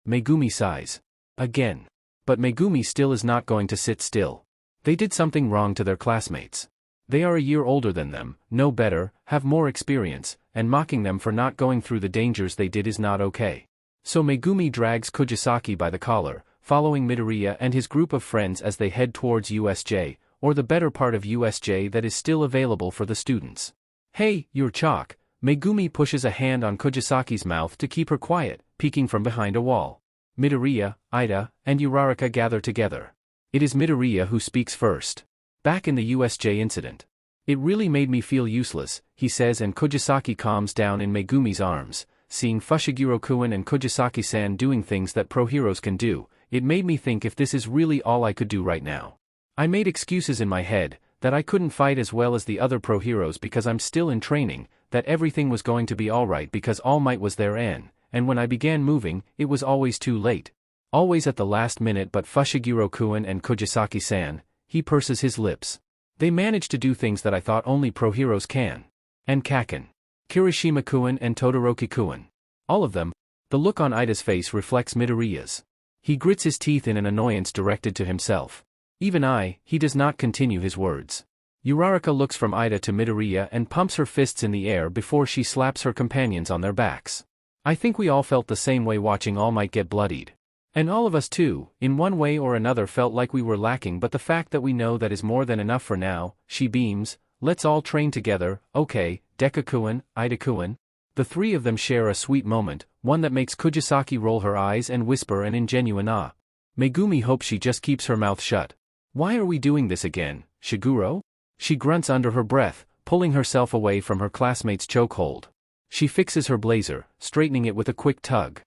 Megumi sighs. Again. But Megumi still is not going to sit still. They did something wrong to their classmates. They are a year older than them, know better, have more experience, and mocking them for not going through the dangers they did is not okay. So Megumi drags Kugisaki by the collar, following Midoriya and his group of friends as they head towards USJ, or the better part of USJ that is still available for the students. Hey, you're Chalk. Megumi pushes a hand on Kugisaki's mouth to keep her quiet, peeking from behind a wall. Midoriya, Ida, and Uraraka gather together. It is Midoriya who speaks first. Back in the USJ incident. It really made me feel useless, he says, and Kugisaki calms down in Megumi's arms. Seeing Fushiguro-kun and Kugisaki-san doing things that pro heroes can do, it made me think if this is really all I could do right now. I made excuses in my head, that I couldn't fight as well as the other pro heroes because I'm still in training, that everything was going to be alright because All Might was there and when I began moving, it was always too late. Always at the last minute, but Fushiguro-kun and Kugisaki-san, he purses his lips. They managed to do things that I thought only pro heroes can. And Kaken. Kirishima-kun and Todoroki-kun. All of them. The look on Ida's face reflects Midoriya's. He grits his teeth in an annoyance directed to himself. Even he does not continue his words. Uraraka looks from Ida to Midoriya and pumps her fists in the air before she slaps her companions on their backs. I think we all felt the same way watching All Might get bloodied. And all of us too, in one way or another, felt like we were lacking, but the fact that we know that is more than enough for now. She beams. Let's all train together, okay, Deku-kun, Ida-kun. The three of them share a sweet moment, one that makes Kugisaki roll her eyes and whisper an ingenuine ah. Megumi hopes she just keeps her mouth shut. Why are we doing this again, Shiguro? She grunts under her breath, pulling herself away from her classmate's chokehold. She fixes her blazer, straightening it with a quick tug.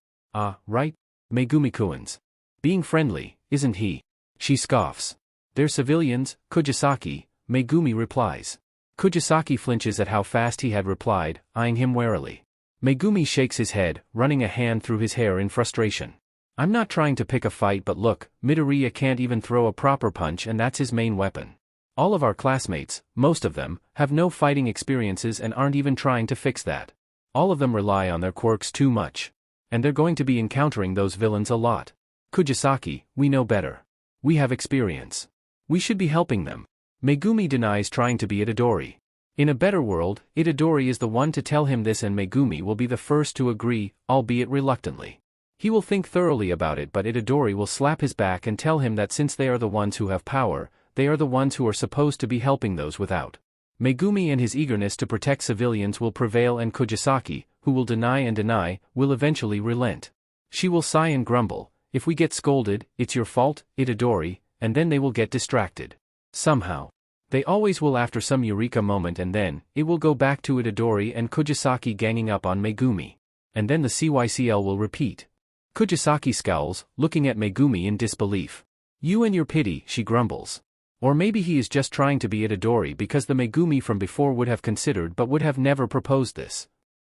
Right? Megumi-kun's being friendly, isn't he? She scoffs. They're civilians, Kugisaki, Megumi replies. Kugisaki flinches at how fast he had replied, eyeing him warily. Megumi shakes his head, running a hand through his hair in frustration. I'm not trying to pick a fight, but look, Midoriya can't even throw a proper punch, and that's his main weapon. All of our classmates, most of them, have no fighting experiences and aren't even trying to fix that. All of them rely on their quirks too much. And they're going to be encountering those villains a lot. Kugisaki, we know better. We have experience. We should be helping them. Megumi denies trying to be Itadori. In a better world, Itadori is the one to tell him this, and Megumi will be the first to agree, albeit reluctantly. He will think thoroughly about it, but Itadori will slap his back and tell him that since they are the ones who have power, they are the ones who are supposed to be helping those without. Megumi and his eagerness to protect civilians will prevail, and Kugisaki, who will deny and deny, will eventually relent. She will sigh and grumble, if we get scolded, it's your fault, Itadori, and then they will get distracted. Somehow. They always will after some eureka moment, and then, it will go back to Itadori and Kugisaki ganging up on Megumi. And then the CYCL will repeat. Kugisaki scowls, looking at Megumi in disbelief. You and your pity, she grumbles. Or maybe he is just trying to be Itadori because the Megumi from before would have considered but would have never proposed this.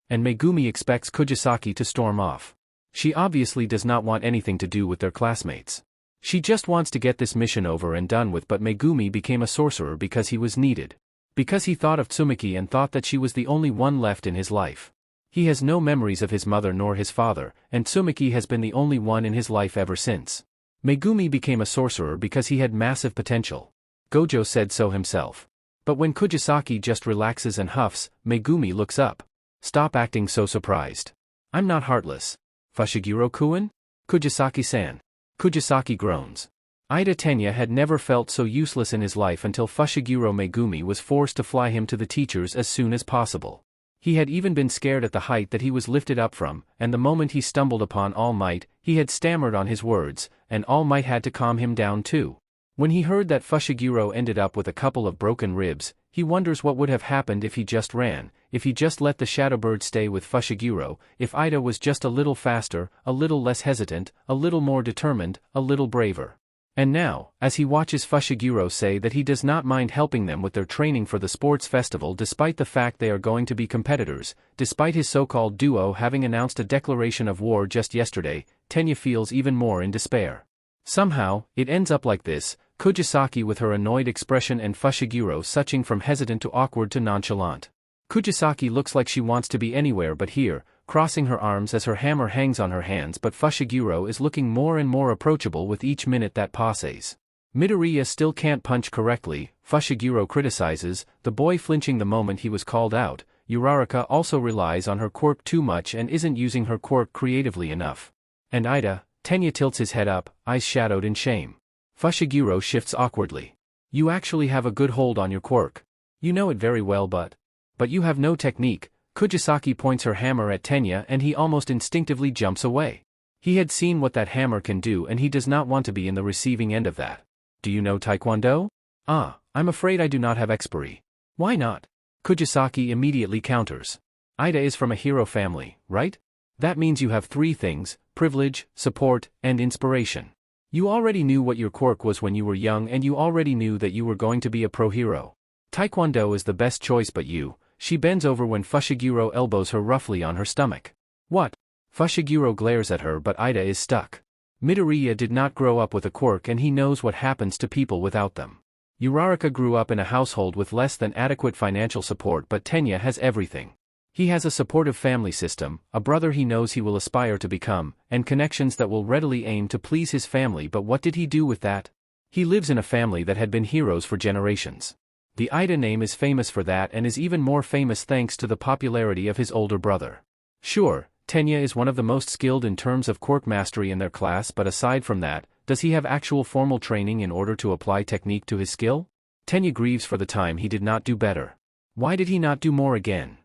And Megumi expects Kugisaki to storm off. She obviously does not want anything to do with their classmates. She just wants to get this mission over and done with, but Megumi became a sorcerer because he was needed. Because he thought of Tsumiki and thought that she was the only one left in his life. He has no memories of his mother nor his father, and Tsumiki has been the only one in his life ever since. Megumi became a sorcerer because he had massive potential. Gojo said so himself. But when Kugisaki just relaxes and huffs, Megumi looks up. Stop acting so surprised. I'm not heartless. Fushiguro-kun? Kugisaki-san. Kugisaki groans. Ida Tenya had never felt so useless in his life until Fushiguro Megumi was forced to fly him to the teachers as soon as possible. He had even been scared at the height that he was lifted up from, and the moment he stumbled upon All Might, he had stammered on his words, and All Might had to calm him down too. When he heard that Fushiguro ended up with a couple of broken ribs, he wonders what would have happened if he just ran, if he just let the Shadowbird stay with Fushiguro, if Ida was just a little faster, a little less hesitant, a little more determined, a little braver. And now, as he watches Fushiguro say that he does not mind helping them with their training for the sports festival despite the fact they are going to be competitors, despite his so-called duo having announced a declaration of war just yesterday, Tenya feels even more in despair. Somehow, it ends up like this, Kugisaki with her annoyed expression and Fushiguro switching from hesitant to awkward to nonchalant. Kugisaki looks like she wants to be anywhere but here, crossing her arms as her hammer hangs on her hands, but Fushiguro is looking more and more approachable with each minute that passes. Midoriya still can't punch correctly, Fushiguro criticizes, the boy flinching the moment he was called out. Uraraka also relies on her quirk too much and isn't using her quirk creatively enough. And Ida, Tenya tilts his head up, eyes shadowed in shame. Fushiguro shifts awkwardly. You actually have a good hold on your quirk. You know it very well but you have no technique. Kugisaki points her hammer at Tenya and he almost instinctively jumps away. He had seen what that hammer can do and he does not want to be in the receiving end of that. Do you know Taekwondo? Ah, I'm afraid I do not have expertise. Why not? Kugisaki immediately counters. Ida is from a hero family, right? That means you have three things: privilege, support, and inspiration. You already knew what your quirk was when you were young and you already knew that you were going to be a pro hero. Taekwondo is the best choice but you. She bends over when Fushiguro elbows her roughly on her stomach. What? Fushiguro glares at her but Ida is stuck. Midoriya did not grow up with a quirk and he knows what happens to people without them. Uraraka grew up in a household with less than adequate financial support but Tenya has everything. He has a supportive family system, a brother he knows he will aspire to become, and connections that will readily aim to please his family but what did he do with that? He lives in a family that had been heroes for generations. The Ida name is famous for that and is even more famous thanks to the popularity of his older brother. Sure, Tenya is one of the most skilled in terms of quirk mastery in their class but aside from that, does he have actual formal training in order to apply technique to his skill? Tenya grieves for the time he did not do better. Why did he not do more again?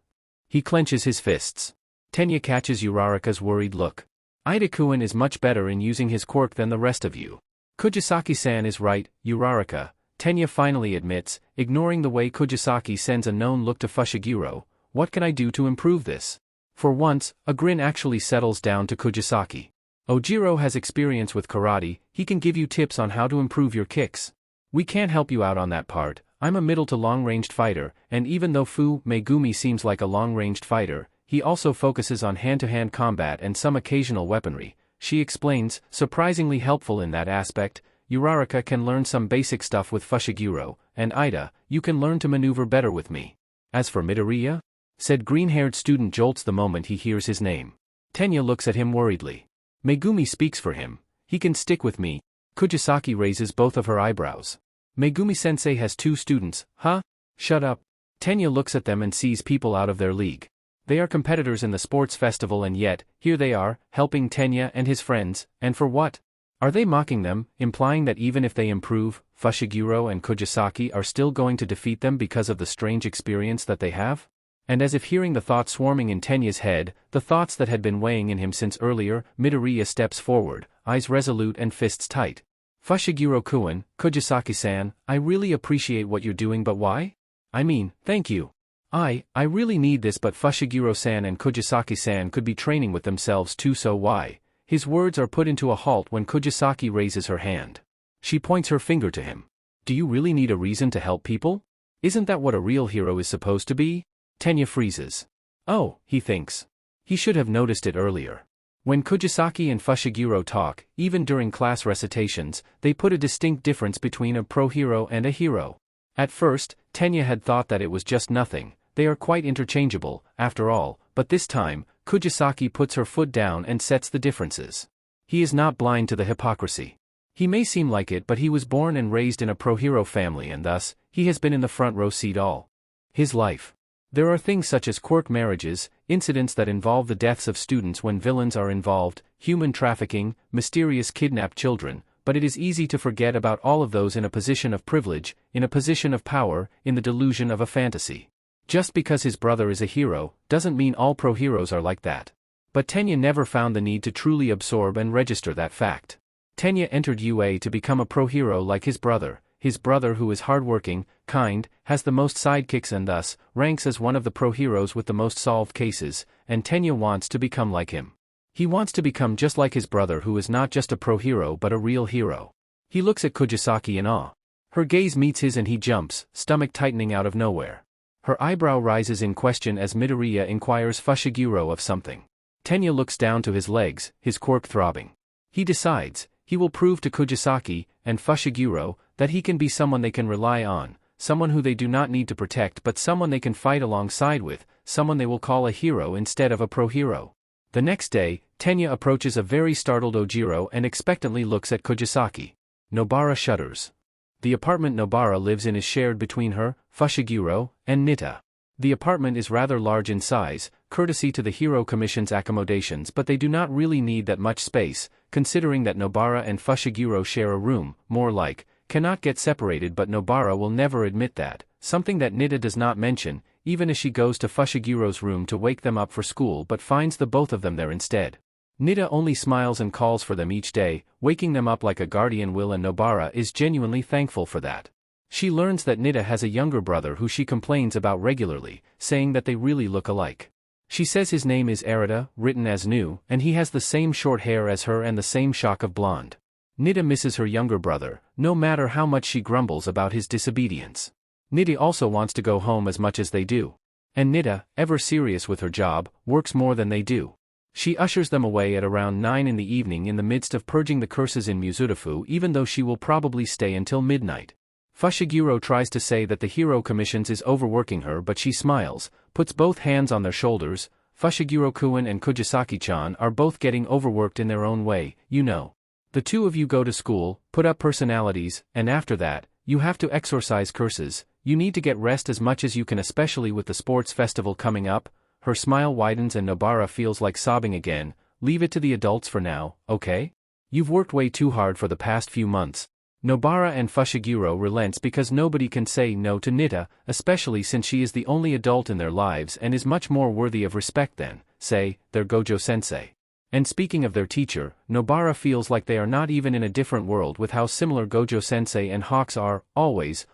He clenches his fists. Tenya catches Uraraka's worried look. Ida-kun is much better in using his quirk than the rest of you. Kugisaki-san is right, Uraraka, Tenya finally admits, ignoring the way Kugisaki sends a known look to Fushiguro. What can I do to improve this? For once, a grin actually settles down to Kugisaki. Ojiro has experience with karate, he can give you tips on how to improve your kicks. We can't help you out on that part. I'm a middle to long-ranged fighter, and even though Megumi seems like a long-ranged fighter, he also focuses on hand-to-hand combat and some occasional weaponry. She explains, surprisingly helpful in that aspect. Uraraka can learn some basic stuff with Fushiguro, and Ida, you can learn to maneuver better with me. As for Midoriya? Said green-haired student jolts the moment he hears his name. Tenya looks at him worriedly. Megumi speaks for him. He can stick with me. Kugisaki raises both of her eyebrows. Megumi-sensei has 2 students, huh? Shut up. Tenya looks at them and sees people out of their league. They are competitors in the sports festival and yet, here they are, helping Tenya and his friends, and for what? Are they mocking them, implying that even if they improve, Fushiguro and Kugisaki are still going to defeat them because of the strange experience that they have? And as if hearing the thought swarming in Tenya's head, the thoughts that had been weighing in him since earlier, Midoriya steps forward, eyes resolute and fists tight. Fushiguro-kun, Kugisaki-san, I really appreciate what you're doing but why? I mean, thank you. I really need this but Fushiguro-san and Kugisaki-san could be training with themselves too so why? His words are put into a halt when Kugisaki raises her hand. She points her finger to him. Do you really need a reason to help people? Isn't that what a real hero is supposed to be? Tenya freezes. Oh, he thinks. He should have noticed it earlier. When Kugisaki and Fushiguro talk, even during class recitations, they put a distinct difference between a pro-hero and a hero. At first, Tenya had thought that it was just nothing, they are quite interchangeable, after all, but this time, Kugisaki puts her foot down and sets the differences. He is not blind to the hypocrisy. He may seem like it but he was born and raised in a pro-hero family and thus, he has been in the front row seat all his life. There are things such as quirk marriages, incidents that involve the deaths of students when villains are involved, human trafficking, mysterious kidnapped children, but it is easy to forget about all of those in a position of privilege, in a position of power, in the delusion of a fantasy. Just because his brother is a hero, doesn't mean all pro-heroes are like that. But Tenya never found the need to truly absorb and register that fact. Tenya entered UA to become a pro-hero like his brother who is hardworking, kind, has the most sidekicks and thus, ranks as one of the pro-heroes with the most solved cases, and Tenya wants to become like him. He wants to become just like his brother who is not just a pro-hero but a real hero. He looks at Kugisaki in awe. Her gaze meets his and he jumps, stomach tightening out of nowhere. Her eyebrow rises in question as Midoriya inquires Fushiguro of something. Tenya looks down to his legs, his quirk throbbing. He decides, he will prove to Kugisaki, and Fushiguro, that he can be someone they can rely on, someone who they do not need to protect but someone they can fight alongside with, someone they will call a hero instead of a pro-hero. The next day, Tenya approaches a very startled Ojiro and expectantly looks at Kugisaki. Nobara shudders. The apartment Nobara lives in is shared between her, Fushiguro, and Nita. The apartment is rather large in size, courtesy to the Hero Commission's accommodations but they do not really need that much space, considering that Nobara and Fushiguro share a room, more like, cannot get separated, but Nobara will never admit that, something that Nita does not mention, even as she goes to Fushigiro's room to wake them up for school but finds the both of them there instead. Nita only smiles and calls for them each day, waking them up like a guardian will, and Nobara is genuinely thankful for that. She learns that Nita has a younger brother who she complains about regularly, saying that they really look alike. She says his name is Arita, written as Nu, and he has the same short hair as her and the same shock of blonde. Nita misses her younger brother, no matter how much she grumbles about his disobedience. Nita also wants to go home as much as they do. And Nita, ever serious with her job, works more than they do. She ushers them away at around 9 in the evening in the midst of purging the curses in Muzurafu, even though she will probably stay until midnight. Fushiguro tries to say that the Hero Commissions is overworking her, but she smiles, puts both hands on their shoulders. Fushiguro-kun and Kugisaki-chan are both getting overworked in their own way, you know. The two of you go to school, put up personalities, and after that, you have to exorcise curses. You need to get rest as much as you can, especially with the sports festival coming up. Her smile widens and Nobara feels like sobbing again. Leave it to the adults for now, okay? You've worked way too hard for the past few months. Nobara and Fushiguro relents because nobody can say no to Nita, especially since she is the only adult in their lives and is much more worthy of respect than, say, their Gojo-sensei. And speaking of their teacher, Nobara feels like they are not even in a different world with how similar Gojo-sensei and Hawks are, always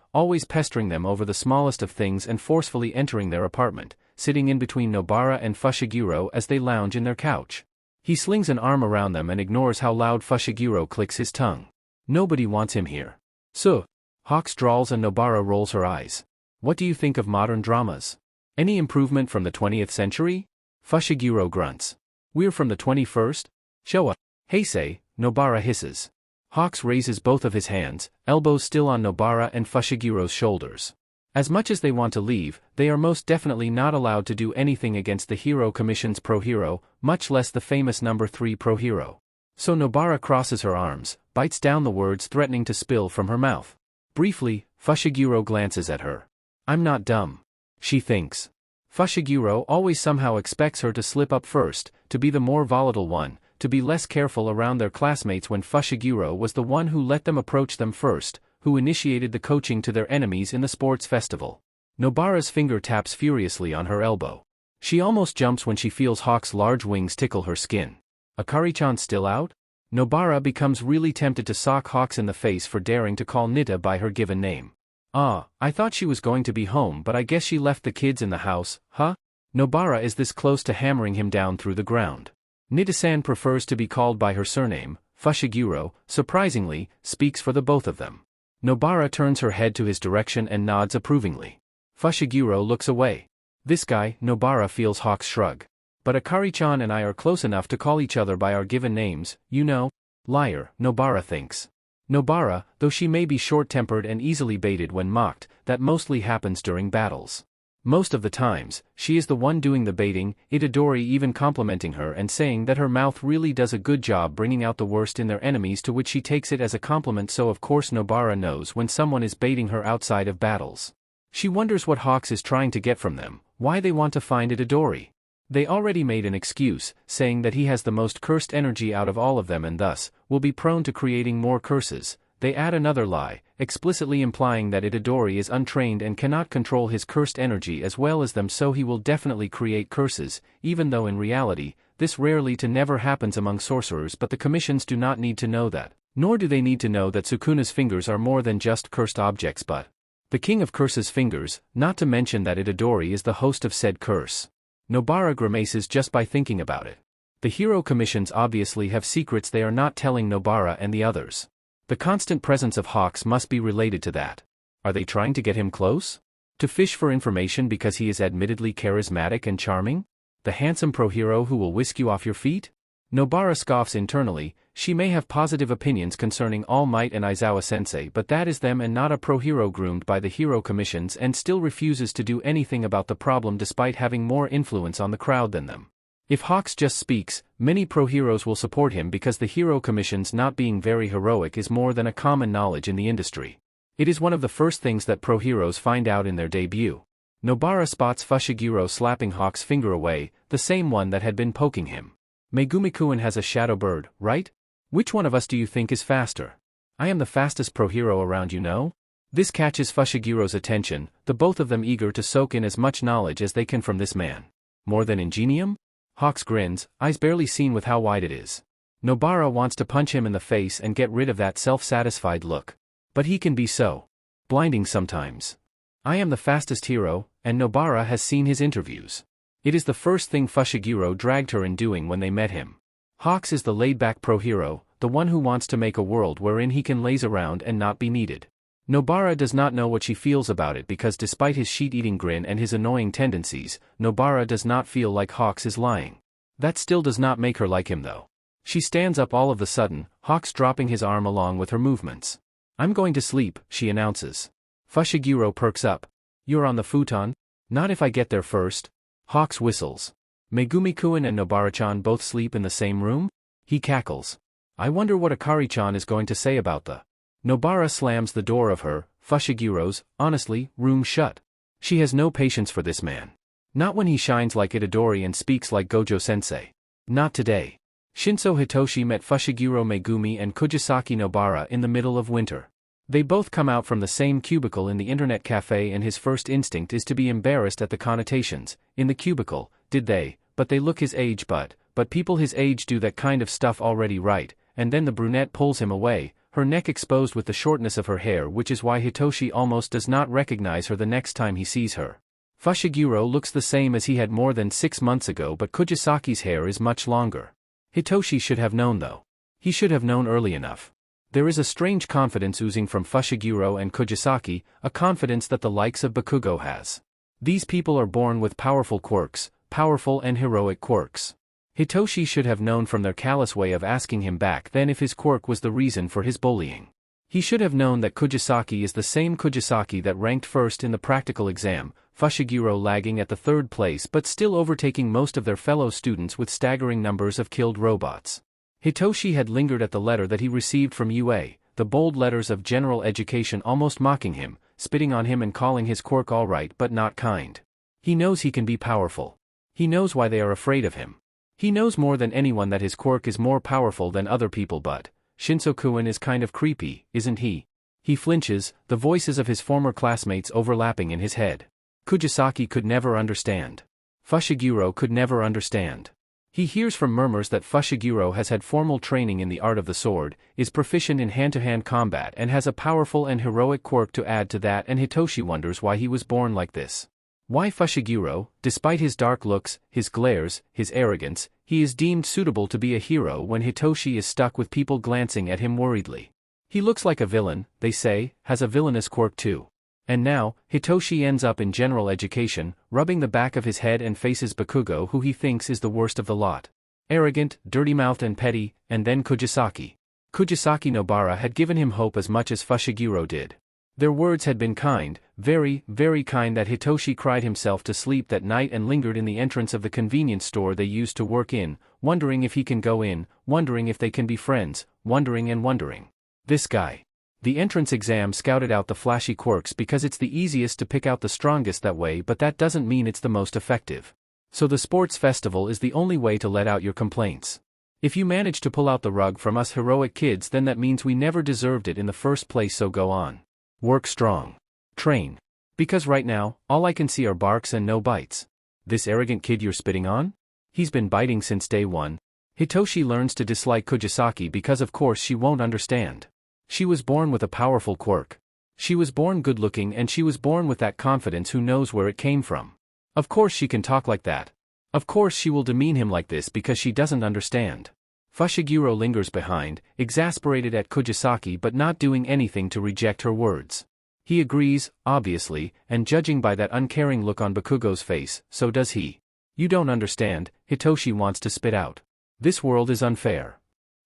pestering them over the smallest of things and forcefully entering their apartment, sitting in between Nobara and Fushiguro as they lounge in their couch. He slings an arm around them and ignores how loud Fushiguro clicks his tongue. Nobody wants him here. So, Hawks drawls and Nobara rolls her eyes. What do you think of modern dramas? Any improvement from the 20th century? Fushiguro grunts. We're from the 21st? Showa. Heisei, Nobara hisses. Hawks raises both of his hands, elbows still on Nobara and Fushigiro's shoulders. As much as they want to leave, they are most definitely not allowed to do anything against the Hero Commission's pro-hero, much less the famous number 3 pro-hero. So Nobara crosses her arms, bites down the words threatening to spill from her mouth. Briefly, Fushiguro glances at her. I'm not dumb. She thinks. Fushiguro always somehow expects her to slip up first, to be the more volatile one, to be less careful around their classmates when Fushiguro was the one who let them approach them first, who initiated the coaching to their enemies in the sports festival. Nobara's finger taps furiously on her elbow. She almost jumps when she feels Hawk's large wings tickle her skin. Akari-chan still out? Nobara becomes really tempted to sock Hawks in the face for daring to call Nita by her given name. I thought she was going to be home, but I guess she left the kids in the house, huh? Nobara is this close to hammering him down through the ground. Nita-san prefers to be called by her surname. Fushiguro, surprisingly, speaks for the both of them. Nobara turns her head to his direction and nods approvingly. Fushiguro looks away. This guy, Nobara feels Hawks shrug. But Akari-chan and I are close enough to call each other by our given names, you know. Liar, Nobara thinks. Nobara, though she may be short-tempered and easily baited when mocked, that mostly happens during battles. Most of the times, she is the one doing the baiting, Itadori even complimenting her and saying that her mouth really does a good job bringing out the worst in their enemies, to which she takes it as a compliment. So of course Nobara knows when someone is baiting her outside of battles. She wonders what Hawks is trying to get from them, why they want to find Itadori. They already made an excuse, saying that he has the most cursed energy out of all of them and thus, will be prone to creating more curses. They add another lie, explicitly implying that Itadori is untrained and cannot control his cursed energy as well as them, so he will definitely create curses, even though in reality, this rarely to never happens among sorcerers. But the commissions do not need to know that, nor do they need to know that Sukuna's fingers are more than just cursed objects but the king of curses' fingers, not to mention that Itadori is the host of said curse. Nobara grimaces just by thinking about it. The hero commissions obviously have secrets they are not telling Nobara and the others. The constant presence of Hawks must be related to that. Are they trying to get him close? To fish for information because he is admittedly charismatic and charming? The handsome pro-hero who will whisk you off your feet? Nobara scoffs internally. She may have positive opinions concerning All Might and Aizawa-sensei, but that is them and not a pro-hero groomed by the hero commissions, and still refuses to do anything about the problem despite having more influence on the crowd than them. If Hawks just speaks, many pro-heroes will support him because the hero commissions not being very heroic is more than a common knowledge in the industry. It is one of the first things that pro-heroes find out in their debut. Nobara spots Fushiguro slapping Hawks' finger away, the same one that had been poking him. Megumi-kun has a shadow bird, right? Which one of us do you think is faster? I am the fastest pro hero around, you know? This catches Fushigiro's attention, the both of them eager to soak in as much knowledge as they can from this man. More than ingenium? Hawks grins, eyes barely seen with how wide it is. Nobara wants to punch him in the face and get rid of that self-satisfied look. But he can be so blinding sometimes. I am the fastest hero, and Nobara has seen his interviews. It is the first thing Fushiguro dragged her in doing when they met him. Hawks is the laid-back pro-hero, the one who wants to make a world wherein he can laze around and not be needed. Nobara does not know what she feels about it because despite his sheet-eating grin and his annoying tendencies, Nobara does not feel like Hawks is lying. That still does not make her like him though. She stands up all of a sudden, Hawks dropping his arm along with her movements. I'm going to sleep, she announces. Fushiguro perks up. You're on the futon? Not if I get there first. Hawks whistles. Megumi-kun and Nobara-chan both sleep in the same room? He cackles. I wonder what Akari-chan is going to say about the... Nobara slams the door of her, Fushigiro's, honestly, room shut. She has no patience for this man. Not when he shines like Itadori and speaks like Gojo-sensei. Not today. Shinso Hitoshi met Fushiguro Megumi and Kugisaki Nobara in the middle of winter. They both come out from the same cubicle in the internet cafe and his first instinct is to be embarrassed at the connotations. In the cubicle, did they, but they look his age but people his age do that kind of stuff already right, and then the brunette pulls him away, her neck exposed with the shortness of her hair, which is why Hitoshi almost does not recognize her the next time he sees her. Fushiguro looks the same as he had more than 6 months ago, but Kugisaki's hair is much longer. Hitoshi should have known though. He should have known early enough. There is a strange confidence oozing from Fushiguro and Kugisaki, a confidence that the likes of Bakugo has. These people are born with powerful quirks, powerful and heroic quirks. Hitoshi should have known from their callous way of asking him back then if his quirk was the reason for his bullying. He should have known that Kugisaki is the same Kugisaki that ranked first in the practical exam, Fushiguro lagging at the 3rd place but still overtaking most of their fellow students with staggering numbers of killed robots. Hitoshi had lingered at the letter that he received from UA, the bold letters of general education almost mocking him, spitting on him and calling his quirk alright but not kind. He knows he can be powerful. He knows why they are afraid of him. He knows more than anyone that his quirk is more powerful than other people, but Shinso-kun is kind of creepy, isn't he? He flinches, the voices of his former classmates overlapping in his head. Kugisaki could never understand. Fushiguro could never understand. He hears from murmurs that Fushiguro has had formal training in the art of the sword, is proficient in hand-to-hand combat and has a powerful and heroic quirk to add to that, and Hitoshi wonders why he was born like this. Why Fushiguro, despite his dark looks, his glares, his arrogance, he is deemed suitable to be a hero when Hitoshi is stuck with people glancing at him worriedly. He looks like a villain, they say, has a villainous quirk too. And now, Hitoshi ends up in general education, rubbing the back of his head and faces Bakugo, who he thinks is the worst of the lot. Arrogant, dirty-mouthed and petty, and then Kugisaki. Kugisaki Nobara had given him hope as much as Fushiguro did. Their words had been kind, very, very kind, that Hitoshi cried himself to sleep that night and lingered in the entrance of the convenience store they used to work in, wondering if he can go in, wondering if they can be friends, wondering and wondering. This guy. The entrance exam scouted out the flashy quirks because it's the easiest to pick out the strongest that way, but that doesn't mean it's the most effective. So the sports festival is the only way to let out your complaints. If you manage to pull out the rug from us heroic kids, then that means we never deserved it in the first place, so go on. Work strong. Train. Because right now, all I can see are barks and no bites. This arrogant kid you're spitting on? He's been biting since day one. Hitoshi learns to dislike Kugisaki because of course she won't understand. She was born with a powerful quirk. She was born good-looking and she was born with that confidence, who knows where it came from. Of course she can talk like that. Of course she will demean him like this because she doesn't understand. Fushiguro lingers behind, exasperated at Kugisaki but not doing anything to reject her words. He agrees, obviously, and judging by that uncaring look on Bakugo's face, so does he. You don't understand, Hitoshi wants to spit out. This world is unfair.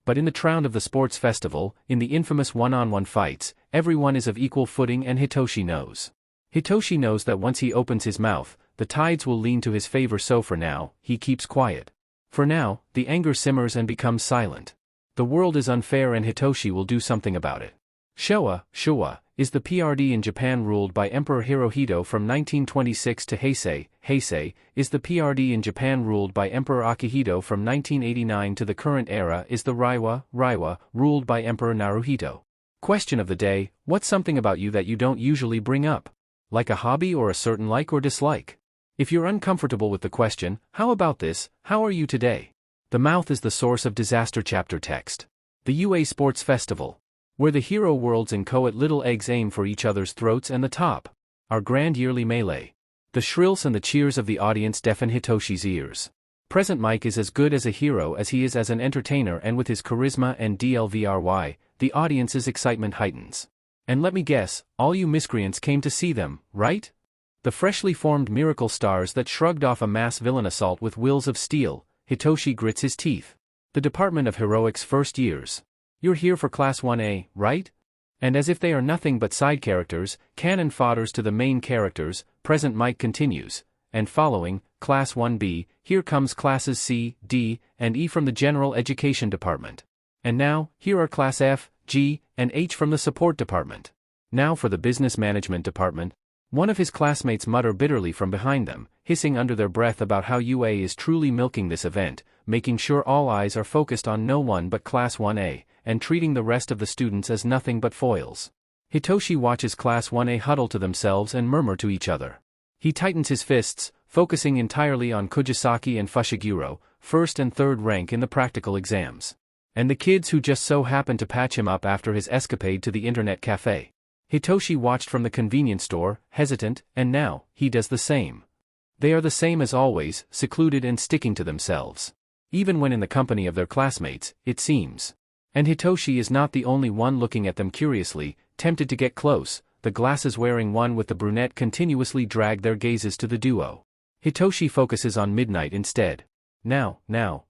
But in the round of the sports festival, in the infamous one-on-one fights, everyone is of equal footing, and Hitoshi knows. Hitoshi knows that once he opens his mouth, the tides will lean to his favor, so for now, he keeps quiet. For now, the anger simmers and becomes silent. The world is unfair and Hitoshi will do something about it. Showa, is the PRD in Japan ruled by Emperor Hirohito from 1926 to Heisei, is the PRD in Japan ruled by Emperor Akihito from 1989 to the current era, is the Reiwa, ruled by Emperor Naruhito. Question of the day: what's something about you that you don't usually bring up? Like a hobby or a certain like or dislike? If you're uncomfortable with the question, how about this: how are you today? The mouth is the source of disaster. Chapter text. The UA Sports Festival. Where the hero worlds and co-ed little eggs aim for each other's throats and the top. Our grand yearly melee. The shrills and the cheers of the audience deafen Hitoshi's ears. Present Mike is as good as a hero as he is as an entertainer, and with his charisma and DLVRY, the audience's excitement heightens. And let me guess, all you miscreants came to see them, right? The freshly formed miracle stars that shrugged off a mass villain assault with wills of steel. Hitoshi grits his teeth. The Department of Heroics first years. You're here for Class 1A, right? And as if they are nothing but side characters, cannon fodders to the main characters, Present Mike continues. And following, Class 1B, here comes Classes C, D, and E from the General Education Department. And now, here are Class F, G, and H from the Support Department. Now for the Business Management Department. One of his classmates mutter bitterly from behind them, hissing under their breath about how UA is truly milking this event, making sure all eyes are focused on no one but Class 1A, and treating the rest of the students as nothing but foils. Hitoshi watches Class 1A huddle to themselves and murmur to each other. He tightens his fists, focusing entirely on Kugisaki and Fushiguro, first and third rank in the practical exams. And the kids who just so happened to patch him up after his escapade to the internet cafe. Hitoshi watched from the convenience store, hesitant, and now, he does the same. They are the same as always, secluded and sticking to themselves. Even when in the company of their classmates, it seems. And Hitoshi is not the only one looking at them curiously, tempted to get close. The glasses-wearing one with the brunette continuously drag their gazes to the duo. Hitoshi focuses on Midnight instead. Now,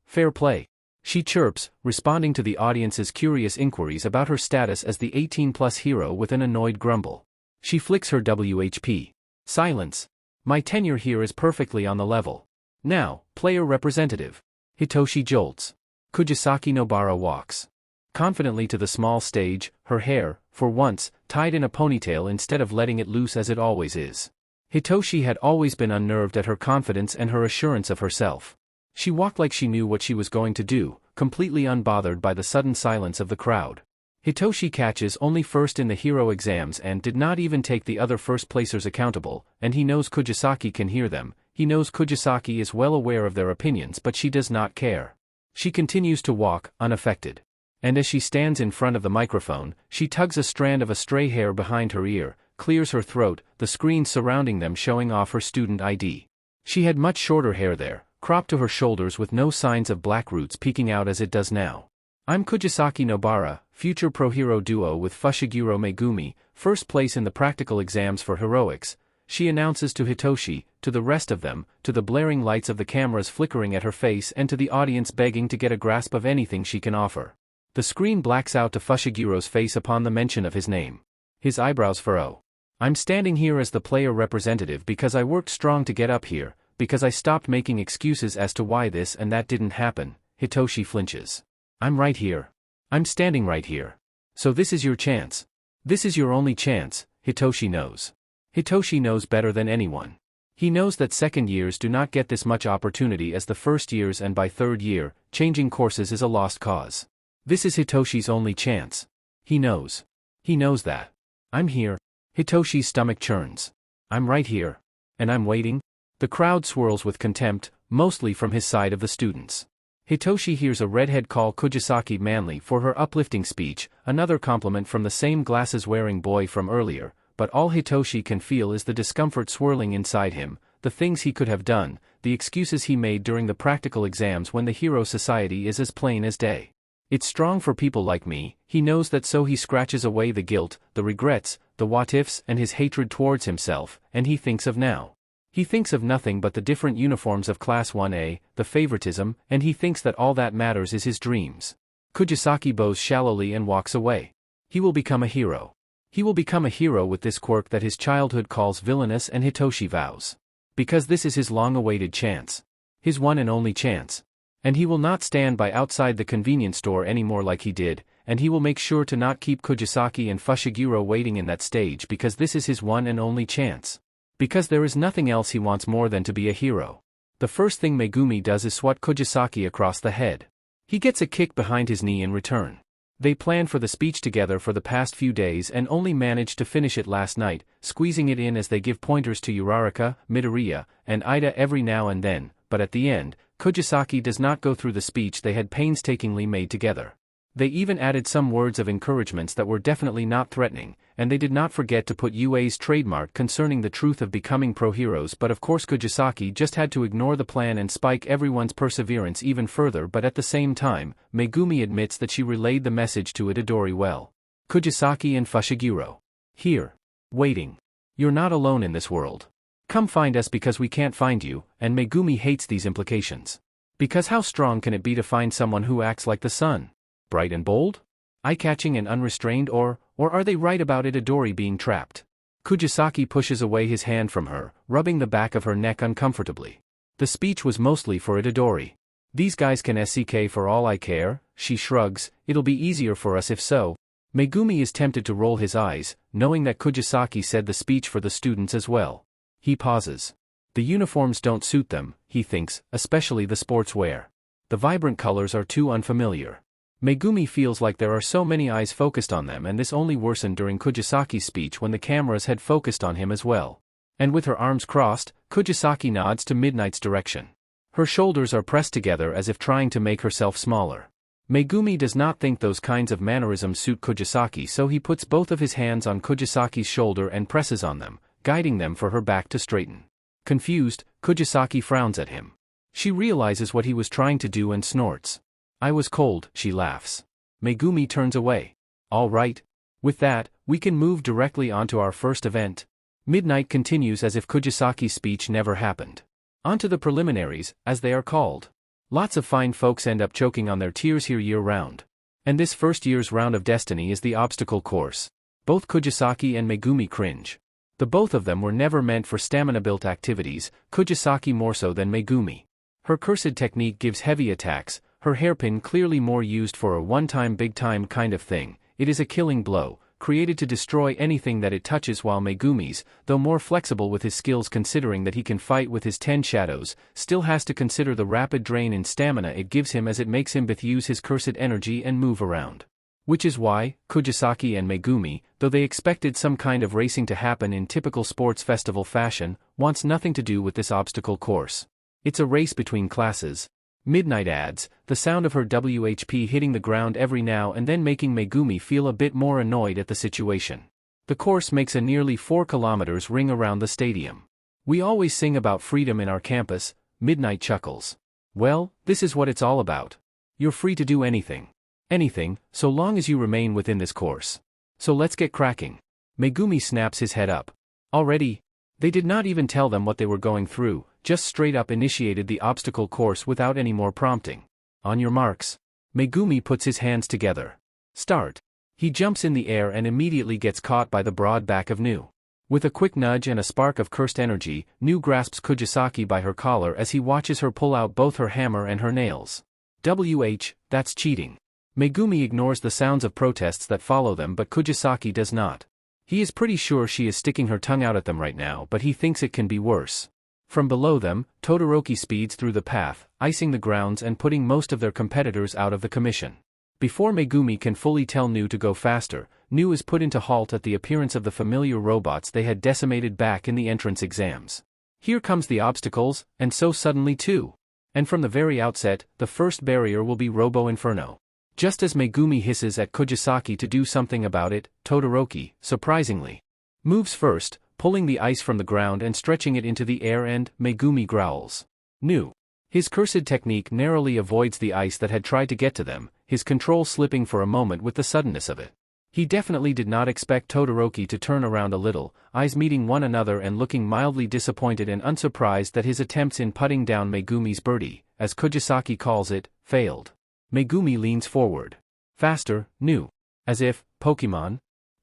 fair play. She chirps, responding to the audience's curious inquiries about her status as the 18-plus hero with an annoyed grumble. She flicks her WHP. Silence. My tenure here is perfectly on the level. Now, player representative. Hitoshi jolts. Kugisaki Nobara walks confidently to the small stage, her hair, for once, tied in a ponytail instead of letting it loose as it always is. Hitoshi had always been unnerved at her confidence and her assurance of herself. She walked like she knew what she was going to do, completely unbothered by the sudden silence of the crowd. Hitoshi catches only first in the hero exams and did not even take the other first-placers accountable, and he knows Kugisaki can hear them. He knows Kugisaki is well aware of their opinions, but she does not care. She continues to walk, unaffected. And as she stands in front of the microphone, she tugs a strand of a stray hair behind her ear, clears her throat, the screen surrounding them showing off her student ID. She had much shorter hair there, cropped to her shoulders with no signs of black roots peeking out as it does now. I'm Kugisaki Nobara, future pro-hero duo with Fushiguro Megumi, first place in the practical exams for heroics, she announces to Hitoshi, to the rest of them, to the blaring lights of the cameras flickering at her face and to the audience begging to get a grasp of anything she can offer. The screen blacks out to Fushiguro's face upon the mention of his name. His eyebrows furrow. I'm standing here as the player representative because I worked strong to get up here, because I stopped making excuses as to why this and that didn't happen. Hitoshi flinches. I'm right here. I'm standing right here. So this is your chance. This is your only chance, Hitoshi knows. Hitoshi knows better than anyone. He knows that second years do not get this much opportunity as the first years, and by third year, changing courses is a lost cause. This is Hitoshi's only chance. He knows. He knows that. I'm here. Hitoshi's stomach churns. I'm right here. And I'm waiting. The crowd swirls with contempt, mostly from his side of the students. Hitoshi hears a redhead call Kugisaki manly for her uplifting speech, another compliment from the same glasses-wearing boy from earlier, but all Hitoshi can feel is the discomfort swirling inside him, the things he could have done, the excuses he made during the practical exams when the hero society is as plain as day. It's strong for people like me, he knows that, so he scratches away the guilt, the regrets, the what-ifs and his hatred towards himself, and he thinks of now. He thinks of nothing but the different uniforms of Class 1A, the favoritism, and he thinks that all that matters is his dreams. Kugisaki bows shallowly and walks away. He will become a hero. He will become a hero with this quirk that his childhood calls villainous, and Hitoshi vows. Because this is his long-awaited chance. His one and only chance. And he will not stand by outside the convenience store anymore like he did, and he will make sure to not keep Kugisaki and Fushiguro waiting in that stage, because this is his one and only chance. Because there is nothing else he wants more than to be a hero. The first thing Megumi does is swat Kugisaki across the head. He gets a kick behind his knee in return. They planned for the speech together for the past few days and only managed to finish it last night, squeezing it in as they give pointers to Uraraka, Midoriya, and Ida every now and then, but at the end, Kugisaki does not go through the speech they had painstakingly made together. They even added some words of encouragements that were definitely not threatening, and they did not forget to put UA's trademark concerning the truth of becoming pro-heroes, but of course Kugisaki just had to ignore the plan and spike everyone's perseverance even further. But at the same time, Megumi admits that she relayed the message to Itadori well. Kugisaki and Fushiguro. Here. Waiting. You're not alone in this world. Come find us because we can't find you, and Megumi hates these implications. Because how strong can it be to find someone who acts like the sun? Bright and bold? Eye-catching and unrestrained, or are they right about Itadori being trapped? Kugisaki pushes away his hand from her, rubbing the back of her neck uncomfortably. The speech was mostly for Itadori. These guys can SCK for all I care, she shrugs, it'll be easier for us if so. Megumi is tempted to roll his eyes, knowing that Kugisaki said the speech for the students as well. He pauses. The uniforms don't suit them, he thinks, especially the sportswear. The vibrant colors are too unfamiliar. Megumi feels like there are so many eyes focused on them, and this only worsened during Kugisaki's speech when the cameras had focused on him as well. And with her arms crossed, Kugisaki nods to Midnight's direction. Her shoulders are pressed together as if trying to make herself smaller. Megumi does not think those kinds of mannerisms suit Kugisaki, so he puts both of his hands on Kugisaki's shoulder and presses on them, guiding them for her back to straighten. Confused, Kugisaki frowns at him. She realizes what he was trying to do and snorts. I was cold, she laughs. Megumi turns away. All right. With that, we can move directly onto our first event. Midnight continues as if Kugisaki's speech never happened. Onto the preliminaries, as they are called. Lots of fine folks end up choking on their tears here year-round. And this first year's round of Destiny is the obstacle course. Both Kugisaki and Megumi cringe. The both of them were never meant for stamina-built activities, Kugisaki more so than Megumi. Her cursed technique gives heavy attacks, her hairpin clearly more used for a one-time big-time kind of thing. It is a killing blow, created to destroy anything that it touches, while Megumi's, though more flexible with his skills considering that he can fight with his 10 shadows, still has to consider the rapid drain in stamina it gives him as it makes him both use his cursed energy and move around. Which is why, Kugisaki and Megumi, though they expected some kind of racing to happen in typical sports festival fashion, wants nothing to do with this obstacle course. It's a race between classes. Midnight adds, the sound of her WHP hitting the ground every now and then making Megumi feel a bit more annoyed at the situation. The course makes a nearly 4 kilometers ring around the stadium. We always sing about freedom in our campus, Midnight chuckles. Well, this is what it's all about. You're free to do anything. Anything, so long as you remain within this course. So let's get cracking. Megumi snaps his head up. Already? They did not even tell them what they were going through, just straight up initiated the obstacle course without any more prompting. On your marks. Megumi puts his hands together. Start. He jumps in the air and immediately gets caught by the broad back of Nu. With a quick nudge and a spark of cursed energy, Nu grasps Kugisaki by her collar as he watches her pull out both her hammer and her nails. That's cheating. Megumi ignores the sounds of protests that follow them, but Kugisaki does not. He is pretty sure she is sticking her tongue out at them right now, but he thinks it can be worse. From below them, Todoroki speeds through the path, icing the grounds and putting most of their competitors out of the commission. Before Megumi can fully tell Nu to go faster, Nu is put into halt at the appearance of the familiar robots they had decimated back in the entrance exams. Here comes the obstacles, and so suddenly too. And from the very outset, the first barrier will be Robo Inferno. Just as Megumi hisses at Kugisaki to do something about it, Todoroki, surprisingly, moves first, pulling the ice from the ground and stretching it into the air, and Megumi growls. Nu. His cursed technique narrowly avoids the ice that had tried to get to them, his control slipping for a moment with the suddenness of it. He definitely did not expect Todoroki to turn around a little, eyes meeting one another and looking mildly disappointed and unsurprised that his attempts in putting down Megumi's birdie, as Kugisaki calls it, failed. Megumi leans forward. Faster, Nu. As if, Pokemon.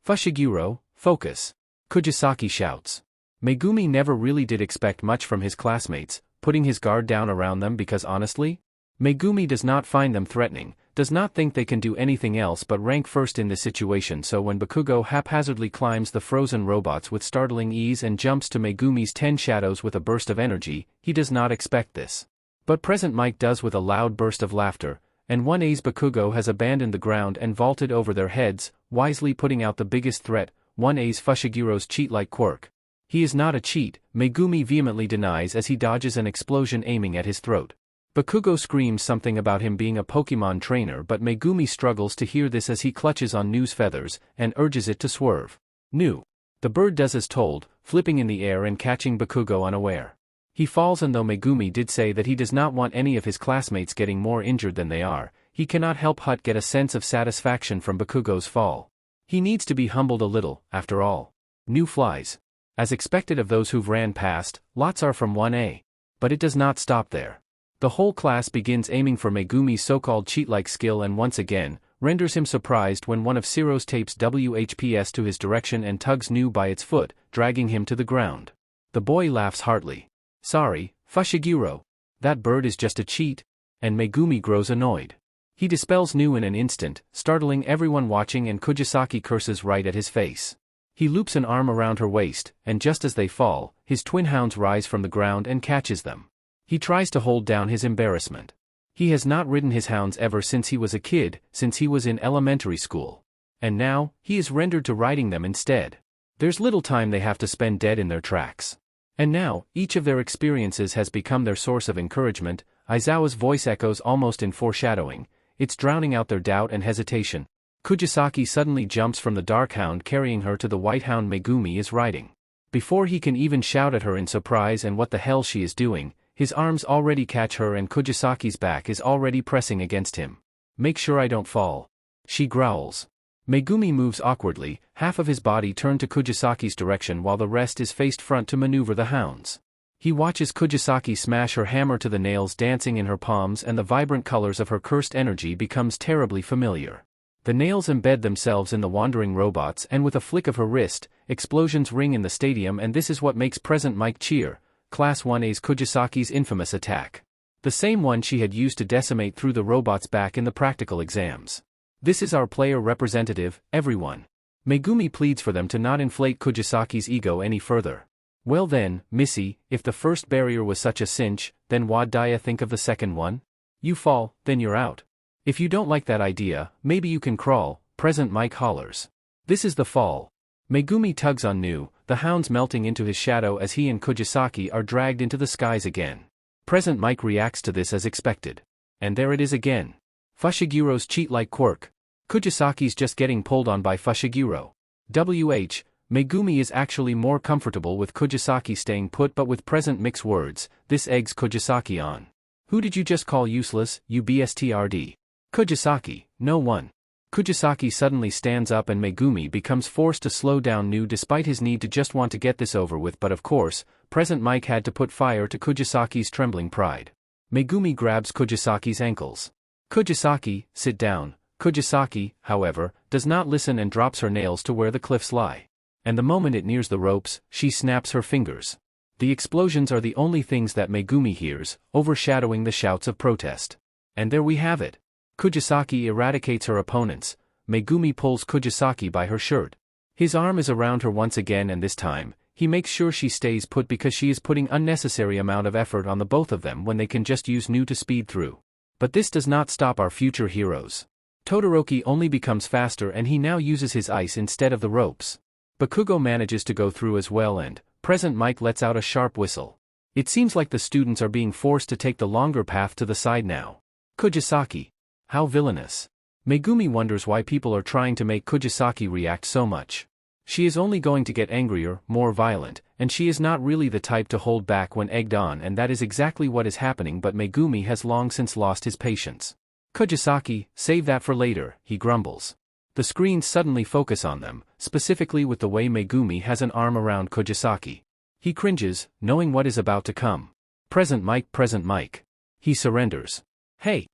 Fushiguro, focus. Kugisaki shouts. Megumi never really did expect much from his classmates, putting his guard down around them because honestly, Megumi does not find them threatening, does not think they can do anything else but rank first in this situation, so when Bakugo haphazardly climbs the frozen robots with startling ease and jumps to Megumi's 10 shadows with a burst of energy, he does not expect this. But present Mike does with a loud burst of laughter, And 1A's Bakugo has abandoned the ground and vaulted over their heads, wisely putting out the biggest threat, 1A's Fushigiro's cheat-like quirk. He is not a cheat, Megumi vehemently denies as he dodges an explosion aiming at his throat. Bakugo screams something about him being a Pokemon trainer, but Megumi struggles to hear this as he clutches on Nu's feathers and urges it to swerve. Nu. The bird does as told, flipping in the air and catching Bakugo unaware. He falls, and though Megumi did say that he does not want any of his classmates getting more injured than they are, he cannot help but get a sense of satisfaction from Bakugo's fall. He needs to be humbled a little, after all. Nu flies. As expected of those who've ran past, lots are from 1A. But it does not stop there. The whole class begins aiming for Megumi's so-called cheat-like skill and once again, renders him surprised when one of Siro's tapes WHPS to his direction and tugs Nu by its foot, dragging him to the ground. The boy laughs heartily. Sorry, Fushiguro. That bird is just a cheat. And Megumi grows annoyed. He dispels Nu in an instant, startling everyone watching, and Kugisaki curses right at his face. He loops an arm around her waist, and just as they fall, his twin hounds rise from the ground and catches them. He tries to hold down his embarrassment. He has not ridden his hounds ever since he was a kid, since he was in elementary school. And now, he is rendered to riding them instead. There's little time they have to spend dead in their tracks. And now, each of their experiences has become their source of encouragement. Aizawa's voice echoes almost in foreshadowing, it's drowning out their doubt and hesitation. Kugisaki suddenly jumps from the dark hound, carrying her to the white hound Megumi is riding. Before he can even shout at her in surprise and what the hell she is doing, his arms already catch her and Kugisaki's back is already pressing against him. Make sure I don't fall. She growls. Megumi moves awkwardly, half of his body turned to Kugisaki's direction while the rest is faced front to maneuver the hounds. He watches Kugisaki smash her hammer to the nails dancing in her palms, and the vibrant colors of her cursed energy becomes terribly familiar. The nails embed themselves in the wandering robots, and with a flick of her wrist, explosions ring in the stadium, and this is what makes Present Mike cheer. Class 1A's Kugisaki's infamous attack. The same one she had used to decimate through the robots back in the practical exams. This is our player representative, everyone. Megumi pleads for them to not inflate Kugisaki's ego any further. Well then, Missy, if the first barrier was such a cinch, then what'd Daya think of the second one? You fall, then you're out. If you don't like that idea, maybe you can crawl, Present Mike hollers. This is the fall. Megumi tugs on Nu, the hounds melting into his shadow as he and Kugisaki are dragged into the skies again. Present Mike reacts to this as expected. And there it is again. Fushigiro's cheat-like quirk. Kugisaki's just getting pulled on by Fushiguro. Megumi is actually more comfortable with Kugisaki staying put, but with Present Mike's words, this eggs Kugisaki on. Who did you just call useless, you bstrd? Kugisaki, no one. Kugisaki suddenly stands up and Megumi becomes forced to slow down Nu despite his need to just want to get this over with, but of course, Present Mike had to put fire to Kugisaki's trembling pride. Megumi grabs Kugisaki's ankles. Kugisaki, sit down. Kugisaki, however, does not listen and drops her nails to where the cliffs lie. And the moment it nears the ropes, she snaps her fingers. The explosions are the only things that Megumi hears, overshadowing the shouts of protest. And there we have it. Kugisaki eradicates her opponents. Megumi pulls Kugisaki by her shirt. His arm is around her once again, and this time, he makes sure she stays put because she is putting unnecessary amount of effort on the both of them when they can just use Nu to speed through. But this does not stop our future heroes. Todoroki only becomes faster, and he now uses his ice instead of the ropes. Bakugo manages to go through as well, and Present Mike lets out a sharp whistle. It seems like the students are being forced to take the longer path to the side now. Kugisaki. How villainous. Megumi wonders why people are trying to make Kugisaki react so much. She is only going to get angrier, more violent, and she is not really the type to hold back when egged on, and that is exactly what is happening, but Megumi has long since lost his patience. Kugisaki, save that for later, he grumbles. The screens suddenly focus on them, specifically with the way Megumi has an arm around Kugisaki. He cringes, knowing what is about to come. Present Mike. He surrenders. Hey!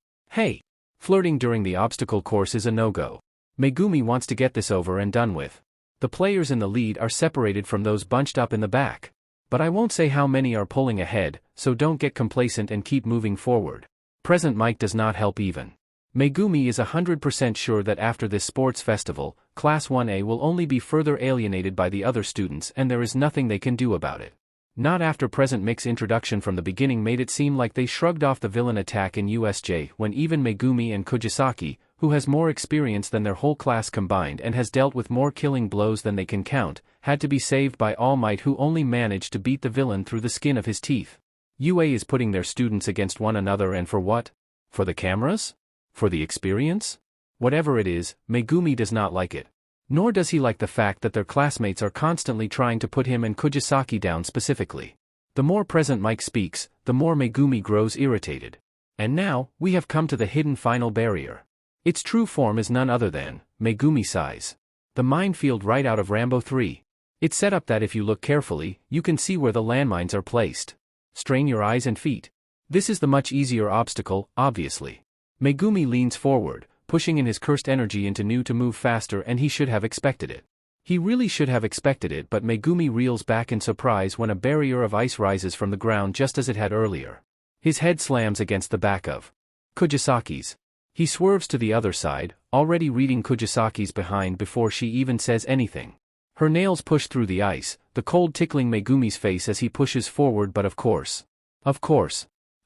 Flirting during the obstacle course is a no-go. Megumi wants to get this over and done with. The players in the lead are separated from those bunched up in the back. But I won't say how many are pulling ahead, so don't get complacent and keep moving forward. Present Mike does not help even. Megumi is 100% sure that after this sports festival, Class 1A will only be further alienated by the other students, and there is nothing they can do about it. Not after present Mick's introduction from the beginning made it seem like they shrugged off the villain attack in USJ when even Megumi and Kugisaki, who has more experience than their whole class combined and has dealt with more killing blows than they can count, had to be saved by All Might, who only managed to beat the villain through the skin of his teeth. UA is putting their students against one another, and for what? For the cameras? For the experience? Whatever it is, Megumi does not like it. Nor does he like the fact that their classmates are constantly trying to put him and Kugisaki down specifically. The more present Mike speaks, the more Megumi grows irritated. And now, we have come to the hidden final barrier. Its true form is none other than Megumi size. The minefield right out of Rambo 3. It's set up that if you look carefully, you can see where the landmines are placed. Strain your eyes and feet. This is the much easier obstacle, obviously. Megumi leans forward, pushing in his cursed energy into Nu to move faster, and he should have expected it. He really should have expected it, but Megumi reels back in surprise when a barrier of ice rises from the ground just as it had earlier. His head slams against the back of Kugisaki's. He swerves to the other side, already reading Kugisaki's behind before she even says anything. Her nails push through the ice, the cold tickling Megumi's face as he pushes forward, but of course.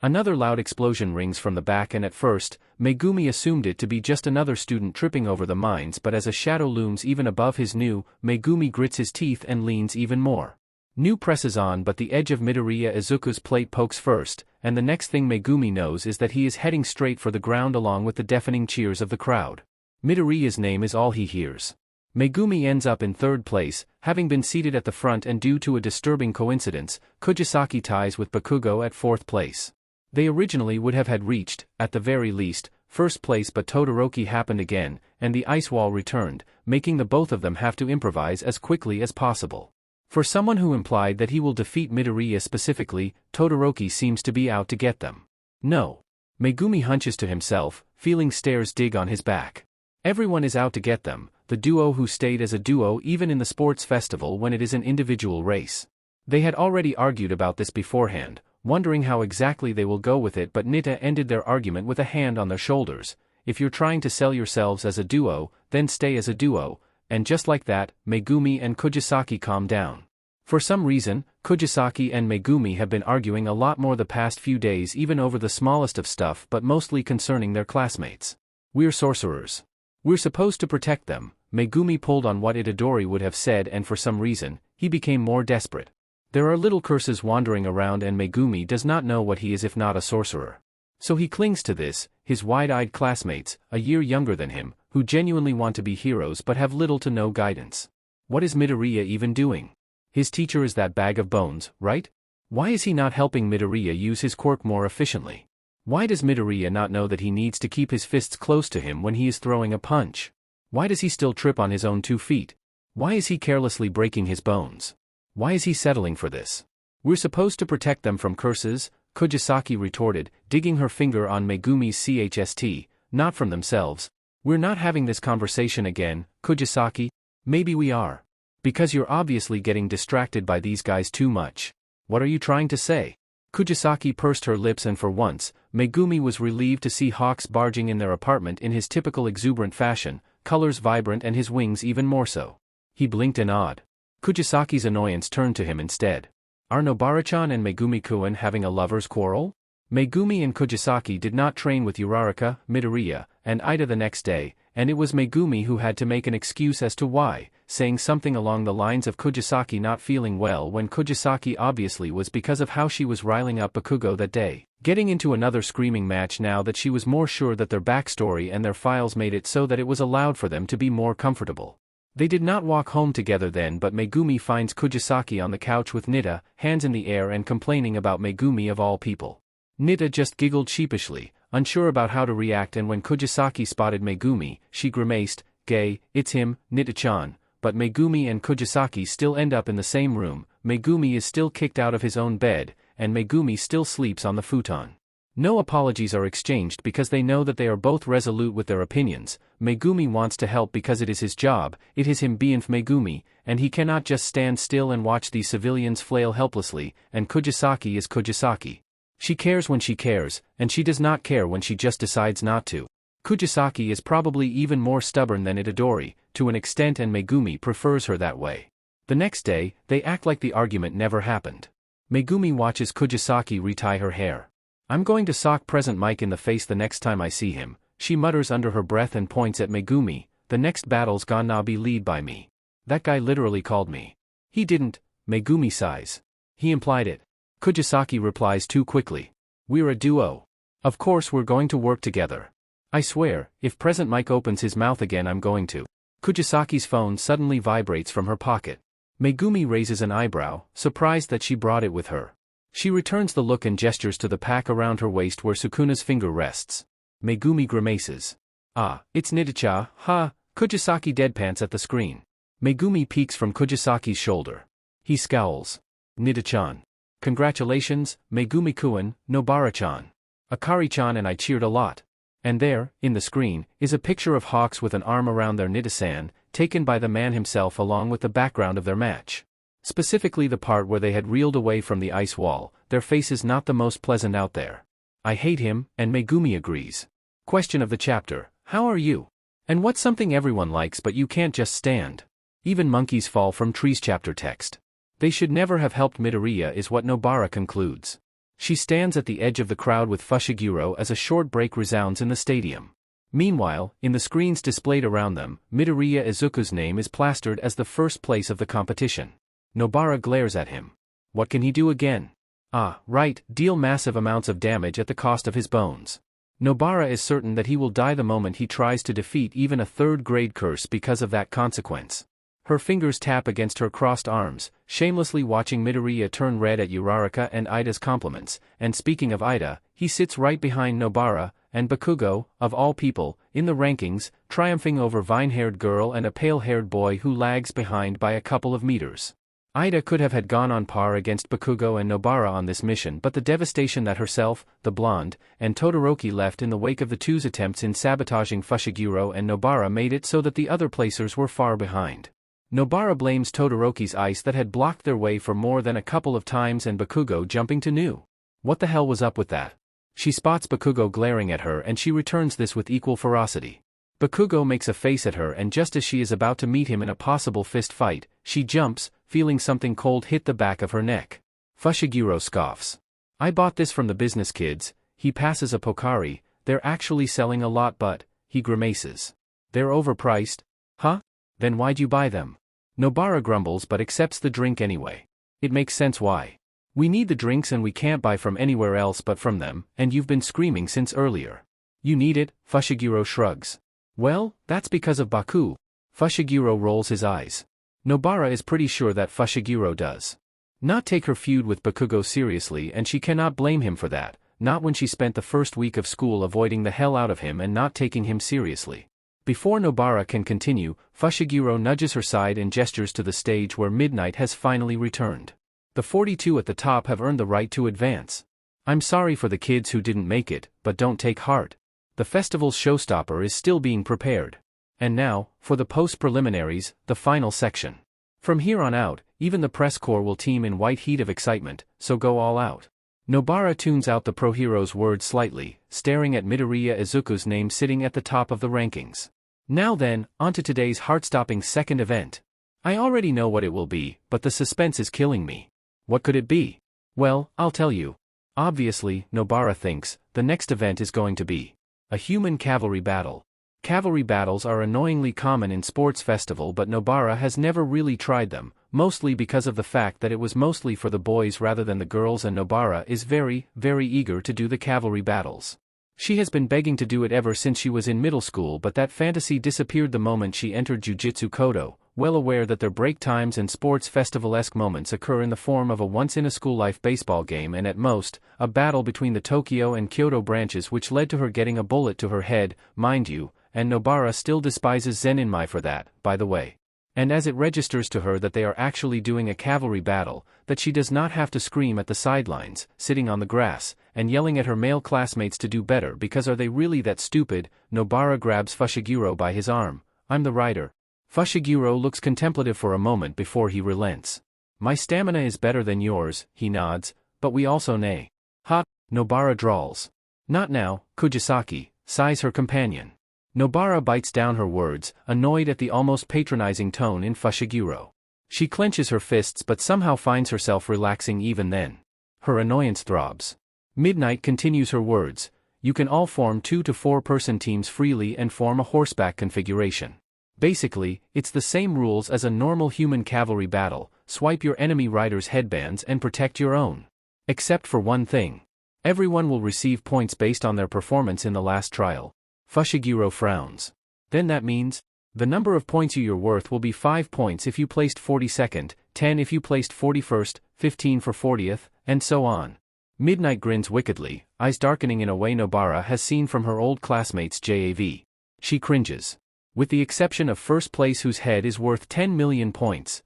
Another loud explosion rings from the back, and at first, Megumi assumed it to be just another student tripping over the mines, but as a shadow looms even above his Nu, Megumi grits his teeth and leans even more. Nu presses on, but the edge of Midoriya Izuku's plate pokes first, and the next thing Megumi knows is that he is heading straight for the ground along with the deafening cheers of the crowd. Midoriya's name is all he hears. Megumi ends up in third place, having been seated at the front, and due to a disturbing coincidence, Kugisaki ties with Bakugo at fourth place. They originally would have had reached, at the very least, first place, but Todoroki happened again, and the ice wall returned, making the both of them have to improvise as quickly as possible. For someone who implied that he will defeat Midoriya specifically, Todoroki seems to be out to get them. No. Megumi hunches to himself, feeling stares dig on his back. Everyone is out to get them, the duo who stayed as a duo even in the sports festival when it is an individual race. They had already argued about this beforehand, wondering how exactly they will go with it, but Nita ended their argument with a hand on their shoulders. If you're trying to sell yourselves as a duo, then stay as a duo, and just like that, Megumi and Kugisaki calm down. For some reason, Kugisaki and Megumi have been arguing a lot more the past few days, even over the smallest of stuff, but mostly concerning their classmates. We're sorcerers. We're supposed to protect them. Megumi pulled on what Itadori would have said, and for some reason, he became more desperate. There are little curses wandering around, and Megumi does not know what he is if not a sorcerer. So he clings to this, his wide-eyed classmates, a year younger than him, who genuinely want to be heroes but have little to no guidance. What is Midoriya even doing? His teacher is that bag of bones, right? Why is he not helping Midoriya use his quirk more efficiently? Why does Midoriya not know that he needs to keep his fists close to him when he is throwing a punch? Why does he still trip on his own 2 feet? Why is he carelessly breaking his bones? Why is he settling for this? We're supposed to protect them from curses, Kugisaki retorted, digging her finger on Megumi's chst, not from themselves. We're not having this conversation again, Kugisaki. Maybe we are. Because you're obviously getting distracted by these guys too much. What are you trying to say? Kugisaki pursed her lips, and for once, Megumi was relieved to see Hawks barging in their apartment in his typical exuberant fashion, colors vibrant and his wings even more so. He blinked in awe. Kugisaki's annoyance turned to him instead. Are Nobara-chan and Megumi-kun having a lover's quarrel? Megumi and Kugisaki did not train with Uraraka, Midoriya, and Ida the next day, and it was Megumi who had to make an excuse as to why, saying something along the lines of Kugisaki not feeling well when Kugisaki obviously was, because of how she was riling up Bakugo that day, getting into another screaming match now that she was more sure that their backstory and their files made it so that it was allowed for them to be more comfortable. They did not walk home together then, but Megumi finds Kugisaki on the couch with Nita, hands in the air and complaining about Megumi of all people. Nita just giggled sheepishly, unsure about how to react, and when Kugisaki spotted Megumi, she grimaced, "Gay, it's him, Nita-chan," but Megumi and Kugisaki still end up in the same room. Megumi is still kicked out of his own bed, and Megumi still sleeps on the futon. No apologies are exchanged because they know that they are both resolute with their opinions. Megumi wants to help because it is his job, it is him being Megumi, and he cannot just stand still and watch these civilians flail helplessly, and Kugisaki is Kugisaki. She cares when she cares, and she does not care when she just decides not to. Kugisaki is probably even more stubborn than Itadori, to an extent, and Megumi prefers her that way. The next day, they act like the argument never happened. Megumi watches Kugisaki retie her hair. I'm going to sock Present Mike in the face the next time I see him, she mutters under her breath and points at Megumi. The next battle's gonna be lead by me. That guy literally called me. He didn't, Megumi sighs. He implied it. Kugisaki replies too quickly. We're a duo. Of course we're going to work together. I swear, if Present Mike opens his mouth again I'm going to. Kugisaki's phone suddenly vibrates from her pocket. Megumi raises an eyebrow, surprised that she brought it with her. She returns the look and gestures to the pack around her waist where Sukuna's finger rests. Megumi grimaces. Ah, it's Nidacha, ha, Kugisaki deadpans at the screen. Megumi peeks from Kugisaki's shoulder. He scowls. Nida-chan. Congratulations, Megumi-kun, Nobara-chan. Akari-chan and I cheered a lot. And there, in the screen, is a picture of Hawks with an arm around their Nida-san, taken by the man himself along with the background of their match. Specifically the part where they had reeled away from the ice wall, their faces not the most pleasant out there. I hate him, and Megumi agrees. Question of the chapter, how are you? And what's something everyone likes but you can't just stand? Even monkeys fall from trees chapter text. They should never have helped Midoriya is what Nobara concludes. She stands at the edge of the crowd with Fushiguro as a short break resounds in the stadium. Meanwhile, in the screens displayed around them, Midoriya Izuku's name is plastered as the first place of the competition. Nobara glares at him. What can he do again? Ah, right, deal massive amounts of damage at the cost of his bones. Nobara is certain that he will die the moment he tries to defeat even a third-grade curse because of that consequence. Her fingers tap against her crossed arms, shamelessly watching Midoriya turn red at Uraraka and Ida's compliments, and speaking of Ida, he sits right behind Nobara, and Bakugo, of all people, in the rankings, triumphing over vine-haired girl and a pale-haired boy who lags behind by a couple of meters. Ida could have had gone on par against Bakugo and Nobara on this mission, but the devastation that herself, the blonde, and Todoroki left in the wake of the two's attempts in sabotaging Fushiguro and Nobara made it so that the other placers were far behind. Nobara blames Todoroki's ice that had blocked their way for more than a couple of times and Bakugo jumping to new. What the hell was up with that? She spots Bakugo glaring at her and she returns this with equal ferocity. Bakugo makes a face at her and just as she is about to meet him in a possible fist fight, she jumps, feeling something cold hit the back of her neck. Fushiguro scoffs. I bought this from the business kids, he passes a Pocari, they're actually selling a lot but, he grimaces. They're overpriced? Huh? Then why'd you buy them? Nobara grumbles but accepts the drink anyway. It makes sense why. We need the drinks and we can't buy from anywhere else but from them, and you've been screaming since earlier. You need it, Fushiguro shrugs. Well, that's because of Baku. Fushiguro rolls his eyes. Nobara is pretty sure that Fushiguro does not take her feud with Bakugo seriously and she cannot blame him for that, not when she spent the first week of school avoiding the hell out of him and not taking him seriously. Before Nobara can continue, Fushiguro nudges her side and gestures to the stage where Midnight has finally returned. The 42 at the top have earned the right to advance. I'm sorry for the kids who didn't make it, but don't take heart. The festival's showstopper is still being prepared. And now, for the post-preliminaries, the final section. From here on out, even the press corps will team in white heat of excitement, so go all out. Nobara tunes out the pro-hero's words slightly, staring at Midoriya Izuku's name sitting at the top of the rankings. Now then, on to today's heart-stopping second event. I already know what it will be, but the suspense is killing me. What could it be? Well, I'll tell you. Obviously, Nobara thinks, the next event is going to be a human cavalry battle. Cavalry battles are annoyingly common in sports festival but Nobara has never really tried them, mostly because of the fact that it was mostly for the boys rather than the girls and Nobara is very, very eager to do the cavalry battles. She has been begging to do it ever since she was in middle school but that fantasy disappeared the moment she entered Jujutsu Kodo, well aware that their break times and sports festival-esque moments occur in the form of a once-in-a-school-life baseball game and at most, a battle between the Tokyo and Kyoto branches which led to her getting a bullet to her head, mind you, and Nobara still despises Zeninmai for that, by the way. And as it registers to her that they are actually doing a cavalry battle, that she does not have to scream at the sidelines, sitting on the grass, and yelling at her male classmates to do better because are they really that stupid, Nobara grabs Fushiguro by his arm. I'm the rider. Fushiguro looks contemplative for a moment before he relents. My stamina is better than yours, he nods, but we also neigh. Ha, Nobara drawls. Not now, Kugisaki, sighs her companion. Nobara bites down her words, annoyed at the almost patronizing tone in Fushiguro. She clenches her fists but somehow finds herself relaxing even then. Her annoyance throbs. Midnight continues her words. You can all form 2 to 4 person teams freely and form a horseback configuration. Basically, it's the same rules as a normal human cavalry battle, swipe your enemy riders' headbands and protect your own. Except for one thing. Everyone will receive points based on their performance in the last trial. Fushiguro frowns. Then that means, the number of points you're worth will be 5 points if you placed 42nd, 10 if you placed 41st, 15 for 40th, and so on. Midnight grins wickedly, eyes darkening in a way Nobara has seen from her old classmates JAV. She cringes. With the exception of first place whose head is worth 10 million points.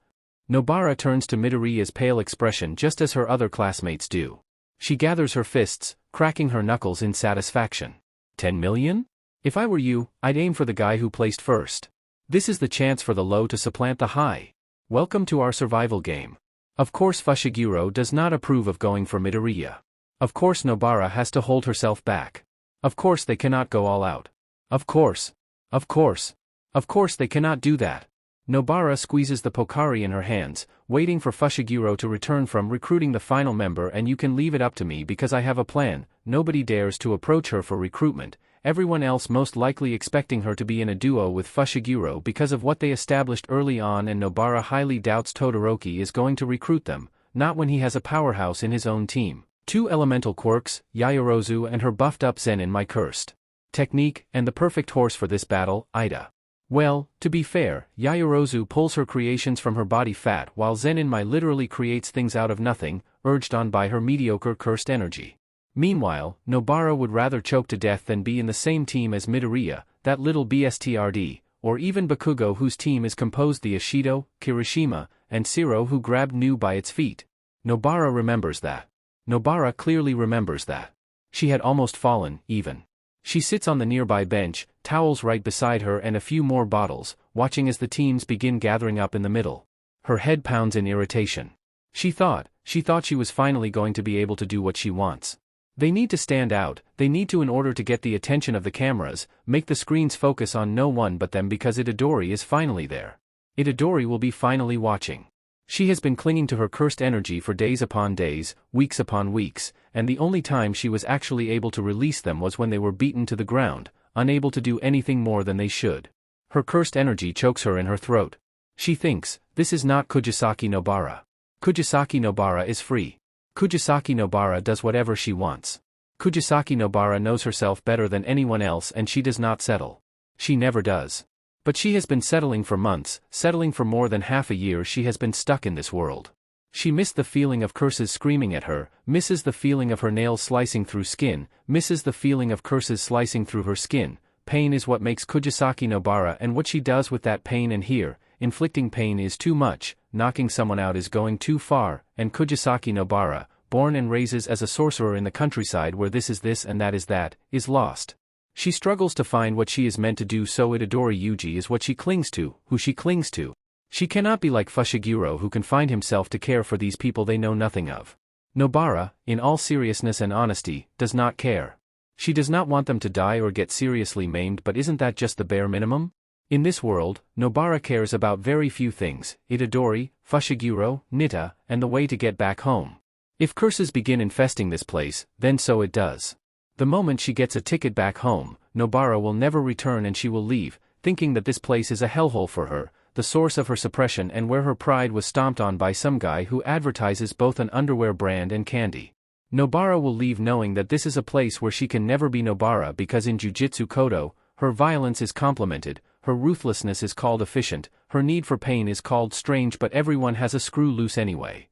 Nobara turns to Midoriya's pale expression just as her other classmates do. She gathers her fists, cracking her knuckles in satisfaction. 10 million? If I were you, I'd aim for the guy who placed first. This is the chance for the low to supplant the high. Welcome to our survival game. Of course Fushiguro does not approve of going for Midoriya. Of course Nobara has to hold herself back. Of course they cannot go all out. Of course they cannot do that. Nobara squeezes the Pokari in her hands, waiting for Fushiguro to return from recruiting the final member, and you can leave it up to me because I have a plan. Nobody dares to approach her for recruitment, everyone else most likely expecting her to be in a duo with Fushiguro because of what they established early on, and Nobara highly doubts Todoroki is going to recruit them, not when he has a powerhouse in his own team. 2 elemental quirks, Yaoyorozu and her buffed up Zen in my cursed technique, and the perfect horse for this battle, Ida. Well, to be fair, Yaoyorozu pulls her creations from her body fat while Zenin-mai literally creates things out of nothing, urged on by her mediocre cursed energy. Meanwhile, Nobara would rather choke to death than be in the same team as Midoriya, that little BSTRD, or even Bakugo whose team is composed the Ishido, Kirishima, and Siro who grabbed New by its feet. Nobara remembers that. Nobara clearly remembers that. She had almost fallen, even. She sits on the nearby bench, towels right beside her and a few more bottles, watching as the teams begin gathering up in the middle. Her head pounds in irritation. She thought she was finally going to be able to do what she wants. They need to stand out, they need to in order to get the attention of the cameras, make the screens focus on no one but them because Itadori is finally there. Itadori will be finally watching. She has been clinging to her cursed energy for days upon days, weeks upon weeks, and the only time she was actually able to release them was when they were beaten to the ground, unable to do anything more than they should. Her cursed energy chokes her in her throat. She thinks, this is not Kugisaki Nobara. Kugisaki Nobara is free. Kugisaki Nobara does whatever she wants. Kugisaki Nobara knows herself better than anyone else and she does not settle. She never does. But she has been settling for months, settling for more than half a year. She has been stuck in this world. She missed the feeling of curses screaming at her, misses the feeling of her nails slicing through skin, misses the feeling of curses slicing through her skin. Pain is what makes Kugisaki Nobara, and what she does with that pain, and here, inflicting pain is too much, knocking someone out is going too far, and Kugisaki Nobara, born and raises as a sorcerer in the countryside where this is this and that is that, is lost. She struggles to find what she is meant to do, so Itadori Yūji is what she clings to, who she clings to. She cannot be like Fushiguro, who can find himself to care for these people they know nothing of. Nobara, in all seriousness and honesty, does not care. She does not want them to die or get seriously maimed, but isn't that just the bare minimum? In this world, Nobara cares about very few things: Itadori, Fushiguro, Nita, and the way to get back home. If curses begin infesting this place, then so it does. The moment she gets a ticket back home, Nobara will never return and she will leave, thinking that this place is a hellhole for her, the source of her suppression and where her pride was stomped on by some guy who advertises both an underwear brand and candy. Nobara will leave knowing that this is a place where she can never be Nobara, because in Jujutsu Kodo, her violence is complimented, her ruthlessness is called efficient, her need for pain is called strange, but everyone has a screw loose anyway.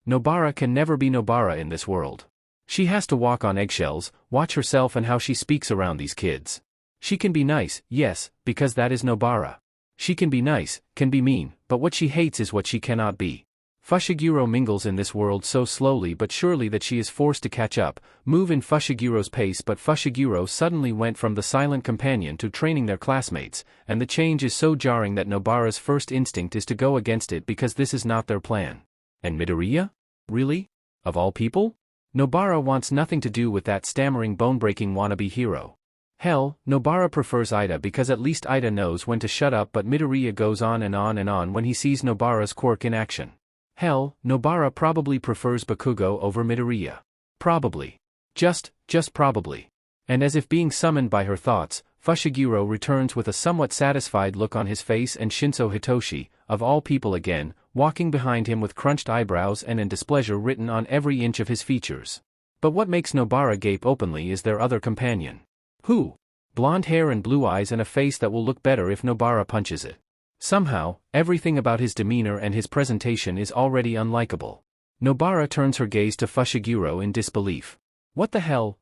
Nobara can never be Nobara in this world. She has to walk on eggshells, watch herself and how she speaks around these kids. She can be nice, yes, because that is Nobara. She can be nice, can be mean, but what she hates is what she cannot be. Fushiguro mingles in this world so slowly but surely that she is forced to catch up, move in Fushiguro's pace, but Fushiguro suddenly went from the silent companion to training their classmates, and the change is so jarring that Nobara's first instinct is to go against it because this is not their plan. And Midoriya? Really? Of all people? Nobara wants nothing to do with that stammering bone-breaking wannabe hero. Hell, Nobara prefers Ida because at least Ida knows when to shut up, but Midoriya goes on and on and on when he sees Nobara's quirk in action. Hell, Nobara probably prefers Bakugo over Midoriya. Probably. Just probably. And as if being summoned by her thoughts, Fushiguro returns with a somewhat satisfied look on his face and Shinso Hitoshi, of all people again, walking behind him with crunched eyebrows and in displeasure written on every inch of his features. But what makes Nobara gape openly is their other companion. Who? Blonde hair and blue eyes and a face that will look better if Nobara punches it. Somehow, everything about his demeanor and his presentation is already unlikable. Nobara turns her gaze to Fushiguro in disbelief. What the hell,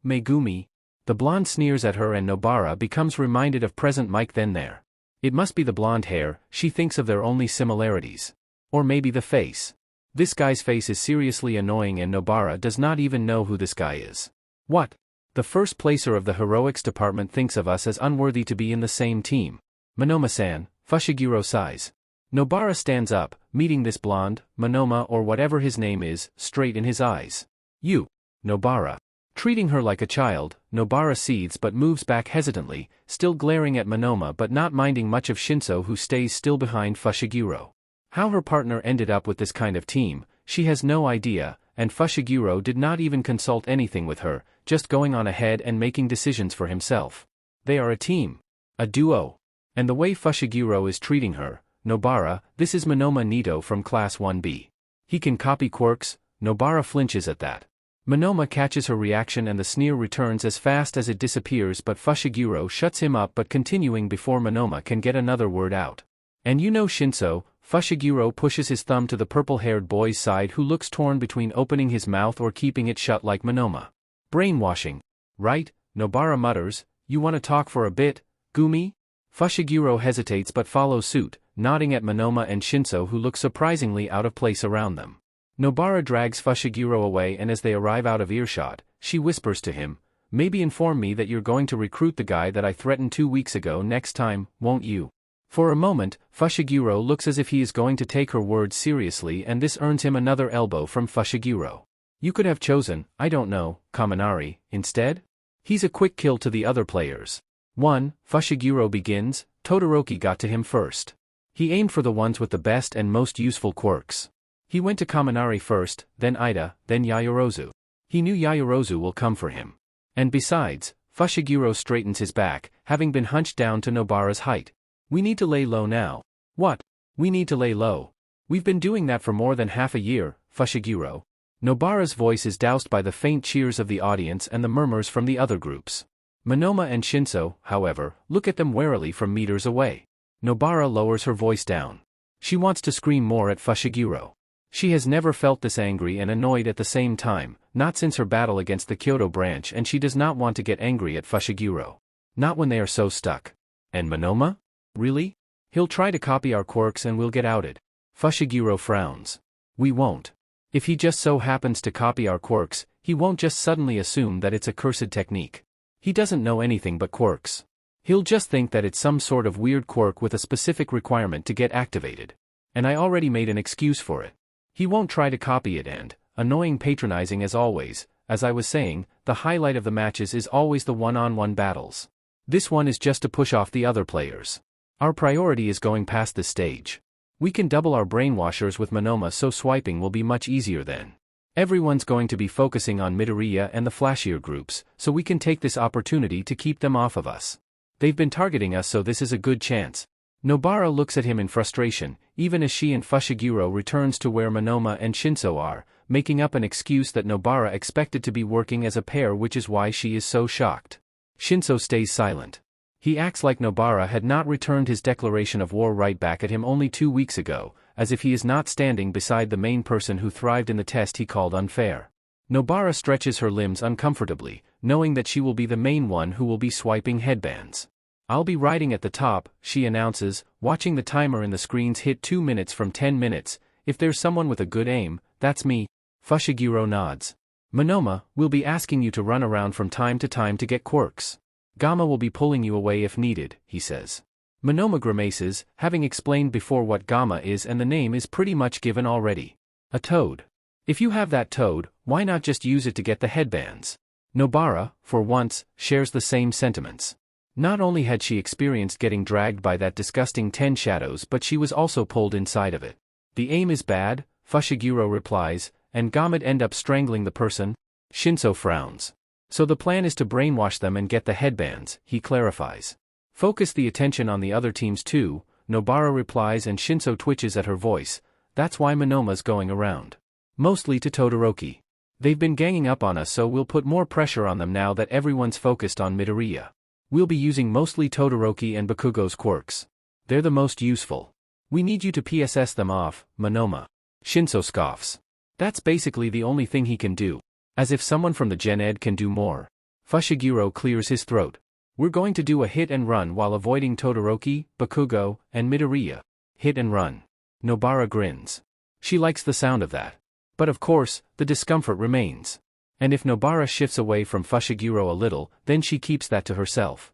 Megumi? The blonde sneers at her and Nobara becomes reminded of present Mike then there. It must be the blonde hair, she thinks of their only similarities. Or maybe the face. This guy's face is seriously annoying and Nobara does not even know who this guy is. What? The first placer of the heroics department thinks of us as unworthy to be in the same team. Monoma-san, Fushiguro sighs. Nobara stands up, meeting this blonde, Monoma or whatever his name is, straight in his eyes. You. Nobara. Treating her like a child, Nobara seethes but moves back hesitantly, still glaring at Monoma but not minding much of Shinso who stays still behind Fushiguro. How her partner ended up with this kind of team, she has no idea, and Fushiguro did not even consult anything with her, just going on ahead and making decisions for himself. They are a team. A duo. And the way Fushiguro is treating her, Nobara, this is Monoma Nito from Class 1B. He can copy quirks, Nobara flinches at that. Monoma catches her reaction and the sneer returns as fast as it disappears but Fushiguro shuts him up but continuing before Monoma can get another word out. And you know Shinso, Fushiguro pushes his thumb to the purple-haired boy's side who looks torn between opening his mouth or keeping it shut like Monoma. Brainwashing. Right? Nobara mutters, you want to talk for a bit, Gumi? Fushiguro hesitates but follows suit, nodding at Monoma and Shinso who look surprisingly out of place around them. Nobara drags Fushiguro away and as they arrive out of earshot, she whispers to him, maybe inform me that you're going to recruit the guy that I threatened 2 weeks ago next time, won't you? For a moment, Fushiguro looks as if he is going to take her words seriously and this earns him another elbow from Fushiguro. You could have chosen, I don't know, Kaminari, instead? He's a quick kill to the other players. 1. Fushiguro begins, Todoroki got to him first. He aimed for the ones with the best and most useful quirks. He went to Kaminari first, then Ida, then Yaoyorozu. He knew Yaoyorozu will come for him. And besides, Fushiguro straightens his back, having been hunched down to Nobara's height. We need to lay low now. What? We need to lay low. We've been doing that for more than half a year, Fushiguro. Nobara's voice is doused by the faint cheers of the audience and the murmurs from the other groups. Monoma and Shinso, however, look at them warily from meters away. Nobara lowers her voice down. She wants to scream more at Fushiguro. She has never felt this angry and annoyed at the same time, not since her battle against the Kyoto branch and she does not want to get angry at Fushiguro. Not when they are so stuck. And Monoma? Really? He'll try to copy our quirks and we'll get outed. Fushiguro frowns. We won't. If he just so happens to copy our quirks, he won't just suddenly assume that it's a cursed technique. He doesn't know anything but quirks. He'll just think that it's some sort of weird quirk with a specific requirement to get activated. And I already made an excuse for it. He won't try to copy it and, annoying patronizing as always, as I was saying, the highlight of the matches is always the one-on-one battles. This one is just to push off the other players. Our priority is going past this stage. We can double our brainwashers with Monoma so swiping will be much easier then. Everyone's going to be focusing on Midoriya and the flashier groups, so we can take this opportunity to keep them off of us. They've been targeting us so this is a good chance. Nobara looks at him in frustration, even as she and Fushiguro returns to where Monoma and Shinso are, making up an excuse that Nobara expected to be working as a pair which is why she is so shocked. Shinso stays silent. He acts like Nobara had not returned his declaration of war right back at him only 2 weeks ago, as if he is not standing beside the main person who thrived in the test he called unfair. Nobara stretches her limbs uncomfortably, knowing that she will be the main one who will be swiping headbands. I'll be riding at the top, she announces, watching the timer in the screens hit 2 minutes from 10 minutes, if there's someone with a good aim, that's me. Fushiguro nods. Monoma, we'll be asking you to run around from time to time to get quirks. Gamma will be pulling you away if needed, he says. Monoma grimaces, having explained before what Gamma is and the name is pretty much given already. A toad. If you have that toad, why not just use it to get the headbands? Nobara, for once, shares the same sentiments. Not only had she experienced getting dragged by that disgusting 10 shadows but she was also pulled inside of it. The aim is bad, Fushiguro replies, and Gamad end up strangling the person? Shinso frowns. So the plan is to brainwash them and get the headbands, he clarifies. Focus the attention on the other teams too, Nobara replies, and Shinso twitches at her voice. That's why Monoma's going around. Mostly to Todoroki. They've been ganging up on us, so we'll put more pressure on them now that everyone's focused on Midoriya. We'll be using mostly Todoroki and Bakugo's quirks. They're the most useful. We need you to PSS them off, Monoma. Shinso scoffs. That's basically the only thing he can do. As if someone from the Gen Ed can do more. Fushiguro clears his throat. We're going to do a hit and run while avoiding Todoroki, Bakugo, and Midoriya. Hit and run. Nobara grins. She likes the sound of that. But of course, the discomfort remains. And if Nobara shifts away from Fushiguro a little, then she keeps that to herself.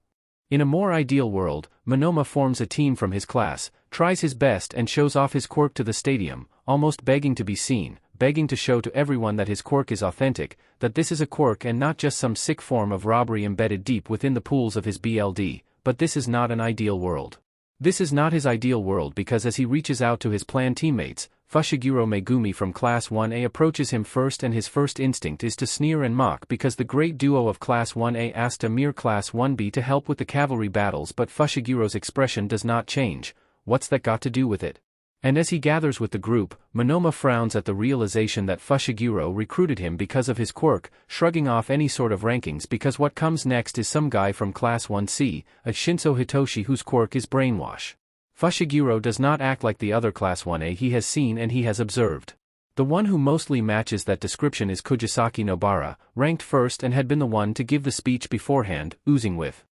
In a more ideal world, Monoma forms a team from his class, tries his best and shows off his quirk to the stadium, almost begging to be seen, begging to show to everyone that his quirk is authentic, that this is a quirk and not just some sick form of robbery embedded deep within the pools of his BLD, but this is not an ideal world. This is not his ideal world because as he reaches out to his planned teammates, Fushiguro Megumi from Class 1A approaches him first, and his first instinct is to sneer and mock because the great duo of Class 1A asked a mere Class 1B to help with the cavalry battles, but Fushiguro's expression does not change. What's that got to do with it? And as he gathers with the group, Monoma frowns at the realization that Fushiguro recruited him because of his quirk, shrugging off any sort of rankings because what comes next is some guy from Class 1C, a Shinso Hitoshi whose quirk is brainwash. Fushiguro does not act like the other Class 1A he has seen and he has observed. The one who mostly matches that description is Kugisaki Nobara, ranked first and had been the one to give the speech beforehand, oozing with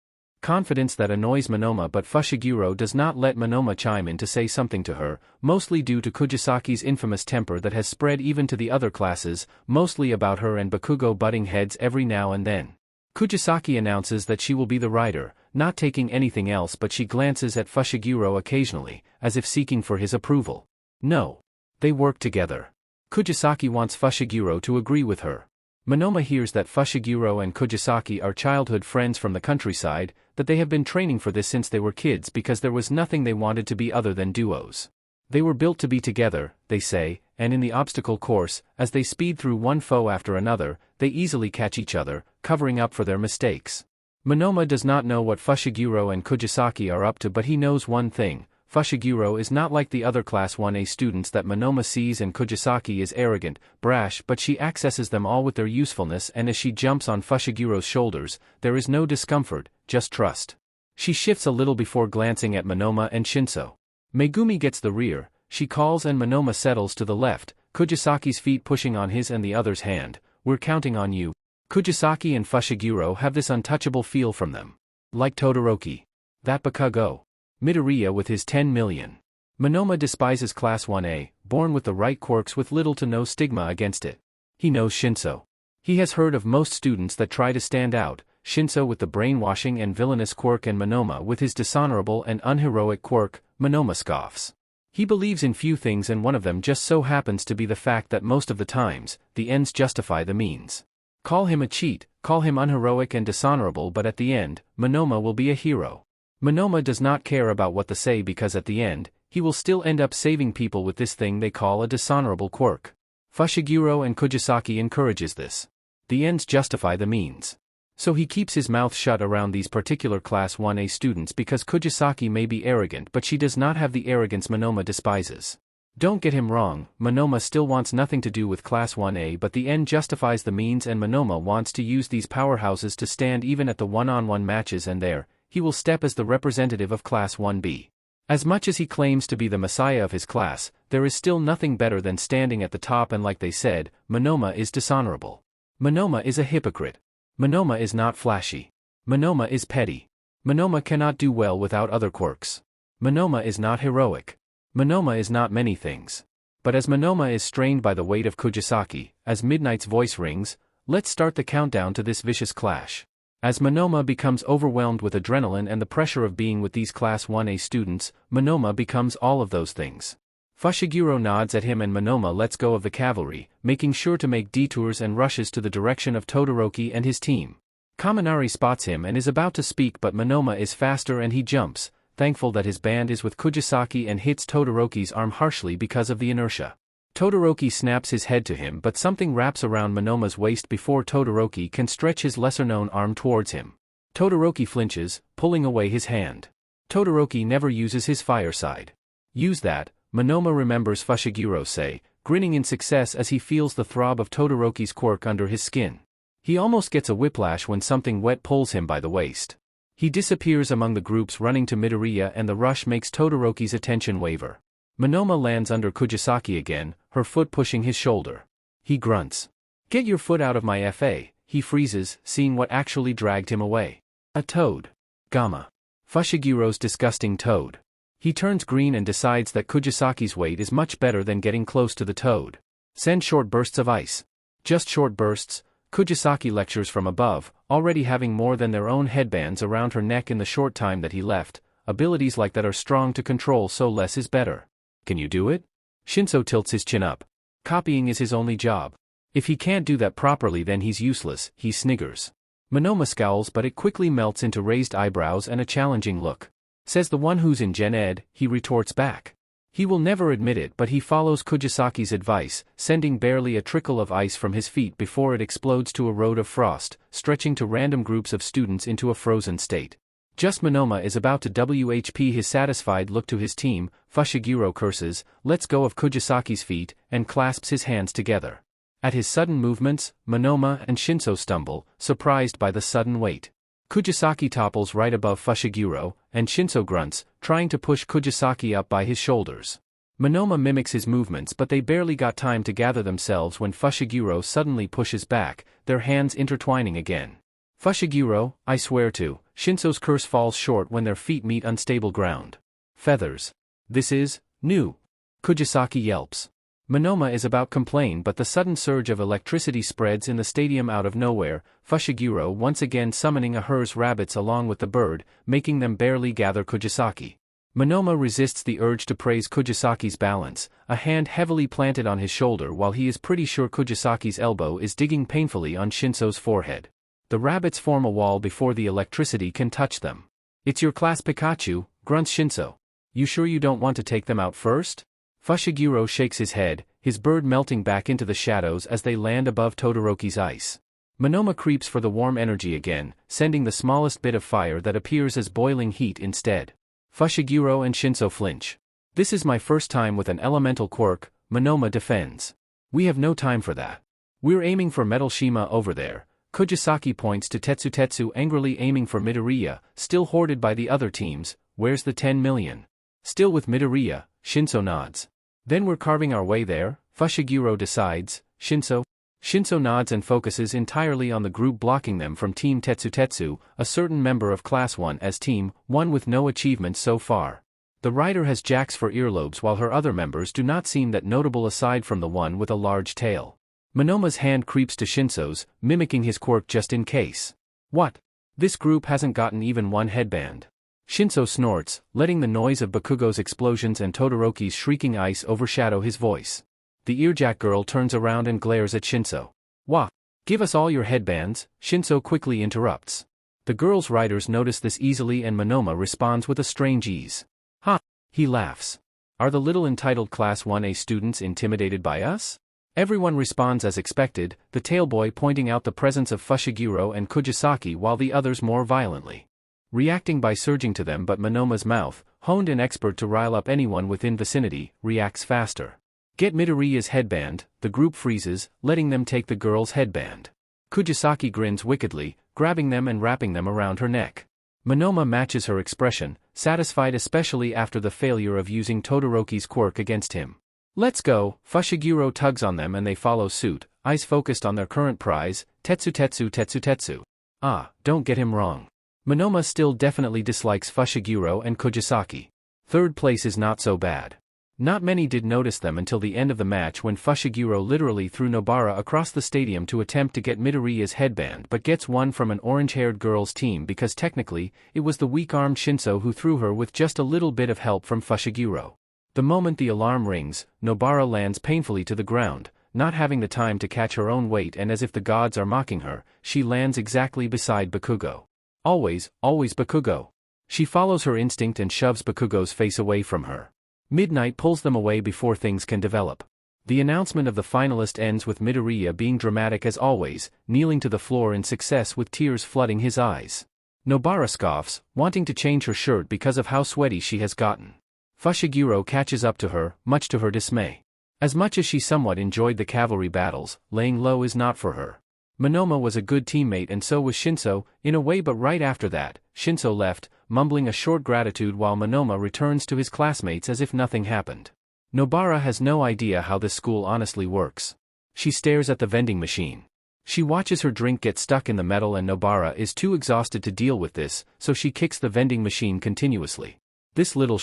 confidence that annoys Monoma, but Fushiguro does not let Monoma chime in to say something to her, mostly due to Kugisaki's infamous temper that has spread even to the other classes, mostly about her and Bakugo butting heads every now and then. Kugisaki announces that she will be the rider, not taking anything else, but she glances at Fushiguro occasionally, as if seeking for his approval. No. They work together. Kugisaki wants Fushiguro to agree with her. Monoma hears that Fushiguro and Kugisaki are childhood friends from the countryside, that they have been training for this since they were kids because there was nothing they wanted to be other than duos. They were built to be together, they say, and in the obstacle course, as they speed through one foe after another, they easily catch each other, covering up for their mistakes. Monoma does not know what Fushiguro and Kugisaki are up to, but he knows one thing. Fushiguro is not like the other Class 1A students that Monoma sees, and Kugisaki is arrogant, brash, but she accesses them all with their usefulness, and as she jumps on Fushiguro's shoulders, there is no discomfort, just trust. She shifts a little before glancing at Monoma and Shinso. Megumi gets the rear, she calls, and Monoma settles to the left, Kugisaki's feet pushing on his and the other's hand. We're counting on you. Kugisaki and Fushiguro have this untouchable feel from them. Like Todoroki. That Bakugo. Midoriya with his 10 million. Monoma despises Class 1A, born with the right quirks with little to no stigma against it. He knows Shinso. He has heard of most students that try to stand out, Shinso with the brainwashing and villainous quirk and Monoma with his dishonorable and unheroic quirk. Monoma scoffs. He believes in few things, and one of them just so happens to be the fact that most of the times, the ends justify the means. Call him a cheat, call him unheroic and dishonorable, but at the end, Monoma will be a hero. Monoma does not care about what they say because at the end, he will still end up saving people with this thing they call a dishonorable quirk. Fushiguro and Kugisaki encourages this. The ends justify the means. So he keeps his mouth shut around these particular Class 1A students because Kugisaki may be arrogant, but she does not have the arrogance Monoma despises. Don't get him wrong, Monoma still wants nothing to do with Class 1A, but the end justifies the means, and Monoma wants to use these powerhouses to stand even at the one-on-one matches, and there, he will step as the representative of Class 1B. As much as he claims to be the messiah of his class, there is still nothing better than standing at the top, and like they said, Monoma is dishonorable. Monoma is a hypocrite. Monoma is not flashy. Monoma is petty. Monoma cannot do well without other quirks. Monoma is not heroic. Monoma is not many things. But as Monoma is strained by the weight of Kugisaki, as Midnight's voice rings, let's start the countdown to this vicious clash. As Monoma becomes overwhelmed with adrenaline and the pressure of being with these Class 1A students, Monoma becomes all of those things. Fushiguro nods at him and Monoma lets go of the cavalry, making sure to make detours and rushes to the direction of Todoroki and his team. Kaminari spots him and is about to speak, but Monoma is faster and he jumps, thankful that his band is with Kugisaki, and hits Todoroki's arm harshly because of the inertia. Todoroki snaps his head to him, but something wraps around Monoma's waist before Todoroki can stretch his lesser-known arm towards him. Todoroki flinches, pulling away his hand. Todoroki never uses his fire side. Use that, Monoma remembers Fushiguro say, grinning in success as he feels the throb of Todoroki's quirk under his skin. He almost gets a whiplash when something wet pulls him by the waist. He disappears among the groups running to Midoriya, and the rush makes Todoroki's attention waver. Monoma lands under Kugisaki again, her foot pushing his shoulder. He grunts. "Get your foot out of my FA," he freezes, seeing what actually dragged him away. A toad. Gamma. Fushigiro's disgusting toad. He turns green and decides that Kugisaki's weight is much better than getting close to the toad. Send short bursts of ice. Just short bursts, Kugisaki lectures from above, already having more than their own headbands around her neck in the short time that he left. Abilities like that are strong to control, so less is better. Can you do it? Shinso tilts his chin up. Copying is his only job. If he can't do that properly, then he's useless, he sniggers. Monoma scowls, but it quickly melts into raised eyebrows and a challenging look. Says the one who's in Gen Ed, he retorts back. He will never admit it, but he follows Kugisaki's advice, sending barely a trickle of ice from his feet before it explodes to a road of frost, stretching to random groups of students into a frozen state. Just Monoma is about to WHP his satisfied look to his team. Fushiguro curses, lets go of Kugisaki's feet, and clasps his hands together. At his sudden movements, Monoma and Shinso stumble, surprised by the sudden weight. Kugisaki topples right above Fushiguro, and Shinso grunts, trying to push Kugisaki up by his shoulders. Monoma mimics his movements, but they barely got time to gather themselves when Fushiguro suddenly pushes back, their hands intertwining again. Fushiguro, I swear to, Shinso's curse falls short when their feet meet unstable ground. Feathers. This is new. Kugisaki yelps. Monoma is about complain, but the sudden surge of electricity spreads in the stadium out of nowhere, Fushiguro once again summoning a hers rabbits along with the bird, making them barely gather Kugisaki. Monoma resists the urge to praise Kugisaki's balance, a hand heavily planted on his shoulder while he is pretty sure Kugisaki's elbow is digging painfully on Shinso's forehead. The rabbits form a wall before the electricity can touch them. It's your class, Pikachu, grunts Shinso. You sure you don't want to take them out first? Fushiguro shakes his head, his bird melting back into the shadows as they land above Todoroki's ice. Monoma creeps for the warm energy again, sending the smallest bit of fire that appears as boiling heat instead. Fushiguro and Shinso flinch. This is my first time with an elemental quirk, Monoma defends. We have no time for that. We're aiming for Metal Shima over there. Kugisaki points to Tetsu angrily aiming for Midoriya, still hoarded by the other teams. Where's the 10 million? Still with Midoriya, Shinso nods. Then we're carving our way there, Fushiguro decides. Shinso nods and focuses entirely on the group blocking them from Team Tetsu, a certain member of Class 1 as Team 1 with no achievements so far. The rider has jacks for earlobes while her other members do not seem that notable aside from the one with a large tail. Monoma's hand creeps to Shinso's, mimicking his quirk just in case. What? This group hasn't gotten even one headband. Shinso snorts, letting the noise of Bakugo's explosions and Todoroki's shrieking ice overshadow his voice. The earjack girl turns around and glares at Shinso. Wah! Give us all your headbands, Shinso quickly interrupts. The girl's riders notice this easily and Monoma responds with a strange ease. Ha! He laughs. Are the little entitled Class 1A students intimidated by us? Everyone responds as expected, the tailboy pointing out the presence of Fushiguro and Kugisaki while the others more violently reacting by surging to them, but Monoma's mouth, honed and expert to rile up anyone within vicinity, reacts faster. Get Midoriya's headband, the group freezes, letting them take the girl's headband. Kugisaki grins wickedly, grabbing them and wrapping them around her neck. Monoma matches her expression, satisfied especially after the failure of using Todoroki's quirk against him. Let's go, Fushiguro tugs on them and they follow suit, eyes focused on their current prize, Tetsu. Ah, don't get him wrong. Monoma still definitely dislikes Fushiguro and Kugisaki. Third place is not so bad. Not many did notice them until the end of the match when Fushiguro literally threw Nobara across the stadium to attempt to get Midoriya's headband but gets one from an orange-haired girl's team because technically, it was the weak-armed Shinso who threw her with just a little bit of help from Fushiguro. The moment the alarm rings, Nobara lands painfully to the ground, not having the time to catch her own weight, and as if the gods are mocking her, she lands exactly beside Bakugo. Always Bakugo. She follows her instinct and shoves Bakugo's face away from her. Midnight pulls them away before things can develop. The announcement of the finalist ends with Midoriya being dramatic as always, kneeling to the floor in success with tears flooding his eyes. Nobara scoffs, wanting to change her shirt because of how sweaty she has gotten. Fushiguro catches up to her, much to her dismay. As much as she somewhat enjoyed the cavalry battles, laying low is not for her. Monoma was a good teammate and so was Shinso, in a way, but right after that, Shinso left, mumbling a short gratitude while Monoma returns to his classmates as if nothing happened. Nobara has no idea how this school honestly works. She stares at the vending machine. She watches her drink get stuck in the metal and Nobara is too exhausted to deal with this, so she kicks the vending machine continuously. This little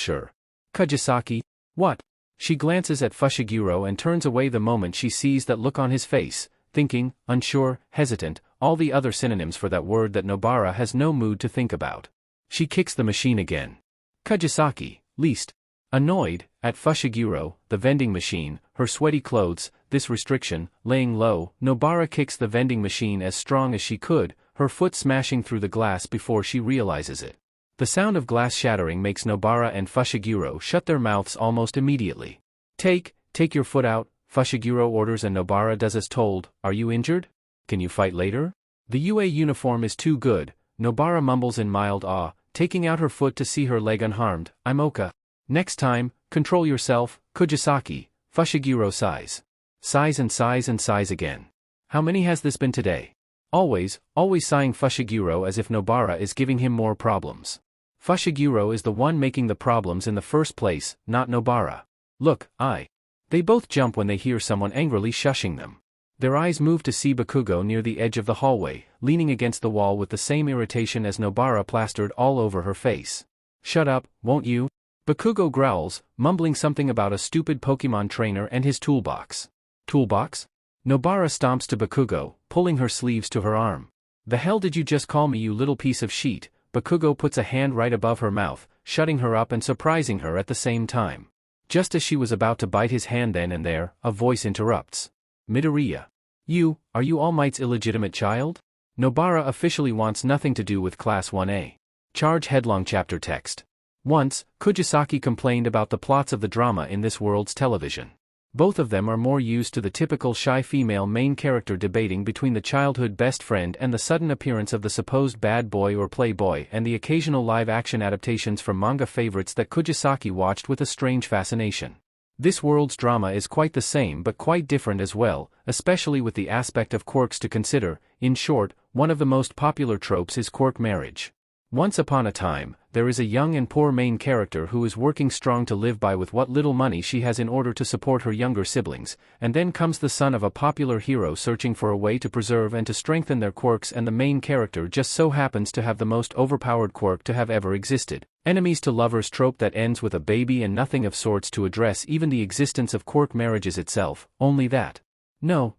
Kugisaki? What? She glances at Fushiguro and turns away the moment she sees that look on his face, thinking, unsure, hesitant, all the other synonyms for that word that Nobara has no mood to think about. She kicks the machine again. Kugisaki, least. Annoyed, at Fushiguro, the vending machine, her sweaty clothes, this restriction, laying low, Nobara kicks the vending machine as strong as she could, her foot smashing through the glass before she realizes it. The sound of glass shattering makes Nobara and Fushiguro shut their mouths almost immediately. Take your foot out, Fushiguro orders and Nobara does as told. Are you injured? Can you fight later? The UA uniform is too good, Nobara mumbles in mild awe, taking out her foot to see her leg unharmed. I'm Oka. Next time, control yourself, Kugisaki, Fushiguro sighs. Sighs and sighs and sighs again. How many has this been today? Always sighing Fushiguro as if Nobara is giving him more problems. Fushiguro is the one making the problems in the first place, not Nobara. Look, They both jump when they hear someone angrily shushing them. Their eyes move to see Bakugo near the edge of the hallway, leaning against the wall with the same irritation as Nobara plastered all over her face. Shut up, won't you? Bakugo growls, mumbling something about a stupid Pokemon trainer and his toolbox. Toolbox? Nobara stomps to Bakugo, pulling her sleeves to her arm. The hell did you just call me, you little piece of shit? Bakugo puts a hand right above her mouth, shutting her up and surprising her at the same time. Just as she was about to bite his hand then and there, a voice interrupts. Midoriya. Are you All Might's illegitimate child? Nobara officially wants nothing to do with Class 1A. Charge headlong chapter text. Once, Kugisaki complained about the plots of the drama in this world's television. Both of them are more used to the typical shy female main character debating between the childhood best friend and the sudden appearance of the supposed bad boy or playboy and the occasional live-action adaptations from manga favorites that Kugisaki watched with a strange fascination. This world's drama is quite the same but quite different as well, especially with the aspect of quirks to consider. In short, one of the most popular tropes is quirk marriage. Once upon a time, there is a young and poor main character who is working strong to live by with what little money she has in order to support her younger siblings, and then comes the son of a popular hero searching for a way to preserve and to strengthen their quirks, and the main character just so happens to have the most overpowered quirk to have ever existed. Enemies to lovers trope that ends with a baby and nothing of sorts to address even the existence of quirk marriages itself, only that. No,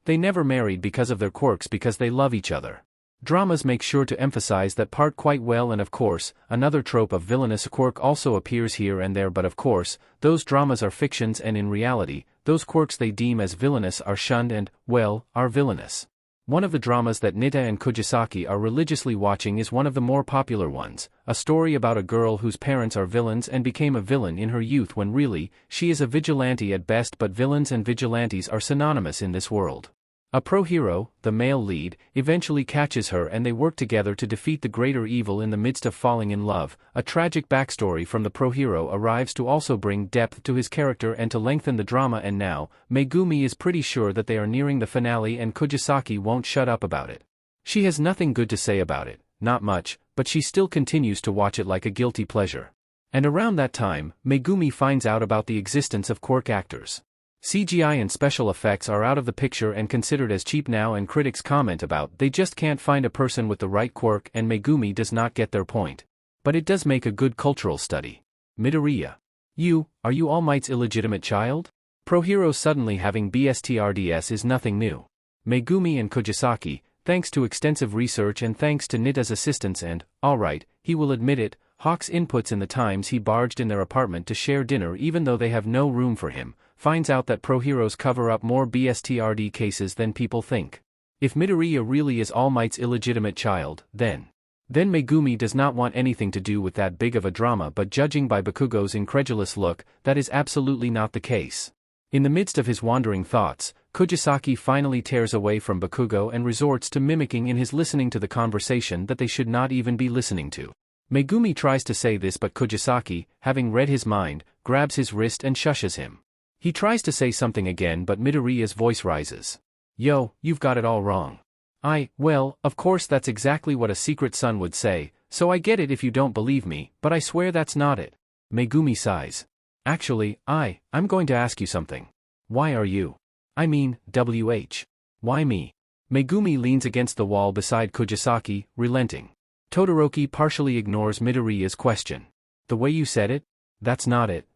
they never married because of their quirks, because they love each other. Dramas make sure to emphasize that part quite well, and of course, another trope of villainous quirk also appears here and there, but of course, those dramas are fictions and in reality, those quirks they deem as villainous are shunned and, well, are villainous. One of the dramas that Nita and Kugisaki are religiously watching is one of the more popular ones, a story about a girl whose parents are villains and became a villain in her youth when really, she is a vigilante at best, but villains and vigilantes are synonymous in this world. A pro-hero, the male lead, eventually catches her and they work together to defeat the greater evil in the midst of falling in love. A tragic backstory from the pro-hero arrives to also bring depth to his character and to lengthen the drama, and now, Megumi is pretty sure that they are nearing the finale and Kugisaki won't shut up about it. She has nothing good to say about it, not much, but she still continues to watch it like a guilty pleasure. And around that time, Megumi finds out about the existence of quirk actors. CGI and special effects are out of the picture and considered as cheap now, and critics comment about they just can't find a person with the right quirk, and Megumi does not get their point. But it does make a good cultural study. Midoriya. Are you All Might's illegitimate child? Pro-heroes suddenly having BSTRDS is nothing new. Megumi and Kugisaki, thanks to extensive research and thanks to Nita's assistance and, alright, he will admit it, Hawk's inputs in the times he barged in their apartment to share dinner even though they have no room for him, finds out that pro-heroes cover up more BSTRD cases than people think. If Midoriya really is All Might's illegitimate child, then Megumi does not want anything to do with that big of a drama, but judging by Bakugo's incredulous look, that is absolutely not the case. In the midst of his wandering thoughts, Kugisaki finally tears away from Bakugo and resorts to mimicking in his listening to the conversation that they should not even be listening to. Megumi tries to say this but Kugisaki, having read his mind, grabs his wrist and shushes him. He tries to say something again but Midoriya's voice rises. Yo, you've got it all wrong. Well, of course that's exactly what a secret son would say, so I get it if you don't believe me, but I swear that's not it. Megumi sighs. Actually, I'm going to ask you something. Why are you? I mean, why me? Megumi leans against the wall beside Kugisaki, relenting. Todoroki partially ignores Midoriya's question. The way you said it? That's not it.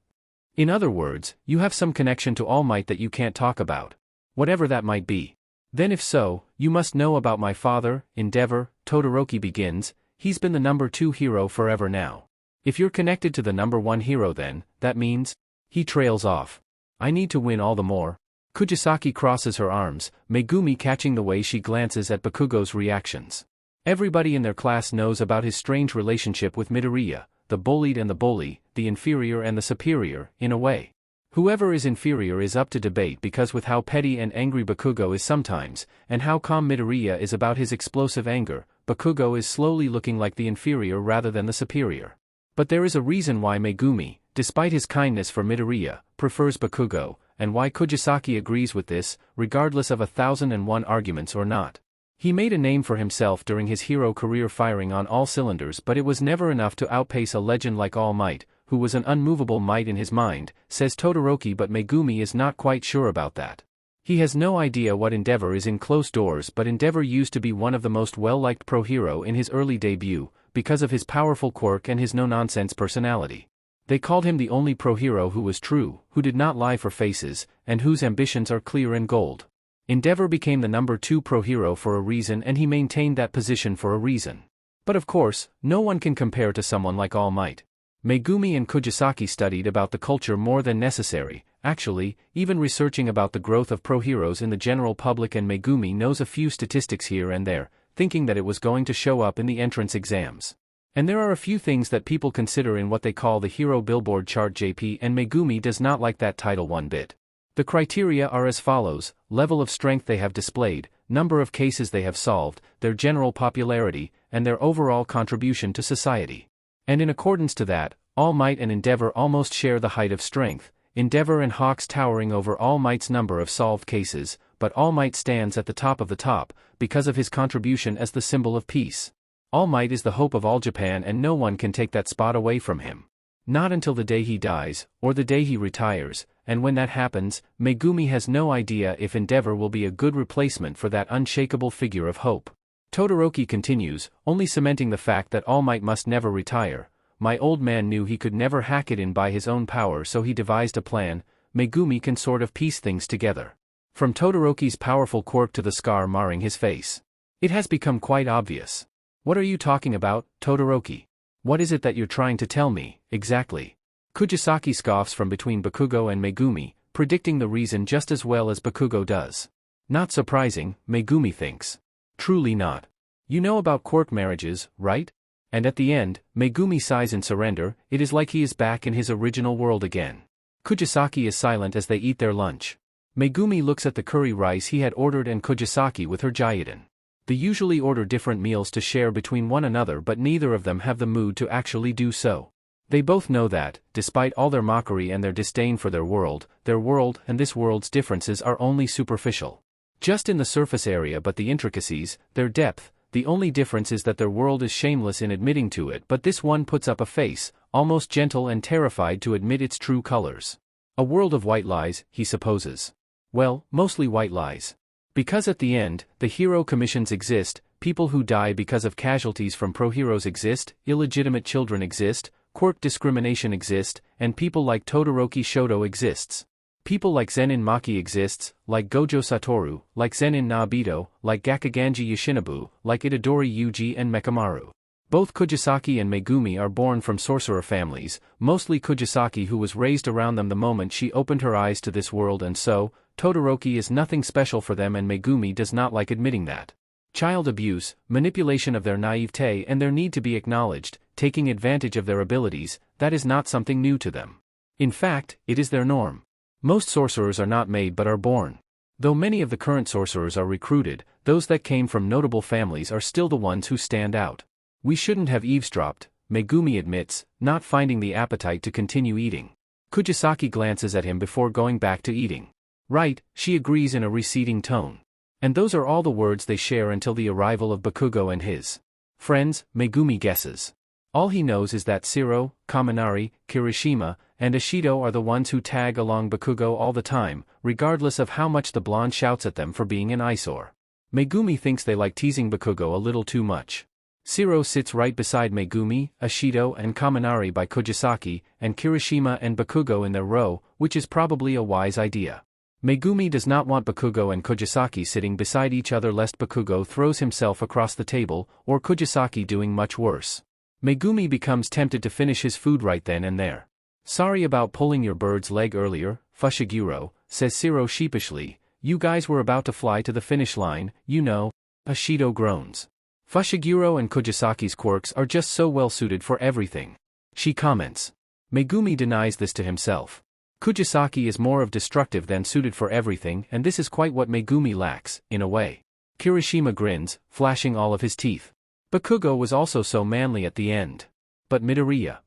In other words, you have some connection to All Might that you can't talk about. Whatever that might be. Then if so, you must know about my father, Endeavor. Todoroki begins, he's been the number 2 hero forever now. If you're connected to the number 1 hero then, that means? He trails off. I need to win all the more. Kugisaki crosses her arms, Megumi catching the way she glances at Bakugo's reactions. Everybody in their class knows about his strange relationship with Midoriya, the bullied and the bully, the inferior and the superior, in a way. Whoever is inferior is up to debate because with how petty and angry Bakugo is sometimes, and how calm Midoriya is about his explosive anger, Bakugo is slowly looking like the inferior rather than the superior. But there is a reason why Megumi, despite his kindness for Midoriya, prefers Bakugo, and why Kugisaki agrees with this, regardless of 1001 arguments or not. He made a name for himself during his hero career firing on all cylinders but it was never enough to outpace a legend like All Might, who was an unmovable might in his mind, says Todoroki but Megumi is not quite sure about that. He has no idea what Endeavor is in closed doors but Endeavor used to be one of the most well-liked pro-hero in his early debut, because of his powerful quirk and his no-nonsense personality. They called him the only pro-hero who was true, who did not lie for faces, and whose ambitions are clear and gold. Endeavor became the number 2 pro-hero for a reason and he maintained that position for a reason. But of course, no one can compare to someone like All Might. Megumi and Kugisaki studied about the culture more than necessary, actually, even researching about the growth of pro-heroes in the general public and Megumi knows a few statistics here and there, thinking that it was going to show up in the entrance exams. And there are a few things that people consider in what they call the hero billboard chart JP and Megumi does not like that title one bit. The criteria are as follows: level of strength they have displayed, number of cases they have solved, their general popularity, and their overall contribution to society. And in accordance to that, All Might and Endeavor almost share the height of strength, Endeavor and Hawks towering over All Might's number of solved cases, but All Might stands at the top of the top, because of his contribution as the symbol of peace. All Might is the hope of all Japan and no one can take that spot away from him. Not until the day he dies, or the day he retires, and when that happens, Megumi has no idea if Endeavor will be a good replacement for that unshakable figure of hope. Todoroki continues, only cementing the fact that All Might must never retire. My old man knew he could never hack it in by his own power so he devised a plan. Megumi can sort of piece things together. From Todoroki's powerful quirk to the scar marring his face. It has become quite obvious. What are you talking about, Todoroki? What is it that you're trying to tell me, exactly? Kugisaki scoffs from between Bakugo and Megumi, predicting the reason just as well as Bakugo does. Not surprising, Megumi thinks. Truly not. You know about quirk marriages, right? And at the end, Megumi sighs in surrender, it is like he is back in his original world again. Kugisaki is silent as they eat their lunch. Megumi looks at the curry rice he had ordered and Kugisaki with her Gyudon. They usually order different meals to share between one another but neither of them have the mood to actually do so. They both know that, despite all their mockery and their disdain for their world and this world's differences are only superficial. Just in the surface area but the intricacies, their depth, the only difference is that their world is shameless in admitting to it but this one puts up a face, almost gentle and terrified to admit its true colors. A world of white lies, he supposes. Well, mostly white lies. Because at the end, the hero commissions exist, people who die because of casualties from pro-heroes exist, illegitimate children exist, quirk discrimination exist, and people like Todoroki Shoto exists. People like Zenin Maki exists, like Gojo Satoru, like Zenin Naobito, like Gakuganji Yoshinobu, like Itadori Yūji and Mekamaru. Both Kugisaki and Megumi are born from sorcerer families, mostly Kugisaki who was raised around them the moment she opened her eyes to this world and so, Todoroki is nothing special for them and Megumi does not like admitting that. Child abuse, manipulation of their naivete and their need to be acknowledged, taking advantage of their abilities, that is not something new to them. In fact, it is their norm. Most sorcerers are not made but are born. Though many of the current sorcerers are recruited, those that came from notable families are still the ones who stand out. We shouldn't have eavesdropped, Megumi admits, not finding the appetite to continue eating. Kugisaki glances at him before going back to eating. Right, she agrees in a receding tone. And those are all the words they share until the arrival of Bakugo and his friends, Megumi guesses. All he knows is that Shiro, Kaminari, Kirishima, and Ishido are the ones who tag along Bakugo all the time, regardless of how much the blonde shouts at them for being an eyesore. Megumi thinks they like teasing Bakugo a little too much. Shiro sits right beside Megumi, Ishido and Kaminari by Kugisaki, and Kirishima and Bakugo in their row, which is probably a wise idea. Megumi does not want Bakugo and Kugisaki sitting beside each other lest Bakugo throws himself across the table, or Kugisaki doing much worse. Megumi becomes tempted to finish his food right then and there. Sorry about pulling your bird's leg earlier, Fushiguro, says Shiro sheepishly. You guys were about to fly to the finish line, you know. Ishido groans. Fushiguro and Kugisaki's quirks are just so well suited for everything, she comments. Megumi denies this to himself. Kugisaki is more of destructive than suited for everything, and this is quite what Megumi lacks, in a way. Kirishima grins, flashing all of his teeth. Bakugo was also so manly at the end. But Midoriya.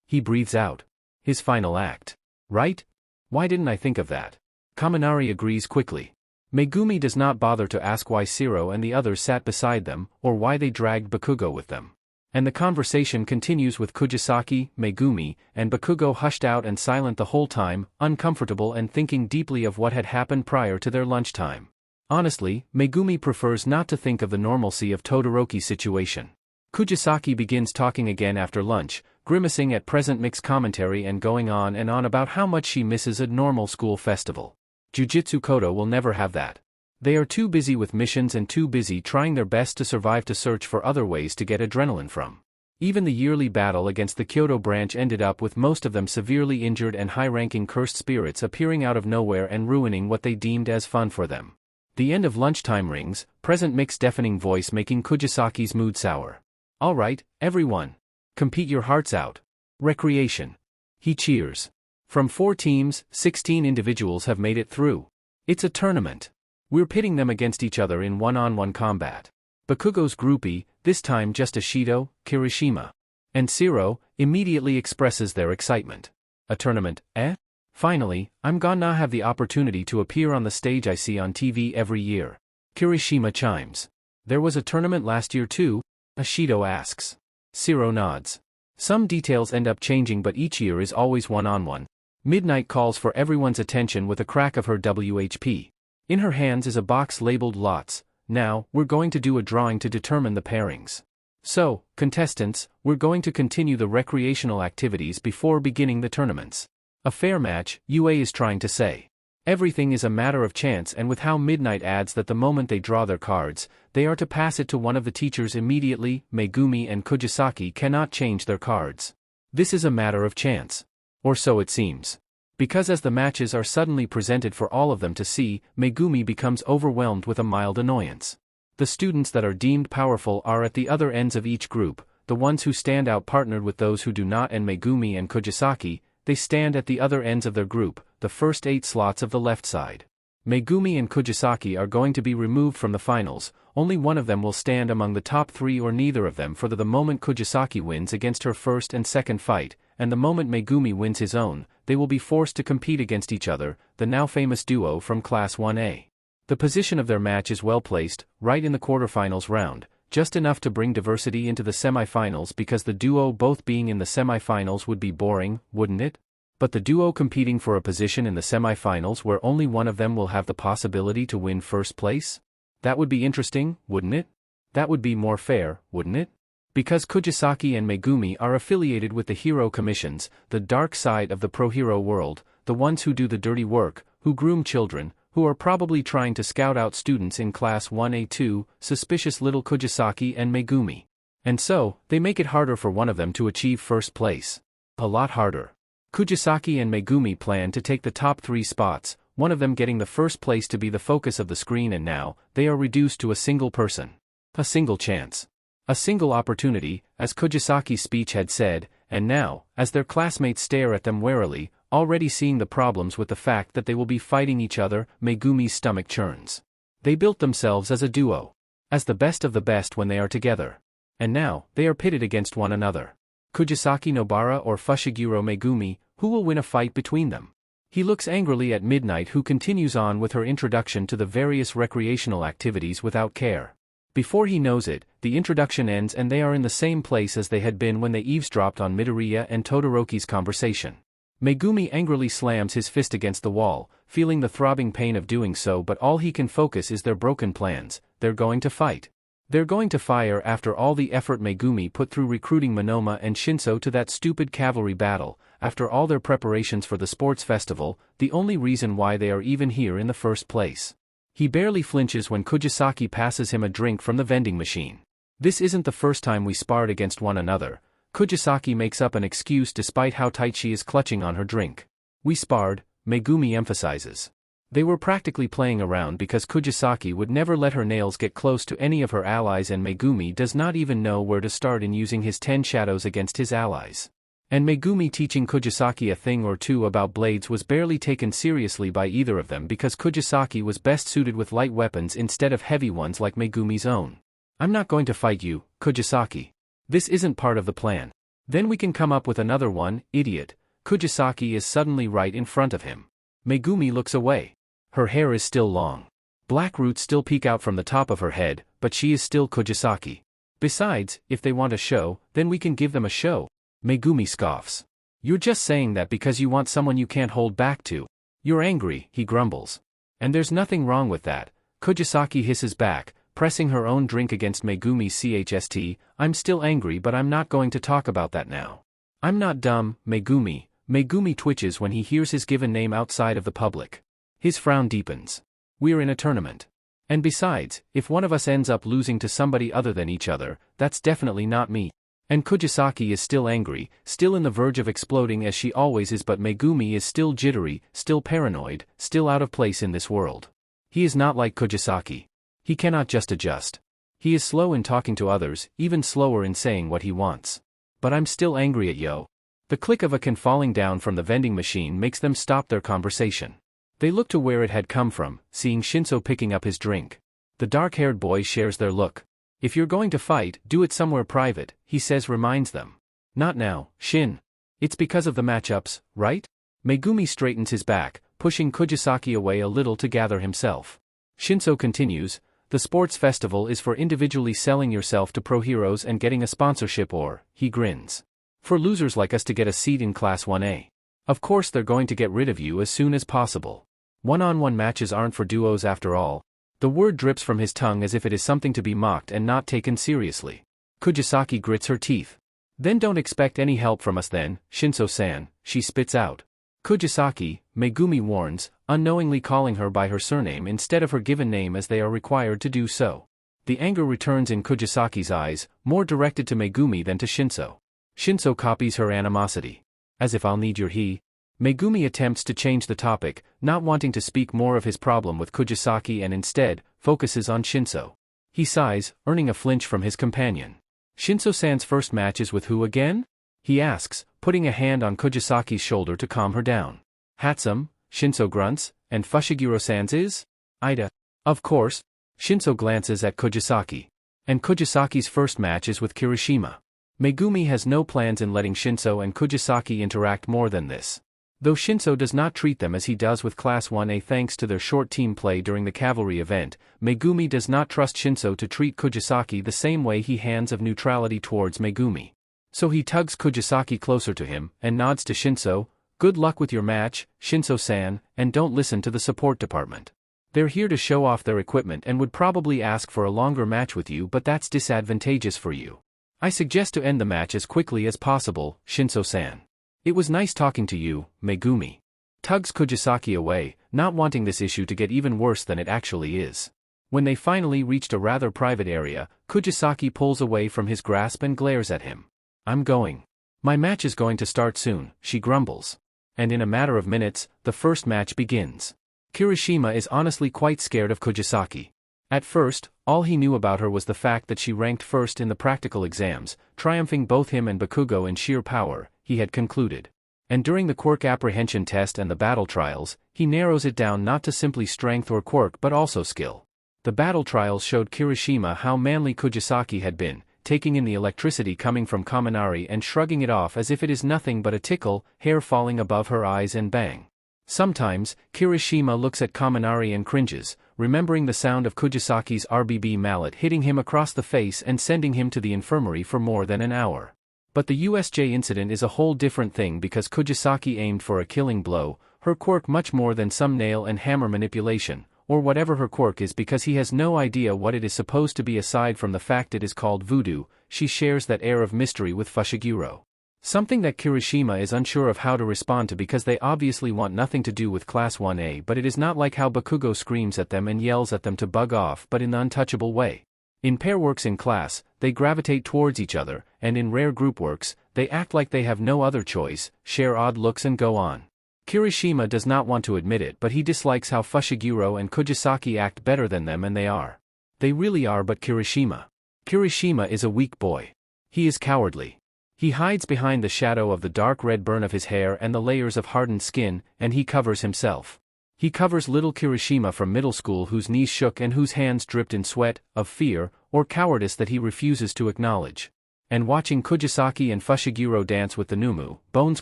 He breathes out. His final act. Right? Why didn't I think of that? Kaminari agrees quickly. Megumi does not bother to ask why Shiro and the others sat beside them, or why they dragged Bakugo with them. And the conversation continues with Kugisaki, Megumi, and Bakugo hushed out and silent the whole time, uncomfortable and thinking deeply of what had happened prior to their lunchtime. Honestly, Megumi prefers not to think of the normalcy of Todoroki's situation. Kugisaki begins talking again after lunch, grimacing at present mixed commentary and going on and on about how much she misses a normal school festival. Jujutsu Kodo will never have that. They are too busy with missions and too busy trying their best to survive to search for other ways to get adrenaline from. Even the yearly battle against the Kyoto branch ended up with most of them severely injured and high-ranking cursed spirits appearing out of nowhere and ruining what they deemed as fun for them. The end of lunchtime rings, present mixed deafening voice making Kugisaki's mood sour. All right, everyone. Compete your hearts out. Recreation. He cheers. From 4 teams, 16 individuals have made it through. It's a tournament. We're pitting them against each other in one-on-one combat. Bakugo's groupie, this time just Ishido, Kirishima, and Shiro, immediately expresses their excitement. A tournament, eh? Finally, I'm gonna have the opportunity to appear on the stage I see on TV every year. Kirishima chimes. There was a tournament last year too? Ishido asks. Shiro nods. Some details end up changing but each year is always one-on-one. Midnight calls for everyone's attention with a crack of her WHP. In her hands is a box labeled lots. Now, we're going to do a drawing to determine the pairings. So, contestants, we're going to continue the recreational activities before beginning the tournaments. A fair match, UA is trying to say. Everything is a matter of chance, and with how Midnight adds that the moment they draw their cards, they are to pass it to one of the teachers immediately. Megumi and Kugisaki cannot change their cards. This is a matter of chance. Or so it seems. Because as the matches are suddenly presented for all of them to see, Megumi becomes overwhelmed with a mild annoyance. The students that are deemed powerful are at the other ends of each group, the ones who stand out partnered with those who do not, and Megumi and Kugisaki, they stand at the other ends of their group, the first 8 slots of the left side. Megumi and Kugisaki are going to be removed from the finals, only one of them will stand among the top 3 or neither of them for the moment Kugisaki wins against her first and second fight, and the moment Megumi wins his own, they will be forced to compete against each other, the now famous duo from Class 1A. The position of their match is well placed, right in the quarterfinals round, just enough to bring diversity into the semifinals because the duo both being in the semifinals would be boring, wouldn't it? But the duo competing for a position in the semifinals where only one of them will have the possibility to win first place? That would be interesting, wouldn't it? That would be more fair, wouldn't it? Because Kugisaki and Megumi are affiliated with the hero commissions, the dark side of the pro-hero world, the ones who do the dirty work, who groom children, who are probably trying to scout out students in Class 1A2, suspicious little Kugisaki and Megumi. And so, they make it harder for one of them to achieve first place. A lot harder. Kugisaki and Megumi plan to take the top 3 spots, one of them getting the first place to be the focus of the screen, and now, they are reduced to a single person. A single chance. A single opportunity, as Kugisaki's speech had said, and now, as their classmates stare at them warily, already seeing the problems with the fact that they will be fighting each other. Megumi's stomach churns. They built themselves as a duo. As the best of the best when they are together. And now, they are pitted against one another. Kugisaki Nobara or Fushiguro Megumi, who will win a fight between them? He looks angrily at Midnight, who continues on with her introduction to the various recreational activities without care. Before he knows it, the introduction ends and they are in the same place as they had been when they eavesdropped on Midoriya and Todoroki's conversation. Megumi angrily slams his fist against the wall, feeling the throbbing pain of doing so, but all he can focus is their broken plans. They're going to fight. They're going to fire after all the effort Megumi put through recruiting Monoma and Shinso to that stupid cavalry battle, after all their preparations for the sports festival, the only reason why they are even here in the first place. He barely flinches when Kugisaki passes him a drink from the vending machine. This isn't the first time we sparred against one another. Kugisaki makes up an excuse despite how tight she is clutching on her drink. We sparred, Megumi emphasizes. They were practically playing around because Kugisaki would never let her nails get close to any of her allies, and Megumi does not even know where to start in using his 10 shadows against his allies. And Megumi teaching Kugisaki a thing or two about blades was barely taken seriously by either of them because Kugisaki was best suited with light weapons instead of heavy ones like Megumi's own. I'm not going to fight you, Kugisaki. This isn't part of the plan. Then we can come up with another one, idiot. Kugisaki is suddenly right in front of him. Megumi looks away. Her hair is still long. Black roots still peek out from the top of her head, but she is still Kugisaki. Besides, if they want a show, then we can give them a show. Megumi scoffs. You're just saying that because you want someone you can't hold back to. You're angry, he grumbles. And there's nothing wrong with that. Kugisaki hisses back, pressing her own drink against Megumi's chst. I'm still angry, but I'm not going to talk about that now. I'm not dumb, Megumi. Megumi twitches when he hears his given name outside of the public. His frown deepens. We're in a tournament. And besides, if one of us ends up losing to somebody other than each other, that's definitely not me. And Kugisaki is still angry, still in the verge of exploding as she always is, but Megumi is still jittery, still paranoid, still out of place in this world. He is not like Kugisaki. He cannot just adjust. He is slow in talking to others, even slower in saying what he wants. But I'm still angry at yo. The click of a can falling down from the vending machine makes them stop their conversation. They look to where it had come from, seeing Shinso picking up his drink. The dark-haired boy shares their look. If you're going to fight, do it somewhere private, he says, reminds them. Not now, Shin. It's because of the matchups, right? Megumi straightens his back, pushing Kugisaki away a little to gather himself. Shinso continues, the sports festival is for individually selling yourself to pro heroes and getting a sponsorship, or, he grins. For losers like us to get a seat in Class 1A. Of course they're going to get rid of you as soon as possible. One-on-one matches aren't for duos after all. The word drips from his tongue as if it is something to be mocked and not taken seriously. Kugisaki grits her teeth. Then don't expect any help from us then, Shinso-san, she spits out. Kugisaki, Megumi warns, unknowingly calling her by her surname instead of her given name as they are required to do so. The anger returns in Kugisaki's eyes, more directed to Megumi than to Shinso. Shinso copies her animosity. As if I'll need your he. Megumi attempts to change the topic, not wanting to speak more of his problem with Kugisaki, and instead, focuses on Shinso. He sighs, earning a flinch from his companion. Shinso-san's first match is with who again? He asks, putting a hand on Kugisaki's shoulder to calm her down. Hatsum, Shinso grunts, and Fushiguro-san's is? Ida. Of course. Shinso glances at Kugisaki. And Kugisaki's first match is with Kirishima. Megumi has no plans in letting Shinso and Kugisaki interact more than this. Though Shinso does not treat them as he does with Class 1A thanks to their short team play during the cavalry event, Megumi does not trust Shinso to treat Kugisaki the same way he hands of neutrality towards Megumi. So he tugs Kugisaki closer to him, and nods to Shinso, good luck with your match, Shinso-san, and don't listen to the support department. They're here to show off their equipment and would probably ask for a longer match with you, but that's disadvantageous for you. I suggest to end the match as quickly as possible, Shinso-san. It was nice talking to you, Megumi. Tugs Kugisaki away, not wanting this issue to get even worse than it actually is. When they finally reached a rather private area, Kugisaki pulls away from his grasp and glares at him. I'm going. My match is going to start soon, she grumbles. And in a matter of minutes, the first match begins. Kirishima is honestly quite scared of Kugisaki. At first, all he knew about her was the fact that she ranked first in the practical exams, triumphing both him and Bakugo in sheer power, he had concluded. And during the quirk apprehension test and the battle trials, he narrows it down not to simply strength or quirk but also skill. The battle trials showed Kirishima how manly Kugisaki had been, taking in the electricity coming from Kaminari and shrugging it off as if it is nothing but a tickle, hair falling above her eyes and bang. Sometimes, Kirishima looks at Kaminari and cringes, remembering the sound of Kugisaki's RBB mallet hitting him across the face and sending him to the infirmary for more than an hour. But the USJ incident is a whole different thing because Kugisaki aimed for a killing blow, her quirk much more than some nail and hammer manipulation, or whatever her quirk is because he has no idea what it is supposed to be aside from the fact it is called voodoo. She shares that air of mystery with Fushiguro. Something that Kirishima is unsure of how to respond to because they obviously want nothing to do with Class 1A, but it is not like how Bakugo screams at them and yells at them to bug off but in the untouchable way. In pair works in class, they gravitate towards each other, and in rare group works, they act like they have no other choice, share odd looks and go on. Kirishima does not want to admit it but he dislikes how Fushiguro and Kugisaki act better than them and they are. They really are but Kirishima. Kirishima is a weak boy. He is cowardly. He hides behind the shadow of the dark red burn of his hair and the layers of hardened skin, and he covers himself. He covers little Kirishima from middle school whose knees shook and whose hands dripped in sweat, of fear, or cowardice that he refuses to acknowledge. And watching Kugisaki and Fushiguro dance with the Numu, bones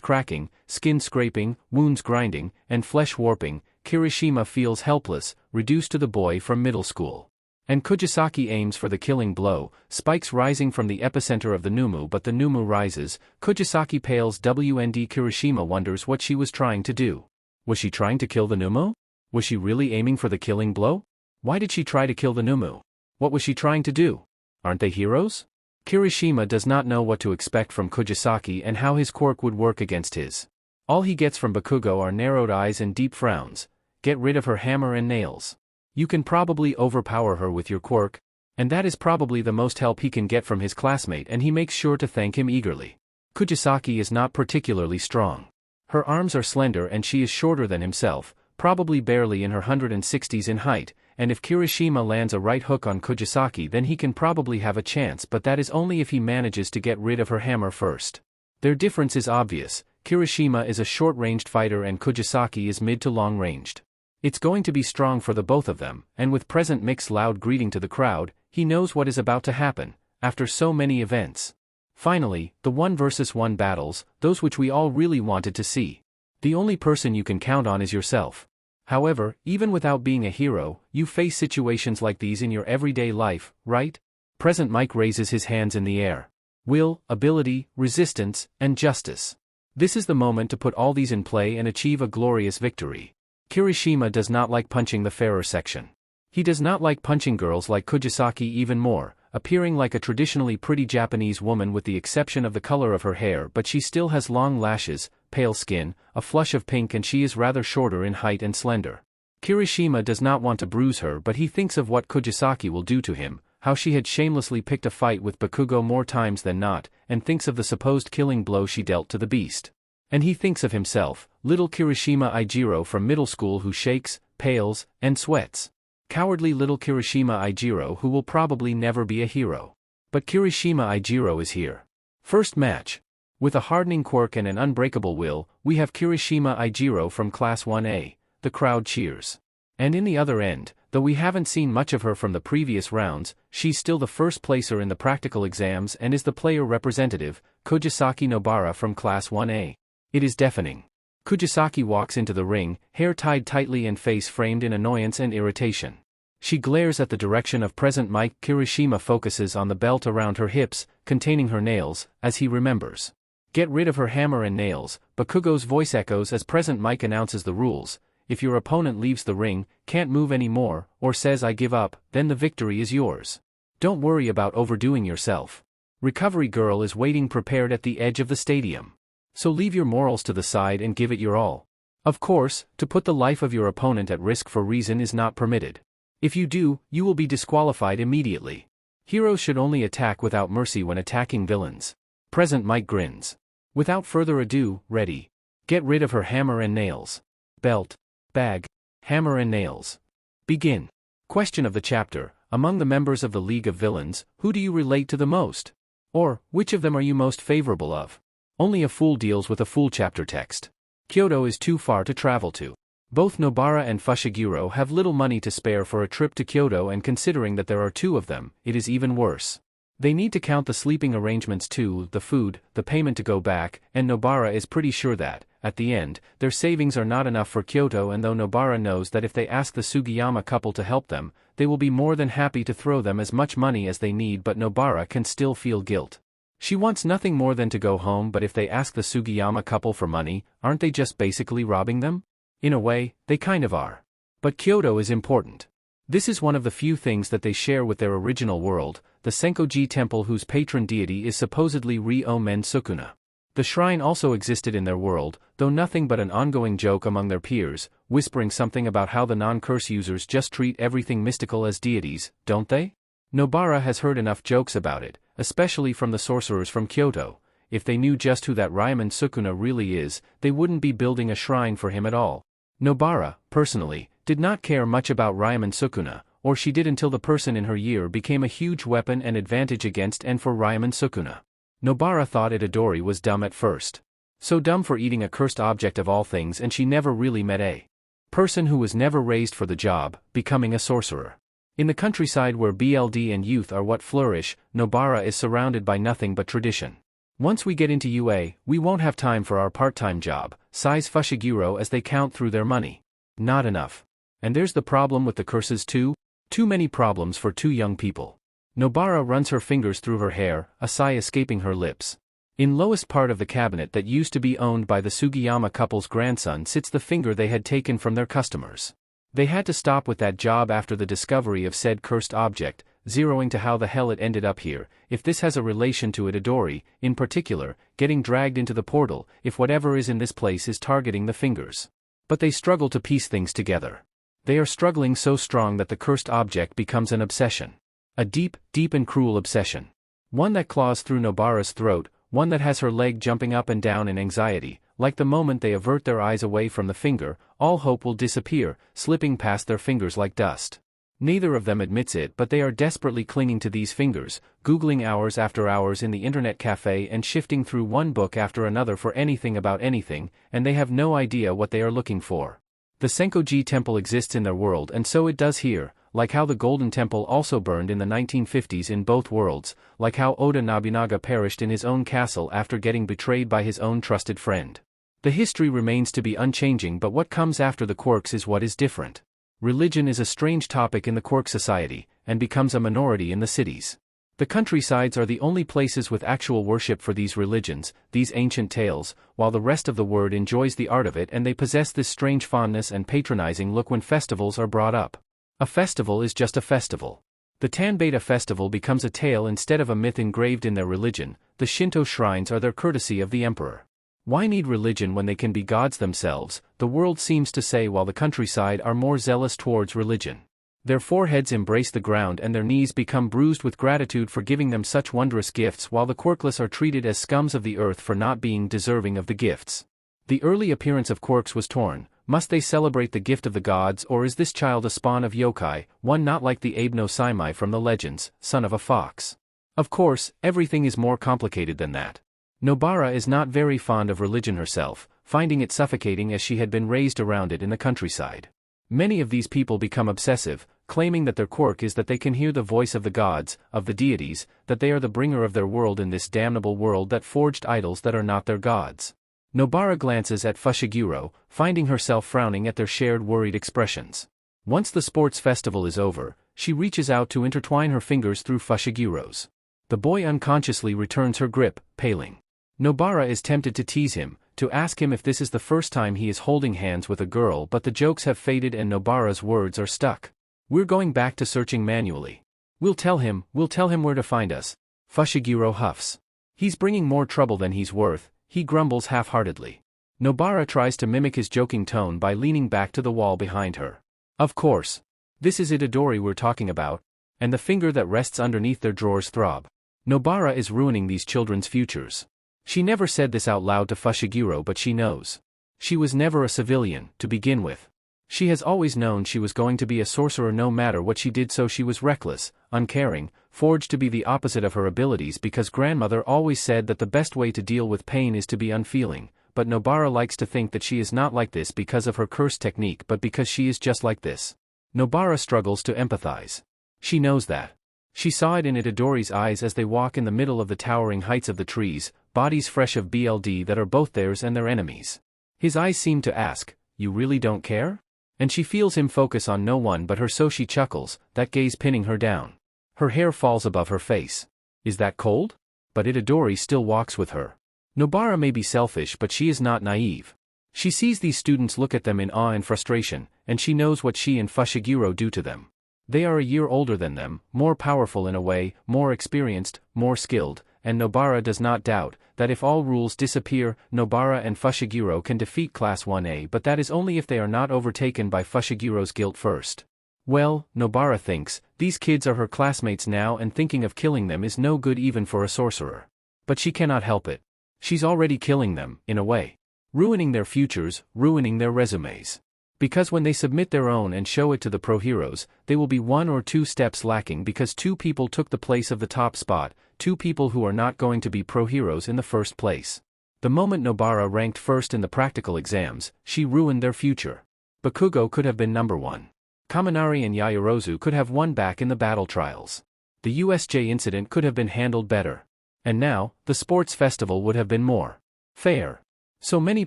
cracking, skin scraping, wounds grinding, and flesh warping, Kirishima feels helpless, reduced to the boy from middle school. And Kugisaki aims for the killing blow, spikes rising from the epicenter of the Numu but the Numu rises, Kugisaki pales WND Kirishima wonders what she was trying to do. Was she trying to kill the Numu? Was she really aiming for the killing blow? Why did she try to kill the Numu? What was she trying to do? Aren't they heroes? Kirishima does not know what to expect from Kugisaki and how his quirk would work against his. All he gets from Bakugo are narrowed eyes and deep frowns. Get rid of her hammer and nails. You can probably overpower her with your quirk, and that is probably the most help he can get from his classmate and he makes sure to thank him eagerly. Kugisaki is not particularly strong. Her arms are slender and she is shorter than himself, probably barely in her 160s in height, and if Kirishima lands a right hook on Kugisaki then he can probably have a chance but that is only if he manages to get rid of her hammer first. Their difference is obvious, Kirishima is a short-ranged fighter and Kugisaki is mid to long-ranged. It's going to be strong for the both of them, and with present Mick's loud greeting to the crowd, he knows what is about to happen, after so many events. Finally, the 1 versus 1 battles, those which we all really wanted to see. The only person you can count on is yourself. However, even without being a hero, you face situations like these in your everyday life, right? Present Mike raises his hands in the air. Will, ability, resistance, and justice. This is the moment to put all these in play and achieve a glorious victory. Kirishima does not like punching the fairer section. He does not like punching girls like Kugisaki even more, appearing like a traditionally pretty Japanese woman with the exception of the color of her hair but she still has long lashes, pale skin, a flush of pink and she is rather shorter in height and slender. Kirishima does not want to bruise her but he thinks of what Kugisaki will do to him, how she had shamelessly picked a fight with Bakugo more times than not, and thinks of the supposed killing blow she dealt to the beast. And he thinks of himself, little Kirishima Ijiro from middle school who shakes, pales, and sweats. Cowardly little Kirishima Ijiro who will probably never be a hero. But Kirishima Ijiro is here. First match. With a hardening quirk and an unbreakable will, we have Kirishima Ijiro from Class 1A, the crowd cheers. And in the other end, though we haven't seen much of her from the previous rounds, she's still the first placer in the practical exams and is the player representative, Kugisaki Nobara from Class 1A. It is deafening. Kugisaki walks into the ring, hair tied tightly and face framed in annoyance and irritation. She glares at the direction of present Mike. Kirishima focuses on the belt around her hips, containing her nails, as he remembers. Get rid of her hammer and nails. Bakugo's voice echoes as present Mike announces the rules. If your opponent leaves the ring, can't move anymore, or says I give up, then the victory is yours. Don't worry about overdoing yourself. Recovery Girl is waiting prepared at the edge of the stadium. So leave your morals to the side and give it your all. Of course, to put the life of your opponent at risk for reason is not permitted. If you do, you will be disqualified immediately. Heroes should only attack without mercy when attacking villains. Present Mike grins. Without further ado, ready. Get rid of her hammer and nails. Belt. Bag. Hammer and nails. Begin. Question of the chapter: among the members of the League of Villains, who do you relate to the most? Or, which of them are you most favorable of? Only a fool deals with a fool chapter text. Kyoto is too far to travel to. Both Nobara and Fushiguro have little money to spare for a trip to Kyoto, and considering that there are two of them, it is even worse. They need to count the sleeping arrangements too, the food, the payment to go back, and Nobara is pretty sure that, at the end, their savings are not enough for Kyoto, and though Nobara knows that if they ask the Sugiyama couple to help them, they will be more than happy to throw them as much money as they need, but Nobara can still feel guilt. She wants nothing more than to go home, but if they ask the Sugiyama couple for money, aren't they just basically robbing them? In a way, they kind of are. But Kyoto is important. This is one of the few things that they share with their original world, the Senkoji temple whose patron deity is supposedly Ryo-men Sukuna. The shrine also existed in their world, though nothing but an ongoing joke among their peers, whispering something about how the non-curse users just treat everything mystical as deities, don't they? Nobara has heard enough jokes about it, especially from the sorcerers from Kyoto. If they knew just who that Ryo-men Sukuna really is, they wouldn't be building a shrine for him at all. Nobara, personally, did not care much about Ryo-men Sukuna, or she did until the person in her year became a huge weapon and advantage against and for Ryo-men Sukuna. Nobara thought Itadori was dumb at first. So dumb for eating a cursed object of all things, and she never really met a person who was never raised for the job, becoming a sorcerer. In the countryside where BLD and youth are what flourish, Nobara is surrounded by nothing but tradition. Once we get into UA, we won't have time for our part-time job, sighs Fushiguro as they count through their money. Not enough. And there's the problem with the curses too? Too many problems for two young people. Nobara runs her fingers through her hair, a sigh escaping her lips. In lowest part of the cabinet that used to be owned by the Sugiyama couple's grandson sits the finger they had taken from their customers. They had to stop with that job after the discovery of said cursed object, zeroing to how the hell it ended up here, if this has a relation to Itadori, in particular, getting dragged into the portal, if whatever is in this place is targeting the fingers. But they struggle to piece things together. They are struggling so strong that the cursed object becomes an obsession. A deep, deep and cruel obsession. One that claws through Nobara's throat, one that has her leg jumping up and down in anxiety, like the moment they avert their eyes away from the finger, all hope will disappear, slipping past their fingers like dust. Neither of them admits it, but they are desperately clinging to these fingers, googling hours after hours in the internet cafe and shifting through one book after another for anything about anything, and they have no idea what they are looking for. The Senkoji temple exists in their world, and so it does here, like how the Golden Temple also burned in the 1950s in both worlds, like how Oda Nobunaga perished in his own castle after getting betrayed by his own trusted friend. The history remains to be unchanging, but what comes after the quirks is what is different. Religion is a strange topic in the quirk society, and becomes a minority in the cities. The countrysides are the only places with actual worship for these religions, these ancient tales, while the rest of the world enjoys the art of it, and they possess this strange fondness and patronizing look when festivals are brought up. A festival is just a festival. The Tanbata festival becomes a tale instead of a myth engraved in their religion. The Shinto shrines are their courtesy of the emperor. Why need religion when they can be gods themselves, the world seems to say, while the countryside are more zealous towards religion. Their foreheads embrace the ground and their knees become bruised with gratitude for giving them such wondrous gifts, while the quirkless are treated as scums of the earth for not being deserving of the gifts. The early appearance of quirks was torn. Must they celebrate the gift of the gods, or is this child a spawn of yokai, one not like the Abe no Saimai from the legends, son of a fox? Of course, everything is more complicated than that. Nobara is not very fond of religion herself, finding it suffocating as she had been raised around it in the countryside. Many of these people become obsessive, claiming that their quirk is that they can hear the voice of the gods, of the deities, that they are the bringer of their world in this damnable world that forged idols that are not their gods. Nobara glances at Fushiguro, finding herself frowning at their shared worried expressions. Once the sports festival is over, she reaches out to intertwine her fingers through Fushiguro's. The boy unconsciously returns her grip, paling. Nobara is tempted to tease him, to ask him if this is the first time he is holding hands with a girl, but the jokes have faded and Nobara's words are stuck. We're going back to searching manually. We'll tell him where to find us. Fushiguro huffs. He's bringing more trouble than he's worth, he grumbles half-heartedly. Nobara tries to mimic his joking tone by leaning back to the wall behind her. Of course. This is Itadori we're talking about, and the finger that rests underneath their drawers throb. Nobara is ruining these children's futures. She never said this out loud to Fushiguro, but she knows. She was never a civilian, to begin with. She has always known she was going to be a sorcerer no matter what she did, so she was reckless, uncaring, forged to be the opposite of her abilities because grandmother always said that the best way to deal with pain is to be unfeeling, but Nobara likes to think that she is not like this because of her curse technique but because she is just like this. Nobara struggles to empathize. She knows that. She saw it in Itadori's eyes as they walk in the middle of the towering heights of the trees, bodies fresh of BLD that are both theirs and their enemies. His eyes seem to ask, "You really don't care?" And she feels him focus on no one but her, so she chuckles, that gaze pinning her down. Her hair falls above her face. Is that cold? But Itadori still walks with her. Nobara may be selfish but she is not naive. She sees these students look at them in awe and frustration, and she knows what she and Fushiguro do to them. They are a year older than them, more powerful in a way, more experienced, more skilled, and Nobara does not doubt that if all rules disappear, Nobara and Fushiguro can defeat Class 1A, but that is only if they are not overtaken by Fushiguro's guilt first. Well, Nobara thinks, these kids are her classmates now and thinking of killing them is no good even for a sorcerer. But she cannot help it. She's already killing them, in a way. Ruining their futures, ruining their resumes. Because when they submit their own and show it to the pro heroes, they will be 1 or 2 steps lacking because 2 people took the place of the top spot, 2 people who are not going to be pro heroes in the first place. The moment Nobara ranked first in the practical exams, she ruined their future. Bakugo could have been number 1. Kaminari and Yaoyorozu could have won back in the battle trials. The USJ incident could have been handled better. And now, the sports festival would have been more fair. So many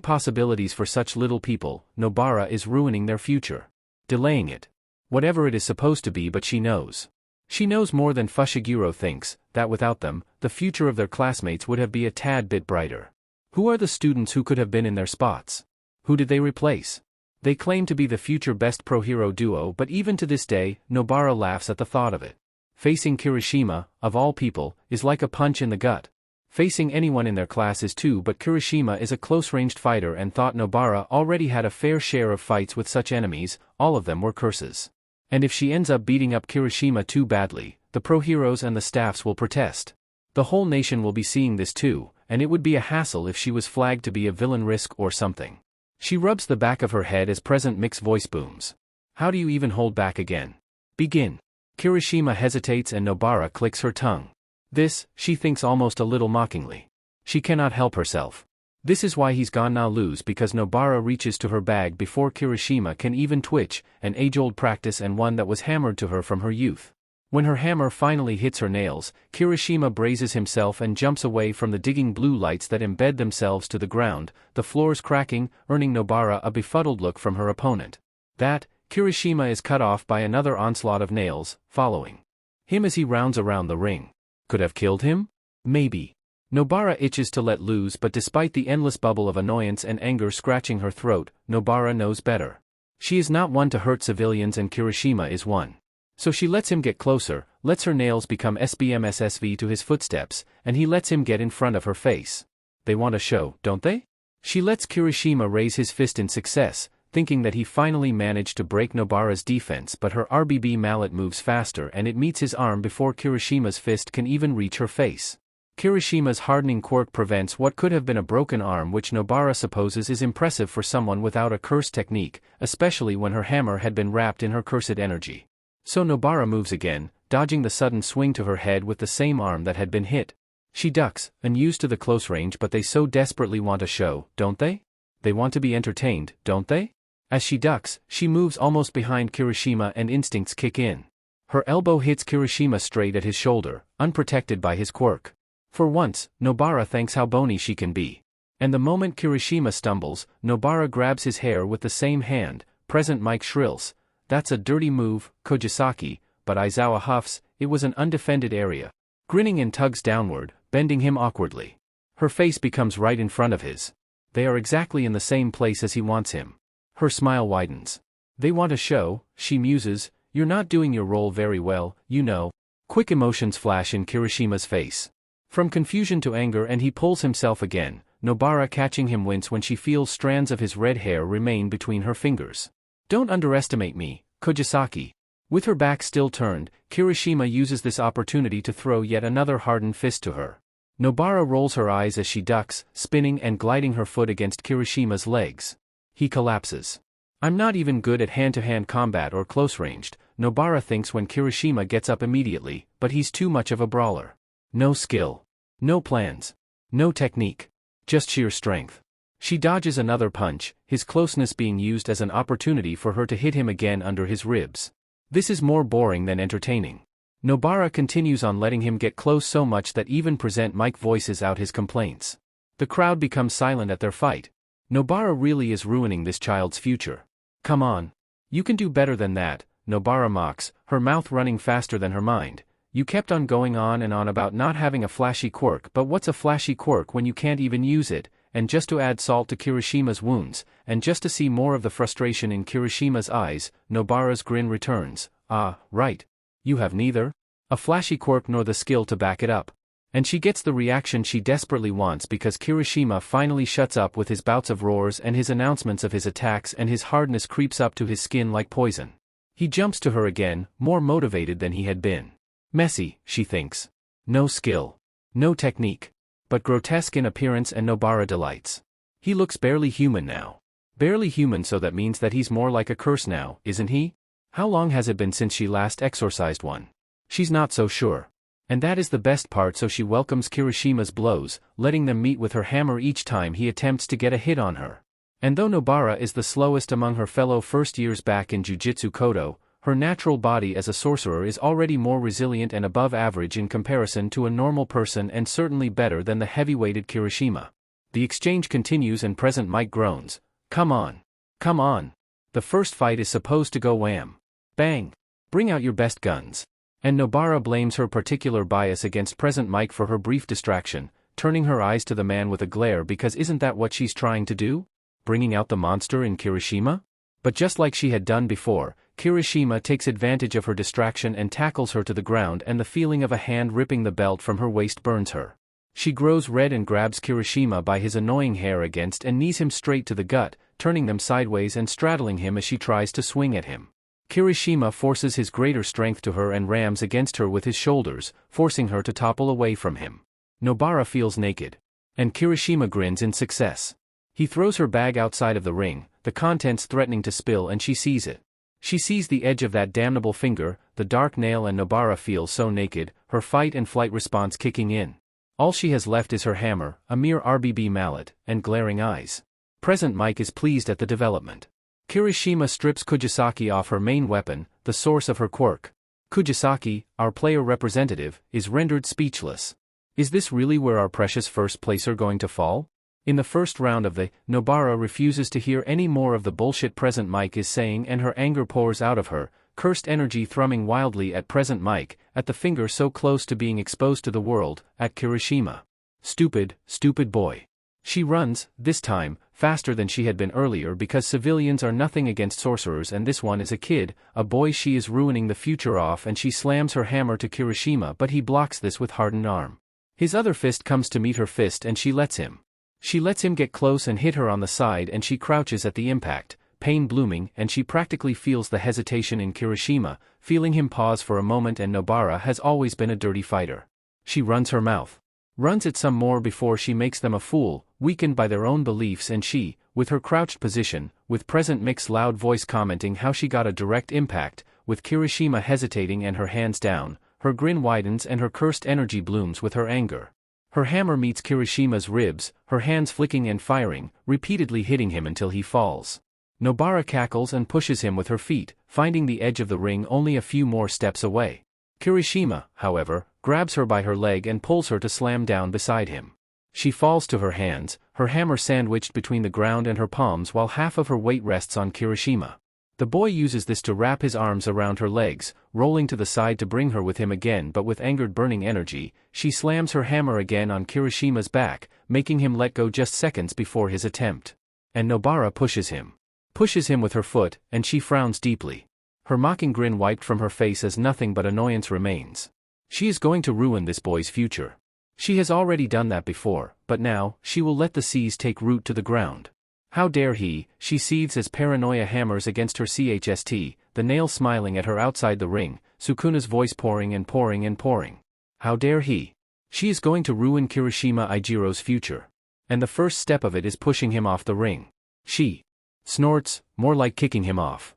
possibilities for such little people. Nobara is ruining their future. Delaying it. Whatever it is supposed to be, but she knows. She knows more than Fushiguro thinks, that without them, the future of their classmates would have been a tad bit brighter. Who are the students who could have been in their spots? Who did they replace? They claim to be the future best pro-hero duo, but even to this day, Nobara laughs at the thought of it. Facing Kirishima, of all people, is like a punch in the gut. Facing anyone in their class is too, but Kirishima is a close-ranged fighter and thought Nobara already had a fair share of fights with such enemies, all of them were curses. And if she ends up beating up Kirishima too badly, the pro-heroes and the staffs will protest. The whole nation will be seeing this too, and it would be a hassle if she was flagged to be a villain risk or something. She rubs the back of her head as Present Mix's voice booms. How do you even hold back again? Begin. Kirishima hesitates and Nobara clicks her tongue. This, she thinks almost a little mockingly. She cannot help herself. This is why he's gone now, lose, because Nobara reaches to her bag before Kirishima can even twitch, an age-old practice and one that was hammered to her from her youth. When her hammer finally hits her nails, Kirishima braces himself and jumps away from the digging blue lights that embed themselves to the ground, the floors cracking, earning Nobara a befuddled look from her opponent. That, Kirishima is cut off by another onslaught of nails, following him as he rounds around the ring. Could have killed him? Maybe. Nobara itches to let loose, but despite the endless bubble of annoyance and anger scratching her throat, Nobara knows better. She is not one to hurt civilians and Kirishima is one. So she lets him get closer, lets her nails become SBMSSV to his footsteps, and he lets him get in front of her face. They want a show, don't they? She lets Kirishima raise his fist in success, thinking that he finally managed to break Nobara's defense, but her RBB mallet moves faster and it meets his arm before Kirishima's fist can even reach her face. Kirishima's hardening quirk prevents what could have been a broken arm, which Nobara supposes is impressive for someone without a curse technique, especially when her hammer had been wrapped in her cursed energy. So Nobara moves again, dodging the sudden swing to her head with the same arm that had been hit. She ducks, unused to the close range, but they so desperately want a show, don't they? They want to be entertained, don't they? As she ducks, she moves almost behind Kirishima and instincts kick in. Her elbow hits Kirishima straight at his shoulder, unprotected by his quirk. For once, Nobara thanks how bony she can be. And the moment Kirishima stumbles, Nobara grabs his hair with the same hand. Present Mike shrills, "That's a dirty move, Kugisaki," but Aizawa huffs, "It was an undefended area." Grinning and tugs downward, bending him awkwardly. Her face becomes right in front of his. They are exactly in the same place as he wants him. Her smile widens. "They want a show," she muses, "You're not doing your role very well, you know." Quick emotions flash in Kirishima's face. From confusion to anger, and he pulls himself again, Nobara catching him wince when she feels strands of his red hair remain between her fingers. "Don't underestimate me, Kugisaki." With her back still turned, Kirishima uses this opportunity to throw yet another hardened fist to her. Nobara rolls her eyes as she ducks, spinning and gliding her foot against Kirishima's legs. He collapses. I'm not even good at hand-to-hand combat or close-ranged, Nobara thinks when Kirishima gets up immediately, but he's too much of a brawler. No skill. No plans. No technique. Just sheer strength. She dodges another punch, his closeness being used as an opportunity for her to hit him again under his ribs. This is more boring than entertaining. Nobara continues on letting him get close so much that even Present Mic voices out his complaints. The crowd becomes silent at their fight. Nobara really is ruining this child's future. Come on. You can do better than that, Nobara mocks, her mouth running faster than her mind. You kept on going on and on about not having a flashy quirk, but what's a flashy quirk when you can't even use it? And just to add salt to Kirishima's wounds, and just to see more of the frustration in Kirishima's eyes, Nobara's grin returns. Ah, right. You have neither a flashy quirk nor the skill to back it up. And she gets the reaction she desperately wants because Kirishima finally shuts up with his bouts of roars and his announcements of his attacks, and his hardness creeps up to his skin like poison. He jumps to her again, more motivated than he had been. Messy, she thinks. No skill. No technique. But grotesque in appearance, and Nobara delights. He looks barely human now. Barely human, so that means that he's more like a curse now, isn't he? How long has it been since she last exorcised one? She's not so sure. And that is the best part, so she welcomes Kirishima's blows, letting them meet with her hammer each time he attempts to get a hit on her. And though Nobara is the slowest among her fellow first years back in Jujutsu Kodo, her natural body as a sorcerer is already more resilient and above average in comparison to a normal person, and certainly better than the heavy-weighted Kirishima. The exchange continues and Present Mic groans. Come on. Come on. The first fight is supposed to go wham. Bang. Bring out your best guns. And Nobara blames her particular bias against Present Mic for her brief distraction, turning her eyes to the man with a glare, because isn't that what she's trying to do? Bringing out the monster in Kirishima? But just like she had done before, Kirishima takes advantage of her distraction and tackles her to the ground, and the feeling of a hand ripping the belt from her waist burns her. She grows red and grabs Kirishima by his annoying hair against and knees him straight to the gut, turning them sideways and straddling him as she tries to swing at him. Kirishima forces his greater strength to her and rams against her with his shoulders, forcing her to topple away from him. Nobara feels naked. And Kirishima grins in success. He throws her bag outside of the ring, the contents threatening to spill, and she sees it. She sees the edge of that damnable finger, the dark nail, and Nobara feels so naked, her fight and flight response kicking in. All she has left is her hammer, a mere RBB mallet, and glaring eyes. Present Mic is pleased at the development. Kirishima strips Kugisaki off her main weapon, the source of her quirk. Kugisaki, our player representative, is rendered speechless. Is this really where our precious first placer going to fall? In the first round of the, Nobara refuses to hear any more of the bullshit Present Mic is saying, and her anger pours out of her, cursed energy thrumming wildly at Present Mic, at the finger so close to being exposed to the world, at Kirishima. Stupid, stupid boy. She runs, this time, faster than she had been earlier, because civilians are nothing against sorcerers, and this one is a kid, a boy she is ruining the future off, and she slams her hammer to Kirishima, but he blocks this with hardened arm. His other fist comes to meet her fist, and she lets him. She lets him get close and hit her on the side, and she crouches at the impact, pain blooming, and she practically feels the hesitation in Kirishima, feeling him pause for a moment, and Nobara has always been a dirty fighter. She runs her mouth. Runs it some more before she makes them a fool, weakened by their own beliefs, and she, with her crouched position, with Present Mic's loud voice commenting how she got a direct impact, with Kirishima hesitating and her hands down, her grin widens and her cursed energy blooms with her anger. Her hammer meets Kirishima's ribs, her hands flicking and firing, repeatedly hitting him until he falls. Nobara cackles and pushes him with her feet, finding the edge of the ring only a few more steps away. Kirishima, however, grabs her by her leg and pulls her to slam down beside him. She falls to her hands, her hammer sandwiched between the ground and her palms, while half of her weight rests on Kirishima. The boy uses this to wrap his arms around her legs, rolling to the side to bring her with him again, but with angered burning energy, she slams her hammer again on Kirishima's back, making him let go just seconds before his attempt. And Nobara pushes him. Pushes him with her foot, and she frowns deeply. Her mocking grin wiped from her face as nothing but annoyance remains. She is going to ruin this boy's future. She has already done that before, but now, she will let the seas take root to the ground. How dare he, she seethes as paranoia hammers against her chst, the nail smiling at her outside the ring, Sukuna's voice pouring and pouring and pouring. How dare he? She is going to ruin Kirishima Ijiro's future. And the first step of it is pushing him off the ring. She Snorts, more like kicking him off.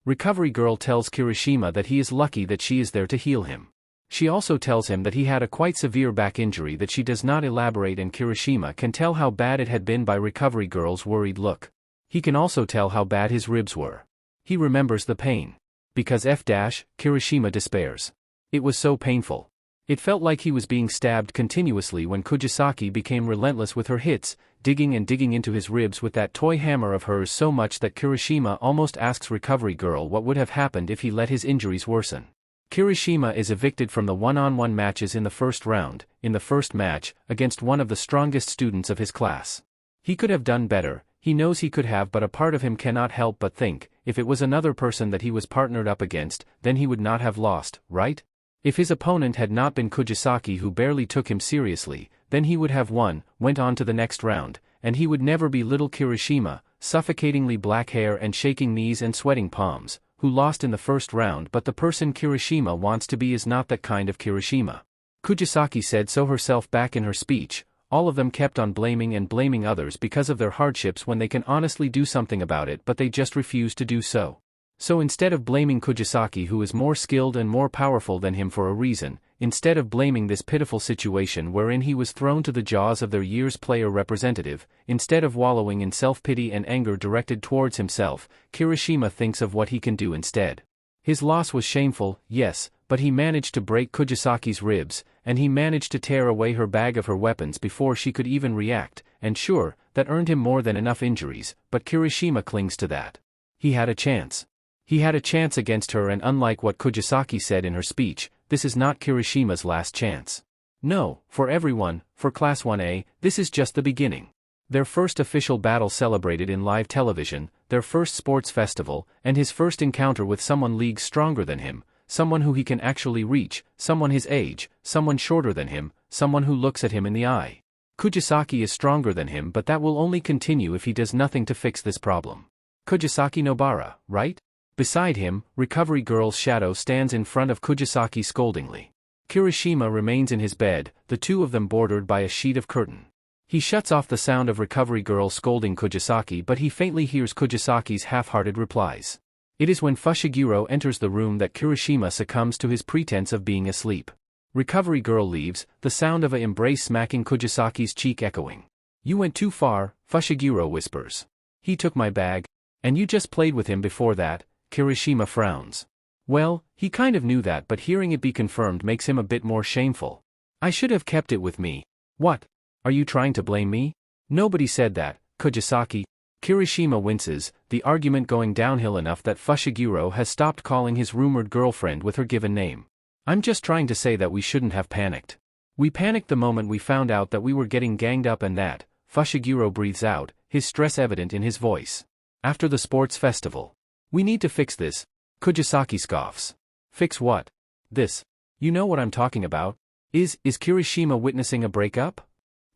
Recovery girl tells Kirishima that he is lucky that she is there to heal him. She also tells him that he had a quite severe back injury that she does not elaborate, and Kirishima can tell how bad it had been by recovery girl's worried look. He can also tell how bad his ribs were. He remembers the pain. Because Kirishima despairs. It was so painful. It felt like he was being stabbed continuously when Kugisaki became relentless with her hits, digging and digging into his ribs with that toy hammer of hers so much that Kirishima almost asks recovery girl what would have happened if he let his injuries worsen. Kirishima is evicted from the one-on-one matches in the first round, in the first match, against one of the strongest students of his class. He could have done better, he knows he could have, but a part of him cannot help but think, if it was another person that he was partnered up against, then he would not have lost, right? If his opponent had not been Kugisaki, who barely took him seriously, then he would have won, went on to the next round, and he would never be little Kirishima, suffocatingly black hair and shaking knees and sweating palms, who lost in the first round. But the person Kirishima wants to be is not that kind of Kirishima. Kugisaki said so herself back in her speech. All of them kept on blaming and blaming others because of their hardships when they can honestly do something about it, but they just refuse to do so. So instead of blaming Kugisaki, who is more skilled and more powerful than him for a reason, instead of blaming this pitiful situation wherein he was thrown to the jaws of their year's player representative, instead of wallowing in self-pity and anger directed towards himself, Kirishima thinks of what he can do instead. His loss was shameful, yes, but he managed to break Kugisaki's ribs, and he managed to tear away her bag of her weapons before she could even react, and sure, that earned him more than enough injuries, but Kirishima clings to that. He had a chance. He had a chance against her, and unlike what Kugisaki said in her speech, this is not Kirishima's last chance. No, for everyone, for Class 1A, this is just the beginning. Their first official battle celebrated in live television, their first sports festival, and his first encounter with someone leagues stronger than him, someone who he can actually reach, someone his age, someone shorter than him, someone who looks at him in the eye. Kugisaki is stronger than him, but that will only continue if he does nothing to fix this problem. Kugisaki Nobara, right? Beside him, recovery girl's shadow stands in front of Kugisaki scoldingly. Kirishima remains in his bed, the two of them bordered by a sheet of curtain. He shuts off the sound of recovery girl scolding Kugisaki, but he faintly hears Kugisaki's half-hearted replies. It is when Fushiguro enters the room that Kirishima succumbs to his pretense of being asleep. Recovery girl leaves, the sound of a embrace smacking Kugisaki's cheek echoing. "You went too far," Fushiguro whispers. "He took my bag. And you just played with him before that." Kirishima frowns. Well, he kind of knew that, but hearing it be confirmed makes him a bit more shameful. "I should have kept it with me." "What? Are you trying to blame me?" "Nobody said that, Kugisaki." Kirishima winces, the argument going downhill enough that Fushiguro has stopped calling his rumored girlfriend with her given name. "I'm just trying to say that we shouldn't have panicked. We panicked the moment we found out that we were getting ganged up, and that," Fushiguro breathes out, his stress evident in his voice. "After the sports festival. We need to fix this." Kugisaki scoffs. "Fix what?" "This. You know what I'm talking about. Is Kirishima witnessing a breakup?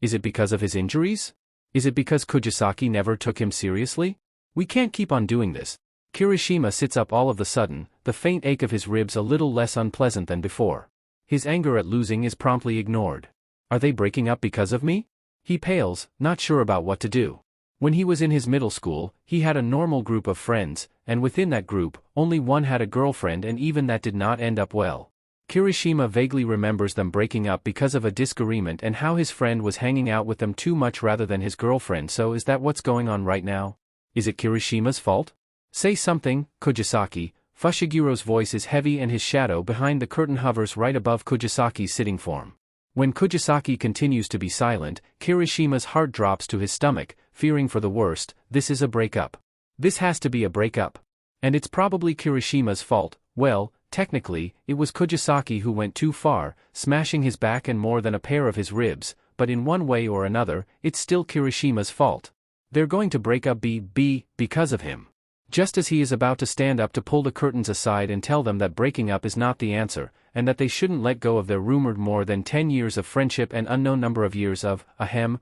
Is it because of his injuries? Is it because Kugisaki never took him seriously? We can't keep on doing this." Kirishima sits up all of a sudden, the faint ache of his ribs a little less unpleasant than before. His anger at losing is promptly ignored. "Are they breaking up because of me?" He pales, not sure about what to do. When he was in his middle school, he had a normal group of friends, and within that group, only one had a girlfriend, and even that did not end up well. Kirishima vaguely remembers them breaking up because of a disagreement and how his friend was hanging out with them too much rather than his girlfriend. So is that what's going on right now? Is it Kirishima's fault? "Say something, Kugisaki." Fushiguro's voice is heavy and his shadow behind the curtain hovers right above Kugisaki's sitting form. When Kugisaki continues to be silent, Kirishima's heart drops to his stomach, fearing for the worst. This is a breakup. This has to be a breakup. And it's probably Kirishima's fault. Well, technically, it was Kugisaki who went too far, smashing his back and more than a pair of his ribs, but in one way or another, it's still Kirishima's fault. They're going to break up because of him. Just as he is about to stand up to pull the curtains aside and tell them that breaking up is not the answer, and that they shouldn't let go of their rumored more than 10 years of friendship and unknown number of years of,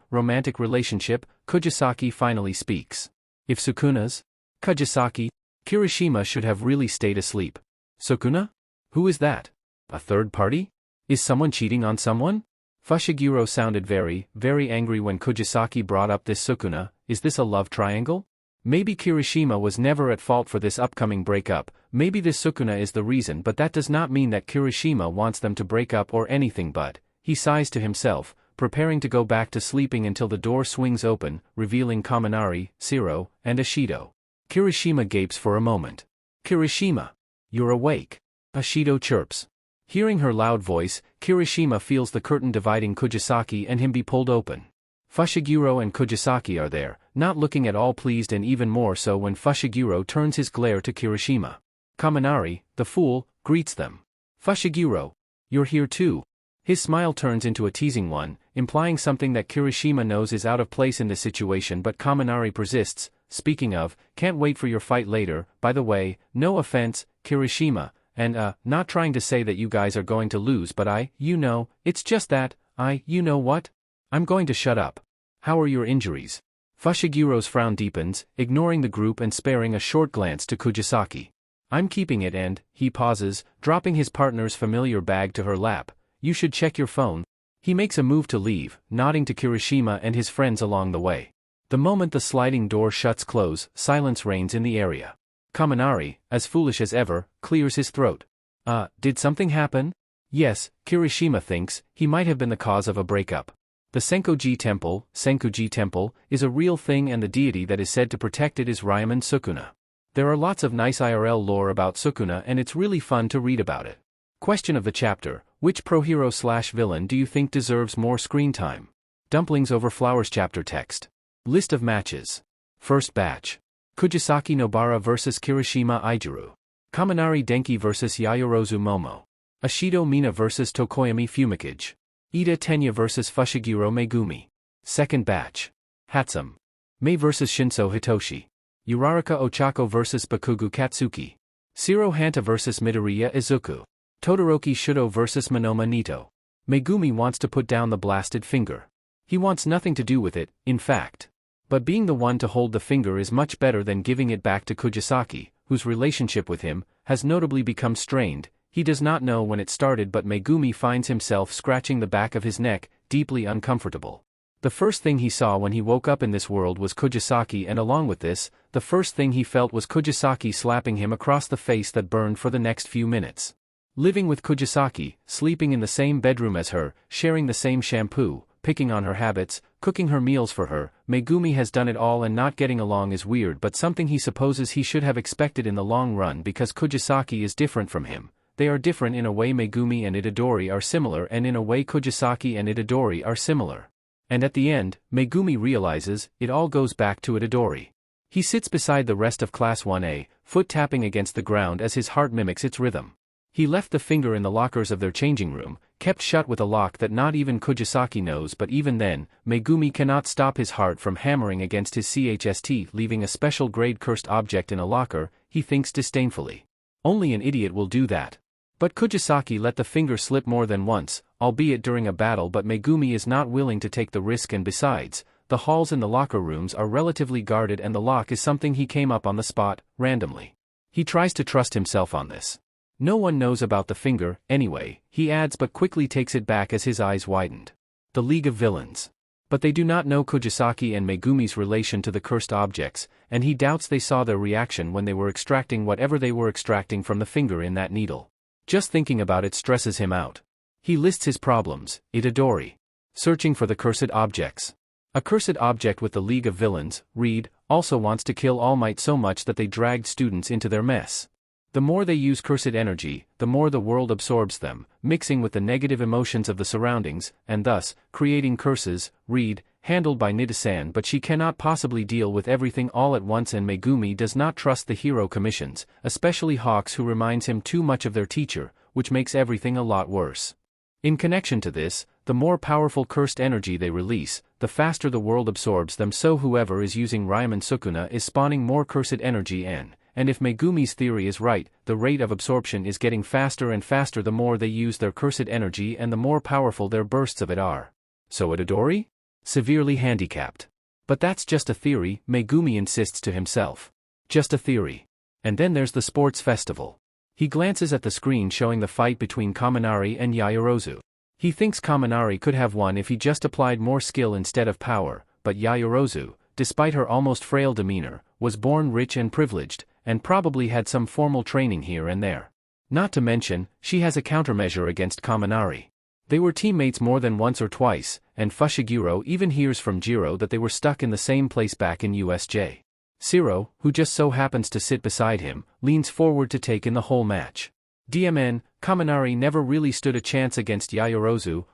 romantic relationship, Kugisaki finally speaks. "If Sukuna's Kugisaki, Kirishima should have really stayed asleep." "Sukuna? Who is that? A third party? Is someone cheating on someone?" Fushiguro sounded very, very angry when Kugisaki brought up this Sukuna. "Is this a love triangle? Maybe Kirishima was never at fault for this upcoming breakup, maybe this Sukuna is the reason, but that does not mean that Kirishima wants them to break up or anything, but, he sighs to himself, preparing to go back to sleeping until the door swings open, revealing Kaminari, Shiro, and Ashido. Kirishima gapes for a moment. Kirishima! You're awake. Ashido chirps. Hearing her loud voice, Kirishima feels the curtain dividing Kugisaki and him be pulled open. Fushiguro and Kugisaki are there, not looking at all pleased, and even more so when Fushiguro turns his glare to Kirishima. Kaminari, the fool, greets them. Fushiguro, you're here too. His smile turns into a teasing one, implying something that Kirishima knows is out of place in this situation, but Kaminari persists. Speaking of, can't wait for your fight later, by the way, no offense, Kirishima, and not trying to say that you guys are going to lose, but it's just that, you know what? I'm going to shut up. How are your injuries? Fushiguro's frown deepens, ignoring the group and sparing a short glance to Kugisaki. I'm keeping it, and, he pauses, dropping his partner's familiar bag to her lap. You should check your phone. He makes a move to leave, nodding to Kirishima and his friends along the way. The moment the sliding door shuts close, silence reigns in the area. Kaminari, as foolish as ever, clears his throat. Did something happen? Yes, Kirishima thinks, he might have been the cause of a breakup. The Senkuji Temple, is a real thing, and the deity that is said to protect it is Ryaman Sukuna. There are lots of nice IRL lore about Sukuna, and it's really fun to read about it. Question of the chapter: which pro-hero/villain do you think deserves more screen time? Dumplings over flowers. Chapter text. List of matches. First batch. Kugisaki Nobara vs Kirishima Aijuru. Kaminari Denki vs Yayorozu Momo. Ashido Mina vs Tokoyami Fumikage. Ida Tenya vs Fushiguro Megumi. Second batch. Hatsum. Mei vs Shinso Hitoshi. Uraraka Ochako vs Bakugu Katsuki. Shiro Hanta vs Midoriya Izuku. Todoroki Shudo vs Monoma Nito. Megumi wants to put down the blasted finger. He wants nothing to do with it, in fact. But being the one to hold the finger is much better than giving it back to Kugisaki, whose relationship with him has notably become strained. He does not know when it started, but Megumi finds himself scratching the back of his neck, deeply uncomfortable. The first thing he saw when he woke up in this world was Kugisaki, and along with this, the first thing he felt was Kugisaki slapping him across the face that burned for the next few minutes. Living with Kugisaki, sleeping in the same bedroom as her, sharing the same shampoo, picking on her habits, cooking her meals for her, Megumi has done it all, and not getting along is weird, but something he supposes he should have expected in the long run, because Kugisaki is different from him. They are different in a way. Megumi and Itadori are similar, and in a way Kugisaki and Itadori are similar. And at the end, Megumi realizes, it all goes back to Itadori. He sits beside the rest of Class 1A, foot tapping against the ground as his heart mimics its rhythm. He left the finger in the lockers of their changing room, kept shut with a lock that not even Kugisaki knows, but even then, Megumi cannot stop his heart from hammering against his chst. Leaving a special grade cursed object in a locker, he thinks disdainfully. Only an idiot will do that. But Kugisaki let the finger slip more than once, albeit during a battle, but Megumi is not willing to take the risk, and besides, the halls in the locker rooms are relatively guarded and the lock is something he came up on the spot, randomly. He tries to trust himself on this. No one knows about the finger, anyway, he adds, but quickly takes it back as his eyes widened. The League of Villains. But they do not know Kugisaki and Megumi's relation to the cursed objects, and he doubts they saw their reaction when they were extracting whatever they were extracting from the finger in that needle. Just thinking about it stresses him out. He lists his problems: Itadori. Searching for the cursed objects. A cursed object with the League of Villains, Reed, also wants to kill All Might so much that they dragged students into their mess. The more they use cursed energy, the more the world absorbs them, mixing with the negative emotions of the surroundings, and thus, creating curses. Reed, handled by Nida-san, but she cannot possibly deal with everything all at once, and Megumi does not trust the hero commissions, especially Hawks, who reminds him too much of their teacher, which makes everything a lot worse. In connection to this, the more powerful cursed energy they release, the faster the world absorbs them, so whoever is using Ryaman Sukuna is spawning more cursed energy, and if Megumi's theory is right, the rate of absorption is getting faster and faster the more they use their cursed energy and the more powerful their bursts of it are. So Itadori? Severely handicapped. But that's just a theory, Megumi insists to himself. Just a theory. And then there's the sports festival. He glances at the screen showing the fight between Kaminari and Yayorozu. He thinks Kaminari could have won if he just applied more skill instead of power, but Yayorozu, despite her almost frail demeanor, was born rich and privileged, and probably had some formal training here and there. Not to mention, she has a countermeasure against Kaminari. They were teammates more than once or twice, and Fushiguro even hears from Jiro that they were stuck in the same place back in USJ. Shiro, who just so happens to sit beside him, leans forward to take in the whole match. DMN, Kaminari never really stood a chance against Yayorozu,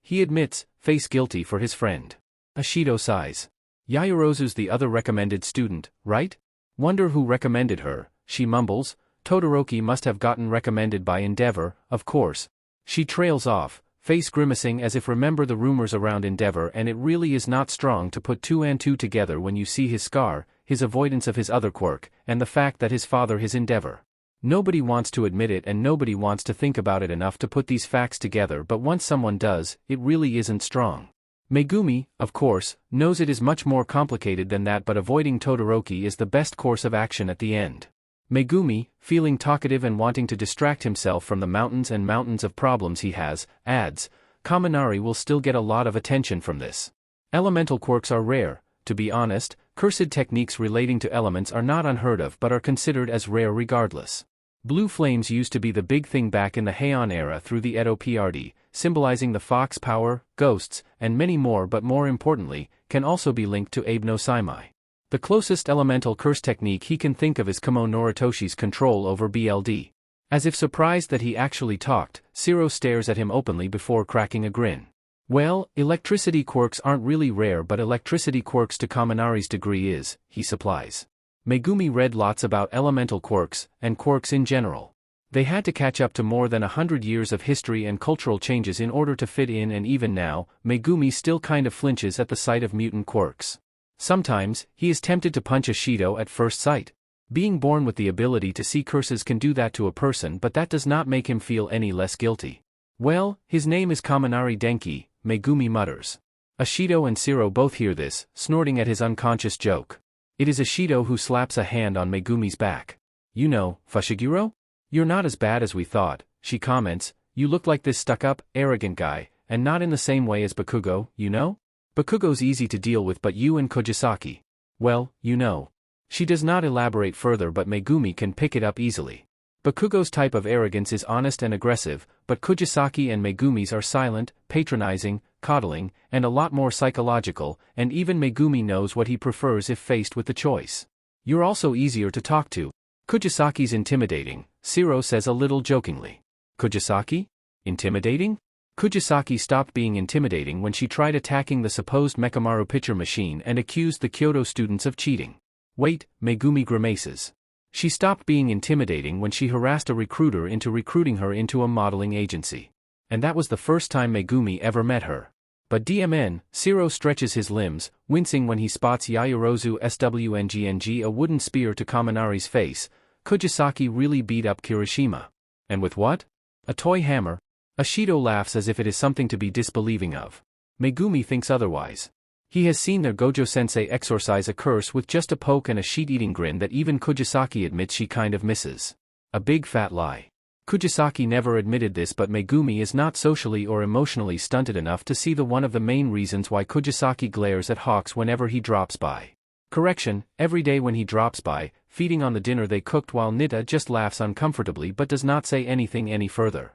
he admits, face guilty for his friend. Ashido sighs. Yayorozu's the other recommended student, right? Wonder who recommended her, she mumbles. Todoroki must have gotten recommended by Endeavor, of course. She trails off, face grimacing as if remember the rumors around Endeavor, and it really is not strong to put two and two together when you see his scar, his avoidance of his other quirk, and the fact that his father is Endeavor. Nobody wants to admit it and nobody wants to think about it enough to put these facts together, but once someone does, it really isn't strong. Megumi, of course, knows it is much more complicated than that, but avoiding Todoroki is the best course of action at the end. Megumi, feeling talkative and wanting to distract himself from the mountains and mountains of problems he has, adds, Kaminari will still get a lot of attention from this. Elemental quirks are rare, to be honest, cursed techniques relating to elements are not unheard of but are considered as rare regardless. Blue flames used to be the big thing back in the Heian era through the Edo PRD, symbolizing the fox power, ghosts, and many more, but more importantly, can also be linked to Abe no Saimai. The closest elemental curse technique he can think of is Kumo Noritoshi's control over BLD. As if surprised that he actually talked, Shiro stares at him openly before cracking a grin. Well, electricity quirks aren't really rare, but electricity quirks to Kaminari's degree is, he supplies. Megumi read lots about elemental quirks, and quirks in general. They had to catch up to more than 100 years of history and cultural changes in order to fit in, and even now, Megumi still kind of flinches at the sight of mutant quirks. Sometimes, he is tempted to punch Ashido at first sight. Being born with the ability to see curses can do that to a person, but that does not make him feel any less guilty. Well, his name is Kaminari Denki, Megumi mutters. Ashido and Shiro both hear this, snorting at his unconscious joke. It is Ashido who slaps a hand on Megumi's back. You know, Fushiguro? You're not as bad as we thought, she comments. You look like this stuck-up, arrogant guy, and not in the same way as Bakugo, you know? Bakugo's easy to deal with, but you and Kugisaki. Well, you know. She does not elaborate further, but Megumi can pick it up easily. Bakugo's type of arrogance is honest and aggressive, but Kugisaki and Megumi's are silent, patronizing, coddling, and a lot more psychological, and even Megumi knows what he prefers if faced with the choice. You're also easier to talk to. Kugisaki's intimidating, Shiro says a little jokingly. Kugisaki? Intimidating? Kugisaki stopped being intimidating when she tried attacking the supposed Mekamaru pitcher machine and accused the Kyoto students of cheating. Wait, Megumi grimaces. She stopped being intimidating when she harassed a recruiter into recruiting her into a modeling agency. And that was the first time Megumi ever met her. But DMN, Shiro stretches his limbs, wincing when he spots Yayorozu SWNGNG a wooden spear to Kaminari's face. Kugisaki really beat up Kirishima. And with what? A toy hammer? Ashido laughs as if it is something to be disbelieving of. Megumi thinks otherwise. He has seen their Gojo-sensei exorcise a curse with just a poke and a sheet-eating grin that even Kugisaki admits she kind of misses. A big fat lie. Kugisaki never admitted this, but Megumi is not socially or emotionally stunted enough to see the one of the main reasons why Kugisaki glares at Hawks whenever he drops by. Correction, every day when he drops by, feeding on the dinner they cooked, while Nita just laughs uncomfortably but does not say anything any further.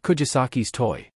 Kugisaki's toy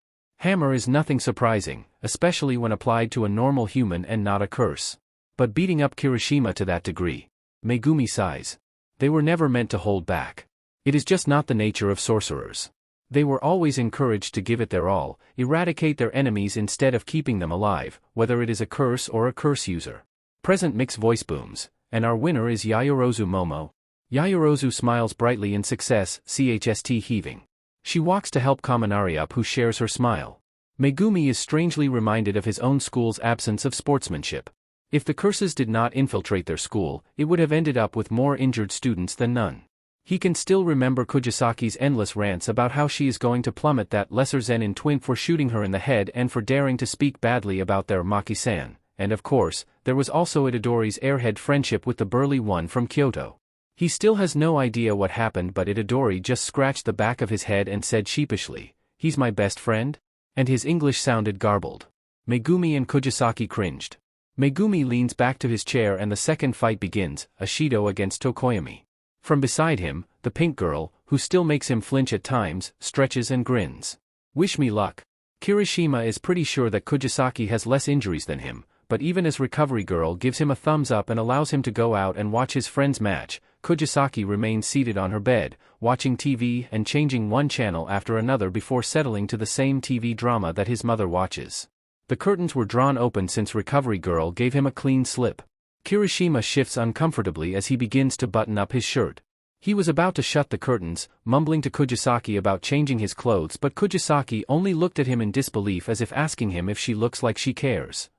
hammer is nothing surprising, especially when applied to a normal human and not a curse. But beating up Kirishima to that degree. Megumi sighs. They were never meant to hold back. It is just not the nature of sorcerers. They were always encouraged to give it their all, eradicate their enemies instead of keeping them alive, whether it is a curse or a curse user. Present mix voice booms, and our winner is Yayorozu Momo. Yayorozu smiles brightly in success, CHST heaving. She walks to help Kaminari up, who shares her smile. Megumi is strangely reminded of his own school's absence of sportsmanship. If the curses did not infiltrate their school, it would have ended up with more injured students than none. He can still remember Kugisaki's endless rants about how she is going to plummet that lesser Zenin twin for shooting her in the head and for daring to speak badly about their Maki-san, and of course, there was also Itadori's airhead friendship with the burly one from Kyoto. He still has no idea what happened, but Itadori just scratched the back of his head and said sheepishly, "He's my best friend?" And his English sounded garbled. Megumi and Kugisaki cringed. Megumi leans back to his chair and the second fight begins, Ashido against Tokoyami. From beside him, the pink girl, who still makes him flinch at times, stretches and grins. Wish me luck. Kirishima is pretty sure that Kugisaki has less injuries than him, but even as recovery girl gives him a thumbs up and allows him to go out and watch his friend's match, Kugisaki remains seated on her bed, watching TV and changing one channel after another before settling to the same TV drama that his mother watches. The curtains were drawn open since recovery girl gave him a clean slip. Kirishima shifts uncomfortably as he begins to button up his shirt. He was about to shut the curtains, mumbling to Kugisaki about changing his clothes, but Kugisaki only looked at him in disbelief as if asking him if she looks like she cares.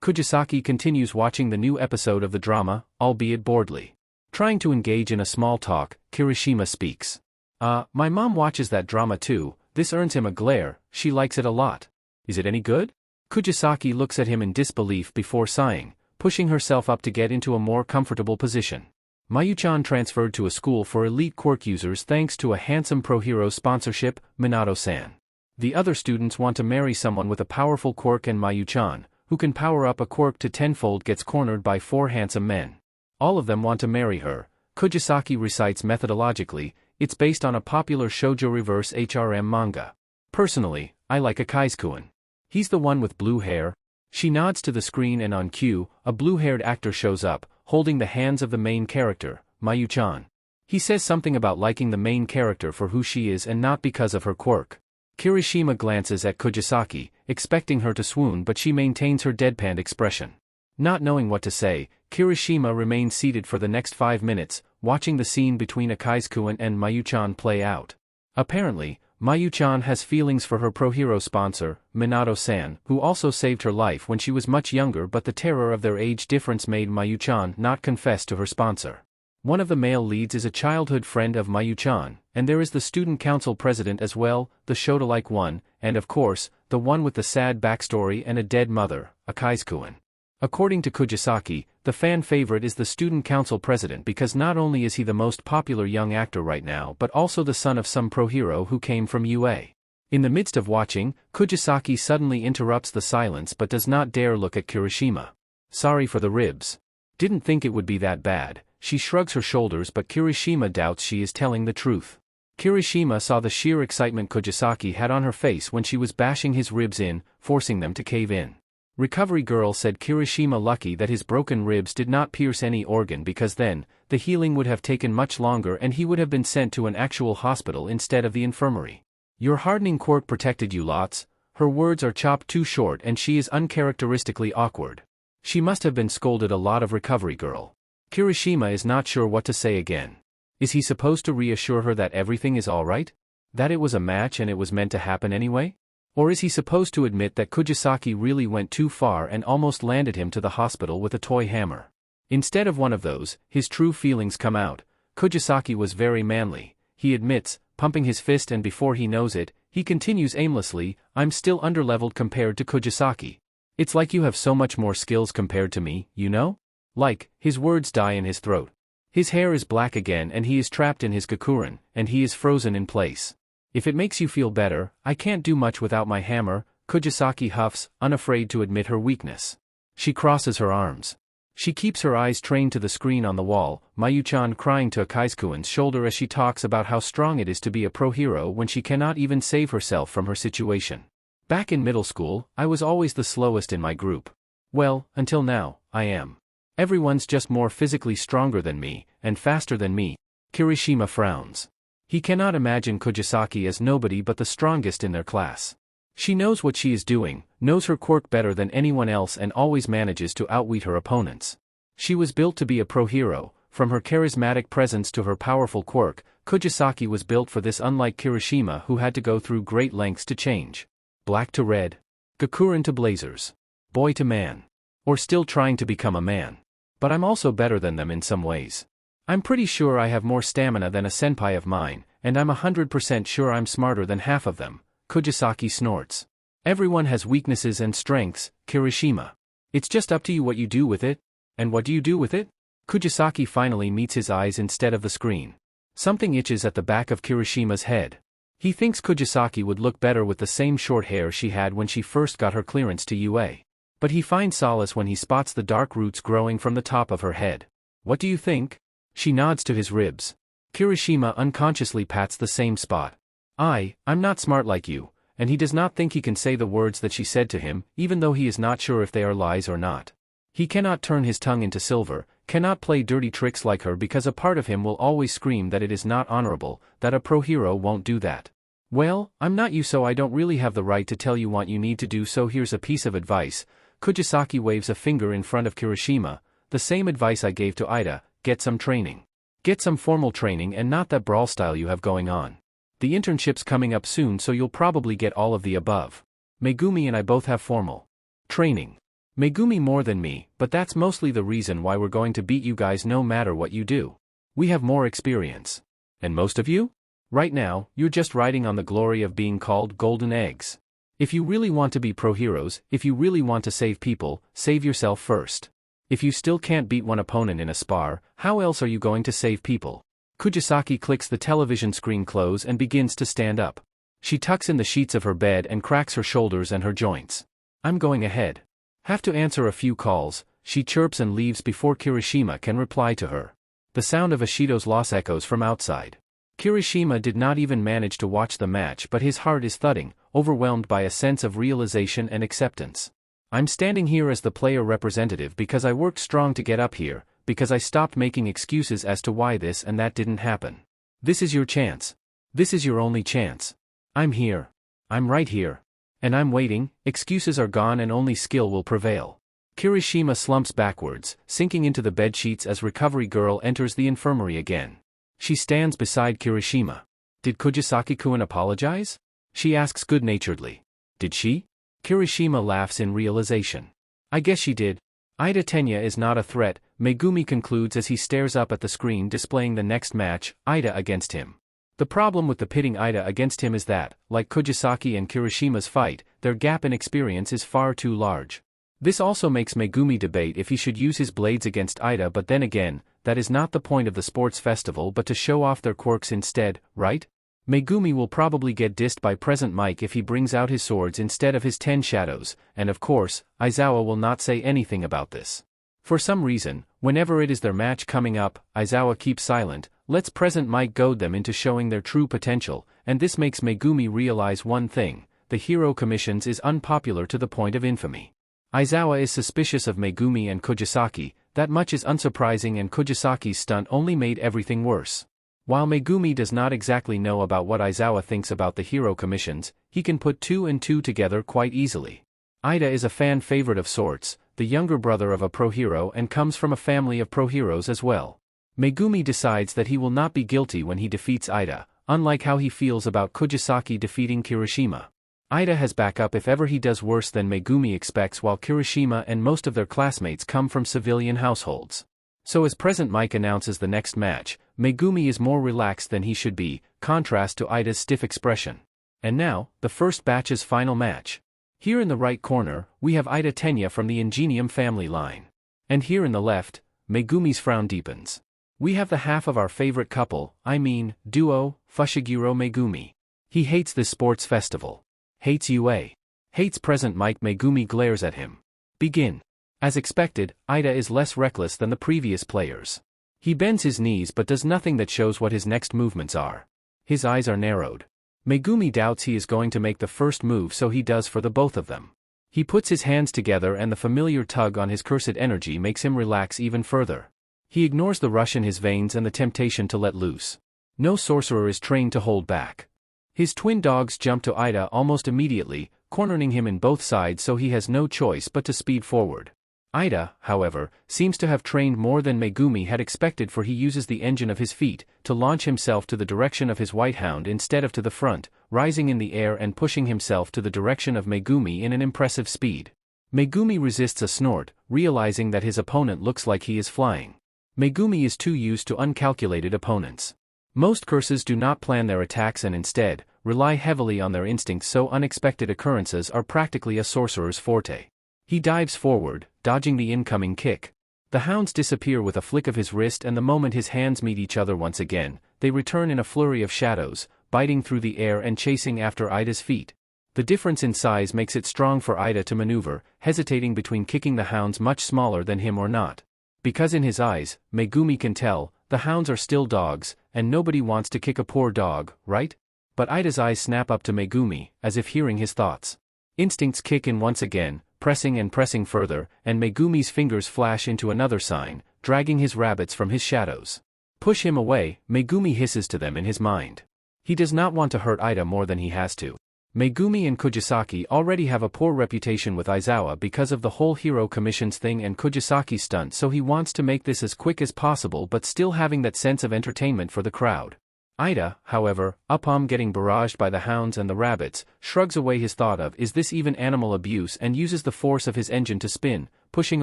Kugisaki continues watching the new episode of the drama, albeit boredly. Trying to engage in a small talk, Kirishima speaks. My mom watches that drama too, this earns him a glare, she likes it a lot. Is it any good? Kugisaki looks at him in disbelief before sighing, pushing herself up to get into a more comfortable position. Mayuchan transferred to a school for elite quirk users thanks to a handsome pro-hero sponsorship, Minato-san. The other students want to marry someone with a powerful quirk, and Mayuchan, who can power up a quirk to tenfold, gets cornered by 4 handsome men. All of them want to marry her. Kugisaki recites methodologically, it's based on a popular shoujo reverse HRM manga. Personally, I like Akaizukun. He's the one with blue hair. She nods to the screen and on cue, a blue-haired actor shows up, holding the hands of the main character, Mayuchan. He says something about liking the main character for who she is and not because of her quirk. Kirishima glances at Kugisaki, expecting her to swoon, but she maintains her deadpan expression. Not knowing what to say, Kirishima remains seated for the next 5 minutes, watching the scene between Akaizukun and Mayuchan play out. Apparently, Mayuchan has feelings for her pro-hero sponsor, Minato-san, who also saved her life when she was much younger, but the terror of their age difference made Mayuchan not confess to her sponsor. One of the male leads is a childhood friend of Mayuchan, and there is the student council president as well, the Shoto-like one, and of course, the one with the sad backstory and a dead mother, Akaizukun. According to Kugisaki, the fan favorite is the student council president because not only is he the most popular young actor right now but also the son of some pro-hero who came from UA. In the midst of watching, Kugisaki suddenly interrupts the silence but does not dare look at Kirishima. Sorry for the ribs. Didn't think it would be that bad. She shrugs her shoulders, but Kirishima doubts she is telling the truth. Kirishima saw the sheer excitement Kugisaki had on her face when she was bashing his ribs in, forcing them to cave in. Recovery girl said Kirishima lucky that his broken ribs did not pierce any organ, because then, the healing would have taken much longer and he would have been sent to an actual hospital instead of the infirmary. Your hardening quirk protected you lots. Her words are chopped too short and she is uncharacteristically awkward. She must have been scolded a lot of recovery girl. Kirishima is not sure what to say again. Is he supposed to reassure her that everything is alright? That it was a match and it was meant to happen anyway? Or is he supposed to admit that Kugisaki really went too far and almost landed him to the hospital with a toy hammer? Instead of one of those, his true feelings come out. Kugisaki was very manly, he admits, pumping his fist, and before he knows it, he continues aimlessly, I'm still underleveled compared to Kugisaki. It's like you have so much more skills compared to me, you know? Like, his words die in his throat. His hair is black again and he is trapped in his gakuren, and he is frozen in place. If it makes you feel better, I can't do much without my hammer, Kugisaki huffs, unafraid to admit her weakness. She crosses her arms. She keeps her eyes trained to the screen on the wall, Mayuchan crying to Akaizukun's shoulder as she talks about how strong it is to be a pro-hero when she cannot even save herself from her situation. Back in middle school, I was always the slowest in my group. Well, until now, I am. Everyone's just more physically stronger than me, and faster than me. Kirishima frowns. He cannot imagine Kugisaki as nobody but the strongest in their class. She knows what she is doing, knows her quirk better than anyone else, and always manages to outwit her opponents. She was built to be a pro-hero. From her charismatic presence to her powerful quirk, Kugisaki was built for this, unlike Kirishima, who had to go through great lengths to change. Black to red. Gakuren to blazers. Boy to man. Or still trying to become a man. But I'm also better than them in some ways. I'm pretty sure I have more stamina than a senpai of mine, and I'm 100% sure I'm smarter than half of them, Kugisaki snorts. Everyone has weaknesses and strengths, Kirishima. It's just up to you what you do with it. And what do you do with it? Kugisaki finally meets his eyes instead of the screen. Something itches at the back of Kirishima's head. He thinks Kugisaki would look better with the same short hair she had when she first got her clearance to UA. But he finds solace when he spots the dark roots growing from the top of her head. What do you think? She nods to his ribs. Kirishima unconsciously pats the same spot. I'm not smart like you, and he does not think he can say the words that she said to him, even though he is not sure if they are lies or not. He cannot turn his tongue into silver, cannot play dirty tricks like her because a part of him will always scream that it is not honorable, that a pro hero won't do that. Well, I'm not you, so I don't really have the right to tell you what you need to do, so here's a piece of advice. Kugisaki waves a finger in front of Kirishima, the same advice I gave to Ida, get some training. Get some formal training and not that brawl style you have going on. The internship's coming up soon, so you'll probably get all of the above. Megumi and I both have formal training. Megumi more than me, but that's mostly the reason why we're going to beat you guys no matter what you do. We have more experience. And most of you? Right now, you're just riding on the glory of being called golden eggs. If you really want to be pro heroes, if you really want to save people, save yourself first. If you still can't beat one opponent in a spar, how else are you going to save people? Kugisaki clicks the television screen close and begins to stand up. She tucks in the sheets of her bed and cracks her shoulders and her joints. I'm going ahead. Have to answer a few calls, she chirps and leaves before Kirishima can reply to her. The sound of Ashido's loss echoes from outside. Kirishima did not even manage to watch the match, but his heart is thudding, overwhelmed by a sense of realization and acceptance. I'm standing here as the player representative because I worked strong to get up here, because I stopped making excuses as to why this and that didn't happen. This is your chance. This is your only chance. I'm here. I'm right here. And I'm waiting. Excuses are gone and only skill will prevail. Kirishima slumps backwards, sinking into the bedsheets as Recovery Girl enters the infirmary again. She stands beside Kirishima. Did Kugisaki-kun apologize? She asks good-naturedly. Did she? Kirishima laughs in realization. I guess she did. Ida Tenya is not a threat, Megumi concludes as he stares up at the screen displaying the next match, Ida against him. The problem with the pitting Ida against him is that, like Kugisaki and Kirishima's fight, their gap in experience is far too large. This also makes Megumi debate if he should use his blades against Ida, but then again, that is not the point of the sports festival but to show off their quirks instead, right? Megumi will probably get dissed by Present Mike if he brings out his swords instead of his 10 shadows, and of course, Aizawa will not say anything about this. For some reason, whenever it is their match coming up, Aizawa keeps silent, lets Present Mike goad them into showing their true potential, and this makes Megumi realize one thing: the hero commissions is unpopular to the point of infamy. Aizawa is suspicious of Megumi and Kugisaki, that much is unsurprising, and Kugisaki's stunt only made everything worse. While Megumi does not exactly know about what Aizawa thinks about the hero commissions, he can put 2 and 2 together quite easily. Ida is a fan favorite of sorts, the younger brother of a pro hero, and comes from a family of pro heroes as well. Megumi decides that he will not be guilty when he defeats Ida, unlike how he feels about Kugisaki defeating Kirishima. Ida has backup if ever he does worse than Megumi expects, while Kirishima and most of their classmates come from civilian households. So as Present Mike announces the next match, Megumi is more relaxed than he should be, contrast to Ida's stiff expression. And now, the first batch's final match. Here in the right corner, we have Ida Tenya from the Ingenium family line. And here in the left, Megumi's frown deepens. We have the half of our favorite couple, duo, Fushiguro Megumi. He hates this sports festival. Hates UA. Hates Present Mike. Megumi glares at him. Begin. As expected, Ida is less reckless than the previous players. He bends his knees but does nothing that shows what his next movements are. His eyes are narrowed. Megumi doubts he is going to make the first move, so he does for the both of them. He puts his hands together and the familiar tug on his cursed energy makes him relax even further. He ignores the rush in his veins and the temptation to let loose. No sorcerer is trained to hold back. His twin dogs jump to Ida almost immediately, cornering him in both sides, so he has no choice but to speed forward. Ida, however, seems to have trained more than Megumi had expected, for he uses the engine of his feet to launch himself to the direction of his white hound instead of to the front, rising in the air and pushing himself to the direction of Megumi in an impressive speed. Megumi resists a snort, realizing that his opponent looks like he is flying. Megumi is too used to uncalculated opponents. Most curses do not plan their attacks and instead rely heavily on their instincts, so unexpected occurrences are practically a sorcerer's forte. He dives forward, dodging the incoming kick. The hounds disappear with a flick of his wrist, and the moment his hands meet each other once again, they return in a flurry of shadows, biting through the air and chasing after Ida's feet. The difference in size makes it strong for Ida to maneuver, hesitating between kicking the hounds much smaller than him or not. Because in his eyes, Megumi can tell, the hounds are still dogs, and nobody wants to kick a poor dog, right? But Ida's eyes snap up to Megumi, as if hearing his thoughts. Instincts kick in once again, pressing and pressing further, and Megumi's fingers flash into another sign, dragging his rabbits from his shadows. Push him away, Megumi hisses to them in his mind. He does not want to hurt Ida more than he has to. Megumi and Kugisaki already have a poor reputation with Aizawa because of the whole hero commissions thing and Kugisaki's stunt, so he wants to make this as quick as possible but still having that sense of entertainment for the crowd. Ida, however, upon getting barraged by the hounds and the rabbits, shrugs away his thought of is this even animal abuse and uses the force of his engine to spin, pushing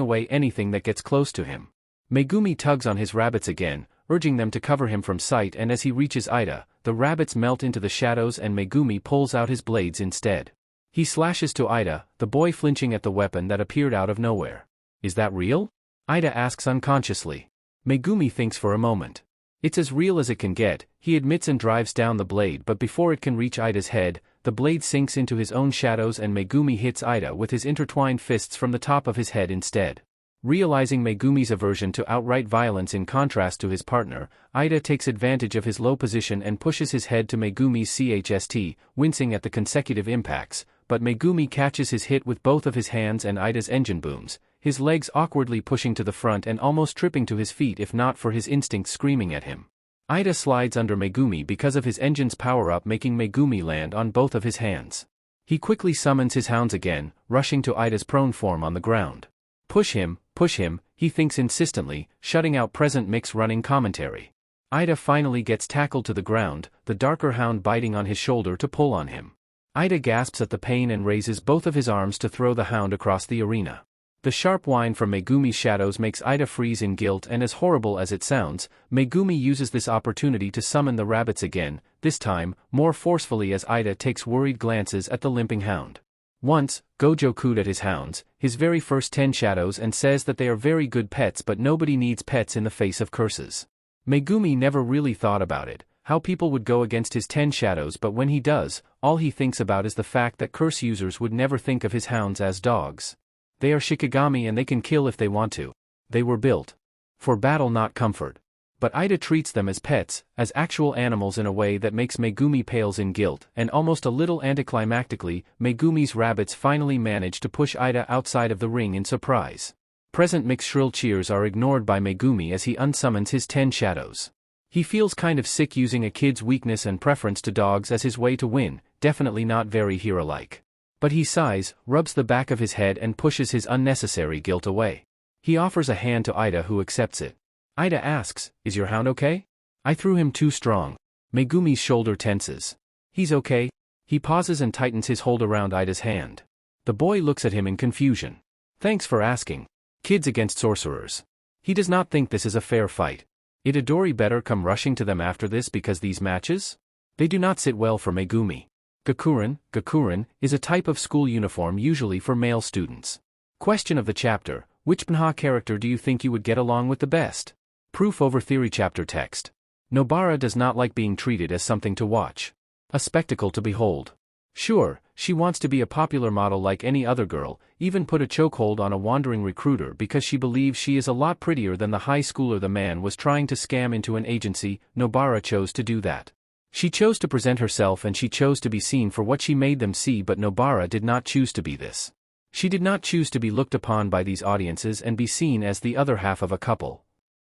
away anything that gets close to him. Megumi tugs on his rabbits again, urging them to cover him from sight, and as he reaches Ida, the rabbits melt into the shadows and Megumi pulls out his blades instead. He slashes to Ida, the boy flinching at the weapon that appeared out of nowhere. Is that real? Ida asks unconsciously. Megumi thinks for a moment. It's as real as it can get, he admits and drives down the blade, but before it can reach Ida's head, the blade sinks into his own shadows and Megumi hits Ida with his intertwined fists from the top of his head instead. Realizing Megumi's aversion to outright violence in contrast to his partner, Ida takes advantage of his low position and pushes his head to Megumi's chest, wincing at the consecutive impacts, but Megumi catches his hit with both of his hands and Ida's engine booms, his legs awkwardly pushing to the front and almost tripping to his feet if not for his instincts screaming at him. Ida slides under Megumi because of his engine's power-up, making Megumi land on both of his hands. He quickly summons his hounds again, rushing to Ida's prone form on the ground. Push him, he thinks insistently, shutting out present mix running commentary. Ida finally gets tackled to the ground, the darker hound biting on his shoulder to pull on him. Ida gasps at the pain and raises both of his arms to throw the hound across the arena. The sharp whine from Megumi's shadows makes Ida freeze in guilt, and as horrible as it sounds, Megumi uses this opportunity to summon the rabbits again, this time, more forcefully as Ida takes worried glances at the limping hound. Once, Gojo cooed at his hounds, his very first 10 shadows, and says that they are very good pets, but nobody needs pets in the face of curses. Megumi never really thought about it, how people would go against his 10 shadows, but when he does, all he thinks about is the fact that curse users would never think of his hounds as dogs. They are Shikigami and they can kill if they want to. They were built for battle, not comfort. But Ida treats them as pets, as actual animals, in a way that makes Megumi pales in guilt, and almost a little anticlimactically, Megumi's rabbits finally manage to push Ida outside of the ring in surprise. Present mixed shrill cheers are ignored by Megumi as he unsummons his 10 shadows. He feels kind of sick using a kid's weakness and preference to dogs as his way to win, definitely not very hero-like. But he sighs, rubs the back of his head and pushes his unnecessary guilt away. He offers a hand to Ida, who accepts it. Ida asks, "Is your hound okay?" "I threw him too strong." Megumi's shoulder tenses. "He's okay." He pauses and tightens his hold around Ida's hand. The boy looks at him in confusion. "Thanks for asking. Kids against sorcerers." He does not think this is a fair fight. Itadori better come rushing to them after this, because these matches? They do not sit well for Megumi. Gakuren, is a type of school uniform usually for male students. Question of the chapter: which PNHA character do you think you would get along with the best? Proof over theory. Chapter text. Nobara does not like being treated as something to watch. A spectacle to behold. Sure, she wants to be a popular model like any other girl, even put a chokehold on a wandering recruiter because she believes she is a lot prettier than the high schooler the man was trying to scam into an agency. Nobara chose to do that. She chose to present herself and she chose to be seen for what she made them see, but Nobara did not choose to be this. She did not choose to be looked upon by these audiences and be seen as the other half of a couple.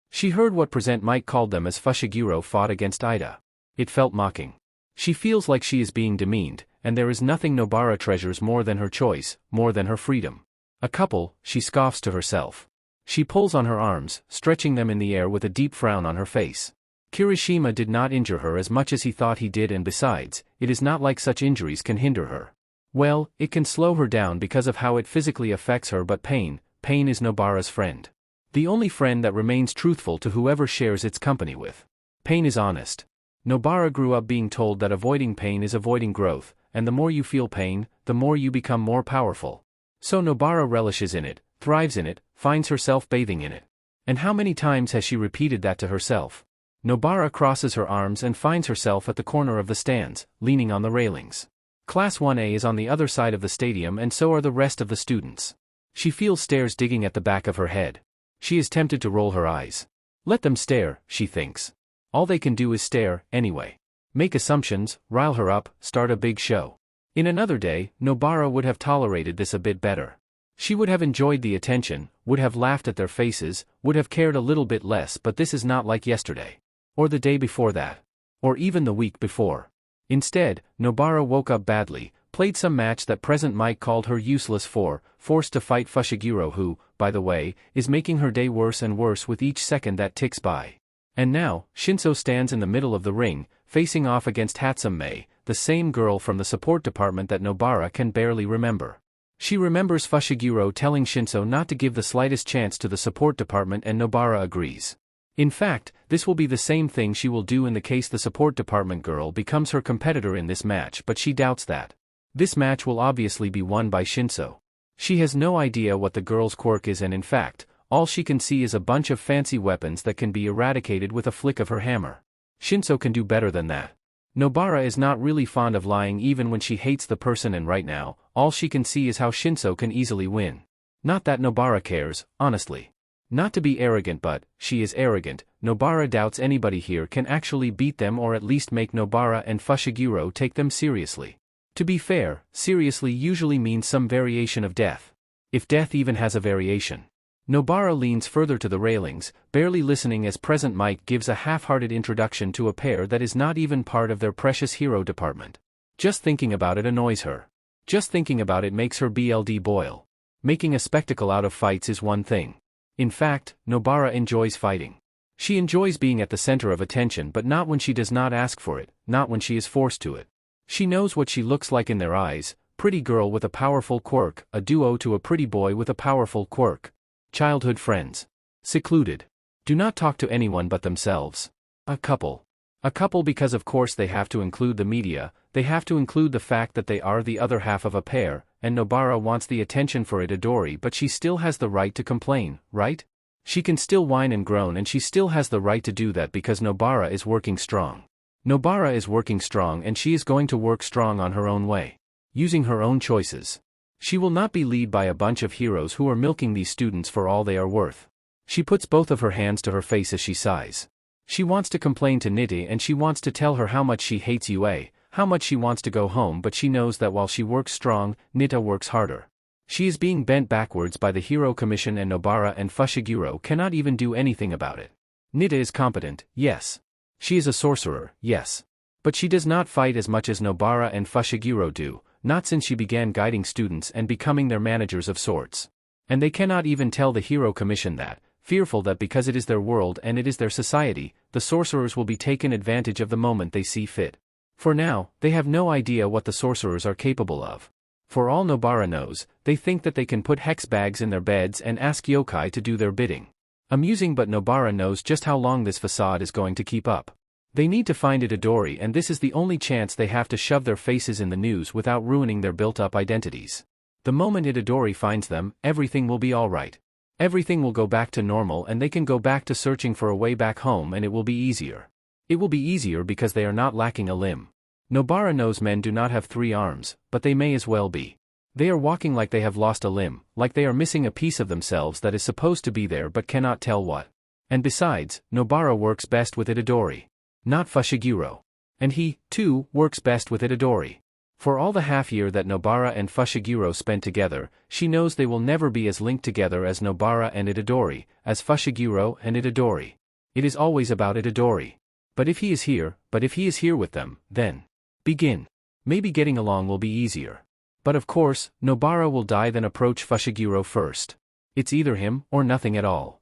She heard what Present Mike called them as Fushiguro fought against Ida. It felt mocking. She feels like she is being demeaned, and there is nothing Nobara treasures more than her choice, more than her freedom. A couple, she scoffs to herself. She pulls on her arms, stretching them in the air with a deep frown on her face. Kirishima did not injure her as much as he thought he did, and besides, it is not like such injuries can hinder her. Well, it can slow her down because of how it physically affects her, but pain is Nobara's friend. The only friend that remains truthful to whoever shares its company with. Pain is honest. Nobara grew up being told that avoiding pain is avoiding growth, and the more you feel pain, the more you become more powerful. So Nobara relishes in it, thrives in it, finds herself bathing in it. And how many times has she repeated that to herself? Nobara crosses her arms and finds herself at the corner of the stands, leaning on the railings. Class 1A is on the other side of the stadium and so are the rest of the students. She feels stares digging at the back of her head. She is tempted to roll her eyes. Let them stare, she thinks. All they can do is stare, anyway. Make assumptions, rile her up, start a big show. In another day, Nobara would have tolerated this a bit better. She would have enjoyed the attention, would have laughed at their faces, would have cared a little bit less, but this is not like yesterday. Or the day before that. Or even the week before. Instead, Nobara woke up badly, played some match that Present Mike called her useless for, forced to fight Fushiguro who, by the way, is making her day worse and worse with each second that ticks by. And now, Shinso stands in the middle of the ring, facing off against Hatsume, the same girl from the support department that Nobara can barely remember. She remembers Fushiguro telling Shinso not to give the slightest chance to the support department and Nobara agrees. In fact, this will be the same thing she will do in the case the support department girl becomes her competitor in this match, but she doubts that. This match will obviously be won by Shinso. She has no idea what the girl's quirk is and in fact, all she can see is a bunch of fancy weapons that can be eradicated with a flick of her hammer. Shinso can do better than that. Nobara is not really fond of lying even when she hates the person and right now, all she can see is how Shinso can easily win. Not that Nobara cares, honestly. Not to be arrogant but, she is arrogant, Nobara doubts anybody here can actually beat them or at least make Nobara and Fushiguro take them seriously. To be fair, seriously usually means some variation of death. If death even has a variation. Nobara leans further to the railings, barely listening as Present Mike gives a half-hearted introduction to a pair that is not even part of their precious hero department. Just thinking about it annoys her. Just thinking about it makes her BLD boil. Making a spectacle out of fights is one thing. In fact, Nobara enjoys fighting. She enjoys being at the center of attention but not when she does not ask for it, not when she is forced to it. She knows what she looks like in their eyes, pretty girl with a powerful quirk, a duo to a pretty boy with a powerful quirk. Childhood friends. Secluded. Do not talk to anyone but themselves. A couple. A couple because of course they have to include the media, they have to include the fact that they are the other half of a pair, and Nobara wants the attention for Itadori but she still has the right to complain, right? She can still whine and groan and she still has the right to do that because Nobara is working strong. Nobara is working strong and she is going to work strong on her own way. Using her own choices. She will not be led by a bunch of heroes who are milking these students for all they are worth. She puts both of her hands to her face as she sighs. She wants to complain to Nite and she wants to tell her how much she hates UA, how much she wants to go home but she knows that while she works strong, Nita works harder. She is being bent backwards by the Hero Commission and Nobara and Fushiguro cannot even do anything about it. Nita is competent, yes. She is a sorcerer, yes. But she does not fight as much as Nobara and Fushiguro do, not since she began guiding students and becoming their managers of sorts. And they cannot even tell the Hero Commission that, fearful that because it is their world and it is their society, the sorcerers will be taken advantage of the moment they see fit. For now, they have no idea what the sorcerers are capable of. For all Nobara knows, they think that they can put hex bags in their beds and ask yokai to do their bidding. Amusing but Nobara knows just how long this facade is going to keep up. They need to find Itadori and this is the only chance they have to shove their faces in the news without ruining their built-up identities. The moment Itadori finds them, everything will be alright. Everything will go back to normal and they can go back to searching for a way back home and it will be easier. It will be easier because they are not lacking a limb. Nobara knows men do not have 3 arms, but they may as well be. They are walking like they have lost a limb, like they are missing a piece of themselves that is supposed to be there but cannot tell what. And besides, Nobara works best with Itadori. Not Fushiguro. And he, too, works best with Itadori. For all the half-year that Nobara and Fushiguro spent together, she knows they will never be as linked together as Nobara and Itadori, as Fushiguro and Itadori. It is always about Itadori. But if he is here with them, then begin. Maybe getting along will be easier. But of course, Nobara will die then approach Fushiguro first. It's either him or nothing at all.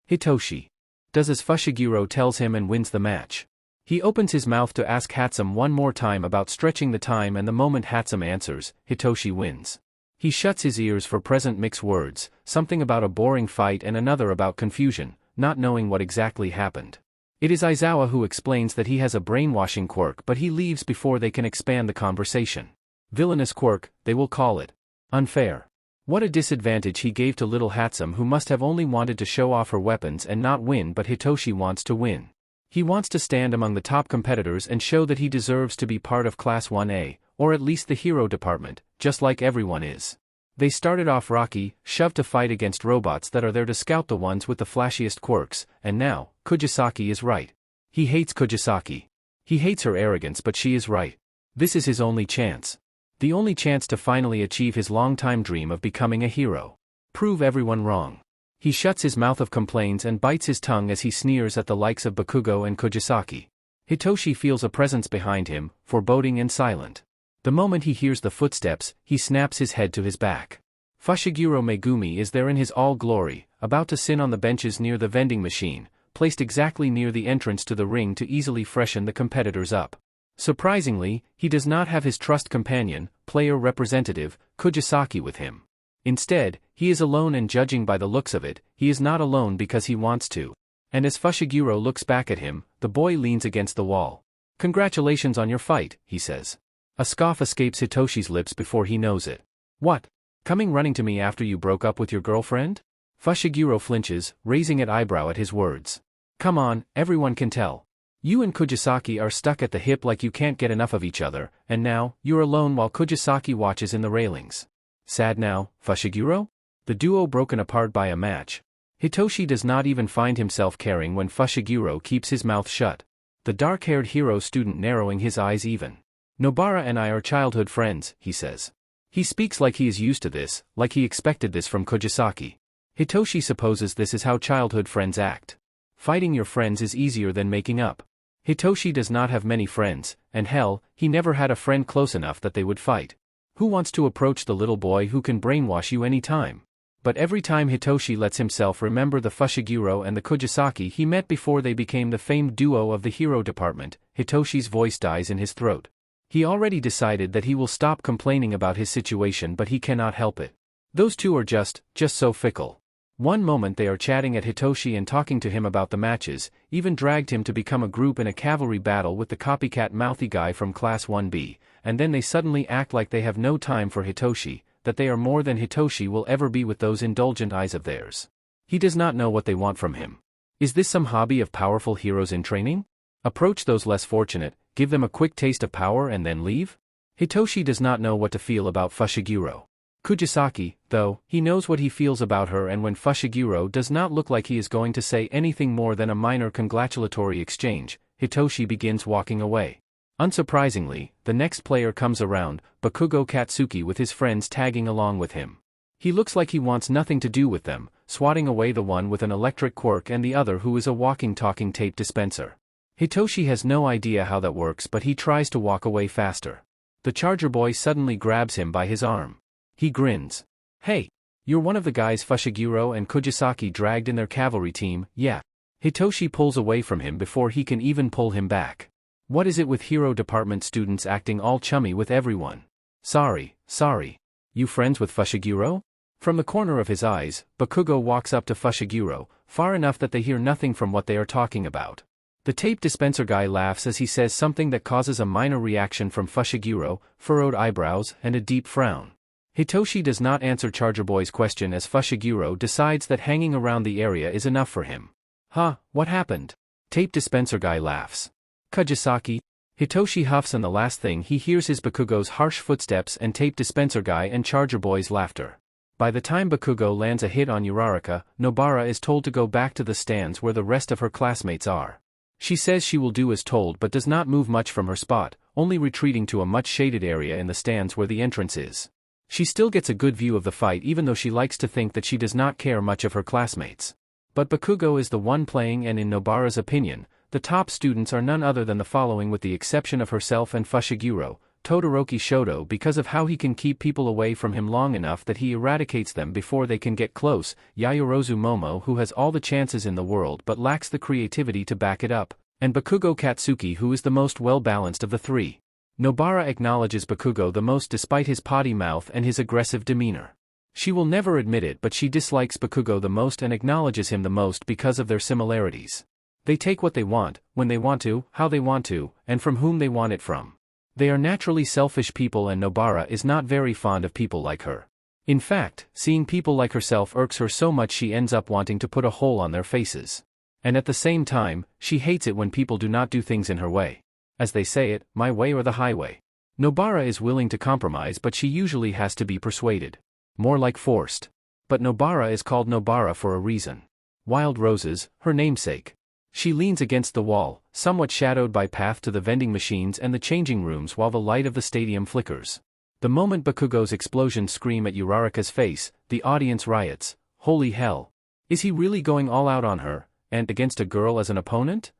Hitoshi does as Fushiguro tells him and wins the match. He opens his mouth to ask Hatsume one more time about stretching the time and the moment Hatsume answers, Hitoshi wins. He shuts his ears for present mixed words, something about a boring fight and another about confusion, not knowing what exactly happened. It is Aizawa who explains that he has a brainwashing quirk but he leaves before they can expand the conversation. Villainous quirk, they will call it. Unfair. What a disadvantage he gave to little Hatsume who must have only wanted to show off her weapons and not win but Hitoshi wants to win. He wants to stand among the top competitors and show that he deserves to be part of Class 1A, or at least the hero department, just like everyone is. They started off rocky, shoved to fight against robots that are there to scout the ones with the flashiest quirks, and now, Kugisaki is right. He hates Kugisaki. He hates her arrogance, but she is right. This is his only chance. The only chance to finally achieve his long-time dream of becoming a hero. Prove everyone wrong. He shuts his mouth of complaints and bites his tongue as he sneers at the likes of Bakugo and Kugisaki. Hitoshi feels a presence behind him, foreboding and silent. The moment he hears the footsteps, he snaps his head to his back. Fushiguro Megumi is there in his all glory, about to sit on the benches near the vending machine, placed exactly near the entrance to the ring to easily freshen the competitors up. Surprisingly, he does not have his trust companion, player representative, Kugisaki with him. Instead, he is alone, and judging by the looks of it, he is not alone because he wants to. And as Fushiguro looks back at him, the boy leans against the wall. "Congratulations on your fight," he says. A scoff escapes Hitoshi's lips before he knows it. "What? Coming running to me after you broke up with your girlfriend?" Fushiguro flinches, raising an eyebrow at his words. "Come on, everyone can tell. You and Kugisaki are stuck at the hip like you can't get enough of each other, and now, you're alone while Kugisaki watches in the railings. Sad now, Fushiguro?" The duo broken apart by a match. Hitoshi does not even find himself caring when Fushiguro keeps his mouth shut. The dark-haired hero student narrowing his eyes even. "Nobara and I are childhood friends," he says. He speaks like he is used to this, like he expected this from Kugisaki. Hitoshi supposes this is how childhood friends act. Fighting your friends is easier than making up. Hitoshi does not have many friends, and hell, he never had a friend close enough that they would fight. Who wants to approach the little boy who can brainwash you any time? But every time Hitoshi lets himself remember the Fushiguro and the Kugisaki he met before they became the famed duo of the hero department, Hitoshi's voice dies in his throat. He already decided that he will stop complaining about his situation, but he cannot help it. Those two are just so fickle. One moment they are chatting at Hitoshi and talking to him about the matches, even dragged him to become a group in a cavalry battle with the copycat mouthy guy from Class 1B, and then they suddenly act like they have no time for Hitoshi, that they are more than Hitoshi will ever be with those indulgent eyes of theirs. He does not know what they want from him. Is this some hobby of powerful heroes in training? Approach those less fortunate, give them a quick taste of power and then leave? Hitoshi does not know what to feel about Fushiguro. Kugisaki, though, he knows what he feels about her, and when Fushiguro does not look like he is going to say anything more than a minor congratulatory exchange, Hitoshi begins walking away. Unsurprisingly, the next player comes around, Bakugo Katsuki with his friends tagging along with him. He looks like he wants nothing to do with them, swatting away the one with an electric quirk and the other who is a walking talking tape dispenser. Hitoshi has no idea how that works, but he tries to walk away faster. The Charger Boy suddenly grabs him by his arm. He grins. "Hey, you're one of the guys Fushiguro and Kugisaki dragged in their cavalry team, yeah." Hitoshi pulls away from him before he can even pull him back. What is it with hero department students acting all chummy with everyone? Sorry. You friends with Fushiguro?" From the corner of his eyes, Bakugo walks up to Fushiguro, far enough that they hear nothing from what they are talking about. The tape dispenser guy laughs as he says something that causes a minor reaction from Fushiguro, furrowed eyebrows, and a deep frown. Hitoshi does not answer Charger Boy's question as Fushiguro decides that hanging around the area is enough for him. "Huh, what happened?" Tape dispenser guy laughs. "Kugisaki?" Hitoshi huffs, and the last thing he hears is Bakugo's harsh footsteps and tape dispenser guy and Charger Boy's laughter. By the time Bakugo lands a hit on Uraraka, Nobara is told to go back to the stands where the rest of her classmates are. She says she will do as told but does not move much from her spot, only retreating to a much shaded area in the stands where the entrance is. She still gets a good view of the fight, even though she likes to think that she does not care much of her classmates. But Bakugo is the one playing, and in Nobara's opinion, the top students are none other than the following with the exception of herself and Fushiguro, Todoroki Shoto, because of how he can keep people away from him long enough that he eradicates them before they can get close, Yayorozu Momo, who has all the chances in the world but lacks the creativity to back it up, and Bakugo Katsuki, who is the most well-balanced of the three. Nobara acknowledges Bakugo the most despite his potty mouth and his aggressive demeanor. She will never admit it, but she dislikes Bakugo the most and acknowledges him the most because of their similarities. They take what they want, when they want to, how they want to, and from whom they want it from. They are naturally selfish people, and Nobara is not very fond of people like her. In fact, seeing people like herself irks her so much she ends up wanting to put a hole on their faces. And at the same time, she hates it when people do not do things in her way. As they say it, my way or the highway. Nobara is willing to compromise, but she usually has to be persuaded. More like forced. But Nobara is called Nobara for a reason. Wild roses, her namesake. She leans against the wall, somewhat shadowed by path to the vending machines and the changing rooms while the light of the stadium flickers. The moment Bakugo's explosions scream at Uraraka's face, the audience riots. Holy hell. Is he really going all out on her, and against a girl as an opponent?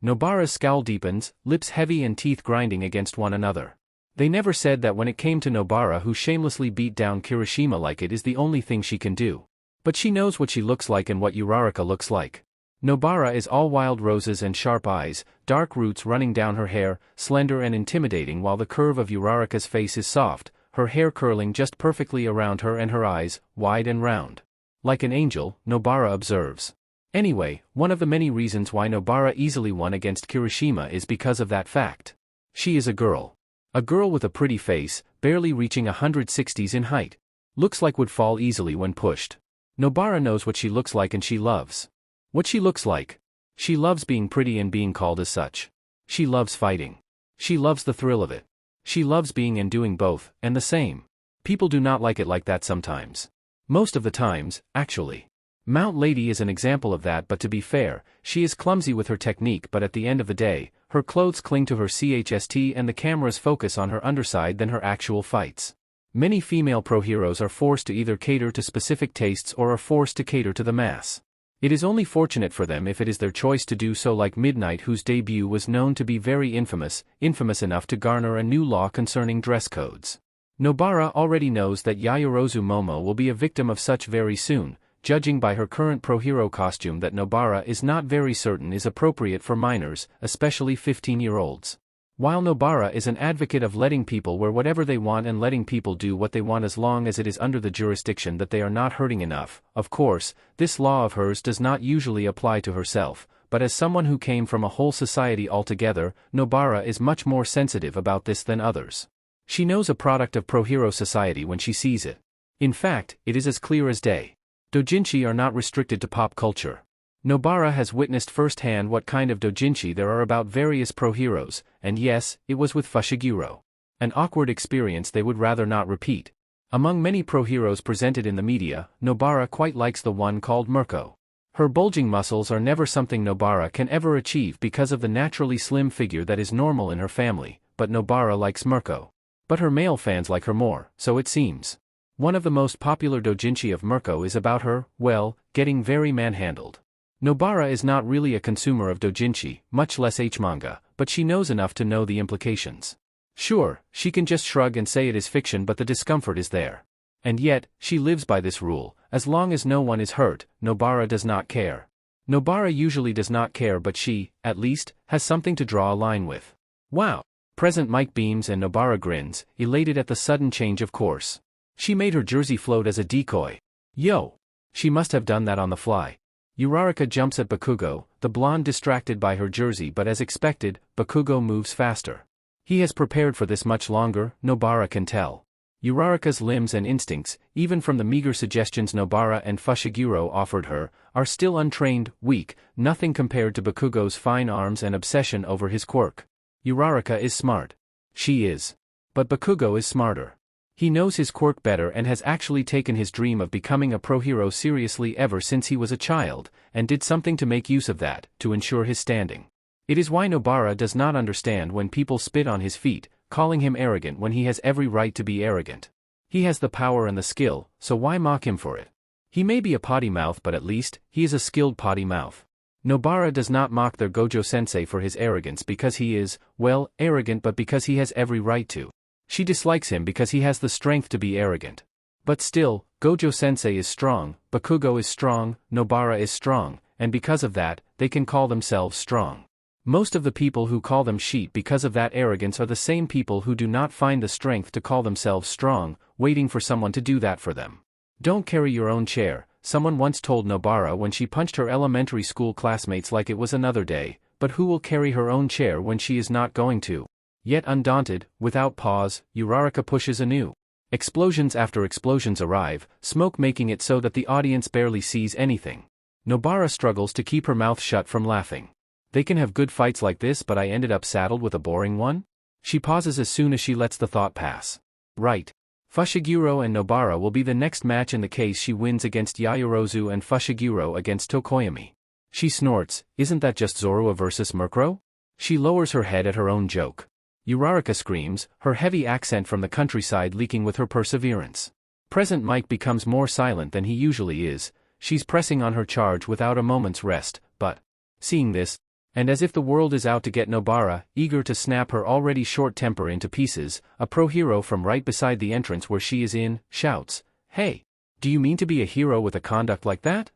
Nobara's scowl deepens, lips heavy and teeth grinding against one another. They never said that when it came to Nobara, who shamelessly beat down Kirishima like it is the only thing she can do. But she knows what she looks like and what Uraraka looks like. Nobara is all wild roses and sharp eyes, dark roots running down her hair, slender and intimidating, while the curve of Uraraka's face is soft, her hair curling just perfectly around her and her eyes, wide and round. Like an angel, Nobara observes. Anyway, one of the many reasons why Nobara easily won against Kirishima is because of that fact. She is a girl. A girl with a pretty face, barely reaching 160s in height. Looks like would fall easily when pushed. Nobara knows what she looks like and she loves what she looks like. She loves being pretty and being called as such. She loves fighting. She loves the thrill of it. She loves being and doing both, and the same. People do not like it like that sometimes. Most of the times, actually. Mount Lady is an example of that, but to be fair, she is clumsy with her technique, but at the end of the day, her clothes cling to her chst and the cameras focus on her underside than her actual fights. Many female pro heroes are forced to either cater to specific tastes or are forced to cater to the mass. It is only fortunate for them if it is their choice to do so, like Midnight, whose debut was known to be very infamous enough to garner a new law concerning dress codes. Nobara already knows that Yayorozu Momo will be a victim of such very soon, judging by her current pro hero costume that Nobara is not very certain is appropriate for minors, especially 15-year-olds. While Nobara is an advocate of letting people wear whatever they want and letting people do what they want as long as it is under the jurisdiction that they are not hurting enough, of course, this law of hers does not usually apply to herself, but as someone who came from a whole society altogether, Nobara is much more sensitive about this than others. She knows a product of pro-hero society when she sees it. In fact, it is as clear as day. Doujinshi are not restricted to pop culture. Nobara has witnessed firsthand what kind of doujinshi there are about various pro-heroes, and yes, it was with Fushiguro. An awkward experience they would rather not repeat. Among many pro-heroes presented in the media, Nobara quite likes the one called Mirko. Her bulging muscles are never something Nobara can ever achieve because of the naturally slim figure that is normal in her family, but Nobara likes Mirko. But her male fans like her more, so it seems. One of the most popular doujinshi of Mirko is about her, well, getting very manhandled. Nobara is not really a consumer of doujinshi, much less H-manga, but she knows enough to know the implications. Sure, she can just shrug and say it is fiction, but the discomfort is there. And yet, she lives by this rule: as long as no one is hurt, Nobara does not care. Nobara usually does not care, but she, at least, has something to draw a line with. Wow! Present Mike beams and Nobara grins, elated at the sudden change of course. She made her jersey float as a decoy. Yo! She must have done that on the fly. Uraraka jumps at Bakugo, the blonde distracted by her jersey, but as expected, Bakugo moves faster. He has prepared for this much longer, Nobara can tell. Uraraka's limbs and instincts, even from the meager suggestions Nobara and Fushiguro offered her, are still untrained, weak, nothing compared to Bakugo's fine arms and obsession over his quirk. Uraraka is smart. She is. But Bakugo is smarter. He knows his quirk better and has actually taken his dream of becoming a pro-hero seriously ever since he was a child, and did something to make use of that, to ensure his standing. It is why Nobara does not understand when people spit on his feet, calling him arrogant when he has every right to be arrogant. He has the power and the skill, so why mock him for it? He may be a potty mouth, but at least, he is a skilled potty mouth. Nobara does not mock their Gojo-sensei for his arrogance because he is, well, arrogant, but because he has every right to. She dislikes him because he has the strength to be arrogant. But still, Gojo-sensei is strong, Bakugo is strong, Nobara is strong, and because of that, they can call themselves strong. Most of the people who call them sheep because of that arrogance are the same people who do not find the strength to call themselves strong, waiting for someone to do that for them. Don't carry your own chair, someone once told Nobara when she punched her elementary school classmates like it was another day, but who will carry her own chair when she is not going to? Yet undaunted, without pause, Uraraka pushes anew. Explosions after explosions arrive, smoke making it so that the audience barely sees anything. Nobara struggles to keep her mouth shut from laughing. They can have good fights like this, but I ended up saddled with a boring one? She pauses as soon as she lets the thought pass. Right. Fushiguro and Nobara will be the next match in the case she wins against Yaoyorozu and Fushiguro against Tokoyami. She snorts, isn't that just Zorua versus Murkrow? She lowers her head at her own joke. Uraraka screams, her heavy accent from the countryside leaking with her perseverance. Present Mike becomes more silent than he usually is, she's pressing on her charge without a moment's rest, but, seeing this, and as if the world is out to get Nobara, eager to snap her already short temper into pieces, a pro-hero from right beside the entrance where she is in, shouts, "Hey! Do you mean to be a hero with a conduct like that?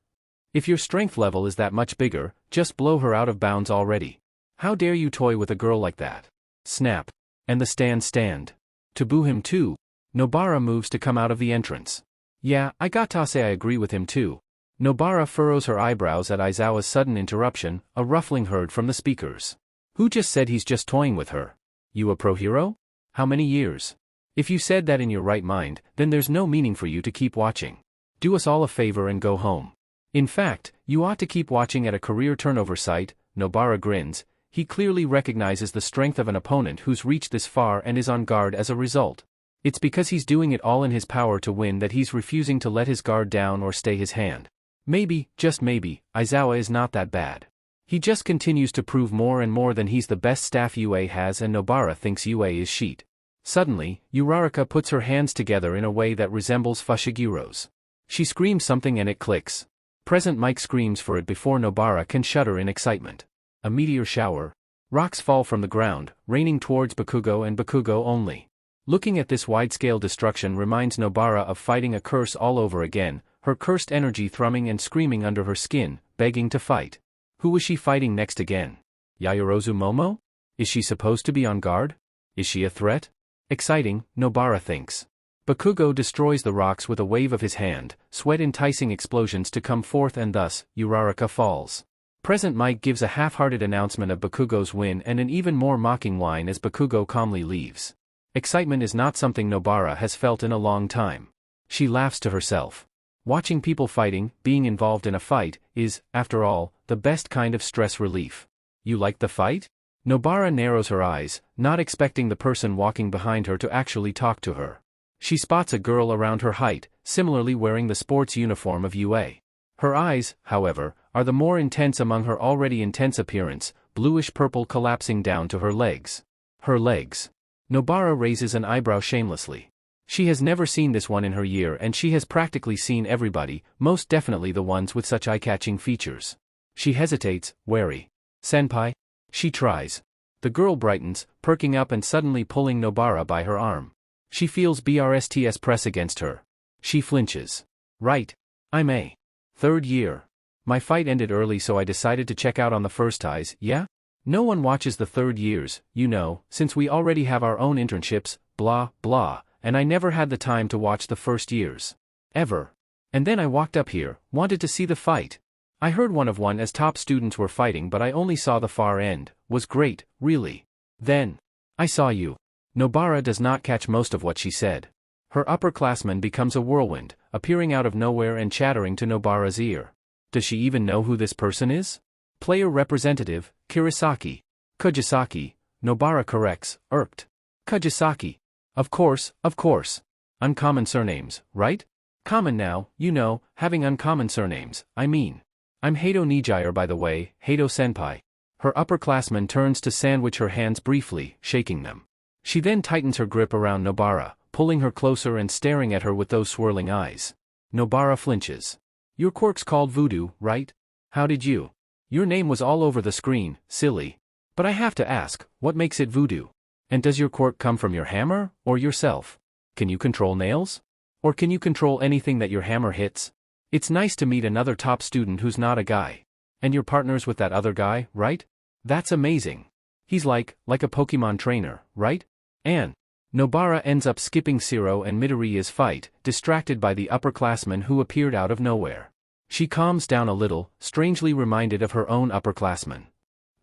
If your strength level is that much bigger, just blow her out of bounds already. How dare you toy with a girl like that?" Snap. And the stand. To boo him too, Nobara moves to come out of the entrance. Yeah, I gotta say I agree with him too. Nobara furrows her eyebrows at Aizawa's sudden interruption, a ruffling heard from the speakers. Who just said he's just toying with her? You a pro-hero? How many years? If you said that in your right mind, then there's no meaning for you to keep watching. Do us all a favor and go home. In fact, you ought to keep watching at a career turnover site. Nobara grins. He clearly recognizes the strength of an opponent who's reached this far and is on guard as a result. It's because he's doing it all in his power to win that he's refusing to let his guard down or stay his hand. Maybe, just maybe, Aizawa is not that bad. He just continues to prove more and more than he's the best staff UA has, and Nobara thinks UA is shit. Suddenly, Uraraka puts her hands together in a way that resembles Fushiguro's. She screams something and it clicks. Present Mike screams for it before Nobara can shudder in excitement. A meteor shower. Rocks fall from the ground, raining towards Bakugo and Bakugo only. Looking at this wide-scale destruction reminds Nobara of fighting a curse all over again, her cursed energy thrumming and screaming under her skin, begging to fight. Who was she fighting next again? Yaoyorozu Momo? Is she supposed to be on guard? Is she a threat? Exciting, Nobara thinks. Bakugo destroys the rocks with a wave of his hand, sweat-enticing explosions to come forth, and thus, Uraraka falls. Present Mike gives a half-hearted announcement of Bakugo's win and an even more mocking whine as Bakugo calmly leaves. Excitement is not something Nobara has felt in a long time. She laughs to herself. Watching people fighting, being involved in a fight, is, after all, the best kind of stress relief. You like the fight? Nobara narrows her eyes, not expecting the person walking behind her to actually talk to her. She spots a girl around her height, similarly wearing the sports uniform of UA. Her eyes, however, are the more intense among her already intense appearance, bluish-purple collapsing down to her legs. Her legs. Nobara raises an eyebrow shamelessly. She has never seen this one in her year, and she has practically seen everybody, most definitely the ones with such eye-catching features. She hesitates, wary. Senpai? She tries. The girl brightens, perking up and suddenly pulling Nobara by her arm. She feels BRST's press against her. She flinches. Right. I'm a third year. My fight ended early, so I decided to check out on the first ties, yeah? No one watches the third years, you know, since we already have our own internships, blah, blah, and I never had the time to watch the first years. Ever. And then I walked up here, wanted to see the fight. I heard one as top students were fighting, but I only saw the far end. Was great, really. Then I saw you. Nobara does not catch most of what she said. Her upperclassman becomes a whirlwind, appearing out of nowhere and chattering to Nobara's ear. Does she even know who this person is? Player representative, Kugisaki. Nobara corrects, irked. Kugisaki. Of course. Uncommon surnames, right? Common now, you know, having uncommon surnames, I mean. I'm Hato Nijire, by the way, Hato senpai. Her upperclassman turns to sandwich her hands briefly, shaking them. She then tightens her grip around Nobara, pulling her closer and staring at her with those swirling eyes. Nobara flinches. Your quirk's called voodoo, right? How did you? Your name was all over the screen, silly. But I have to ask, what makes it voodoo? And does your quirk come from your hammer, or yourself? Can you control nails? Or can you control anything that your hammer hits? It's nice to meet another top student who's not a guy. And you're partners with that other guy, right? That's amazing. He's like a Pokemon trainer, right? And Nobara ends up skipping Siro and Midoriya's fight, distracted by the upperclassman who appeared out of nowhere. She calms down a little, strangely reminded of her own upperclassman.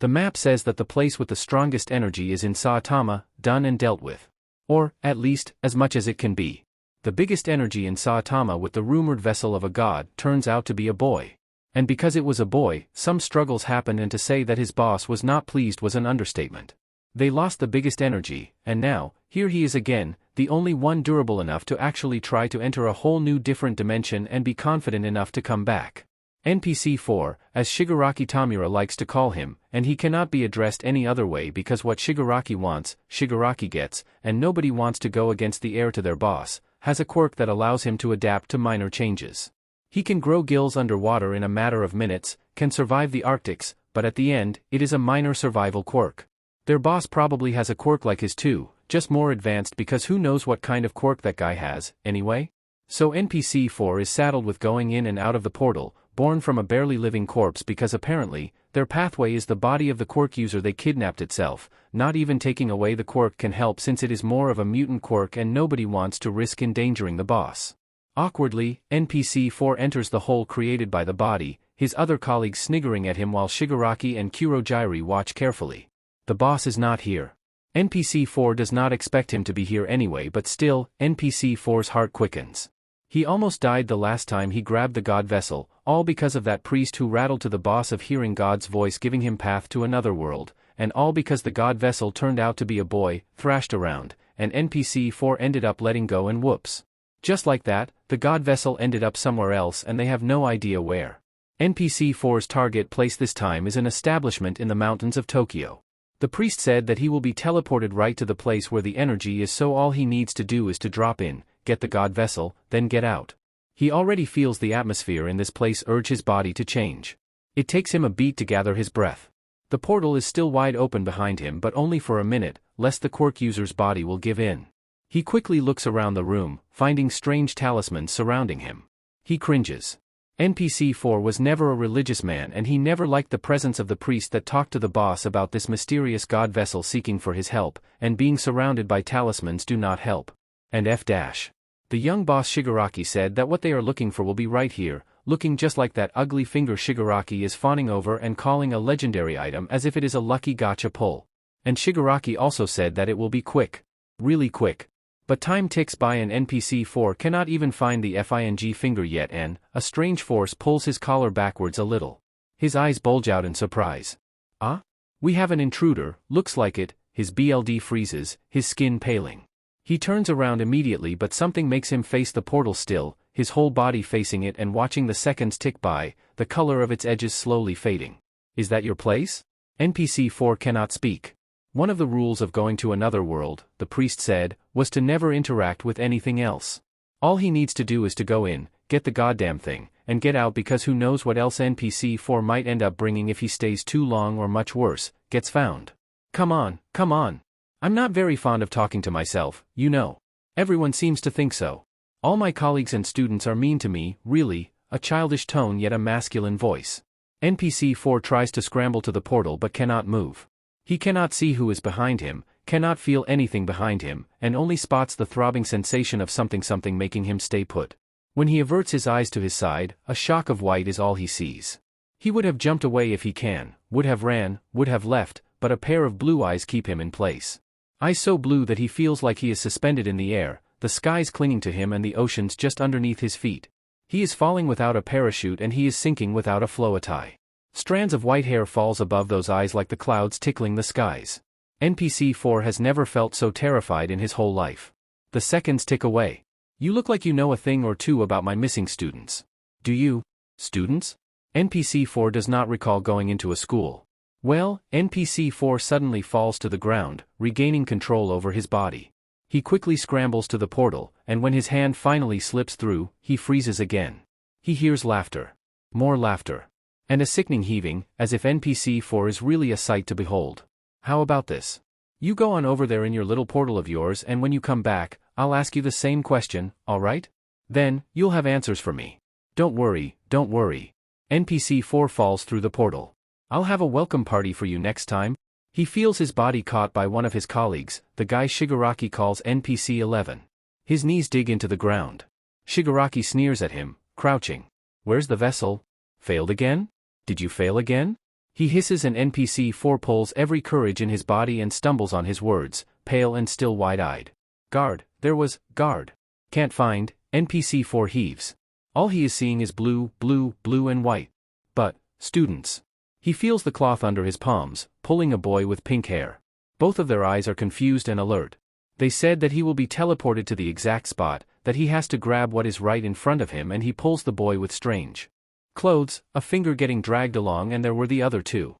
The map says that the place with the strongest energy is in Saitama, done and dealt with. Or, at least, as much as it can be. The biggest energy in Saitama with the rumored vessel of a god turns out to be a boy. And because it was a boy, some struggles happened, and to say that his boss was not pleased was an understatement. They lost the biggest energy, and now, here he is again, the only one durable enough to actually try to enter a whole new different dimension and be confident enough to come back. NPC 4, as Shigaraki Tamura likes to call him, and he cannot be addressed any other way because what Shigaraki wants, Shigaraki gets, and nobody wants to go against the heir to their boss, has a quirk that allows him to adapt to minor changes. He can grow gills underwater in a matter of minutes, can survive the Arctics, but at the end, it is a minor survival quirk. Their boss probably has a quirk like his too, just more advanced because who knows what kind of quirk that guy has, anyway? So NPC 4 is saddled with going in and out of the portal, born from a barely living corpse because apparently, their pathway is the body of the quirk user they kidnapped itself. Not even taking away the quirk can help since it is more of a mutant quirk and nobody wants to risk endangering the boss. Awkwardly, NPC 4 enters the hole created by the body, his other colleagues sniggering at him while Shigaraki and Kurojairi watch carefully. The boss is not here. NPC 4 does not expect him to be here anyway, but still, NPC 4's heart quickens. He almost died the last time he grabbed the god vessel, all because of that priest who rattled to the boss of hearing God's voice giving him path to another world, and all because the god vessel turned out to be a boy, thrashed around, and NPC 4 ended up letting go and whoops. Just like that, the god vessel ended up somewhere else and they have no idea where. NPC 4's target place this time is an establishment in the mountains of Tokyo. The priest said that he will be teleported right to the place where the energy is, so all he needs to do is to drop in, get the god vessel, then get out. He already feels the atmosphere in this place urge his body to change. It takes him a beat to gather his breath. The portal is still wide open behind him, but only for a minute, lest the quirk user's body will give in. He quickly looks around the room, finding strange talismans surrounding him. He cringes. NPC 4 was never a religious man and he never liked the presence of the priest that talked to the boss about this mysterious god vessel seeking for his help, and being surrounded by talismans do not help. And the young boss Shigaraki said that what they are looking for will be right here, looking just like that ugly finger Shigaraki is fawning over and calling a legendary item as if it is a lucky gacha pull. And Shigaraki also said that it will be quick. Really quick. But time ticks by and NPC 4 cannot even find the FING finger yet and, a strange force pulls his collar backwards a little. His eyes bulge out in surprise. Ah? We have an intruder, looks like it, his BLD freezes, his skin paling. He turns around immediately but something makes him face the portal still, his whole body facing it and watching the seconds tick by, the color of its edges slowly fading. Is that your place? NPC 4 cannot speak. One of the rules of going to another world, the priest said, was to never interact with anything else. All he needs to do is to go in, get the goddamn thing, and get out because who knows what else NPC 4 might end up bringing if he stays too long or much worse, gets found. Come on, come on. I'm not very fond of talking to myself, you know. Everyone seems to think so. All my colleagues and students are mean to me, really, a childish tone yet a masculine voice. NPC 4 tries to scramble to the portal but cannot move. He cannot see who is behind him, cannot feel anything behind him, and only spots the throbbing sensation of something making him stay put. When he averts his eyes to his side, a shock of white is all he sees. He would have jumped away if he can, would have ran, would have left, but a pair of blue eyes keep him in place. Eyes so blue that he feels like he is suspended in the air, the skies clinging to him and the oceans just underneath his feet. He is falling without a parachute and he is sinking without a floatie. Strands of white hair falls above those eyes like the clouds tickling the skies. NPC 4 has never felt so terrified in his whole life. The seconds tick away. You look like you know a thing or two about my missing students. Do you? Students? NPC 4 does not recall going into a school. Well, NPC 4 suddenly falls to the ground, regaining control over his body. He quickly scrambles to the portal, and when his hand finally slips through, he freezes again. He hears laughter. More laughter. And a sickening heaving, as if NPC 4 is really a sight to behold. How about this? You go on over there in your little portal of yours and when you come back, I'll ask you the same question, alright? Then, you'll have answers for me. Don't worry, don't worry. NPC 4 falls through the portal. I'll have a welcome party for you next time. He feels his body caught by one of his colleagues, the guy Shigaraki calls NPC 11. His knees dig into the ground. Shigaraki sneers at him, crouching. Where's the vessel? Failed again? Did you fail again? He hisses and NPC 4 pulls every courage in his body and stumbles on his words, pale and still wide-eyed. Guard, there was, guard. Can't find, NPC 4 heaves. All he is seeing is blue, blue, blue and white. But, students. He feels the cloth under his palms, pulling a boy with pink hair. Both of their eyes are confused and alert. They said that he will be teleported to the exact spot, that he has to grab what is right in front of him, and he pulls the boy with strange clothes, a finger getting dragged along, and there were the other two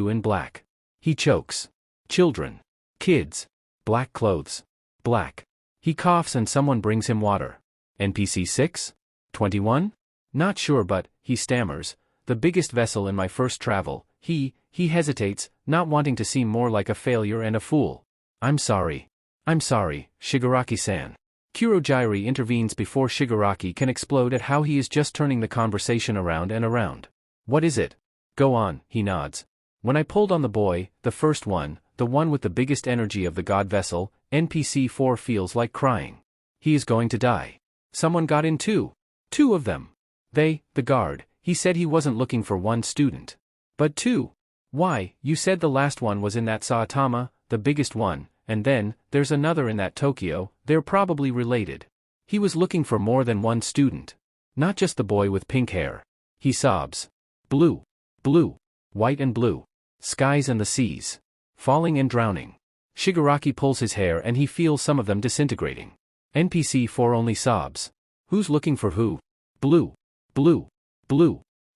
in black. He chokes. Children. Kids. Black clothes. Black. He coughs and someone brings him water. NPC 6? 21? Not sure, but, he stammers, the biggest vessel in my first travel. He hesitates, not wanting to seem more like a failure and a fool. I'm sorry, Shigaraki-san. Kurogyuri intervenes before Shigaraki can explode at how he is just turning the conversation around and around. What is it? Go on, he nods. When I pulled on the boy, the first one, the one with the biggest energy of the god vessel, NPC 4 feels like crying. He is going to die. Someone got in too. 2 of them. The guard, he said he wasn't looking for 1 student. But 2. Why, you said the last one was in that Saitama, the biggest one, and then, there's another in that Tokyo, they're probably related. He was looking for more than 1 student. Not just the boy with pink hair. He sobs. Blue. White and blue. Skies and the seas. Falling and drowning. Shigaraki pulls his hair and he feels some of them disintegrating. NPC 4 only sobs. Who's looking for who? Blue.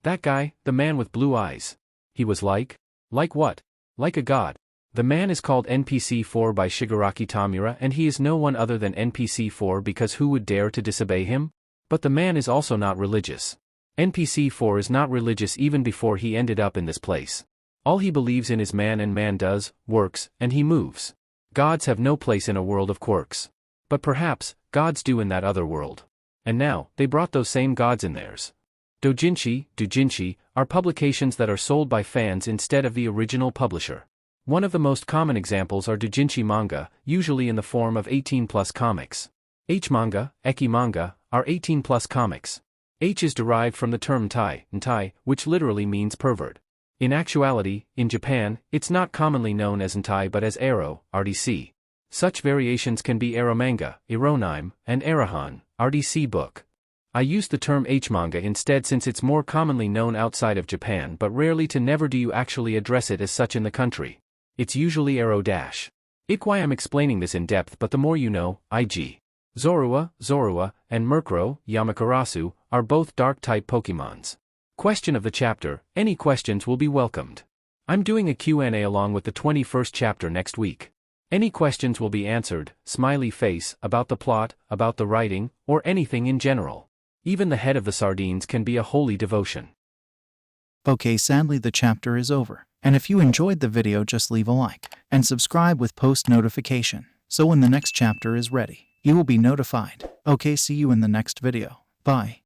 That guy, the man with blue eyes. He was like what? Like a god. The man is called NPC 4 by Shigaraki Tamura, and he is no one other than NPC 4 because who would dare to disobey him? But the man is also not religious. NPC 4 is not religious even before he ended up in this place. All he believes in is man, and man does, works, and he moves. Gods have no place in a world of quirks. But perhaps, gods do in that other world. And now, they brought those same gods in theirs. Doujinshi, are publications that are sold by fans instead of the original publisher. One of the most common examples are doujinshi manga, usually in the form of 18+ comics. H-manga, eki manga, are 18+ comics. H is derived from the term ntai, which literally means pervert. In actuality, in Japan, it's not commonly known as ntai but as ero, RDC. Such variations can be eromanga, eronime, and erahan, RDC book. I use the term H-manga instead since it's more commonly known outside of Japan, but rarely to never do you actually address it as such in the country. It's usually ero-. It's why I'm explaining this in depth, but the more you know. IG. Zorua, and Murkrow, Yamakarasu, are both dark-type Pokemons. Question of the chapter, any questions will be welcomed. I'm doing a Q&A along with the 21st chapter next week. Any questions will be answered, smiley face, about the plot, about the writing, or anything in general. Even the head of the sardines can be a holy devotion. Okay, sadly the chapter is over. And if you enjoyed the video, just leave a like and subscribe with post notification, so when the next chapter is ready, you will be notified. Okay, see you in the next video. Bye.